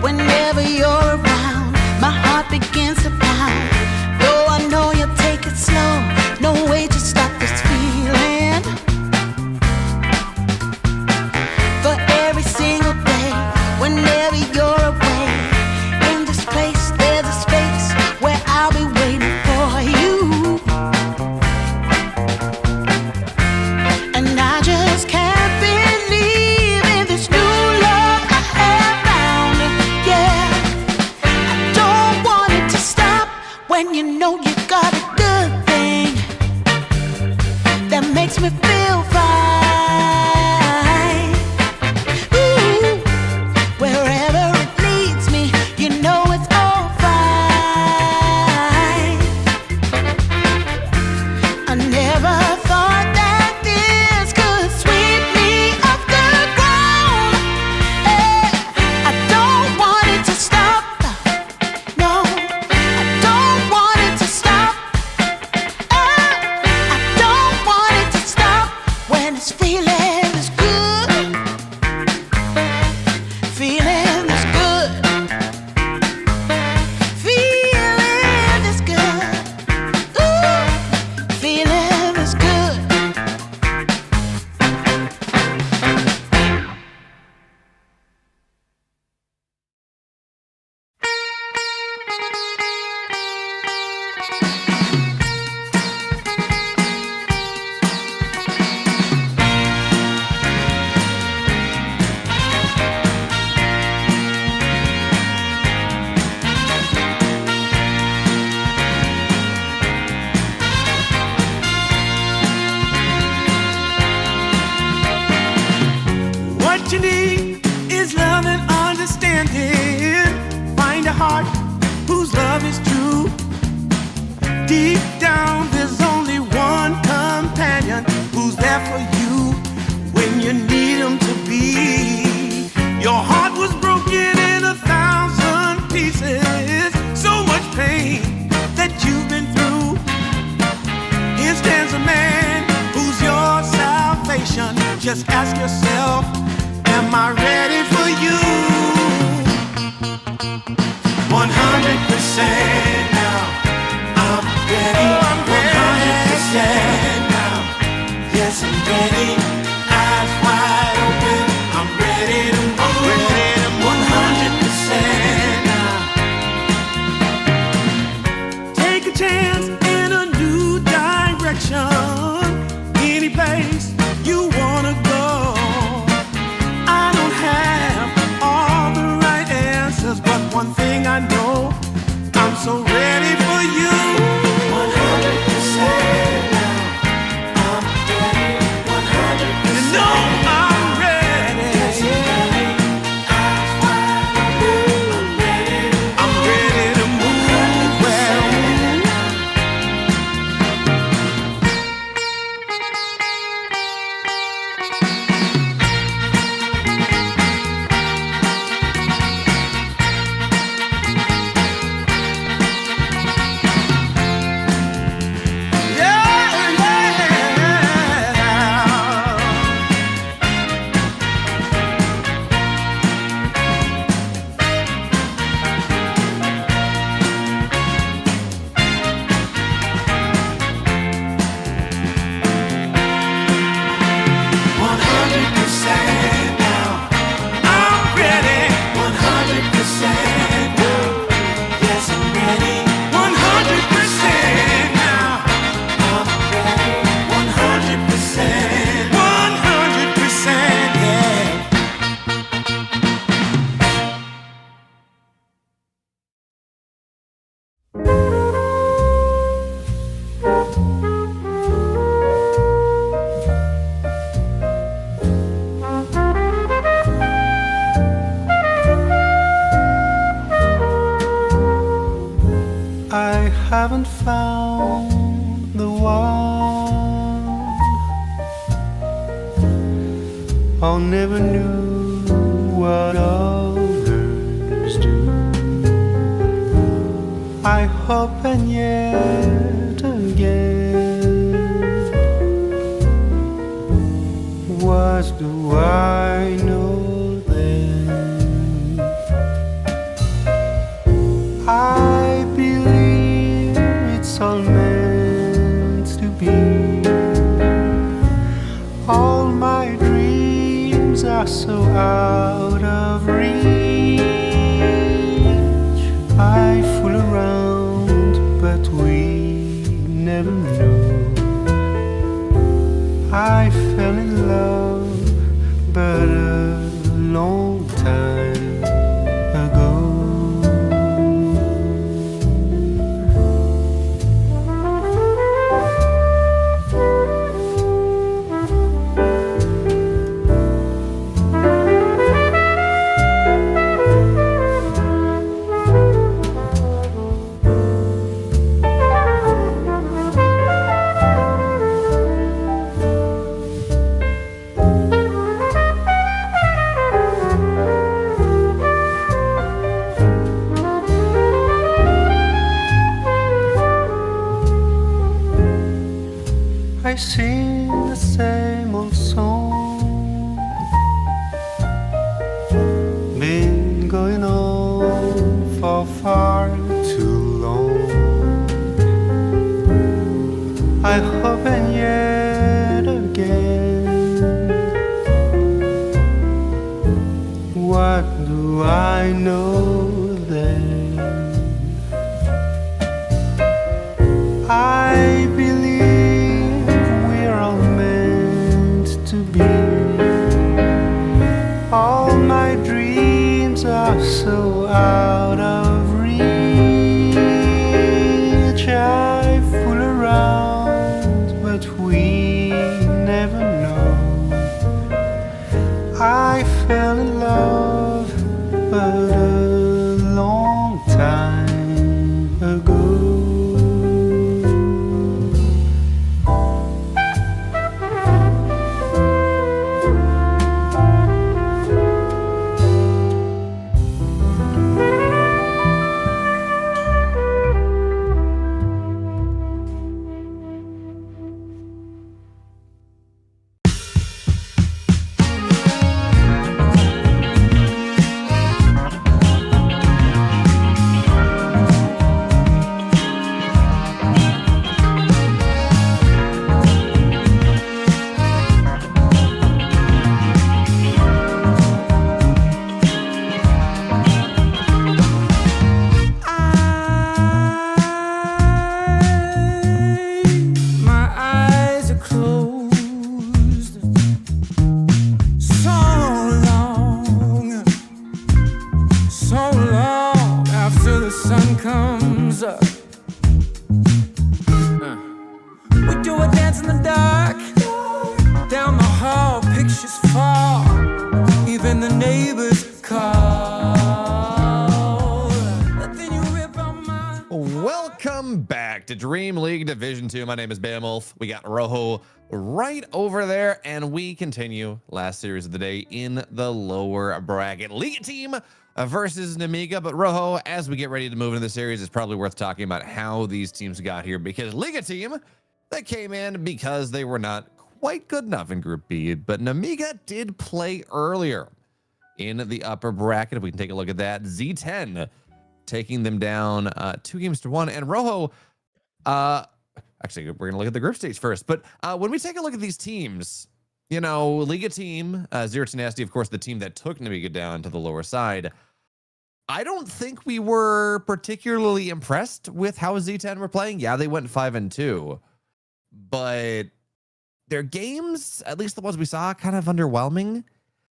Whenever you're around, my heart begins to pound. Though I know you'll take it slow, no way to stop this feeling. For every single day, whenever you're away, in this place there's a space where I'll be waiting for you. when you know you got a good thing that makes me feel fine. Ooh, wherever it leads me, you know it's all fine. I never thought that this could sweep me off the ground. I don't want it to stop. No, I don't want it to stop. I don't want it to stop when it's feeling is good. Feeling is good. Feeling is good. Ooh, feeling is good. What you need is love and understanding. Find a heart whose love is true. Deep down, there's only one companion who's there for you when you need him to be. Your heart was broken in 1,000 pieces. So much pain that you've been through. Here stands a man who's your salvation. Just ask yourself, am I ready for you? 100% now. I'm ready. 100% now. Yes, I'm ready. Eyes wide open. I'm ready to move. 100% now. Take a chance in a new direction. Any place you wanna go. I don't have all the right answers, but one thing I know, I'm so ready for you. 100% now. I'm ready. 100%. You know I'm ready. Yes, I'm ready. Eyes wide open. I'm ready. I'm ready to move. Well, I haven't found the one. I never knew what others do. I hope and yet again, what do I know then? I believe it's all meant to be. All my dreams are so out of reach. I fool around, but we never know. I fell in love, but a long time ago. I sing the same old song. Been going on for far too long. I hope and yet again. What do I know then? I believe we're all meant to be. All my dreams are so out of reach. I fool around, but we never know. I fell in love, but a long time ago. My eyes are closed so long after the sun comes up. We do a dance in the dark, down the hall, pictures fall, even the neighbors call. But then you rip out my Welcome back to Dream League Division 2. My name is Beowulf. We got Rojo right over there, and we continue last series of the day in the lower bracket. Liga team versus Nemiga. But Rojo, as we get ready to move into the series, it's probably worth talking about how these teams got here, because Liga team, they came in because they were not quite good enough in Group B, but Nemiga did play earlier in the upper bracket. If we can take a look at that, Z10 taking them down 2-1. And Rojo, actually, we're going to look at the group stage first. But when we take a look at these teams, you know, Liga team, Zero Tenacity, of course, the team that took Nemiga down to the lower side. I don't think we were particularly impressed with how Z10 were playing. Yeah, they went 5-2, but their games, at least the ones we saw, kind of underwhelming.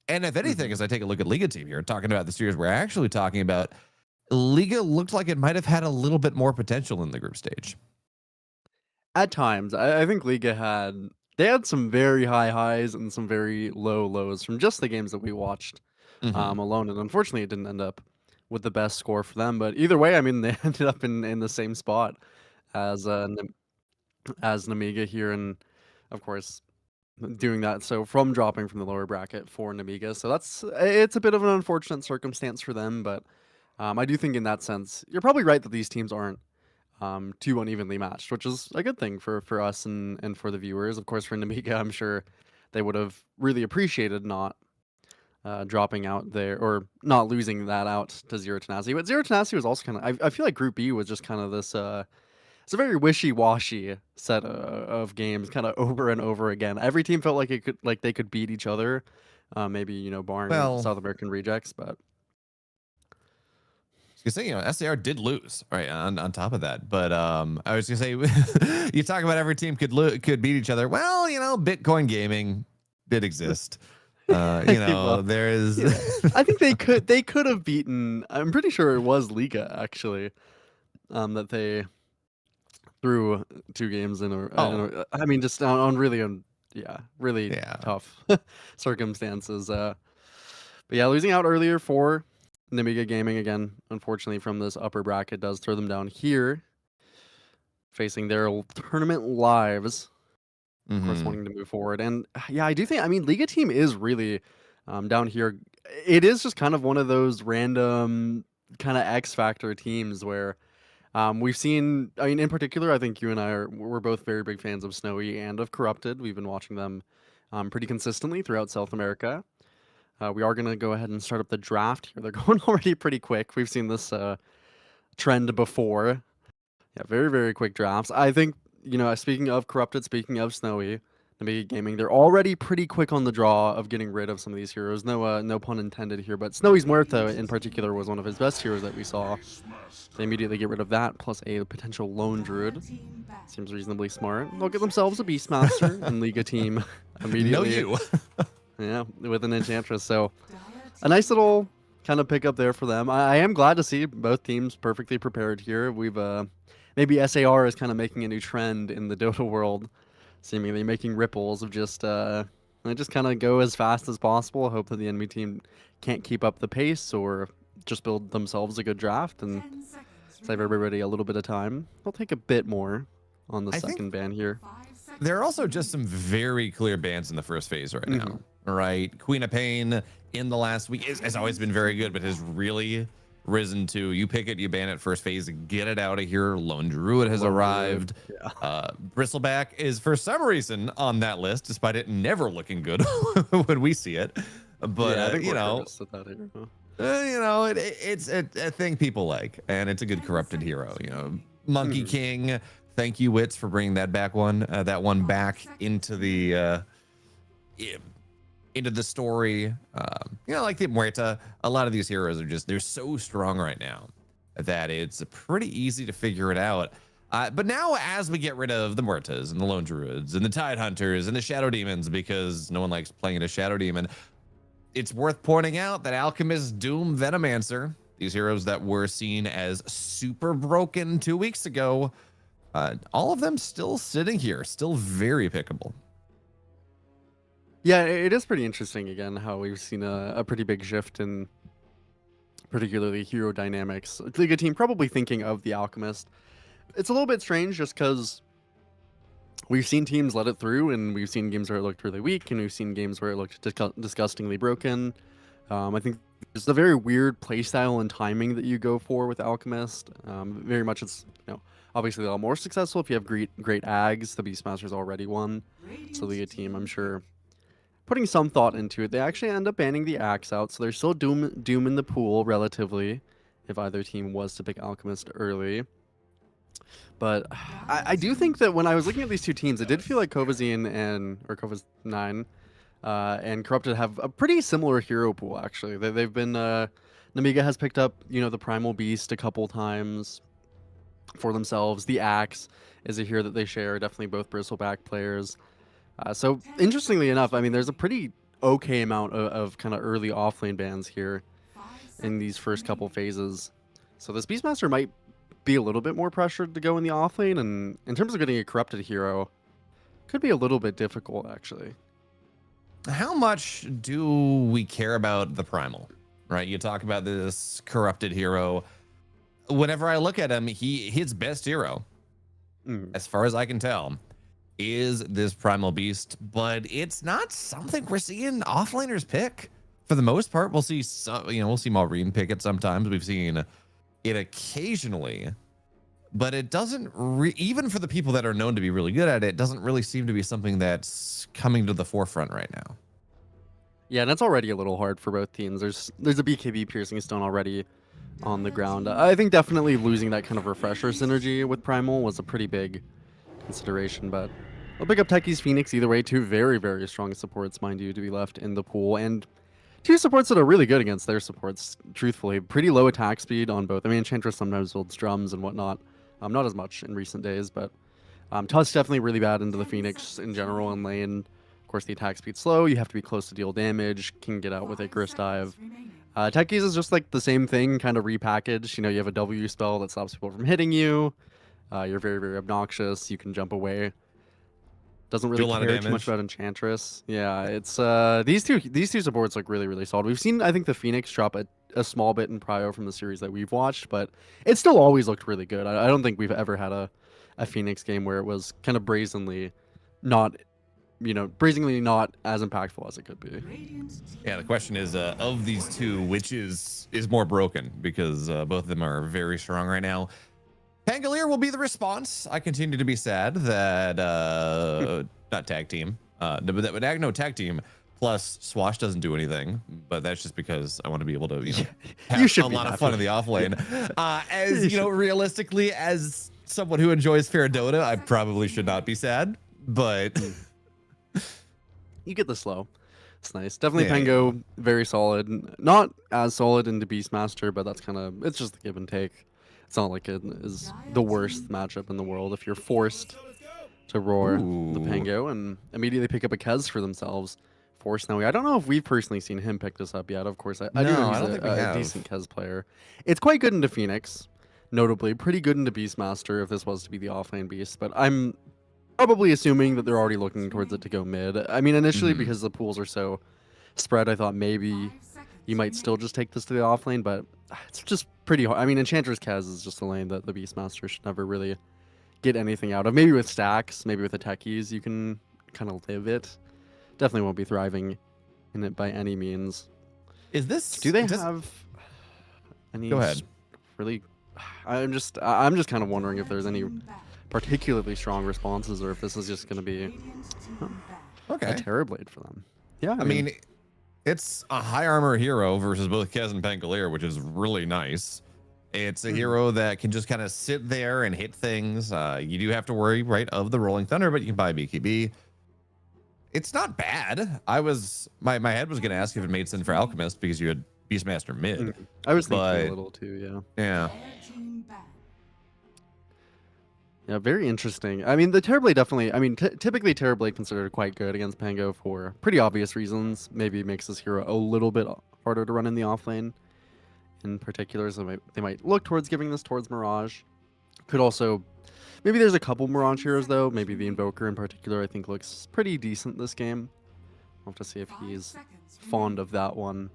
And if anything, as I take a look at Liga team here, talking about the series we're actually talking about, Liga looked like it might have had a little bit more potential in the group stage. At times, I think Liga had some very high highs and some very low lows from just the games that we watched alone, and unfortunately, it didn't end up with the best score for them. But either way, I mean, they ended up in the same spot as Nemiga here, and of course, doing that. So from dropping from the lower bracket for Nemiga, so it's a bit of an unfortunate circumstance for them. But I do think in that sense, you're probably right that these teams aren't too unevenly matched, which is a good thing for us and for the viewers. Of course, for Nemiga, I'm sure they would have really appreciated not dropping out there, or not losing that out to Zero Tenacity. But Zero Tenacity was also kind of, I feel like Group B was just kind of this, it's a very wishy-washy set of games, kind of over and over again. Every team felt like they could beat each other, maybe, you know, barring South American rejects, but. You say, you know, SAR did lose, right? On top of that, but I was gonna say, you talk about every team could beat each other. Well, you know, Bitcoin gaming did exist. You know, there is. I think they could have beaten. I'm pretty sure it was Liga actually, that they threw 2 games in a. I mean, just on really tough circumstances. But yeah, losing out earlier for Nemiga Gaming again, unfortunately, from this upper bracket does throw them down here, facing their tournament lives. Of course, wanting to move forward. And yeah, I do think, I mean, Liga team is really down here. It is just kind of one of those random kind of X Factor teams where We've seen, I mean, in particular, I think you and we're both very big fans of Snowy and of Corrupted. We've been watching them pretty consistently throughout South America. We are going to go ahead and start up the draft here. They're going already pretty quick. We've seen this trend before. Yeah, very, very quick drafts. I think, speaking of Corrupted, speaking of Snowy, Nemiga Gaming, they're already pretty quick on the draw of getting rid of some of these heroes. No pun intended here, but Snowy's Muerto in particular was one of his best heroes that we saw. They immediately get rid of that, plus a potential lone druid. Seems reasonably smart. They'll get themselves a Beastmaster and Liga team immediately. No you. Yeah, with an Enchantress. So a nice little kind of pickup there for them. I am glad to see both teams perfectly prepared here. We've maybe SAR is kind of making a new trend in the Dota world, seemingly making ripples of just kind of go as fast as possible, hope that the enemy team can't keep up the pace, or just build themselves a good draft and save everybody a little bit of time. We'll take a bit more on the second ban here. There are also just some very clear bans in the first phase right now. Right, Queen of Pain in the last week has always been very good, but has really risen to, you pick it, you ban it first phase, get it out of here. Lone Druid has arrived. Yeah. Bristleback is for some reason on that list, despite it never looking good when we see it. But yeah, I think it's a thing people like, and it's a good Corrupted hero. Monkey King. Thank you, Wits, for bringing that back back into the story. Like the Muerta, a lot of these heroes are they're so strong right now that it's pretty easy to figure it out. But now, as we get rid of the Muertas and the Lone Druids and the Tide Hunters and the Shadow Demons, because no one likes playing a Shadow Demon, it's worth pointing out that Alchemist, Doom, Venomancer, these heroes that were seen as super broken 2 weeks ago, all of them still sitting here, still very pickable. Yeah, it is pretty interesting, again, how we've seen a pretty big shift in particularly hero dynamics. Liga team probably thinking of the Alchemist. It's a little bit strange just because we've seen teams let it through, and we've seen games where it looked really weak, and we've seen games where it looked disgustingly broken. I think there's a very weird playstyle and timing that you go for with Alchemist. Very much it's, obviously a lot more successful if you have great Ags. The Beastmaster's already won. So Liga team, I'm sure, putting some thought into it. They actually end up banning the Axe out, so there's still Doom in the pool, relatively, if either team was to pick Alchemist early. But I do think that when I was looking at these two teams, it did feel like Kovazine or Kovaz9 and Corrupted have a pretty similar hero pool, actually. They've been... Nemiga has picked up, the Primal Beast a couple times for themselves. The Axe is a hero that they share, definitely both Bristleback players. So interestingly enough, I mean, there's a pretty okay amount of kind of early offlane bans here in these first couple phases. So this Beastmaster might be a little bit more pressured to go in the offlane, and in terms of getting a Corrupted hero, could be a little bit difficult, actually. How much do we care about the Primal, right? You talk about this Corrupted hero. Whenever I look at him, his best hero, as far as I can tell, is this Primal Beast, but it's not something we're seeing offlaners pick. For the most part, we'll see we'll see Maureen pick it sometimes. We've seen it occasionally, but it doesn't even for the people that are known to be really good at it, it doesn't really seem to be something that's coming to the forefront right now. Yeah, and that's already a little hard for both teams. There's a BKB Piercing Stone already on the ground. I think definitely losing that kind of refresher synergy with Primal was a pretty big consideration, but I'll pick up Techie's Phoenix either way. Two very, very strong supports, mind you, to be left in the pool, and two supports that are really good against their supports, truthfully. Pretty low attack speed on both. I mean, Enchantress sometimes builds drums and whatnot. Not as much in recent days, but Tusk definitely really bad into the Phoenix in general in lane. Of course, the attack speed's slow. You have to be close to deal damage. Can get out with Icarus Dive. Techie's is just like the same thing, kind of repackaged. You have a W spell that stops people from hitting you. You're very, very obnoxious. You can jump away. Doesn't really care too much about Enchantress. Yeah, it's these two supports look really, really solid. We've seen, I think, the Phoenix drop a small bit in prio from the series that we've watched, but it still always looked really good. I don't think we've ever had a Phoenix game where it was kind of brazenly not as impactful as it could be. Yeah, the question is, of these two, which is more broken? Because both of them are very strong right now. Pangolier will be the response. I continue to be sad that not tag team, no tag team plus Swash doesn't do anything, but that's just because I want to be able to have a lot of fun in the off lane. As realistically, as someone who enjoys fair Dota, I probably should not be sad, but you get the slow. It's nice. Definitely Pango, very solid. Not as solid into Beastmaster, but that's it's just the give and take. It's not like it is the worst matchup in the world if you're forced to roar the Pango and immediately pick up a Kez for themselves. Force Snowy. I don't know if we've personally seen him pick this up yet. Of course, I do know he's a decent Kez player. It's quite good into Phoenix, notably. Pretty good into Beastmaster if this was to be the offlane Beast, but I'm probably assuming that they're already looking towards it to go mid. I mean, initially, because the pools are so spread, I thought maybe you might still just take this to the offlane, but it's just pretty hard. I mean, Enchantress Kez is just a lane that the Beastmaster should never really get anything out of. Maybe with stacks, maybe with the techies, you can kind of live it. Definitely won't be thriving in it by any means. Is this? Do they have any? Go ahead. Really, I'm just kind of wondering if there's any particularly strong responses, or if this is just going to be a Terrorblade for them. Yeah, I mean, it's a high armor hero versus both Kez and Pangolier, which is really nice. It's a hero that can just kind of sit there and hit things. You do have to worry, right, of the Rolling Thunder, but you can buy BKB. It's not bad. My head was going to ask if it made sense for Alchemist because you had Beastmaster mid. I was thinking a little too, yeah. Yeah, very interesting. I mean, the Terrorblade definitely, typically Terrorblade considered quite good against Pango for pretty obvious reasons. Maybe it makes this hero a little bit harder to run in the offlane in particular, so they might look towards giving this towards Mirage. Could also, maybe there's a couple Mirage heroes though, maybe the Invoker in particular I think looks pretty decent this game. We'll have to see if he's fond of that one.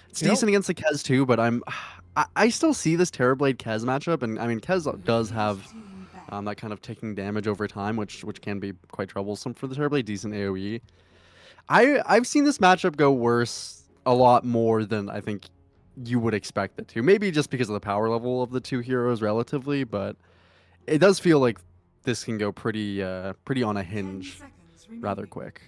It's decent against the Kez too, but I still see this Terrorblade Kez matchup, and I mean Kez does have that kind of taking damage over time, which can be quite troublesome for the Terrorblade. Decent AoE. I've seen this matchup go worse a lot more than I think you would expect it to. Maybe just because of the power level of the two heroes relatively, but it does feel like this can go pretty on a hinge rather quick.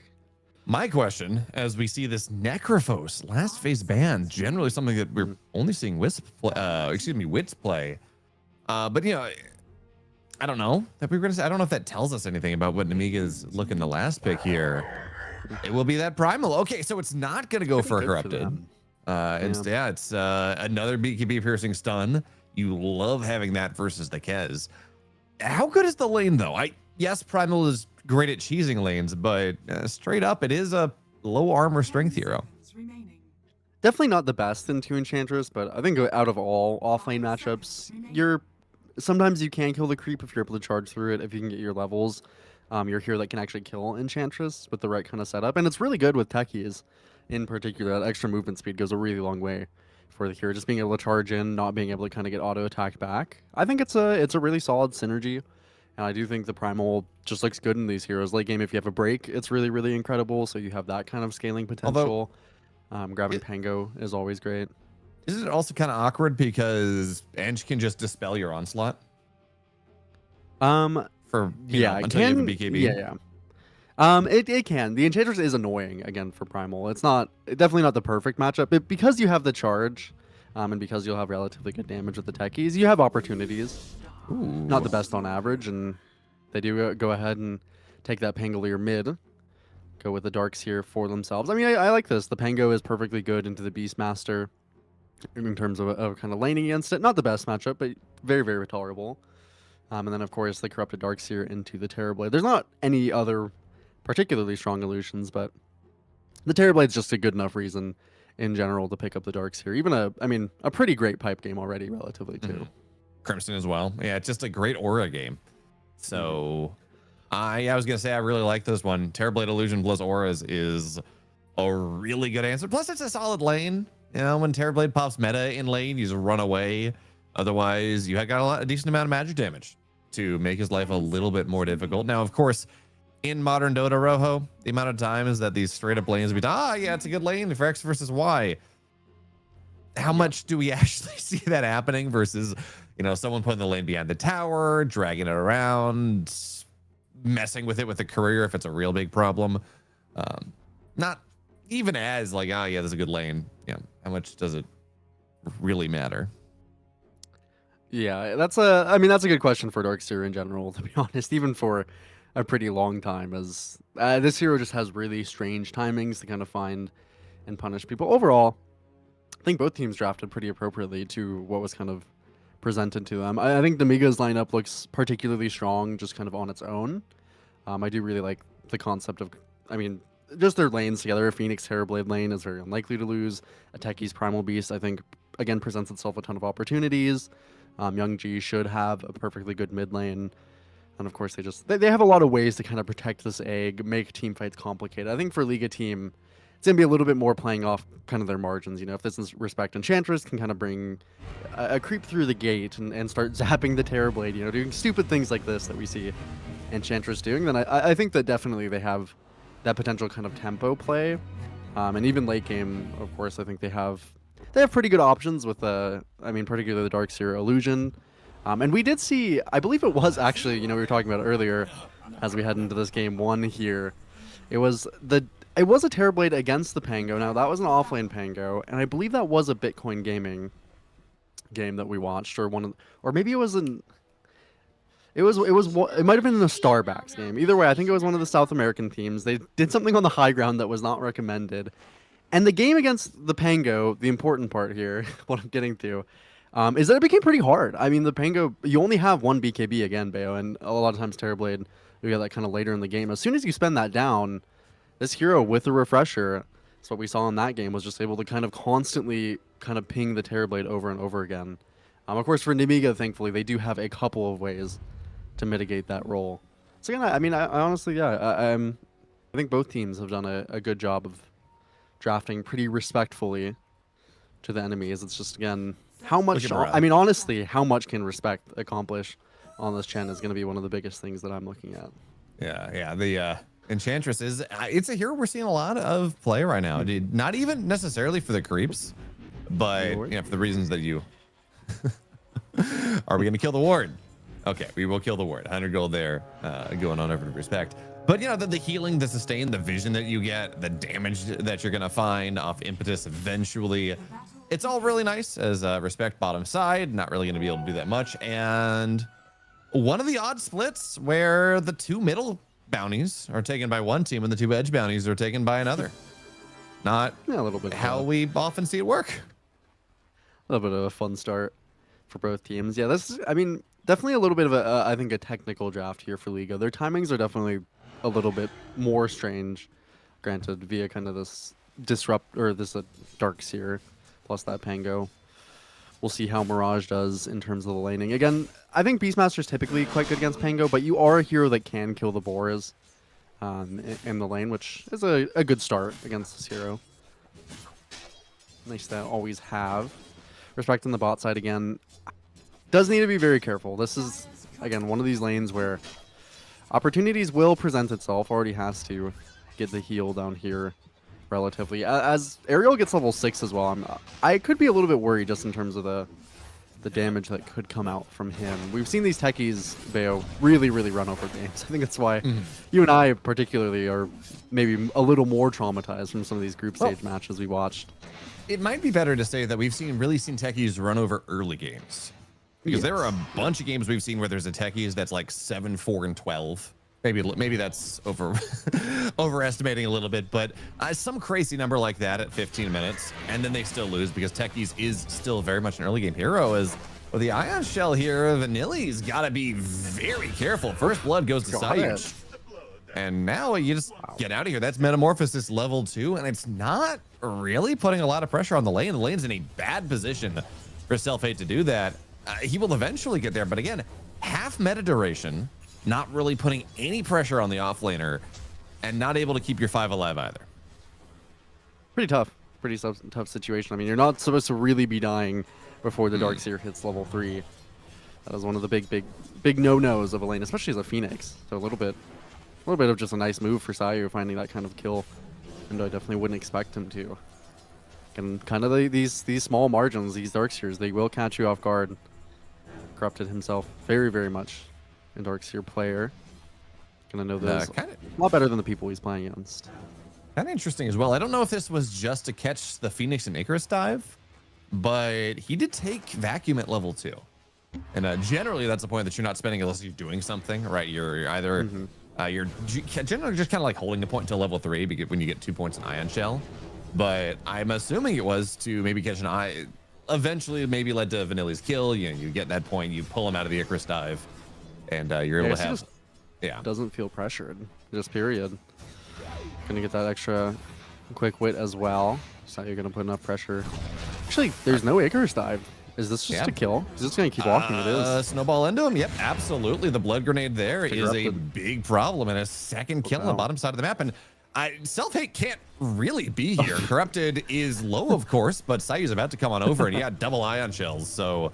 My question, as we see this Necrophos last phase ban, generally something that we're only seeing Wits play. But I don't know that we're gonna say. I don't know if that tells us anything about what Nemiga is looking the last pick here. It will be that primal. Okay, so it's not gonna go for corrupted. Instead, it's another BKB piercing stun. You love having that versus the Kez. How good is the lane though? Yes, primal is great at cheesing lanes, but straight up, it is a low armor strength hero. Definitely not the best into Enchantress, but I think out of all offlane matchups, sometimes you can kill the creep if you're able to charge through it, if you can get your levels. You're here that can actually kill Enchantress with the right kind of setup. And it's really good with techies in particular. That extra movement speed goes a really long way for the hero. Just being able to charge in, not being able to kind of get auto attacked back. I think it's a really solid synergy. And I do think the Primal just looks good in these heroes. Late game, if you have a break, it's really, really incredible. So you have that kind of scaling potential. Grabbing Pango is always great. Isn't it also kind of awkward because Eng can just dispel your onslaught? Until you have a BKB. Yeah. It can. The Enchantress is annoying again for Primal. It's definitely not the perfect matchup, but because you have the charge, and because you'll have relatively good damage with the techies, you have opportunities. Not the best on average, and they do go ahead and take that Pangolier mid. Go with the Darks here for themselves. I mean, I like this. The Pango is perfectly good into the Beastmaster in terms of kind of laning against it. Not the best matchup, but very, very tolerable. And then, of course, the Corrupted Darkseer into the Terrorblade. There's not any other particularly strong illusions, but the Terrorblade's just a good enough reason in general to pick up the Darkseer. Even a pretty great pipe game already, relatively, too. Crimson as well. Yeah, it's just a great aura game. So, I was going to say I really like this one. Terrorblade Illusion plus auras is a really good answer. Plus, it's a solid lane. When Terrorblade pops meta in lane, you just run away. Otherwise, you got a decent amount of magic damage to make his life a little bit more difficult. Now, of course, in modern Dota, Rojo, the amount of times that these straight up lanes be, yeah, it's a good lane for X versus Y. How much do we actually see that happening versus, You know, someone putting the lane behind the tower, dragging it around, messing with it with the courier if it's a real big problem. Not even as like, oh yeah, there's a good lane. Yeah, how much does it really matter? Yeah, that's a good question for Darkseer in general, to be honest, even for a pretty long time, as this hero just has really strange timings to kind of find and punish people. Overall, I think both teams drafted pretty appropriately to what was kind of presented to them. I think Nemiga's lineup looks particularly strong just kind of on its own. I do really like the concept of, I mean, just their lanes together. A Phoenix Terrorblade lane is very unlikely to lose. A Techie's Primal Beast, I think, again, presents itself a ton of opportunities. L1GA should have a perfectly good mid lane. And of course, they have a lot of ways to kind of protect this egg, make team fights complicated. I think for Liga team, it's going to be a little bit more playing off kind of their margins. You know, if this is respect, Enchantress can kind of bring a creep through the gate and start zapping the Terrorblade, you know, doing stupid things like this that we see Enchantress doing, then I think that definitely they have that potential kind of tempo play. And even late game, of course, I think they have pretty good options with, I mean, particularly the Darkseer Illusion. And we did see, I believe it was actually, you know, we were talking about earlier as we head into this game one here. It was a Terrorblade against the Pango. Now, that was an offlane Pango, and I believe that was a Bitcoin Gaming game that we watched, or maybe it was an... It might have been in a Starbacks game. Either way, I think it was one of the South American teams. They did something on the high ground that was not recommended. And the game against the Pango, the important part here, what I'm getting to, is that it became pretty hard. I mean, the Pango, you only have one BKB again, Bayo, and a lot of times Terrorblade, you get that kind of later in the game. As soon as you spend that down, this hero with a refresher, that's what we saw in that game, was just able to kind of constantly kind of ping the Terrorblade over and over again. Of course, for Nemiga, thankfully, they do have a couple of ways to mitigate that role. So again, I mean, I honestly, yeah, I think both teams have done a good job of drafting pretty respectfully to the enemies. It's just, again, how much, I mean, honestly, how much can respect accomplish on this Chen is going to be one of the biggest things that I'm looking at. Yeah, the Enchantress it's a hero we're seeing a lot of play right now, dude. Not even necessarily for the creeps, but you know, for the reasons that you... Are we going to kill the ward? Okay, we will kill the ward. 100 gold there, going on over to respect. But, you know, the healing, the sustain, the vision that you get, the damage that you're going to find off impetus eventually, it's all really nice as respect bottom side. Not really going to be able to do that much. And one of the odd splits where the two middle bounties are taken by one team and the two edge bounties are taken by another. Not a little bit how we often see it work. A little bit of a fun start for both teams. Yeah, this is, I mean, definitely a little bit of I think a technical draft here for Liga. Their timings are definitely a little bit more strange, granted, via kind of this Darkseer plus that Pango. We'll see how Mirage does in terms of the laning. Again, I think Beastmaster's typically quite good against Pango, but you are a hero that can kill the Boras in the lane, which is a good start against this hero. Nice to always have. Respecting the bot side again. Does need to be very careful. This is, again, one of these lanes where opportunities will present itself. Already has to get the heal down here relatively. As Ariel gets level 6 as well, I could be a little bit worried just in terms of the damage that could come out from him. We've seen these techies, Bayo, really run over games. I think that's why you and I particularly are maybe a little more traumatized from some of these group stage matches we watched. It might be better to say that we've really seen techies run over early games. Because there are a bunch of games we've seen where there's a techies that's like 7, 4, and 12. Maybe that's overestimating a little bit, but some crazy number like that at 15 minutes, and then they still lose because techies is still very much an early game hero. As well, the Ion Shell here, Vanilli's got to be very careful. First blood goes to Sayush. And now you just get out of here. That's Metamorphosis level 2, and it's not really putting a lot of pressure on the lane. The lane's in a bad position for Self-Hate to do that. He will eventually get there, but again, half meta duration, not really putting any pressure on the offlaner, and not able to keep your 5 alive either. Pretty tough situation. I mean, you're not supposed to really be dying before the Darkseer hits level 3. That is one of the big no-nos of a lane, especially as a Phoenix. So a little bit of just a nice move for Sayu finding that kind of kill, and I definitely wouldn't expect him to. And kind of these small margins, these Darkseers, they will catch you off guard Corrupted himself very, very much a Darkseer player. Gonna know those Kinda, a lot better than the people he's playing against. kind of interesting as well. I don't know if this was just to catch the Phoenix and Icarus dive, but he did take Vacuum at level 2. And generally, that's the point that you're not spending unless you're doing something, right? You're either you're generally just kind of like holding the point until level 3 because when you get 2 points in Ion Shell. But I'm assuming it was to maybe catch an eye. Eventually, maybe led to Vanilli's kill. You get that point, you pull him out of the Icarus dive, and you're able to have. Doesn't feel pressured. Just period. Gonna get that extra quick wit as well. So you're gonna put enough pressure. Actually, there's no Icarus dive. Is this just a kill? Is this gonna keep walking? It is. Snowball into him. Yep, absolutely. The blood grenade there is a big problem, and a second kill on the bottom side of the map. And Self-Hate can't really be here. Corrupted is low, of course, but Sayu's about to come on over, and yeah, double Ion Shells. So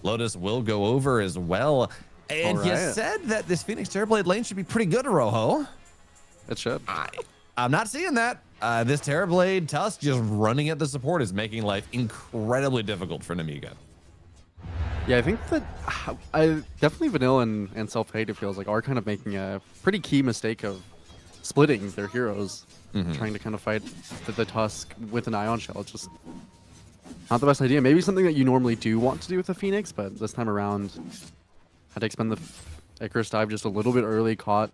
Lotus will go over as well. And you said that this Phoenix Terrorblade lane should be pretty good, Rojo. It should. I'm not seeing that. This Terrorblade Tusk just running at the support is making life incredibly difficult for Nemiga. Yeah, I think that definitely Vanilla and Self-Hate, it feels like, are kind of making a pretty key mistake of splitting their heroes, trying to kind of fight the Tusk with an Ion Shell. It's just not the best idea. Maybe something that you normally do want to do with the Phoenix, but this time around, had to expend the Icarus dive just a little bit early, caught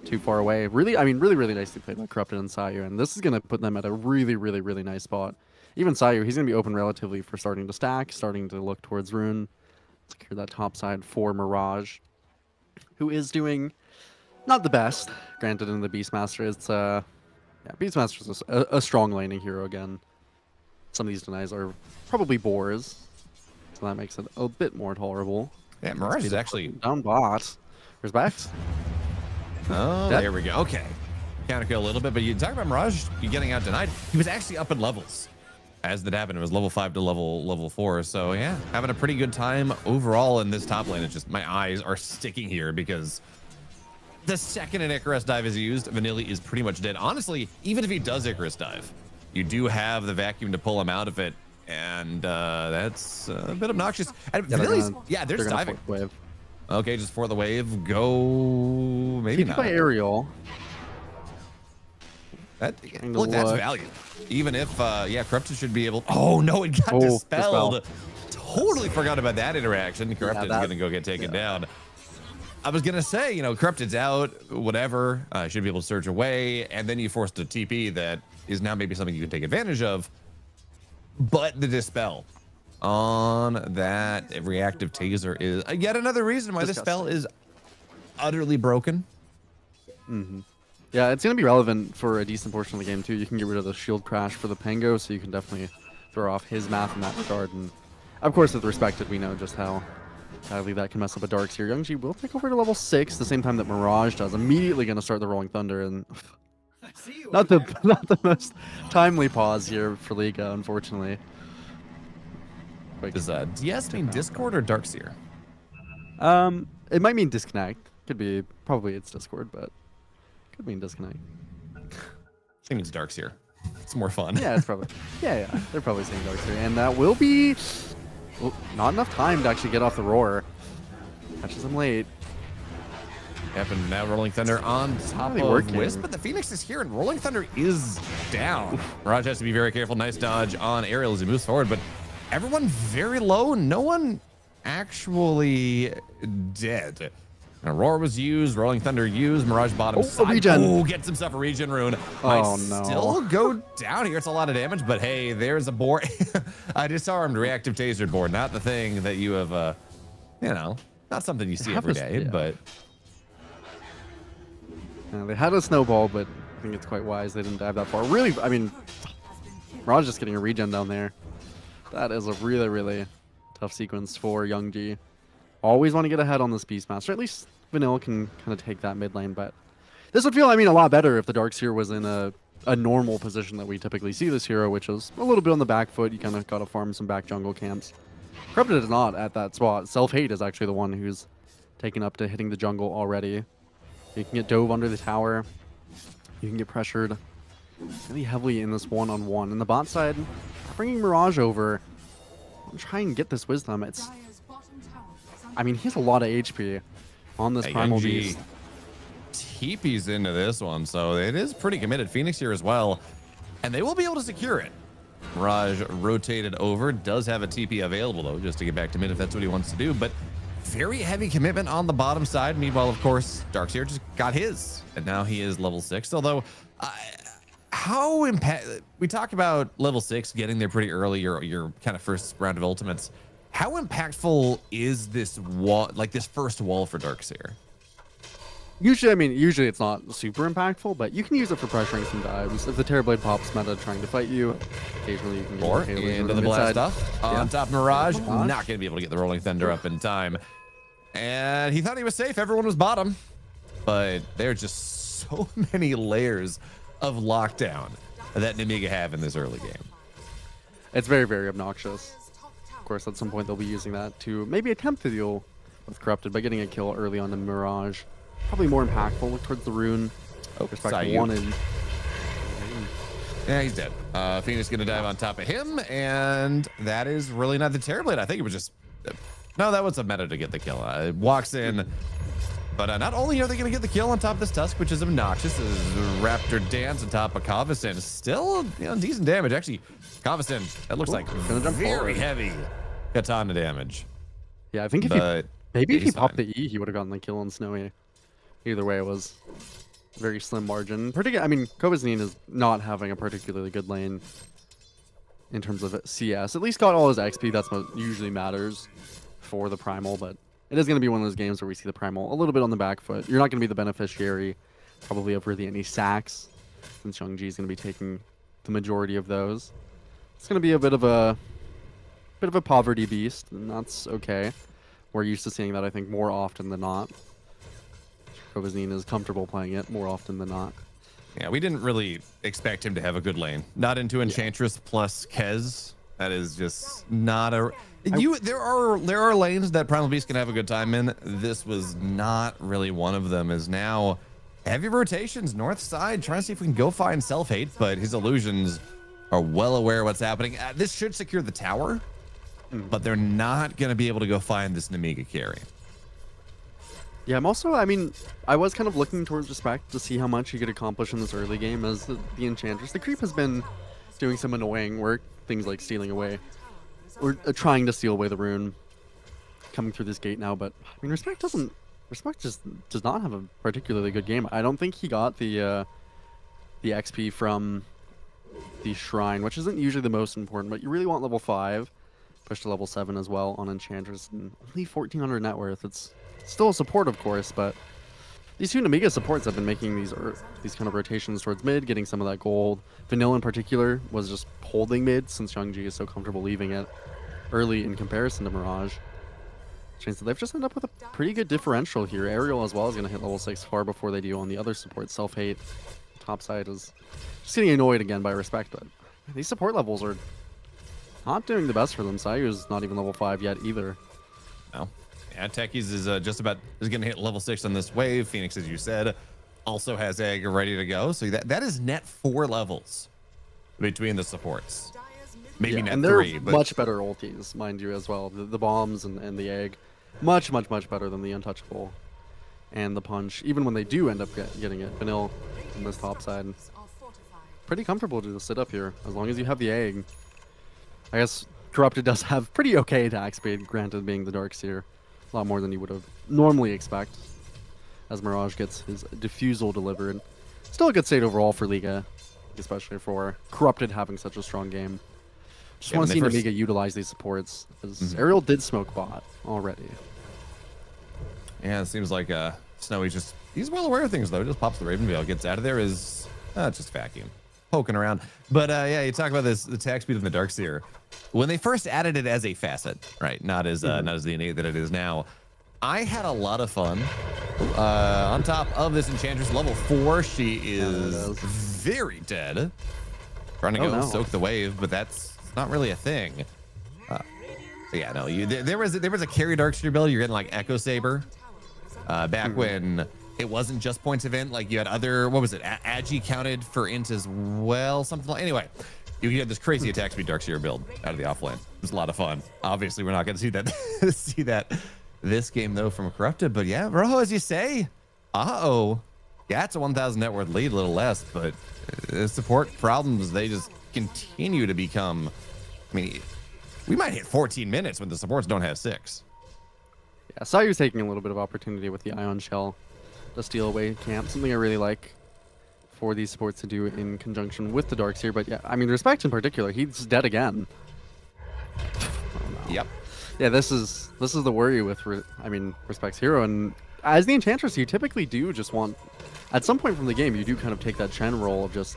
too far away. Really, I mean, really nicely played by Corrupted and Sayu, and this is going to put them at a really nice spot. Even Sayu, he's going to be open relatively for starting to stack, starting to look towards Rune. Secure that top side for Mirage, who is doing not the best. Granted, in the Beastmaster, it's Beastmaster is a strong laning hero again. Some of these denies are probably bores, so that makes it a bit more tolerable. Yeah, Mirage is actually down bot. Respect. Oh, there we go. Okay. Counter kill a little bit, but you talk about Mirage, you getting out denied. He was actually up in levels as that happened. It was level 5 to level 4. So yeah, having a pretty good time overall in this top lane. It's just my eyes are sticking here because the second an Icarus dive is used, Vanilli is pretty much dead. Honestly, even if he does Icarus dive, you do have the vacuum to pull him out of it, and that's a bit obnoxious. And Vanilli's, they're diving. Wave. Okay, just for the wave. Go. Maybe not. By Aerial. Look, that's value. Even if, Corrupted should be able. Oh no, it got dispelled. Totally forgot about that interaction. Corrupted's gonna go get taken down. I was gonna say, Corrupted's out, whatever. Should be able to surge away, and then you forced a TP that is now maybe something you can take advantage of. But the dispel on that reactive taser is yet another reason why this spell is utterly broken. Yeah, it's going to be relevant for a decent portion of the game too. You can get rid of the shield crash for the Pango, so you can definitely throw off his math in that regard. And of course, with Respected, we know just how badly that can mess up a Darkseer. L1GA will take over to level 6 the same time that Mirage does. Immediately going to start the Rolling Thunder, and not the most timely pause here for Liga, unfortunately. Does DS mean Discord or Darkseer? It might mean disconnect. Could be, probably it's Discord, but could mean disconnect. I think it's Darkseer. It's more fun. Yeah, it's probably. Yeah. They're probably saying Darkseer, and that will be not enough time to actually get off the roar. Catches him late. Yep, and now Rolling Thunder on top of Wisp, but the Phoenix is here, and Rolling Thunder is down. Mirage has to be very careful. Nice dodge on Aerial as he moves forward, but everyone very low. No one actually dead. Aurora was used, Rolling Thunder used, Mirage bottom side. Regen. Gets himself a regen rune. Oh, Might still go down here. It's a lot of damage, but hey, there's a board. A disarmed reactive taser board. Not the thing that you have, not something you see every day, but. Yeah, they had a snowball, but I think it's quite wise they didn't dive that far. Really, I mean, Mirage just getting a regen down there. That is a really tough sequence for L1GA. Always want to get ahead on this Beastmaster. At least Vanilla can kind of take that mid lane, but this would feel, a lot better if the Darkseer was in a normal position that we typically see this hero, which is a little bit on the back foot. You kind of got to farm some back jungle camps. Corrupted is not at that spot. Self-Hate is actually the one who's taken up to hitting the jungle already. You can get dove under the tower. You can get pressured really heavily in this one-on-one. And the bot side, bringing Mirage over, I'll try and get this wisdom. It's I mean, he has a lot of HP on this Hey, Primal Young G Beast. TP's into this one, so it is pretty committed. Phoenix here as well, and they will be able to secure it. Mirage rotated over, does have a TP available though, just to get back to mid if that's what he wants to do, but very heavy commitment on the bottom side. Meanwhile, of course, Darkseer just got his, and now he is level 6. Although, how we talk about level 6 getting there pretty early, your kind of first round of ultimates. How impactful is this wall, like this first wall for Darkseer? Usually it's not super impactful, but you can use it for pressuring some dives. If the Terrorblade pops meta trying to fight you, occasionally you can get Or Halo into the blast mid-side. stuff on top of Mirage. Not going to be able to get the Rolling Thunder up in time. And he thought he was safe. Everyone was bottom. But there are just so many layers of lockdown that Nemiga have in this early game. It's very, very obnoxious. Of course, at some point they'll be using that to maybe attempt to deal with Corrupted by getting a kill early on the Mirage. Probably more impactful. Look towards the rune. Respect Sayu. wanted. Yeah, he's dead. Phoenix going to dive on top of him, and that is really not the Terrorblade. I think it was just... No, that was a meta to get the kill. It walks in, but not only are they going to get the kill on top of this Tusk, which is obnoxious, is Raptor Dance on top of Kavison. Still, decent damage. Actually, Kavison, that looks like very heavy katana damage. Yeah, I think if he popped the E, he would have gotten the kill on Snowy. Either way, it was very slim margin. Kovasnin is not having a particularly good lane in terms of CS. At least got all his XP. That's what usually matters for the Primal, but it is going to be one of those games where we see the Primal a little bit on the back foot. You're not going to be the beneficiary probably of really any sacks, since L1GA is going to be taking the majority of those. It's going to be a bit of a poverty beast, and that's okay. We're used to seeing that, I think, more often than not. Kovasnin is comfortable playing it more often than not. Yeah, we didn't really expect him to have a good lane. Not into Enchantress plus Kez. That is just not a... There are lanes that Primal Beast can have a good time in. This was not really one of them. Is now heavy rotations north side, trying to see if we can go find self-hate, but his illusions are well aware of what's happening. This should secure the tower, but they're not going to be able to go find this Nemiga carry. Yeah, I'm also, I was kind of looking towards Respect to see how much he could accomplish in this early game as the Enchantress. The creep has been doing some annoying work, things like stealing away, or trying to steal away the rune coming through this gate now, but Respect just does not have a particularly good game. I don't think he got the XP from the Shrine, which isn't usually the most important, but you really want level 5, push to level 7 as well on Enchantress, and only 1,400 net worth. It's still a support, of course, but these two Nemiga supports have been making these kind of rotations towards mid, getting some of that gold. Vanilla in particular was just holding mid since L1GA is so comfortable leaving it early in comparison to Mirage. Which they've just ended up with a pretty good differential here. Aerial as well is going to hit level 6 far before they do on the other support. Self-hate, top side is just getting annoyed again by Respect, but these support levels are not doing the best for them. Sayu's not even level 5 yet either. No. Yeah, Techies is is going to hit level 6 on this wave. Phoenix, as you said, also has Egg ready to go. So that is net 4 levels between the supports. Maybe net and they're 3, but much better ultis, mind you, as well. The bombs and the Egg, much better than the Untouchable and the Punch. Even when they do end up getting it, Vanilla on this top side, pretty comfortable to just sit up here as long as you have the Egg. I guess Corrupted does have pretty okay attack speed, granted being the Darkseer. A lot more than you would have normally expect as Mirage gets his Diffusal delivered. Still a good state overall for Liga, especially for Corrupted having such a strong game. Just want to see Nemiga utilize these supports, because Aerial did smoke bot already. Yeah, it seems like Snowy's he's well aware of things, though. Just pops the Raven Veil, gets out of there, is just vacuum. Poking around. But yeah, you talk about this, the attack speed of the Darkseer. When they first added it as a facet, right? Not as the innate that it is now. I had a lot of fun. On top of this Enchantress, level 4, she is very dead. Trying to go soak the wave, but that's not really a thing. Yeah, no, there was a carry Darkseer build. You're getting like Echo Saber. Back when it wasn't just points of int, like you had other, what was it? Agi counted for int as well, something like. Anyway, you had this crazy attack speed Darkseer build out of the offlane. It was a lot of fun. Obviously, we're not going to see that this game, though, from Corrupted. But yeah, Rojo, as you say, yeah, it's a 1,000 net worth lead, a little less, but support problems, they just continue to become. I mean, we might hit 14 minutes when the supports don't have 6. Yeah, Sayu's taking a little bit of opportunity with the Ion Shell to steal away camp, something I really like for these supports to do in conjunction with the Darks here. But yeah, I mean, Respect in particular, he's dead again. Yep. Yeah, this is the worry with Respect's hero, and as the Enchantress, you typically do just want, at some point from the game, you do kind of take that Chen role of just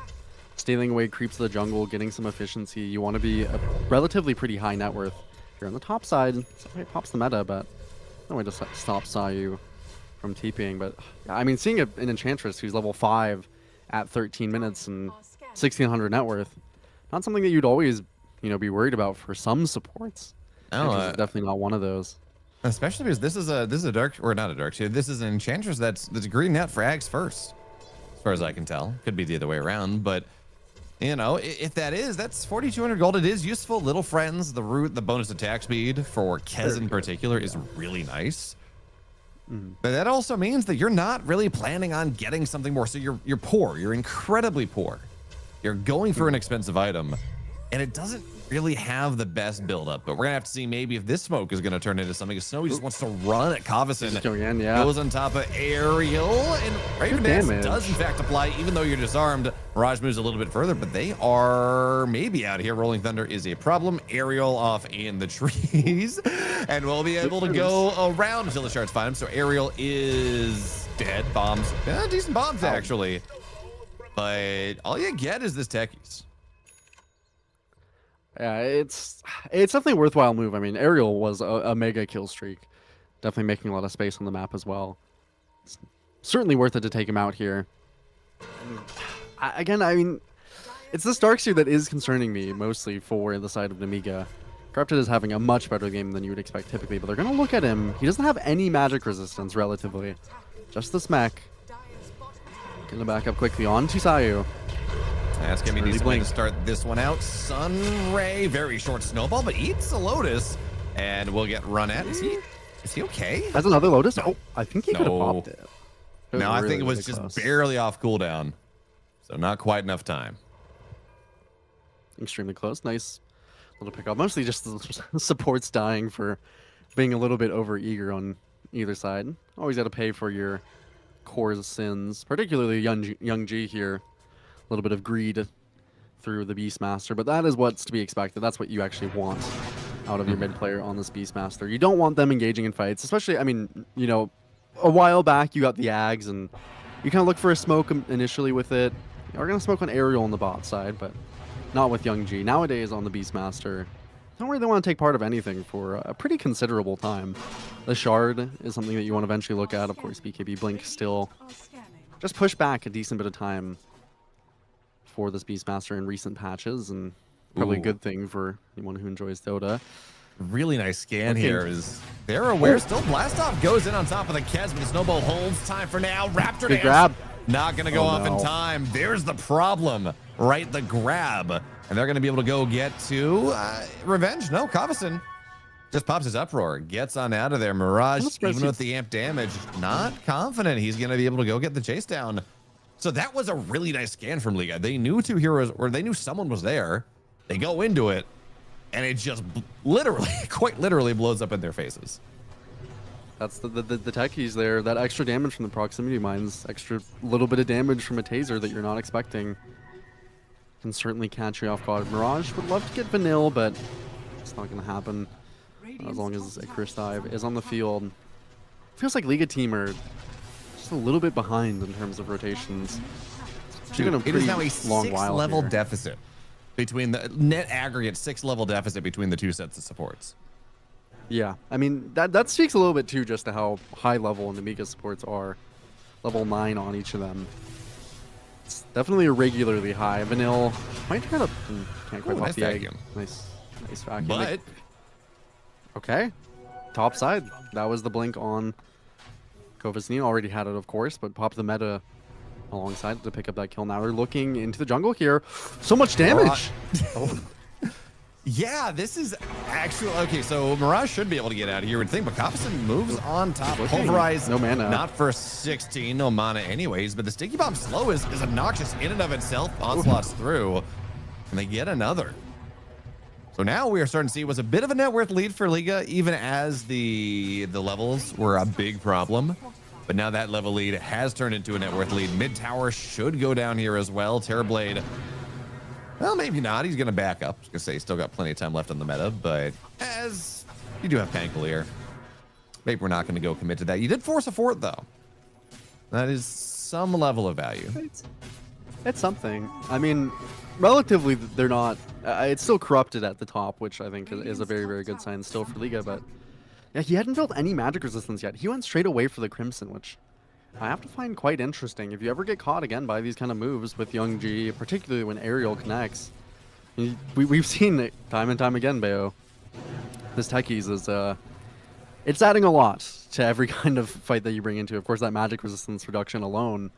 stealing away creeps to the jungle, getting some efficiency. You want to be a relatively pretty high net worth. If you're on the top side, somebody pops the meta, but no way to stop Sayu from TPing. But I mean, seeing an Enchantress who's level 5 at 13 minutes and 1,600 net worth, not something that you'd always, be worried about for some supports. Oh, definitely not one of those. Especially because this is a dark, or not a dark shade. This is an Enchantress that's green net for Ags first, as far as I can tell. Could be the other way around, but if that is, that's 4,200 gold. It is useful. Little Friends, the root, the bonus attack speed for Kez in particular is really nice. But that also means that you're not really planning on getting something more. So you're poor. You're incredibly poor. You're going for an expensive item, and it doesn't really have the best build-up. But we're gonna have to see maybe if this smoke is gonna turn into something. Snowy just wants to run at Covison. Goes on top of Aerial, and Raven Dance does in fact apply, even though you're disarmed. Mirage moves a little bit further, but they are maybe out of here. Rolling Thunder is a problem. Aerial off in the trees, and we'll be able to go around until the shards find him. So Aerial is dead. Bombs, decent bombs actually, but all you get is this techies. Yeah, it's definitely a worthwhile move. I mean, Aerial was a mega kill streak, definitely making a lot of space on the map as well. It's certainly worth it to take him out here. Again, I mean, it's this Darkseer that is concerning me mostly for the side of Nemiga. Corrupted is having a much better game than you would expect typically, but they're going to look at him. He doesn't have any magic resistance relatively, just the smack. Going to back up quickly on to Sayu. That's going to be a decent way to start this one out. Sunray, very short snowball, but eats a Lotus, and we'll get run at. Is he okay? That's another Lotus? Oh, I think he could have popped it. No, I think it was just barely off cooldown, so not quite enough time. Extremely close. Nice little pickup. Mostly just the supports dying for being a little bit over eager on either side. Always got to pay for your core sins, particularly L1GA here. A little bit of greed through the Beastmaster, but that is what's to be expected. That's what you actually want out of your mid player on this Beastmaster. You don't want them engaging in fights, especially, I mean, a while back you got the Ags and you kind of look for a smoke initially with it. You're going to smoke on Aerial on the bot side, but not with L1GA. Nowadays on the Beastmaster, don't really want to take part of anything for a pretty considerable time. The Shard is something that you want to eventually look at. Of course, BKB Blink still just push back a decent bit of time for this Beastmaster in recent patches, and probably a good thing for anyone who enjoys Dota. Really nice scan here. Is they're aware. Still Blastoff goes in on top of the Kez, but the snowball holds. Time for now. Raptor dance. Grab. Not going to go off in time. There's the problem, right? The grab. And they're going to be able to go get to Revenge. No, Covison just pops his Uproar. Gets on out of there. Mirage, even with the amp damage, not confident he's going to be able to go get the chase down. So that was a really nice scan from Liga. They knew two heroes, or they knew someone was there. They go into it, and it just literally, quite literally blows up in their faces. That's the techies there. That extra damage from the proximity mines, extra little bit of damage from a taser that you're not expecting, can certainly catch you off guard. Mirage would love to get Vanille, but it's not going to happen as long as Icarus Dive is on the field. Feels like Liga team are just a little bit behind in terms of rotations. Dude, it is now a 6-level deficit between the net aggregate 6-level deficit between the two sets of supports. Yeah, I mean, that speaks a little bit too just to how high level Nemiga supports are. Level 9 on each of them. It's definitely irregularly high. Vanille might try to can't quite pop nice the vacuum. egg. Nice vacuum. But okay, top side. That was the blink on Covison. Already had it, of course, but popped the meta alongside to pick up that kill. Now we're looking into the jungle here. So much damage. Yeah, this is actually okay. So Mirage should be able to get out of here, would think, but Coffison moves on top. Pulverize, no mana, not for 16, no mana anyways. But the Sticky Bomb slow is obnoxious in and of itself. Onslaught's through, and they get another. So now we are starting to see it was a bit of a net worth lead for Liga, even as the levels were a big problem. But now that level lead has turned into a net worth lead. Mid tower should go down here as well. Terrorblade. Well, maybe not. He's going to back up. I was going to say he's still got plenty of time left on the meta, but as you do have Pankalier, maybe we're not going to go commit to that. You did force a fort, though. That is some level of value. It's something. I mean, relatively, they're not. It's still corrupted at the top, which I think is a very, very good sign still for Liga, but yeah, he hadn't built any magic resistance yet. He went straight away for the Crimson, which I have to find quite interesting. If you ever get caught again by these kind of moves with L1GA, particularly when Aerial connects, we've seen it time and time again, Bayo. This Techies is, it's adding a lot to every kind of fight that you bring into. Of course, that magic resistance reduction alone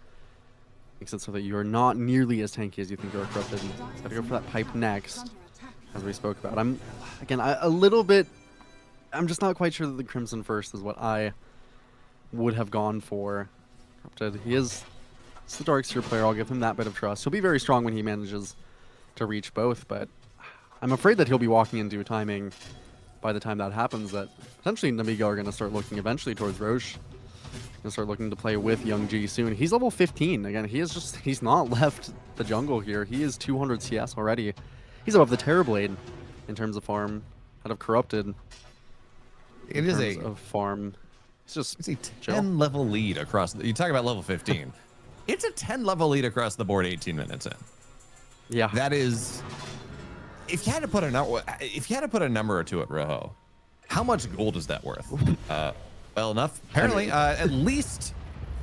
makes it so that you are not nearly as tanky as you think you are corrupted. It's got to go for that pipe next, as we spoke about. I'm just not quite sure that the Crimson first is what I would have gone for. He is the Darkseer player. I'll give him that bit of trust. He'll be very strong when he manages to reach both, but I'm afraid that he'll be walking into timing by the time that happens that potentially Nemiga are going to start looking eventually towards Roche. Going to start looking to play with L1GA soon. He's level 15. Again, he's not left the jungle here. He is 200 CS already. He's above the Terrorblade in terms of farm. Out of Corrupted. It is of farm. It's a 10 level lead across. You talk about level 15. It's a 10 level lead across the board 18 minutes in. Yeah. That is, if you had to put a number to it, Rojo, how much gold is that worth? Well enough. Apparently, at least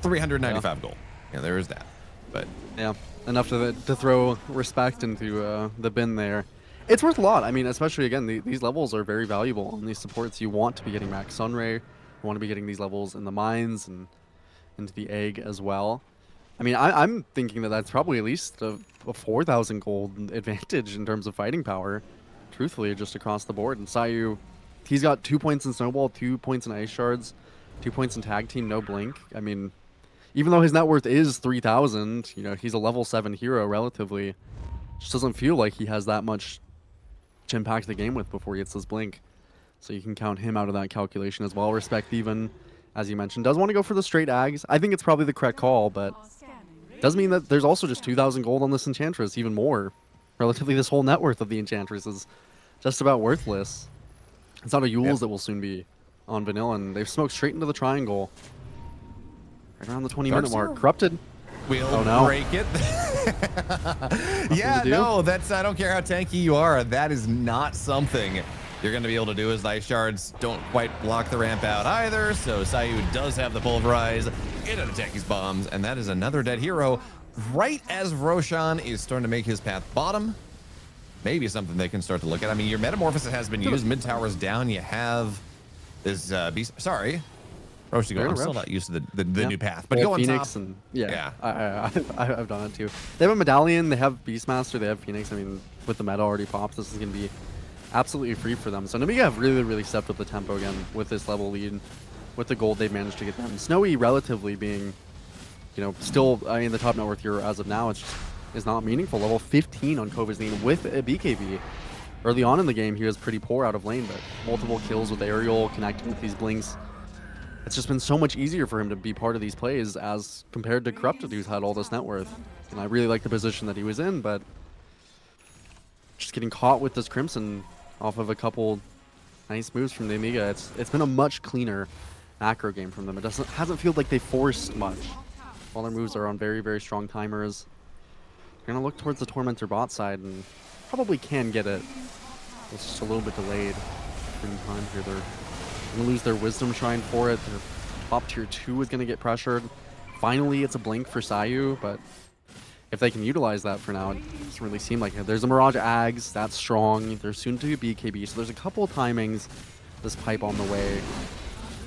395 gold. Yeah, there is that. But yeah, enough to throw respect into the bin there. It's worth a lot. I mean, especially again, these levels are very valuable on these supports. You want to be getting max Sunray. You want to be getting these levels in the mines and into the egg as well. I mean, I'm thinking that that's probably at least a 4,000 gold advantage in terms of fighting power, truthfully, just across the board. And Sayu, he's got 2 points in Snowball, 2 points in Ice Shards, 2 points in Tag Team, no Blink. I mean, even though his net worth is 3,000, you know, he's a level 7 hero relatively. Just doesn't feel like he has that much to impact the game with before he gets his Blink. So you can count him out of that calculation as well. Respect even, as you mentioned, does want to go for the straight Ags. I think it's probably the correct call, but does mean that there's also just 2,000 gold on this Enchantress, even more. Relatively, this whole net worth of the Enchantress is just about worthless. It's not a Yules that will soon be on Vanilla, and they've smoked straight into the triangle. Right around the 20-minute mark. Corrupted. We'll break it. Yeah, no, that's, I don't care how tanky you are. That is not something you're going to be able to do, as Ice Shards don't quite block the ramp out either. So Sayu does have the Pulverize into the Techies bombs, and that is another dead hero. Right as Roshan is starting to make his path bottom, maybe something they can start to look at. I mean, your Metamorphosis has been used. Mid tower's down. You have this beast. Sorry. Roshan, I'm still not used to the new path, but go on Phoenix top. And I've done it too. They have a Medallion, they have Beastmaster, they have Phoenix. I mean, with the meta already popped, this is going to be absolutely free for them. So Nemiga have really stepped up the tempo again with this level lead, with the gold they've managed to get them. Snowy relatively being, you know, still, I mean, the top net worth hero as of now, is not meaningful. Level 15 on Kovazine with a BKB. Early on in the game, he was pretty poor out of lane, but multiple kills with Aerial, connecting with these blinks. It's just been so much easier for him to be part of these plays as compared to Corrupted, who's had all this net worth. And I really like the position that he was in, but just getting caught with this Crimson off of a couple nice moves from Nemiga. It's been a much cleaner macro game from them. It hasn't felt like they forced much. All their moves are on very strong timers. They're gonna look towards the Tormentor bot side and probably can get it. It's just a little bit delayed in time here. They're gonna lose their Wisdom Shrine for it. Their top tier 2 is gonna get pressured. Finally, it's a blink for Sayu, but if they can utilize that for now, it doesn't really seem like it. There's a Mirage Ags, that's strong. There's soon to be BKB, so there's a couple of timings. This pipe on the way.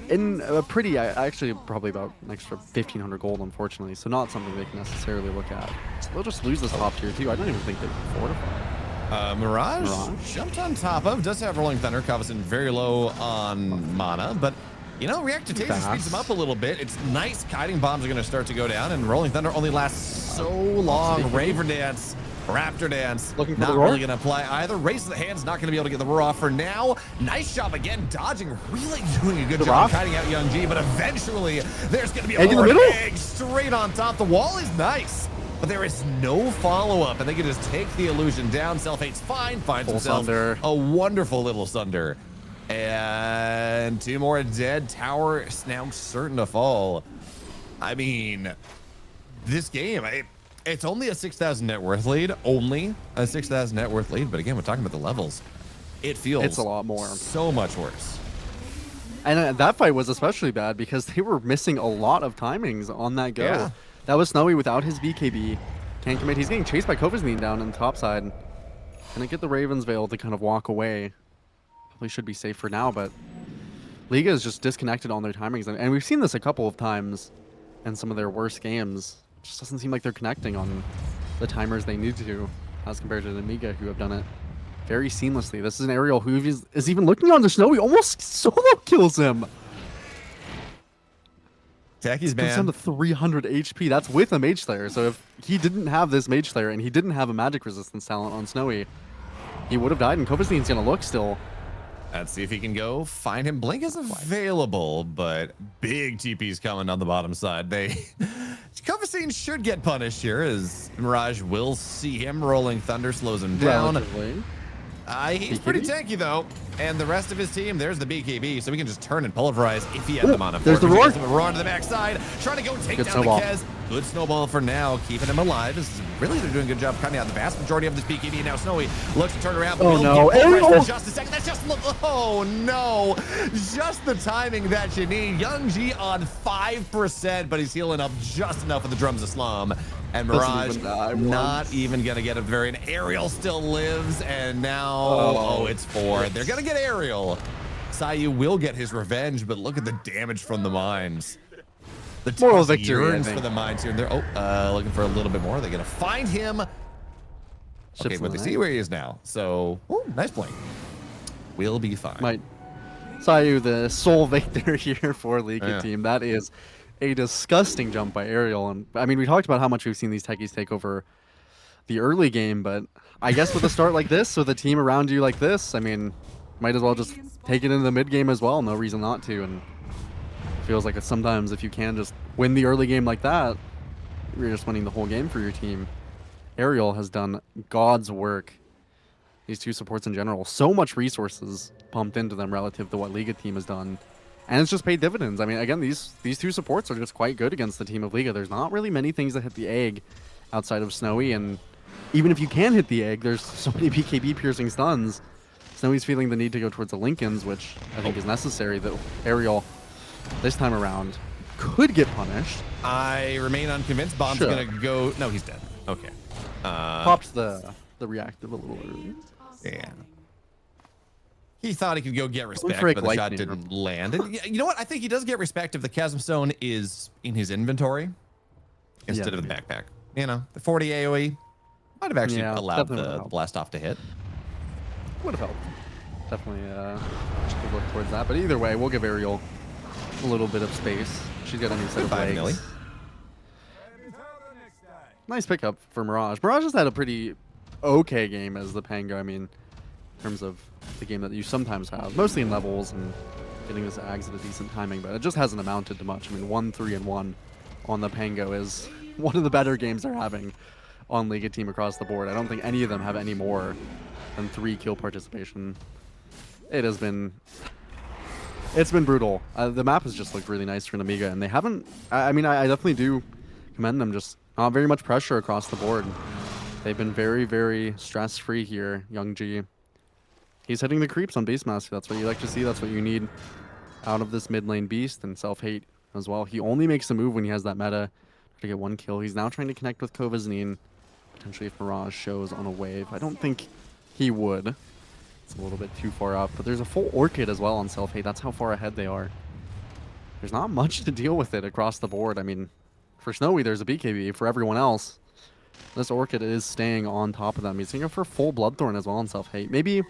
In a pretty, actually probably about an extra 1,500 gold, unfortunately, so not something they can necessarily look at. So they'll just lose this top tier 2. I don't even think they can fortify. Mirage jumped on top of, does have Rolling Thunder. Coviston very low on mana, but you know, React to Taser speeds him up a little bit. It's nice. Kiting bombs are going to start to go down, and Rolling Thunder only lasts so long. Raven Dance, Raptor Dance, looking for not the roar. really going to apply either. Race of the Hand's not going to be able to get the roar off for now. Nice job again, dodging, really doing a good job kiting out Young G, but eventually there's going to be a roar egg straight on top. The wall is nice, but there is no follow-up, and they can just take the illusion down. Self-Hate's fine, finds himself a wonderful little Sunder. And 2 more dead. Tower is now certain to fall. I mean, this game, it's only a 6,000 net worth lead. Only a 6,000 net worth lead. But again, we're talking about the levels. It feels it's a lot more. So much worse. And that fight was especially bad because they were missing a lot of timings on that go. Yeah. That was Snowy without his BKB. Can't commit. He's getting chased by Kovasnine down on the top side. Gonna get the Raven's Veil to kind of walk away. Probably should be safe for now, but Liga is just disconnected on their timings. And we've seen this a couple of times in some of their worst games. It just doesn't seem like they're connecting on the timers they need to, as compared to Nemiga, who have done it very seamlessly. This is an aerial who is even looking onto Snowy, almost solo kills him. Techies, man. It's down to 300 HP. That's with a Mage Slayer. So if he didn't have this Mage Slayer and he didn't have a magic resistance talent on Snowy, he would have died, and Kovasnine's going to look still. Let's see if he can go find him. Blink is available, but big TP's coming on the bottom side. Kovasnine should get punished here, as Mirage will see him. Rolling Thunder slows him down. He's pretty tanky, though. And the rest of his team, there's the BKB, so we can just turn and pulverize if he had them on him. There's the roar. Roar to the backside, trying to go take down the Kez. Good snowball for now, keeping him alive. This is really, they're doing a good job cutting out the vast majority of this BKB. Now Snowy looks to turn around. Oh no! For just a second. That's just, oh no! Just the timing that you need. Young G on 5%, but he's healing up just enough with the Drums of Slum. And Mirage not even gonna get a variant. Aerial still lives, and now it's 4. They're gonna get Aerial. Sayu will get his revenge, but look at the damage from the mines. The moral victory yearns for the mines here. They're looking for a little bit more. They're gonna find him. Okay, but they see where he is now. So, nice play. We'll be fine. Sayu, the sole victor here for Liga team. That is a disgusting jump by Aerial. And I mean, we talked about how much we've seen these techies take over the early game, but I guess with a start like this, with a team around you like this, I mean, might as well just take it into the mid game as well. No reason not to. And feels like sometimes if you can just win the early game like that, you're just winning the whole game for your team. Aerial has done God's work. These two supports in general, so much resources pumped into them relative to what Liga team has done. And it's just paid dividends. I mean, again, these two supports are just quite good against the team of Liga. There's not really many things that hit the egg outside of Snowy, and even if you can hit the egg, there's so many BKB piercing stuns. Snowy's feeling the need to go towards the Lincolns, which I think is necessary, that Aerial this time around could get punished. I remain unconvinced. Bomb's gonna go. No, he's dead. Okay. Popped the reactive a little early. Yeah. He thought he could go get respect, but the shot didn't land. And you know what? I think he does get respect if the Chasm Stone is in his inventory instead of the backpack. You know, the 40 AoE might have actually allowed the blast off to hit. Would have helped. Definitely should look towards that. But either way, we'll give Aerial a little bit of space. She's got a new set of legs. Nice pickup for Mirage. Mirage has had a pretty okay game as the Pango. I mean, in terms of the game that you sometimes have, mostly in levels and getting this Ags at a decent timing, but it just hasn't amounted to much. I mean, 1-3-1 on the Pango is one of the better games they're having on Liga team across the board. I don't think any of them have any more than 3 kill participation. It's been brutal. The map has just looked really nice for Nemiga, and they haven't. I mean, I definitely do commend them. Just not very much pressure across the board. They've been very, very stress-free here. Young G. He's hitting the creeps on base master. That's what you like to see. That's what you need out of this mid lane beast, and self-hate as well. He only makes a move when he has that meta to get 1 kill. He's now trying to connect with Kovasnine, potentially if Mirage shows on a wave. I don't think he would. It's a little bit too far up, but there's a full Orchid as well on self-hate. That's how far ahead they are. There's not much to deal with it across the board. I mean, for Snowy, there's a BKB. For everyone else, This Orchid is staying on top of them. He's going for full Bloodthorn as well on Self-Hate. Maybe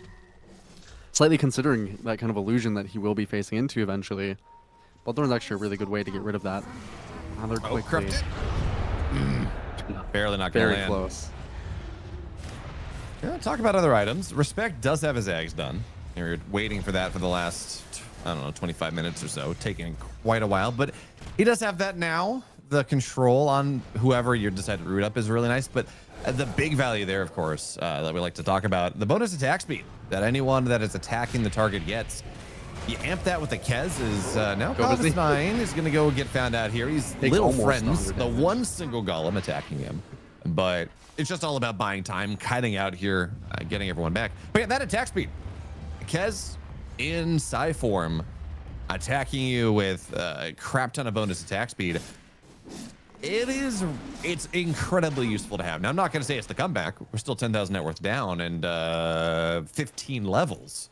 slightly considering that kind of illusion that he will be facing into eventually. Bloodthorn's actually a really good way to get rid of that. Rather quickly. Barely not going to land. Very close. Yeah, talk about other items. Respect does have his Ags done. You're waiting for that for the last, I don't know, 25 minutes or so, taking quite a while. But he does have that now. The control on whoever you decide to root up is really nice. But the big value there, of course, that we like to talk about, the bonus attack speed that anyone that is attacking the target gets. You amp that with the Kez is now Golem 9 is going to go get found out here. He's little friends, the one single Golem attacking him. But it's just all about buying time, kiting out here, getting everyone back. But yeah, that attack speed. Kez in Psy form attacking you with a crap ton of bonus attack speed. It's incredibly useful to have. Now, I'm not going to say it's the comeback. We're still 10,000 net worth down and 15 levels.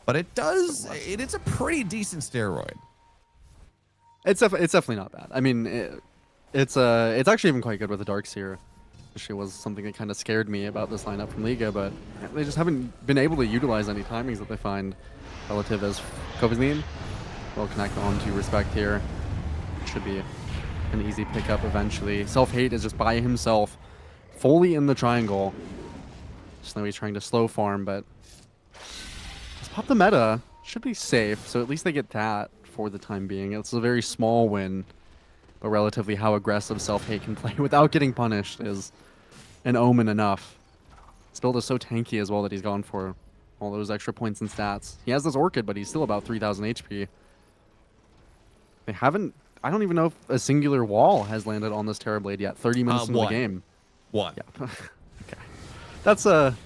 But it is a pretty decent steroid. It's definitely not bad. I mean, it's actually even quite good with the Darkseer. Which was something that kind of scared me about this lineup from Liga, but they just haven't been able to utilize any timings that they find relative as Kovazine. We'll connect on to Respect here. Should be an easy pickup eventually. Self-Hate is just by himself, fully in the triangle. Just now he's trying to slow farm, but let's pop the meta. Should be safe, so at least they get that for the time being. It's a very small win, but relatively how aggressive Self-Hate can play without getting punished is an omen enough. His build is so tanky as well that he's gone for all those extra points and stats. He has this Orchid, but he's still about 3,000 HP. They haven't... I don't even know if a singular wall has landed on this Terrorblade yet. 30 minutes into the game. One. Yeah. Okay. That's a...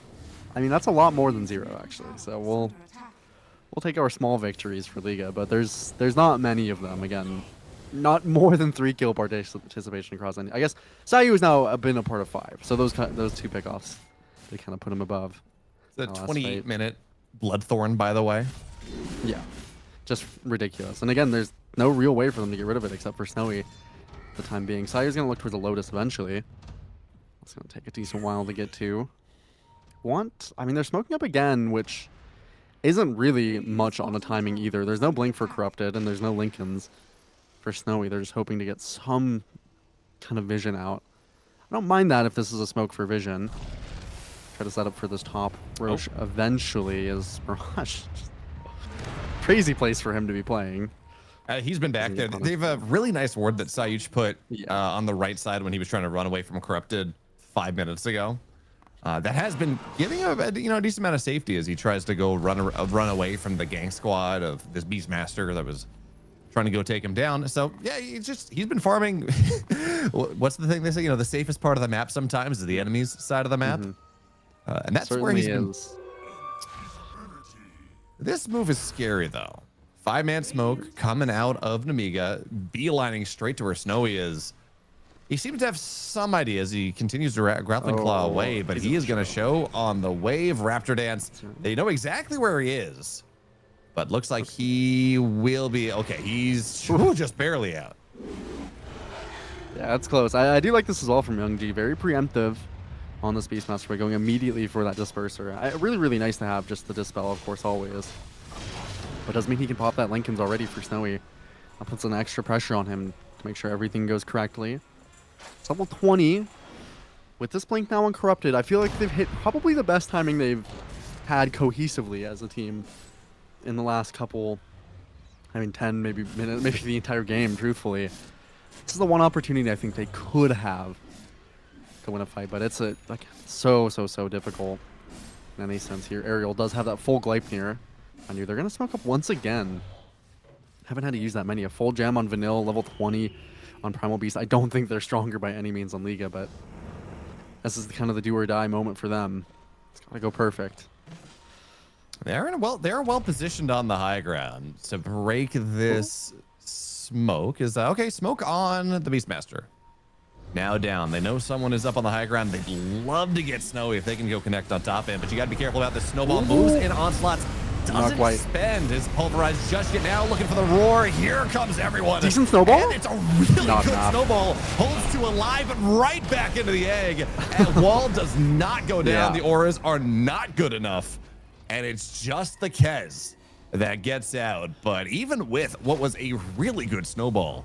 I mean, that's a lot more than 0, actually. So we'll take our small victories for Liga, but there's not many of them. Again, not more than 3 kill participation across any. I guess Sayu has now been a part of 5, so those 2 pickoffs, they kind of put him above. The 28-minute Bloodthorn, by the way. Yeah, just ridiculous. And again, there's no real way for them to get rid of it except for Snowy for the time being. Sayu's going to look towards the Lotus eventually. It's going to take a decent while to get to. I mean, they're smoking up again, which isn't really much on the timing either. There's no Blink for Corrupted, and there's no Lincolns for Snowy. They're just hoping to get some kind of vision out. I don't mind that if this is a smoke for vision. Try to set up for this top. Roche eventually is Mirage. Crazy place for him to be playing. He's been back there. They have a really nice ward that Sayuch put on the right side when he was trying to run away from Corrupted 5 minutes ago. That has been giving him a decent amount of safety as he tries to go run away from the gang squad of this Beastmaster that was trying to go take him down. So yeah, he's been farming. What's the thing they say? The safest part of the map sometimes is the enemy's side of the map, and that's where he's been. This move is scary though. 5-man smoke coming out of Nemiga, beelining straight to where Snowy is. He seems to have some ideas. He continues to grappling claw away, but he is going to show on the wave Raptor Dance. They know exactly where he is, but looks like he will be okay. He's just barely out. Yeah, that's close. I do like this as well from L1GA. Very preemptive on this Beastmaster by going immediately for that Disperser. Really, really nice to have just the Dispel, of course, always. But doesn't mean he can pop that Lincoln's already for Snowy. That puts an extra pressure on him to make sure everything goes correctly. It's level 20. With this Blink now uncorrupted, I feel like they've hit probably the best timing they've had cohesively as a team in the last couple, 10 maybe minutes, maybe the entire game, truthfully. This is the one opportunity I think they could have to win a fight, but it's so difficult in any sense here. Ariel does have that full Gleipnir. I knew they're going to smoke up once again. Haven't had to use that many. A full jam on Vanilla, level 20 on Primal Beast. I don't think they're stronger by any means on Liga, but this is kind of the do or die moment for them. It's got to go perfect. They're well positioned on the high ground to break this smoke. Is okay? Smoke on the Beastmaster. Now down. They know someone is up on the high ground. They'd love to get Snowy if they can go connect on top end, but you got to be careful about the snowball moves in onslaughts. doesn't quite. spend his pulverize just yet. Now looking for the roar. Here comes everyone. Decent snowball? And it's a really Not good enough. snowball. Holds to alive, but right back into the egg. And wall does not go down. Yeah. The auras are not good enough. And it's just the Kez that gets out. But even with what was a really good snowball,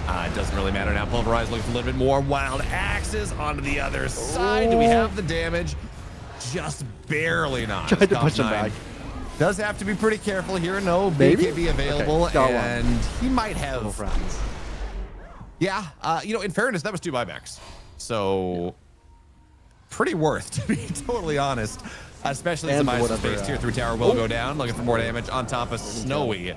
it doesn't really matter now. Pulverize looking for a little bit more. Wild axes onto the other side. Do we have the damage? Just barely not. Tried to Top push him 9 back. does have to be pretty careful here. No Maybe? BKB available, Okay, got one. and he might have. Little friends. Yeah, in fairness, that was 2 buybacks, so pretty worth, to be totally honest. Especially as the And minus whatever, space tier 3 tower will go down. Looking for more damage on top of Snowy.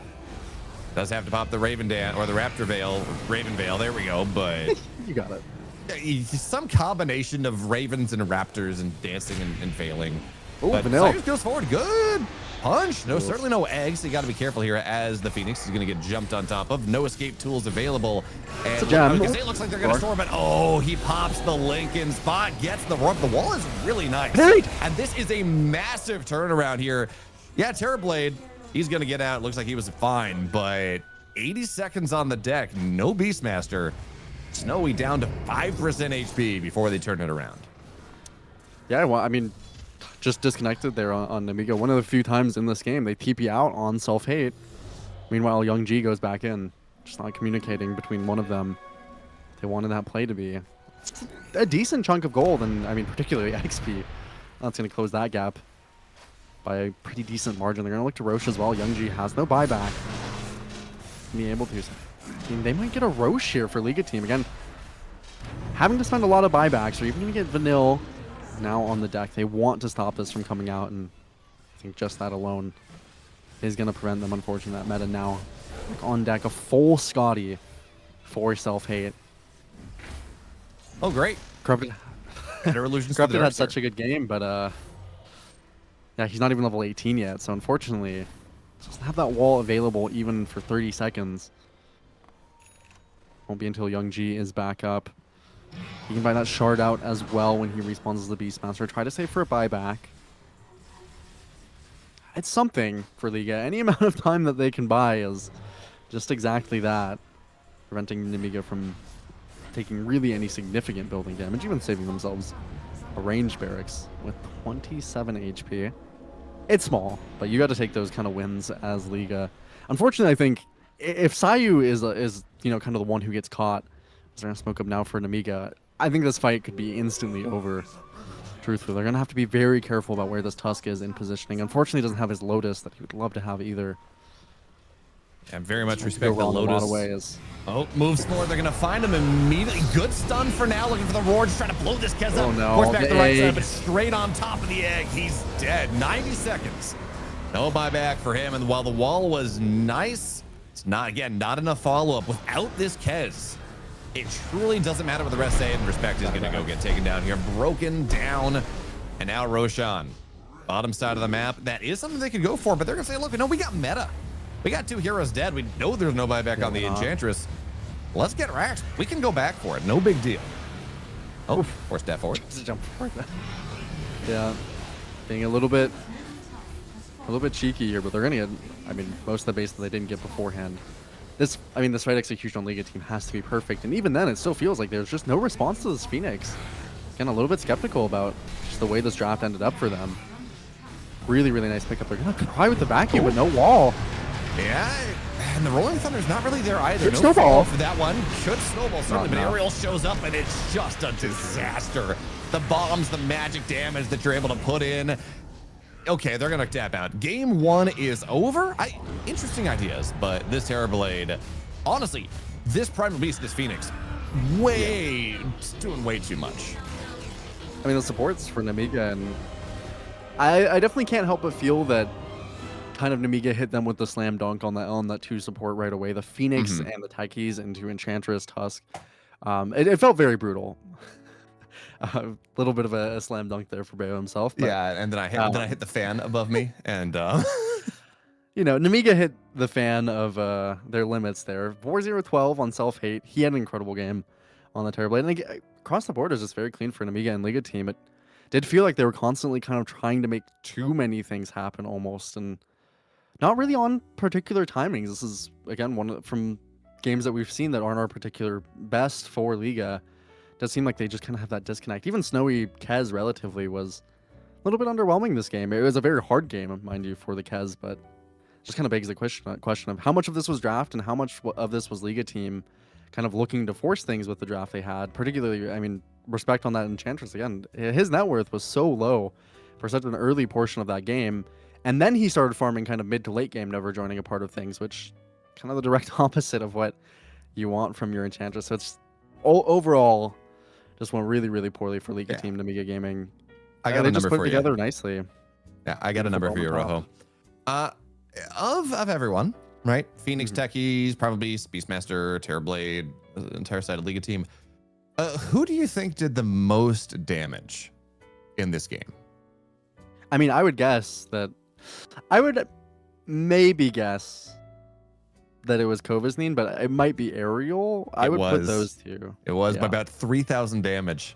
Does have to pop the Raven or the Raptor Veil, Raven Veil. There we go. But You got it. some combination of Ravens and Raptors and dancing and failing. Ooh, But vanilla. Cyrus goes forward. Good punch. No, certainly no eggs. So you got to be careful here as the Phoenix is going to get jumped on top of. No escape tools available. And a gem. I was gonna say, it looks like they're going to storm it. Oh, he pops the Lincoln spot, gets the rope. The wall is really nice. Parried. And this is a massive turnaround here. Yeah, Terrorblade, he's going to get out. Looks like he was fine, but 80 seconds on the deck. No Beastmaster. Snowy down to 5% HP before they turn it around. Yeah, well, I mean, just disconnected there on Nemiga. One of the few times in this game they TP out on self-hate. Meanwhile, L1GA goes back in. Just not communicating between one of them. They wanted that play to be a decent chunk of gold, and I mean, particularly XP. That's going to close that gap by a pretty decent margin. They're going to look to Roche as well. L1GA has no buyback. Be able to. I mean, they might get a Roche here for Liga team. Again, having to spend a lot of buybacks, or even going to get Vanille now on the deck. They want to stop this from coming out, and I think just that alone is going to prevent them. Unfortunately, that meta now on deck, a full Scotty for self-hate. Oh, great. Corrupted, Better illusions. Corrupted had such a good game, but yeah, he's not even level 18 yet, so unfortunately, doesn't have that wall available even for 30 seconds. Won't be until L1GA is back up. He can buy that shard out as well when he respawns as the Beastmaster. Try to save for a buyback. It's something for Liga. Any amount of time that they can buy is just exactly that. Preventing Nemiga from taking really any significant building damage, even saving themselves a ranged barracks with 27 HP. It's small, but you got to take those kind of wins as Liga. Unfortunately, I think if Sayu is kind of the one who gets caught, they're gonna smoke up now for Nemiga. I think this fight could be instantly over. Truthfully, they're gonna have to be very careful about where this Tusk is in positioning. Unfortunately, he doesn't have his Lotus that he would love to have either. Yeah, very much respect the wrong in a lot Lotus. of ways. Oh, moves forward. They're going to find him immediately. Good stun for now. Looking for the roar. Just trying to blow this Kez up. Oh, no. Force back The the right egg. side, but straight on top of the egg. He's dead. 90 seconds. No buyback for him. And while the wall was nice, it's not, again, not enough follow-up. Without this Kez, it truly doesn't matter what the rest say. And Respect is going to go get taken down here. Broken down. And now Roshan. Bottom side of the map. That is something they could go for, but they're going to say, look, no, we got meta. We got 2 heroes dead. We know there's no buyback on the Enchantress. Let's get racked. We can go back for it. No big deal. Oh, force that forward. Just jump forward. Yeah, being a little bit cheeky here, but they're gonna get. I mean, most of the base that they didn't get beforehand. This fight execution on Liga team has to be perfect, and even then, it still feels like there's just no response to this Phoenix. Again, a little bit skeptical about just the way this draft ended up for them. Really, really nice pickup. They're gonna try with the vacuum, but no wall. Yeah, and the Rolling Thunder's not really there either. Good No snowball. fall for that one. Should snowball certainly, Not but enough. Ariel shows up and it's just a disaster. The bombs, the magic damage that you're able to put in. Okay, they're gonna tap out. Game 1 is over. Interesting ideas, but this Terrorblade, honestly, this Primal Beast, this Phoenix, doing way too much. I mean, the supports for Nemiga, and I definitely can't help but feel that kind of Nemiga hit them with the slam dunk on that 2 support right away. The Phoenix and the Taikis into Enchantress Tusk. It felt very brutal. A little bit of a slam dunk there for Bayo himself. But, Yeah, and then I hit the fan above me, and Nemiga hit the fan of their limits there. 4-0-12 on self-hate. He had an incredible game on the Terrorblade. And again, across the board, it was just very clean for Nemiga and Liga team. It did feel like they were constantly kind of trying to make too many things happen almost, and not really on particular timings. This is again from games that we've seen that aren't our particular best for Liga. Does seem like they just kind of have that disconnect. Even Snowy Kez relatively was a little bit underwhelming this game. It was a very hard game, mind you, for the Kez, but just kind of begs the question of how much of this was draft and how much of this was Liga team kind of looking to force things with the draft they had. Particularly, I mean, respect on that Enchantress again. His net worth was so low for such an early portion of that game, and then he started farming kind of mid to late game, never joining a part of things, which kind of the direct opposite of what you want from your Enchantress. So it's overall just went really, really poorly for Liga team Nemiga Gaming. I got a number just put for it you. together nicely. Yeah, I got a number for you, Rojo. Of everyone, right? Phoenix Techies, Primal Beast, Beastmaster, Terrorblade, the entire side of Liga team. Who do you think did the most damage in this game? I mean, I would maybe guess that it was Kovasnine, but it might be Ariel. I would put those two. It was by about 3,000 damage.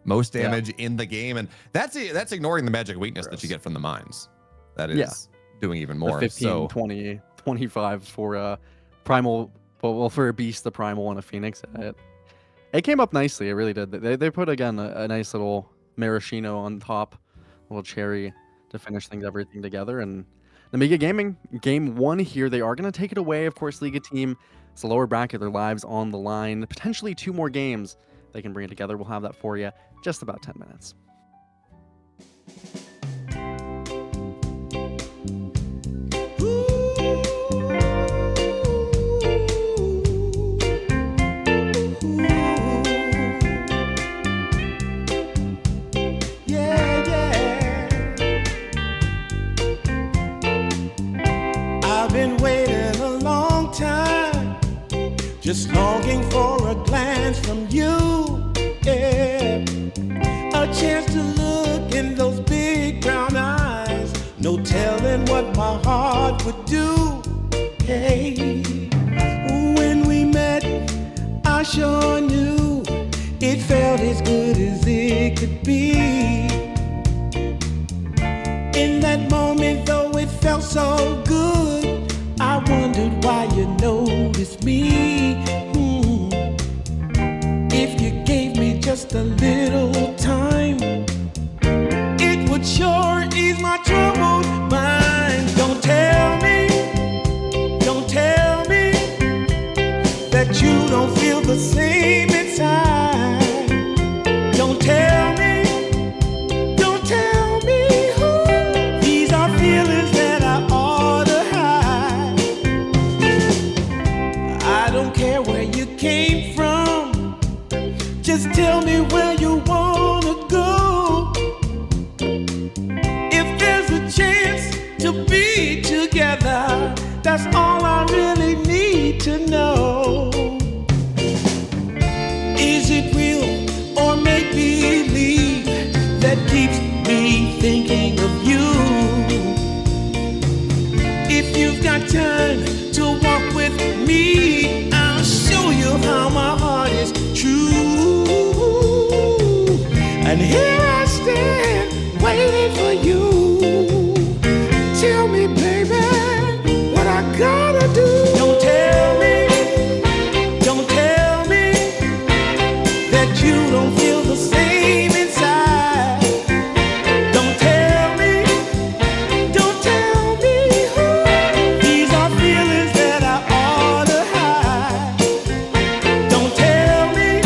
Most damage in the game. And that's ignoring the magic weakness that you get from the mines. That is doing even more. The 15, 20, 25 for Primal, well, for a Beast, the Primal, and a Phoenix. It came up nicely. It really did. They put, again, a nice little maraschino on top, a little cherry to finish everything together. And Nemiga Gaming, game 1 here, they are going to take it away. Of course, Liga team, it's a lower bracket, their lives on the line. Potentially 2 more games they can bring it together. We'll have that for you just about 10 minutes. I've been waiting a long time, just longing for a glance from you. Yeah. A chance to look in those big brown eyes. No telling what my heart would do. Hey, when we met, I sure knew it felt as good as it could be. In that moment, though it felt so good, I wondered why you noticed me. If you gave me just a little time, it would sure ease my troubled mind. Don't tell me that you don't feel the same inside. Don't tell me who. These are feelings that I ought to hide. I don't care where you came from, just tell me where you wanna go. If there's a chance to be together, that's all I really need to know. Is it real or make believe that keeps me thinking of you? If you've got time to walk with me, I'll show you how my heart is true. And here I stand, waiting for you. Tell me, baby, what I gotta do. Don't tell me that you don't feel the same inside. Don't tell me who. These are feelings that I ought to hide. Don't tell me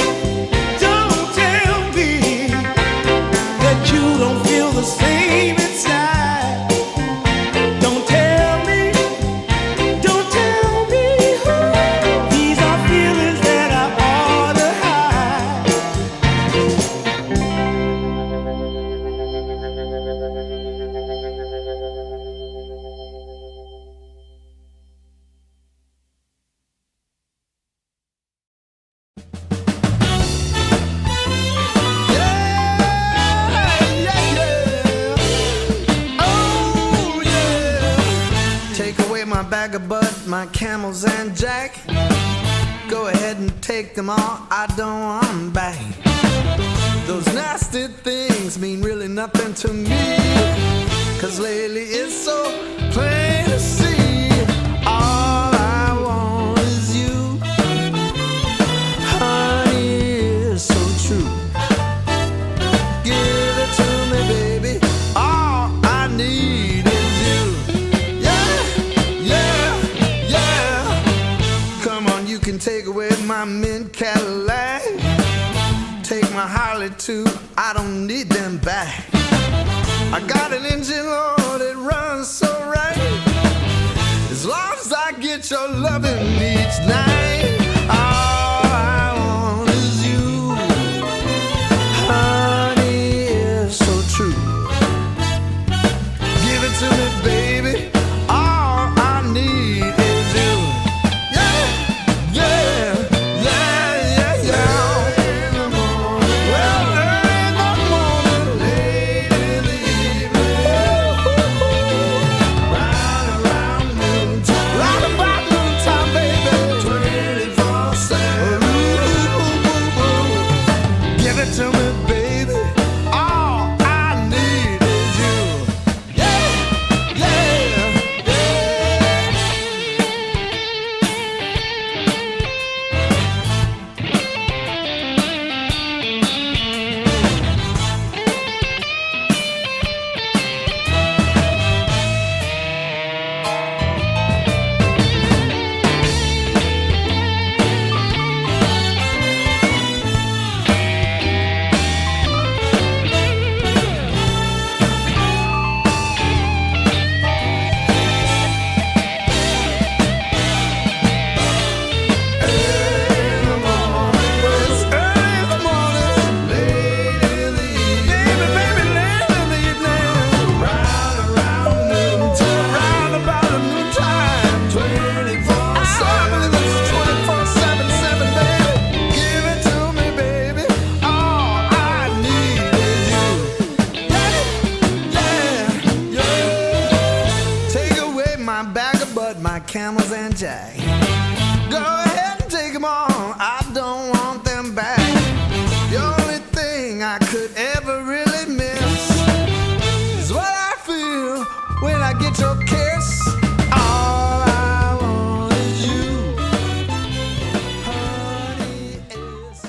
that you don't feel the same inside. Don't tell me who. These are feelings that I ought to hide. Oh, yeah. Take away my bag of bud, my camels and jack. Go ahead and take them all, I don't want them back. Those nasty things mean really nothing to me, 'cause lately it's so plain to see. my Harley too. I don't need them back. I got an engine, Lord, it runs so right. As long as I get your loving each night, all I want is you. Honey, it's so true. Give it to me, baby. All I need is you. Yeah, yeah, yeah, yeah, yeah. In the morning, well, early in the morning, late in the evening, round around noontime, round about noontime, baby, 24/7. Give it to me, baby. All I need is you. Yeah, yeah, yeah. Camels and Jack. Go ahead and take them all. I don't want them back. The only thing I could ever really miss is what I feel when I get your kiss. All I want is you. Honey, it's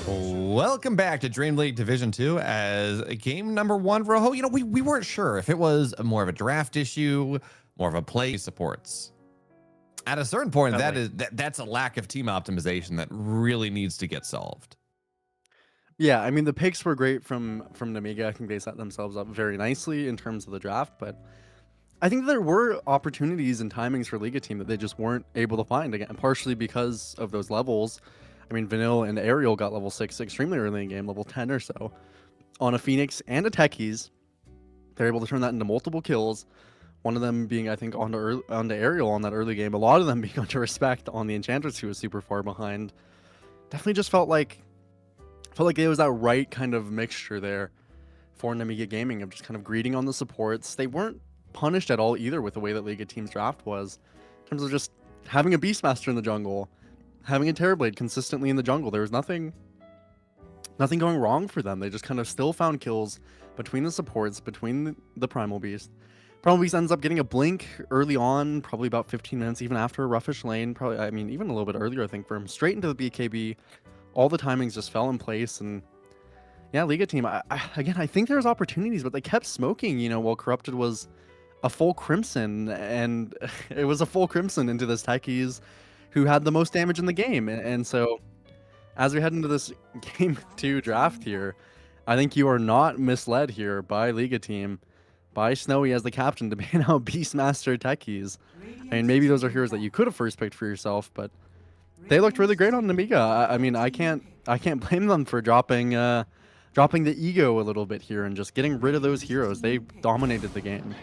Welcome back to DreamLeague Division 2 as game number 1, Rojo. You know, we weren't sure if it was more of a draft issue, more of a play supports. At a certain point, that's a lack of team optimization that really needs to get solved. Yeah, I mean, the picks were great from Nemiga. I think they set themselves up very nicely in terms of the draft, but I think there were opportunities and timings for Liga team that they just weren't able to find, again, partially because of those levels. I mean, Vanilla and Ariel got level 6 extremely early in the game, level 10 or so. On a Phoenix and a Techies, they're able to turn that into multiple kills. One of them being, I think, onto Ariel on that early game. A lot of them being onto Respect on the Enchantress, who was super far behind. Definitely just felt like there was that right kind of mixture there for Nemiga Gaming of just kind of greeting on the supports. They weren't punished at all either with the way that Liga team's draft was, in terms of just having a Beastmaster in the jungle, having a Terrorblade consistently in the jungle. There was nothing going wrong for them. They just kind of still found kills between the supports, between the Primal Beast. Primal Beast ends up getting a blink early on, probably about 15 minutes even after a roughish lane. Probably, I mean, even a little bit earlier, I think, for him. Straight into the BKB. All the timings just fell in place. And yeah, Liga team, again, I think there's opportunities, but they kept smoking, you know, while Corrupted was a full Crimson. And it was a full Crimson into this Techies who had the most damage in the game. And so as we head into this Game 2 draft here, I think you are not misled here by Liga team, by Snowy as the captain to ban out Beastmaster Techies. I mean, maybe those are heroes that you could have first picked for yourself, but they looked really great on Nemiga. I mean, I can't blame them for dropping the ego a little bit here and just getting rid of those heroes. They dominated the game.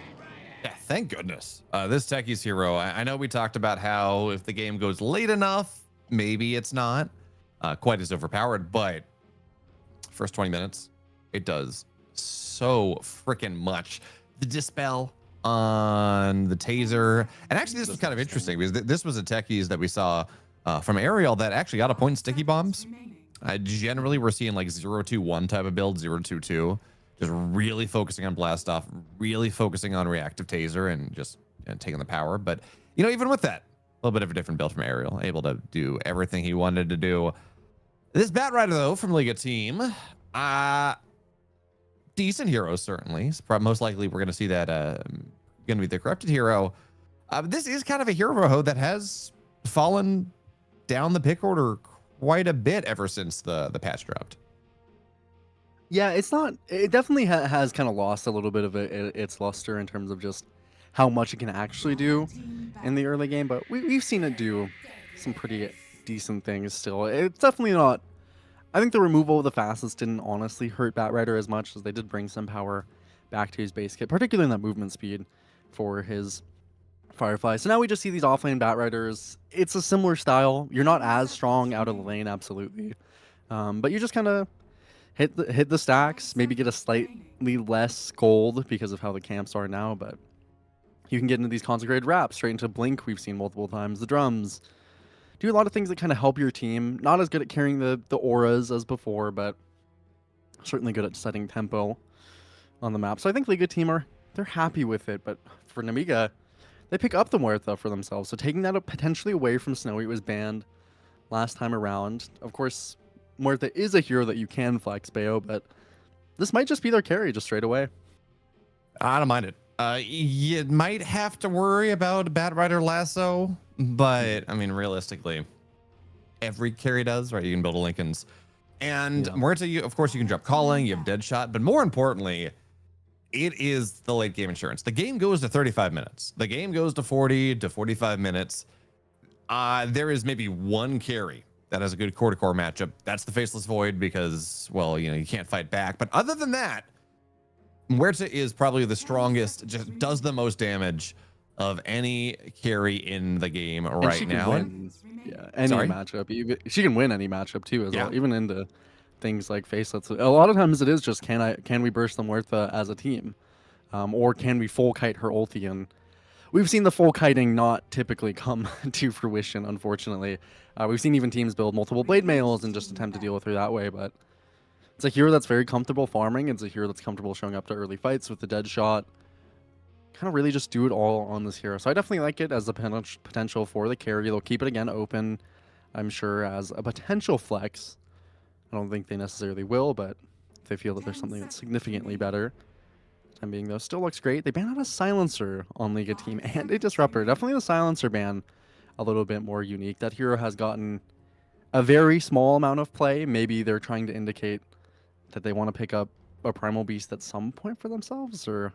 Yeah, thank goodness. This Techies hero, I know we talked about how if the game goes late enough, maybe it's not quite as overpowered, but first 20 minutes, it does so freaking much. The Dispel on the Taser, and actually this was kind of interesting because this was a Techies that we saw from Ariel that actually got a point in sticky bombs. Generally, we're seeing like 0-2-1 type of build, 0-2-2, just really focusing on blast off, really focusing on reactive Taser and just taking the power. But you know, even with that, a little bit of a different build from Ariel, able to do everything he wanted to do. This Bat Rider though from Liga team, decent hero, certainly. Most likely we're going to see that going to be the Corrupted hero. This is kind of a hero that has fallen down the pick order quite a bit ever since the patch dropped. Yeah, it's not. It definitely has kind of lost a little bit of its luster in terms of just how much it can actually do in the early game. But we've seen it do some pretty decent things still. It's definitely not. I think the removal of the fastest didn't honestly hurt Batrider as much as they did bring some power back to his base kit, particularly in that movement speed for his Firefly. So now we just see these offlane Batriders. It's a similar style. You're not as strong out of the lane, absolutely, but you just kind of hit the stacks. Maybe get a slightly less gold because of how the camps are now, but you can get into these consecrated wraps straight into Blink. We've seen multiple times. The drums do a lot of things that kind of help your team. Not as good at carrying the auras as before, but certainly good at setting tempo on the map. So I think Liga team they're happy with it. But for Nemiga, they pick up the Muerta for themselves. So taking that potentially away from Snowy, it was banned last time around. Of course, Muerta is a hero that you can flex, Bayo, but this might just be their carry just straight away. I don't mind it. You might have to worry about Batrider Lasso, but I mean, realistically, every carry does, right? You can build a Lincoln's. And Muerta, of course, you can drop Calling, you have Deadshot, but more importantly, it is the late game insurance. The game goes to 35 minutes. The game goes to 40 to 45 minutes. There is maybe one carry that has a good core-to-core matchup. That's the Faceless Void because, well, you can't fight back. But other than that, Muerta is probably the strongest, just does the most damage of any carry in the game right now. Yeah, any matchup. She can win any matchup too as well, even into things like Faceless. A lot of times it is just can we burst the Muerta as a team, or can we full kite her ulti? And we've seen the full kiting not typically come to fruition, unfortunately. We've seen even teams build multiple blade mails and just attempt to deal with her that way, but it's a hero that's very comfortable farming. It's a hero that's comfortable showing up to early fights with the dead shot. Kind of really just do it all on this hero. So I definitely like it as the potential for the carry. They'll keep it again open, I'm sure, as a potential flex. I don't think they necessarily will, but if they feel that there's something that's significantly better. Time being, though, still looks great. They banned out a Silencer on Liga team and a Disruptor. Definitely the Silencer ban a little bit more unique. That hero has gotten a very small amount of play. Maybe they're trying to indicate that they want to pick up a Primal Beast at some point for themselves, or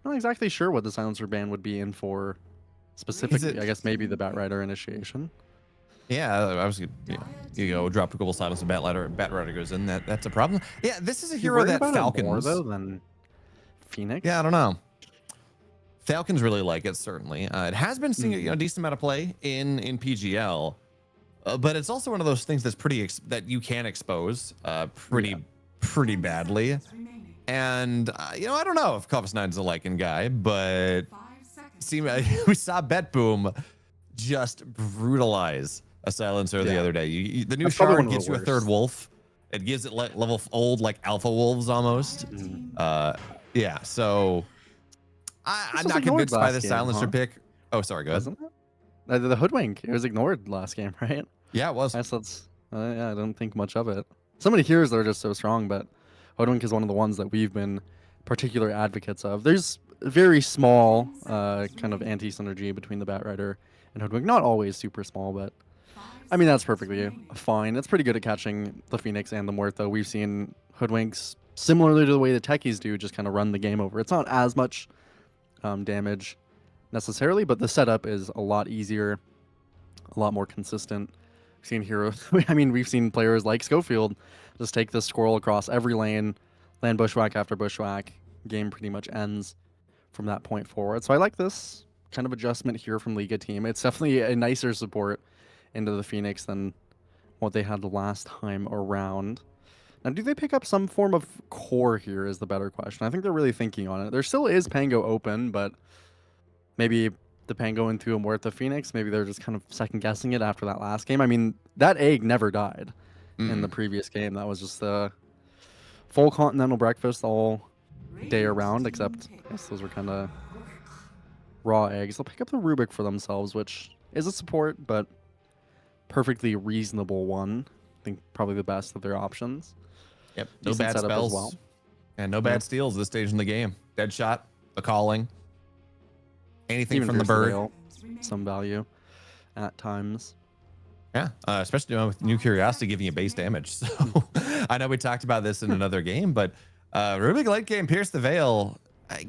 I'm not exactly sure what the Silencer ban would be in for specifically. I guess maybe the Batrider initiation. Yeah, I was you go drop a couple silence and Batrider goes in. That's a problem. Yeah, this is a hero that Falcons more though than Phoenix. Yeah, I don't know. Falcons really like it, certainly. It has been seeing a decent amount of play in PGL, but it's also one of those things that's that you can expose pretty badly. And I don't know if Coffus 9's a Lycan guy, but we saw Bet Boom just brutalize a Silencer the other day. The new shard gives you a third wolf. It gives it level old like alpha wolves almost. Yeah, so I'm not convinced by the Silencer pick. Oh, sorry, go ahead. Wasn't it? The Hoodwink, it was ignored last game, right? Yeah, it was. I don't think much of it. So many heroes that are just so strong, but Hoodwink is one of the ones that we've been particular advocates of. There's a very small kind of anti-synergy between the Batrider and Hoodwink. Not always super small, but I mean, that's perfectly fine. It's pretty good at catching the Phoenix and the Muerta. We've seen Hoodwinks, similarly to the way the techies do, just kind of run the game over. It's not as much damage necessarily, but the setup is a lot easier, a lot more consistent. We've seen heroes, we've seen players like Schofield just take this squirrel across every lane, land bushwhack after bushwhack. Game pretty much ends from that point forward. So I like this kind of adjustment here from Liga team. It's definitely a nicer support into the Phoenix than what they had the last time around. Now, do they pick up some form of core here is the better question. I think they're really thinking on it. There still is Pango open, but maybe the Pango into a Muerta Phoenix, maybe they're just kind of second guessing it after that last game. I mean, that egg never died in the previous game. That was just a full continental breakfast all day around, except I guess those were kind of raw eggs. They'll pick up the Rubik for themselves, which is a support, but perfectly reasonable one. I think probably the best of their options. Yep, no bad spells and no bad steals this stage in the game. Deadshot, the calling, anything even from the bird. Some value at times. Yeah, especially with New Curiosity giving you base damage. So I know we talked about this in another game, but Rubik late game Pierce the Veil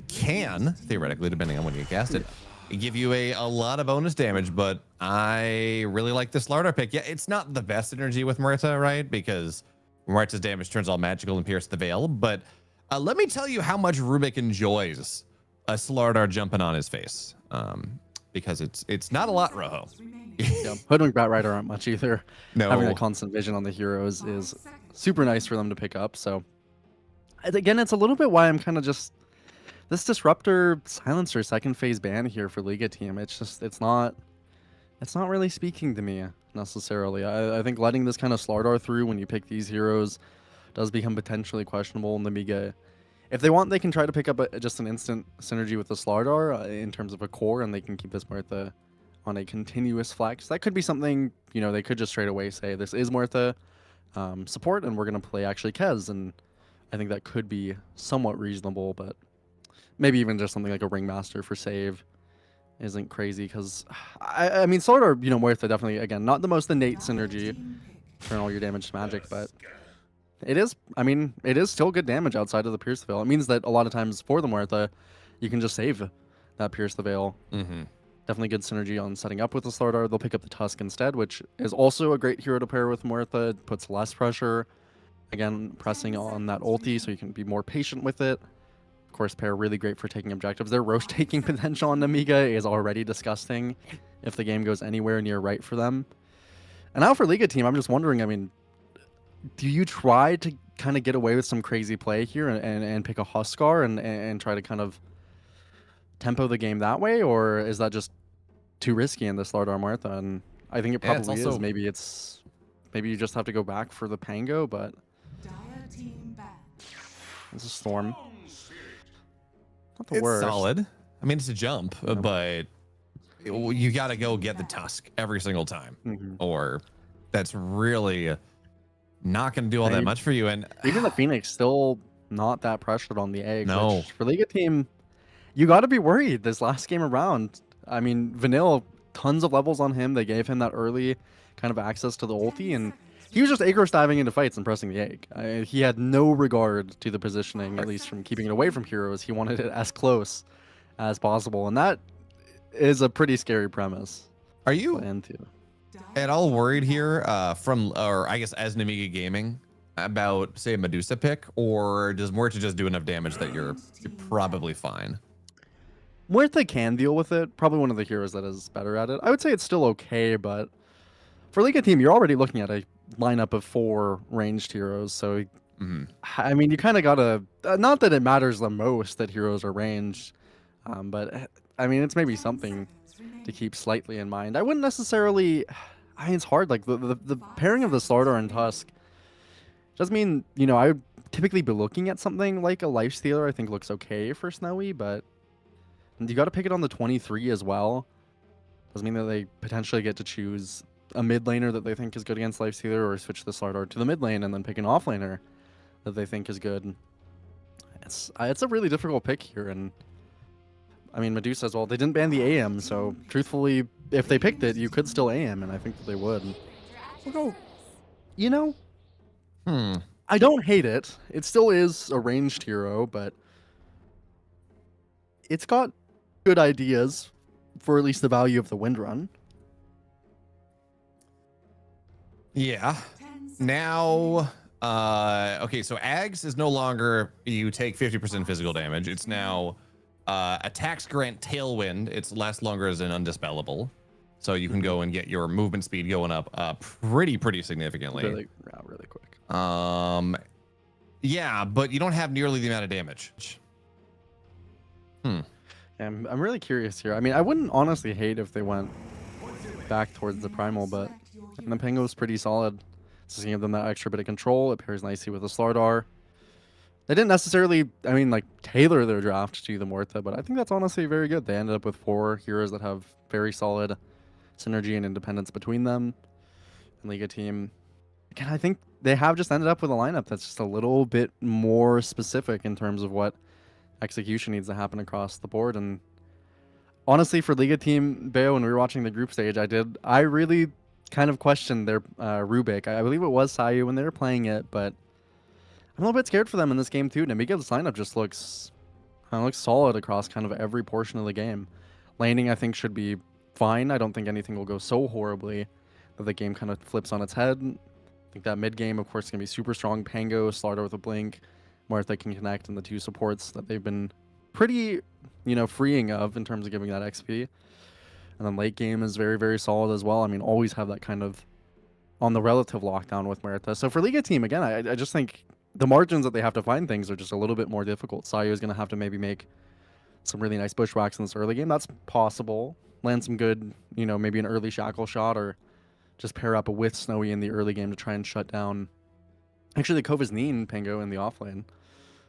can, theoretically, depending on when you cast it, give you a lot of bonus damage, but I really like this Slardar pick. Yeah, it's not the best synergy with Muerta, right? Because Muerta's damage turns all magical and Pierce the Veil, but let me tell you how much Rubik enjoys a Slardar jumping on his face. Because it's not a lot, Rojo. Yeah, Hoodwink Batrider aren't much either. No. Having a constant vision on the heroes is super nice for them to pick up. So again, it's a little bit why I'm kind of just this Disruptor Silencer second phase ban here for Liga team. It's not really speaking to me necessarily. I think letting this kind of Slardar through when you pick these heroes does become potentially questionable in the Nemiga. If they want, they can try to pick up just an instant synergy with the Slardar in terms of a core, and they can keep this Muerta on a continuous flex. That could be something, they could just straight away say, this is Muerta support, and we're going to play actually Kez, and I think that could be somewhat reasonable, but maybe even just something like a Ringmaster for save isn't crazy, because, I mean, Slardar, Muerta definitely, again, not the most innate synergy, turn all your damage to magic, but it is still good damage outside of the Pierce the Veil. It means that a lot of times for the Muerta, you can just save that Pierce the Veil. Definitely good synergy on setting up with the Slardar. They'll pick up the Tusk instead, which is also a great hero to pair with Muerta. It puts less pressure. Again, pressing on that ulti so you can be more patient with it. Of course, pair really great for taking objectives. Their roast taking potential on Nemiga is already disgusting if the game goes anywhere near right for them. And now for Liga team, I'm just wondering, do you try to kind of get away with some crazy play here and pick a Huskar and try to kind of tempo the game that way, or is that just too risky in this Slardar Muerta? And I think it probably is. Maybe you just have to go back for the Pango, but it's a Storm. Not the worst. Solid. I mean, it's a jump, but you got to go get the Tusk every single time, or that's really not going to do all that much for you. And even the Phoenix still not that pressured on the egg. No. Which for Liga team, you got to be worried this last game around. I mean, Vanille, tons of levels on him. They gave him that early kind of access to the ulti, and he was just aggro diving into fights and pressing the egg. He had no regard to the positioning, at least from keeping it away from heroes. He wanted it as close as possible, and that is a pretty scary premise. Are you at all worried here or I guess as Nemiga Gaming about, say, a Medusa pick, or does Muerta just do enough damage that you're probably fine? Muerta can deal with it. Probably one of the heroes that is better at it. I would say it's still okay, but for Liga team, you're already looking at a lineup of 4 ranged heroes. So, I mean, you kind of gotta, not that it matters the most that heroes are ranged, but I mean, it's maybe something to keep slightly in mind. I wouldn't necessarily, I mean, it's hard. Like the pairing of the Slardar and Tusk does mean, I would typically be looking at something like a Lifestealer. I think looks okay for Snowy, but you got to pick it on the 23 as well. Doesn't mean that they potentially get to choose a mid laner that they think is good against Lifestealer, or switch the Slardar to the mid lane and then pick an off laner that they think is good. It's a really difficult pick here, and I mean, Medusa as well. They didn't ban the AM, so truthfully, if they picked it, you could still AM, and I think that they would. Although, I don't hate it. It still is a ranged hero, but it's got good ideas for at least the value of the wind run. Yeah. Now, okay, so Ags is no longer you take 50% physical damage. It's now attacks grant tailwind. It's lasts longer as an undispellable. So you can go and get your movement speed going up pretty significantly. Really quick. Yeah, but you don't have nearly the amount of damage. I'm really curious here. I mean, I wouldn't honestly hate if they went back towards the Primal, but the Pango's pretty solid. It's just give them that extra bit of control. It pairs nicely with the Slardar. They didn't necessarily, tailor their draft to the Muerta, but I think that's honestly very good. They ended up with 4 heroes that have very solid synergy and independence between them. And Liga team, again, I think they have just ended up with a lineup that's just a little bit more specific in terms of what execution needs to happen across the board. And honestly, for Liga team, Beo, when we were watching the group stage, I really kind of questioned their Rubik. I believe it was Sayu when they were playing it, but I'm a little bit scared for them in this game too. Nemiga's lineup just looks solid across kind of every portion of the game. Laning, I think, should be fine. I don't think anything will go so horribly that the game kind of flips on its head. I think that mid game, of course, is going to be super strong. Pango, Slardar with a blink, Martha can connect, and the two supports that they've been pretty, freeing of in terms of giving that XP. And then late game is very, very solid as well. I mean, always have that kind of on the relative lockdown with Martha. So for Liga team, again, I just think the margins that they have to find things are just a little bit more difficult. Sayu is going to have to maybe make some really nice bushwhacks in this early game. That's possible. Land some good, maybe an early shackle shot, or just pair up with Snowy in the early game to try and shut down. Actually, the Kova's Neen Pango in the offlane.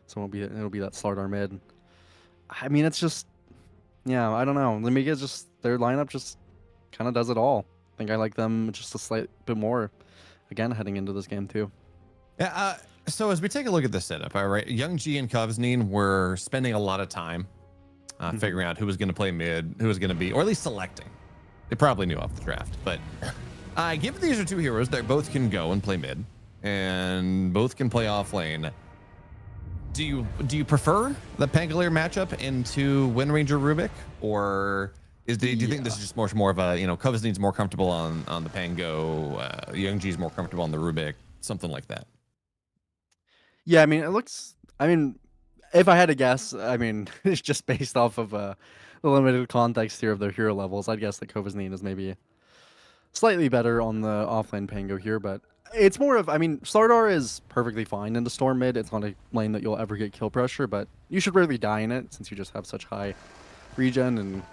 So it'll be that Slardar mid. I mean, it's just, yeah, I don't know. Nemiga just, their lineup just kind of does it all. I think I like them just a slight bit more, again, heading into this game too. Yeah, so as we take a look at the setup, all right, L1GA and Kovsneen were spending a lot of time figuring out who was going to play mid, who was going to be, or at least selecting. They probably knew off the draft, but given these are two heroes that both can go and play mid, and both can play off lane, do you prefer the Pangolier matchup into Wind Ranger Rubik, or do you think this is just more of a, Kovsneen's more comfortable on the Pango, L1GA's more comfortable on the Rubik, something like that? Yeah, I mean, if I had to guess, it's just based off of the limited context here of their hero levels. I'd guess that Kovsneen is maybe slightly better on the offlane Pango here, but it's more of, Slardar is perfectly fine in the Storm mid. It's not a lane that you'll ever get kill pressure, but you should rarely die in it since you just have such high regen and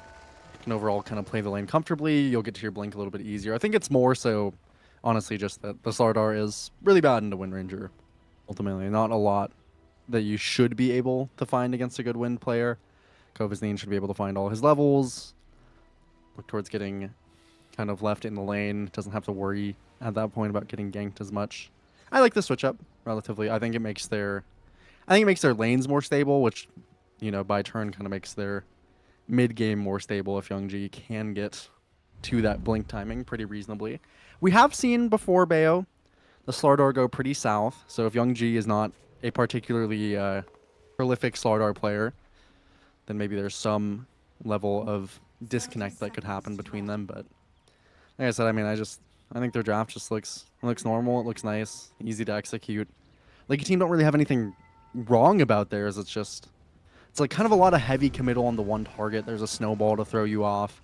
can overall kind of play the lane comfortably. You'll get to your blink a little bit easier. I think it's more so, honestly, just that the Slardar is really bad into Wind Ranger. Ultimately, not a lot that you should be able to find against a good Wind player. Kovsneen should be able to find all his levels, look towards getting kind of left in the lane, doesn't have to worry at that point about getting ganked as much. I like the switch up relatively. I think it makes their lanes more stable, which, by turn kind of makes their mid game more stable if L1GA can get to that blink timing pretty reasonably. We have seen before Bayo the Slardar go pretty south, so if L1GA is not a particularly prolific Slardar player, then maybe there's some level of disconnect that could happen between them. But like I said, I think their draft just looks normal. It looks nice, easy to execute. Like, your team don't really have anything wrong about theirs. It's like kind of a lot of heavy committal on the one target. There's a snowball to throw you off.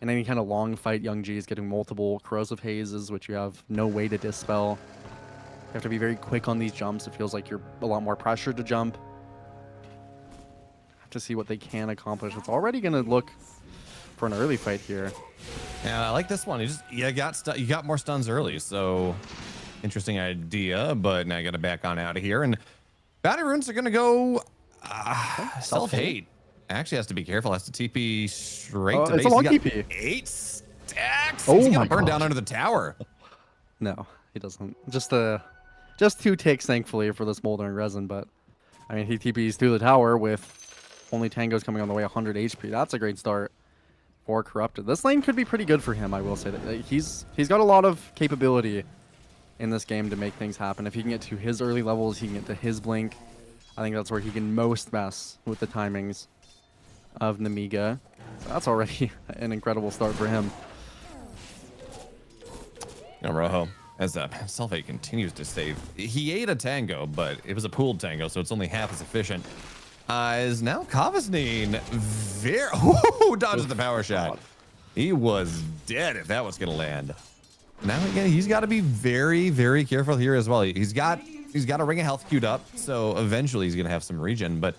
In any kind of long fight, L1GA is getting multiple corrosive hazes, which you have no way to dispel. You have to be very quick on these jumps. It feels like you're a lot more pressured to jump. Have to see what they can accomplish. It's already going to look for an early fight here. Yeah, I like this one. You got more stuns early, so interesting idea. But now I got to back on out of here, and Bounty Runes are going to go self-hate. Actually has to be careful. Has to TP straight to base. It's a long TP. 8 stacks. Oh, he's gonna burn down under the tower. No, he doesn't. Just 2 ticks, thankfully, for the smoldering resin. But he TPs through the tower with only Tangos coming on the way, 100 HP. That's a great start for Corrupted. This lane could be pretty good for him. I will say that he's got a lot of capability in this game to make things happen. If he can get to his early levels, he can get to his blink. I think that's where he can most mess with the timings of Nemiga. So that's already an incredible start for him. Rojo, as Selfie continues to save, he ate a tango, but it was a pooled tango, so it's only half as efficient. Is now Kovsneen dodges the power shot. He was dead if that was gonna land. Now again, he's got to be very, very careful here as well. He's got a ring of health queued up, so eventually he's gonna have some regen, but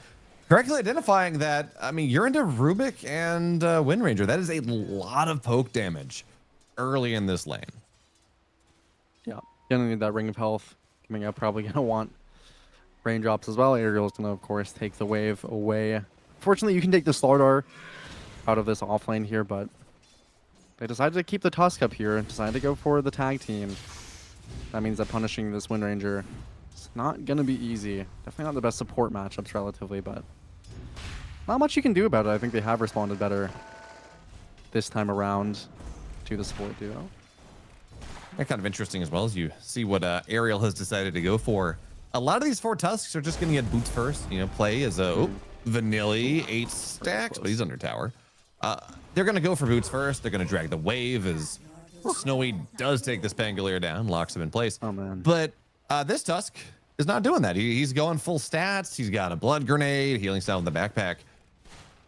correctly identifying that, you're into Rubik and Wind Ranger. That is a lot of poke damage early in this lane. Yeah, gonna need that ring of health coming up. Probably gonna want raindrops as well. Ariel's gonna, of course, take the wave away. Fortunately, you can take the Slardar out of this offlane here, but they decided to keep the Tusk up here and decided to go for the tag team. That means that punishing this Wind Ranger is not gonna be easy. Definitely not the best support matchups relatively, but not much you can do about it. I think they have responded better this time around to the support duo. kind of interesting as well as you see what Ariel has decided to go for. A lot of these 4 Tusks are just going to get boots first. You know, play as a Vanilli 8 stacks, but he's under tower. They're going to go for boots first. They're going to drag the wave as Snowy does take this Pangolier down, locks him in place. Oh, man. But this Tusk is not doing that. He's going full stats. He's got a blood grenade, healing style in the backpack.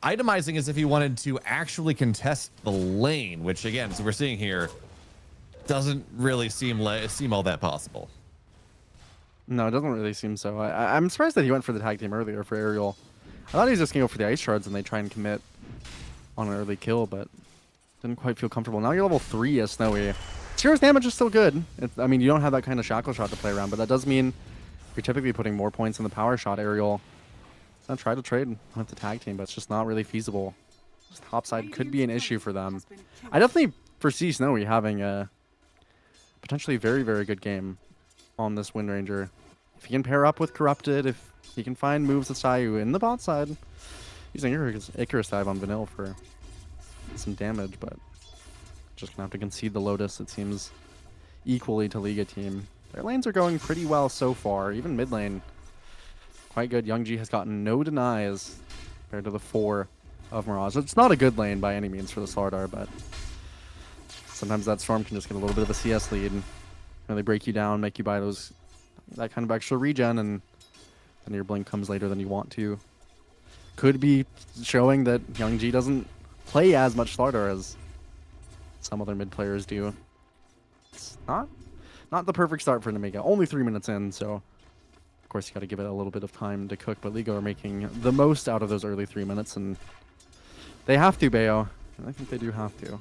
Itemizing as if he wanted to actually contest the lane, which again, as we're seeing here, doesn't really seem all that possible. No, it doesn't really seem so. I'm surprised that he went for the tag team earlier for Ariel. I thought he was just going to go for the ice shards and they try and commit on an early kill, but didn't quite feel comfortable. Now you're level 3 as Snowy. Zero's damage is still good. I mean, you don't have that kind of shackle shot to play around, but that does mean you're typically putting more points in the power shot. Ariel is going to try to trade with the tag team, but it's just not really feasible. This top side could be an issue for them. I definitely foresee Snowy having a potentially very, very good game on this Wind Ranger. If he can pair up with Corrupted, if he can find moves with Sayu in the bot side, using Icarus dive on Vanille for some damage, but just gonna have to concede the Lotus, it seems, equally to Liga team. Their lanes are going pretty well so far, even mid lane. Quite good. L1GA has gotten no denies compared to the 4 of Mirage. It's not a good lane by any means for the Slardar, but sometimes that Storm can just get a little bit of a CS lead and really break you down, make you buy that kind of extra regen, and then your blink comes later than you want to. Could be showing that L1GA doesn't play as much Slardar as some other mid players do. It's not the perfect start for Nemiga. Only 3 minutes in, so of course you got to give it a little bit of time to cook. But Liga are making the most out of those early 3 minutes, and they have to, Bayo. I think they do have to.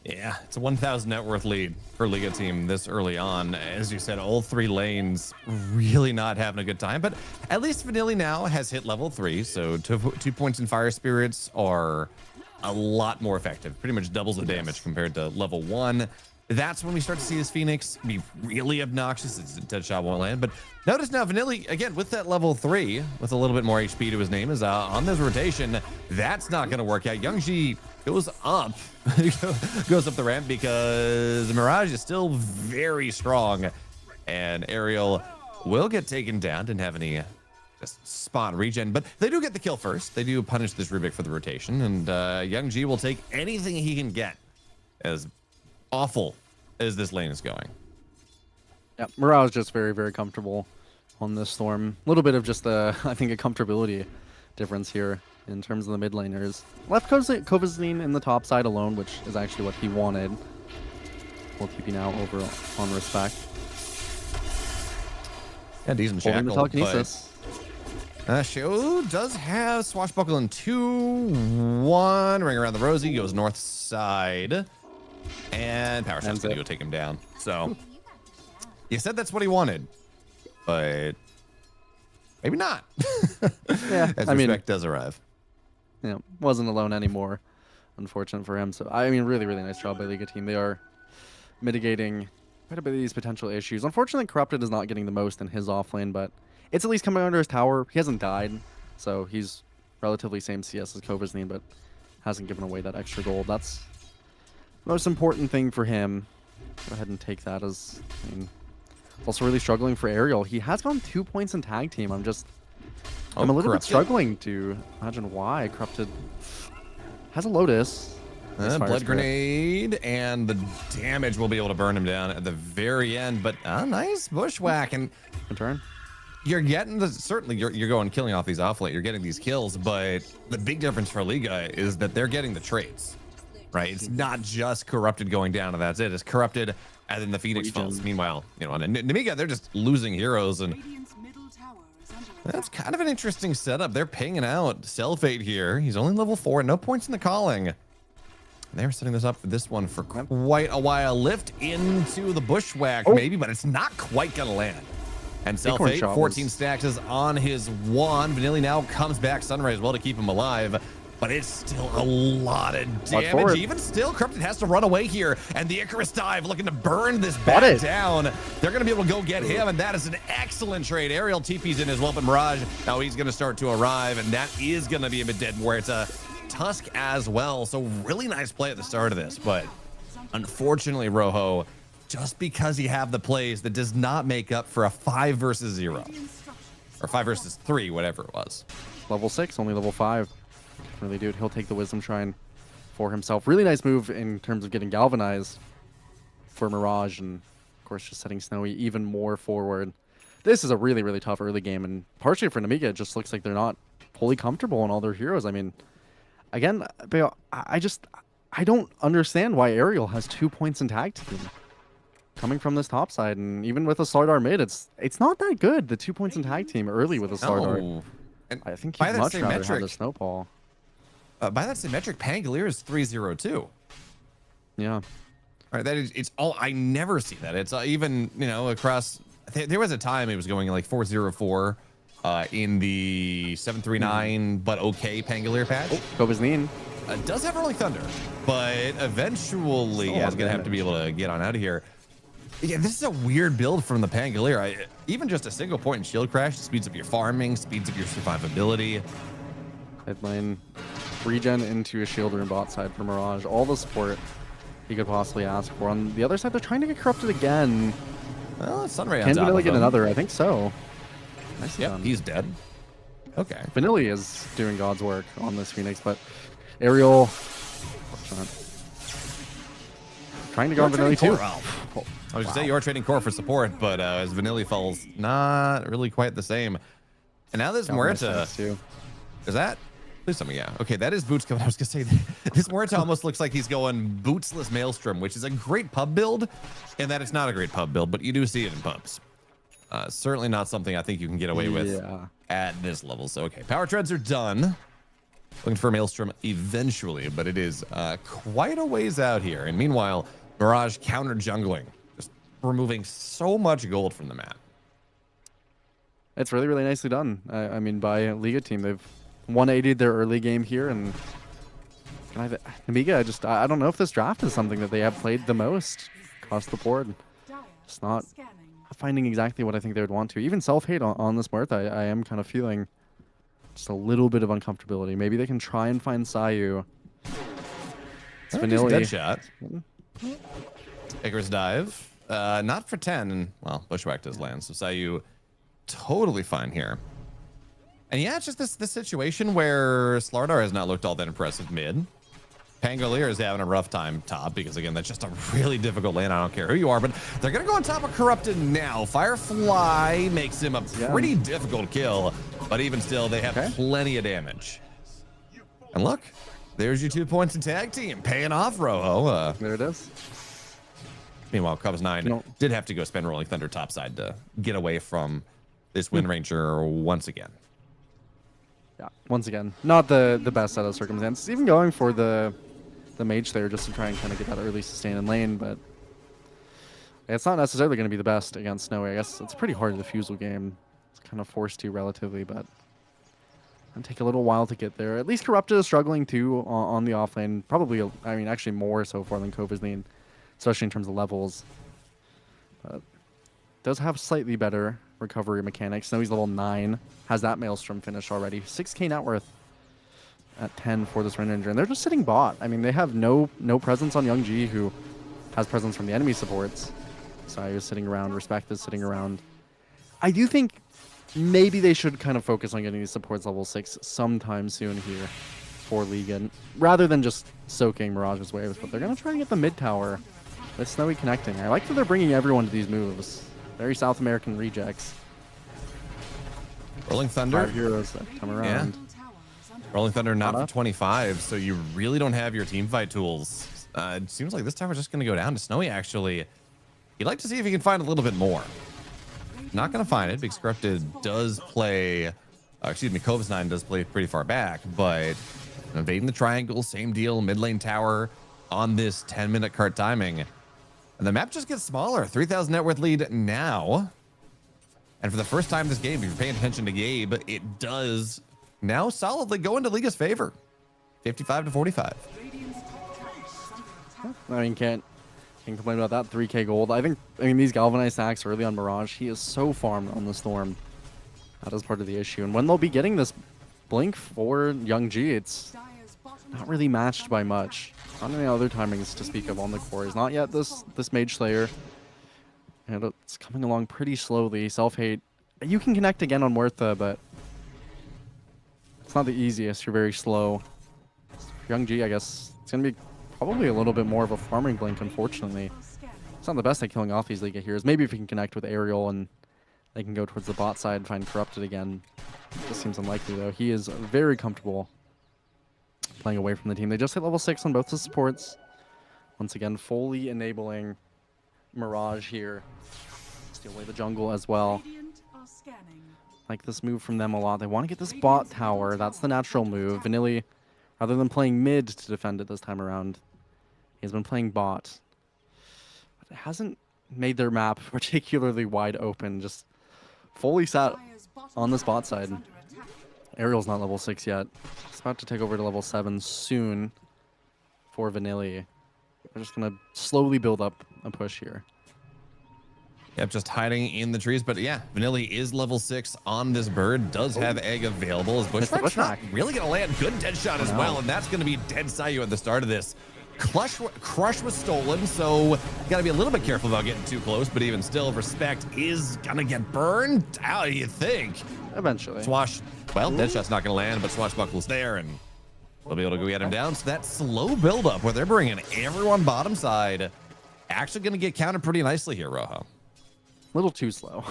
Yeah, it's a 1,000 net worth lead for Liga team this early on. As you said, all 3 lanes really not having a good time, but at least Vanilli now has hit level 3, so 2 points in Fire Spirits are a lot more effective. Pretty much doubles the damage compared to level 1. That's when we start to see this Phoenix be really obnoxious. It's a dead shot won't land, but notice now Vanilli, again, with that level 3, with a little bit more HP to his name, is on this rotation. That's not going to work out. L1GA goes up the ramp because Mirage is still very strong, and Ariel will get taken down. Didn't have any just spot regen, but they do get the kill first. They do punish this Rubik for the rotation, and L1GA will take anything he can get, as awful as this lane is going. Yeah, Mirage just very, very comfortable on this Storm. A little bit of just I think a comfortability difference here in terms of the mid laners. Left Kovazine in the top side alone, which is actually what he wanted. We'll keep you now over on Respect. Yeah, decent Holding the shackle, telekinesis. Show does have Swashbuckle in 2-1. Ring around the rosy, goes north side. And Power Shot's gonna go take him down. So, you said that's what he wanted, but maybe not. Yeah, as I mean, Respect does arrive. Yeah, wasn't alone anymore. Unfortunate for him. So, I mean, really, really nice job by Liga team. They are mitigating quite a bit of these potential issues. Unfortunately, Corrupted is not getting the most in his offlane, but it's at least coming under his tower. He hasn't died, so he's relatively same CS as Kovazine, but hasn't given away that extra gold. That's the most important thing for him. Go ahead and take that as, I mean, also really struggling for Ariel. He has gone 2 points in tag team. I'm a little bit struggling to imagine why. Corrupted has a Lotus. Nice Blood Spirit. grenade, and the damage will be able to burn him down at the very end. But nice bushwhack, and good turn. You're getting certainly you're going killing off these offlane. You're getting these kills, but the big difference for Liga is that they're getting the trades. Right, it's not just Corrupted going down and that's it. It's Corrupted and then the Phoenix falls. Meanwhile, you know, on Nemiga, they're just losing heroes, and that's kind of an interesting setup. They're pinging out Selfate here. He's only level 4, no points in the calling. They're setting this up for this one for quite a while. Lift into the bushwhack, maybe, but it's not quite gonna land. And Selfate, 14 stacks is on his wand. Vanilli now comes back Sunray as well to keep him alive. But it's still a lot of damage. Even still, Corrupted has to run away here. And the Icarus dive looking to burn this bat down. They're going to be able to go get him, and that is an excellent trade. Ariel TP's in as well, but Mirage, now he's going to start to arrive, and that is going to be a bit dead where it's a Tusk as well. So really nice play at the start of this, but unfortunately, Rojo, just because you have the plays, that does not make up for a 5 versus 0. Or 5 versus 3, whatever it was. Level 6, only level 5. Really, dude, he'll take the Wisdom Shrine for himself. Really nice move in terms of getting galvanized for Mirage, and of course just setting Snowy even more forward. This is a really, really tough early game, and partially for Nemiga, it just looks like they're not fully comfortable in all their heroes. I mean, again, I don't understand why Ariel has 2 points in tag team coming from this top side, and even with a Slardar mid, it's not that good. The 2 points in tag team early with a Slardar. No. And I think by he'd that much same rather metric, have the Snowball. by that same metric, Pangolier is 3-0-2. Yeah. All right, that is, it's all, I never see that. It's even, you know, across, there was a time it was going like 4-0-4 in the 739 but okay Pangolier patch. Oh, Kovazneen. Does have Rolling Thunder, but eventually is going to have to be able to get on out of here. Yeah, this is a weird build from the Pangolier. Even just a single point in shield crash speeds up your farming, speeds up your survivability. Mid lane, regen into a shield room bot side for Mirage. All the support he could possibly ask for. On the other side, they're trying to get corrupted again. Well, Sunray on Can top Vanilli of get him. another? I think so. Nicely Yep, done. he's dead. Okay. Vanilli is doing God's work on this Phoenix, but Ariel trying to go on Vanilli too. I was going to say you are trading core for support, but as Vanilli falls, not really quite the same. And now there's Muerta. Is that? Please tell me, yeah. Okay, that is Boots coming. I was going to say, this Muerta almost looks like he's going Bootsless Maelstrom, which is a great pub build, and that it's not a great pub build, but you do see it in pubs. Certainly not something I think you can get away with at this level. So, okay, power treads are done. Looking for Maelstrom eventually, but it is quite a ways out here. And meanwhile, Mirage counter jungling, just removing so much gold from the map. It's really, really nicely done. I mean, by Liga team, they've 180'd their early game here, and Nemiga, I don't know if this draft is something that they have played the most across the board. It's not finding exactly what I think they would want to. Even self-hate on this Muerta, I am kind of feeling just a little bit of uncomfortability. Maybe they can try and find Sayu. It's Vanilli. Dead shot. Icarus dive. Not for 10. And, well, Bushwhack does land, so Sayu totally fine here. And yeah, it's just this situation where Slardar has not looked all that impressive mid. Pangolier is having a rough time top because, again, that's just a really difficult lane. I don't care who you are, but they're going to go on top of Corrupted now. Firefly makes him a pretty difficult kill, but even still, they have plenty of damage. And look, there's your 2 points in tag team. Paying off, Rojo. There it is. Meanwhile, Cubs9 did have to go spend Rolling Thunder topside to get away from this Wind Ranger once again. Yeah, once again, not the best set of circumstances. Even going for the mage there just to try and kind of get that early sustain in lane, but it's not necessarily going to be the best against Snowy. I guess it's pretty hard diffusal game. It's kind of forced to relatively, but it'll take a little while to get there. At least Corrupted is struggling too on the off lane. Probably, I mean, actually more so far than Kovazneen, especially in terms of levels. But does have slightly better recovery mechanics. Snowy's level 9, has that Maelstrom finish already. 6k net worth at 10 for this Ranger, and they're just sitting bot. I mean, they have no presence on L1GA, who has presence from the enemy supports. Sayu is sitting around, Respect is sitting around. I do think maybe they should kind of focus on getting these supports level 6 sometime soon here for League, rather than just soaking Mirage's waves, but they're going to try and get the mid tower with Snowy connecting. I like that they're bringing everyone to these moves. Very South American rejects. Rolling Thunder. 5 heroes that come around. Yeah. Rolling Thunder not for 25, so you really don't have your team fight tools. It seems like this tower's just going to go down to Snowy, actually. You'd like to see if he can find a little bit more. Not going to find it, because Corrupted does play... Kovazneen does play pretty far back, but invading the triangle, same deal, mid lane tower on this 10-minute cart timing. And the map just gets smaller. 3,000 net worth lead now. And for the first time this game, if you're paying attention to Gabe, it does now solidly go into Liga's favor. 55-45. I mean, can't complain about that. 3k gold. I mean, these galvanized stacks early on Mirage, he is so farmed on the Storm. That is part of the issue. And when they'll be getting this blink for L1GA, it's not really matched by much. Not any other timings to speak of on the core. Not yet this Mage Slayer. And it's coming along pretty slowly. Self-hate. You can connect again on Muerta, but it's not the easiest. You're very slow. For Young-G, I guess it's going to be probably a little bit more of a farming blink, unfortunately. It's not the best at killing off these Liga heroes. Maybe if he can connect with Aerial and they can go towards the bot side and find Corrupted again. This seems unlikely, though. He is very comfortable playing away from the team. They just hit level 6 on both the supports. Once again, fully enabling Mirage here. Steal away the jungle as well. Like this move from them a lot. They want to get this bot tower. That's the natural move. Vanilli, rather than playing mid to defend it this time around, he's been playing bot. But it hasn't made their map particularly wide open. Just fully sat on this bot side. Aerial's not level 6 yet. It's about to take over to level 7 soon for Vanilli. We're just going to slowly build up a push here. Yep, just hiding in the trees. But yeah, Vanilli is level 6 on this bird. Does have egg available. His Bushwhack's not really going to land. Good dead shot as well. And that's going to be dead Sayu at the start of this. Crush was stolen, so you got to be a little bit careful about getting too close. But even still, Respect is going to get burned. How do you think? Eventually. Swash, well, dead shot's not going to land, but Swashbuckle's there. And we'll be able to go get him down. So that slow buildup where they're bringing everyone bottom side actually going to get counted pretty nicely here, Rojo. A little too slow,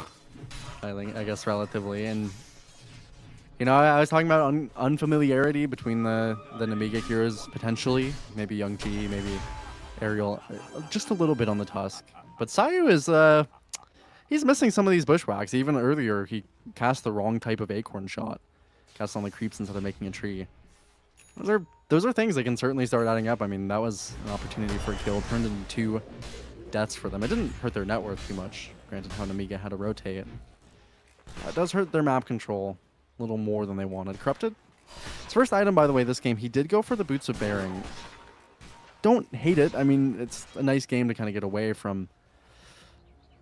I guess, relatively. And, you know, I was talking about unfamiliarity between the Nemiga heroes, potentially. Maybe Young-G, maybe Aerial, just a little bit on the Tusk. But Sayu is, he's missing some of these Bushwhacks. Even earlier, he cast the wrong type of Acorn shot. Cast on the creeps instead of making a tree. Those are things that can certainly start adding up. I mean, that was an opportunity for a kill, turned into 2 deaths for them. It didn't hurt their net worth too much. Granted, how Nemiga had to rotate. It does hurt their map control a little more than they wanted. Corrupted. His first item, by the way, this game, he did go for the Boots of Bearing. Don't hate it. I mean, it's a nice game to kind of get away from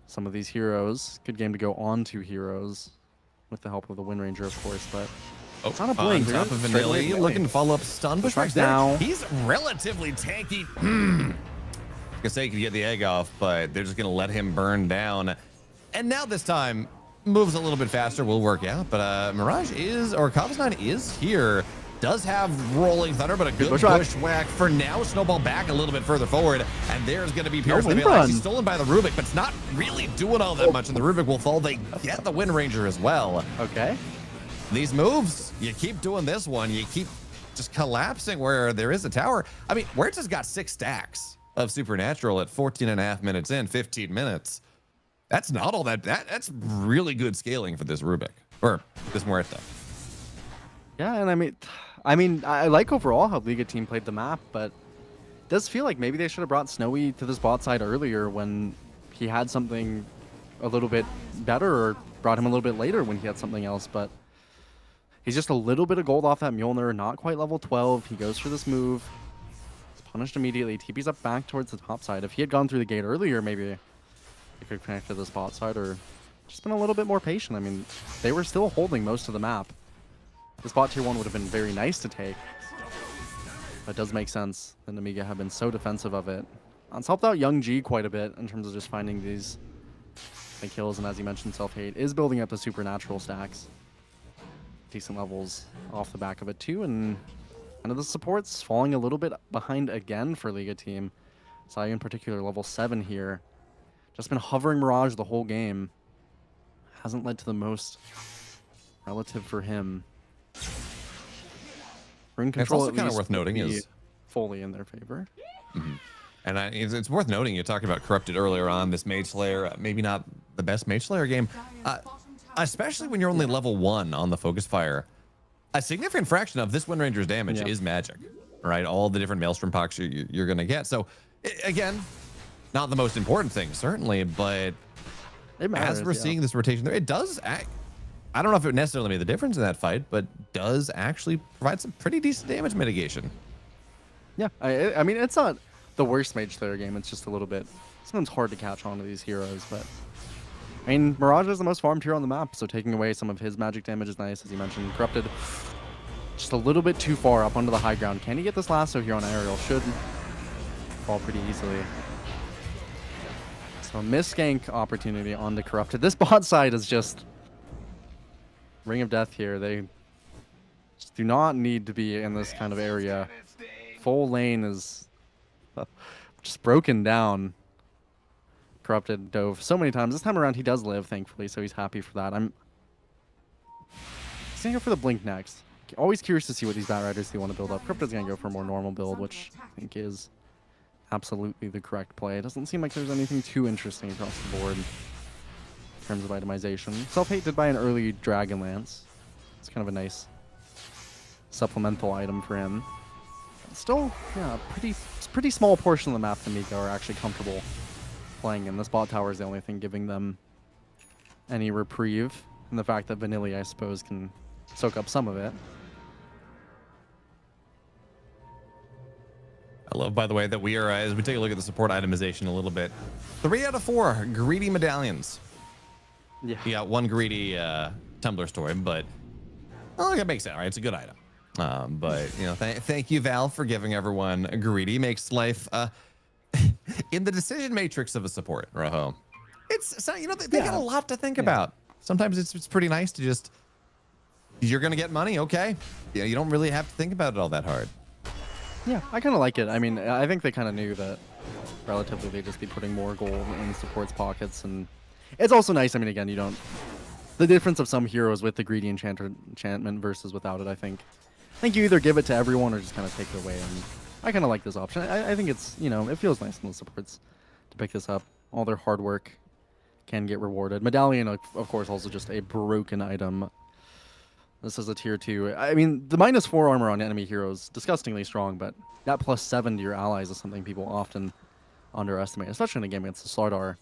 some of these heroes. Good game to go on to heroes with the help of the Wind Ranger, of course, but it's not a blink. On top of Vanilli, looking to follow up stun Bushwhack now. He's relatively tanky. I could say he could get the egg off, but they're just going to let him burn down. And now this time, moves a little bit faster, will work out. But Mirage is, or Kavas9 is here. Does have Rolling Thunder, but a good Bushwhack for now. Snowball back a little bit further forward. And there's going to be Pierce. He's stolen by the Rubik, but it's not really doing all that much. And the Rubik will fall. They get the Wind Ranger as well. Okay. These moves, you keep doing this one. You keep just collapsing where there is a tower. I mean, Huerta's got 6 stacks of Supernatural at 14.5 minutes in, 15 minutes. That's not all that. That's really good scaling for this Rubik, or this Muerta. Yeah, and I mean, I like overall how Liga team played the map, but it does feel like maybe they should have brought Snowy to this bot side earlier when he had something a little bit better, or brought him a little bit later when he had something else, but he's just a little bit of gold off that Mjolnir, not quite level 12. He goes for this move. Punished immediately. TP's up back towards the top side. If he had gone through the gate earlier, maybe he could connect to the spot side, or just been a little bit more patient. I mean, they were still holding most of the map. This bot tier 1 would have been very nice to take. That does make sense. The Nemiga have been so defensive of it. It's helped out Young-G quite a bit in terms of just finding these kills, and as you mentioned, Self-Hate is building up the Supernatural stacks. Decent levels off the back of it too, and of the supports falling a little bit behind again for Liga team. Sayu in particular, level 7 here. Just been hovering Mirage the whole game. Hasn't led to the most relative for him. Ring control, it's also kind of worth noting, is fully in their favor. Mm-hmm. And it's worth noting, you talked about Corrupted earlier on, this Mage Slayer, maybe not the best Mage Slayer game, especially when you're only level 1 on the Focus Fire. A significant fraction of this Wind Ranger's damage is magic, right? All the different Maelstrom pox you're going to get. So, again, not the most important thing, certainly, but as we're seeing this rotation there, it does act. I don't know if it necessarily made the difference in that fight, but does actually provide some pretty decent damage mitigation. Yeah, I mean, it's not the worst Mage Slayer game. It's just a little bit, sometimes hard to catch on to these heroes, but I mean, Mirage is the most farmed hero on the map, so taking away some of his magic damage is nice, as you mentioned. Corrupted just a little bit too far up onto the high ground. Can he get this lasso here on Aerial? Should fall pretty easily. So miss gank opportunity on the Corrupted. This bot side is just Ring of Death here. They just do not need to be in this kind of area. Full lane is just broken down. Corrupted dove so many times. This time around he does live, thankfully, so he's happy for that. I'm gonna go for the Blink next. Always curious to see what these Batriders do want to build up. Corrupted's gonna go for a more normal build, which I think is absolutely the correct play. It doesn't seem like there's anything too interesting across the board in terms of itemization. Self-hate did buy an early Dragon Lance. It's kind of a nice supplemental item for him. Still, yeah, pretty small portion of the map Nemiga are actually comfortable playing in. This bot tower is the only thing giving them any reprieve. And the fact that Vanilli, I suppose, can soak up some of it. I love, by the way, that we are, as we take a look at the support itemization a little bit, 3 out of 4 greedy medallions. Yeah. You got 1 greedy Tumblr story, but oh, it makes sense, right? It's a good item. But, you know, thank you, Valve, for giving everyone a greedy. Makes life, in the decision matrix of a support, Rojo, it's, you know, they got a lot to think about. Sometimes it's pretty nice to just, you're going to get money, okay. Yeah, you don't really have to think about it all that hard. Yeah, I kind of like it. I mean, I think they kind of knew that relatively they'd just be putting more gold in support's pockets. And it's also nice, I mean, again, you don't, the difference of some heroes with the greedy enchantment versus without it, I think you either give it to everyone or just kind of take it away. And I kind of like this option. I think it's, you know, it feels nice in the supports to pick this up. All their hard work can get rewarded. Medallion, of course, also just a broken item. This is a tier 2. I mean, the -4 armor on enemy heroes, disgustingly strong, but that +7 to your allies is something people often underestimate, especially in a game against the Slardar.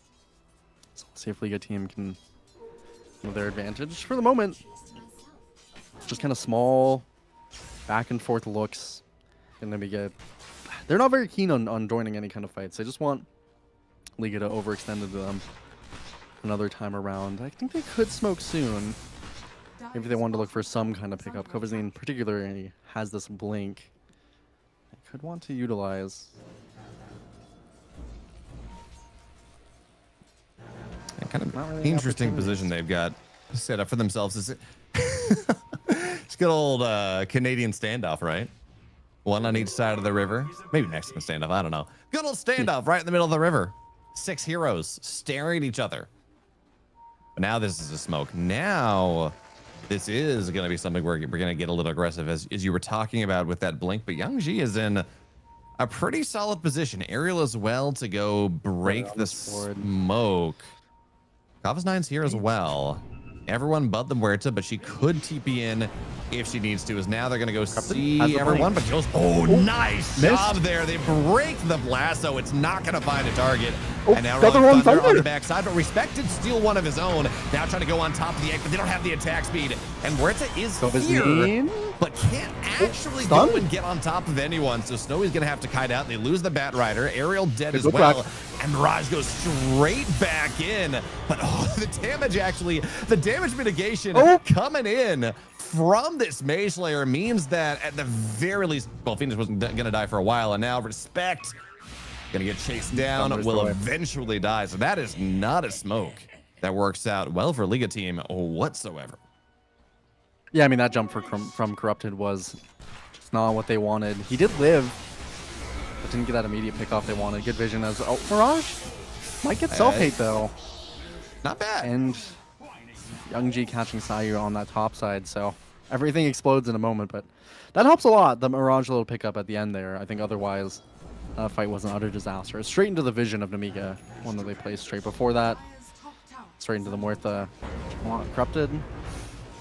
So let's see if Liga team can move their advantage. For the moment, just kind of small back and forth looks. And then we get, they're not very keen on joining any kind of fights. They just want Liga to overextend into them another time around. I think they could smoke soon. Maybe they wanted to look for some kind of pickup. Kovazine particularly has this blink. They could want to utilize. And kind of really interesting position they've got set up for themselves. Is it? It's good old Canadian standoff, right? One on each side of the river. Maybe Mexican standoff. I don't know. Good old standoff right in the middle of the river. 6 heroes staring at each other. But now this is a smoke. Now this is going to be something where we're going to get a little aggressive, as you were talking about with that blink. But L1GA is in a pretty solid position. Ariel as well to go break the smoke. Kavas9's here as well. Everyone but the Muerta, but she could TP in if she needs to. As now they're going to go see everyone, but goes, nice job there. They break the lasso. It's not going to find a target. And now Rolling Thunder on the backside, but Respected steal one of his own. Now trying to go on top of the egg, but they don't have the attack speed. And Muerta is here, but can't actually go and get on top of anyone. So Snowy's going to have to kite out. They lose the Batrider. Ariel dead as well. And Mirage goes straight back in. But the damage mitigation coming in from this Mage Slayer means that at the very least, well, Phoenix wasn't going to die for a while, and now Respect going to get chased down, will eventually die. So that is not a smoke that works out well for Liga team whatsoever. Yeah, I mean, that jump from Corrupted was just not what they wanted. He did live, but didn't get that immediate pickoff they wanted. Good vision as, Mirage might get self-hate though. Not bad. And L1GA catching Sayu on that top side, so everything explodes in a moment, but that helps a lot. The Mirage little pickup at the end there. I think otherwise that fight was an utter disaster. Straight into the vision of Nemiga, one that they placed straight before that. Straight into the Muerta. Corrupted.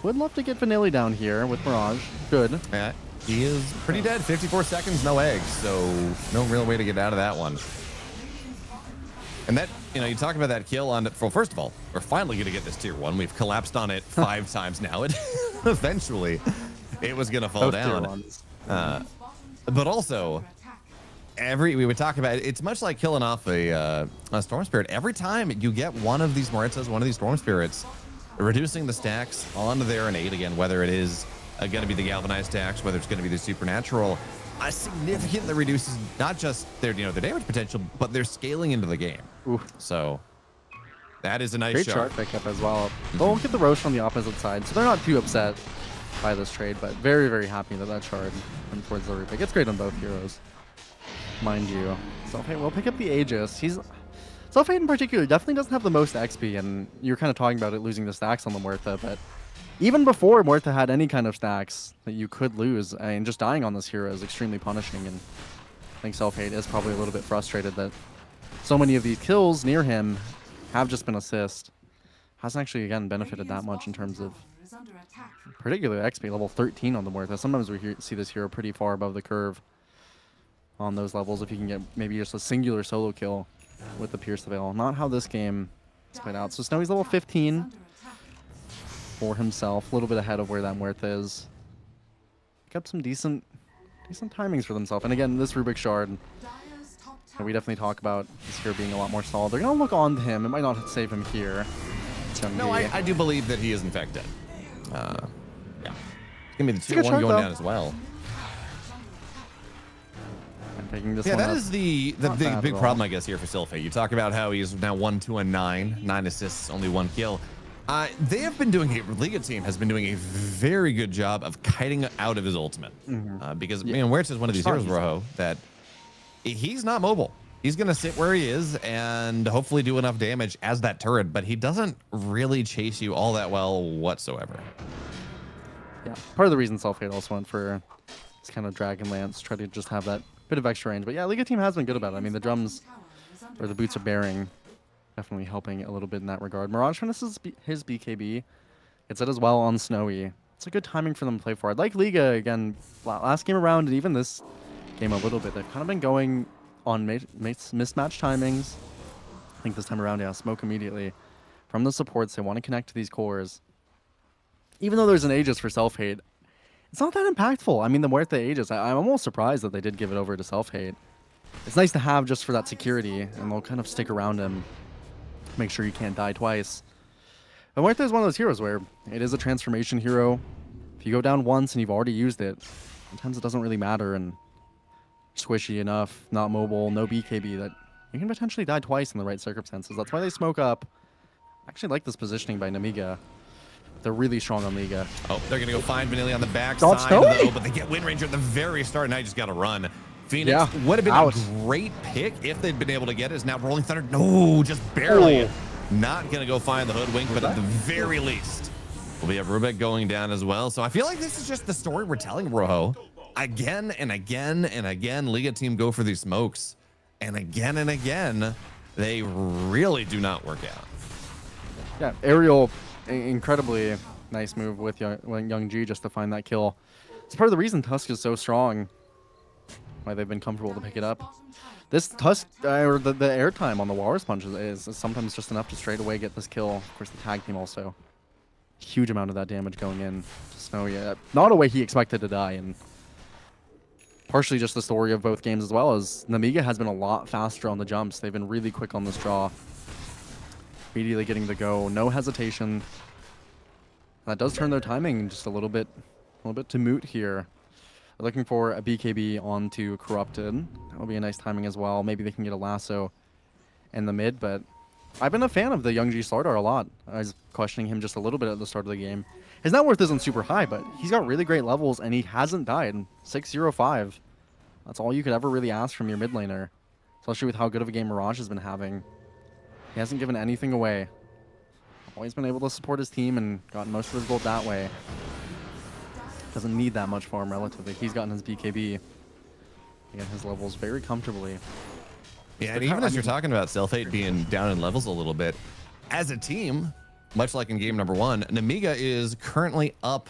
Would love to get Vanilli down here with Mirage. Good. Yeah, he is pretty dead. 54 seconds, no eggs, so no real way to get out of that one. And that, you know, you talk about that kill on, well, first of all, we're finally going to get this tier 1. We've collapsed on it 5 times now. It eventually, it was going to fall down. But also, we would talk about it, it's much like killing off a Storm Spirit. Every time you get one of these Muertas, one of these Storm Spirits, reducing the stacks onto their innate, again, whether it is going to be the galvanized stacks, whether it's going to be the supernatural, significantly reduces not just their their damage potential, but their scaling into the game. Oof. So That is a nice Great shot. chart pickup as well. They'll get the Roche on the opposite side, so they're not too upset by this trade, but very, very happy that that shard went towards the repick. It's great on both heroes, mind you. Selfhate will pick up the Aegis. Selfhate in particular definitely doesn't have the most XP, and you're kind of talking about it losing the stacks on the Muerta, but even before Muerta had any kind of stacks that you could lose, and just dying on this hero is extremely punishing, and I think Selfhate is probably a little bit frustrated that so many of these kills near him have just been assist. Hasn't actually, again, benefited that much in terms of particular XP, level 13 on the Muerta. Sometimes we see this hero pretty far above the curve on those levels if you can get maybe just a singular solo kill with the Pierce Veil. Not how this game is played out. So Snowy's level 15 for himself, a little bit ahead of where that Muerta is. Got some decent timings for themselves. And again, this Rubik Shard, we definitely talk about this hero being a lot more solid. They're going to look on to him. It might not save him here. No, I do believe that he is in fact dead. Yeah. Give me the 2-1 going down as well. This yeah, one that up. is the big problem, I guess, here for Selfhate. You talk about how he's now 1-2-9, 9 assists, only 1 kill. They have been doing, Liga team has been doing a very good job of kiting out of his ultimate. Because, man, Huerta is one of these heroes, Rojo, that he's not mobile. He's going to sit where he is and hopefully do enough damage as that turret, but he doesn't really chase you all that well whatsoever. Yeah, part of the reason Selfhate also went for this kind of Dragon Lance, try to just have that bit of extra range. But yeah, Liga team has been good about it. I mean, the drums or the boots of bearing definitely helping a little bit in that regard. Mirage finishes his BKB. It's it as well on Snowy. It's a good timing for them to play for. I'd like Liga again last game around and even this game a little bit. They've kind of been going on mismatch timings. I think this time around, yeah, smoke immediately from the supports. They want to connect to these cores. Even though there's an Aegis for Selfhate, it's not that impactful. I mean, the Muerta Aegis, I'm almost surprised that they did give it over to Selfhate. It's nice to have just for that security, and they'll kind of stick around him, make sure you can't die twice. But Muerta is one of those heroes where it is a transformation hero. If you go down once and you've already used it, sometimes it doesn't really matter, and squishy enough, not mobile, no BKB, that you can potentially die twice in the right circumstances. That's why they smoke up. I actually like this positioning by Nemiga. They're really strong on Liga. Oh, they're going to go find Vanilli on the backside, though, but they get Wind Ranger at the very start. Now you just got to run. Phoenix would have been a great pick if they'd been able to get it. Is now Rolling Thunder. No, just barely. Not going to go find the Hoodwink, but at the very least, we have Rubik going down as well. So I feel like this is just the story we're telling, Rojo. Again and again and again, Liga team go for these smokes. And again, they really do not work out. Yeah, Aerial, incredibly nice move with L1GA just to find that kill. It's part of the reason Tusk is so strong, why they've been comfortable to pick it up. This Tusk, or the airtime on the Walrus Punch is sometimes just enough to straight away get this kill. Of course, the tag team also. Huge amount of that damage going in to Snowy. Not a way he expected to die, and partially just the story of both games as well, as Nemiga has been a lot faster on the jumps. They've been really quick on this draw. Immediately getting the go, no hesitation. That does turn their timing just a little bit to moot here. They're looking for a BKB onto Corrupted. That will be a nice timing as well. Maybe they can get a lasso in the mid, but I've been a fan of the L1GA Slardar a lot. I was questioning him just a little bit at the start of the game. His net worth isn't super high, but he's got really great levels, and he hasn't died. 6-0-5. That's all you could ever really ask from your mid laner, especially with how good of a game Mirage has been having. He hasn't given anything away. Always been able to support his team and gotten most of his gold that way. Doesn't need that much for him relatively. He's gotten his BKB. Again, his levels very comfortably. Yeah, and even as you're talking about Selfhate being down in levels a little bit, as a team, much like in game number 1, Nemiga is currently up.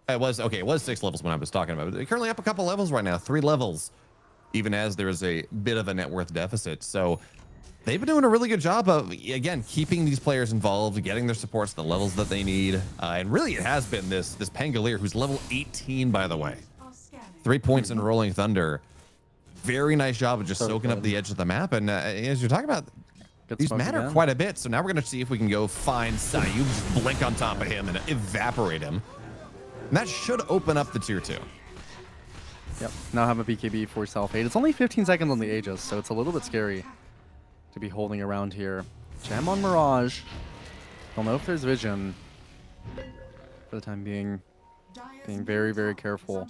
It was 6 levels when I was talking about it. They're currently up a couple levels right now, 3 levels, even as there's a bit of a net worth deficit. So they've been doing a really good job of, again, keeping these players involved, getting their supports the levels that they need. And really, it has been this Pangolier, who's level 18, by the way. 3 points in Rolling Thunder. Very nice job of just soaking up the edge of the map. And as you're talking about, these matter quite a bit. So now we're going to see if we can go find Sayub, just blink on top of him and evaporate him. And that should open up the tier 2. Yep, now have a BKB for Selfhate. It's only 15 seconds on the Aegis, so it's a little bit scary to be holding around here. Gem on Mirage. Don't know if there's vision. For the time being very, very careful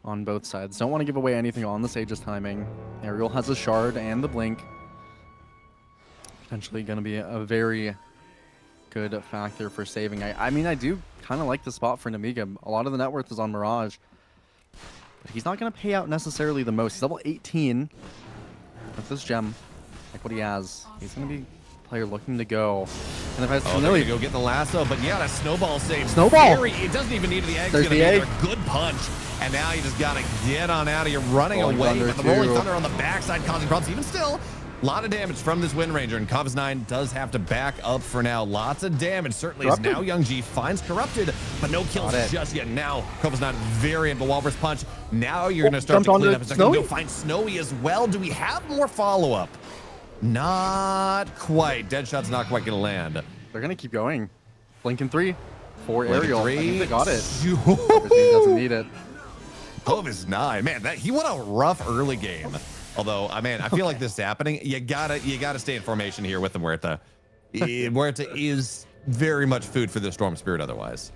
on both sides. Don't want to give away anything on the Sage's timing. Ariel has a shard and the blink. Potentially going to be a very good factor for saving. I mean, I do kind of like the spot for Nemiga. A lot of the net worth is on Mirage. But he's not going to pay out necessarily the most. He's level 18 with this gem. Like what he has. He's going to be a player looking to go. And if I there you go, get the lasso, but yeah, that snowball save. Snowball! It doesn't even need the eggs. There's Gonna the be egg. there. Good punch. And now you just gotta get on out of here, running Rolling away. Thunder But the Rolling too. Thunder on the backside causing problems. Even still, a lot of damage from this Wind Ranger, and Covs 9 does have to back up for now. Lots of damage, certainly, as now L1GA finds Corrupted, but no kills just yet. Now, Covs 9 variant, but Walrus Punch. Now you're gonna start to clean up. It's gonna go find Snowy as well. Do we have more follow-up? Not quite. Deadshot's not quite gonna land. They're going to keep going. Blink in 3 for Blink in Ariel. 3. I think they got it. Obviously doesn't need it. Clovis 9, man, he went a rough early game. Although, man, I feel like this is happening. You gotta stay in formation here with the Muerta. Muerta is very much food for the Storm Spirit otherwise.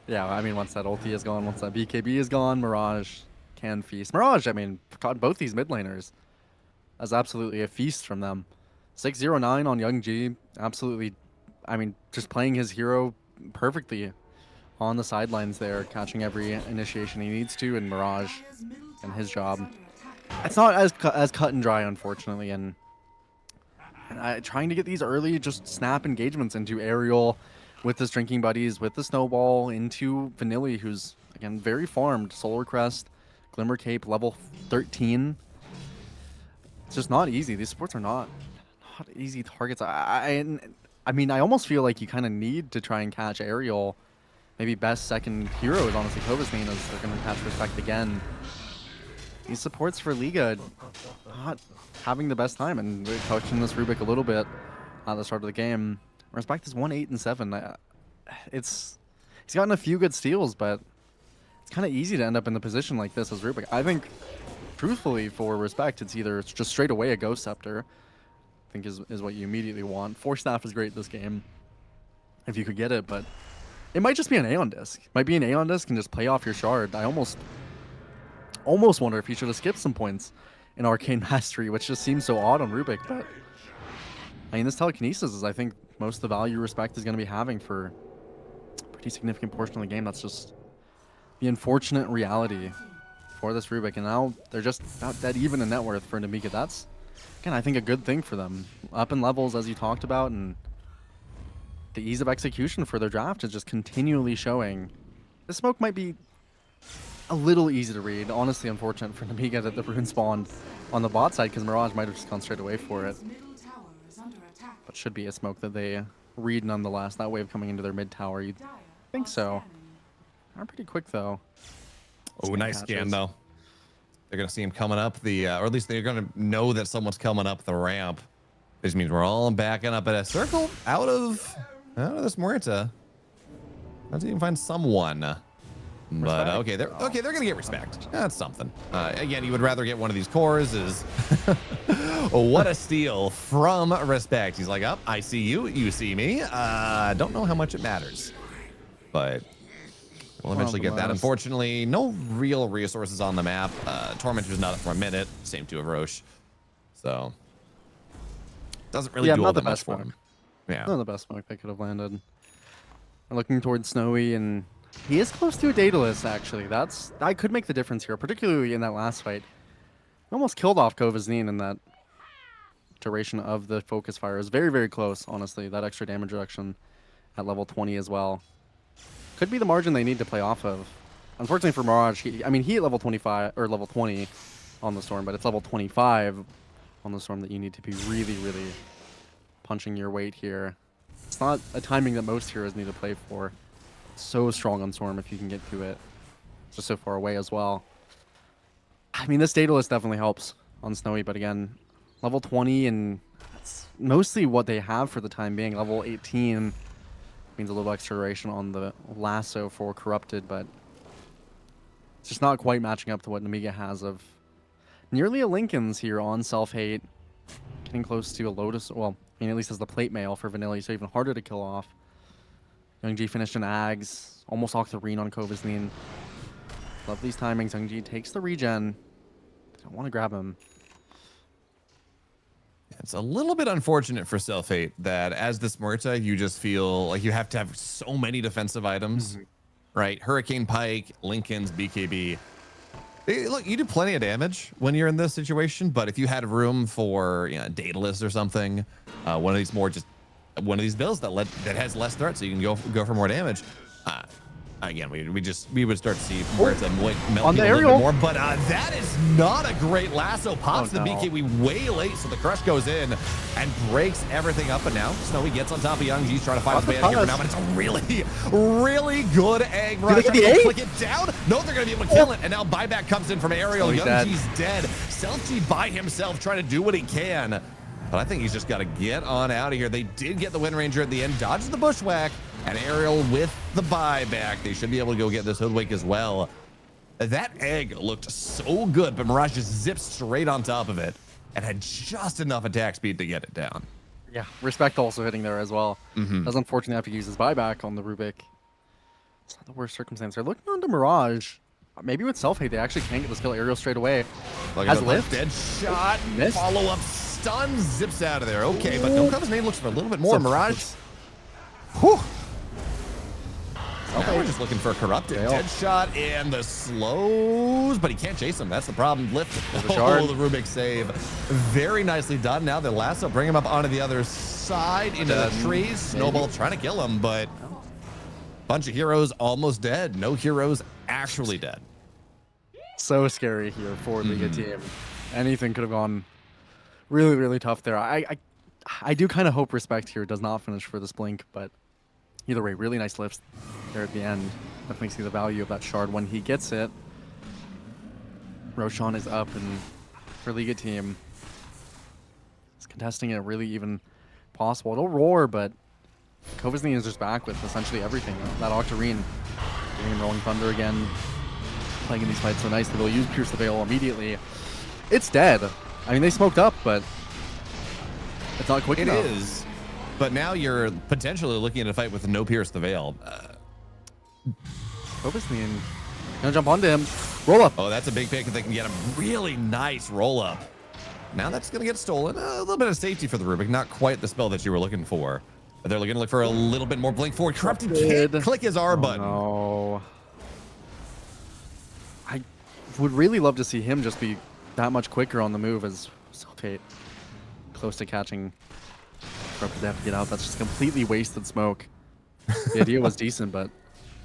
Yeah, I mean, once that ulti is gone, once that BKB is gone, Mirage can feast. Mirage, I mean, caught both these mid laners. That's absolutely a feast from them. 609 on L1GA, absolutely, I mean, just playing his hero perfectly on the sidelines there, catching every initiation he needs to, and Mirage and his job. It's not as cut and dry, unfortunately, and trying to get these early just snap engagements into Ariel with his drinking buddies, with the snowball, into Vanilli, who's, again, very farmed. Solar Crest, Glimmer Cape, level 13. It's just not easy. These supports are not easy targets. I mean, I almost feel like you kind of need to try and catch Ariel. Maybe best second hero is honestly Kovasnine, as they're going to catch Respect again. These supports for Liga not having the best time, and we're coaching this Rubik a little bit at the start of the game. Respect is 1-8-7. He's gotten a few good steals, but it's kind of easy to end up in the position like this as Rubik. I think, truthfully, for Respect, it's either just straight away a Ghost Scepter, I think is what you immediately want. Force Staff is great this game, if you could get it, but it might just be an Aeon Disc. Might be an Aeon Disc and just play off your shard. I almost wonder if he should have skipped some points in Arcane Mastery, which just seems so odd on Rubik, but I mean, this telekinesis is, I think, most of the value Respect is going to be having for a pretty significant portion of the game. That's just the unfortunate reality for this Rubik, and now they're just not dead even in net worth for Nemiga. That's, again, I think a good thing for them. Up in levels, as you talked about, and the ease of execution for their draft is just continually showing. This smoke might be a little easy to read. Honestly, unfortunate for Nemiga that the rune spawned on the bot side, because Mirage might have just gone straight away for it. But should be a smoke that they read nonetheless. That wave coming into their mid tower, you'd think so. They're pretty quick though. Oh, nice scan though. They're gonna see him coming up the, or at least they're gonna know that someone's coming up the ramp. This means we're all backing up at a circle out of this Muerta. Let's even find someone. But okay, they're gonna get Respect. That's something. Again, you would rather get one of these cores. Is what a steal from Respect. He's like, "Up, I see you. You see me. Don't know how much it matters, but we'll eventually get that." Unfortunately, no real resources on the map. Tormentor's not up for a minute. Same to Roche. So doesn't really do all that much for him. Yeah, not the best smoke they could have landed. I'm looking towards Snowy, and he is close to a Daedalus, actually. That could make the difference here, particularly in that last fight. He almost killed off Kovasnine in that duration of the focus fire. It was very, very close, honestly. That extra damage reduction at level 20 as well. Could be the margin they need to play off of. Unfortunately for Mirage, he hit level 25 or level 20 on the Storm, but it's level 25 on the Storm that you need to be really, really punching your weight here. It's not a timing that most heroes need to play for. It's so strong on Storm if you can get to it. It's just so far away as well. I mean, this Daedalus definitely helps on Snowy, but again, level 20, and that's mostly what they have for the time being. Level 18 means a little extra duration on the lasso for Corrupted, but it's just not quite matching up to what Nemiga has of nearly a Linken's here on Self-Hate. Getting close to a Lotus, well, I mean, at least as the plate mail for Vanilli, so even harder to kill off. Young-G finished in Ags, almost Octarine on Kovasnin. Love these timings. Young-G takes the regen. They don't want to grab him. It's a little bit unfortunate for Self-Hate that as this Muerta, you just feel like you have to have so many defensive items, right? Hurricane Pike, Lincoln's, BKB. Look, you do plenty of damage when you're in this situation, but if you had room for, you know, Daedalus or something, one of these one of these builds that has less threat, so you can go for more damage. Again, we would start to see Muerta melt on the people a little aerial bit more, but that is not a great lasso. Pops the BKB way late, so the crush goes in and breaks everything up. And now Snowy gets on top of Young. He's trying to find his way out of here for now, but it's a really, really good egg rush. Did they get the Click it down. No, they're going to be able to kill it. And now buyback comes in from Aerial. Young G's dead. Self-G by himself trying to do what he can. But I think he's just got to get on out of here. They did get the Wind Ranger at the end, dodges the bushwhack, and Aerial with the buyback. They should be able to go get this Hoodwink as well. That egg looked so good, but Mirage just zipped straight on top of it and had just enough attack speed to get it down. Yeah, Respect also hitting there as well. Does unfortunately have to use his buyback on the Rubik. It's not the worst circumstance. They're looking on to Mirage. Maybe with Self-Hate, they actually can get this kill. Aerial straight away. Has lift. Dead shot. Missed. Follow-up stun. Zips out of there. Okay, but No Cover's name looks for a little bit more. Mirage. Whew. Now we're just looking for a Corrupted. Dead shot and the slows, but he can't chase him. That's the problem. Lift. The Rubik save. Very nicely done. Now the lasso, bring him up onto the other side into the trees. Snowball trying to kill him, but bunch of heroes almost dead. No heroes actually dead. So scary here for the team. Anything could have gone really, really tough there. I do kind of hope Respect here does not finish for this blink, but either way, really nice lifts there at the end. Definitely see the value of that shard when he gets it. Roshan is up, and for Liga team, he's contesting it really even possible. It'll roar, but Kovasnin is just back with essentially everything. That Octarine, getting him Rolling Thunder again, playing in these fights so nicely. They'll use Pierce the Veil immediately. It's dead. I mean, they smoked up, but it's not quick enough. It is. But now you're potentially looking at a fight with no Pierce the Veil. Kovasnin gonna jump onto him. Roll up. Oh, that's a big pick if they can get a really nice roll up. Now that's gonna get stolen. A little bit of safety for the Rubik. Not quite the spell that you were looking for. But they're looking to look for a little bit more blink forward. Corrupted can't click his R button. No. I would really love to see him just be that much quicker on the move as Self-Hate close to catching. Corrupted, they have to get out. That's just completely wasted smoke. The idea was decent, but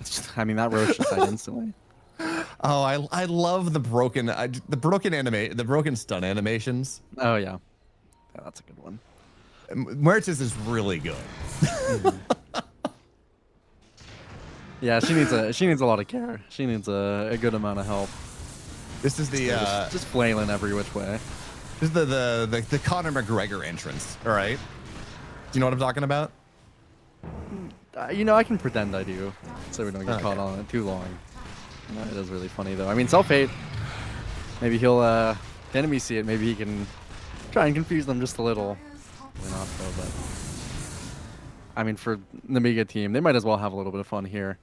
it's just, I mean, that Roche just died instantly. Oh, I love the broken stun animations. Oh yeah, that's a good one. Muertes is really good. Yeah, she needs a lot of care. She needs a good amount of help. This is the just flailing every which way. This is the Conor McGregor entrance. All right. Do you know what I'm talking about? You know, I can pretend I do, so we don't get caught on it too long. No, it is really funny though. I mean, Self-Hate, maybe he'll the enemy see it. Maybe he can try and confuse them just a little. Probably not though, but I mean, for the Nemiga team, they might as well have a little bit of fun here.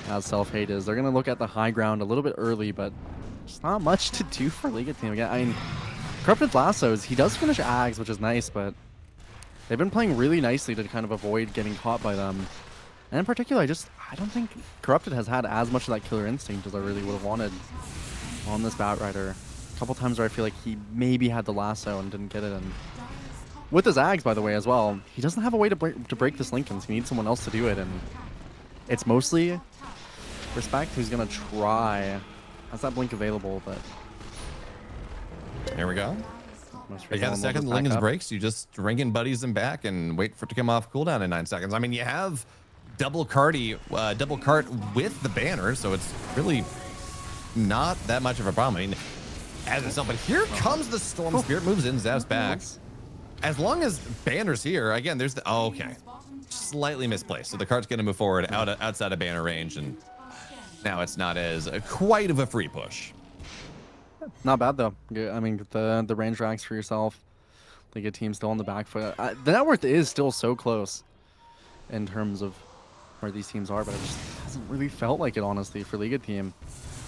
As Self-Hate is, they're gonna look at the high ground a little bit early, but there's not much to do for Liga team. Again, I mean, Corrupted lassos. He does finish Ags, which is nice, but they've been playing really nicely to kind of avoid getting caught by them. And in particular, I don't think Corrupted has had as much of that killer instinct as I really would have wanted on this Batrider. A couple times where I feel like he maybe had the lasso and didn't get it. And with his Ags, by the way, as well, he doesn't have a way to break this Linken's. He needs someone else to do it, and it's mostly Respect who's gonna try. Has that blink available, but here we go. You got a second, Linken's breaks. You just ring buddies him back and wait for it to come off cooldown in 9 seconds. I mean, you have double cart with the banner, so it's really not that much of a problem. I mean, as itself, but here comes the Storm Spirit, moves in, zaps back. As long as banner's here, again, there's the okay, slightly misplaced. So the cart's going to move forward outside of banner range, and now it's not as quite of a free push. Not bad though. I mean, the range racks for yourself. Liga team still on the back foot. The net worth is still so close in terms of where these teams are, but it just hasn't really felt like it, honestly, for Liga team.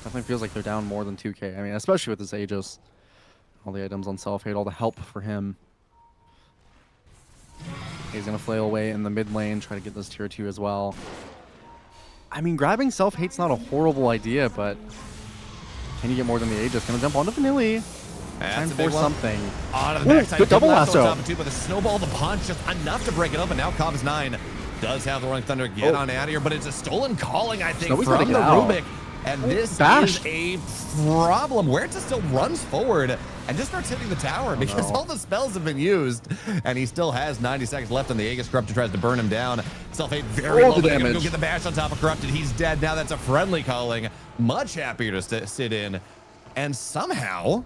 Definitely feels like they're down more than 2K. I mean, especially with this Aegis. All the items on Self-Hate, all the help for him. He's going to flail away in the mid lane, try to get this tier 2 as well. I mean, grabbing Self-Hate's not a horrible idea, but can you get more than the Aegis? Going to jump onto Vanilli. Time for something. On the backside. Good double lasso. With a snowball, the punch, just enough to break it up, and now Cobs 9 does have the Rolling Thunder get on out of here, but it's a stolen calling, I think, Snowy's from the Rubik. And this Bash. is a problem. Huerta still runs forward and just starts hitting the tower because all the spells have been used, and he still has 90 seconds left on the Aegis. Corrupted tries to burn him down. Self-Hate very low, but they're gonna go get the bash on top of Corrupted. He's dead. Now that's a friendly calling. Much happier to sit in. And somehow,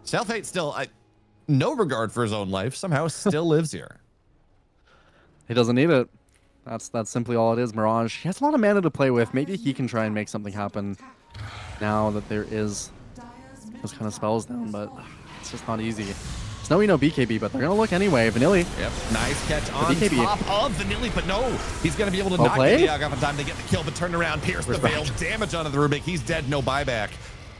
Self-Hate still, no regard for his own life, somehow still lives here. He doesn't need it. That's simply all it is. Mirage, he has a lot of mana to play with. Maybe he can try and make something happen now that there is those kind of spells down, but it's just not easy. Snowy no BKB, but they're going to look anyway. Vanilli. Yep, nice catch on top of Vanilli, but no, he's going to be able to Well knock played. the Diag off in time to get the kill, but turn around, pierce the veil, damage onto the Rubik. He's dead, no buyback.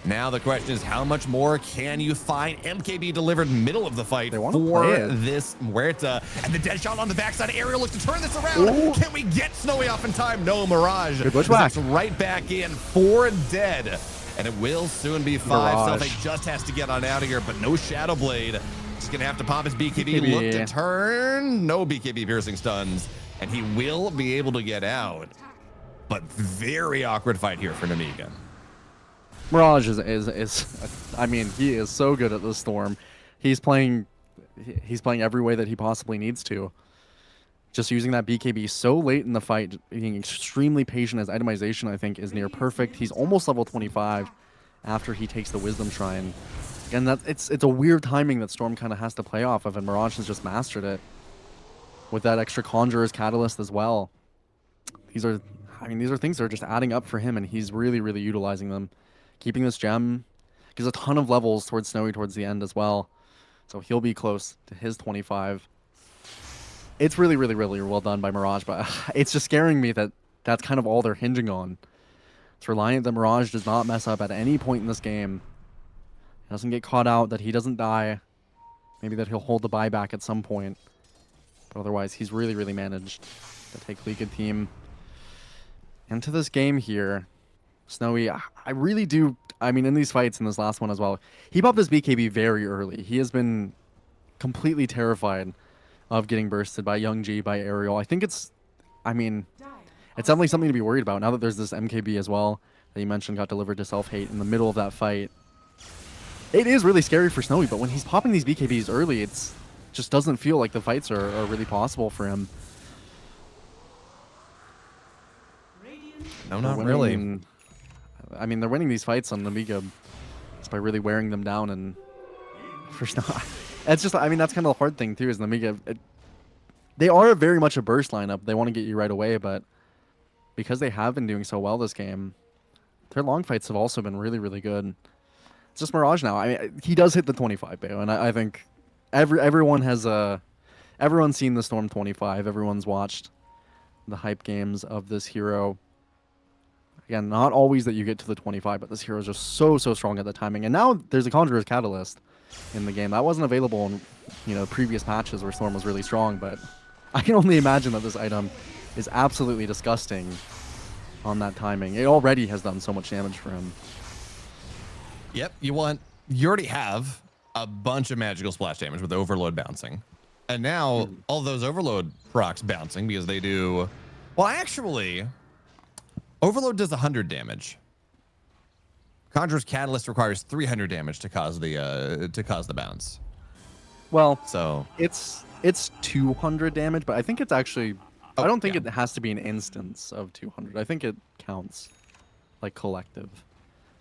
Now the question is, how much more can you find? MKB delivered middle of the fight for this Huerta. And the dead shot on the backside. Ariel looks to turn this around. Ooh. Can we get Snowy off in time? No, Mirage. Good bushwhack. Zips right back in for dead. And it will soon be 5. Mirage. Self-Hate just has to get on out of here, but no Shadow Blade. He's going to have to pop his BKB. Look to turn. No BKB piercing stuns. And he will be able to get out. But very awkward fight here for Nemiga. Mirage is I mean, he is so good at the Storm. He's playing every way that he possibly needs to. Just using that BKB so late in the fight, being extremely patient. His itemization, I think, is near perfect. He's almost level 25 after he takes the Wisdom Shrine. And it's a weird timing that Storm kind of has to play off of, and Mirage has just mastered it with that extra Conjurer's Catalyst as well. These are things that are just adding up for him, and he's really, really utilizing them. Keeping this gem gives a ton of levels towards Snowy towards the end as well. So he'll be close to his 25. It's really, really, really well done by Mirage, but it's just scaring me that that's kind of all they're hinging on. It's reliant that Mirage does not mess up at any point in this game. He doesn't get caught out, that he doesn't die. Maybe that he'll hold the buyback at some point. But otherwise, he's really, really managed to take Liga team into this game here. Snowy, I really do. I mean, in these fights, in this last one as well, he popped his BKB very early. He has been completely terrified of getting bursted by L1GA, by Ariel. I think it's definitely something to be worried about now that there's this MKB as well that you mentioned got delivered to Self-Hate in the middle of that fight. It is really scary for Snowy, but when he's popping these BKBs early, it's just doesn't feel like the fights are really possible for him. No, not really. I mean, they're winning these fights on Nemiga just by really wearing them down, and it's just, I mean, that's kind of the hard thing too, is Nemiga, they are very much a burst lineup. They want to get you right away, but because they have been doing so well this game, their long fights have also been really, really good. It's just Mirage now. I mean, he does hit the 25 Bayo, and I think everyone's seen the Storm 25. Everyone's watched the hype games of this hero. Again, not always that you get to the 25, but this hero is just so strong at the timing. And now there's a Conjurer's Catalyst in the game. That wasn't available in previous patches where Storm was really strong, but I can only imagine that this item is absolutely disgusting on that timing. It already has done so much damage for him. Yep, you already have a bunch of magical splash damage with Overload bouncing. And now all those Overload procs bouncing because they do, well, actually, Overload does 100 damage. Conjurer's Catalyst requires 300 damage to cause the bounce. Well, so it's 200 damage, but I think it's actually, I don't think it has to be an instance of 200. I think it counts like collective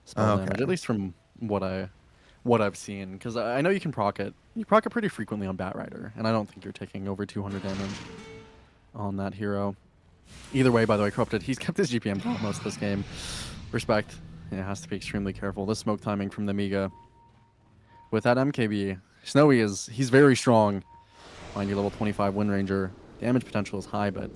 spell damage, at least from what I've seen, because I know you can proc it. You proc it pretty frequently on Batrider, and I don't think you're taking over 200 damage on that hero. Either way, by the way, Corrupted, he's kept his GPM down most of this game. Respect. Yeah, has to be extremely careful. This smoke timing from Nemiga. With that MKB, Snowy he's very strong. Mind you, level 25 Wind Ranger. Damage potential is high, but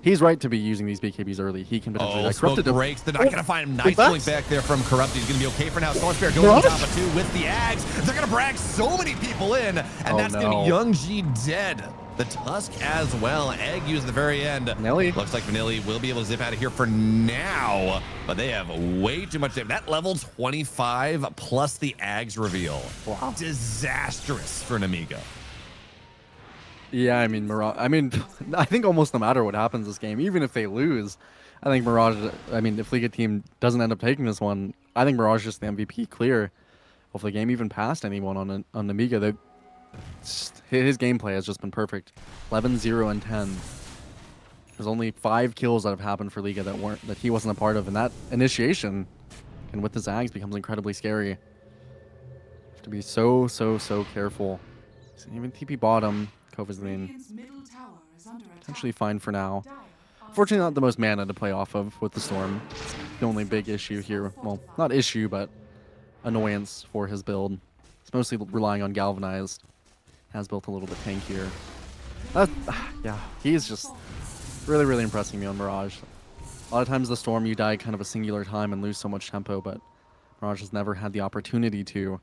he's right to be using these BKBs early. He can potentially die. Smoke Corrupted breaks. They're not going to find him. Nice Backs. point back there from Corrupt. He's going to be okay for now. Storm Spirit goes on top of 2 with the Ags. They're going to brag so many people in, and that's going to be L1GA dead. The Tusk as well. Egg used at the very end. Nelly. Looks like Vanilli will be able to zip out of here for now, but they have way too much damage. That level 25 plus the Ags reveal. Wow. Disastrous for Nemiga. Yeah, I mean, Mirage. I mean, I think almost no matter what happens this game, even if they lose, I think Mirage. I mean, if Liga team doesn't end up taking this one, I think Mirage is just the MVP clear. If the game even passed anyone on Nemiga, his gameplay has just been perfect. 11, 0, and 10. There's only 5 kills that have happened for Liga that he wasn't a part of, and that initiation, and with the Zags, becomes incredibly scary. Have to be so careful. Even TP bottom. Kovazlin potentially fine for now. Fortunately, not the most mana to play off of with the Storm. It's the only big issue here. Well, not issue, but annoyance for his build. It's mostly relying on Galvanized. Has built a little bit tankier. Yeah, he's just really impressing me on Mirage. A lot of times the Storm, you die kind of a singular time and lose so much tempo, but Mirage has never had the opportunity to.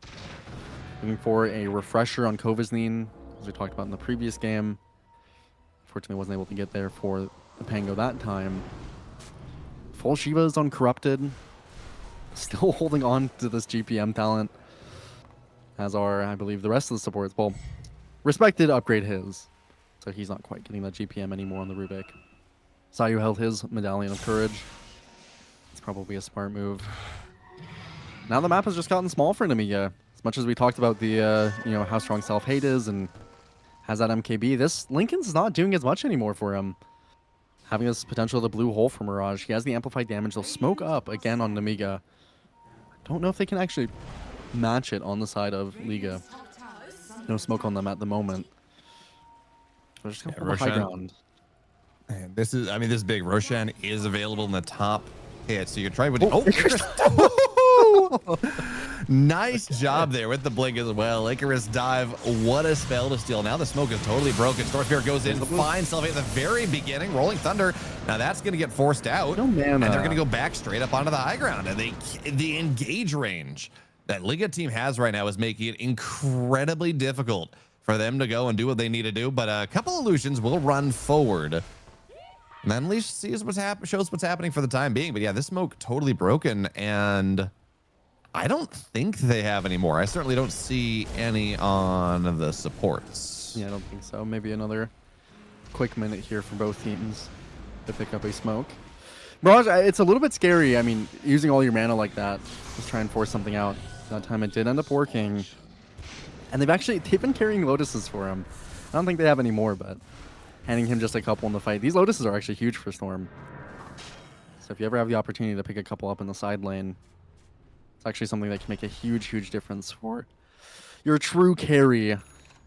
Looking for a refresher on Kovazlin, as we talked about in the previous game. Fortunately, wasn't able to get there for the Pango that time. Full Shiva is on Corrupted. Still holding on to this GPM talent. As are, I believe, the rest of the supports. Well, Respected upgrade his. So he's not quite getting that GPM anymore on the Rubik. Sayu held his Medallion of Courage. It's probably a smart move. Now the map has just gotten small for Nemiga. As much as we talked about the, how strong self-hate is and has that MKB, this Lincoln's not doing as much anymore for him. Having this potential of the blue hole for Mirage. He has the amplified damage. They'll smoke up again on Nemiga. Don't know if they can actually match it on the side of Liga. No smoke on them at the moment. We're just going to hold the high ground. And this is big. Roshan is available in the top hit, so you're trying with nice job there with the blink as well. Icarus dive, what a spell to steal. Now the smoke is totally broken. Storm Spirit goes in, finds Selfie at the very beginning. Rolling Thunder, now that's going to get forced out. No mana. And they're going to go back straight up onto the high ground. And the engage range that Liga team has right now is making it incredibly difficult for them to go and do what they need to do. But a couple illusions will run forward. And then at least shows what's happening for the time being. But yeah, this smoke totally broken, and I don't think they have any more. I certainly don't see any on the supports. Yeah, I don't think so. Maybe another quick minute here for both teams to pick up a smoke. Mirage, it's a little bit scary. I mean, using all your mana like that, just try and force something out. That time it did end up working. And they've been carrying Lotuses for him. I don't think they have any more, but handing him just a couple in the fight. These Lotuses are actually huge for Storm. So if you ever have the opportunity to pick a couple up in the side lane, it's actually something that can make a huge difference for your true carry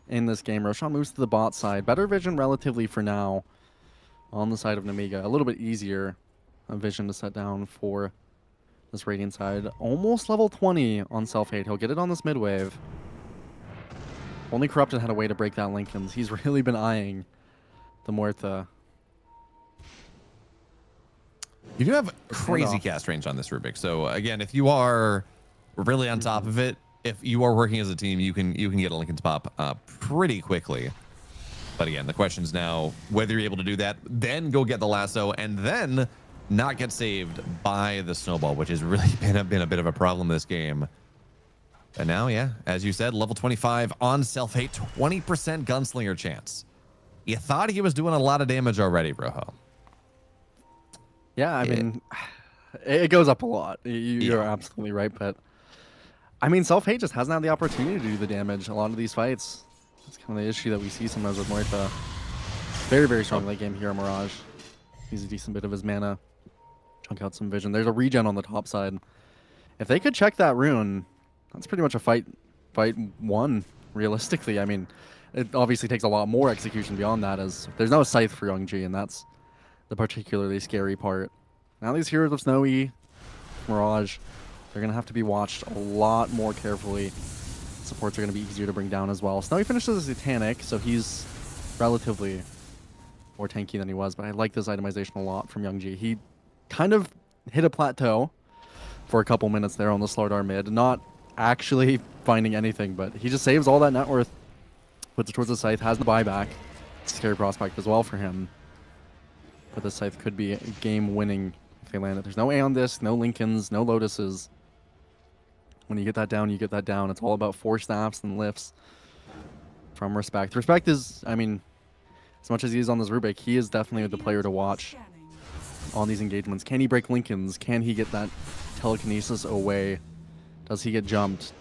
in this game. Roshan moves to the bot side. Better vision relatively for now on the side of Nemiga. A little bit easier vision to set down for this Radiant side. Almost level 20 on self-hate. He'll get it on this mid wave. Only Corrupted had a way to break that Linken's. He's really been eyeing the Mortha. You do have crazy cast range on this Rubik. So again, if you are really on top of it, if you are working as a team, you can get a Linken's pop pretty quickly. But again, the question is now whether you're able to do that, then go get the lasso, and then not get saved by the snowball, which has really been a bit of a problem this game. And now, yeah, as you said, level 25 on self-hate, 20% gunslinger chance. You thought he was doing a lot of damage already, Rojo. Yeah, I mean, it goes up a lot. You're absolutely right, but I mean, self-hate just hasn't had the opportunity to do the damage a lot of these fights. That's kind of the issue that we see sometimes with Mortha. Very strong late game here on Mirage. He's a decent bit of his mana. Chunk out some vision. There's a regen on the top side. If they could check that rune, that's pretty much a fight won, realistically. I mean, it obviously takes a lot more execution beyond that, as there's no scythe for L1GA, and that's the particularly scary part. Now these heroes of Snowy, Mirage, they're going to have to be watched a lot more carefully. supports are going to be easier to bring down as well. Snowy finishes as a Titanic, so he's relatively more tanky than he was, but I like this itemization a lot from Young G. He kind of hit a plateau for a couple minutes there on the Slardar mid, not actually finding anything, but he just saves all that net worth, puts it towards the Scythe, has the buyback. It's a scary prospect as well for him. But the Scythe could be game-winning if they land it. There's no A on this, no Lincolns, no Lotuses. When you get that down, you get that down. It's all about 4 staffs and lifts from Respect. Respect is, I mean, as much as he is on this Rubik, he is definitely the player to watch on these engagements. Can he break Lincolns? Can he get that telekinesis away? Does he get jumped?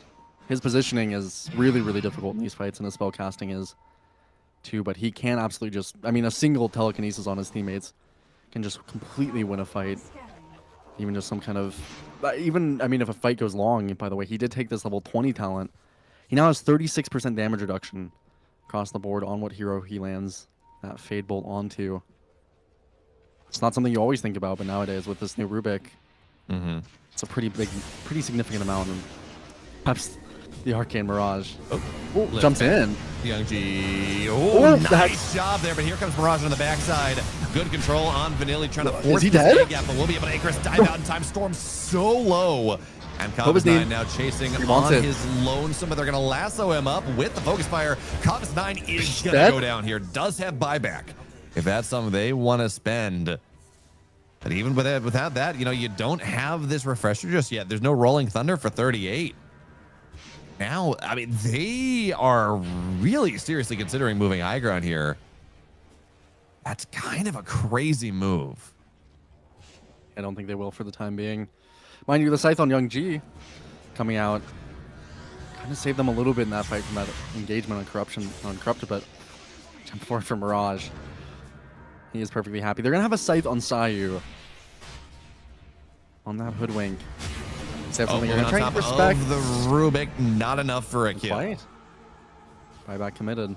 His positioning is really, really difficult in these fights, and his spell casting is too, but he can absolutely just, I mean, a single telekinesis on his teammates can just completely win a fight. Even just some kind of, even, I mean, if a fight goes long, by the way, he did take this level 20 talent. He now has 36% damage reduction across the board on what hero he lands that Fade Bolt onto. It's not something you always think about, but nowadays with this new Rubik, it's a pretty big, pretty significant amount. And perhaps the Arcane Mirage jumps in. Young G. Oh, nice job there, but here comes Mirage on the backside. Good control on Vanilli, trying to force he this dead? gap, but we'll be able to Icarus dive out in time. Storm so low. And Covis9 now chasing on his lonesome, but they're going to lasso him up with the Focus Fire. Covis9 is going to go down here. Does have buyback if that's something they want to spend. But even without that, you know, you don't have this refresher just yet. There's no Rolling Thunder for 38. Now, I mean, they are really seriously considering moving high ground here. That's kind of a crazy move. I don't think they will for the time being. Mind you, the Scythe on Young G coming out kind of saved them a little bit in that fight from that engagement on Corrupted, but jump forward for Mirage. He is perfectly happy. They're going to have a Scythe on Sayu. On that Hoodwink. Save something on top Respect. of the Rubik, not enough for a kill. Fight. Buyback committed.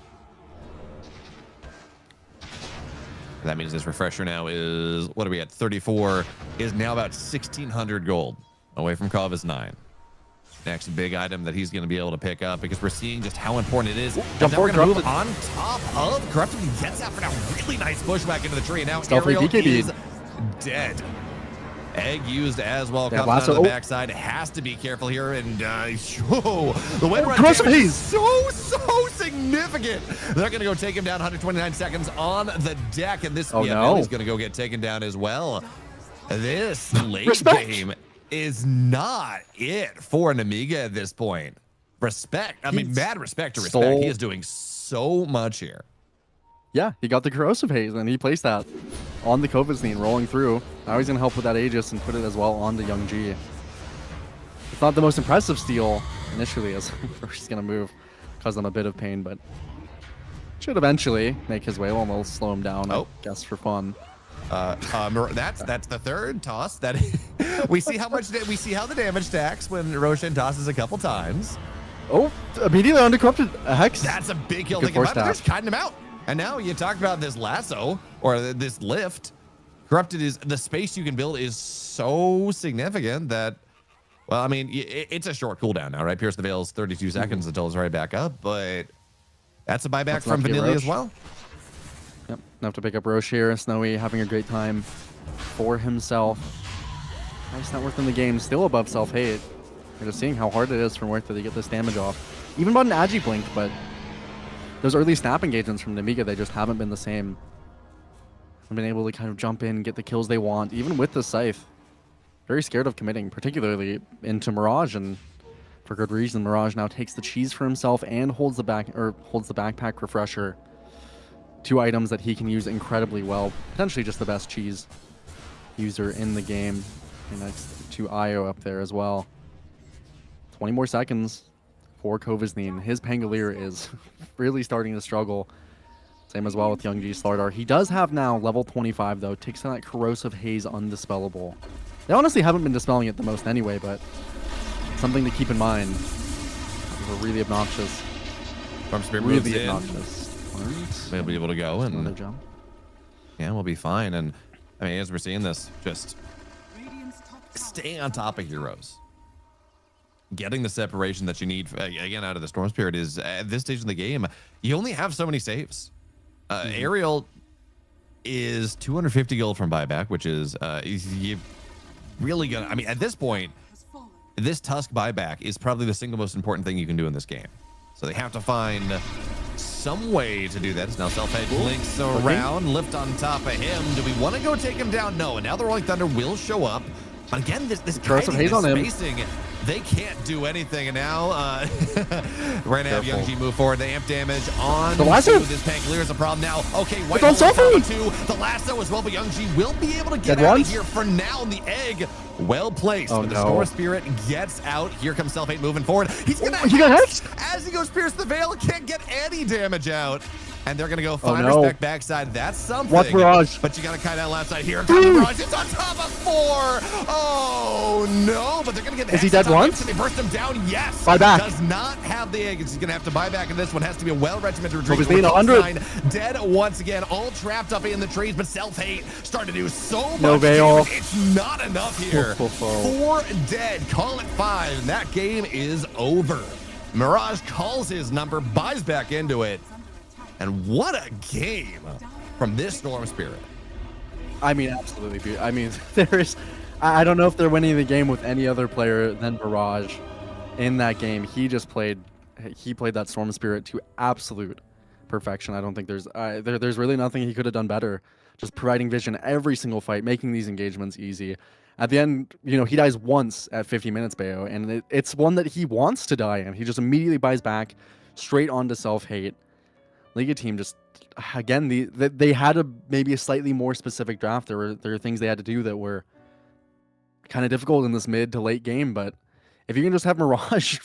That means this refresher now is, what are we at, 34, is now about 1,600 gold away from Covis9. Next big item that he's going to be able to pick up, because we're seeing just how important it is. Jump forward, move on top of Corrupted. He gets out for now. Really nice pushback into the tree. And now Ariel is dead. Egg used as well. Comes out on the backside. Has to be careful here. And the win run is so significant. They're going to go take him down. 129 seconds on the deck. And this he's going to go get taken down as well. This late game is not it for Nemiga at this point. Respect. I mean, mad respect to Respect. He is doing so much here. Yeah, he got the Corrosive Haze, and he placed that on the Covis9 rolling through. Now he's going to help with that Aegis and put it as well onto Young G. It's not the most impressive steal initially, as he's going to move, cause them a bit of pain, but should eventually make his way. Well, we'll slow him down, I guess, for fun. That's the third toss. That we see how the damage stacks when Roshan tosses a couple times. Oh, immediately onto Corrupted Hex. That's a big kill. Think about it. Just kiting him out. And now you talk about this lasso or this lift. Corrupted is the space you can build is so significant that, well, I mean, it's a short cooldown now, right? Pierce the Veil is 32 seconds until it's right back up, but that's a buyback from Vanilli as well. Yep, enough to pick up Roche here. Snowy having a great time for himself. Nice net worth in the game, still above self-hate. We're just seeing how hard it is from Worth to get this damage off. Even bought an Agi Blink, but those early snap engagements from Nemiga, they just haven't been the same. They've been able to kind of jump in, get the kills they want, even with the Scythe. Very scared of committing, particularly into Mirage, and for good reason. Mirage now takes the cheese for himself and holds the backpack refresher. 2 items that he can use incredibly well. Potentially just the best cheese user in the game. And next to Io up there as well. 20 more seconds for Covis9. His Pangolier is really starting to struggle. Same as well with Young G Slardar. He does have now level 25 though. Takes on that Corrosive Haze undispellable. They honestly haven't been dispelling it the most anyway, but something to keep in mind. They're really obnoxious. Really obnoxious. They'll be able to go and jump. Yeah, we'll be fine. And I mean, as we're seeing this, just stay on top of heroes. getting the separation that you need again out of the Storm Spirit is at this stage of the game, you only have so many saves. Ariel is 250 gold from buyback, which is you really gonna. I mean, at this point, this Tusk buyback is probably the single most important thing you can do in this game. So they have to find some way to do that. It's now Self-Edge blinks around, lift on top of him. Do we want to go take him down? No. And now the Rolling Thunder will show up. But again, this some haze on him. spacing, they can't do anything. And now we're going to have Young-G move forward. The amp damage on the lasso. This Pangolier is a problem now. Okay, White on Hole Sophie. two. The lasso as well, but Young-G will be able to get Dead out ones? of here for now. And the egg, well placed. Oh, but the no. Storm Spirit gets out. Here comes Self-Hate moving forward. He's going to he got hexed. as he goes pierce the veil, can't get any damage out. And they're going to go find no. respect backside. That's something. Watch Mirage. But you got to kite out left side here. Mirage is on top of 4. Oh, no. But they're going to get the Is he hex dead on once? him. They burst him down. Yes. Buy back. Does not have the egg. He's going to have to buy back in this one. Has to be a well-regimented retreat. He's being 100. Dead once again. All trapped up in the trees. But Self-Hate starting to do so No much veil. damage. It's not enough here. 4 dead. Call it 5. And that game is over. Mirage calls his number, buys back into it. And what a game from this Storm Spirit. I mean, absolutely. I mean, there is. I don't know if they're winning the game with any other player than Mirage in that game. He just played. He played that Storm Spirit to absolute perfection. I don't think there's there's really nothing he could have done better. Just providing vision every single fight, making these engagements easy. At the end, you know, he dies once at 50 minutes, Bayo, and it's one that he wants to die in. He just immediately buys back, straight onto Self-Hate. Liga team just, again, they had maybe a slightly more specific draft. There were things they had to do that were kind of difficult in this mid to late game. But if you can just have Mirage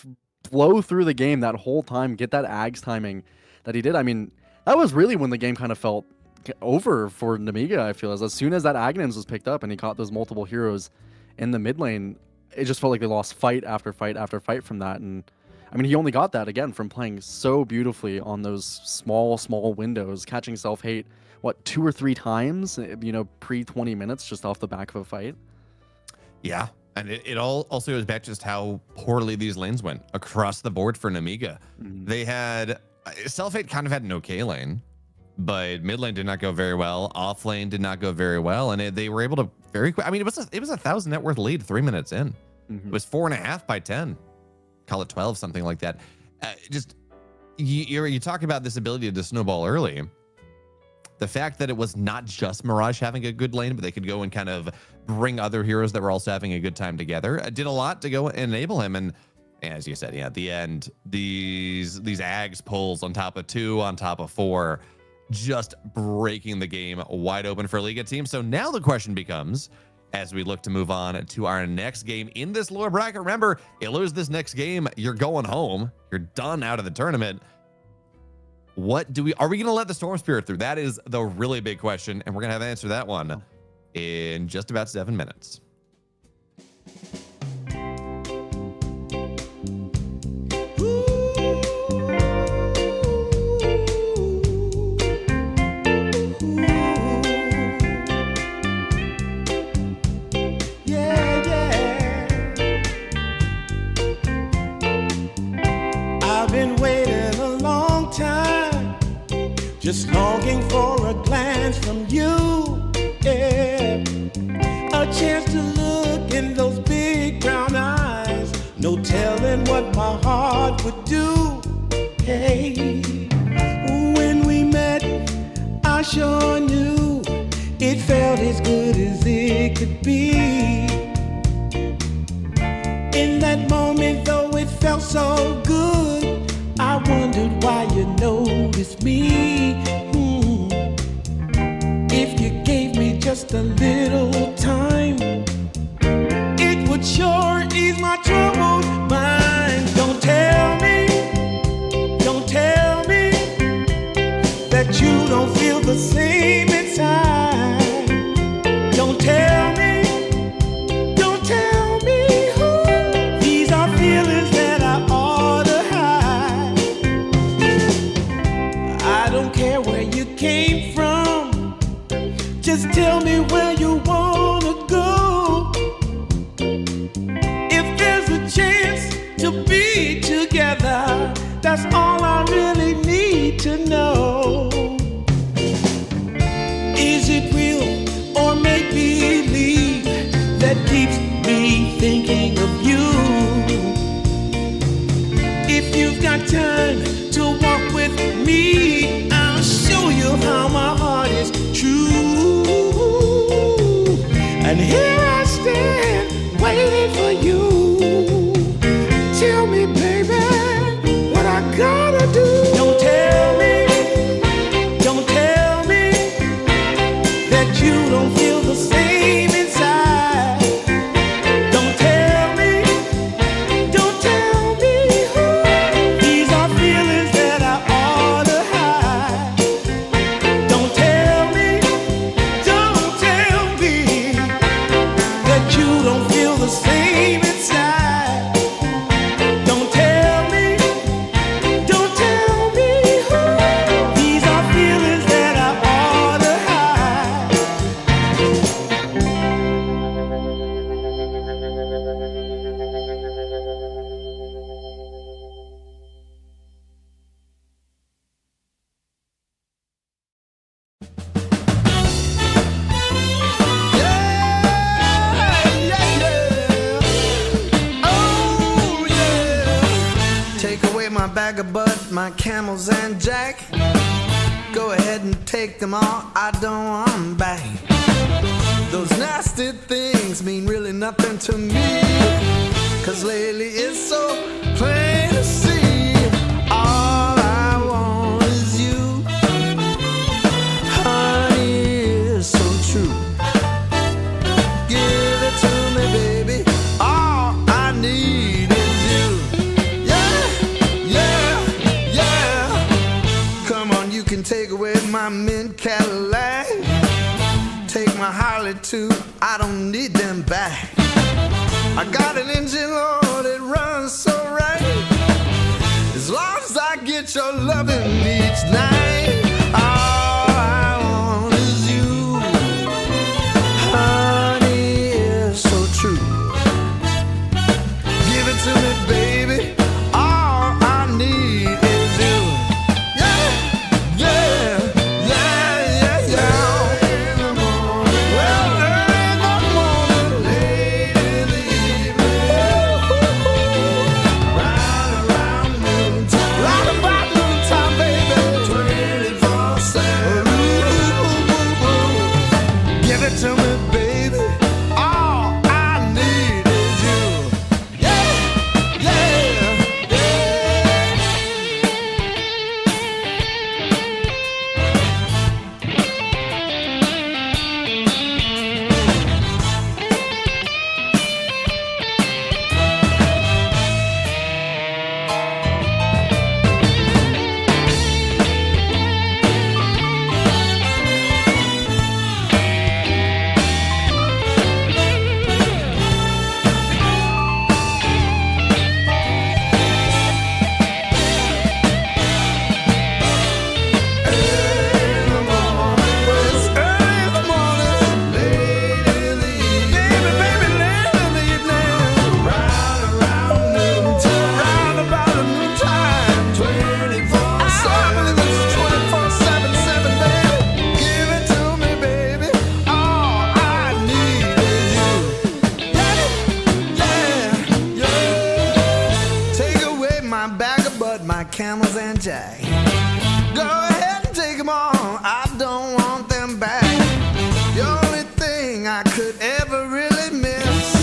flow through the game that whole time, get that Ags timing that he did, I mean, that was really when the game kind of felt over for Nemiga, I feel. As soon as that Agnans was picked up and he caught those multiple heroes in the mid lane, it just felt like they lost fight after fight after fight from that. And I mean, he only got that, again, from playing so beautifully on those small windows, catching Self-Hate, what, 2 or 3 times, you know, pre-20 minutes just off the back of a fight? Yeah, and it all also goes back to just how poorly these lanes went across the board for Nemiga. They had, Self-Hate kind of had an okay lane, but mid lane did not go very well. Off lane did not go very well, and they were able to very quick. I mean, it was a 1,000 net worth lead 3 minutes in. It was 4.5 by 10. Call it 12, something like that. Just you talk about this ability to snowball early. The fact that it was not just Mirage having a good lane, but they could go and kind of bring other heroes that were also having a good time together, did a lot to go and enable him. And as you said, yeah, at the end, these Ags pulls on top of 2, on top of 4, just breaking the game wide open for Liga team. So now the question becomes, as we look to move on to our next game in this lower bracket. Remember, you lose this next game, you're going home. You're done out of the tournament. Are we going to let the Storm Spirit through? That is the really big question, and we're going to have to answer that one in just about 7 minutes. Just longing for a glance from you, yeah. A chance to look in those big brown eyes. No telling what my heart would do, hey. When we met, I sure knew it felt as good as it could be. In that moment, though it felt so good, I wondered why you noticed me. If you gave me just a little time, it would sure ease my troubled mind. Don't tell me that you don't feel the same inside. Don't tell me. These are feelings that I ought to hide. I don't care where you came from, just tell me where you wanna go. If there's a chance to wait for you. Tell me, baby, what I gotta do. Don't tell me that you don't feel the same inside. Don't tell me, these are feelings that I ought to hide. Don't tell me that you don't feel the same inside. Don't tell me, these are feelings that I ought to hide. Oh, yeah. Take away my bag of bud, my camels and jack. Go ahead and take them all, I don't want them back. Those nasty things mean really nothing to me. Cause lately it's so plain to see. All I want is you. Honey, it's so true. Give it to me, baby. All I need is you. Yeah. Come on, you can take away my mint Cadillac. Take my Harley too, I don't need them back. I got an engine, Lord, it runs so right. As long as I get your loving each night. All I want is you. Honey, it's so true. Give it to me, baby. All I need is you. Yeah. In the morning, well, early in the morning, late in the evening, right around noontime, right about noontime, baby, 24/7. Give it to me, baby. All I need is you. Yeah. Camels and jack. Go ahead and take them all, I don't want them back. The only thing I could ever really miss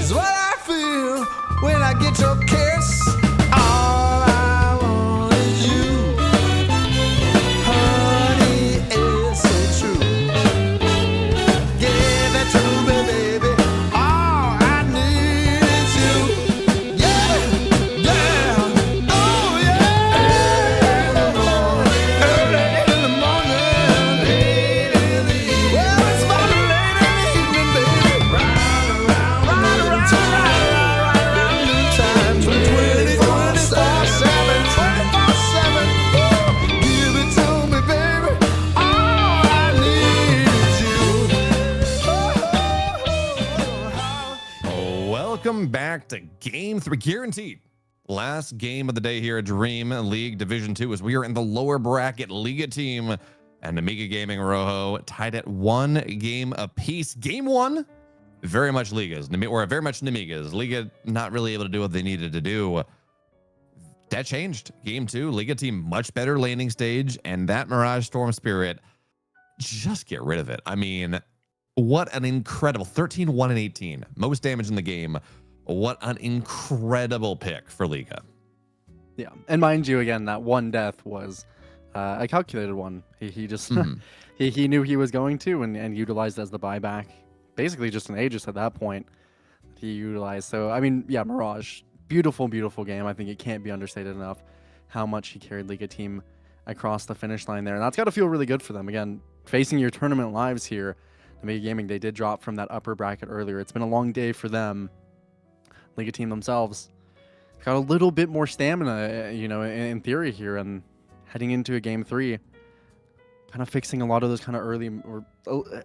is what I feel when I get your kiss. All I want is you. Honey, it's so true. Give it to me, baby. All I need is you. Yeah. Oh, yeah. Early in the morning, late in the evening. Well, it's about late in the evening, baby. Right around noontime, 24/7. Give it to me, baby. All I need is you. Welcome back to Game 3, guaranteed. Last game of the day here at Dream League Division 2 as we are in the lower bracket Liga team and Nemiga Gaming Rojo tied at 1 game apiece. Game 1, very much Ligas, or very much Nemigas. Liga not really able to do what they needed to do. That changed. Game 2, Liga team much better laning stage, and that Mirage Storm Spirit, just get rid of it. I mean, What an incredible 13, 1, and 18. Most damage in the game. What an incredible pick for Liga. Yeah, and mind you, again, that one death was a calculated one. He just he knew he was going to and utilized as the buyback. Basically, just an Aegis at that point. He utilized. So I mean, yeah, Mirage, beautiful, beautiful game. I think it can't be understated enough how much he carried Liga team across the finish line there, and that's got to feel really good for them. Again, facing your tournament lives here, Nemiga Gaming, they did drop from that upper bracket earlier. It's been a long day for them. Liga team themselves got a little bit more stamina, you know, in theory here, and heading into a game 3, kind of fixing a lot of those kind of early or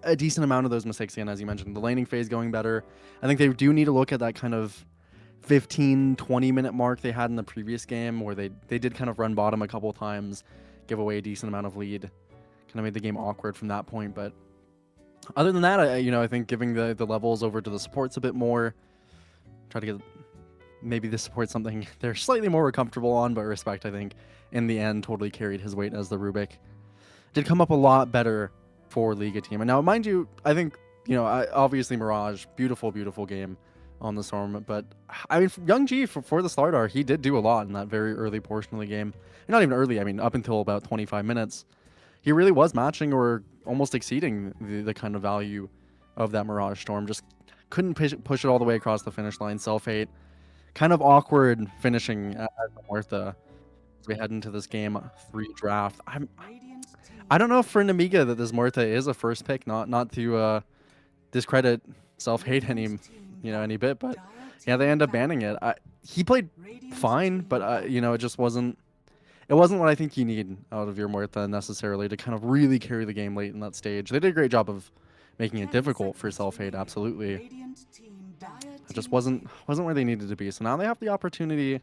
a decent amount of those mistakes again, as you mentioned. The laning phase going better. I think they do need to look at that kind of 15-20 minute mark they had in the previous game, where they did kind of run bottom a couple times, give away a decent amount of lead, kind of made the game awkward from that point. But other than that, I think giving the levels over to the supports a bit more, try to get maybe the support something they're slightly more comfortable on, but Respect, I think, in the end, totally carried his weight as the Rubik. Did come up a lot better for Liga team. And now, mind you, I think, obviously Mirage, beautiful, beautiful game on the Storm. But, I mean, L1GA, for the Slardar, he did do a lot in that very early portion of the game. And not even early, I mean, up until about 25 minutes. He really was matching or almost exceeding the kind of value of that Mirage Storm. Just couldn't push it all the way across the finish line. Self-hate. Kind of awkward finishing at Muerta as we head into this game 3 draft. I don't know for Nemiga that this Muerta is a first pick, not to discredit Self-hate any bit, but yeah, they end up banning it. He played fine, but it just wasn't what I think you need out of your Muerta necessarily to kind of really carry the game late in that stage. They did a great job of making it difficult for Self-hate, absolutely. It just wasn't where they needed to be. So now they have the opportunity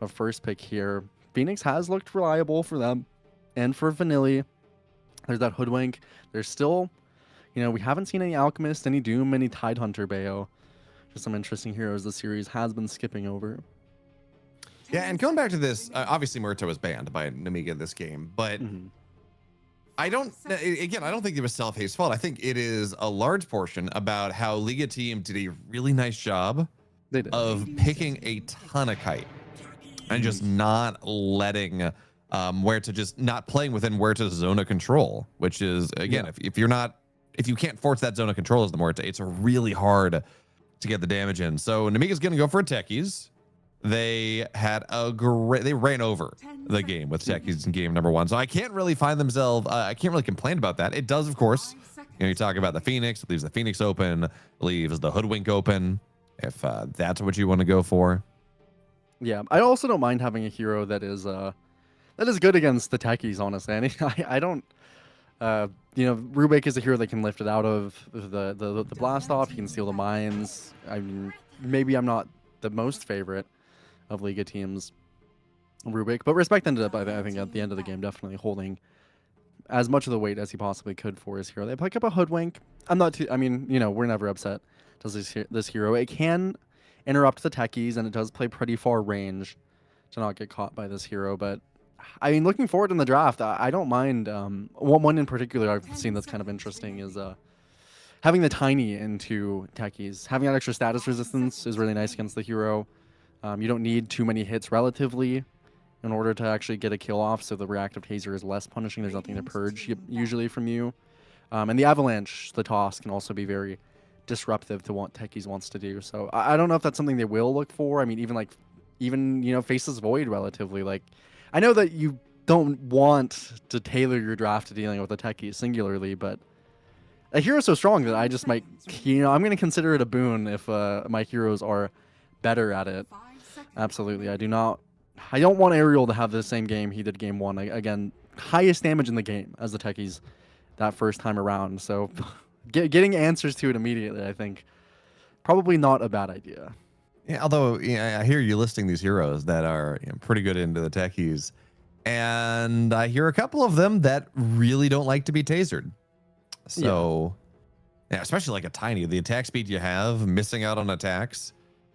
of first pick here. Phoenix has looked reliable for them, and for Vanilli, there's that Hoodwink. There's still, we haven't seen any Alchemist, any Doom, any Tidehunter Bayo. Just some interesting heroes the series has been skipping over. Yeah, and going back to this, obviously Muerta was banned by Nemiga this game, but I don't think it was Self-hate's fault. I think it is a large portion about how Liga team did a really nice job of picking a ton of kite and just not letting Muerta, just not playing within Muerta's zone of control, which is, again, if you can't force that zone of control as the Muerta, it's really hard to get the damage in. So Nemiga's going to go for Techies. They had they ran over the game with Techies in game number 1. So I can't really I can't really complain about that. It does, of course, you talk about the Phoenix, it leaves the Phoenix open, leaves the Hoodwink open, if that's what you want to go for. Yeah, I also don't mind having a hero that is good against the Techies, honestly. I don't, Rubik is a hero that can lift it out of the blast off. He can steal the mines. I mean, maybe I'm not the most favorite of Liga teams, Rubik, but Respect ended up, I think, at the end of the game, definitely holding as much of the weight as he possibly could for his hero. They pick up a Hoodwink. We're never upset. Does this hero? It can interrupt the Techies, and it does play pretty far range to not get caught by this hero. But I mean, looking forward in the draft, I don't mind. One in particular I've seen that's kind of interesting is having the Tiny into Techies. Having that extra status resistance is really nice against the hero. You don't need too many hits relatively in order to actually get a kill off, so the reactive taser is less punishing. There's nothing to purge usually from you. And the avalanche, the toss, can also be very disruptive to what Techies wants to do. So I don't know if that's something they will look for. I mean, even Faceless Void relatively. Like, I know that you don't want to tailor your draft to dealing with a Techie singularly, but a hero so strong that I just might, I'm going to consider it a boon if my heroes are better at it. Absolutely. I don't want Ariel to have the same game he did game 1. Again, highest damage in the game as the Techies that first time around. So getting answers to it immediately, I think, probably not a bad idea. Yeah, although I hear you listing these heroes that are pretty good into the Techies, and I hear a couple of them that really don't like to be tasered. So, yeah, especially like a Tiny, the attack speed you have, missing out on attacks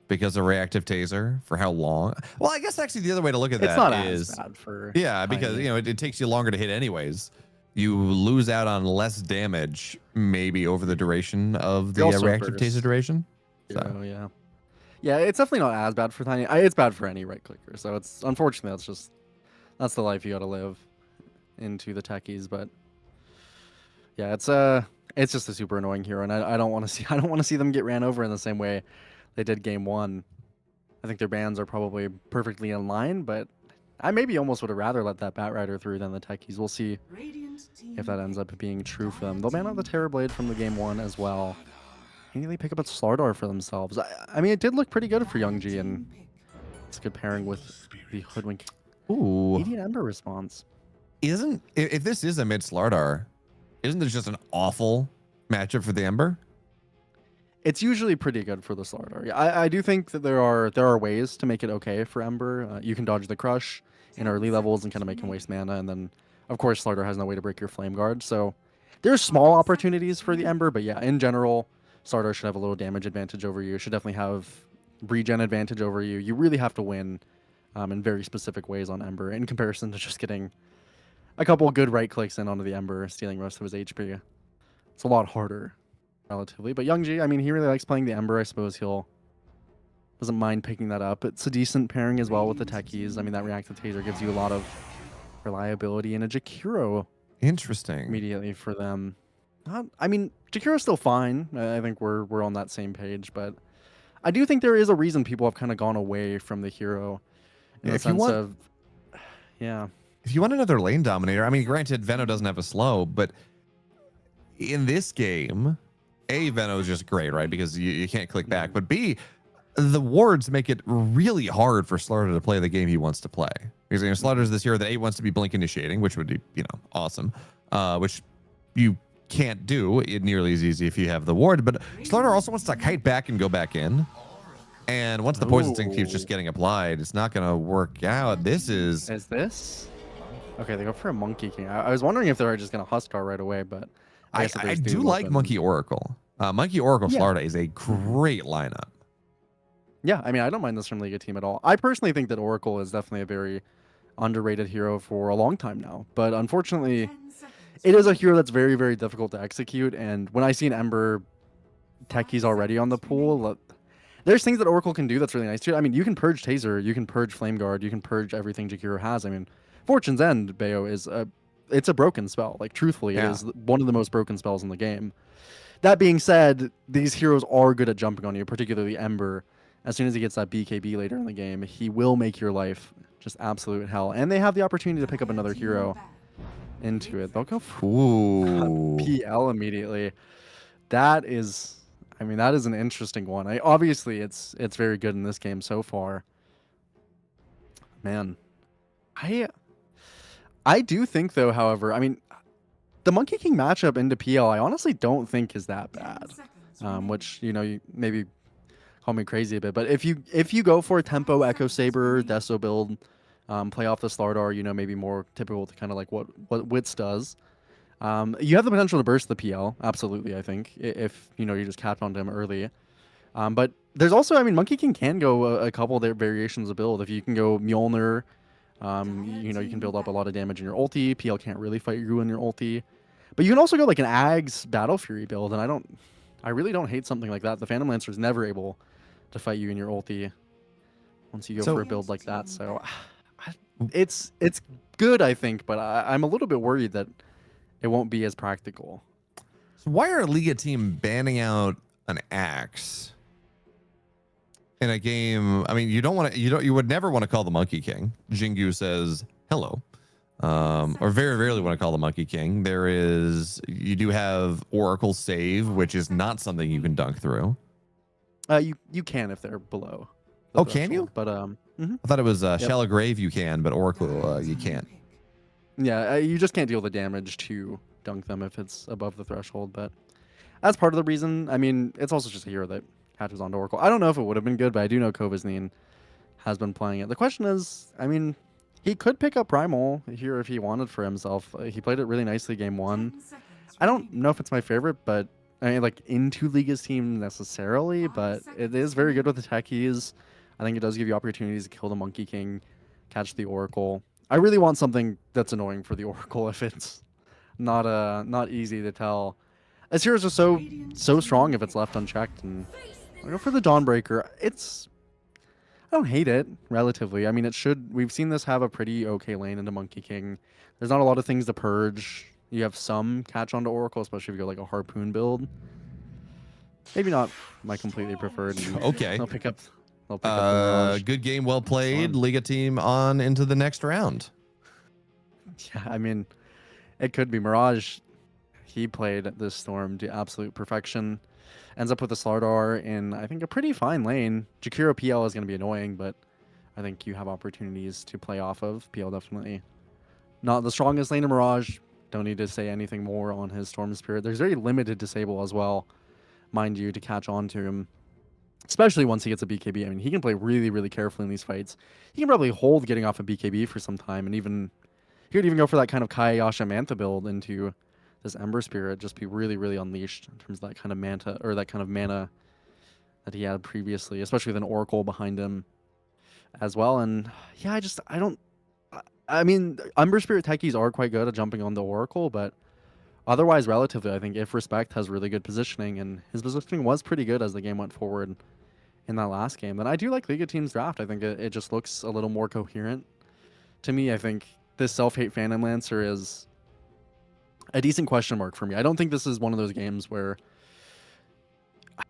because of reactive taser for how long? Well, I guess actually the other way to look at that is as bad for because it takes you longer to hit anyways. you lose out on less damage, maybe over the duration of the also reactive burst. taser duration. So yeah. Yeah, it's definitely not as bad for Tiny. It's bad for any right clicker. So it's unfortunately that's the life you got to live into the techies. But yeah, it's just a super annoying hero, and I don't want to see them get ran over in the same way they did game 1. I think their bans are probably perfectly in line, but I maybe almost would have rather let that Bat Rider through than the techies. We'll see if that ends up being true for them. They'll ban out the Terrorblade from the game 1 as well. Maybe they pick up a Slardar for themselves. I mean, it did look pretty good for L1GA, and it's a good pairing with the Hoodwink. Ooh. 80 Ember response. If this is a mid Slardar, isn't this just an awful matchup for the Ember? It's usually pretty good for the Slardar. Yeah, I do think that there are ways to make it okay for Ember. You can dodge the Crush in early levels and kind of make him waste mana, and then of course Slardar has no way to break your Flame Guard. So there's small opportunities for the Ember, but yeah, in general, Slardar should have a little damage advantage over you. Should definitely have regen advantage over you. You really have to win in very specific ways on Ember in comparison to just getting a couple good right clicks in onto the Ember, stealing most of his HP. It's a lot harder, relatively. But L1GA, I mean, he really likes playing the Ember. I suppose he'll doesn't mind picking that up. It's a decent pairing as well with the techies. I mean, that reactive taser gives you a lot of reliability and a Jakiro. Interesting. Immediately for them. I mean, Jakiro's still fine. I think we're on that same page, but I do think there is a reason people have kind of gone away from the hero in the sense of, yeah. If you want another lane dominator, I mean, granted, Veno doesn't have a slow, but in this game, A, Veno is just great, right? Because you can't click back, but B, the wards make it really hard for Slardar to play the game he wants to play. Because Slardar's this hero that A wants to be blink initiating, which would be, awesome, which you can't do it nearly as easy if you have the ward, but Slardar also wants to kite back and go back in, and once the poison sting keeps just getting applied, it's not going to work out. This is this okay? They go for a Monkey King. I was wondering if they were just going to Huskar right away, but I do like Monkey Oracle. Monkey Oracle Slardar is a great lineup. Yeah, I mean, I don't mind this from Liga team at all. I personally think that Oracle is definitely a very underrated hero for a long time now, but unfortunately it is a hero that's very, very difficult to execute. And when I see an Ember techies already on the pool, there's things that Oracle can do that's really nice too. I mean, you can purge Taser, you can purge Flame Guard, you can purge everything Jakiro has. I mean, Fortune's End, Bayo, it's a broken spell. Like, truthfully, it is one of the most broken spells in the game. That being said, these heroes are good at jumping on you, particularly Ember. As soon as he gets that BKB later in the game, he will make your life just absolute hell. And they have the opportunity to pick up another hero into it. They'll go for PL immediately. That is an interesting one. Obviously it's very good in this game so far. Man, I do think though, however, I mean, the Monkey King matchup into PL, I honestly don't think is that bad. Which, you maybe call me crazy a bit, but if you go for a tempo Echo Saber Deso build, play off the Slardar, maybe more typical to kind of like what Wits does. You have the potential to burst the PL, absolutely, I think, if you just capped onto him early. But there's also, I mean, Monkey King can go a couple of their variations of build. If you can go Mjolnir, you can build up a lot of damage in your ulti. PL can't really fight you in your ulti. But you can also go like an Ags Battle Fury build, and I really don't hate something like that. The Phantom Lancer is never able to fight you in your ulti once you go for a build like that. So it's good, I think, but I'm a little bit worried that it won't be as practical. So why are a Liga team banning out an Axe in a game? I mean, you would never want to call the Monkey King. Jingu says hello. Or very rarely want to call the Monkey King. You do have Oracle Save, which is not something you can dunk through. You can if they're below. Oh, can you? But I thought it was Shallow Grave you can, but Oracle you can't. Yeah, you just can't deal the damage to dunk them if it's above the threshold. But that's part of the reason. I mean, it's also just a hero that catches onto Oracle. I don't know if it would have been good, but I do know Kovasnine has been playing it. The question is, I mean, he could pick up Primal here if he wanted for himself. He played it really nicely game 1. I don't know if it's my favorite, but I mean, like, into Liga's team necessarily, but it is very good with the techies. I think it does give you opportunities to kill the Monkey King, catch the Oracle. I really want something that's annoying for the Oracle if it's not easy to tell. As heroes are so strong if it's left unchecked, and I go for the Dawnbreaker. I don't hate it relatively. I mean, we've seen this have a pretty okay lane into Monkey King. There's not a lot of things to purge. You have some catch onto Oracle, especially if you go like a Harpoon build. Maybe not my completely preferred. Okay. They'll pick up the Mirage. Good game, well played. Liga team on into the next round. Yeah, I mean, it could be Mirage. He played this Storm to absolute perfection. Ends up with a Slardar in, I think, a pretty fine lane. Jakiro PL is going to be annoying, but I think you have opportunities to play off of. PL definitely not the strongest lane in Mirage. Don't need to say anything more on his Storm Spirit. There's very limited disable as well, mind you, to catch on to him. Especially once he gets a BKB. I mean, he can play really, really carefully in these fights. He can probably hold getting off a BKB for some time, and he would even go for that kind of Kayasha Mantha build into this Ember Spirit, just be really, really unleashed in terms of that kind of Manta, or that kind of mana that he had previously, especially with an Oracle behind him as well. And yeah, I mean, Ember Spirit techies are quite good at jumping on the Oracle, but otherwise, relatively, I think if Respect has really good positioning, and his positioning was pretty good as the game went forward in that last game. And I do like League of Teams draft. I think it just looks a little more coherent to me. I think this Self-Hate Phantom Lancer is a decent question mark for me. I don't think this is one of those games where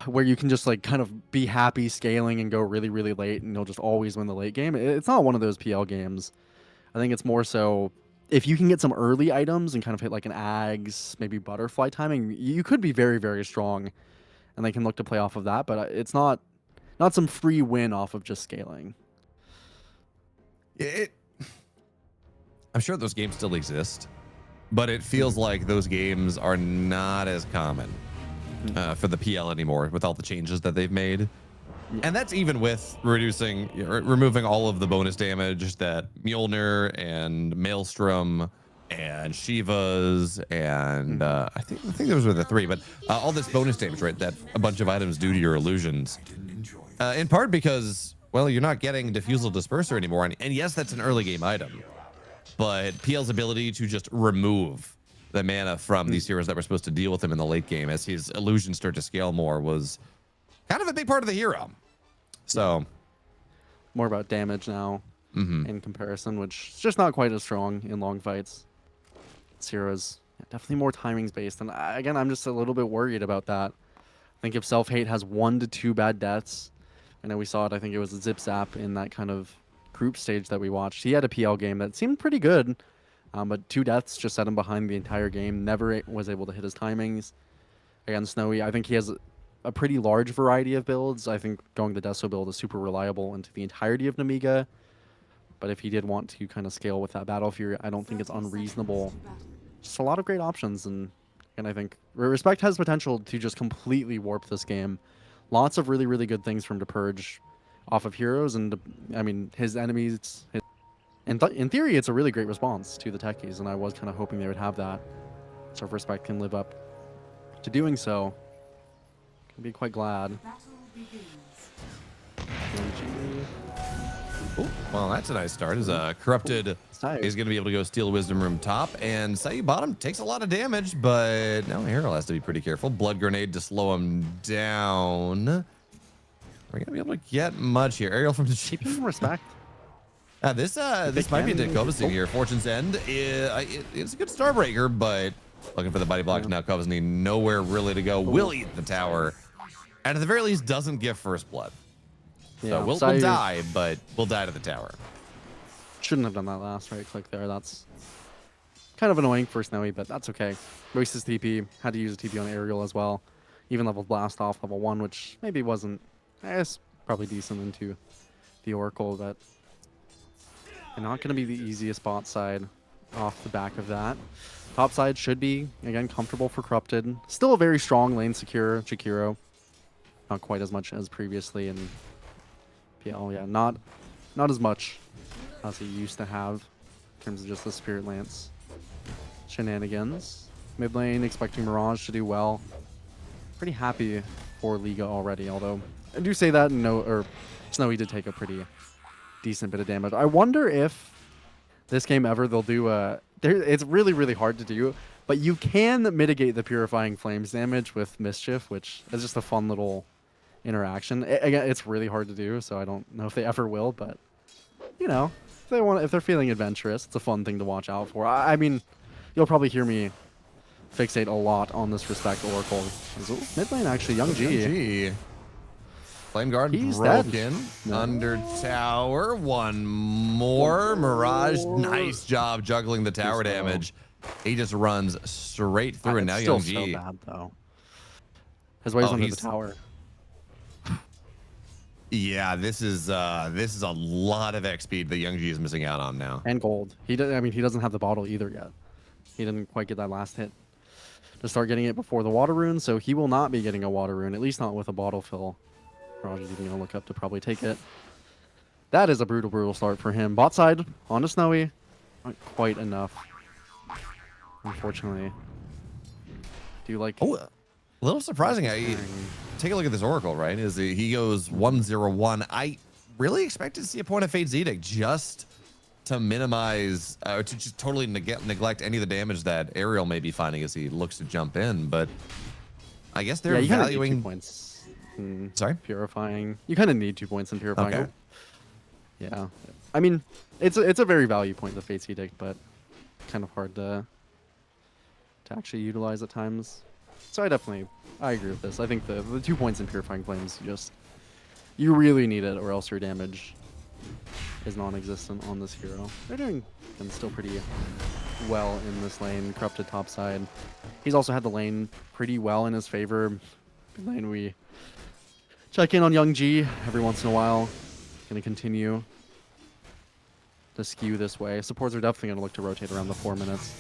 you can just like kind of be happy scaling and go really, really late and you'll just always win the late game. It's not one of those PL games. I think it's more so if you can get some early items and kind of hit like an Ags, maybe Butterfly timing, you could be very, very strong, and they can look to play off of that. But it's not some free win off of just scaling. I'm sure those games still exist, but it feels like those games are not as common for the PL anymore with all the changes that they've made. And that's even with removing all of the bonus damage that Mjolnir and Maelstrom and Shiva's and I think those were the three, but all this bonus damage, right, that a bunch of items do to your illusions. In part because, well, you're not getting Diffusal Disperser anymore, and yes, that's an early game item, but PL's ability to just remove the mana from these heroes that were supposed to deal with him in the late game as his illusions start to scale more was kind of a big part of the hero. So more about damage now in comparison, which is just not quite as strong in long fights. This hero's definitely more timings based, and again, I'm just a little bit worried about that. I think if Self-Hate has 1 to 2 bad deaths, I know we saw it, I think it was a Zip Zap in that kind of group stage that we watched. He had a PL game that seemed pretty good, but 2 deaths just set him behind the entire game. Never was able to hit his timings. Again, Snowy, I think he has a pretty large variety of builds. I think going the Deso build is super reliable into the entirety of Nemiga. But if he did want to kind of scale with that Battle Fury, I don't think it's unreasonable. Just a lot of great options, and I think Respect has potential to just completely warp this game. Lots of really, really good things from to purge off of heroes, and I mean, his enemies. In theory, it's a really great response to the techies, and I was kind of hoping they would have that. So if Respect can live up to doing so, I'd be quite glad. Oh, well, that's a nice start. As Corrupted is going to be able to go steal Wisdom Room top, and Sayu bottom takes a lot of damage, but now Herald has to be pretty careful. Blood Grenade to slow him down. Are we going to be able to get much here? Ariel from the Chief. Respect. This might be a Kovasing here. Fortune's End. It's a good Starbreaker, but looking for the body block now. Kovasing nowhere really to go. Will eat the tower, and at the very least doesn't give first blood. Yeah, so we'll die, but we'll die to the tower. Shouldn't have done that last right click there. That's kind of annoying for Snowy, but that's okay. Wastes his TP. Had to use a TP on Aerial as well. Even leveled Blast off level 1, which maybe wasn't, I guess, probably decent into the Oracle, but not going to be the easiest bot side off the back of that. Top side should be, again, comfortable for Corrupted. Still a very strong lane secure Chikiro. Not quite as much as previously in PL. Yeah, not as much as he used to have in terms of just the Spirit Lance shenanigans. Mid lane, expecting Mirage to do well. Pretty happy for Liga already, although I do say that, Snowy did take a pretty decent bit of damage. I wonder if this game ever they'll do it's really, really hard to do, But you can mitigate the Purifying Flames damage with Mischief, which is just a fun little interaction. Again, it's really hard to do, so I don't know if they ever will, but you know, if they're feeling adventurous, it's a fun thing to watch out for. I mean, you'll probably hear me fixate a lot on this Respect Oracle. Mid lane, actually, L1GA. Flame Guard He's broken. dead. No. Under tower. One more. Mirage, nice job juggling the tower damage. He just runs straight through, and now still L1GA. so bad, though. His way's under the tower. Yeah, this is a lot of XP that L1GA is missing out on now. And gold. He doesn't have the bottle either yet. He didn't quite get that last hit to start getting it before the water rune, so he will not be getting a water rune, at least not with a bottle fill. Roger's even gonna look up to probably take it. That is a brutal start for him. Bot side onto Snowy, not quite enough, unfortunately. Do you like? Oh, a little surprising. Take a look at this Oracle, right? He goes 1-0-1. I really expected to see a point of Fate Zedic just to minimize, to just totally neglect any of the damage that Ariel may be finding as he looks to jump in. But I guess they're valuing 2 points. Sorry, Purifying. You kind of need 2 points in Purifying. Okay. Yeah, I mean, it's a very value point, the Fate Edict, but kind of hard to actually utilize at times. So I agree with this. I think the 2 points in Purifying Flames, you really need it, or else your damage is non-existent on this hero. They're doing still pretty well in this lane. Corrupted top side. He's also had the lane pretty well in his favor. Mid lane, we check in on L1GA every once in a while. Going to continue to skew this way. Supports are definitely going to look to rotate around the 4 minutes.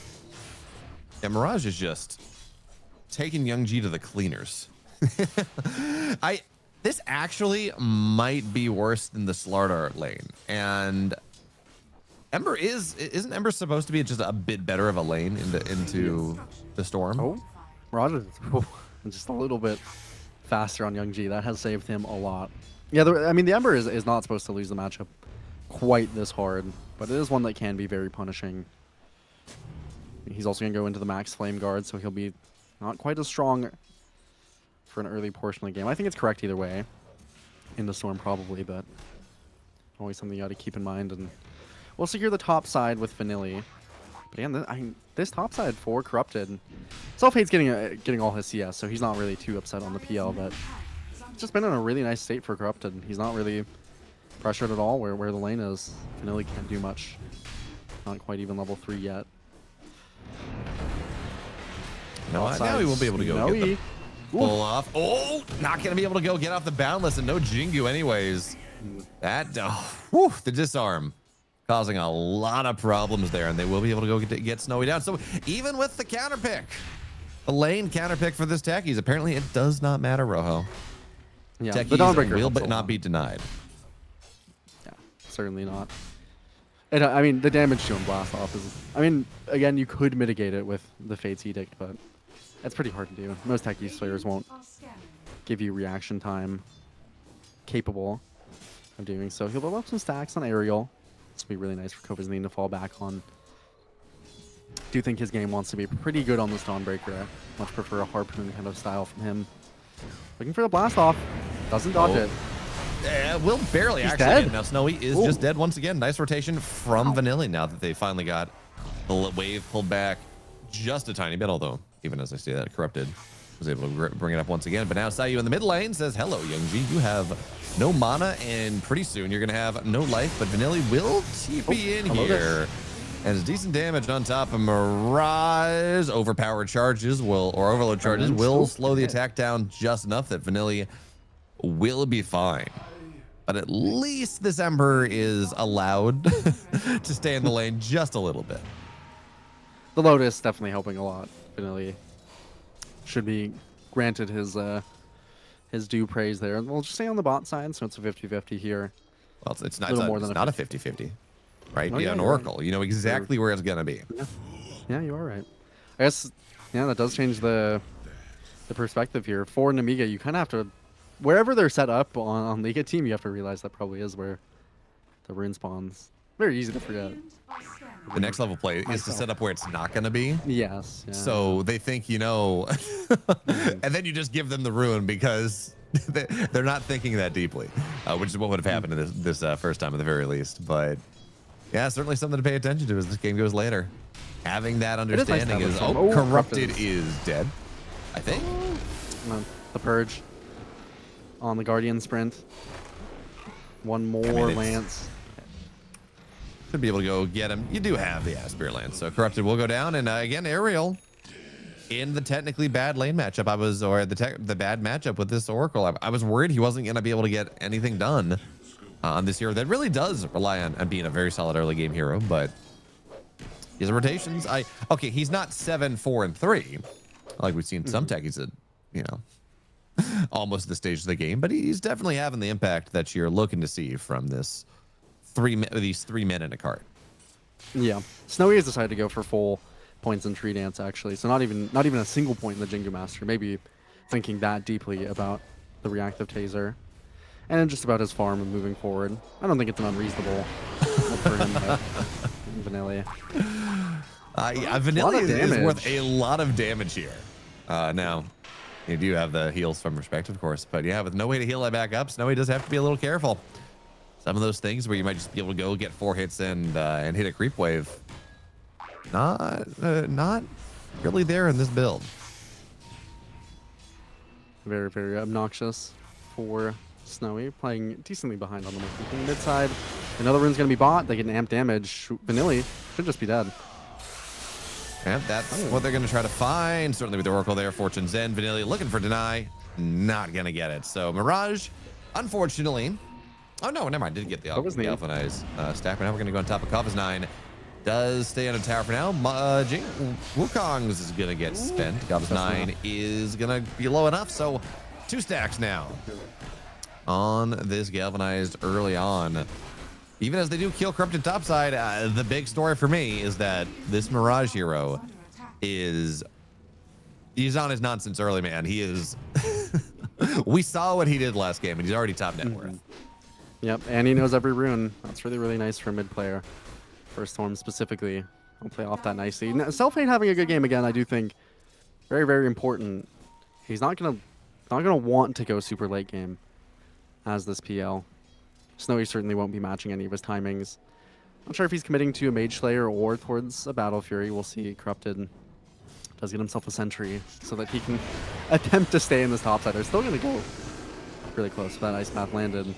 Yeah, Mirage is just taking L1GA to the cleaners. This actually might be worse than the Slardar lane. And Ember isn't Ember supposed to be just a bit better of a lane into the storm? Oh, Roger, just a little bit faster on L1GA. That has saved him a lot. Yeah, I mean, the Ember is not supposed to lose the matchup quite this hard, but it is one that can be very punishing. He's also going to go into the max Flame Guard, so he'll be not quite as strong for an early portion of the game. I think it's correct either way. In the storm, probably, but always something you got to keep in mind. And we'll secure the top side with Vanilli. But again, this top side for Corrupted, Self-Hate's getting all his CS, so he's not really too upset on the PL, but it's just been in a really nice state for Corrupted. He's not really pressured at all where the lane is. Vanilli can't do much. Not quite even level 3 yet. No, now he won't be able to go get the pull off. Oh, not going to be able to go get off the Boundless, and no Jingu anyways. That, the disarm causing a lot of problems there, and they will be able to go get Snowy down. So even with the counter pick, a lane counter pick for this Techies, apparently it does not matter, Rojo. Yeah, Techies the Dawnbreaker will helps but a not lot. be denied. Yeah, certainly not. And, I mean, the damage to him blast off is... I mean, again, you could mitigate it with the Fate's Edict, but it's pretty hard to do. Most Techies players won't give you reaction time capable of doing so. He'll build up some stacks on Ariel. This will be really nice for Kovazine to fall back on. Do think his game wants to be pretty good on this Dawnbreaker. I much prefer a Harpoon kind of style from him. Looking for the blast off. Doesn't dodge it. Will barely He's actually dead. get it. Now Snowy is just dead once again. Nice rotation from Vanilli now that they finally got the wave pulled back just a tiny bit, although even as I say that, Corrupted was able to bring it up once again. But now Sayu in the mid lane says, hello, L1GA. You have no mana, and pretty soon you're going to have no life, but Vanilli will TP in here. And it's decent damage on top of Mirage. Overpowered charges or overload charges will slow the attack down just enough that Vanilli will be fine. But at least this Ember is allowed to stay in the lane just a little bit. The Lotus definitely helping a lot. Vanilli should be granted his due praise there. We'll just stay on the bot side, so it's a 50-50 here. Well, it's not, a it's more not, than it's not a 50-50, right? Oh, Yeah, yeah, an you're Oracle. right. You know exactly where it's going to be. Yeah, you are right. I guess, yeah, that does change the perspective here. For Nemiga, you kind of have to, wherever they're set up on Liga team, you have to realize that probably is where the rune spawns. Very easy to forget. the next level play is to set up where it's not going to be. Yes. Yeah. So they think you know, and then you just give them the rune because they're not thinking that deeply, which is what would have happened in this first time at the very least. But yeah, certainly something to pay attention to as this game goes later. Having that understanding is corrupted is dead, I think. The Purge on the Guardian sprint. One more Lance. Should be able to go get him. You do have the Spirit Lance, so Corrupted will go down. And again, Ariel in the technically bad lane matchup. The bad matchup with this Oracle. I was worried he wasn't going to be able to get anything done on this hero that really does rely on being a very solid early game hero. But his rotations, okay, he's not 7, 4, and 3 like we've seen some techies at, you know, almost the stage of the game. But he's definitely having the impact that you're looking to see from these 3 men in a cart. Yeah, Snowy has decided to go for full points in Tree Dance actually, so not even a single point in the Jingu Master. Maybe thinking that deeply about the reactive taser and just about his farm and moving forward. I don't think it's an unreasonable for him. Vanilla. Vanilla is worth a lot of damage here. Now, you do have the heals from Respect, of course, but yeah, with no way to heal that back up, Snowy does have to be a little careful. Some of those things where you might just be able to go get 4 hits and hit a creep wave. Not really there in this build. Very, very obnoxious for Snowy, playing decently behind on the mid side. Another rune's gonna be bought. They get an amp damage. Vanilli should just be dead. Yeah, that's what they're gonna try to find. Certainly with the Oracle there, Fortune Zen, Vanilli looking for deny, not gonna get it. So Mirage, unfortunately. Oh no, never mind. Did get the Galvanized stack, but now we're gonna go on top of Kava's 9. Does stay on the tower for now. Wukong's is gonna get spent. Kava's 9 is gonna be low enough, so 2 stacks now on this Galvanized early on. Even as they do kill Corrupted topside, the big story for me is that this Mirage hero he's on his nonsense early, man. He is. We saw what he did last game, and he's already top net worth. Yep, and he knows every rune. That's really, really nice for a mid player. For Storm specifically, I'll play off that nicely. Now, Selfhate having a good game again, I do think, very, very important. He's not gonna want to go super late game as this PL. Snowy certainly won't be matching any of his timings. Not sure if he's committing to a Mage Slayer or towards a Battle Fury. We'll see. Corrupted does get himself a Sentry so that he can attempt to stay in this topside. They're still going to go really close. That Ice Path landed.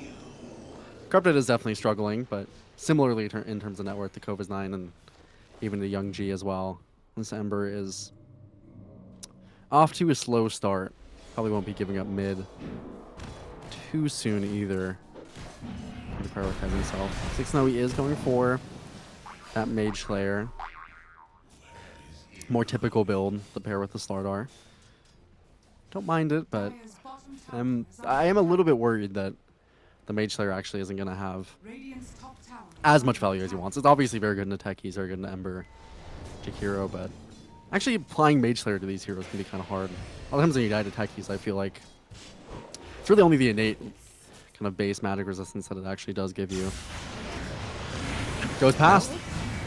Corrupted is definitely struggling, but similarly in terms of net worth to Kova's 9 and even the L1GA as well. This Ember is off to a slow start. Probably won't be giving up mid too soon either. To prioritize himself. 6 Snowy is going for that Mage Slayer. More typical build, the pair with the Slardar. Don't mind it, but I am a little bit worried that the Mage Slayer actually isn't going to have as much value as he wants. It's obviously very good in the techies, very good in the Ember hero, but actually applying Mage Slayer to these heroes can be kind of hard. A lot of times when you die to techies, I feel like it's really only the innate kind of base magic resistance that it actually does give you. Goes past.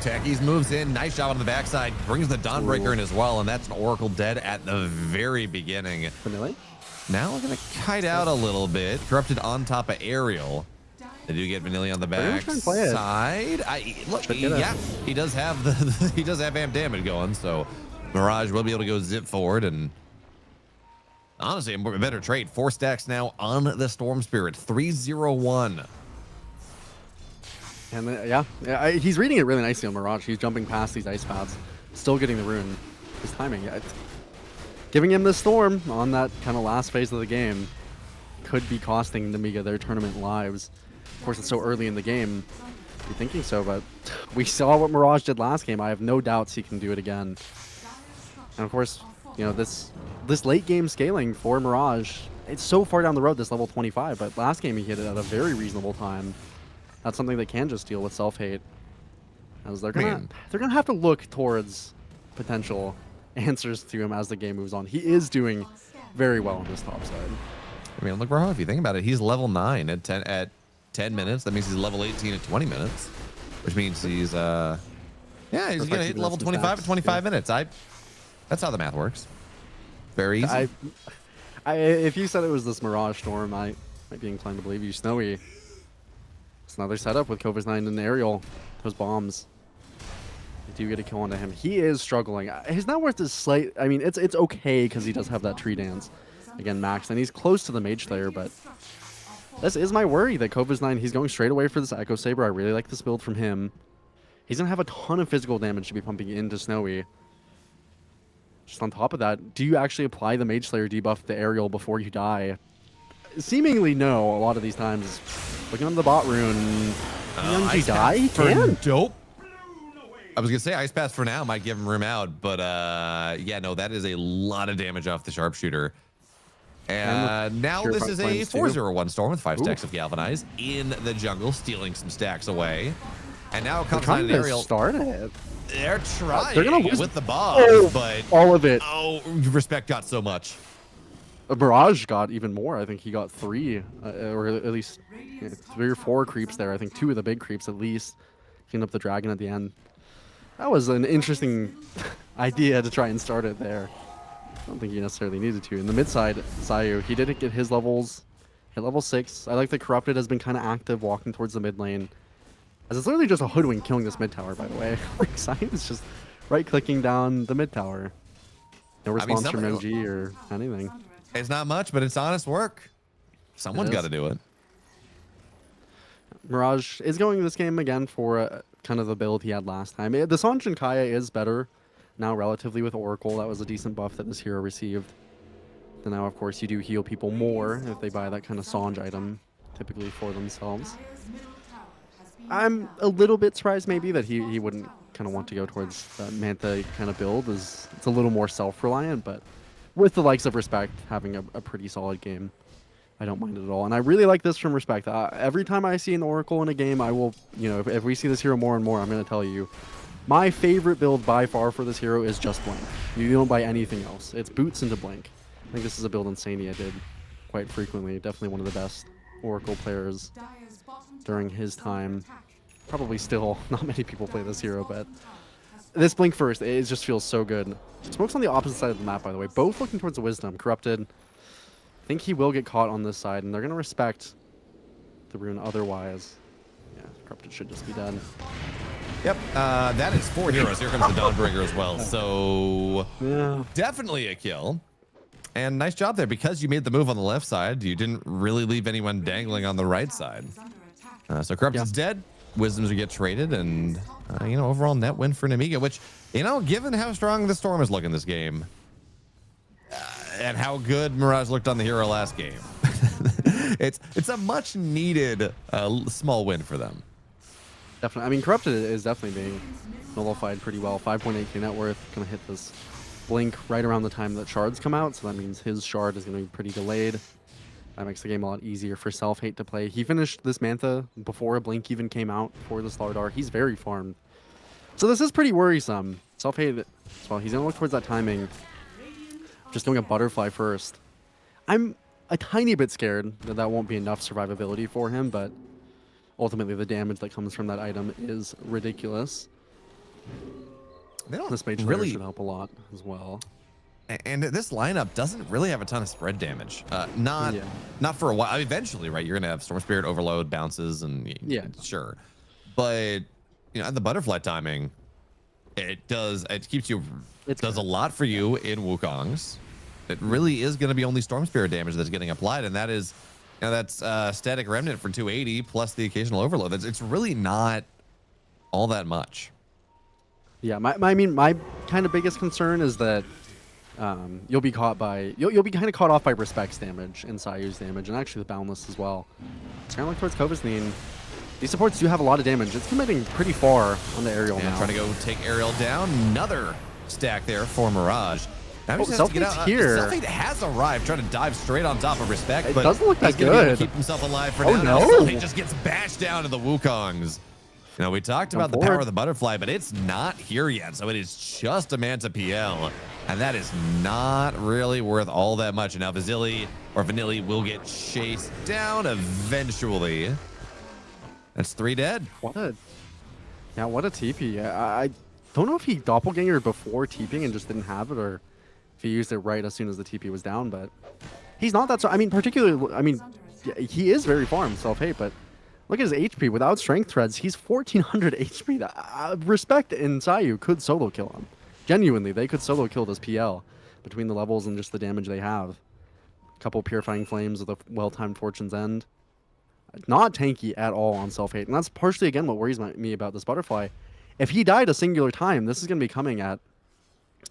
Techies moves in. Nice job on the backside. Brings the Dawnbreaker in as well, and that's an Oracle dead at the very beginning. Vanilla? Now we're going to kite out a little bit. Corrupted on top of Ariel. They do get Vanilla on the back side. Look, yeah, he does have he does have amp damage going, so Mirage will be able to go zip forward and honestly, a better trade. 4 stacks now on the Storm Spirit. 3-0-1. And yeah, he's reading it really nicely on Mirage. He's jumping past these ice paths, still getting the rune. His timing, giving him the Storm on that kind of last phase of the game could be costing Nemiga their tournament lives. Of course, it's so early in the game. You're thinking so, but we saw what Mirage did last game. I have no doubts he can do it again. And of course, you know, this late game scaling for Mirage, it's so far down the road, this level 25, but last game he hit it at a very reasonable time. That's something they can just deal with self-hate. As they're gonna have to look towards potential answers to him as the game moves on. He is doing very well on this top side. I mean, look, Raho, if you think about it, he's level 9 at 10 minutes. That means he's level 18 at 20 minutes, which means he's Yeah, he's gonna hit level 25 in 25 minutes. That's how the math works. Very easy. If you said it was this Mirage Storm, I might be inclined to believe you. Snowy. It's another setup with Covers9 and Aerial. Those bombs. Do get a kill onto him. He is struggling. His net worth is slight. I mean, it's okay because he does have that tree dance. Again, max, and he's close to the Mage Slayer, but this is my worry that Covers9, he's going straight away for this Echo Saber. I really like this build from him. He's going to have a ton of physical damage to be pumping into Snowy. Just on top of that, do you actually apply the Mage Slayer debuff to Aerial before you die? Seemingly no, a lot of these times. Looking on the bot rune, L1GA die? He can. Dope. I was going to say Ice Path for now might give him room out, but yeah, no, that is a lot of damage off the Sharpshooter. And now this is a 4-0-1 Storm with 5 stacks of Galvanize in the jungle, stealing some stacks away. And now it comes on an Aerial. Start it. They're trying They're gonna with the bombs, but all of it. Oh, Respect got so much. Mirage got even more. I think he got 3, or at least 3 or 4 creeps there. I think 2 of the big creeps at least. Clean up the dragon at the end. That was an interesting idea to try and start it there. I don't think he necessarily needed to. In the mid side, Zayu, he didn't get his levels. At level 6, I like that Corrupted has been kind of active walking towards the mid lane. As it's literally just a hoodwink killing this mid tower, by the way. Zayu is just right-clicking down the mid tower. No response from MG or anything. It's not much, but it's honest work. Someone's got to do it. Mirage is going this game again for kind of the build he had last time. The Sange and Kaya is better now relatively with Oracle. That was a decent buff that this hero received. And now, of course, you do heal people more if they buy that kind of Sange item, typically for themselves. I'm a little bit surprised maybe that he wouldn't kind of want to go towards that Mantha kind of build. It's a little more self-reliant, but with the likes of Respect having a pretty solid game, I don't mind it at all. And I really like this from Respect. Every time I see an Oracle in a game, I will, if we see this hero more and more, I'm going to tell you, my favorite build by far for this hero is just Blink. You don't buy anything else. It's boots into Blink. I think this is a build Insania did quite frequently. Definitely one of the best Oracle players during his time. Probably still not many people play this hero, but this Blink first, it just feels so good. Smoke's on the opposite side of the map, by the way. Both looking towards the Wisdom. Corrupted. I think he will get caught on this side, and they're going to respect the rune otherwise. Yeah, Corrupted should just be dead. Yep, that is 4 heroes. Here comes the Dawnbringer as well. So definitely a kill. And nice job there. Because you made the move on the left side, you didn't really leave anyone dangling on the right side. So Corrupted's dead. Wisdoms will get traded, and overall net win for Nemiga, which, given how strong the Storm is looking this game, and how good Mirage looked on the hero last game, it's a much needed small win for them. Definitely. I mean, Corrupted is definitely being nullified pretty well. 5.8k net worth. Gonna hit this Blink right around the time that shards come out, so that means his shard is gonna be pretty delayed. That makes the game a lot easier for Self-Hate to play. He finished this Mantha before a Blink even came out for this Lardar. He's very farmed. So this is pretty worrisome. Self-Hate as well. He's going to look towards that timing. Just doing a Butterfly first. I'm a tiny bit scared that that won't be enough survivability for him, but ultimately the damage that comes from that item is ridiculous. This Mage Slayer should help a lot as well. And this lineup doesn't really have a ton of spread damage. Not for a while. Eventually, right? You're gonna have Storm Spirit overload, bounces, and sure. But at the Butterfly timing, it keeps you. It does a lot for you in Wukongs. It really is gonna be only Storm Spirit damage that's getting applied, and that is, that's Static Remnant for 280 plus the occasional overload. It's really not all that much. Yeah, my kind of biggest concern is that. You'll be caught by you'll be kind of caught off by Respect's damage and Sayu's damage, and actually the Boundless as well. It's kind of like towards Covers9. These supports do have a lot of damage. It's committing pretty far on the Aerial now. Trying to go take Aerial down. Another stack there for Mirage. Now Self-Hate's here. Self-Hate has arrived, trying to dive straight on top of Respect, it but doesn't look that he's gonna be able good. to keep himself alive for now. No! Self-Hate just gets bashed down to the Wukongs. We talked about the power of the Butterfly, but it's not here yet, so it is just a Manta PL, and that is not really worth all that much. And now Vanilli will get chased down eventually. That's 3 dead. What a TP. don't know if he doppelganger before TPing and just didn't have it, or if he used it right as soon as the TP was down, but he's not that. I mean, particularly, I mean, he is very farm self-hate, but look at his HP. Without strength threads, he's 1400 HP. Respect and Sayu could solo kill him. Genuinely, they could solo kill this PL between the levels and just the damage they have. A couple Purifying Flames with a well-timed Fortune's End. Not tanky at all on self-hate. And that's partially, again, what worries me about this Butterfly. If he died a singular time, this is going to be coming at...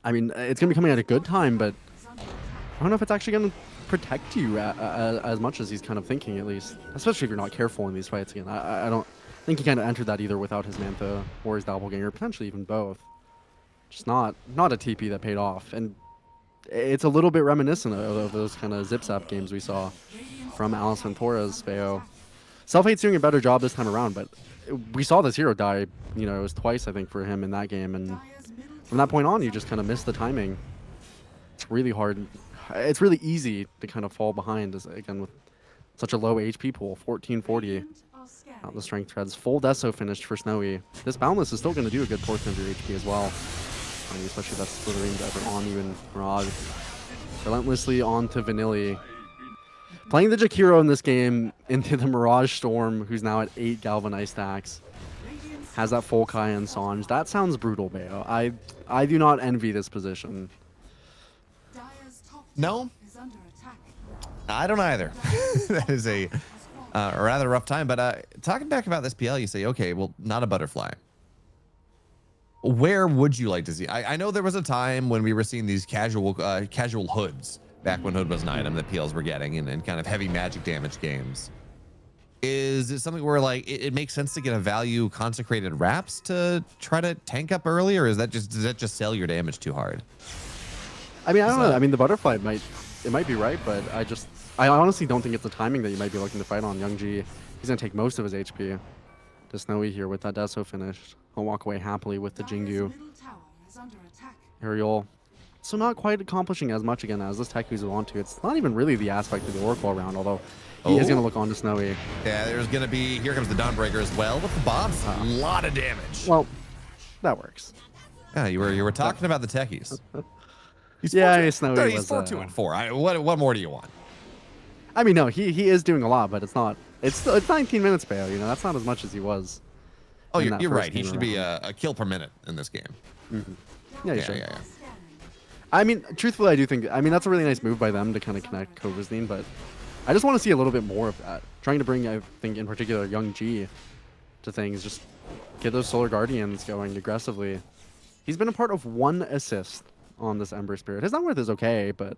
I mean, it's going to be coming at a good time, but I don't know if it's actually going to protect you as much as he's kind of thinking, at least. Especially if you're not careful in these fights again. I don't think he kind of entered that either without his Mantha or his Doppelganger, potentially even both. Just not a TP that paid off. And it's a little bit reminiscent of those kind of zip-zap games we saw from Alice Ventura's Feo. Self-hate's doing a better job this time around, but we saw this hero die, you know, it was twice, I think, for him in that game, and from that point on, you just kind of miss the timing. It's really hard. It's really easy to kind of fall behind, again, with such a low HP pool, 1440. Out the strength threads. Full Deso finished for Snowy. This Boundless is still going to do a good portion of your HP as well. I mean, especially that slithering effort on you and Mirage. Relentlessly on to Vanilli. Playing the Jakiro in this game into the Mirage Storm, who's now at 8 Galvanized stacks. Has that full Kai and Sange. That sounds brutal, Bayo. I do not envy this position. No, I don't either. That is a rather rough time. But talking back about this PL, you say, okay, well, not a Butterfly. Where would you like to see? I know there was a time when we were seeing these casual hoods, back when Hood was an item that PLs were getting in kind of heavy magic damage games. Is it something where like it makes sense to get a value consecrated wraps to try to tank up early, or does that just sell your damage too hard? I mean, I don't know. I mean, the Butterfly might be right, but I honestly don't think it's the timing that you might be looking to fight on. L1GA, he's gonna take most of his HP. To Snowy here with that Deso finished. He'll walk away happily with the Jingu. Ariel. So not quite accomplishing as much again as this Teku's want to. It's not even really the aspect of the Oracle around, although he is going to look on to Snowy. Yeah, there's going to be... Here comes the Dawnbreaker as well with the bombs. A lot of damage. Well, that works. Yeah, you were talking about the techies. Snowy he's 4-2 and 4. What more do you want? I mean, no, he is doing a lot, but it's not... It's 19 minutes, Bayo, you know, that's not as much as he was. Oh, you're right. He should be a kill per minute in this game. Mm-hmm. Yeah. I mean, truthfully, I do think... I mean, that's a really nice move by them to kind of connect Kovasine, but I just want to see a little bit more of that. Trying to bring, I think, in particular, L1GA to things. Just get those Solar Guardians going aggressively. He's been a part of 1 assist on this Ember Spirit. His net worth is okay, but...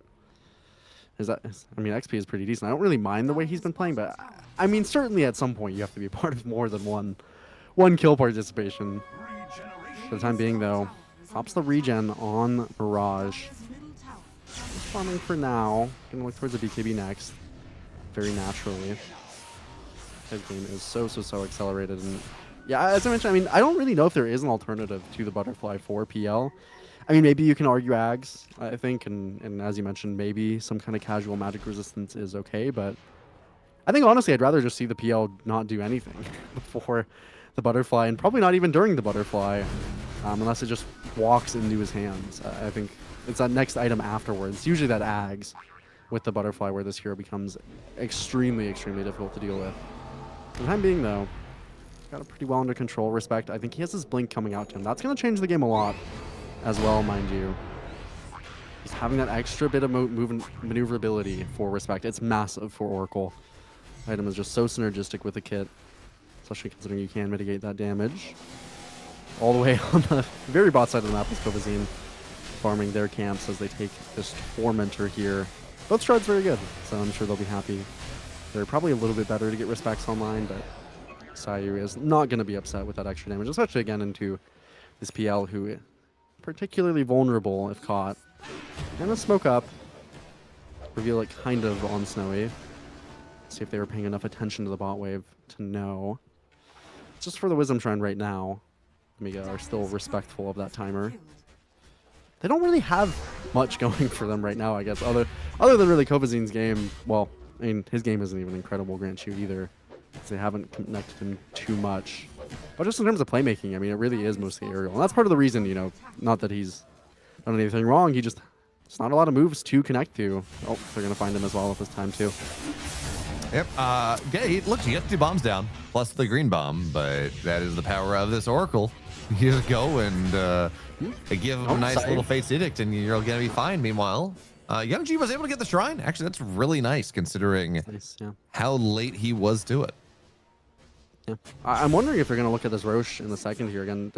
I mean, XP is pretty decent. I don't really mind the way he's been playing, but I mean, certainly at some point you have to be part of more than one kill participation. For the time being, though, pops the regen on Mirage. Farming for now. Gonna look towards the BKB next. Very naturally. His game is so accelerated, and yeah, as I mentioned, I mean, I don't really know if there is an alternative to the Butterfly for PL. I mean, maybe you can argue Ags, I think, and as you mentioned, maybe some kind of casual magic resistance is okay, but I think, honestly, I'd rather just see the PL not do anything before the Butterfly, and probably not even during the Butterfly, unless it just walks into his hands. I think it's that next item afterwards, usually that Ags with the Butterfly, where this hero becomes extremely difficult to deal with. For the time being, though, got it pretty well under control. Respect, I think he has his Blink coming out to him. That's going to change the game a lot as well, mind you. He's having that extra bit of maneuverability for Respect. It's massive for Oracle. Item is just so synergistic with the kit, especially considering you can mitigate that damage. All the way on the very bot side of the map is Kovasine farming their camps as they take this Tormentor here. Both shards very good, so I'm sure they'll be happy. They're probably a little bit better to get Respects online, but Sayu is not going to be upset with that extra damage, especially again into this PL, who particularly vulnerable if caught. Gonna smoke up. Reveal it kind of on Snowy. See if they were paying enough attention to the bot wave to know. Just for the Wisdom Shrine right now, Nemiga are still respectful of that timer. They don't really have much going for them right now, I guess, other than really Kovasine's game. Well, I mean, his game isn't even incredible Grant Shoot either, because they haven't connected him too much. But just in terms of playmaking, I mean, it really is mostly aerial. And that's part of the reason, you know, not that he's done anything wrong. It's not a lot of moves to connect to. Oh, they're going to find him as well at this time, too. Yep. Look, he gets 2 bombs down, plus the green bomb, but that is the power of this Oracle. You go and give him a nice little Fate's Edict, and you're going to be fine. Meanwhile, Young-G was able to get the Shrine. Actually, that's really nice, considering how late he was to it. Yeah. I'm wondering if they're going to look at this Roche in the second here again.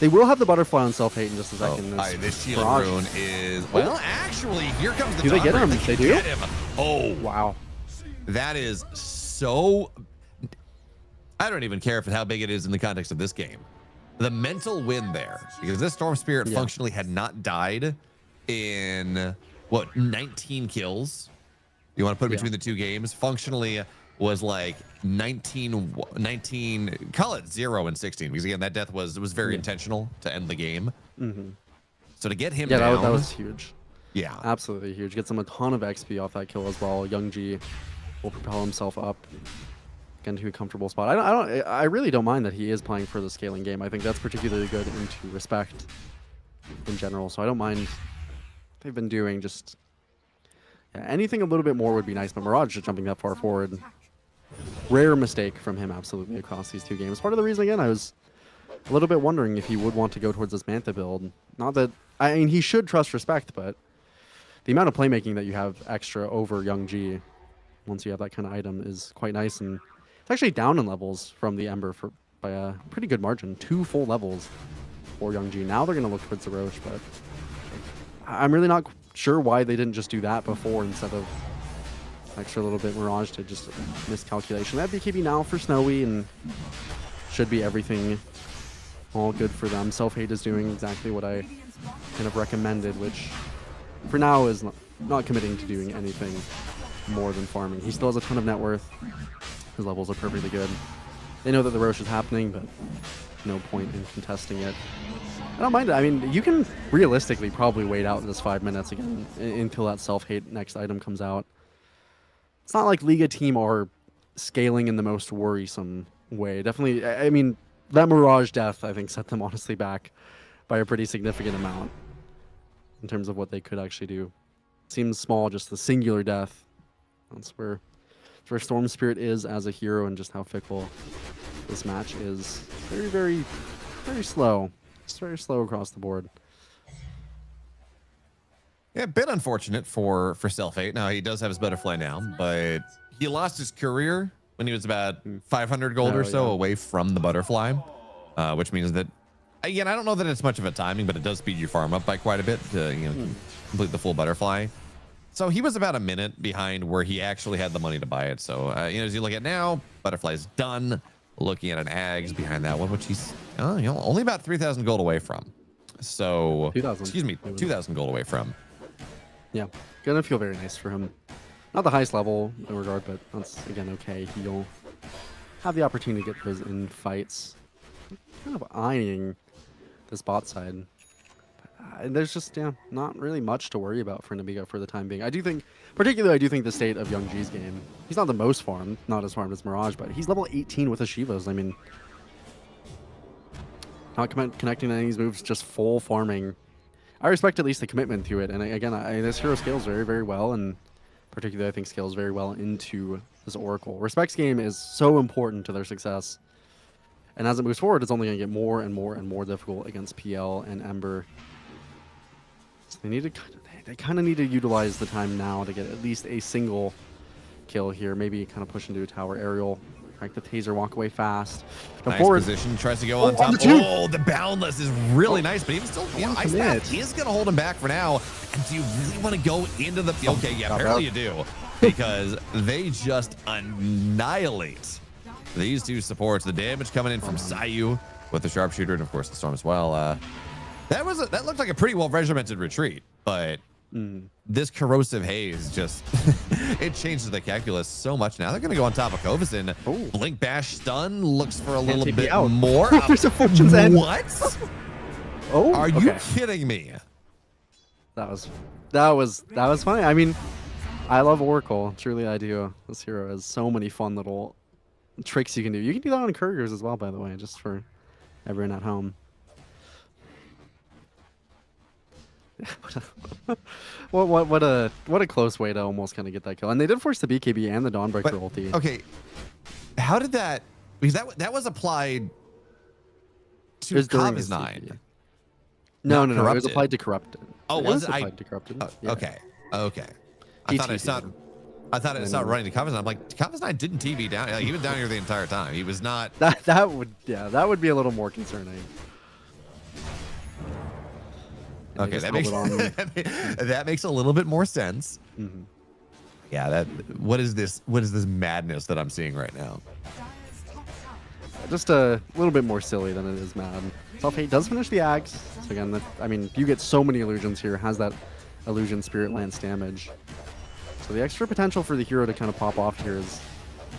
They will have the butterfly on self-hate in just a second. This shield rune is... Well, actually, here comes the Do they get him? They do? Get him. Oh. Wow. That is so... I don't even care how big it is in the context of this game. The mental win there, because this Storm Spirit functionally had not died in, 19 kills? You want to put it between the 2 games? Functionally was like 19, call it 0 and 16, because again, that death was very intentional to end the game. So to get him down... that was huge. Yeah. Absolutely huge. Gets him a ton of XP off that kill as well. Young-G will propel himself up into a comfortable spot. I really don't mind that he is playing for the scaling game. I think that's particularly good into Respect in general. So I don't mind they've been doing just anything a little bit more would be nice. But Mirage just jumping that far forward, rare mistake from him absolutely across these 2 games. Part of the reason again I was a little bit wondering if he would want to go towards this Mantha build. Not that I mean he should trust Respect, but the amount of playmaking that you have extra over Young-G once you have that kind of item is quite nice, and it's actually down in levels from the Ember by a pretty good margin. 2 full levels for Young-G. Now they're going to look towards the Roche, but I'm really not sure why they didn't just do that before instead of extra little bit Mirage to just miscalculation. That BKB now for Snowy, and should be everything all good for them. Self-Hate is doing exactly what I kind of recommended, which for now is not committing to doing anything more than farming. He still has a ton of net worth. His levels are perfectly good. They know that the Roche is happening, but no point in contesting it. I don't mind it. I mean, you can realistically probably wait out this 5 minutes again until that self-hate next item comes out. It's not like Liga team are scaling in the most worrisome way. Definitely, I mean, that Mirage death, I think, set them honestly back by a pretty significant amount in terms of what they could actually do. Seems small, just the singular death. That's where Storm Spirit is as a hero, and just how fickle this match is. Very, very, very slow. It's very slow across the board. Yeah, a bit unfortunate for Self-Hate. Now, he does have his butterfly now, but he lost his courier when he was about 500 gold or so away from the butterfly, which means that, again, I don't know that it's much of a timing, but it does speed your farm up by quite a bit to complete the full butterfly. So he was about a minute behind where he actually had the money to buy it. So, as you look at now, butterfly's done. Looking at an Ags behind that one, which he's only about 3,000 gold away from. So, 2,000 gold away from. Yeah, gonna feel very nice for him. Not the highest level in regard, but that's, again, okay. He'll have the opportunity to get those in fights. Kind of eyeing this bot side. There's just, not really much to worry about for Nemiga for the time being. I do think the state of Young-G's game, he's not the most farmed, not as farmed as Mirage, but he's level 18 with Ashivas. I mean, not connecting to any of these moves, just full farming. I respect at least the commitment to it, and again, this hero scales very, very well, and particularly I think scales very well into this Oracle. Respect's game is so important to their success, and as it moves forward, it's only going to get more and more and more difficult against PL and Ember. So they kind of need to utilize the time now to get at least a single kill here. Maybe kind of push into a tower aerial. Crack the taser, walk away fast. Nice position, tries to go on top. The boundless is really nice, but even still, Ice Path is going to hold him back for now. And do you really want to go into the... Okay, yeah, apparently you do. Because they just annihilate these two supports. The damage coming in from Sayu with the sharpshooter, and of course the storm as well. That looked like a pretty well regimented retreat, but this corrosive haze just it changes the calculus so much. Now they're going to go on top of Kovacin. Blink Bash stun looks for a little bit more. There's a Fortune's End. What? Are you kidding me? That was funny. I mean, I love Oracle. Truly, I do. This hero has so many fun little tricks you can do. You can do that on couriers as well, by the way, just for everyone at home. what a close way to almost kind of get that kill. And they did force the BKB and the Dawnbreaker ulti. Okay, how did that? Because that was applied to Kavis9. No. It was applied to Corrupted. Oh, was it? Applied to Corrupted. Yeah. Okay. I thought it stopped running to Kavis9. I'm like, Kavis9 didn't TV down. Like, he was down here the entire time. He was not. That would be a little more concerning. And okay, that makes a little bit more sense. Mm-hmm. Yeah, what is this madness that I'm seeing right now? Just a little bit more silly than it is mad. Self-Hate does finish the Axe. So again, you get so many illusions here. Has that illusion Spirit Lance damage. So the extra potential for the hero to kind of pop off here is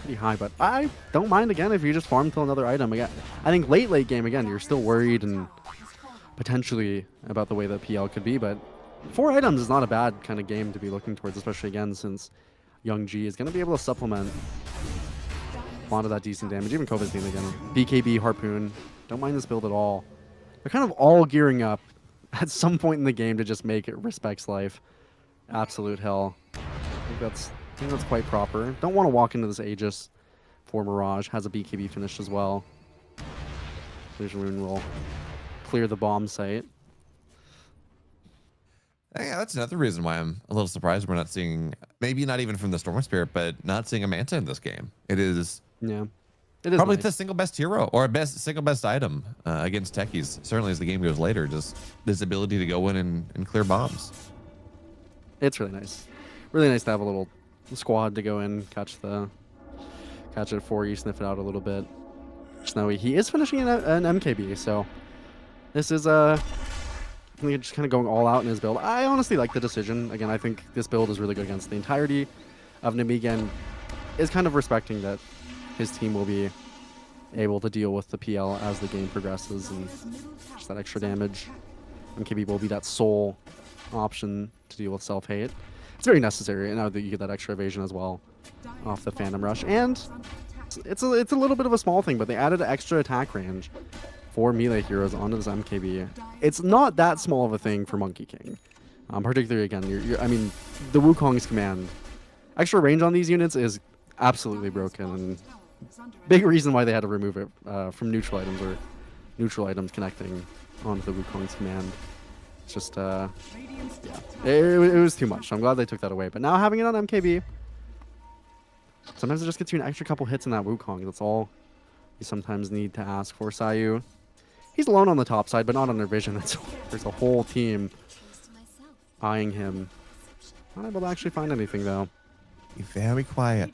pretty high, but I don't mind again if you just farm till another item. Again, I think late game, again, you're still worried and potentially about the way that PL could be, but 4 items is not a bad kind of game to be looking towards, especially again since L1GA is going to be able to supplement a lot of that decent damage. Even Kavis9 again. BKB, Harpoon. Don't mind this build at all. They're kind of all gearing up at some point in the game to just make it Respect's life absolute hell. I think that's quite proper. Don't want to walk into this Aegis for Mirage. Has a BKB finish as well. Illusion Rune will clear the bomb site. Yeah, that's another reason why I'm a little surprised we're not seeing, maybe not even from the Storm Spirit, but not seeing a Manta in this game. It is probably nice. the single best hero or single best item against techies. Certainly as the game goes later, just this ability to go in and clear bombs. It's really nice. Really nice to have a little squad to go in, catch it for you, sniff it out a little bit. Snowy, he is finishing an MKB, so this is just kind of going all out in his build. I honestly like the decision. Again, I think this build is really good against the entirety of Nemiga and is kind of respecting that his team will be able to deal with the PL as the game progresses and just that extra damage. MKB will be that sole option to deal with Self-Hate. It's very necessary, and now that you get that extra evasion as well off the Phantom Rush. And it's a little bit of a small thing, but they added extra attack range for melee heroes onto this MKB. It's not that small of a thing for Monkey King. Particularly, again, the Wukong's command. Extra range on these units is absolutely broken, and big reason why they had to remove it from neutral items or neutral items connecting onto the Wukong's command. It's just, it was too much. I'm glad they took that away. But now having it on MKB, sometimes it just gets you an extra couple hits in that Wukong. That's all you sometimes need to ask for. Sayu, he's alone on the top side, but not under vision. There's a whole team eyeing him. Not able to actually find anything, though. Be very quiet.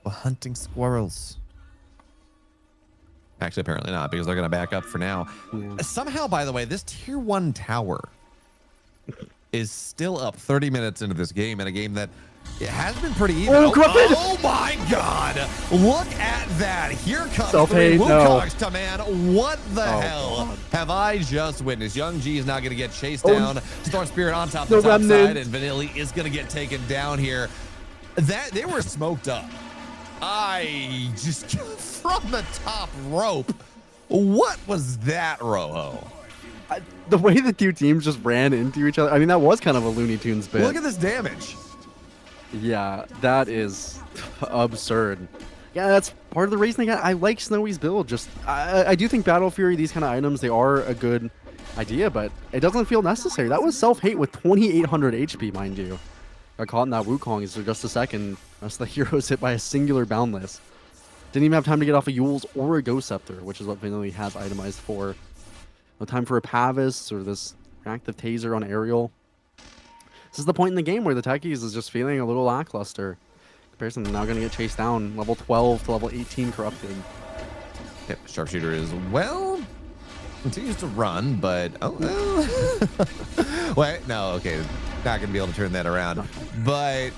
We're hunting squirrels. Actually, apparently not, because they're going to back up for now. Yeah. Somehow, by the way, this tier 1 tower is still up 30 minutes into this game, in a game that it has been pretty even. Oh my God! Look at that! Here comes the Wukong's command. What the hell have I just witnessed? L1GA is now going to get chased down. Storm Spirit on top of the top side, and Vanilli is going to get taken down here. They were smoked up. I just from the top rope. What was that, Rojo? The way the two teams just ran into each other. I mean, that was kind of a Looney Tunes bit. Look at this damage. Yeah, that is absurd. Yeah, that's part of the reason I like Snowy's build. Just I do think Battle Fury, these kind of items, they are a good idea, but it doesn't feel necessary. That was Self-Hate with 2,800 HP, mind you. Got caught in that Wukong for just a second. That's the hero's hit by a singular Boundless. Didn't even have time to get off a Yule's or a Ghost Scepter, which is what Vanilli has itemized for. No time for a Pavis or this reactive Taser on Aerial. This is the point in the game where the techies is just feeling a little lackluster. Comparison, now going to get chased down. Level 12 to level 18 Corrupted. Yep, Sharpshooter is, well, continues to run, but wait, no, okay, not gonna be able to turn that around. But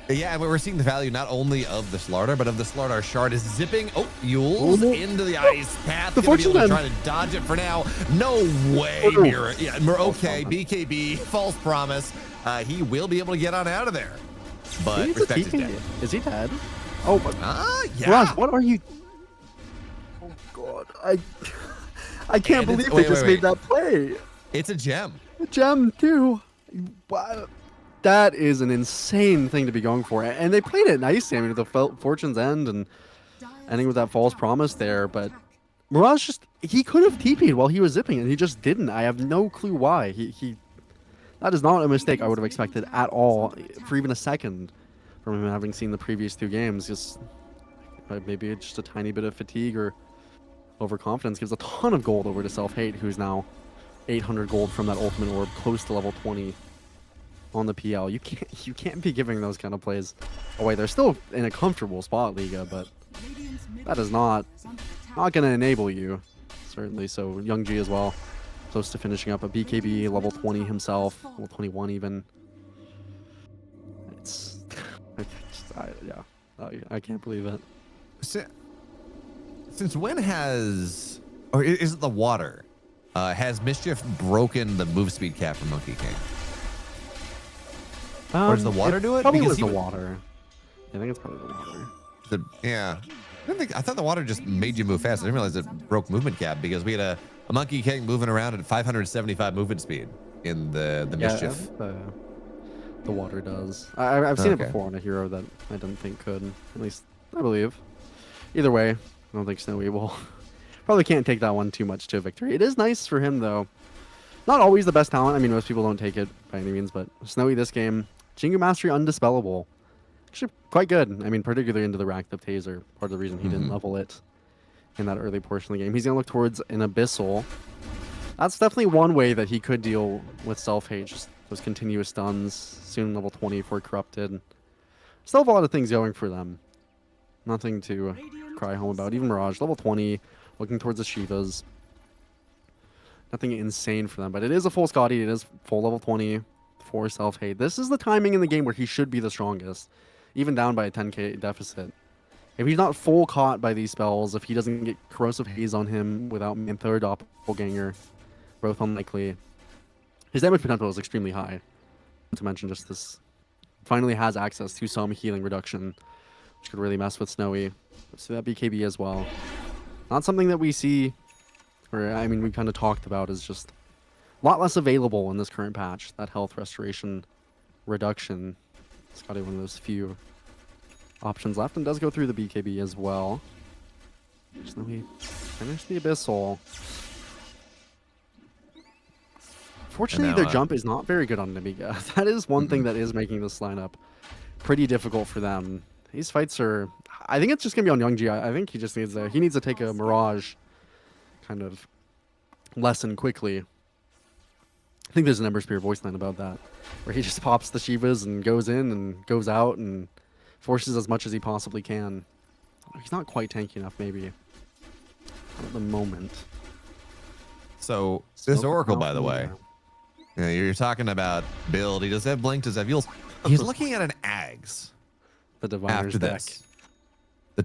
yeah, we're seeing the value not only of the Slardar, but of the Slardar shard is zipping. Oh, Yule's into the ice path. Gonna be able to try to dodge it for now. No way, Mirror. Yeah, okay, BKB, false promise. He will be able to get on out of there. But Respect is dead. Is he dead? Oh, but yeah. Mirage, what are you? Oh God, I can't And believe wait, they just wait. made that play. It's a gem. A gem too. Wow. That is an insane thing to be going for, and they played it nice. I mean, the Fortune's End and ending with that false promise there, but Mirage he could have TP'd while he was zipping, and he just didn't. I have no clue why. That is not a mistake I would have expected at all, for even a second, from him having seen the previous 2 games. Just maybe it's just a tiny bit of fatigue or overconfidence. Gives a ton of gold over to Self-Hate, who's now 800 gold from that ultimate orb, close to level 20 on the PL. You can't be giving those kind of plays away. They're still in a comfortable spot, Liga, but that is not going to enable you, certainly. So L1GA as well, close to finishing up a BKB, level 20 himself, level 21 even. It's I can't believe it. Since when has, or is it the water? Has Mischief broken the move speed cap for Monkey King? Or does the water do it? Probably Because was the water. I think it's probably the water. Yeah. I thought the water just made you move fast. I didn't realize it broke movement cap because we had a Monkey King moving around at 575 movement speed in the Mischief. The water does. I've seen it before on a hero that I didn't think could. At least I believe. Either way, I don't think Snowy will. Probably can't take that one too much to victory. It is nice for him though. Not always the best talent. I mean, most people don't take it by any means, but Snowy this game, Jingu Mastery undispellable. Actually quite good. I mean, particularly into the reactive taser. Part of the reason he didn't level it in that early portion of the game. He's going to look towards an Abyssal. That's definitely one way that he could deal with Self-Hate. Just those continuous stuns. Soon level 20 for Corrupted. Still have a lot of things going for them. Nothing to cry home about. Even Mirage, level 20, looking towards the Shivas. Nothing insane for them, but it is a full Scotty. It is full level 20 for Self-Hate. This is the timing in the game where he should be the strongest, even down by a 10k deficit. If he's not full caught by these spells, if he doesn't get Corrosive Haze on him without Mantha or Doppelganger, both unlikely, his damage potential is extremely high. Not to mention just this, finally has access to some healing reduction, which could really mess with Snowy. So that BKB as well. Not something that we see, or I mean we kind of talked about, is just a lot less available in this current patch. That health restoration reduction. It's got to be one of those few options left, and does go through the BKB as well. Snowy finish the Abyssal. Fortunately, their jump is not very good on Nemiga. That is one thing that is making this lineup pretty difficult for them. These fights are, I think it's just gonna be on L1GA. I think he just needs to take a Mirage kind of lesson quickly. I think there's an Ember Spirit voice line about that, where he just pops the Shivas and goes in and goes out and forces as much as he possibly can. He's not quite tanky enough, maybe, at the moment. So this Oracle, by the way, you know, you're talking about build. He does have Blink, does have Heals. He's looking at an Ags. The Diviner's deck. The